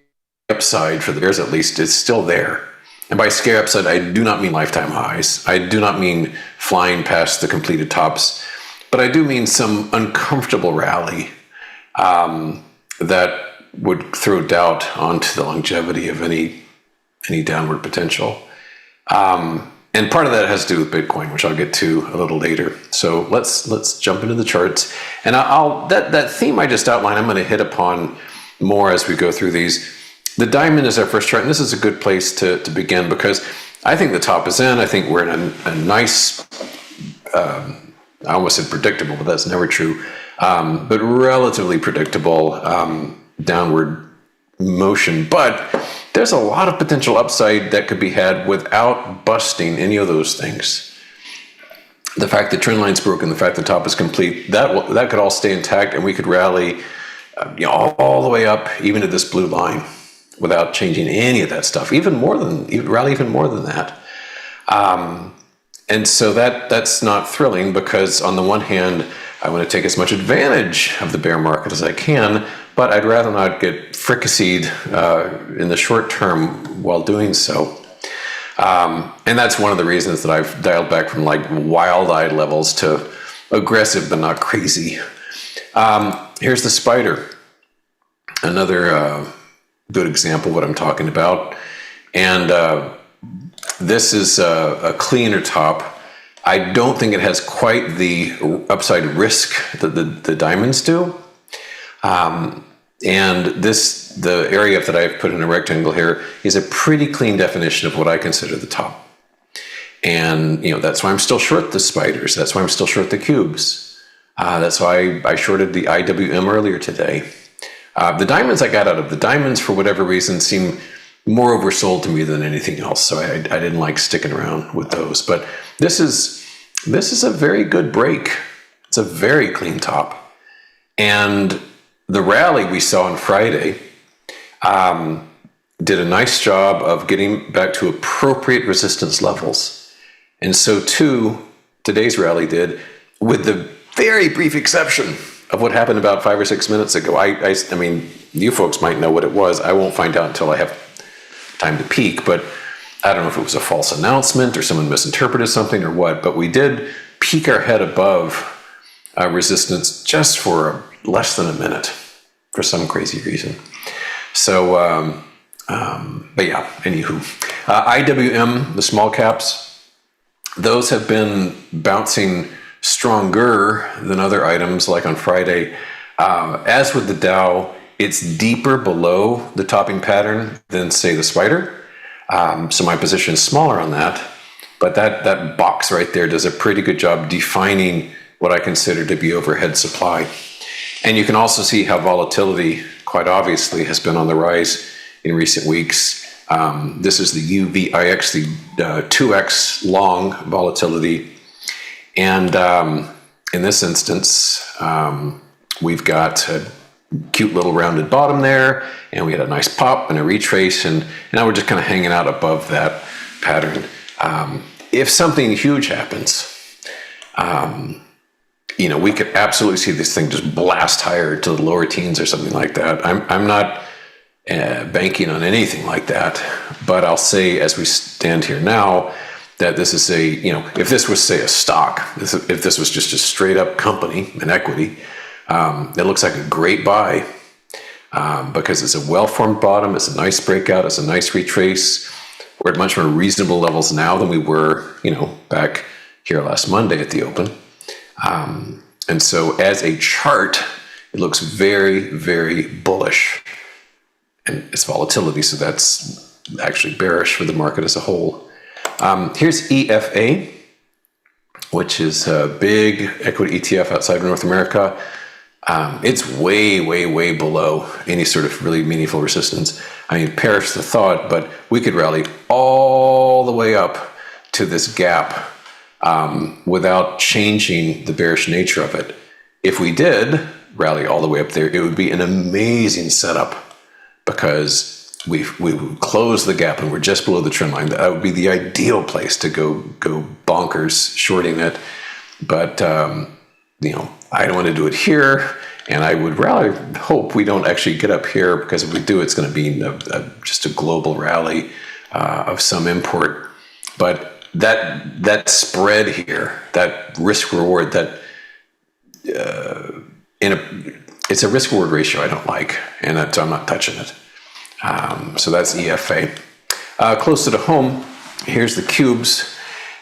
S15: upside for the bears at least is still there. And by scare upside, I do not mean lifetime highs. I do not mean flying past the completed tops, but I do mean some uncomfortable rally that would throw doubt onto the longevity of any downward potential. And part of that has to do with Bitcoin, which I'll get to a little later. So let's jump into the charts. And that theme I just outlined, I'm going to hit upon more as we go through these. The diamond is our first chart, and this is a good place to begin because I think the top is in. I think we're in a nice, I almost said predictable, but that's never true, but relatively predictable downward motion. But there's a lot of potential upside that could be had without busting any of those things. The fact that trend line's broken, the fact the top is complete, that could all stay intact, and we could rally all the way up, even to this blue line, without changing any of that stuff. Rally even more than that. And so that's not thrilling because on the one hand, I want to take as much advantage of the bear market as I can, but I'd rather not get fricasseed in the short term while doing so. And that's one of the reasons that I've dialed back from like wild-eyed levels to aggressive but not crazy. Here's the spider. Another good example of what I'm talking about. And this is a cleaner top. I don't think it has quite the upside risk that the diamonds do. And the area that I've put in a rectangle here is a pretty clean definition of what I consider the top. And, that's why I'm still short the spiders. That's why I'm still short the cubes. That's why I shorted the IWM earlier today. The diamonds I got out of the diamonds, for whatever reason, seem more oversold to me than anything else. So I didn't like sticking around with those. But this is a very good break. It's a very clean top. And the rally we saw on Friday did a nice job of getting back to appropriate resistance levels. And so too, today's rally did, with the very brief exception of what happened about 5 or 6 minutes ago. I mean, you folks might know what it was. I won't find out until I have time to peek, but I don't know if it was a false announcement or someone misinterpreted something or what, but we did peek our head above resistance just for less than a minute for some crazy reason. So, but yeah, anywho. IWM, the small caps, those have been bouncing stronger than other items like on Friday. As with the Dow, it's deeper below the topping pattern than, say, the spider. So my position is smaller on that. But that box right there does a pretty good job defining what I consider to be overhead supply. And you can also see how volatility, quite obviously, has been on the rise in recent weeks. This is the UVIX, the 2x long volatility. And in this instance, we've got a cute little rounded bottom there, and we had a nice pop and a retrace, and now we're just kind of hanging out above that pattern. If something huge happens, we could absolutely see this thing just blast higher to the lower teens or something like that. I'm not banking on anything like that, but I'll say as we stand here now that this is if this was, say, a stock, if this was just a straight up company, an equity, it looks like a great buy because it's a well-formed bottom, it's a nice breakout, it's a nice retrace. We're at much more reasonable levels now than we were, back here last Monday at the open. And so as a chart, it looks very, very bullish. And it's volatility, so that's actually bearish for the market as a whole. Here's EFA, which is a big equity ETF outside of North America. It's way, way, way below any sort of really meaningful resistance. I mean, perish the thought, but we could rally all the way up to this gap without changing the bearish nature of it. If we did rally all the way up there, it would be an amazing setup because we closed the gap and we're just below the trend line. That would be the ideal place to go bonkers shorting it. But I don't want to do it here, and I would rather hope we don't actually get up here, because if we do, it's going to be just a global rally of some import. But that spread here, that risk reward, that it's a risk reward ratio I don't like, and so I'm not touching it. So that's EFA. Closer to home, here's the cubes.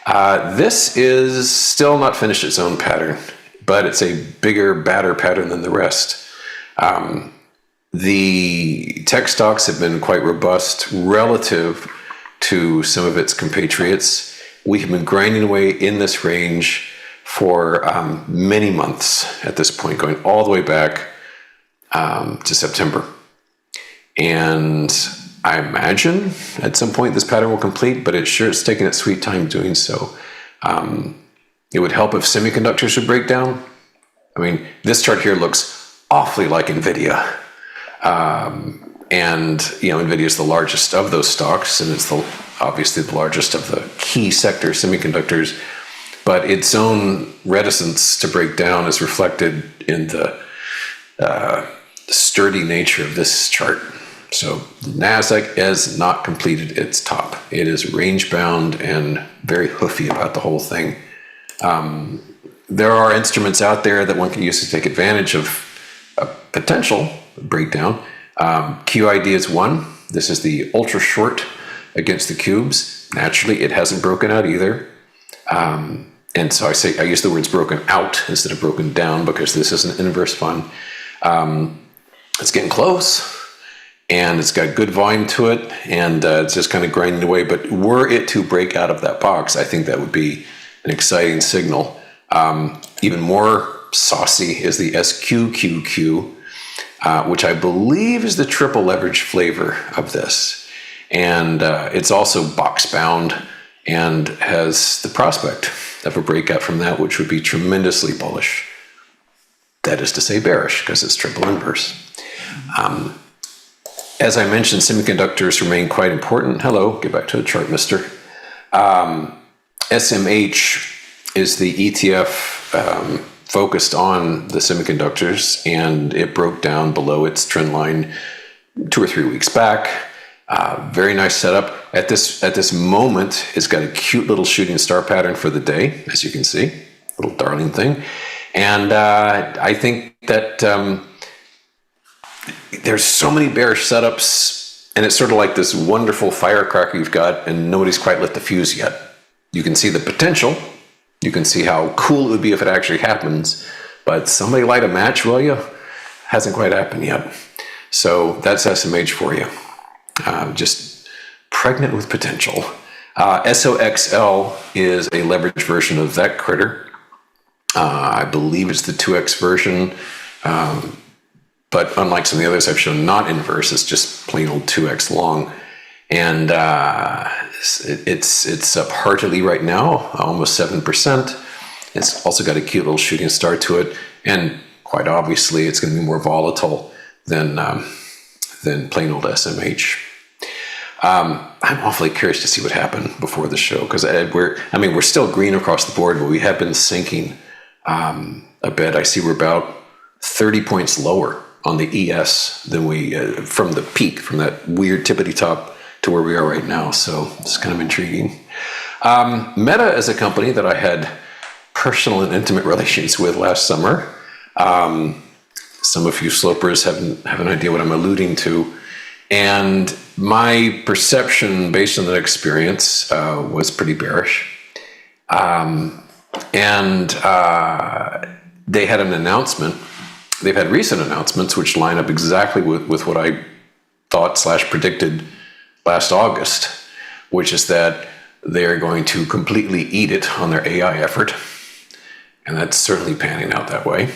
S15: This is still not finished its own pattern, but it's a bigger, badder pattern than the rest. The tech stocks have been quite robust relative to some of its compatriots. We have been grinding away in this range for many months at this point, going all the way back to September. And I imagine at some point this pattern will complete, but it's taking its sweet time doing so. It would help if semiconductors would break down. I mean, this chart here looks awfully like NVIDIA. And, NVIDIA is the largest of those stocks, and it's obviously the largest of the key sectors, semiconductors. But its own reticence to break down is reflected in the sturdy nature of this chart. So the NASDAQ has not completed its top. It is range bound and very hoofy about the whole thing. There are instruments out there that one can use to take advantage of a potential breakdown. QID is one. This is the ultra short against the cubes. Naturally, it hasn't broken out either. And so I use the words broken out instead of broken down because this is an inverse fund. It's getting close, and it's got good volume to it, and it's just kind of grinding away. But were it to break out of that box, I think that would be an exciting signal. Even more saucy is the SQQQ, which I believe is the triple leverage flavor of this. And it's also box bound and has the prospect of a breakout from that, which would be tremendously bullish. That is to say bearish, because it's triple inverse. As I mentioned, semiconductors remain quite important. Hello, get back to the chart, mister. SMH is the ETF focused on the semiconductors, and it broke down below its trend line 2 or 3 weeks back. Very nice setup. At this moment, it's got a cute little shooting star pattern for the day, as you can see, little darling thing. And I think that there's so many bearish setups, and it's sort of like this wonderful firecracker you've got, and nobody's quite lit the fuse yet. You can see the potential. You can see how cool it would be if it actually happens, but somebody light a match, will you? Hasn't quite happened yet. So that's SMH for you. Just pregnant with potential. SOXL is a leveraged version of that critter. I believe it's the 2x version, but unlike some of the others I've shown, not inverse, it's just plain old 2x long. And it's up heartily right now, almost 7%. It's also got a cute little shooting star to it, and quite obviously it's going to be more volatile than plain old SMH. I'm awfully curious to see what happened before the show, because we're still green across the board, but we have been sinking a bit. I see we're about 30 points lower on the ES than we from the peak, from that weird tippity top to where we are right now. So it's kind of intriguing. Meta is a company that I had personal and intimate relations with last summer. Some of you slopers have an idea what I'm alluding to. And my perception based on that experience was pretty bearish. They had an announcement. They've had recent announcements which line up exactly with what I thought / predicted last August, which is that they're going to completely eat it on their AI effort. And that's certainly panning out that way.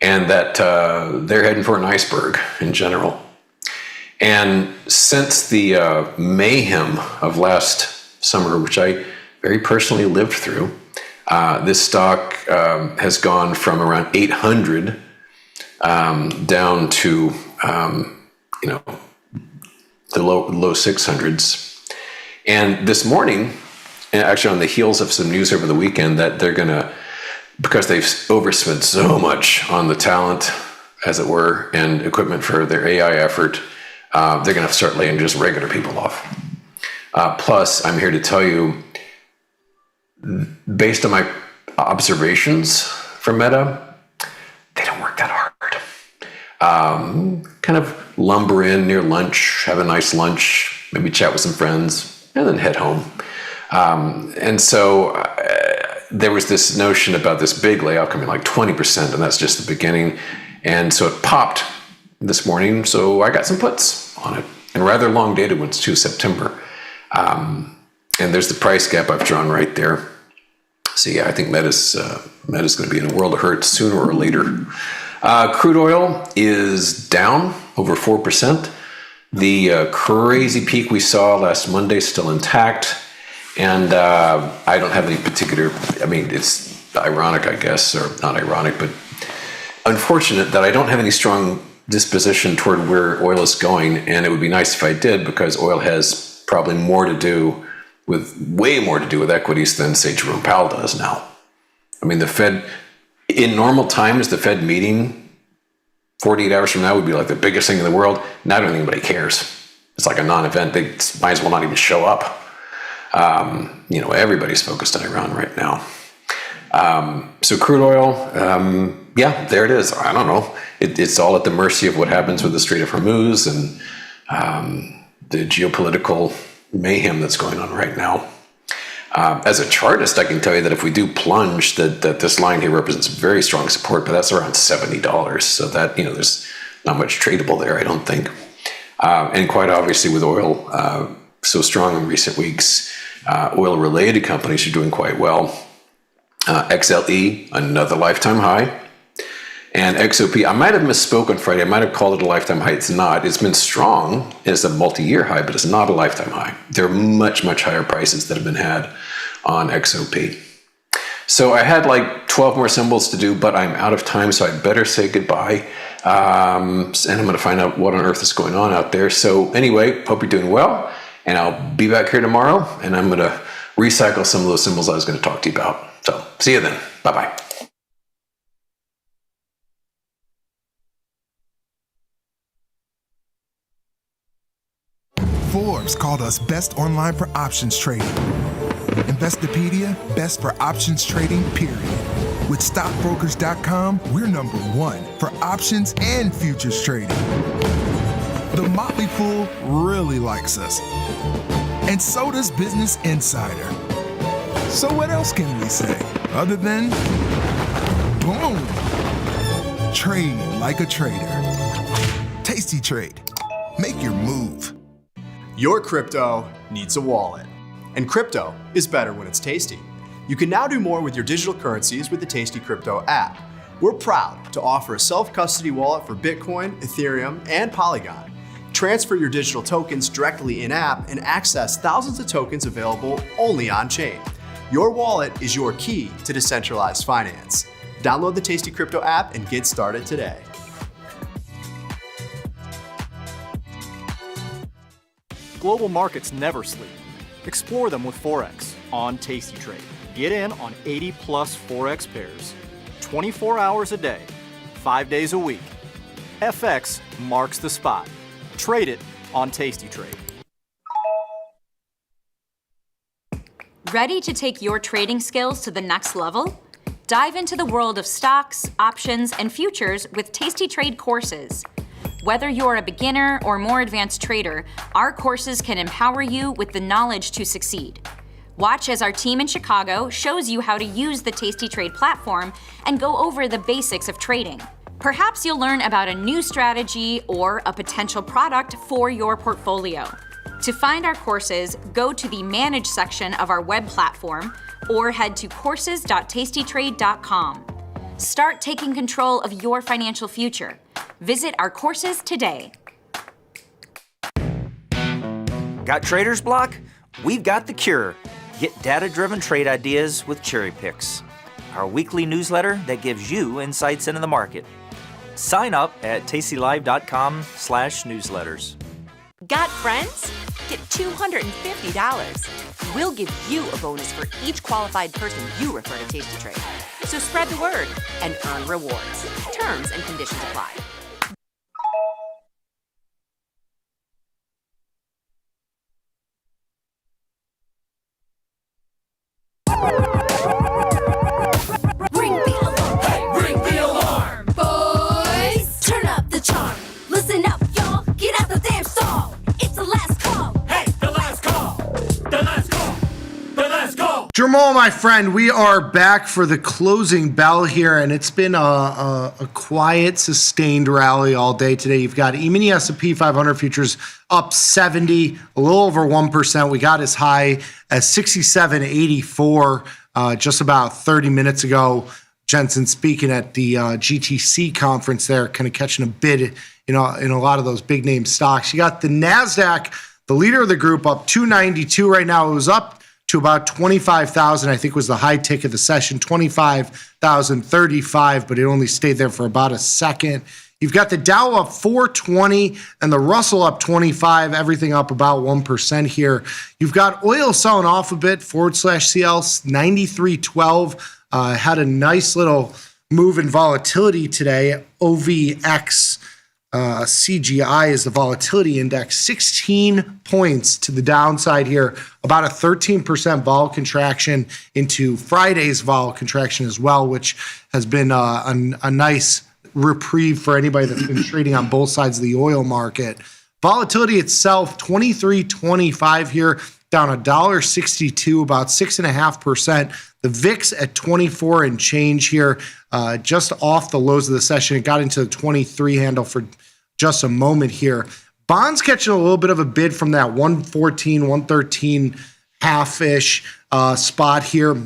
S15: And that they're heading for an iceberg in general. And since the mayhem of last summer, which I very personally lived through, this stock has gone from around 800 down to the low 600s. And this morning, actually on the heels of some news over the weekend, that they're gonna, because they've overspent so much on the talent, as it were, and equipment for their AI effort, they're going to start laying just regular people off. Plus, I'm here to tell you, based on my observations from Meta, they don't work that hard. Kind of lumber in near lunch, have a nice lunch, maybe chat with some friends, and then head home. And so there was this notion about this big layoff coming, like 20%, and that's just the beginning. And so it popped this morning, so I got some puts on it, and rather long dated ones to September. And there's the price gap I've drawn right there. So yeah, I think Meta's going to be in a world of hurt sooner or later. Crude oil is down over 4%. The crazy peak we saw last Monday is still intact. And I don't have any particular, it's ironic, I guess, or not ironic, but unfortunate that I don't have any strong disposition toward where oil is going. And it would be nice if I did, because oil has probably way more to do with equities than, say, Jerome Powell does now. I mean, the Fed, in normal times, the Fed meeting 48 hours from now would be like the biggest thing in the world. Now I don't think anybody cares. It's like a non-event. They might as well not even show up. Everybody's focused on Iran right now. So crude oil, there it is. I don't know. It's all at the mercy of what happens with the Strait of Hormuz and the geopolitical mayhem that's going on right now. As a chartist, I can tell you that if we do plunge, that this line here represents very strong support, but that's around $70. So that, there's not much tradable there, I don't think. And quite obviously with oil so strong in recent weeks, oil-related companies are doing quite well. XLE, another lifetime high. And XOP, I might have misspoke on Friday. I might have called it a lifetime high. It's not. It's been strong. It's a multi-year high, but it's not a lifetime high. There are much, much higher prices that have been had on XOP. So I had like 12 more symbols to do, but I'm out of time, so I'd better say goodbye. And I'm going to find out what on earth is going on out there. So anyway, hope you're doing well. And I'll be back here tomorrow, and I'm going to recycle some of those symbols I was going to talk to you about. So see you then. Bye-bye.
S14: Forbes called us best online for options trading. Investopedia, best for options trading, period. With stockbrokers.com, we're number one for options and futures trading. The Motley Fool really likes us. And so does Business Insider. So what else can we say other than boom? Trade like a trader. Tasty Trade. Make your move.
S1: Your crypto needs a wallet. And crypto is better when it's tasty. You can now do more with your digital currencies with the Tasty Crypto app. We're proud to offer a self-custody wallet for Bitcoin, Ethereum, and Polygon. Transfer your digital tokens directly in-app and access thousands of tokens available only on-chain. Your wallet is your key to decentralized finance. Download the Tasty Crypto app and get started today.
S11: Global markets never sleep. Explore them with Forex on Tasty Trade. Get in on 80 plus Forex pairs, 24 hours a day, 5 days a week. FX marks the spot. Trade it on Tasty Trade.
S12: Ready to take your trading skills to the next level? Dive into the world of stocks, options, and futures with Tasty Trade courses. Whether you're a beginner or more advanced trader, our courses can empower you with the knowledge to succeed. Watch as our team in Chicago shows you how to use the Tasty Trade platform and go over the basics of trading. Perhaps you'll learn about a new strategy or a potential product for your portfolio. To find our courses, go to the Manage section of our web platform or head to courses.tastytrade.com. Start taking control of your financial future. Visit our courses today.
S21: Got trader's block? We've got the cure. Get data-driven trade ideas with Cherry Picks, our weekly newsletter that gives you insights into the market. Sign up at tastylive.com/newsletters.
S23: Got friends? Get $250. We'll give you a bonus for each qualified person you refer to Tasty Trade. So spread the word and earn rewards. Terms and conditions apply.
S22: Ring the alarm, hey, ring the alarm, boys. Turn up the charm. Listen up, y'all. Get out the damn stall. It's the last call. Hey, the last call. The last call. The last call.
S17: Jamal, my friend, we are back for the closing bell here, and it's been a quiet, sustained rally all day today. You've got E-mini S&P 500 futures up 70, a little over 1%. We got as high as 67.84 just about 30 minutes ago. Jensen speaking at the GTC conference there, kind of catching a bid in a lot of those big name stocks. You got the NASDAQ, the leader of the group, up 292 right now. It was up to about 25,000, I think was the high tick of the session, 25,035, but it only stayed there for about a second. You've got the Dow up 420 and the Russell up 25, everything up about 1% here. You've got oil selling off a bit, /CL 93.12, had a nice little move in volatility today. OVX CGI is the volatility index, 16 points to the downside here, about a 13% vol contraction into Friday's vol contraction as well, which has been a nice reprieve for anybody that's been trading on both sides of the oil market. Volatility itself, 23.25 here, down $1.62, about 6.5%. The VIX at 24 and change here, just off the lows of the session. It got into the 23 handle for just a moment here. Bonds catching a little bit of a bid from that 114, 113 half-ish spot here.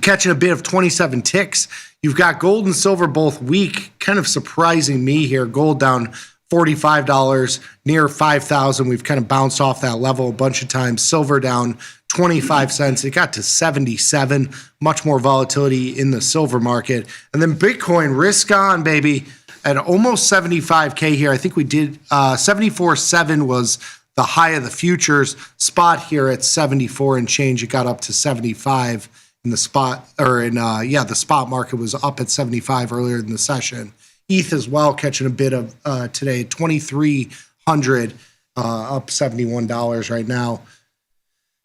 S17: Catching a bid of 27 ticks. You've got gold and silver both weak, kind of surprising me here. Gold down $45, near 5,000. We've kind of bounced off that level a bunch of times. Silver down 25 cents. It got to 77. Much more volatility in the silver market. And then Bitcoin, risk on, baby, at almost 75K here. I think we did 74.7 was the high of the futures spot here at 74 and change. It got up to 75 in the spot, or in the spot market was up at 75 earlier in the session. ETH as well, catching a bit of today, 2,300, up $71 right now.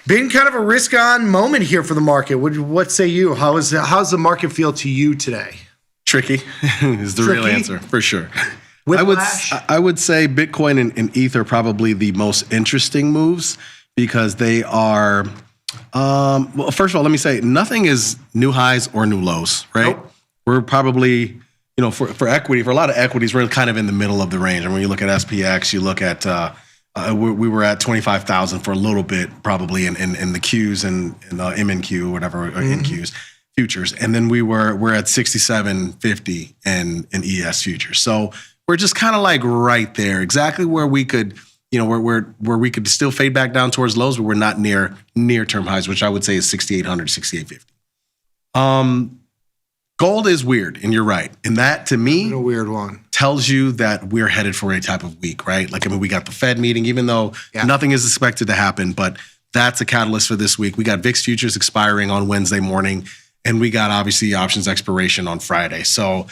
S17: Been kind of a risk-on moment here for the market. What say you? How's the market feel to you today?
S2: Tricky is the real answer, for sure. I would say Bitcoin and ETH are probably the most interesting moves because they are, well, first of all, let me say, nothing is new highs or new lows, right? Nope. We're probably, for equity, for a lot of equities, we're kind of in the middle of the range. And when you look at SPX, you look at, we were at 25,000 for a little bit, probably in the Qs and MNQ, whatever, or NQs. Futures, and then we're at 67.50 in ES futures. So we're just kind of like right there, exactly where we could, where we could still fade back down towards lows, but we're not near term highs, which I would say is 6,800, 6,850. Gold is weird, and you're right. And that, to me,
S17: a weird one,
S2: tells you that we're headed for a type of week, right? Like, we got the Fed meeting, even though nothing is expected to happen, but that's a catalyst for this week. We got VIX futures expiring on Wednesday morning. And we got, obviously, options expiration on Friday. So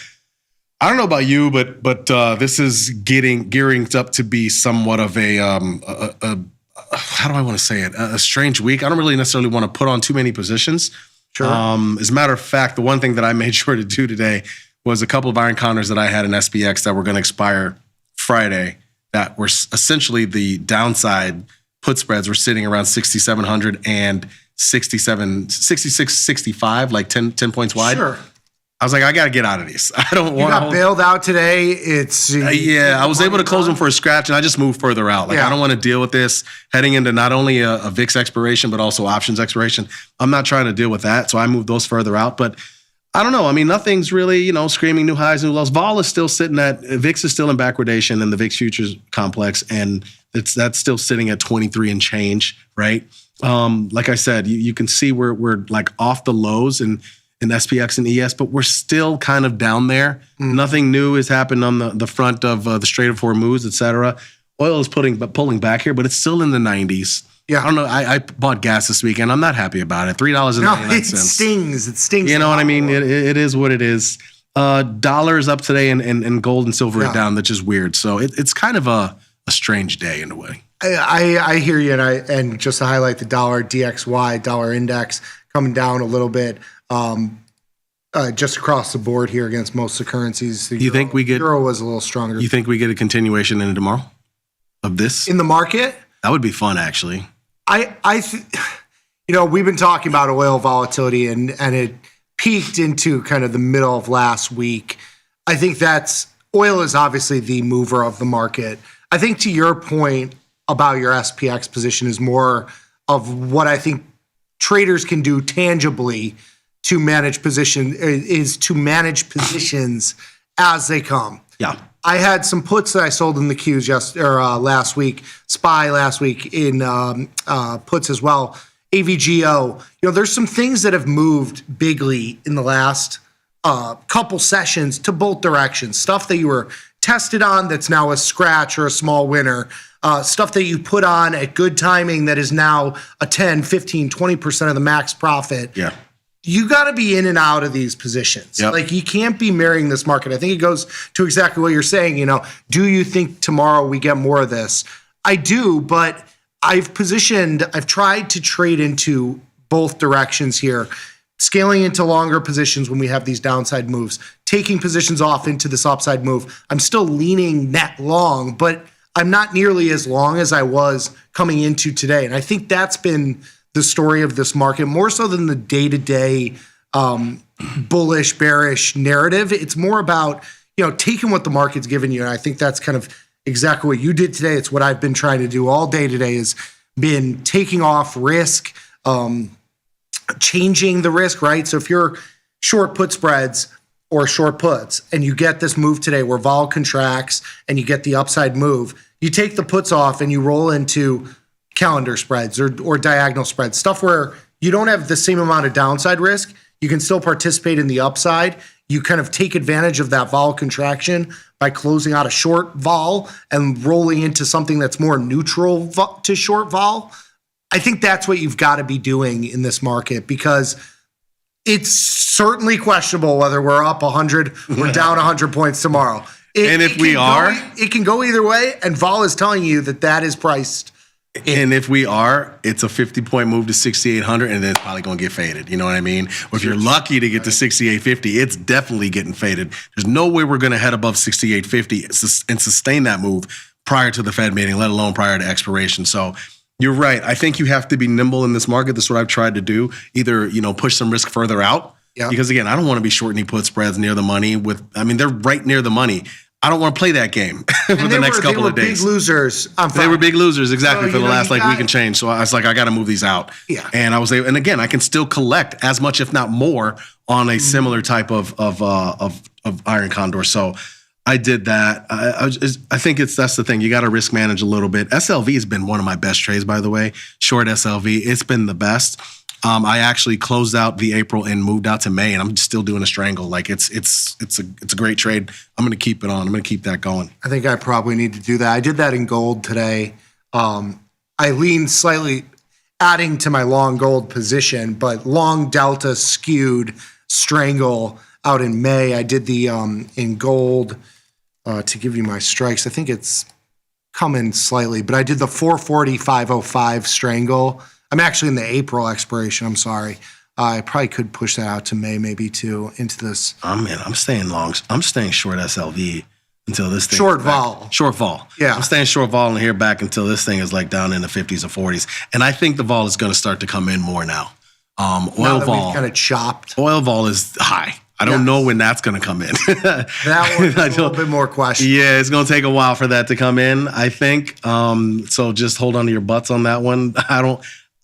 S2: I don't know about you, but this is gearing up to be somewhat of a how do I want to say it? A strange week. I don't really necessarily want to put on too many positions.
S17: Sure.
S2: As a matter of fact, the one thing that I made sure to do today was a couple of iron counters that I had in SPX that were going to expire Friday that were essentially the downside put spreads were sitting around 6,700 and 66.65, like 10 points wide.
S17: Sure.
S2: I was like, I got to get out of these. I don't want to.
S17: You got bailed out today. It's
S2: I was able to close them for a scratch, and I just moved further out. Like, I don't want to deal with this heading into not only a VIX expiration, but also options expiration. I'm not trying to deal with that, so I moved those further out. But I don't know. I mean, nothing's really, screaming new highs, new lows. Vol is still sitting at, VIX is still in backwardation in the VIX futures complex, and that's still sitting at 23 and change, right? Like I said, you can see we're like off the lows in SPX and ES, but we're still kind of down there. Nothing new has happened on the front of the Strait of Hormuz, et cetera. Oil is pulling back here, but it's still in the 90s.
S17: Yeah.
S2: I don't know. I bought gas this weekend. I'm not happy about it. $3.99.
S17: No, it stings. It stings.
S2: You know what I mean? It is what it is. Dollars up today and gold and silver are down. That's just weird. So it's kind of a strange day in a way.
S17: I hear you, and just to highlight the dollar DXY, dollar index coming down a little bit, just across the board here against most of the currencies. The euro was a little stronger.
S2: You think we get a continuation into tomorrow of this
S17: in the market?
S2: That would be fun, actually.
S17: We've been talking about oil volatility, and it peaked into kind of the middle of last week. I think oil is obviously the mover of the market. I think to your point about your SPX position is more of what I think traders can do tangibly to manage positions as they come.
S2: Yeah.
S17: I had some puts that I sold in the Qs last week, SPY last week in puts as well. AVGO, there's some things that have moved bigly in the last couple sessions to both directions. Stuff that you were tested on that's now a scratch or a small winner. Stuff that you put on at good timing that is now a 10, 15, 20% of the max profit.
S2: Yeah.
S17: you got to be in and out of these positions.
S2: Yep.
S17: Like, you can't be marrying this market. I think it goes to exactly what you're saying. Do you think tomorrow we get more of this? I do, but I've tried to trade into both directions here, scaling into longer positions when we have these downside moves, taking positions off into this upside move. I'm still leaning net long, but I'm not nearly as long as I was coming into today. And I think that's been the story of this market, more so than the day-to-day bullish, bearish narrative. It's more about, taking what the market's given you. And I think that's kind of exactly what you did today. It's what I've been trying to do all day today, is been taking off risk, changing the risk, right? So if you're short put spreads or short puts and you get this move today where vol contracts and you get the upside move, you take the puts off and you roll into calendar spreads or diagonal spreads, stuff where you don't have the same amount of downside risk. You can still participate in the upside. You kind of take advantage of that vol contraction by closing out a short vol and rolling into something that's more neutral to short vol. I think that's what you've got to be doing in this market, because it's certainly questionable whether we're up 100 or down 100 points tomorrow. It can go either way, and vol is telling you that is priced.
S2: And if we are, it's a 50-point move to 6,800, and then it's probably going to get faded. You know what I mean? Or if you're lucky to get to 6,850, it's definitely getting faded. There's no way we're going to head above 6,850 and sustain that move prior to the Fed meeting, let alone prior to expiration. So you're right. I think you have to be nimble in this market. That's what I've tried to do. Either, push some risk further out. Yeah. Because again, I don't want to be short any put spreads near the money they're right near the money. I don't want to play that game for the next couple of days.
S17: They were big losers.
S2: They were big losers, exactly, for the last week and change. So I was like, I got to move these out.
S17: Yeah.
S2: And and again, I can still collect as much, if not more, on a similar type of iron condor. So I did that. I think that's the thing. You got to risk manage a little bit. SLV has been one of my best trades, by the way. Short SLV, it's been the best. I actually closed out the April and moved out to May, and I'm still doing a strangle. Like it's a great trade. I'm going to keep it on. I'm going to keep that going.
S17: I think I probably need to do that. I did that in gold today. I leaned slightly, adding to my long gold position, but long delta skewed strangle out in May. I did the in gold to give you my strikes. I think it's coming slightly, but I did the 440-505 strangle. I'm actually in the April expiration. I'm sorry. I probably could push that out to May, maybe into this.
S2: I'm staying long. I'm staying short SLV until this thing.
S17: Short vol.
S2: Short vol.
S17: Yeah.
S2: I'm staying short vol and here back until this thing is like down in the 50s or 40s. And I think the vol is going to start to come in more now. Oil vol
S17: kind of chopped.
S2: Oil vol is high. I don't know when that's going to come in.
S17: That one's a little bit more question.
S2: Yeah, it's going to take a while for that to come in, I think. So just hold on to your butts on that one.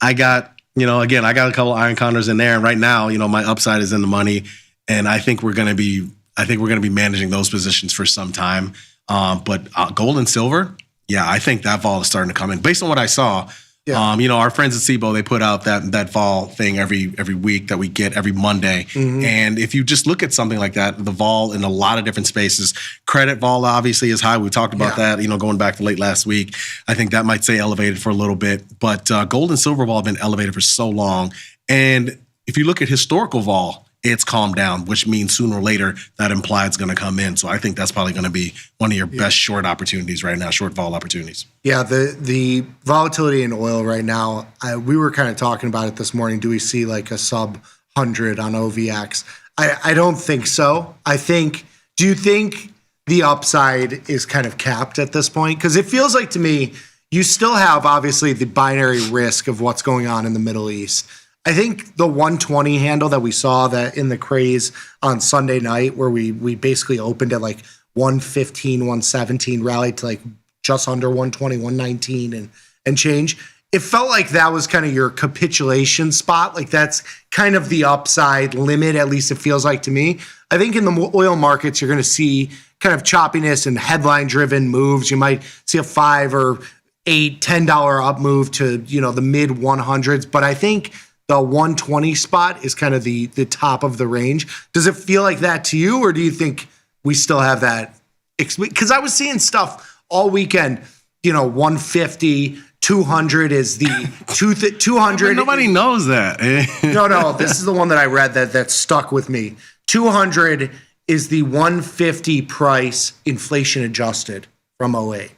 S2: I got a couple of iron condors in there, and right now, my upside is in the money, and I think we're going to be managing those positions for some time. But gold and silver, yeah, I think that vol is starting to come in based on what I saw. Yeah. Our friends at SIBO, they put out that vol thing every week that we get every Monday. Mm-hmm. And if you just look at something like that, the vol in a lot of different spaces, credit vol obviously is high. We talked about that, going back to late last week. I think that might stay elevated for a little bit. But gold and silver vol have been elevated for so long. And if you look at historical vol, it's calmed down, which means sooner or later that implied is going to come in. So I think that's probably going to be one of your best short opportunities right now, short vol opportunities.
S17: Yeah, the volatility in oil right now, we were kind of talking about it this morning. Do we see like a sub 100 on OVX? I don't think so. Do you think the upside is kind of capped at this point? Because it feels like to me, you still have obviously the binary risk of what's going on in the Middle East. I think the 120 handle that we saw that in the craze on Sunday night, where we basically opened at like 115, 117, rallied to like just under 120, 119 and change. It felt like that was kind of your capitulation spot. Like that's kind of the upside limit, at least it feels like to me. I think in the oil markets, you're going to see kind of choppiness and headline driven moves. You might see a $5 or $8, $10 up move to, the mid 100s. But I think the 120 spot is kind of the top of the range. Does it feel like that to you, or do you think we still have that? Because I was seeing stuff all weekend, 150, 200 is the 200.
S2: Nobody knows that.
S17: No. This is the one that I read that stuck with me. 200 is the 150 price inflation adjusted from 08.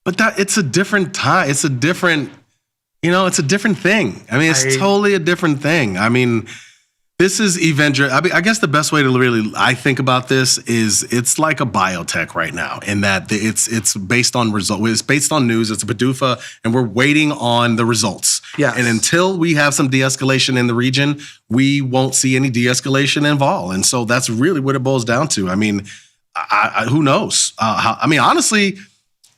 S2: But it's a different time. It's a different, it's a different thing. I mean, it's totally a different thing. I mean, this is I guess the best way to I think about this is it's like a biotech right now in that it's based on results. It's based on news. It's a PDUFA, and we're waiting on the results.
S17: Yes.
S2: And until we have some de-escalation in the region, we won't see any de-escalation in vol. And so that's really what it boils down to. I mean, who knows? Honestly,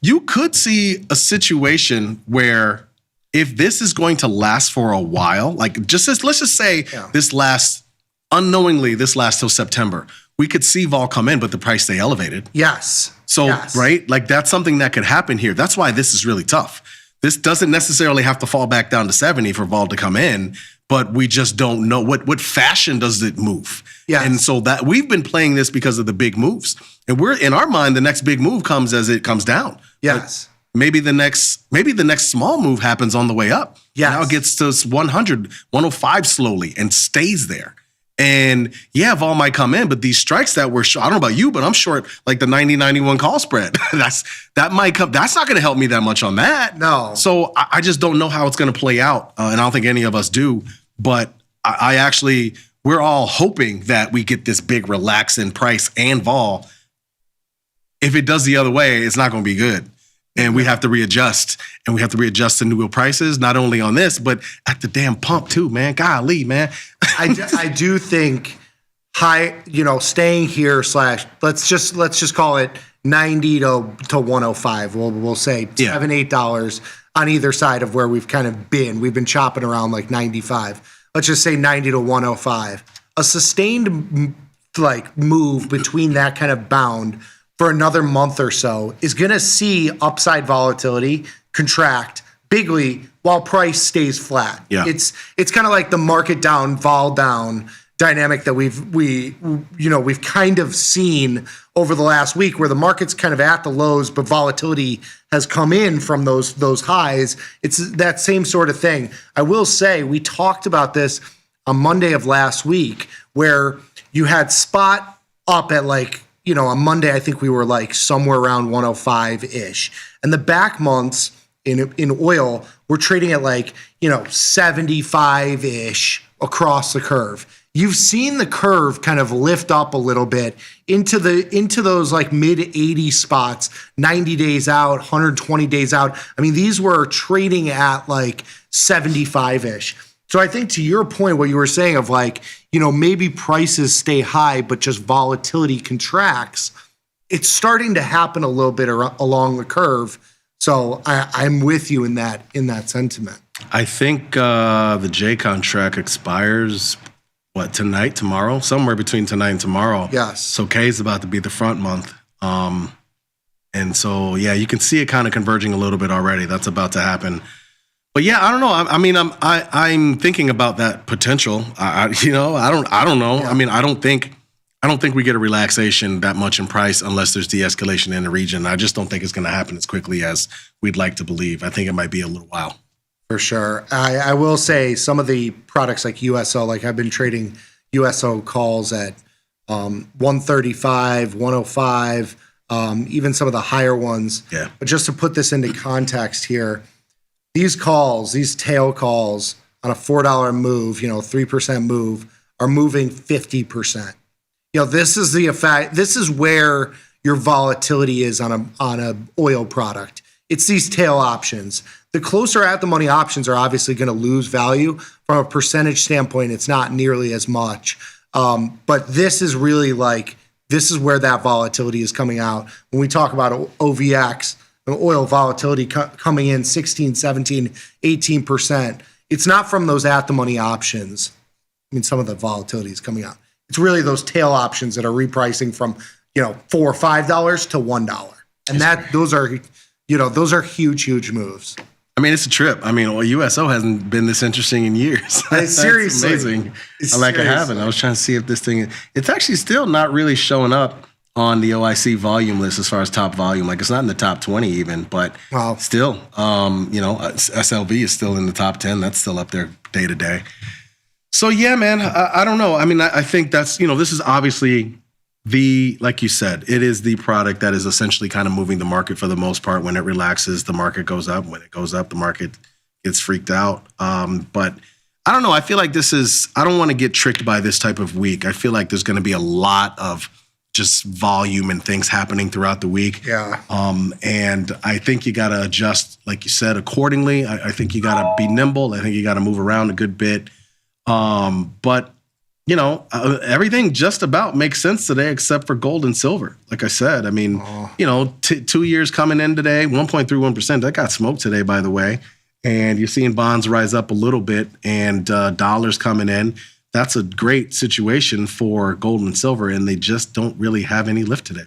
S2: you could see a situation where if this is going to last for a while, like let's just say this lasts till September, we could see vol come in, but the price stay elevated.
S17: Yes.
S2: So, right? Like that's something that could happen here. That's why this is really tough. This doesn't necessarily have to fall back down to 70 for vol to come in, but we just don't know what fashion does it move.
S17: Yes.
S2: And so that we've been playing this because of the big moves. And we're in our mind, the next big move comes as it comes down.
S17: Yes.
S2: But maybe the next small move happens on the way up.
S17: Yes.
S2: Now it gets to 100, 105 slowly and stays there. And vol might come in, but these strikes that we're short, I don't know about you, but I'm short like the 90-91 call spread. That might come. That's not going to help me that much on that.
S17: No.
S2: So I just don't know how it's going to play out. And I don't think any of us do. But we're all hoping that we get this big relax in price and vol. If it does the other way, it's not going to be good. And we have to readjust. And we have to readjust to new wheel prices, not only on this, but at the damn pump too, man. Golly, man.
S17: I do think staying here / let's just call it 90 to 105. We'll say $7-8 on either side of where we've kind of been. We've been chopping around like 95. Let's just say 90 to 105. A sustained move between that kind of bound for another month or so is going to see upside volatility contract bigly while price stays flat.
S2: Yeah.
S17: It's kind of like the market down, vol down dynamic that we've kind of seen over the last week, where the market's kind of at the lows, but volatility has come in from those highs. It's that same sort of thing. I will say we talked about this on Monday of last week, where you had spot up at on Monday, I think we were somewhere around 105-ish. And the back months in oil, we're trading at 75-ish across the curve. You've seen the curve kind of lift up a little bit into those mid 80 spots, 90 days out, 120 days out. I mean, these were trading at 75-ish. So I think to your point, what you were saying of maybe prices stay high, but just volatility contracts, it's starting to happen a little bit along the curve. So I'm with you in that sentiment.
S2: I think the J contract expires, tomorrow? Somewhere between tonight and tomorrow.
S17: Yes.
S2: So K is about to be the front month. And so, you can see it kind of converging a little bit already. That's about to happen. But I don't know. I'm thinking about that potential. I don't know. Yeah. I mean, I don't think we get a relaxation that much in price unless there's de-escalation in the region. I just don't think it's going to happen as quickly as we'd like to believe. I think it might be a little while.
S17: For sure. I will say some of the products like USO, I've been trading USO calls at 135, 105, even some of the higher ones.
S2: Yeah.
S17: But just to put this into context here, these tail calls on a $4 move, 3% move, are moving 50%. This is the effect. This is where your volatility is on a oil product. It's these tail options. The closer at the money options are obviously going to lose value from a percentage standpoint. It's not nearly as much, but this is really this is where that volatility is coming out. When we talk about OVX, oil volatility coming in 16, 17, 18%. It's not from those at the money options. I mean, some of the volatility is coming out. It's really those tail options that are repricing from, $4 or $5 to $1. And those are huge moves.
S2: I mean, it's a trip. I mean, USO hasn't been this interesting in years.
S17: Seriously.
S2: That's amazing. I haven't. I was trying to see if this thing, it's actually still not really showing up on the OIC volume list as far as top volume. Like, it's not in the top 20 even, but still, SLV is still in the top 10. That's still up there day to day. So yeah, man, I don't know. I mean, I think that's, this is obviously like you said, it is the product that is essentially kind of moving the market for the most part. When it relaxes, the market goes up. When it goes up, the market gets freaked out. But I don't know. I feel like I don't want to get tricked by this type of week. I feel like there's going to be a lot of just volume and things happening throughout the week.
S17: Yeah.
S2: And I think you got to adjust, like you said, accordingly. I think you got to be nimble. I think you got to move around a good bit. But everything just about makes sense today except for gold and silver. Like I said, I mean, 2 years coming in today, 1.31%. That got smoked today, by the way. And you're seeing bonds rise up a little bit and dollars coming in. That's a great situation for gold and silver, and they just don't really have any lift today.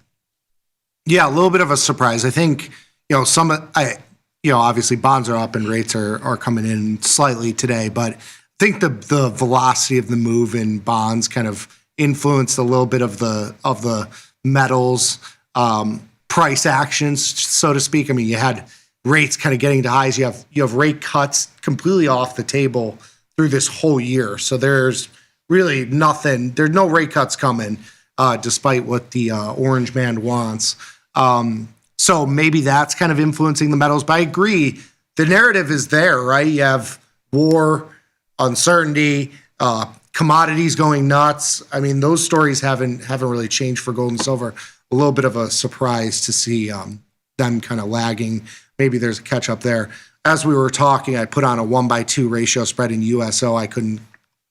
S17: Yeah, a little bit of a surprise. I think, obviously bonds are up and rates are coming in slightly today, but I think the velocity of the move in bonds kind of influenced a little bit of the metals price actions, so to speak. I mean, you had rates kind of getting to highs. You have rate cuts completely off the table through this whole year. So there's really nothing. There's no rate cuts coming, despite what the orange man wants. So maybe that's kind of influencing the metals. But I agree, the narrative is there, right? You have war, uncertainty, commodities going nuts. I mean, those stories haven't really changed for gold and silver. A little bit of a surprise to see them kind of lagging. Maybe there's a catch up there. As we were talking, I put on a 1-by-2 ratio spread in USO. I couldn't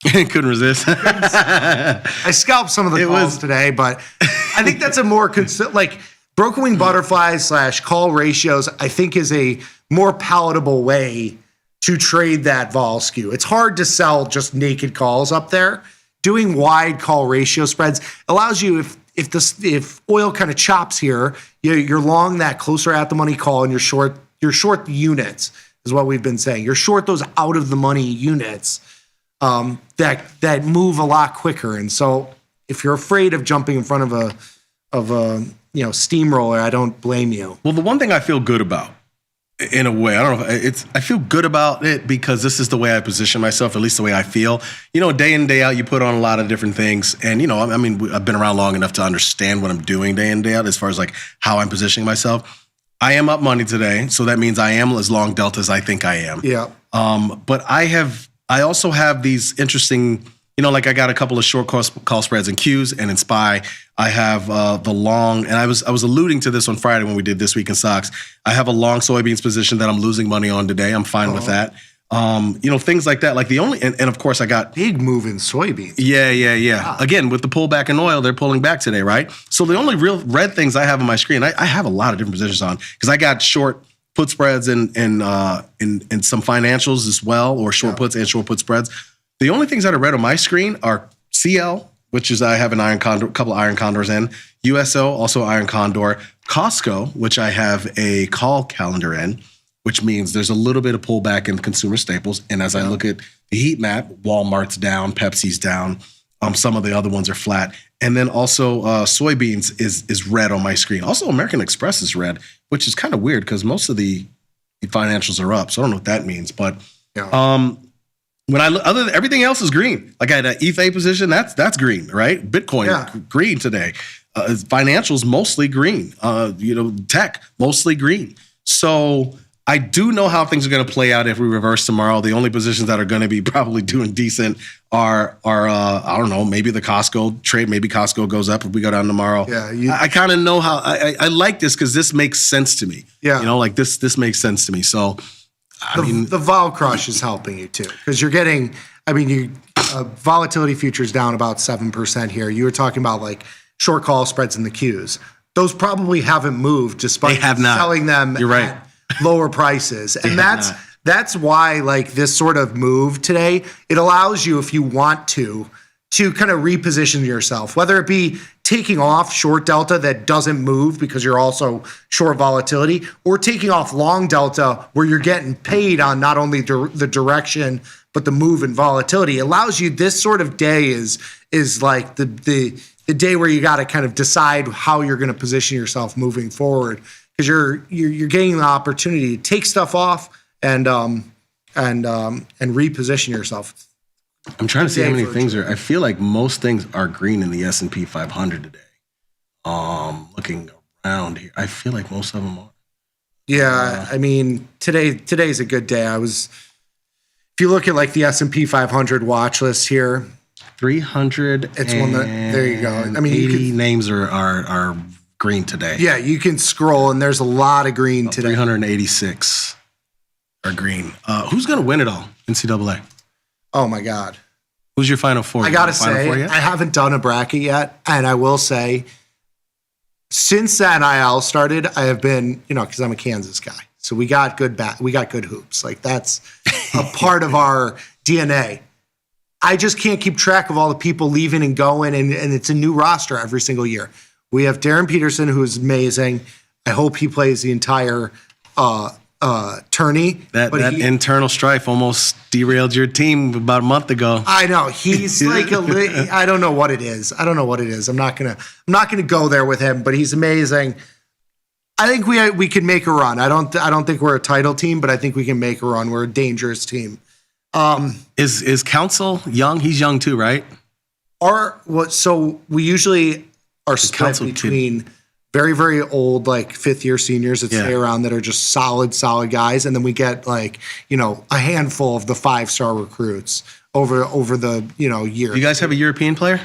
S2: resist.
S17: I scalped some of the calls today, but I think that's a more broken wing butterflies / call ratios, I think, is a more palatable way to trade that vol skew. It's hard to sell just naked calls up there. Doing wide call ratio spreads allows you, if oil kind of chops here, you're long that closer at the money call, and you're short the units, is what we've been saying. You're short those out of the money units that move a lot quicker. And so if you're afraid of jumping in front of a steamroller, I don't blame you.
S2: Well, the one thing I feel good about, in a way, I don't know if I feel good about it because this is the way I position myself, at least the way I feel. Day in, day out, you put on a lot of different things. And, I mean, I've been around long enough to understand what I'm doing day in, day out as far as like how I'm positioning myself. I am up money today, so that means I am as long delta as I think I am.
S17: Yeah.
S2: But I also have these interesting, like I got a couple of short call spreads in Qs and in SPY. I have the long, and I was alluding to this on Friday when we did This Week in Stocks. I have a long soybeans position that I'm losing money on today. I'm fine with that. Things like that. Like the only, and of course I got
S17: big move in soybeans.
S2: Yeah. Wow. Again, with the pullback in oil, they're pulling back today, right? So the only real red things I have on my screen, I have a lot of different positions on because I got short put spreads in some financials as well, or short puts and short put spreads. The only things that are red on my screen are CL, which is I have an iron condor, a couple of iron condors in, USO, also iron condor, Costco, which I have a call calendar in, which means there's a little bit of pullback in consumer staples. And as I look at the heat map, Walmart's down, Pepsi's down, some of the other ones are flat. And then also soybeans is red on my screen. Also, American Express is red, which is kind of weird because most of the financials are up. So I don't know what that means. But when I look, other than everything else is green. Like I had an ETH position, that's green, right? Bitcoin, green today. Financials, mostly green. Tech, mostly green. So I do know how things are going to play out if we reverse tomorrow. The only positions that are going to be probably doing decent are I don't know, maybe the Costco trade. Maybe Costco goes up if we go down tomorrow.
S17: Yeah,
S2: I kind of know how. I like this because this makes sense to me.
S17: Yeah,
S2: like this makes sense to me. So I mean,
S17: the vol crush is helping you too because you're getting. I mean, volatility futures down about 7% here. You were talking about like short call spreads in the Qs. Those probably haven't moved despite selling them.
S2: You're right.
S17: Lower prices. And that's why like this sort of move today, it allows you, if you want to kind of reposition yourself, whether it be taking off short delta that doesn't move because you're also short volatility, or taking off long delta where you're getting paid on not only the direction but the move in volatility. It allows you, this sort of day is like the the day where you got to kind of decide how you're going to position yourself moving forward, because you're getting the opportunity to take stuff off and reposition yourself.
S2: I'm trying to see how many things are. I feel like most things are green in the S&P 500 today. Looking around here, I feel like most of them are.
S17: Yeah, I mean, today's a good day. If you look at like the S&P 500 watch list here,
S2: 300.
S17: It's one that, there you go. I mean,
S2: 80 names are green today.
S17: Yeah, you can scroll and there's a lot of green today.
S2: 386 are green. Who's going to win it all? NCAA.
S17: Oh my God.
S2: Who's your Final Four?
S17: I got to say, I haven't done a bracket yet. And I will say, since the NIL started, I have been, because I'm a Kansas guy. So we got good hoops. Like that's a part of our DNA. I just can't keep track of all the people leaving and going, and it's a new roster every single year. We have Darren Peterson, who's amazing. I hope he plays the entire tourney.
S2: That internal strife almost derailed your team about a month ago.
S17: I know he's like I don't know what it is. I'm not gonna go there with him, but he's amazing. I think we can make a run. I don't think we're a title team, but I think we can make a run. We're a dangerous team.
S2: Is Council young? He's young too, right?
S17: So we usually are split between very, very old, like fifth-year seniors that stay around that are just solid guys, and then we get like a handful of the 5-star recruits over the year.
S2: You guys have a European player?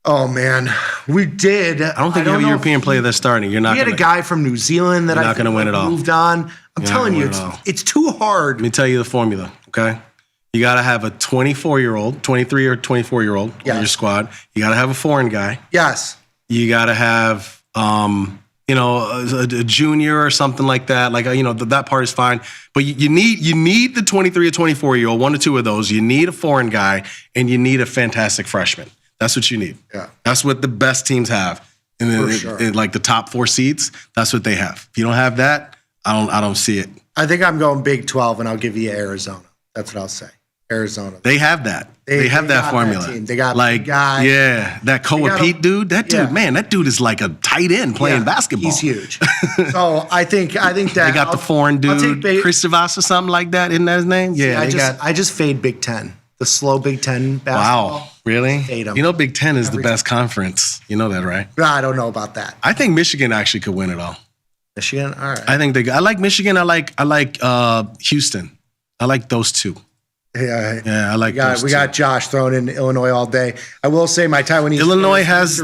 S17: Oh man, we did.
S2: I don't think you have a European player that's starting. You're not.
S17: We had a guy from New Zealand that I think
S2: win it all.
S17: Moved on. I'm telling you, it's too hard.
S2: Let me tell you the formula, okay? You got to have a 24-year-old, 23 or 24-year-old on your squad. You got to have a foreign guy.
S17: Yes.
S2: You got to have, a junior or something like that. Like, that part is fine. But you need the 23 or 24-year-old, one or two of those. You need a foreign guy, and you need a fantastic freshman. That's what you need.
S17: Yeah.
S2: That's what the best teams have. In like the top 4 seeds, that's what they have. If you don't have that, I don't see it.
S17: I think I'm going Big 12, and I'll give you Arizona. That's what I'll say. Arizona.
S2: They have that. They have that formula.
S17: They got
S2: like
S17: guy.
S2: Yeah, that Koa Pete dude. That dude, man, that dude is like a tight end playing basketball.
S17: He's huge. So I think that
S2: they got the foreign dude, Christovas or something like that. Isn't that his name? Yeah.
S17: I just fade Big 10. The slow Big 10 basketball.
S2: Wow, really?
S17: Fade 'em.
S2: Big 10 is the best conference. You know that, right?
S17: I don't know about that.
S2: I think Michigan actually could win it all.
S17: Michigan, all right.
S2: I think I like Michigan. I like Houston. I like those two.
S17: Yeah,
S2: I like those
S17: we got Josh throwing in Illinois all day. I will say my Taiwanese
S2: Illinois has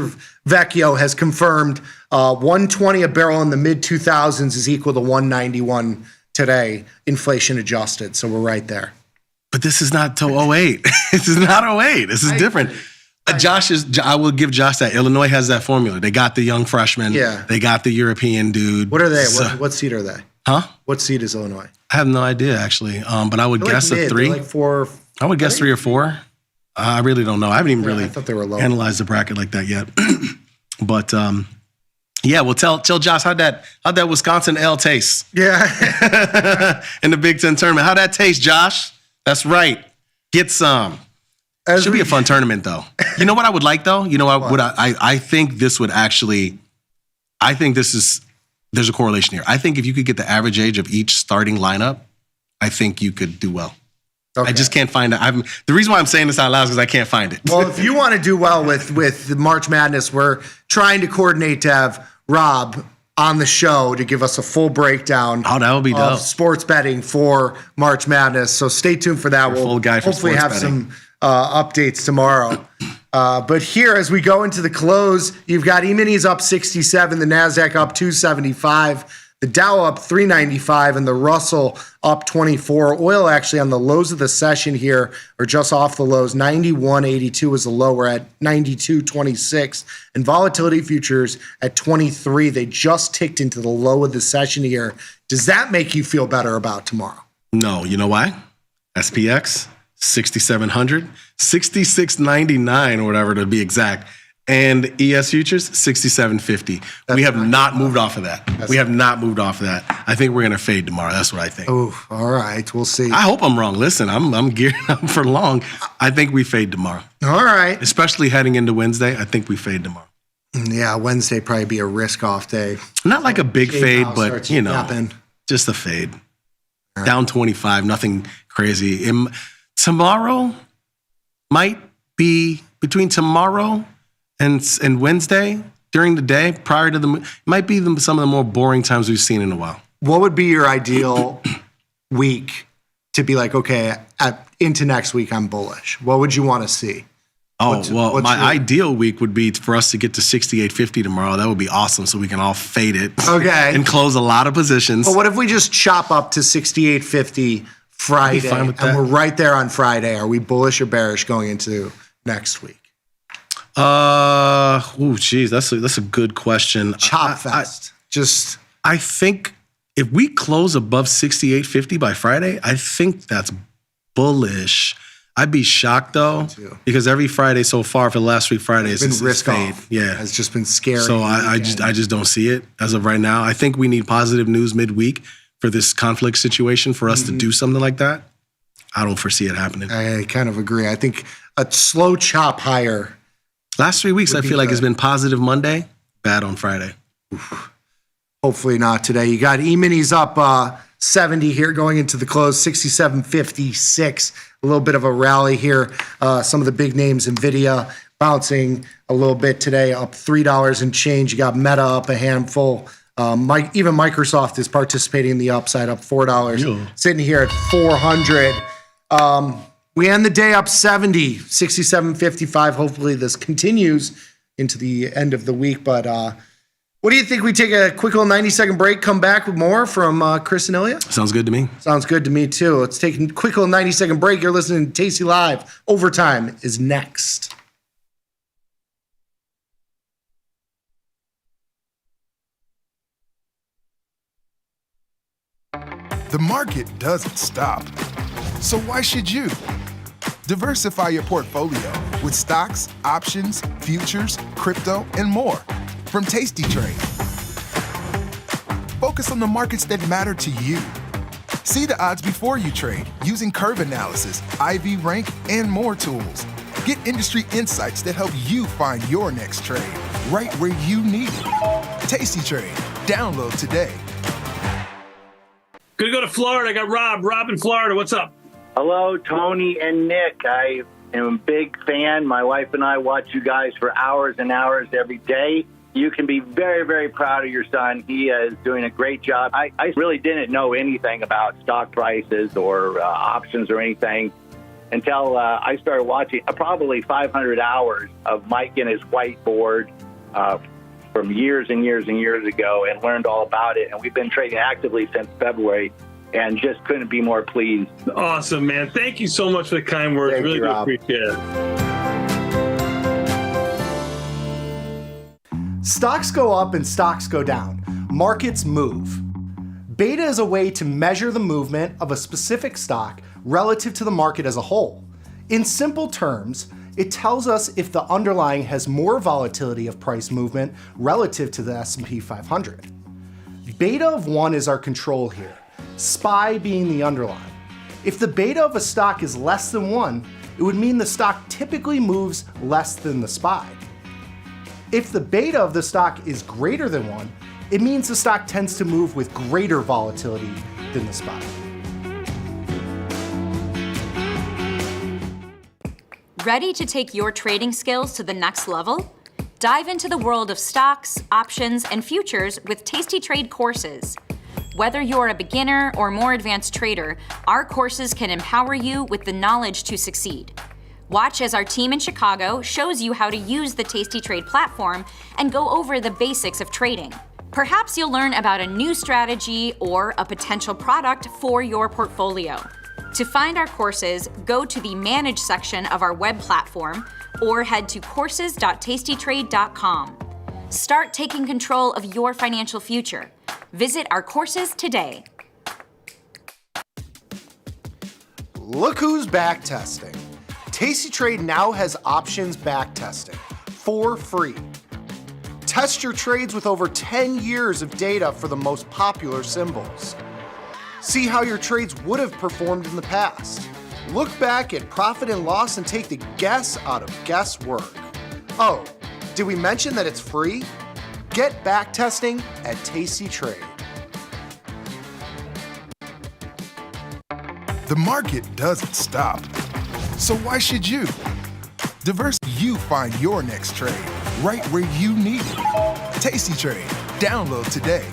S17: Vecchio has confirmed 120 a barrel in the mid 2000s is equal to 191 today, inflation adjusted. So we're right there.
S2: But this is not till 08. This is not 08. This is different. I will give Josh that. Illinois has that formula. They got the young freshman.
S17: Yeah.
S2: They got the European dude.
S17: What are they? What seed are they?
S2: Huh?
S17: What seed is Illinois?
S2: I have no idea, actually. But I would guess a 3.
S17: Like 4.
S2: I would guess 3 or 4. I really don't know. I haven't even
S17: I thought they were low.
S2: analyzed the bracket like that yet. But well, tell Josh how'd that Wisconsin L taste?
S17: Yeah.
S2: In the Big Ten tournament. How'd that taste, Josh? That's right. Get some. Should be a fun tournament, though. You know what I would like, though? You know what I think this would actually. I think there's a correlation here. I think if you could get the average age of each starting lineup, I think you could do well. Okay. I just can't find it. The reason why I'm saying this out loud is because I can't find it.
S17: Well, if you want to do well with March Madness, we're trying to coordinate to have Rob on the show to give us a full breakdown.
S2: Oh, that would be dope.
S17: Of sports betting for March Madness. So stay tuned for that.
S2: We'll full guy for
S17: hopefully have
S2: betting.
S17: some updates tomorrow. But here, as we go into the close, you've got E-minis up 67, the NASDAQ up 275, the Dow up 395, and the Russell up 24. Oil actually on the lows of the session here, or just off the lows, 91.82 was the low. We're at 92.26. And volatility futures at 23. They just ticked into the low of the session here. Does that make you feel better about tomorrow?
S2: No. You know why? SPX, 6,700, 66.99 or whatever to be exact. And ES futures, 67.50. We have not moved off of that. I think we're going to fade tomorrow. That's what I think.
S17: Oh, all right. We'll see.
S2: I hope I'm wrong. Listen, I'm gearing up for long. I think we fade tomorrow.
S17: All right.
S2: Especially heading into Wednesday, I think we fade tomorrow.
S17: Yeah, Wednesday probably be a risk-off day.
S2: Not like a big fade, but,
S17: yapping.
S2: Just a fade. Right. Down 25, nothing crazy. Tomorrow might be between tomorrow and Wednesday during the day prior to might be some of the more boring times we've seen in a while.
S17: What would be your ideal week to be like, okay, into next week I'm bullish? What would you want to see?
S2: My ideal week would be for us to get to 68.50 tomorrow. That would be awesome, so we can all fade it.
S17: Okay.
S2: And close a lot of positions.
S17: But what if we just chop up to 68.50 Friday, and we're right there on Friday? Are we bullish or bearish going into next week?
S2: That's a good question.
S17: Chop fast.
S2: I think if we close above 68.50 by Friday, I think that's bullish. I'd be shocked though, because every Friday so far for the last 3 Fridays,
S17: it's been risk
S2: fade.
S17: off.
S2: Yeah,
S17: it's just been scary.
S2: So I just don't see it as of right now. I think we need positive news midweek for this conflict situation for us to do something like that. I don't foresee it happening.
S17: I kind of agree. I think a slow chop higher.
S2: Last 3 weeks, I feel like it's been positive Monday, bad on Friday.
S17: Oof. Hopefully not today. You got E-minis up 70 here going into the close, 67.56. A little bit of a rally here. Some of the big names, NVIDIA bouncing a little bit today, up $3 and change. You got Meta up a handful. Even Microsoft is participating in the upside, up $4. Sitting here at 400. We end the day up 70, 67.55. Hopefully this continues into the end of the week. But what do you think? We take a quick little 90-second break, come back with more from Chris and Ilya?
S2: Sounds good to me.
S17: Sounds good to me, too. Let's take a quick little 90-second break. You're listening to Tasty Live. Overtime is next.
S14: The market doesn't stop. So why should you? Diversify your portfolio with stocks, options, futures, crypto, and more from Tasty Trade. Focus on the markets that matter to you. See the odds before you trade using curve analysis, IV rank, and more tools. Get industry insights that help you find your next trade right where you need it. Tasty Trade. Download today.
S4: Gonna go to Florida. I got Rob. Rob in Florida. What's up?
S3: Hello, Tony and Nick. I am a big fan. My wife and I watch you guys for hours and hours every day. You can be very, very proud of your son. He is doing a great job. I really didn't know anything about stock prices or options or anything until I started watching probably 500 hours of Mike and his whiteboard from years and years and years ago and learned all about it. And we've been trading actively since February and just couldn't be more pleased.
S4: Awesome, man. Thank you so much for the kind words. Really do appreciate it.
S17: Stocks go up and stocks go down. Markets move. Beta is a way to measure the movement of a specific stock relative to the market as a whole. In simple terms, it tells us if the underlying has more volatility of price movement relative to the S&P 500. Beta of 1 is our control here, SPY being the underlying. If the beta of a stock is less than 1, it would mean the stock typically moves less than the SPY. If the beta of the stock is greater than 1, it means the stock tends to move with greater volatility than the SPY.
S12: Ready to take your trading skills to the next level? Dive into the world of stocks, options, and futures with Tasty Trade courses. Whether you're a beginner or more advanced trader, our courses can empower you with the knowledge to succeed. Watch as our team in Chicago shows you how to use the Tasty Trade platform and go over the basics of trading. Perhaps you'll learn about a new strategy or a potential product for your portfolio. To find our courses, go to the Manage section of our web platform or head to courses.tastytrade.com. Start taking control of your financial future. Visit our courses today.
S17: Look who's back testing. Tasty Trade now has options back testing. for free. Test your trades with over 10 years of data for the most popular symbols. See how your trades would have performed in the past. Look back at profit and loss and take the guess out of guesswork. Oh, did we mention that it's free? Get back testing at Tasty Trade.
S14: The market doesn't stop. So why should you? You find your next trade right where you need it. Tasty Trade. Download today.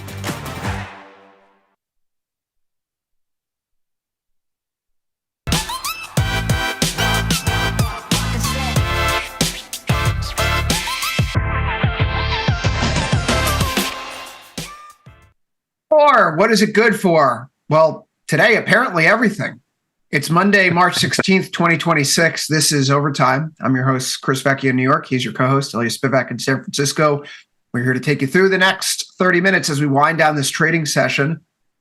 S7: Or what is it good for? Well, today, apparently everything. It's Monday, March 16th, 2026. This is Overtime. I'm your host, Chris Vecchia in New York. He's your co-host, Ilya Spivak in San Francisco. We're here to take you through the next 30 minutes as we wind down this trading session.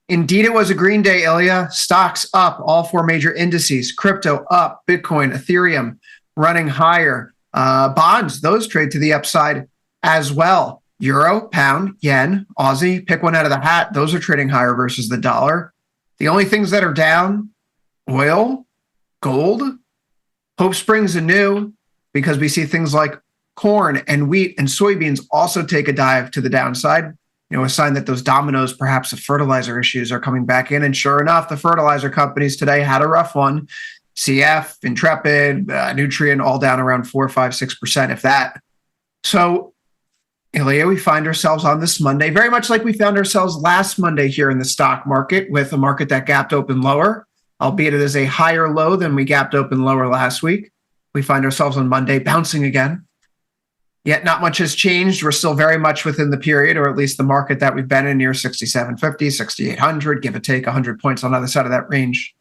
S7: Indeed, it was a green day, Ilya. Stocks up, all four major indices. Crypto up, Bitcoin, Ethereum running higher. Bonds, those trade to the upside as well. Euro, pound, yen, Aussie, pick one out of the hat. Those are trading higher versus the dollar. The only things that are down, oil, gold, hope springs anew because we see things like corn and wheat and soybeans also take a dive to the downside. You know, a sign that those dominoes, perhaps of fertilizer issues, are coming back in. And sure enough, the fertilizer companies today had a rough one. CF, Intrepid, Nutrien, all down around 4, 5, 6%, if that. So, Ilya, we find ourselves on this Monday, very much like we found ourselves last Monday here in the stock market, with a market that gapped open lower, albeit it is a higher low than we gapped open lower last week. We find ourselves on Monday bouncing again. Yet not much has changed. We're still very much within the period, or at least the market that we've been in, near 6,750, 6,800, give or take 100 points on the other side of that range.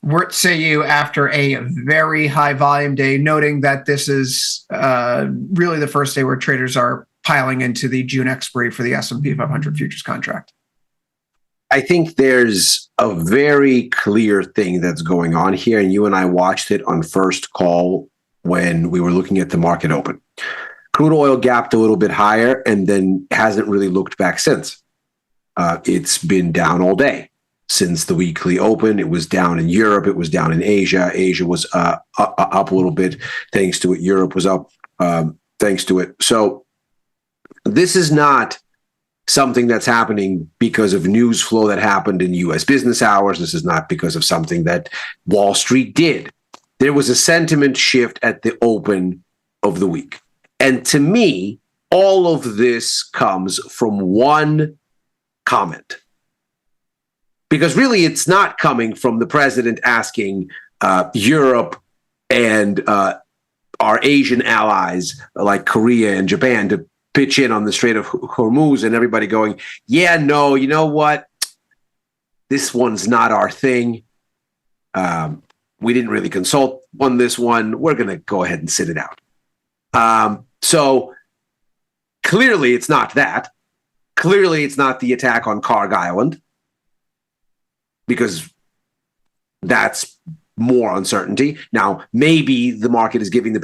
S7: What say you after a very high volume day, noting that this is really the first day where traders are piling into the June expiry for the S&P 500 futures contract?
S9: I think there's a very clear thing that's going on here, and you and I watched it on first call when we were looking at the market open. Crude oil gapped a little bit higher and then hasn't really looked back since. It's been down all day since the weekly open. It was down in Europe. It was down in Asia. Asia was up a little bit thanks to it. Europe was up thanks to it. So this is not something that's happening because of news flow that happened in U.S. business hours. This is not because of something that Wall Street did. There was a sentiment shift at the open of the week. And to me, all of this comes from one comment. Because really, it's not coming from the president asking Europe and our Asian allies like Korea and Japan to pitch in on the Strait of Hormuz, and everybody going, yeah, no, you know what? This one's not our thing. We didn't really consult on this one. We're going to go ahead and sit it out. So clearly it's not that. Clearly it's not the attack on Karg Island, because that's more uncertainty. Now, maybe the market is giving the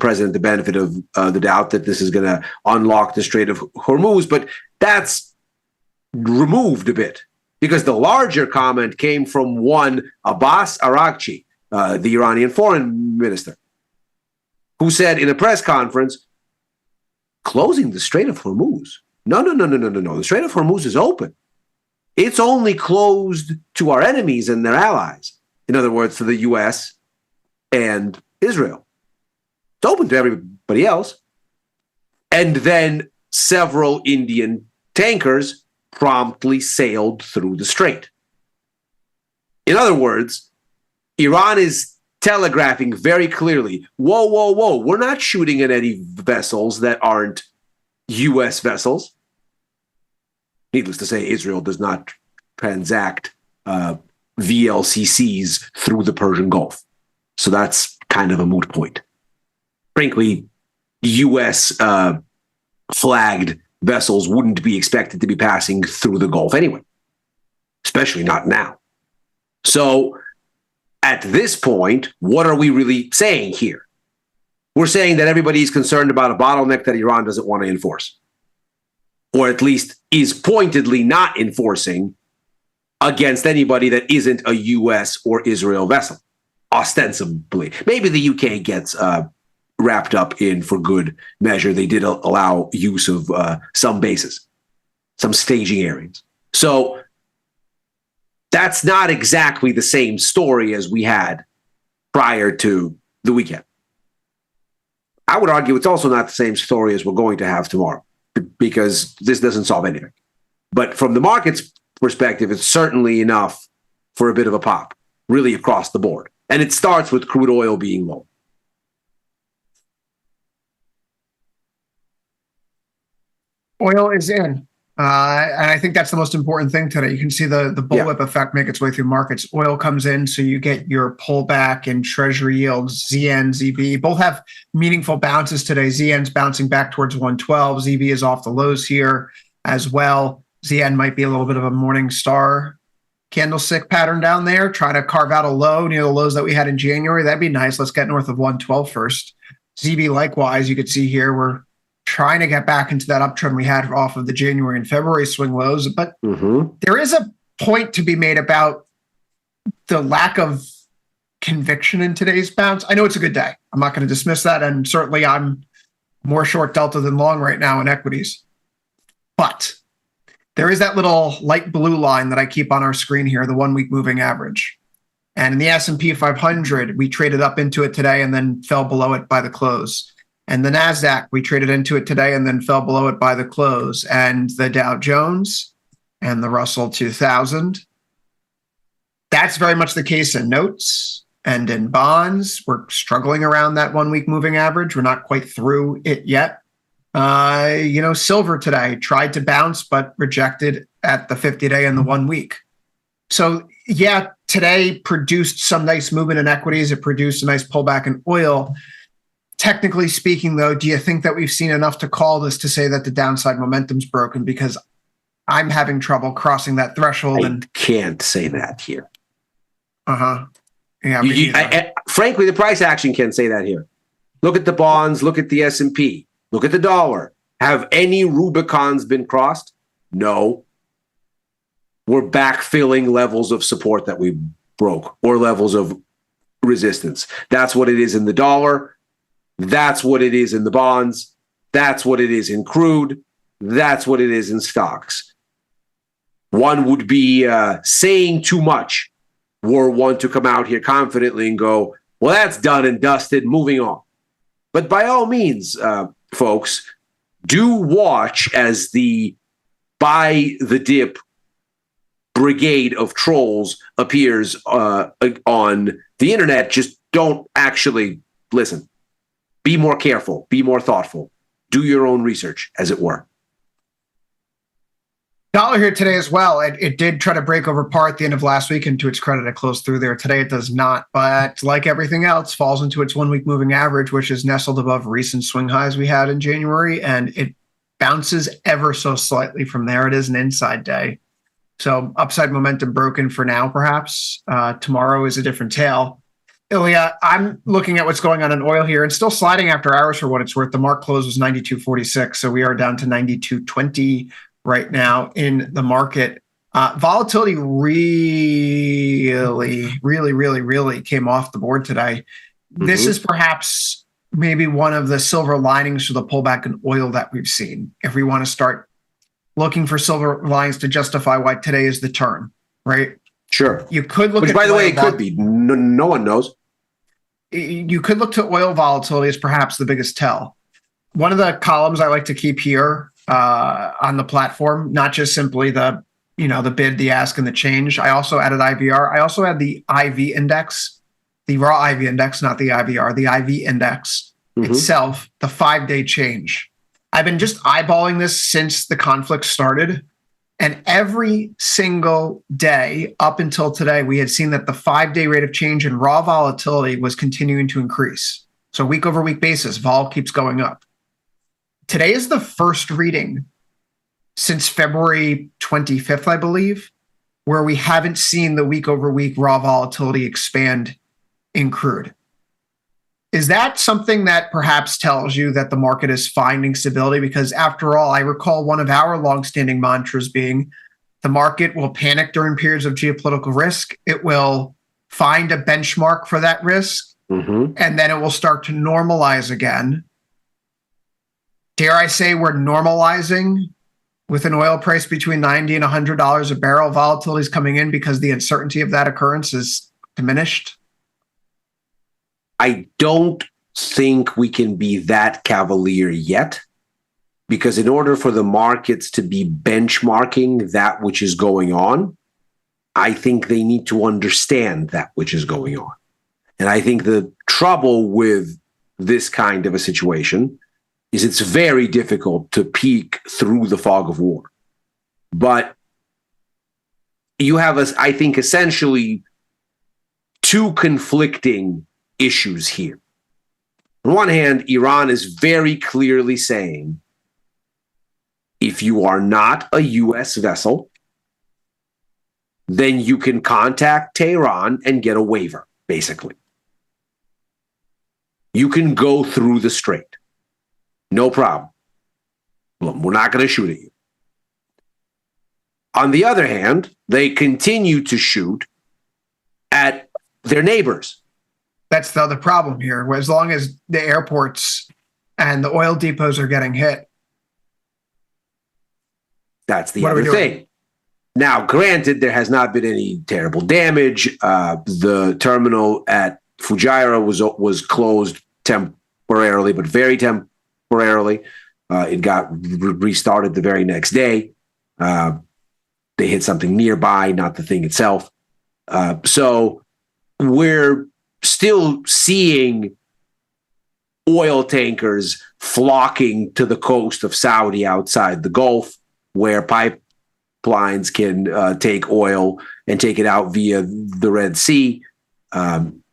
S9: president the benefit of the doubt that this is going to unlock the Strait of Hormuz, but that's removed a bit, because the larger comment came from one Abbas Araghchi, the Iranian foreign minister, who said in a press conference, closing the Strait of Hormuz. No. The Strait of Hormuz is open. It's only closed to our enemies and their allies. In other words, to the U.S. and Israel. It's open to everybody else. And then several Indian tankers promptly sailed through the strait. In other words, Iran is telegraphing very clearly, whoa, we're not shooting at any vessels that aren't U.S. vessels. Needless to say, Israel does not transact VLCCs through the Persian Gulf. So that's kind of a moot point. Frankly, U.S. flagged vessels wouldn't be expected to be passing through the Gulf anyway, especially not now. So at this point, what are we really saying here? We're saying that everybody is concerned about a bottleneck that Iran doesn't want to enforce, or at least is pointedly not enforcing against anybody that isn't a U.S. or Israel vessel, ostensibly. Maybe the UK gets wrapped up in for good measure. They did allow use of some bases, some staging areas. So that's not exactly the same story as we had prior to the weekend. I would argue it's also not the same story as we're going to have tomorrow, because this doesn't solve anything. But from the market's perspective, it's certainly enough for a bit of a pop, really across the board. And it starts with crude oil being low.
S7: Oil is in. And I think that's the most important thing today. You can see the bullwhip effect make its way through markets. Oil comes in, so you get your pullback in Treasury yields, ZN, ZB. Both have meaningful bounces today. ZN's bouncing back towards 112. ZB is off the lows here as well. ZN might be a little bit of a morning star candlestick pattern down there, trying to carve out a low near the lows that we had in January. That'd be nice. Let's get north of 112 first. ZB likewise, you could see here, we're trying to get back into that uptrend we had off of the January and February swing lows. But there is a point to be made about the lack of conviction in today's bounce. I know it's a good day. I'm not going to dismiss that. And certainly I'm more short delta than long right now in equities. But there is that little light blue line that I keep on our screen here, the 1 week moving average. And in the S&P 500, we traded up into it today and then fell below it by the close. And the NASDAQ, we traded into it today and then fell below it by the close. And the Dow Jones and the Russell 2000, that's very much the case in notes and in bonds. We're struggling around that 1 week moving average. We're not quite through it yet. Silver today tried to bounce, but rejected at the 50-day and the 1 week. So yeah, today produced some nice movement in equities. It produced a nice pullback in oil. Technically speaking, though, do you think that we've seen enough to call this to say that the downside momentum's broken? Because I'm having trouble crossing that threshold.
S9: I can't say that here.
S7: Yeah.
S9: Frankly, the price action can't say that here. Look at the bonds. Look at the S&P. Look at the dollar. Have any Rubicons been crossed? No. We're backfilling levels of support that we broke, or levels of resistance. That's what it is in the dollar. That's what it is in the bonds. That's what it is in crude. That's what it is in stocks. One would be saying too much were one to come out here confidently and go, well, that's done and dusted, moving on. But by all means, folks, do watch as the buy the dip brigade of trolls appears on the internet. Just don't actually listen. Be more careful. Be more thoughtful. Do your own research, as it were.
S7: Dollar here today as well. It did try to break over par at the end of last week, and to its credit, it closed through there. Today it does not, but like everything else, falls into its 1 week moving average, which is nestled above recent swing highs we had in January, and it bounces ever so slightly from there. It is an inside day. So upside momentum broken for now, perhaps. Tomorrow is a different tale. Ilya, I'm looking at what's going on in oil here and still sliding after hours for what it's worth. The mark close was 92.46, so we are down to 92.20 right now in the market. Volatility really came off the board today. This is perhaps maybe one of the silver linings for the pullback in oil that we've seen. If we want to start looking for silver linings to justify why today is the turn, right?
S9: Sure.
S7: You could look
S9: Which,
S7: at
S9: by the way, it could be. No one knows.
S7: You could look to oil volatility as perhaps the biggest tell. One of the columns I like to keep here on the platform, not just simply the bid, the ask, and the change. I also added IVR. I also had the IV index, the raw IV index, not the IVR, the IV index itself, the 5-day change. I've been just eyeballing this since the conflict started. And every single day up until today, we had seen that the 5-day rate of change in raw volatility was continuing to increase. So week over week basis, vol keeps going up. Today is the first reading since February 25th, I believe, where we haven't seen the week over week raw volatility expand in crude. Is that something that perhaps tells you that the market is finding stability? Because after all, I recall one of our longstanding mantras being the market will panic during periods of geopolitical risk. It will find a benchmark for that risk, and then it will start to normalize again. Dare I say we're normalizing with an oil price between $90 and $100 a barrel? Volatility is coming in because the uncertainty of that occurrence is diminished.
S9: I don't think we can be that cavalier yet, because in order for the markets to be benchmarking that which is going on, I think they need to understand that which is going on. And I think the trouble with this kind of a situation is it's very difficult to peek through the fog of war. But you have, I think, essentially two conflicting issues here. On one hand, Iran is very clearly saying, if you are not a U.S. vessel, then you can contact Tehran and get a waiver, basically. You can go through the strait. No problem. We're not going to shoot at you. On the other hand, they continue to shoot at their neighbors.
S7: That's the other problem here. As long as the airports and the oil depots are getting hit.
S9: That's the other thing. Now, granted, there has not been any terrible damage. The terminal at Fujairah was closed temporarily, but very temporarily. It got restarted the very next day. They hit something nearby, not the thing itself. So we're still seeing oil tankers flocking to the coast of Saudi outside the Gulf, where pipelines can take oil and take it out via the Red Sea.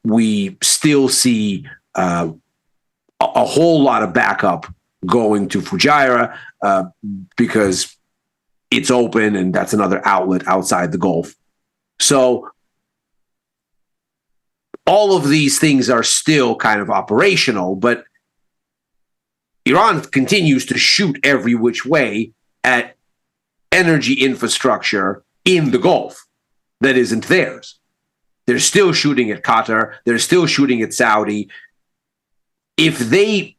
S9: We still see a whole lot of backup going to Fujairah because it's open and that's another outlet outside the Gulf. So all of these things are still kind of operational, but Iran continues to shoot every which way at energy infrastructure in the Gulf that isn't theirs. They're still shooting at Qatar. They're still shooting at Saudi. If they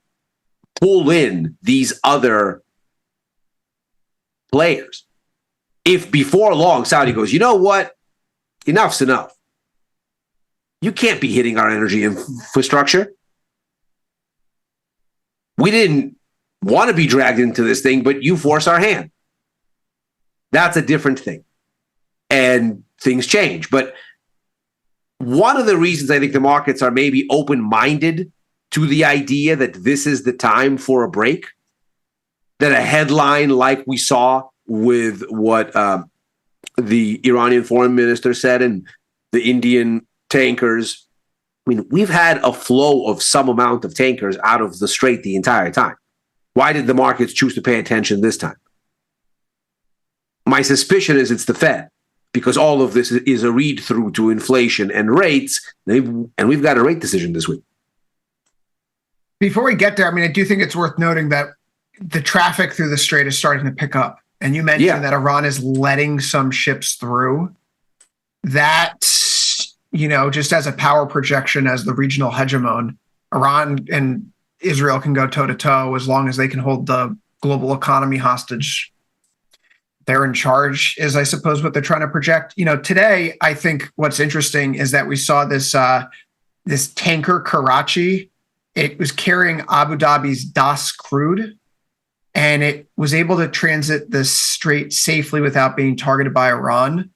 S9: pull in these other players, if before long Saudi goes, you know what? Enough's enough. You can't be hitting our energy infrastructure. We didn't want to be dragged into this thing, but you force our hand. That's a different thing. And things change. But one of the reasons I think the markets are maybe open-minded to the idea that this is the time for a break, that a headline like we saw with what the Iranian foreign minister said and the Indian tankers. I mean, we've had a flow of some amount of tankers out of the strait the entire time. Why did the markets choose to pay attention this time? My suspicion is it's the Fed, because all of this is a read-through to inflation and rates, and we've got a rate decision this week.
S7: Before we get there, I mean, I do think it's worth noting that the traffic through the strait is starting to pick up. And you mentioned that Iran is letting some ships through. That, you know, just as a power projection, as the regional hegemon, Iran and Israel can go toe-to-toe as long as they can hold the global economy hostage. They're in charge, is I suppose what they're trying to project. You know, today, I think what's interesting is that we saw this this tanker Karachi. It was carrying Abu Dhabi's Das crude, and it was able to transit the strait safely without being targeted by Iran.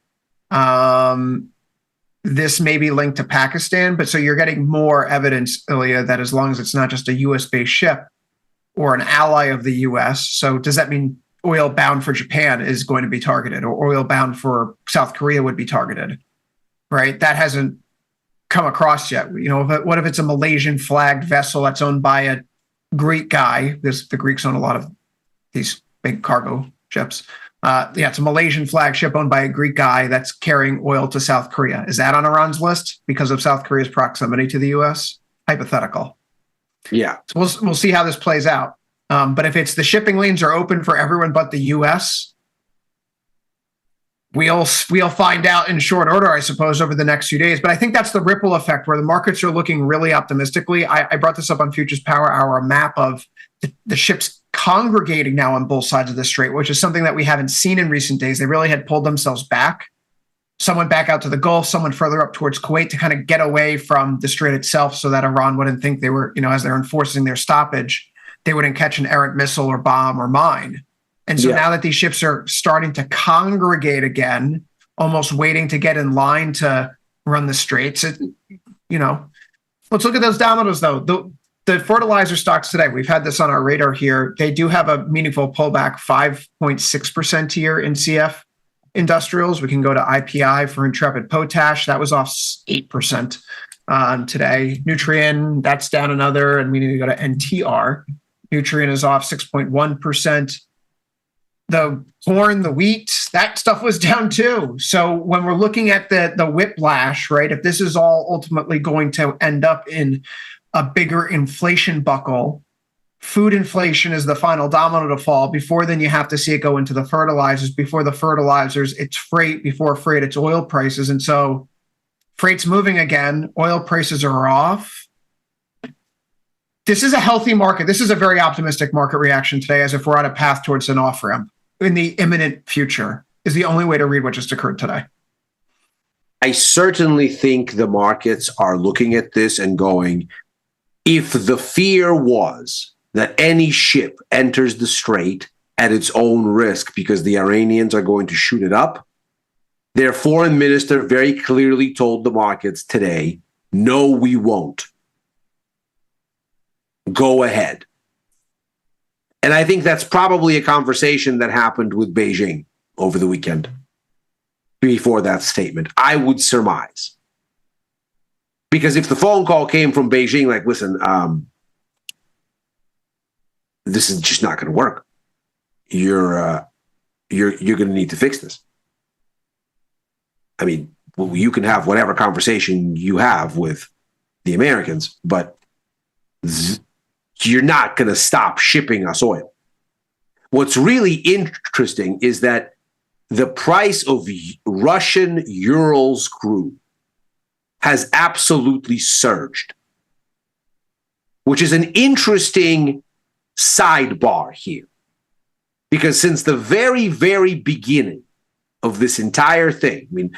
S7: This may be linked to Pakistan, but so you're getting more evidence, Ilya, that as long as it's not just a U.S.-based ship or an ally of the U.S., so does that mean oil bound for Japan is going to be targeted, or oil bound for South Korea would be targeted, right? That hasn't come across yet. You know, what if it's a Malaysian flagged vessel that's owned by a Greek guy? Because the Greeks own a lot of these big cargo ships. It's a Malaysian flagship owned by a Greek guy that's carrying oil to South Korea. Is that on Iran's list because of South Korea's proximity to the U.S.? Hypothetical.
S9: Yeah.
S7: So we'll see how this plays out. But if it's the shipping lanes are open for everyone but the U.S., we'll find out in short order, I suppose, over the next few days. But I think that's the ripple effect where the markets are looking really optimistically. I brought this up on Futures Power Hour, a map of the ships congregating now on both sides of the strait, which is something that we haven't seen in recent days. They really had pulled themselves back. Some went back out to the Gulf, someone further up towards Kuwait to kind of get away from the strait itself so that Iran wouldn't think they were, as they're enforcing their stoppage, they wouldn't catch an errant missile or bomb or mine. And so now that these ships are starting to congregate again, almost waiting to get in line to run the straits, let's look at those dominoes, though. The fertilizer stocks today, we've had this on our radar here. They do have a meaningful pullback, 5.6% here in CF industrials. We can go to IPI for Intrepid Potash. That was off 8% today. Nutrien, that's down another. And we need to go to NTR. Nutrien is off 6.1%. The corn, the wheat, that stuff was down too. So when we're looking at the whiplash, right, if this is all ultimately going to end up in a bigger inflation buckle, food inflation is the final domino to fall. Before then, you have to see it go into the fertilizers. Before the fertilizers, it's freight. Before freight, it's oil prices. And so freight's moving again. Oil prices are off. This is a healthy market. This is a very optimistic market reaction today, as if we're on a path towards an off-ramp in the imminent future, is the only way to read what just occurred today.
S9: I certainly think the markets are looking at this and going, if the fear was that any ship enters the strait at its own risk because the Iranians are going to shoot it up, their foreign minister very clearly told the markets today, no, we won't. Go ahead. And I think that's probably a conversation that happened with Beijing over the weekend before that statement, I would surmise. Because if the phone call came from Beijing, like, listen, this is just not going to work. You're going to need to fix this. I mean, well, you can have whatever conversation you have with the Americans, but you're not going to stop shipping us oil. What's really interesting is that the price of Russian Urals crude has absolutely surged, which is an interesting sidebar here. Because since the very, very beginning of this entire thing, I mean,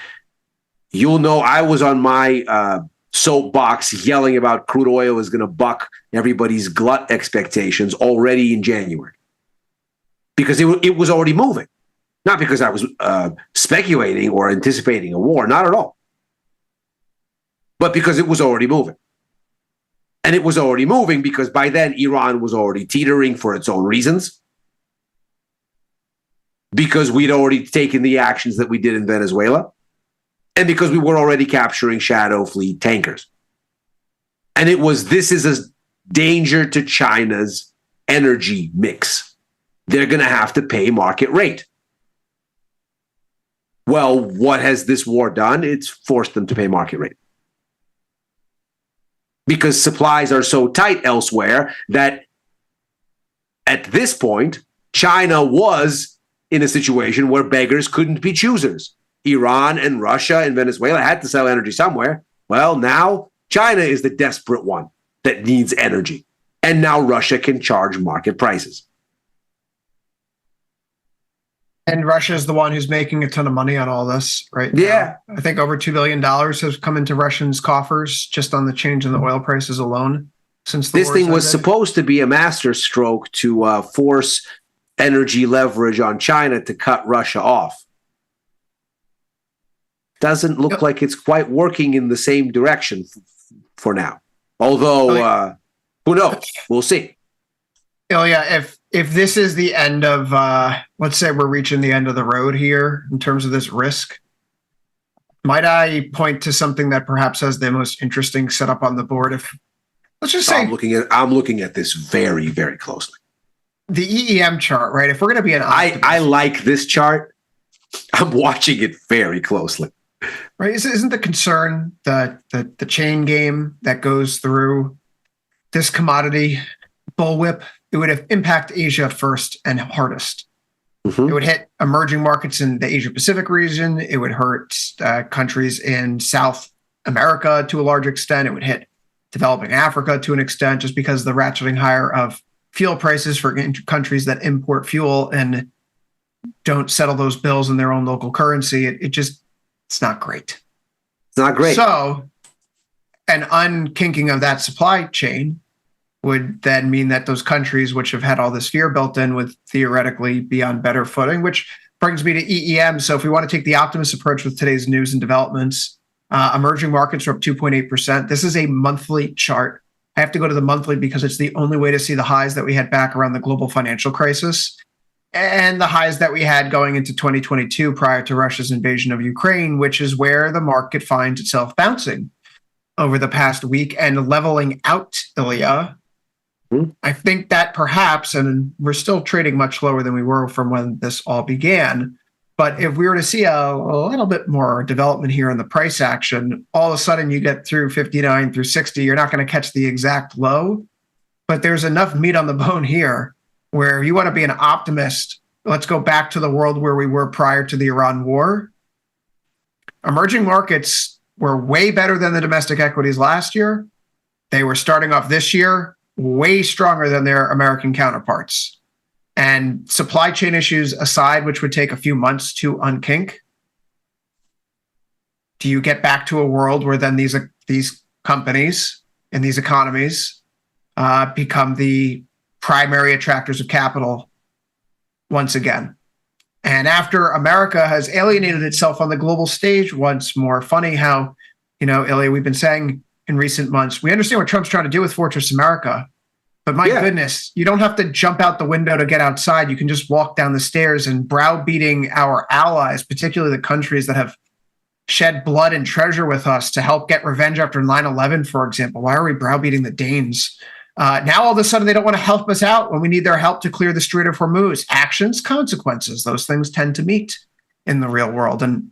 S9: you'll know I was on my soapbox yelling about crude oil is going to buck everybody's glut expectations already in January. Because it was already moving. Not because I was speculating or anticipating a war, not at all. But because it was already moving. And it was already moving because by then Iran was already teetering for its own reasons. Because we'd already taken the actions that we did in Venezuela. And because we were already capturing shadow fleet tankers. And this is a danger to China's energy mix. They're going to have to pay market rate. Well, what has this war done? It's forced them to pay market rate. Because supplies are so tight elsewhere that at this point, China was in a situation where beggars couldn't be choosers. Iran and Russia and Venezuela had to sell energy somewhere. Well, now China is the desperate one that needs energy. And now Russia can charge market prices.
S7: And Russia is the one who's making a ton of money on all this, right?
S9: Yeah.
S7: Now. I think over $2 billion has come into Russians' coffers just on the change in the oil prices alone since the
S9: This thing was supposed to be a masterstroke to force energy leverage on China to cut Russia off. Doesn't look like it's quite working in the same direction for now. Although, who knows? We'll see.
S7: Oh, yeah. If this is the end of, let's say we're reaching the end of the road here in terms of this risk, might I point to something that perhaps has the most interesting setup on the board? Let's just say
S9: I'm looking at this very, very closely.
S7: The EEM chart, right? If we're going to be an optimist,
S9: I like this chart. I'm watching it very closely.
S7: Right? Isn't the concern the chain game that goes through this commodity bullwhip, it would impact Asia first and hardest. It would hit emerging markets in the Asia Pacific region. It would hurt countries in South America to a large extent. It would hit developing Africa to an extent, just because the ratcheting higher of fuel prices for countries that import fuel and don't settle those bills in their own local currency. It's not great.
S9: It's not great.
S7: So an unkinking of that supply chain would then mean that those countries which have had all this fear built in would theoretically be on better footing, which brings me to EEM. So if we want to take the optimist approach with today's news and developments, emerging markets are up 2.8%. This is a monthly chart. I have to go to the monthly because it's the only way to see the highs that we had back around the global financial crisis and the highs that we had going into 2022 prior to Russia's invasion of Ukraine, which is where the market finds itself bouncing over the past week and leveling out, Ilya. I think that perhaps, and we're still trading much lower than we were from when this all began, but if we were to see a little bit more development here in the price action, all of a sudden you get through 59 through 60, you're not going to catch the exact low, but there's enough meat on the bone here where you want to be an optimist. Let's go back to the world where we were prior to the Iran war. Emerging markets were way better than the domestic equities last year. They were starting off this year way stronger than their American counterparts. And supply chain issues aside, which would take a few months to unkink, do you get back to a world where then these companies and these economies become the primary attractors of capital once again? And after America has alienated itself on the global stage once more, funny how, Ilya, we've been saying in recent months, we understand what Trump's trying to do with Fortress America, but my goodness, you don't have to jump out the window to get outside. You can just walk down the stairs, and browbeating our allies, particularly the countries that have shed blood and treasure with us to help get revenge after 9/11, for example. Why are we browbeating the Danes? Now all of a sudden they don't want to help us out when we need their help to clear the Strait of Hormuz. Actions, consequences, those things tend to meet in the real world. And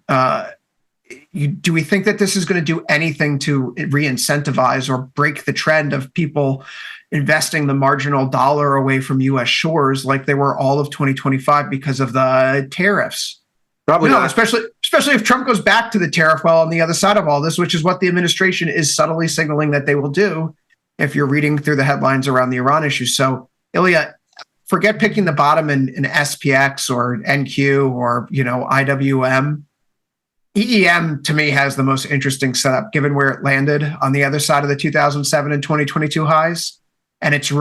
S7: do we think that this is going to do anything to re-incentivize or break the trend of people investing the marginal dollar away from U.S. shores like they were all of 2025 because of the tariffs?
S9: Probably not.
S7: Especially if Trump goes back to the tariff well on the other side of all this, which is what the administration is subtly signaling that they will do if you're reading through the headlines around the Iran issue. So, Ilya, forget picking the bottom in SPX or NQ or, IWM. EEM, to me, has the most interesting setup, given where it landed on the other side of the 2007 and 2022 highs, and its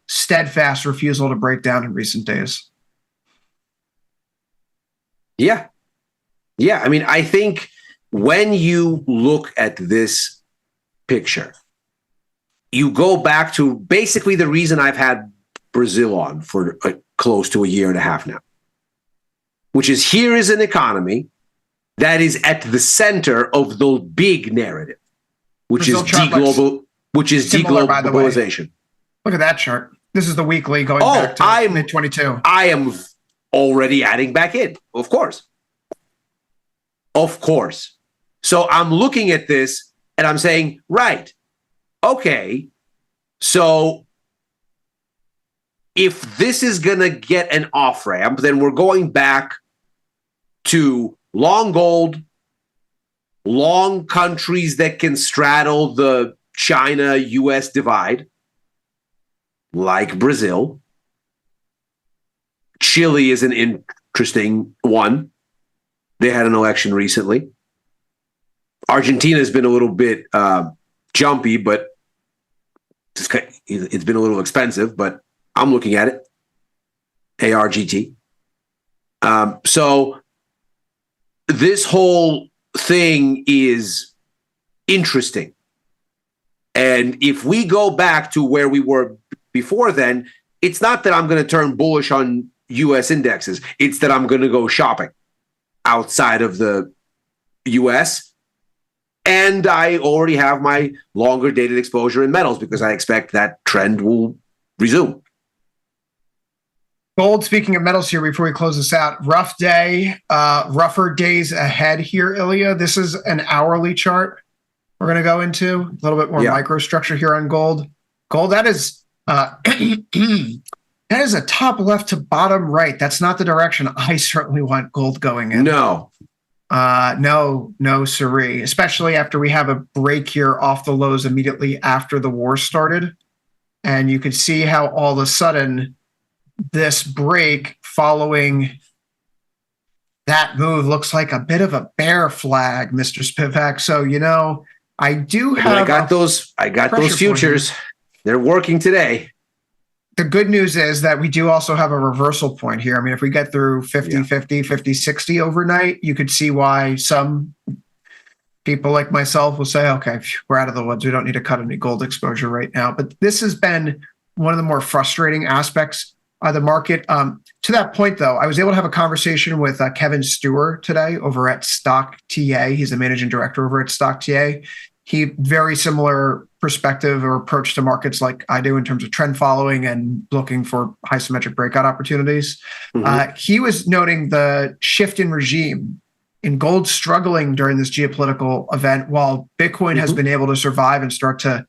S7: steadfast refusal to break down in recent days.
S9: Yeah. I mean, I think when you look at this picture, you go back to basically the reason I've had Brazil on for close to a year and a half now, which is here is an economy that is at the center of the big narrative, which is deglobalization.
S7: Look at that chart. This is the weekly going back to mid-22.
S9: I am already adding back in, of course. So I'm looking at this and I'm saying, right, okay, so if this is going to get an off-ramp, then we're going back to long gold, long countries that can straddle the China-US divide, like Brazil. Chile is an interesting one. They had an election recently. Argentina has been a little bit jumpy, but it's been a little expensive, but I'm looking at it. ARGT. So this whole thing is interesting. And if we go back to where we were before then, it's not that I'm going to turn bullish on U.S. indexes. It's that I'm going to go shopping outside of the U.S. And I already have my longer dated exposure in metals because I expect that trend will resume.
S7: Gold, speaking of metals here before we close this out, rough day, rougher days ahead here, Ilya. This is an hourly chart we're going to go into. A little bit more microstructure here on gold. Gold, that is that is a top left to bottom right. That's not the direction I certainly want gold going in.
S9: No.
S7: No, siree. Especially after we have a break here off the lows immediately after the war started. And you could see how all of a sudden this break following that move looks like a bit of a bear flag, Mr. Spivak. So, I do have.
S9: I got those futures. They're working today.
S7: The good news is that we do also have a reversal point here. I mean, if we get through 50-50, 50-60 overnight, you could see why some people like myself will say, okay, we're out of the woods. We don't need to cut any gold exposure right now. But this has been one of the more frustrating aspects of the market. To that point, though, I was able to have a conversation with Kevin Stewart today over at Stock TA. He's the managing director over at Stock TA. He very similar perspective or approach to markets like I do in terms of trend following and looking for high symmetric breakout opportunities. He was noting the shift in regime in gold struggling during this geopolitical event while Bitcoin has been able to survive and start to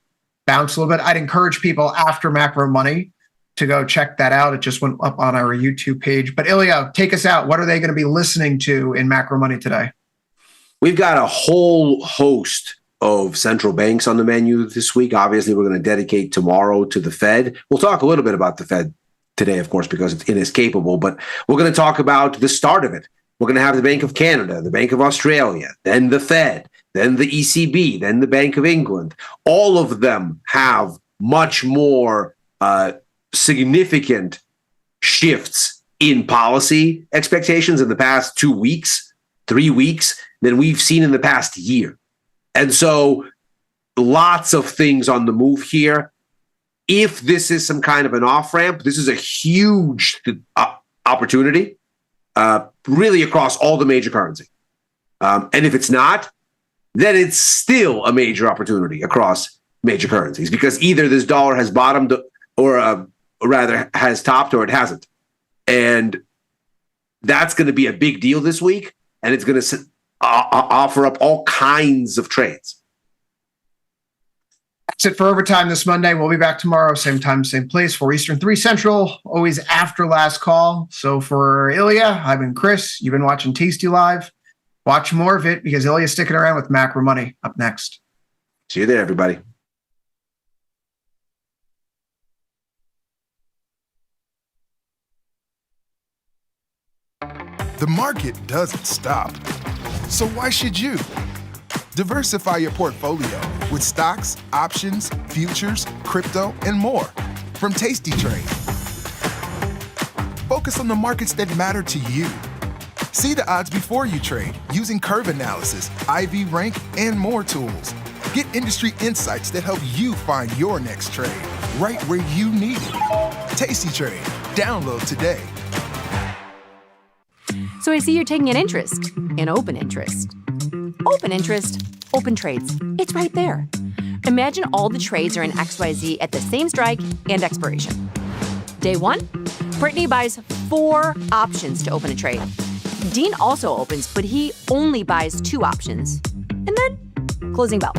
S7: bounce a little bit. I'd encourage people after Macro Money to go check that out. It just went up on our YouTube page. But Ilya, take us out. What are they going to be listening to in Macro Money today?
S9: We've got a whole host of central banks on the menu this week. Obviously, we're going to dedicate tomorrow to the Fed. We'll talk a little bit about the Fed today, of course, because it's inescapable, but we're going to talk about the start of it. We're going to have the Bank of Canada, the Bank of Australia, then the Fed, then the ECB, then the Bank of England. All of them have much more significant shifts in policy expectations in the past 2 weeks, 3 weeks than we've seen in the past year. And so lots of things on the move here. If this is some kind of an off-ramp, this is a huge opportunity, really across all the major currency. And if it's not, then it's still a major opportunity across major currencies because either this dollar has bottomed or rather has topped or it hasn't. And that's going to be a big deal this week. And it's going to offer up all kinds of trades.
S7: That's it for Overtime this Monday. We'll be back tomorrow, same time, same place, 4 Eastern, 3 Central, always after last call. So for Ilya, I've been Chris. You've been watching Tasty Live. Watch more of it because Ilya's sticking around with Macro Money up next.
S9: See you there, everybody.
S14: The market doesn't stop. So why should you? Diversify your portfolio with stocks, options, futures, crypto, and more from Tasty Trade. Focus on the markets that matter to you. See the odds before you trade using curve analysis, IV rank, and more tools. Get industry insights that help you find your next trade right where you need it. Tasty Trade. Download today.
S23: So I see you're taking an interest in open interest. Open interest, open trades. It's right there. Imagine all the trades are in XYZ at the same strike and expiration. Day one, Brittany buys 4 options to open a trade. Dean also opens, but he only buys 2 options. And then, closing bell.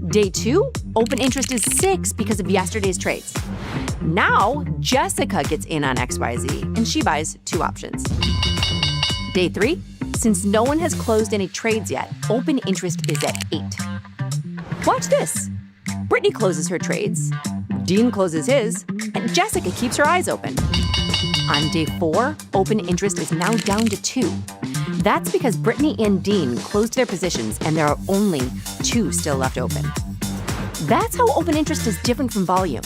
S23: Day 2, open interest is 6 because of yesterday's trades. Now, Jessica gets in on XYZ, and she buys 2 options. Day 3, since no one has closed any trades yet, open interest is at 8. Watch this. Brittany closes her trades, Dean closes his, and Jessica keeps her eyes open. On day 4, open interest is now down to 2. That's because Brittany and Dean closed their positions and there are only 2 still left open. That's how open interest is different from volume.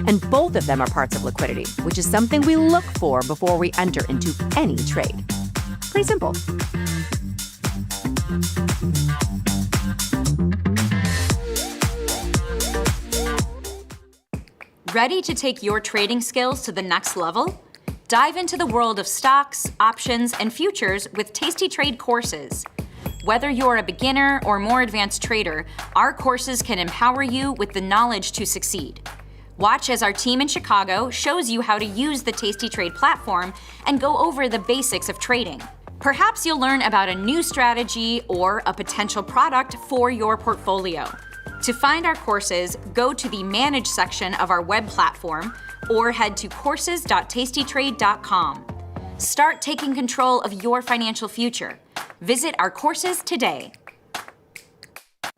S23: And both of them are parts of liquidity, which is something we look for before we enter into any trade. Pretty simple.
S12: Ready to take your trading skills to the next level? Dive into the world of stocks, options, and futures with Tasty Trade courses. Whether you're a beginner or more advanced trader, our courses can empower you with the knowledge to succeed. Watch as our team in Chicago shows you how to use the Tasty Trade platform and go over the basics of trading. Perhaps you'll learn about a new strategy or a potential product for your portfolio. To find our courses, go to the Manage section of our web platform or head to courses.tastytrade.com. Start taking control of your financial future. Visit our courses today.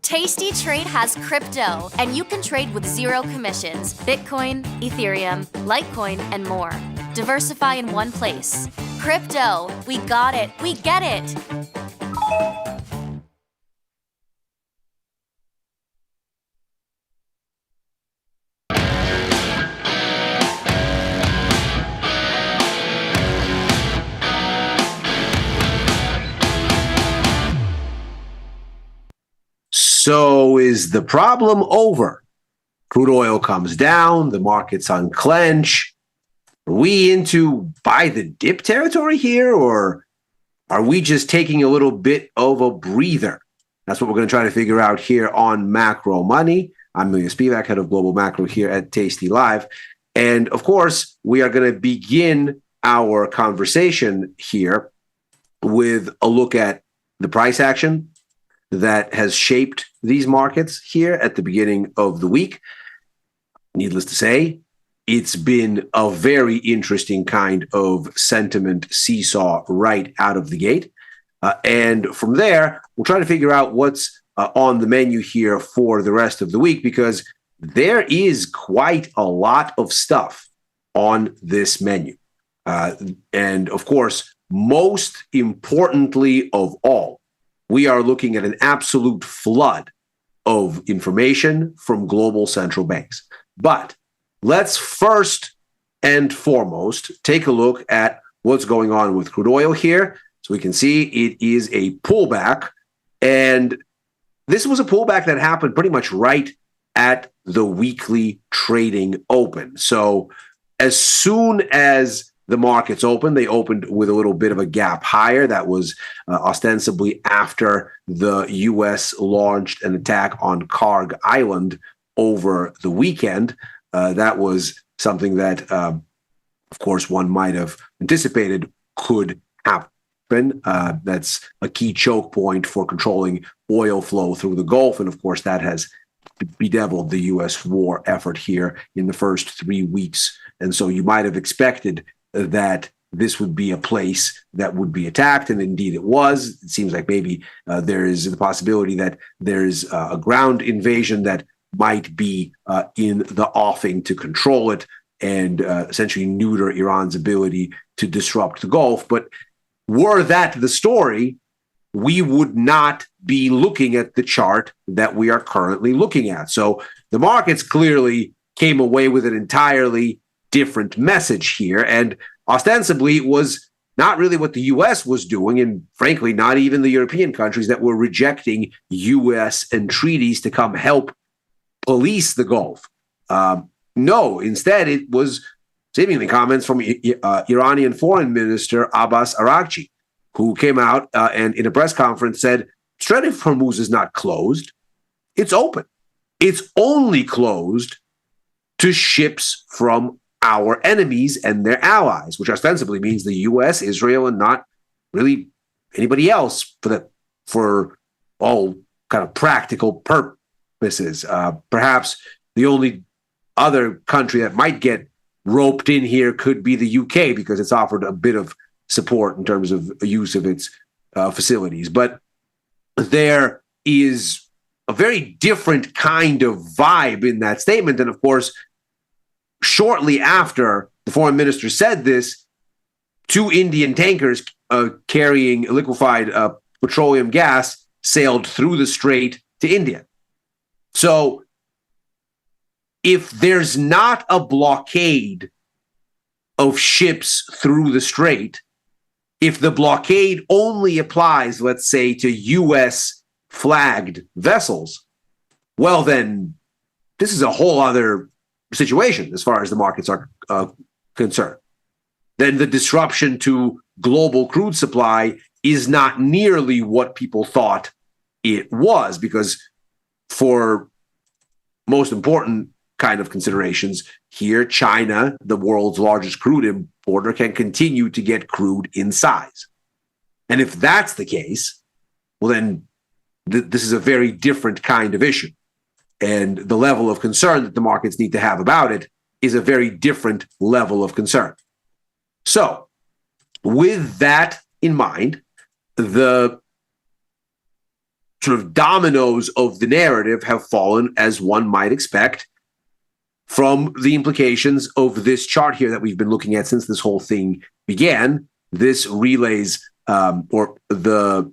S16: Tasty Trade has crypto, and you can trade with zero commissions. Bitcoin, Ethereum, Litecoin, and more. Diversify in one place. Crypto, we got it, we get it.
S9: So is the problem over? Crude oil comes down, the markets unclench. Are we into buy the dip territory here, or are we just taking a little bit of a breather? That's what we're going to try to figure out here on Macro Money. I'm Ilya Spivak, head of Global Macro here at Tasty Live. And of course, we are going to begin our conversation here with a look at the price action that has shaped these markets here at the beginning of the week. Needless to say, it's been a very interesting kind of sentiment seesaw right out of the gate. And from there, we'll try to figure out what's on the menu here for the rest of the week, because there is quite a lot of stuff on this menu. And of course, most importantly of all, we are looking at an absolute flood of information from global central banks. But let's first and foremost take a look at what's going on with crude oil here. So we can see it is a pullback. And this was a pullback that happened pretty much right at the weekly trading open. So as soon as the markets opened, they opened with a little bit of a gap higher. That was ostensibly after the U.S. launched an attack on Karg Island over the weekend. That was something that, of course, one might have anticipated could happen. That's a key choke point for controlling oil flow through the Gulf. And of course, that has bedeviled the U.S. war effort here in the first 3 weeks. And so you might have expected that this would be a place that would be attacked, and indeed it was. It seems like maybe there is the possibility that there's a ground invasion that might be in the offing to control it and essentially neuter Iran's ability to disrupt the Gulf. But were that the story, we would not be looking at the chart that we are currently looking at. So the markets clearly came away with an entirely different message here. And ostensibly, it was not really what the U.S. was doing, and frankly, not even the European countries that were rejecting U.S. entreaties to come help police the Gulf. No, instead, it was seemingly comments from Iranian Foreign Minister Abbas Araghchi, who came out and in a press conference said, Strait of Hormuz is not closed. It's open. It's only closed to ships from our enemies and their allies, which ostensibly means the U.S., Israel, and not really anybody else for all kind of practical purposes. Perhaps the only other country that might get roped in here could be the UK, because it's offered a bit of support in terms of use of its facilities. But there is a very different kind of vibe in that statement. And of course, shortly after the foreign minister said this, 2 Indian tankers carrying liquefied petroleum gas sailed through the strait to India. So if there's not a blockade of ships through the strait, if the blockade only applies, let's say, to U.S. flagged vessels, well, then this is a whole other situation as far as the markets are concerned. Then the disruption to global crude supply is not nearly what people thought it was, because for most important kind of considerations here, China, the world's largest crude importer, can continue to get crude in size. And if that's the case, well, then this is a very different kind of issue. And the level of concern that the markets need to have about it is a very different level of concern. So, with that in mind, the sort of dominoes of the narrative have fallen as one might expect from the implications of this chart here that we've been looking at since this whole thing began. This relays or the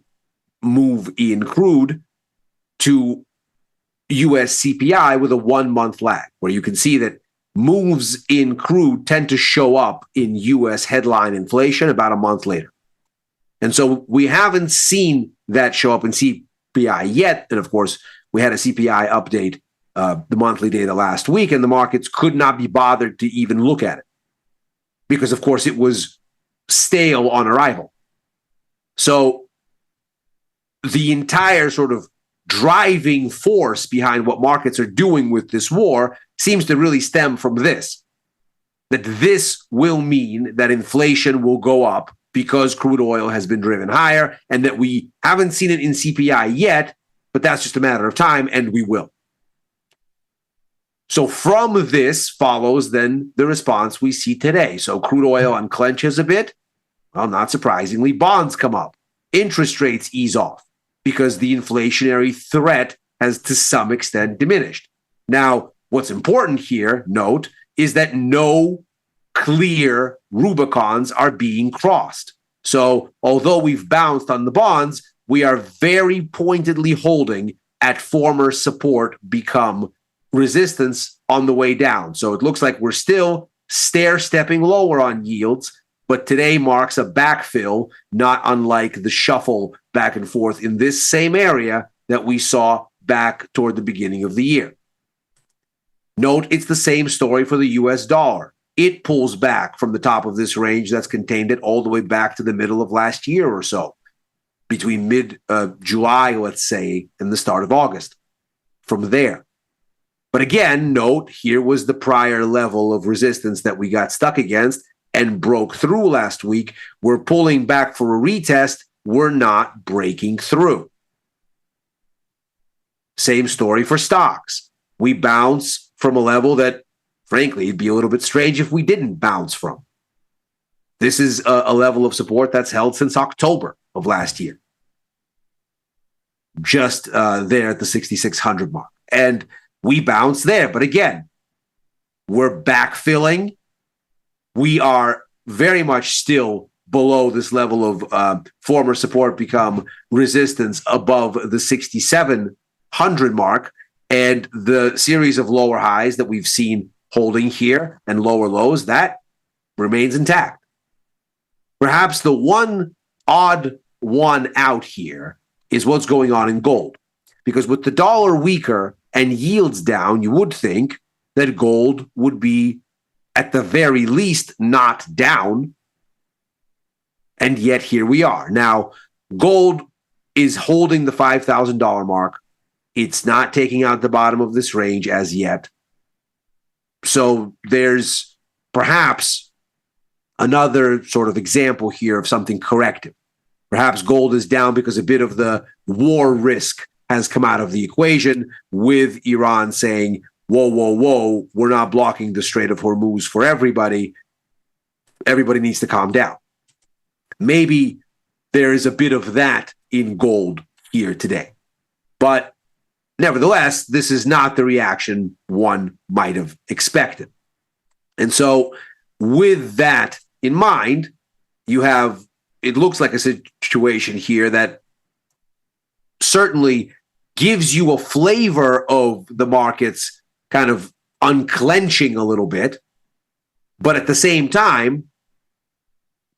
S9: move in crude to US CPI with a 1 month lag, where you can see that moves in crude tend to show up in US headline inflation about a month later. And so we haven't seen that show up in CPI yet. And of course, we had a CPI update, the monthly data last week, and the markets could not be bothered to even look at it because, of course, it was stale on arrival. So the entire sort of driving force behind what markets are doing with this war seems to really stem from this, that this will mean that inflation will go up because crude oil has been driven higher, and that we haven't seen it in CPI yet, but that's just a matter of time, and we will. So from this follows then the response we see today. So crude oil unclenches a bit. Well, not surprisingly, bonds come up. Interest rates ease off because the inflationary threat has to some extent diminished. Now, what's important here, note, is that no clear Rubicons are being crossed. So although we've bounced on the bonds, we are very pointedly holding at former support become resistance on the way down. So it looks like we're still stair-stepping lower on yields, but today marks a backfill, not unlike the shuffle back and forth in this same area that we saw back toward the beginning of the year. Note, it's the same story for the US dollar. It pulls back from the top of this range that's contained it all the way back to the middle of last year or so, between mid-July, let's say, and the start of August. From there. But again, note, here was the prior level of resistance that we got stuck against and broke through last week. We're pulling back for a retest. We're not breaking through. Same story for stocks. We bounce from a level that, frankly, it'd be a little bit strange if we didn't bounce from. This is a level of support that's held since October of last year. Just there at the 6,600 mark. And we bounce there. But again, we're backfilling. We are very much still below this level of former support become resistance above the 6,700 mark. And the series of lower highs that we've seen holding here and lower lows, that remains intact. Perhaps the one odd one out here is what's going on in gold. Because with the dollar weaker and yields down, you would think that gold would be, at the very least, not down. And yet here we are. Now, gold is holding the $5,000 mark. It's not taking out the bottom of this range as yet. So there's perhaps another sort of example here of something corrective. Perhaps gold is down because a bit of the war risk has come out of the equation, with Iran saying, whoa, whoa, whoa, we're not blocking the Strait of Hormuz for everybody. Everybody needs to calm down. Maybe there is a bit of that in gold here today. But nevertheless, this is not the reaction one might have expected. And so with that in mind, you have, it looks like a situation here that certainly gives you a flavor of the markets kind of unclenching a little bit, but at the same time,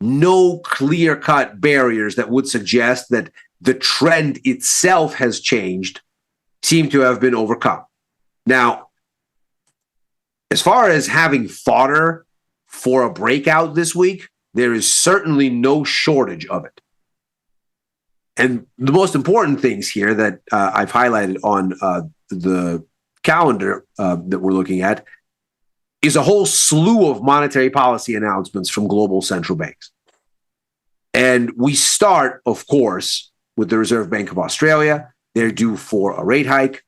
S9: no clear-cut barriers that would suggest that the trend itself has changed seem to have been overcome. Now, as far as having fodder for a breakout this week, there is certainly no shortage of it. And the most important things here that I've highlighted on the calendar that we're looking at is a whole slew of monetary policy announcements from global central banks. And we start, of course, with the Reserve Bank of Australia. They're due for a rate hike.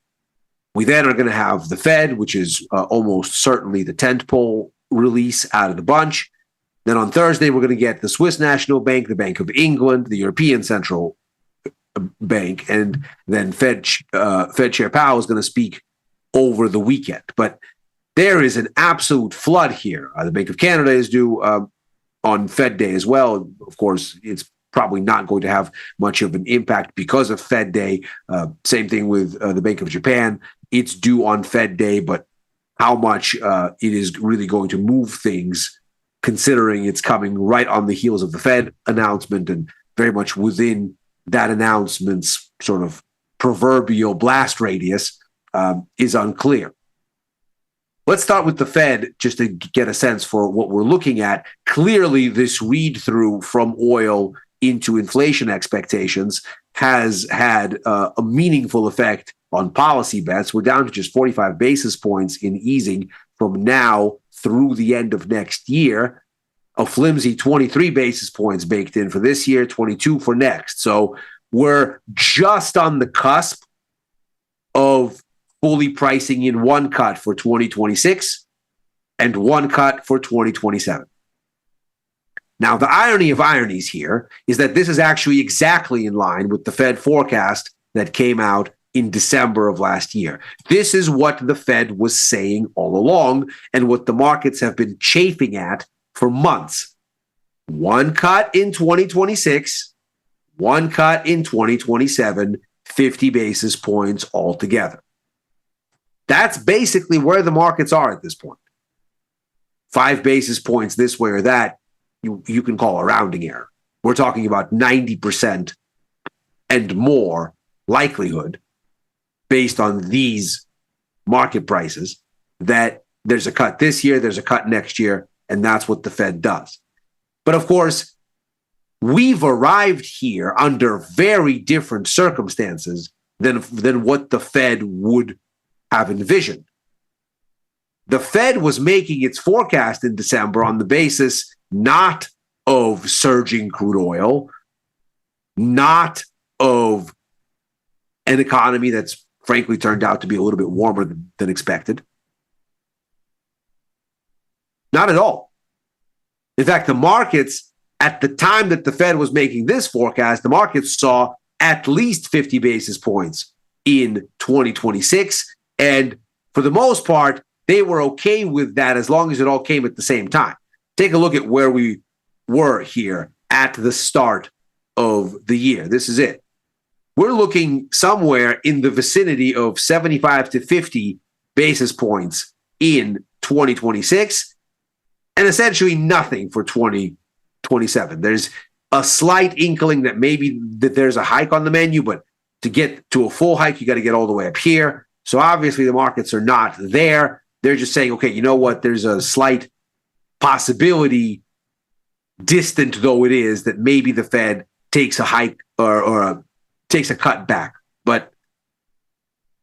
S9: We then are going to have the Fed, which is almost certainly the tentpole release out of the bunch. Then on Thursday, we're going to get the Swiss National Bank, the Bank of England, the European Central Bank, and then Fed Chair Powell is going to speak over the weekend. But there is an absolute flood here. The Bank of Canada is due on Fed Day as well. Of course, it's probably not going to have much of an impact because of Fed Day. Same thing with the Bank of Japan. It's due on Fed Day, but how much it is really going to move things, considering it's coming right on the heels of the Fed announcement and very much within that announcement's sort of proverbial blast radius, is unclear. Let's start with the Fed just to get a sense for what we're looking at. Clearly, this read-through from oil into inflation expectations has had a meaningful effect on policy bets. We're down to just 45 basis points in easing from now through the end of next year. A flimsy 23 basis points baked in for this year, 22 for next. So we're just on the cusp of fully pricing in one cut for 2026 and one cut for 2027. Now, the irony of ironies here is that this is actually exactly in line with the Fed forecast that came out in December of last year. This is what the Fed was saying all along and what the markets have been chafing at for months. One cut in 2026, one cut in 2027, 50 basis points altogether. That's basically where the markets are at this point. 5 basis points this way or that, you can call a rounding error. We're talking about 90% and more likelihood based on these market prices that there's a cut this year, there's a cut next year, and that's what the Fed does. But of course, we've arrived here under very different circumstances than what the Fed would have envisioned. The Fed was making its forecast in December on the basis not of surging crude oil, not of an economy that's frankly turned out to be a little bit warmer than expected. Not at all. In fact, the markets, at the time that the Fed was making this forecast, the markets saw at least 50 basis points in 2026. And for the most part, they were okay with that as long as it all came at the same time. Take a look at where we were here at the start of the year. This is it. We're looking somewhere in the vicinity of 75 to 50 basis points in 2026 and essentially nothing for 2027. There's a slight inkling that maybe that there's a hike on the menu, but to get to a full hike, you got to get all the way up here. So obviously the markets are not there. They're just saying, okay, you know what? There's a slight possibility, distant though it is, that maybe the Fed takes a hike or takes a cut back. But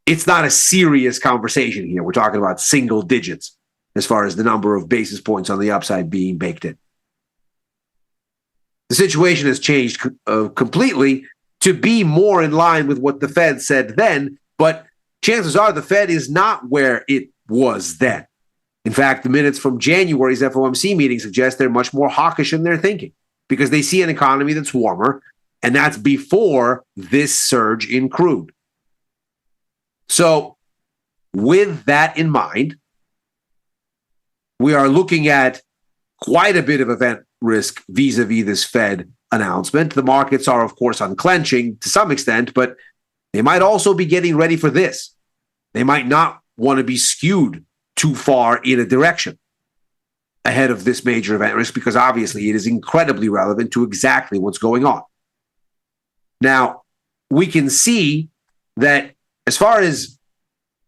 S9: it's not a serious conversation here. We're talking about single digits as far as the number of basis points on the upside being baked in. The situation has changed completely to be more in line with what the Fed said then, but chances are the Fed is not where it was then. In fact, the minutes from January's FOMC meeting suggest they're much more hawkish in their thinking because they see an economy that's warmer, and that's before this surge in crude. So with that in mind, we are looking at quite a bit of event risk vis-a-vis this Fed announcement. The markets are, of course, unclenching to some extent, but they might also be getting ready for this. They might not want to be skewed too far in a direction ahead of this major event risk because obviously it is incredibly relevant to exactly what's going on. Now, we can see that as far as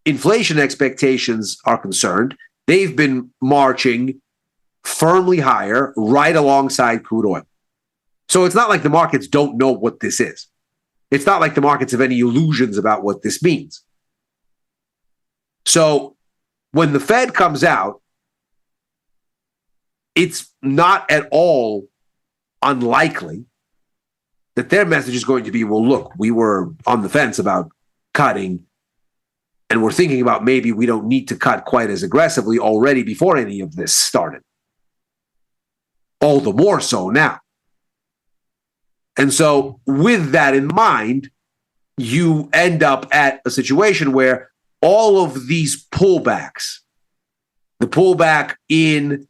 S9: inflation expectations are concerned, they've been marching firmly higher right alongside crude oil. So it's not like the markets don't know what this is. It's not like the markets have any illusions about what this means. So when the Fed comes out, it's not at all unlikely that their message is going to be, well, look, we were on the fence about cutting And we're thinking about maybe we don't need to cut quite as aggressively already before any of this started. All the more so now. And so with that in mind, you end up at a situation where all of these pullbacks, the pullback in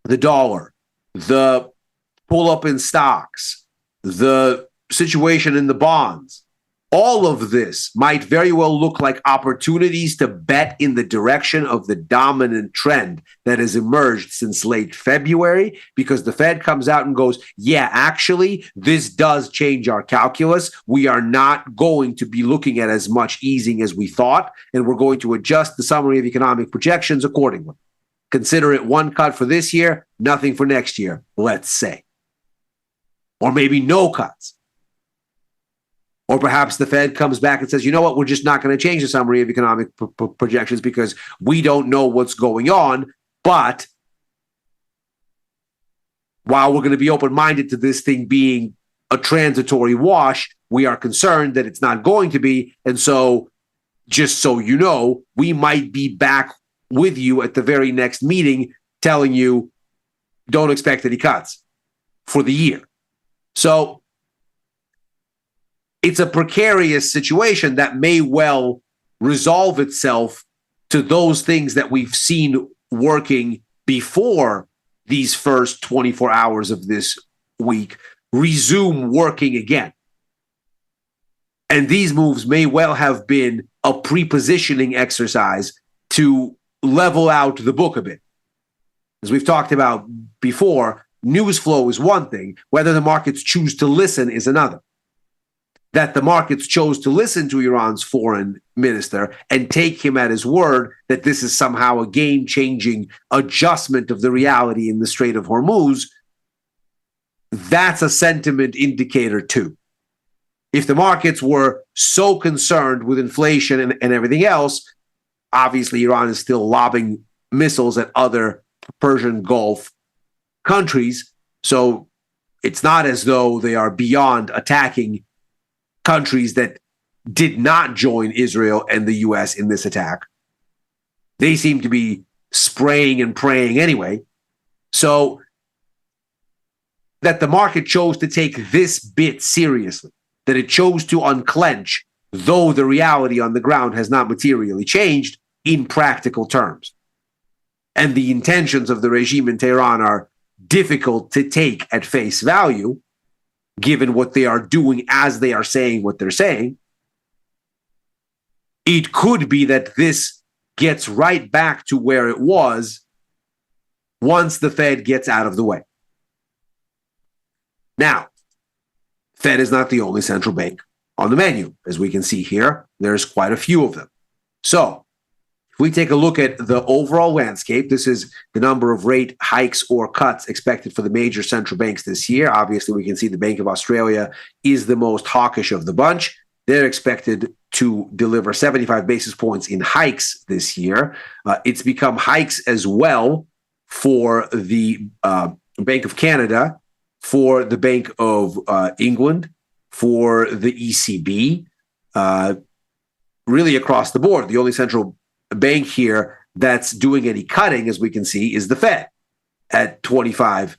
S9: the dollar, the pull up in stocks, the situation in the bonds, all of this might very well look like opportunities to bet in the direction of the dominant trend that has emerged since late February, because the Fed comes out and goes, yeah, actually, this does change our calculus. We are not going to be looking at as much easing as we thought, and we're going to adjust the summary of economic projections accordingly. Consider it one cut for this year, nothing for next year, let's say. Or maybe no cuts. Or perhaps the Fed comes back and says, you know what, we're just not going to change the summary of economic projections because we don't know what's going on. But while we're going to be open-minded to this thing being a transitory wash, we are concerned that it's not going to be. And so, just so you know, we might be back with you at the very next meeting telling you don't expect any cuts for the year. So it's a precarious situation that may well resolve itself to those things that we've seen working before these first 24 hours of this week resume working again. And these moves may well have been a pre-positioning exercise to level out the book a bit. As we've talked about before, news flow is one thing. Whether the markets choose to listen is another. That the markets chose to listen to Iran's foreign minister and take him at his word that this is somehow a game-changing adjustment of the reality in the Strait of Hormuz, that's a sentiment indicator too. If the markets were so concerned with inflation and everything else, obviously Iran is still lobbing missiles at other Persian Gulf countries, so it's not as though they are beyond attacking countries that did not join Israel and the U.S. in this attack. They seem to be spraying and praying anyway. So that the market chose to take this bit seriously, that it chose to unclench, though the reality on the ground has not materially changed in practical terms. And the intentions of the regime in Tehran are difficult to take at face value, given what they are doing as they are saying what they're saying. It could be that this gets right back to where it was once the Fed gets out of the way. Now, Fed is not the only central bank on the menu. As we can see here, there's quite a few of them. So, if we take a look at the overall landscape, this is the number of rate hikes or cuts expected for the major central banks this year. Obviously, we can see the Bank of Australia is the most hawkish of the bunch. They're expected to deliver 75 basis points in hikes this year. It's become hikes as well for the Bank of Canada, for the Bank of England, for the ECB, really across the board. The only central bank here that's doing any cutting, as we can see, is the Fed at 25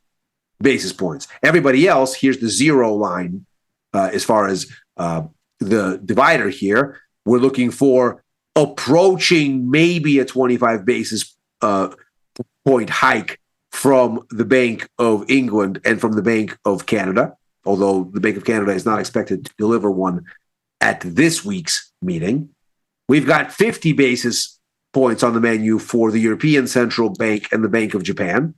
S9: basis points. Everybody else, here's the zero line as far as the divider here. We're looking for approaching maybe a 25 basis point hike from the Bank of England and from the Bank of Canada, although the Bank of Canada is not expected to deliver one at this week's meeting. We've got 50 basis points on the menu for the European Central Bank and the Bank of Japan.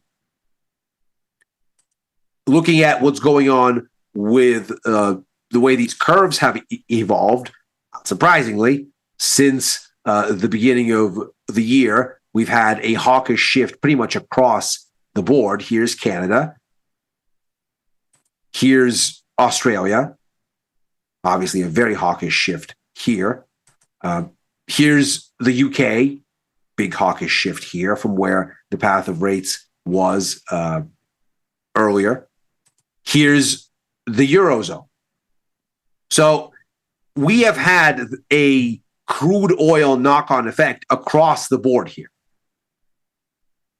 S9: Looking at what's going on with the way these curves have evolved, surprisingly, since the beginning of the year, we've had a hawkish shift pretty much across the board. Here's Canada. Here's Australia. Obviously, a very hawkish shift here. Here's the UK. Big hawkish shift here from where the path of rates was earlier. Here's the Eurozone. So we have had a crude oil knock-on effect across the board here.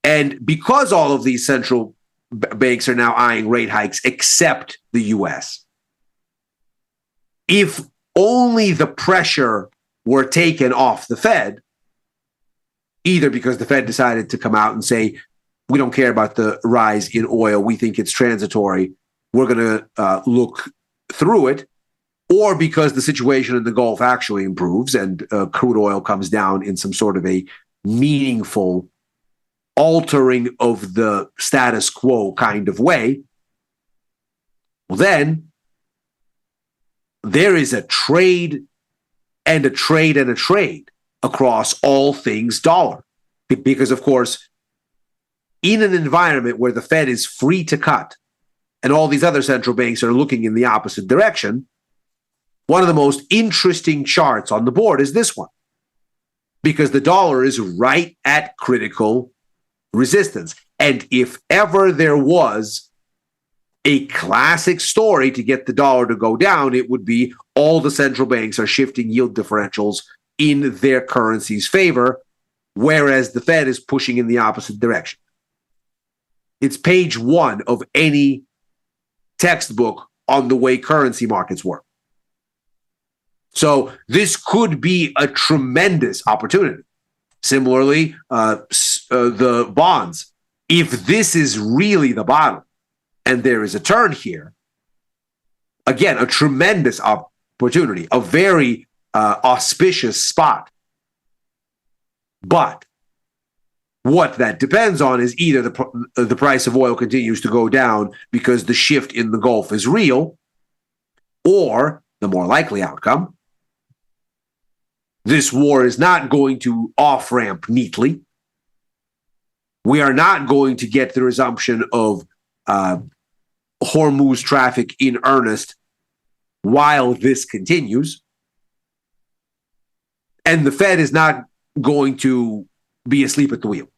S9: And because all of these central banks are now eyeing rate hikes, except the US, if only the pressure were taken off the Fed, either because the Fed decided to come out and say, we don't care about the rise in oil, we think it's transitory, we're going to look through it, or because the situation in the Gulf actually improves and crude oil comes down in some sort of a meaningful altering of the status quo kind of way, well, then there is a trade and a trade and a trade across all things dollar. Because, of course, in an environment where the Fed is free to cut and all these other central banks are looking in the opposite direction, one of the most interesting charts on the board is this one, because the dollar is right at critical resistance. And if ever there was a classic story to get the dollar to go down, it would be all the central banks are shifting yield differentials in their currency's favor, whereas the Fed is pushing in the opposite direction. It's page 1 of any textbook on the way currency markets work. So this could be a tremendous opportunity. Similarly, the bonds. If this is really the bottom and there is a turn here, again, a tremendous opportunity, a very auspicious spot. But what that depends on is either the price of oil continues to go down because the shift in the Gulf is real, or the more likely outcome, this war is not going to off-ramp neatly. We are not going to get the resumption of Hormuz traffic in earnest while this continues. And the Fed is not going to be asleep at the wheel.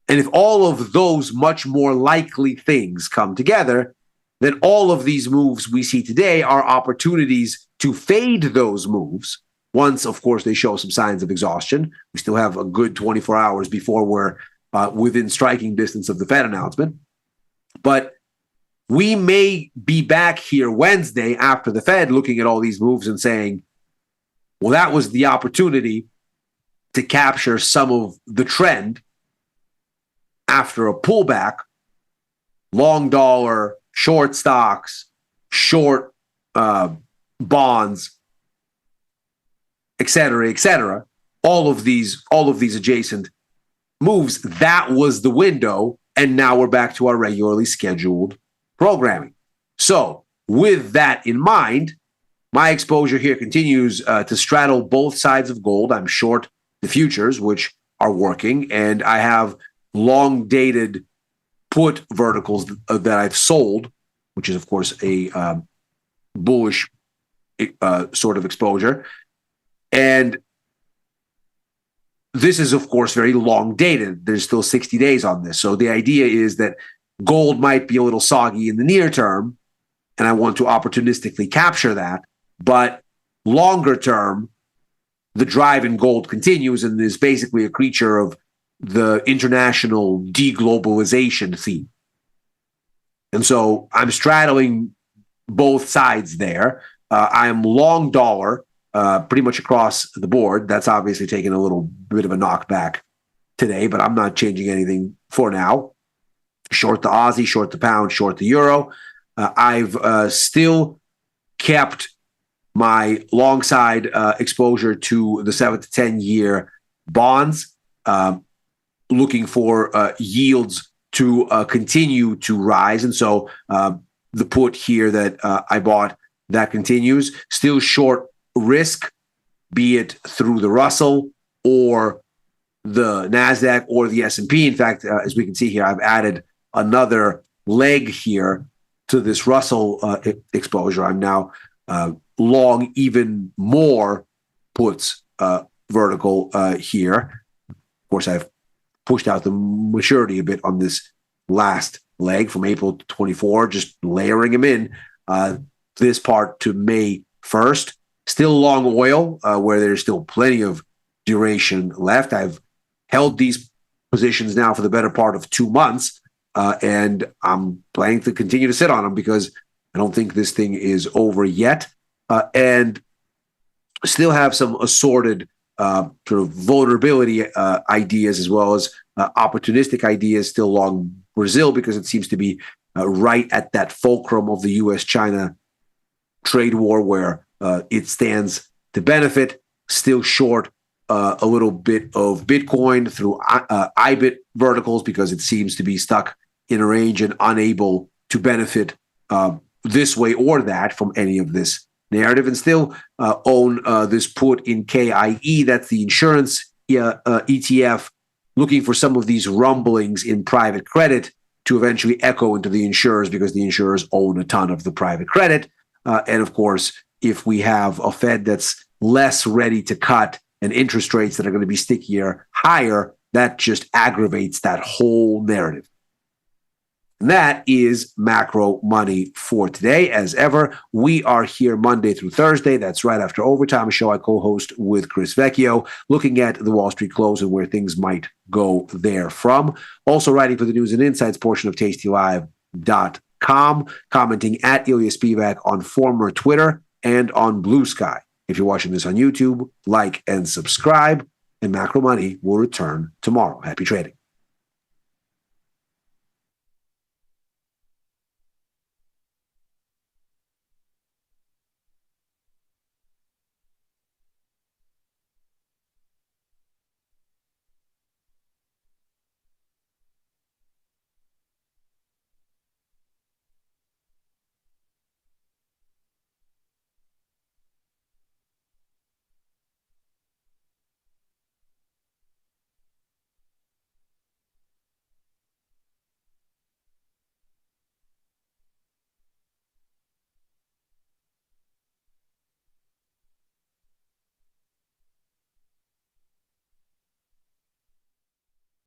S9: And if all of those much more likely things come together, then all of these moves we see today are opportunities to fade those moves. Once, of course, they show some signs of exhaustion. We still have a good 24 hours before we're within striking distance of the Fed announcement. But we may be back here Wednesday after the Fed looking at all these moves and saying, well, that was the opportunity to capture some of the trend after a pullback, long dollar, short stocks, short bonds, et cetera, all of these adjacent moves. That was the window, and now we're back to our regularly scheduled programming. So with that in mind, my exposure here continues to straddle both sides of gold. I'm short the futures, which are working, and I have long-dated put verticals that I've sold, which is, of course, a bullish sort of exposure. And this is, of course, very long-dated. There's still 60 days on this. So the idea is that gold might be a little soggy in the near term, and I want to opportunistically capture that. But longer term, the drive in gold continues and is basically a creature of the international deglobalization theme. And so I'm straddling both sides there. I'm long dollar pretty much across the board. That's obviously taken a little bit of a knockback today, but I'm not changing anything for now. Short the Aussie, short the pound, short the euro. I've still kept my long side exposure to the 7 to 10 year bonds, looking for yields to continue to rise. And so the put here that I bought, that continues. Still short risk, be it through the Russell or the NASDAQ or the S&P. In fact, as we can see here, I've added another leg here to this Russell exposure. I'm now long even more puts vertical here. Of course, I've pushed out the maturity a bit on this last leg from April 24, just layering them in this part to May 1st. Still long oil, where there's still plenty of duration left. I've held these positions now for the better part of 2 months, and I'm planning to continue to sit on them because I don't think this thing is over yet, and still have some assorted sort of vulnerability ideas as well as opportunistic ideas still long Brazil because it seems to be right at that fulcrum of the U.S.-China trade war where it stands to benefit, still short a little bit of Bitcoin through IBIT verticals because it seems to be stuck in a range and unable to benefit this way or that from any of this narrative, and still own this put in KIE, that's the insurance ETF, looking for some of these rumblings in private credit to eventually echo into the insurers because the insurers own a ton of the private credit. And of course, if we have a Fed that's less ready to cut and interest rates that are going to be stickier higher, that just aggravates that whole narrative. And that is macro money for today. As ever, we are here Monday through Thursday. That's right after Overtime, a show I co-host with Chris Vecchio, looking at the Wall Street close and where things might go therefrom. Also writing for the news and insights portion of tastylive.com, commenting at Ilya Spivak on former Twitter and on Blue Sky. If you're watching this on YouTube, like and subscribe, and Macro Money will return tomorrow. Happy trading.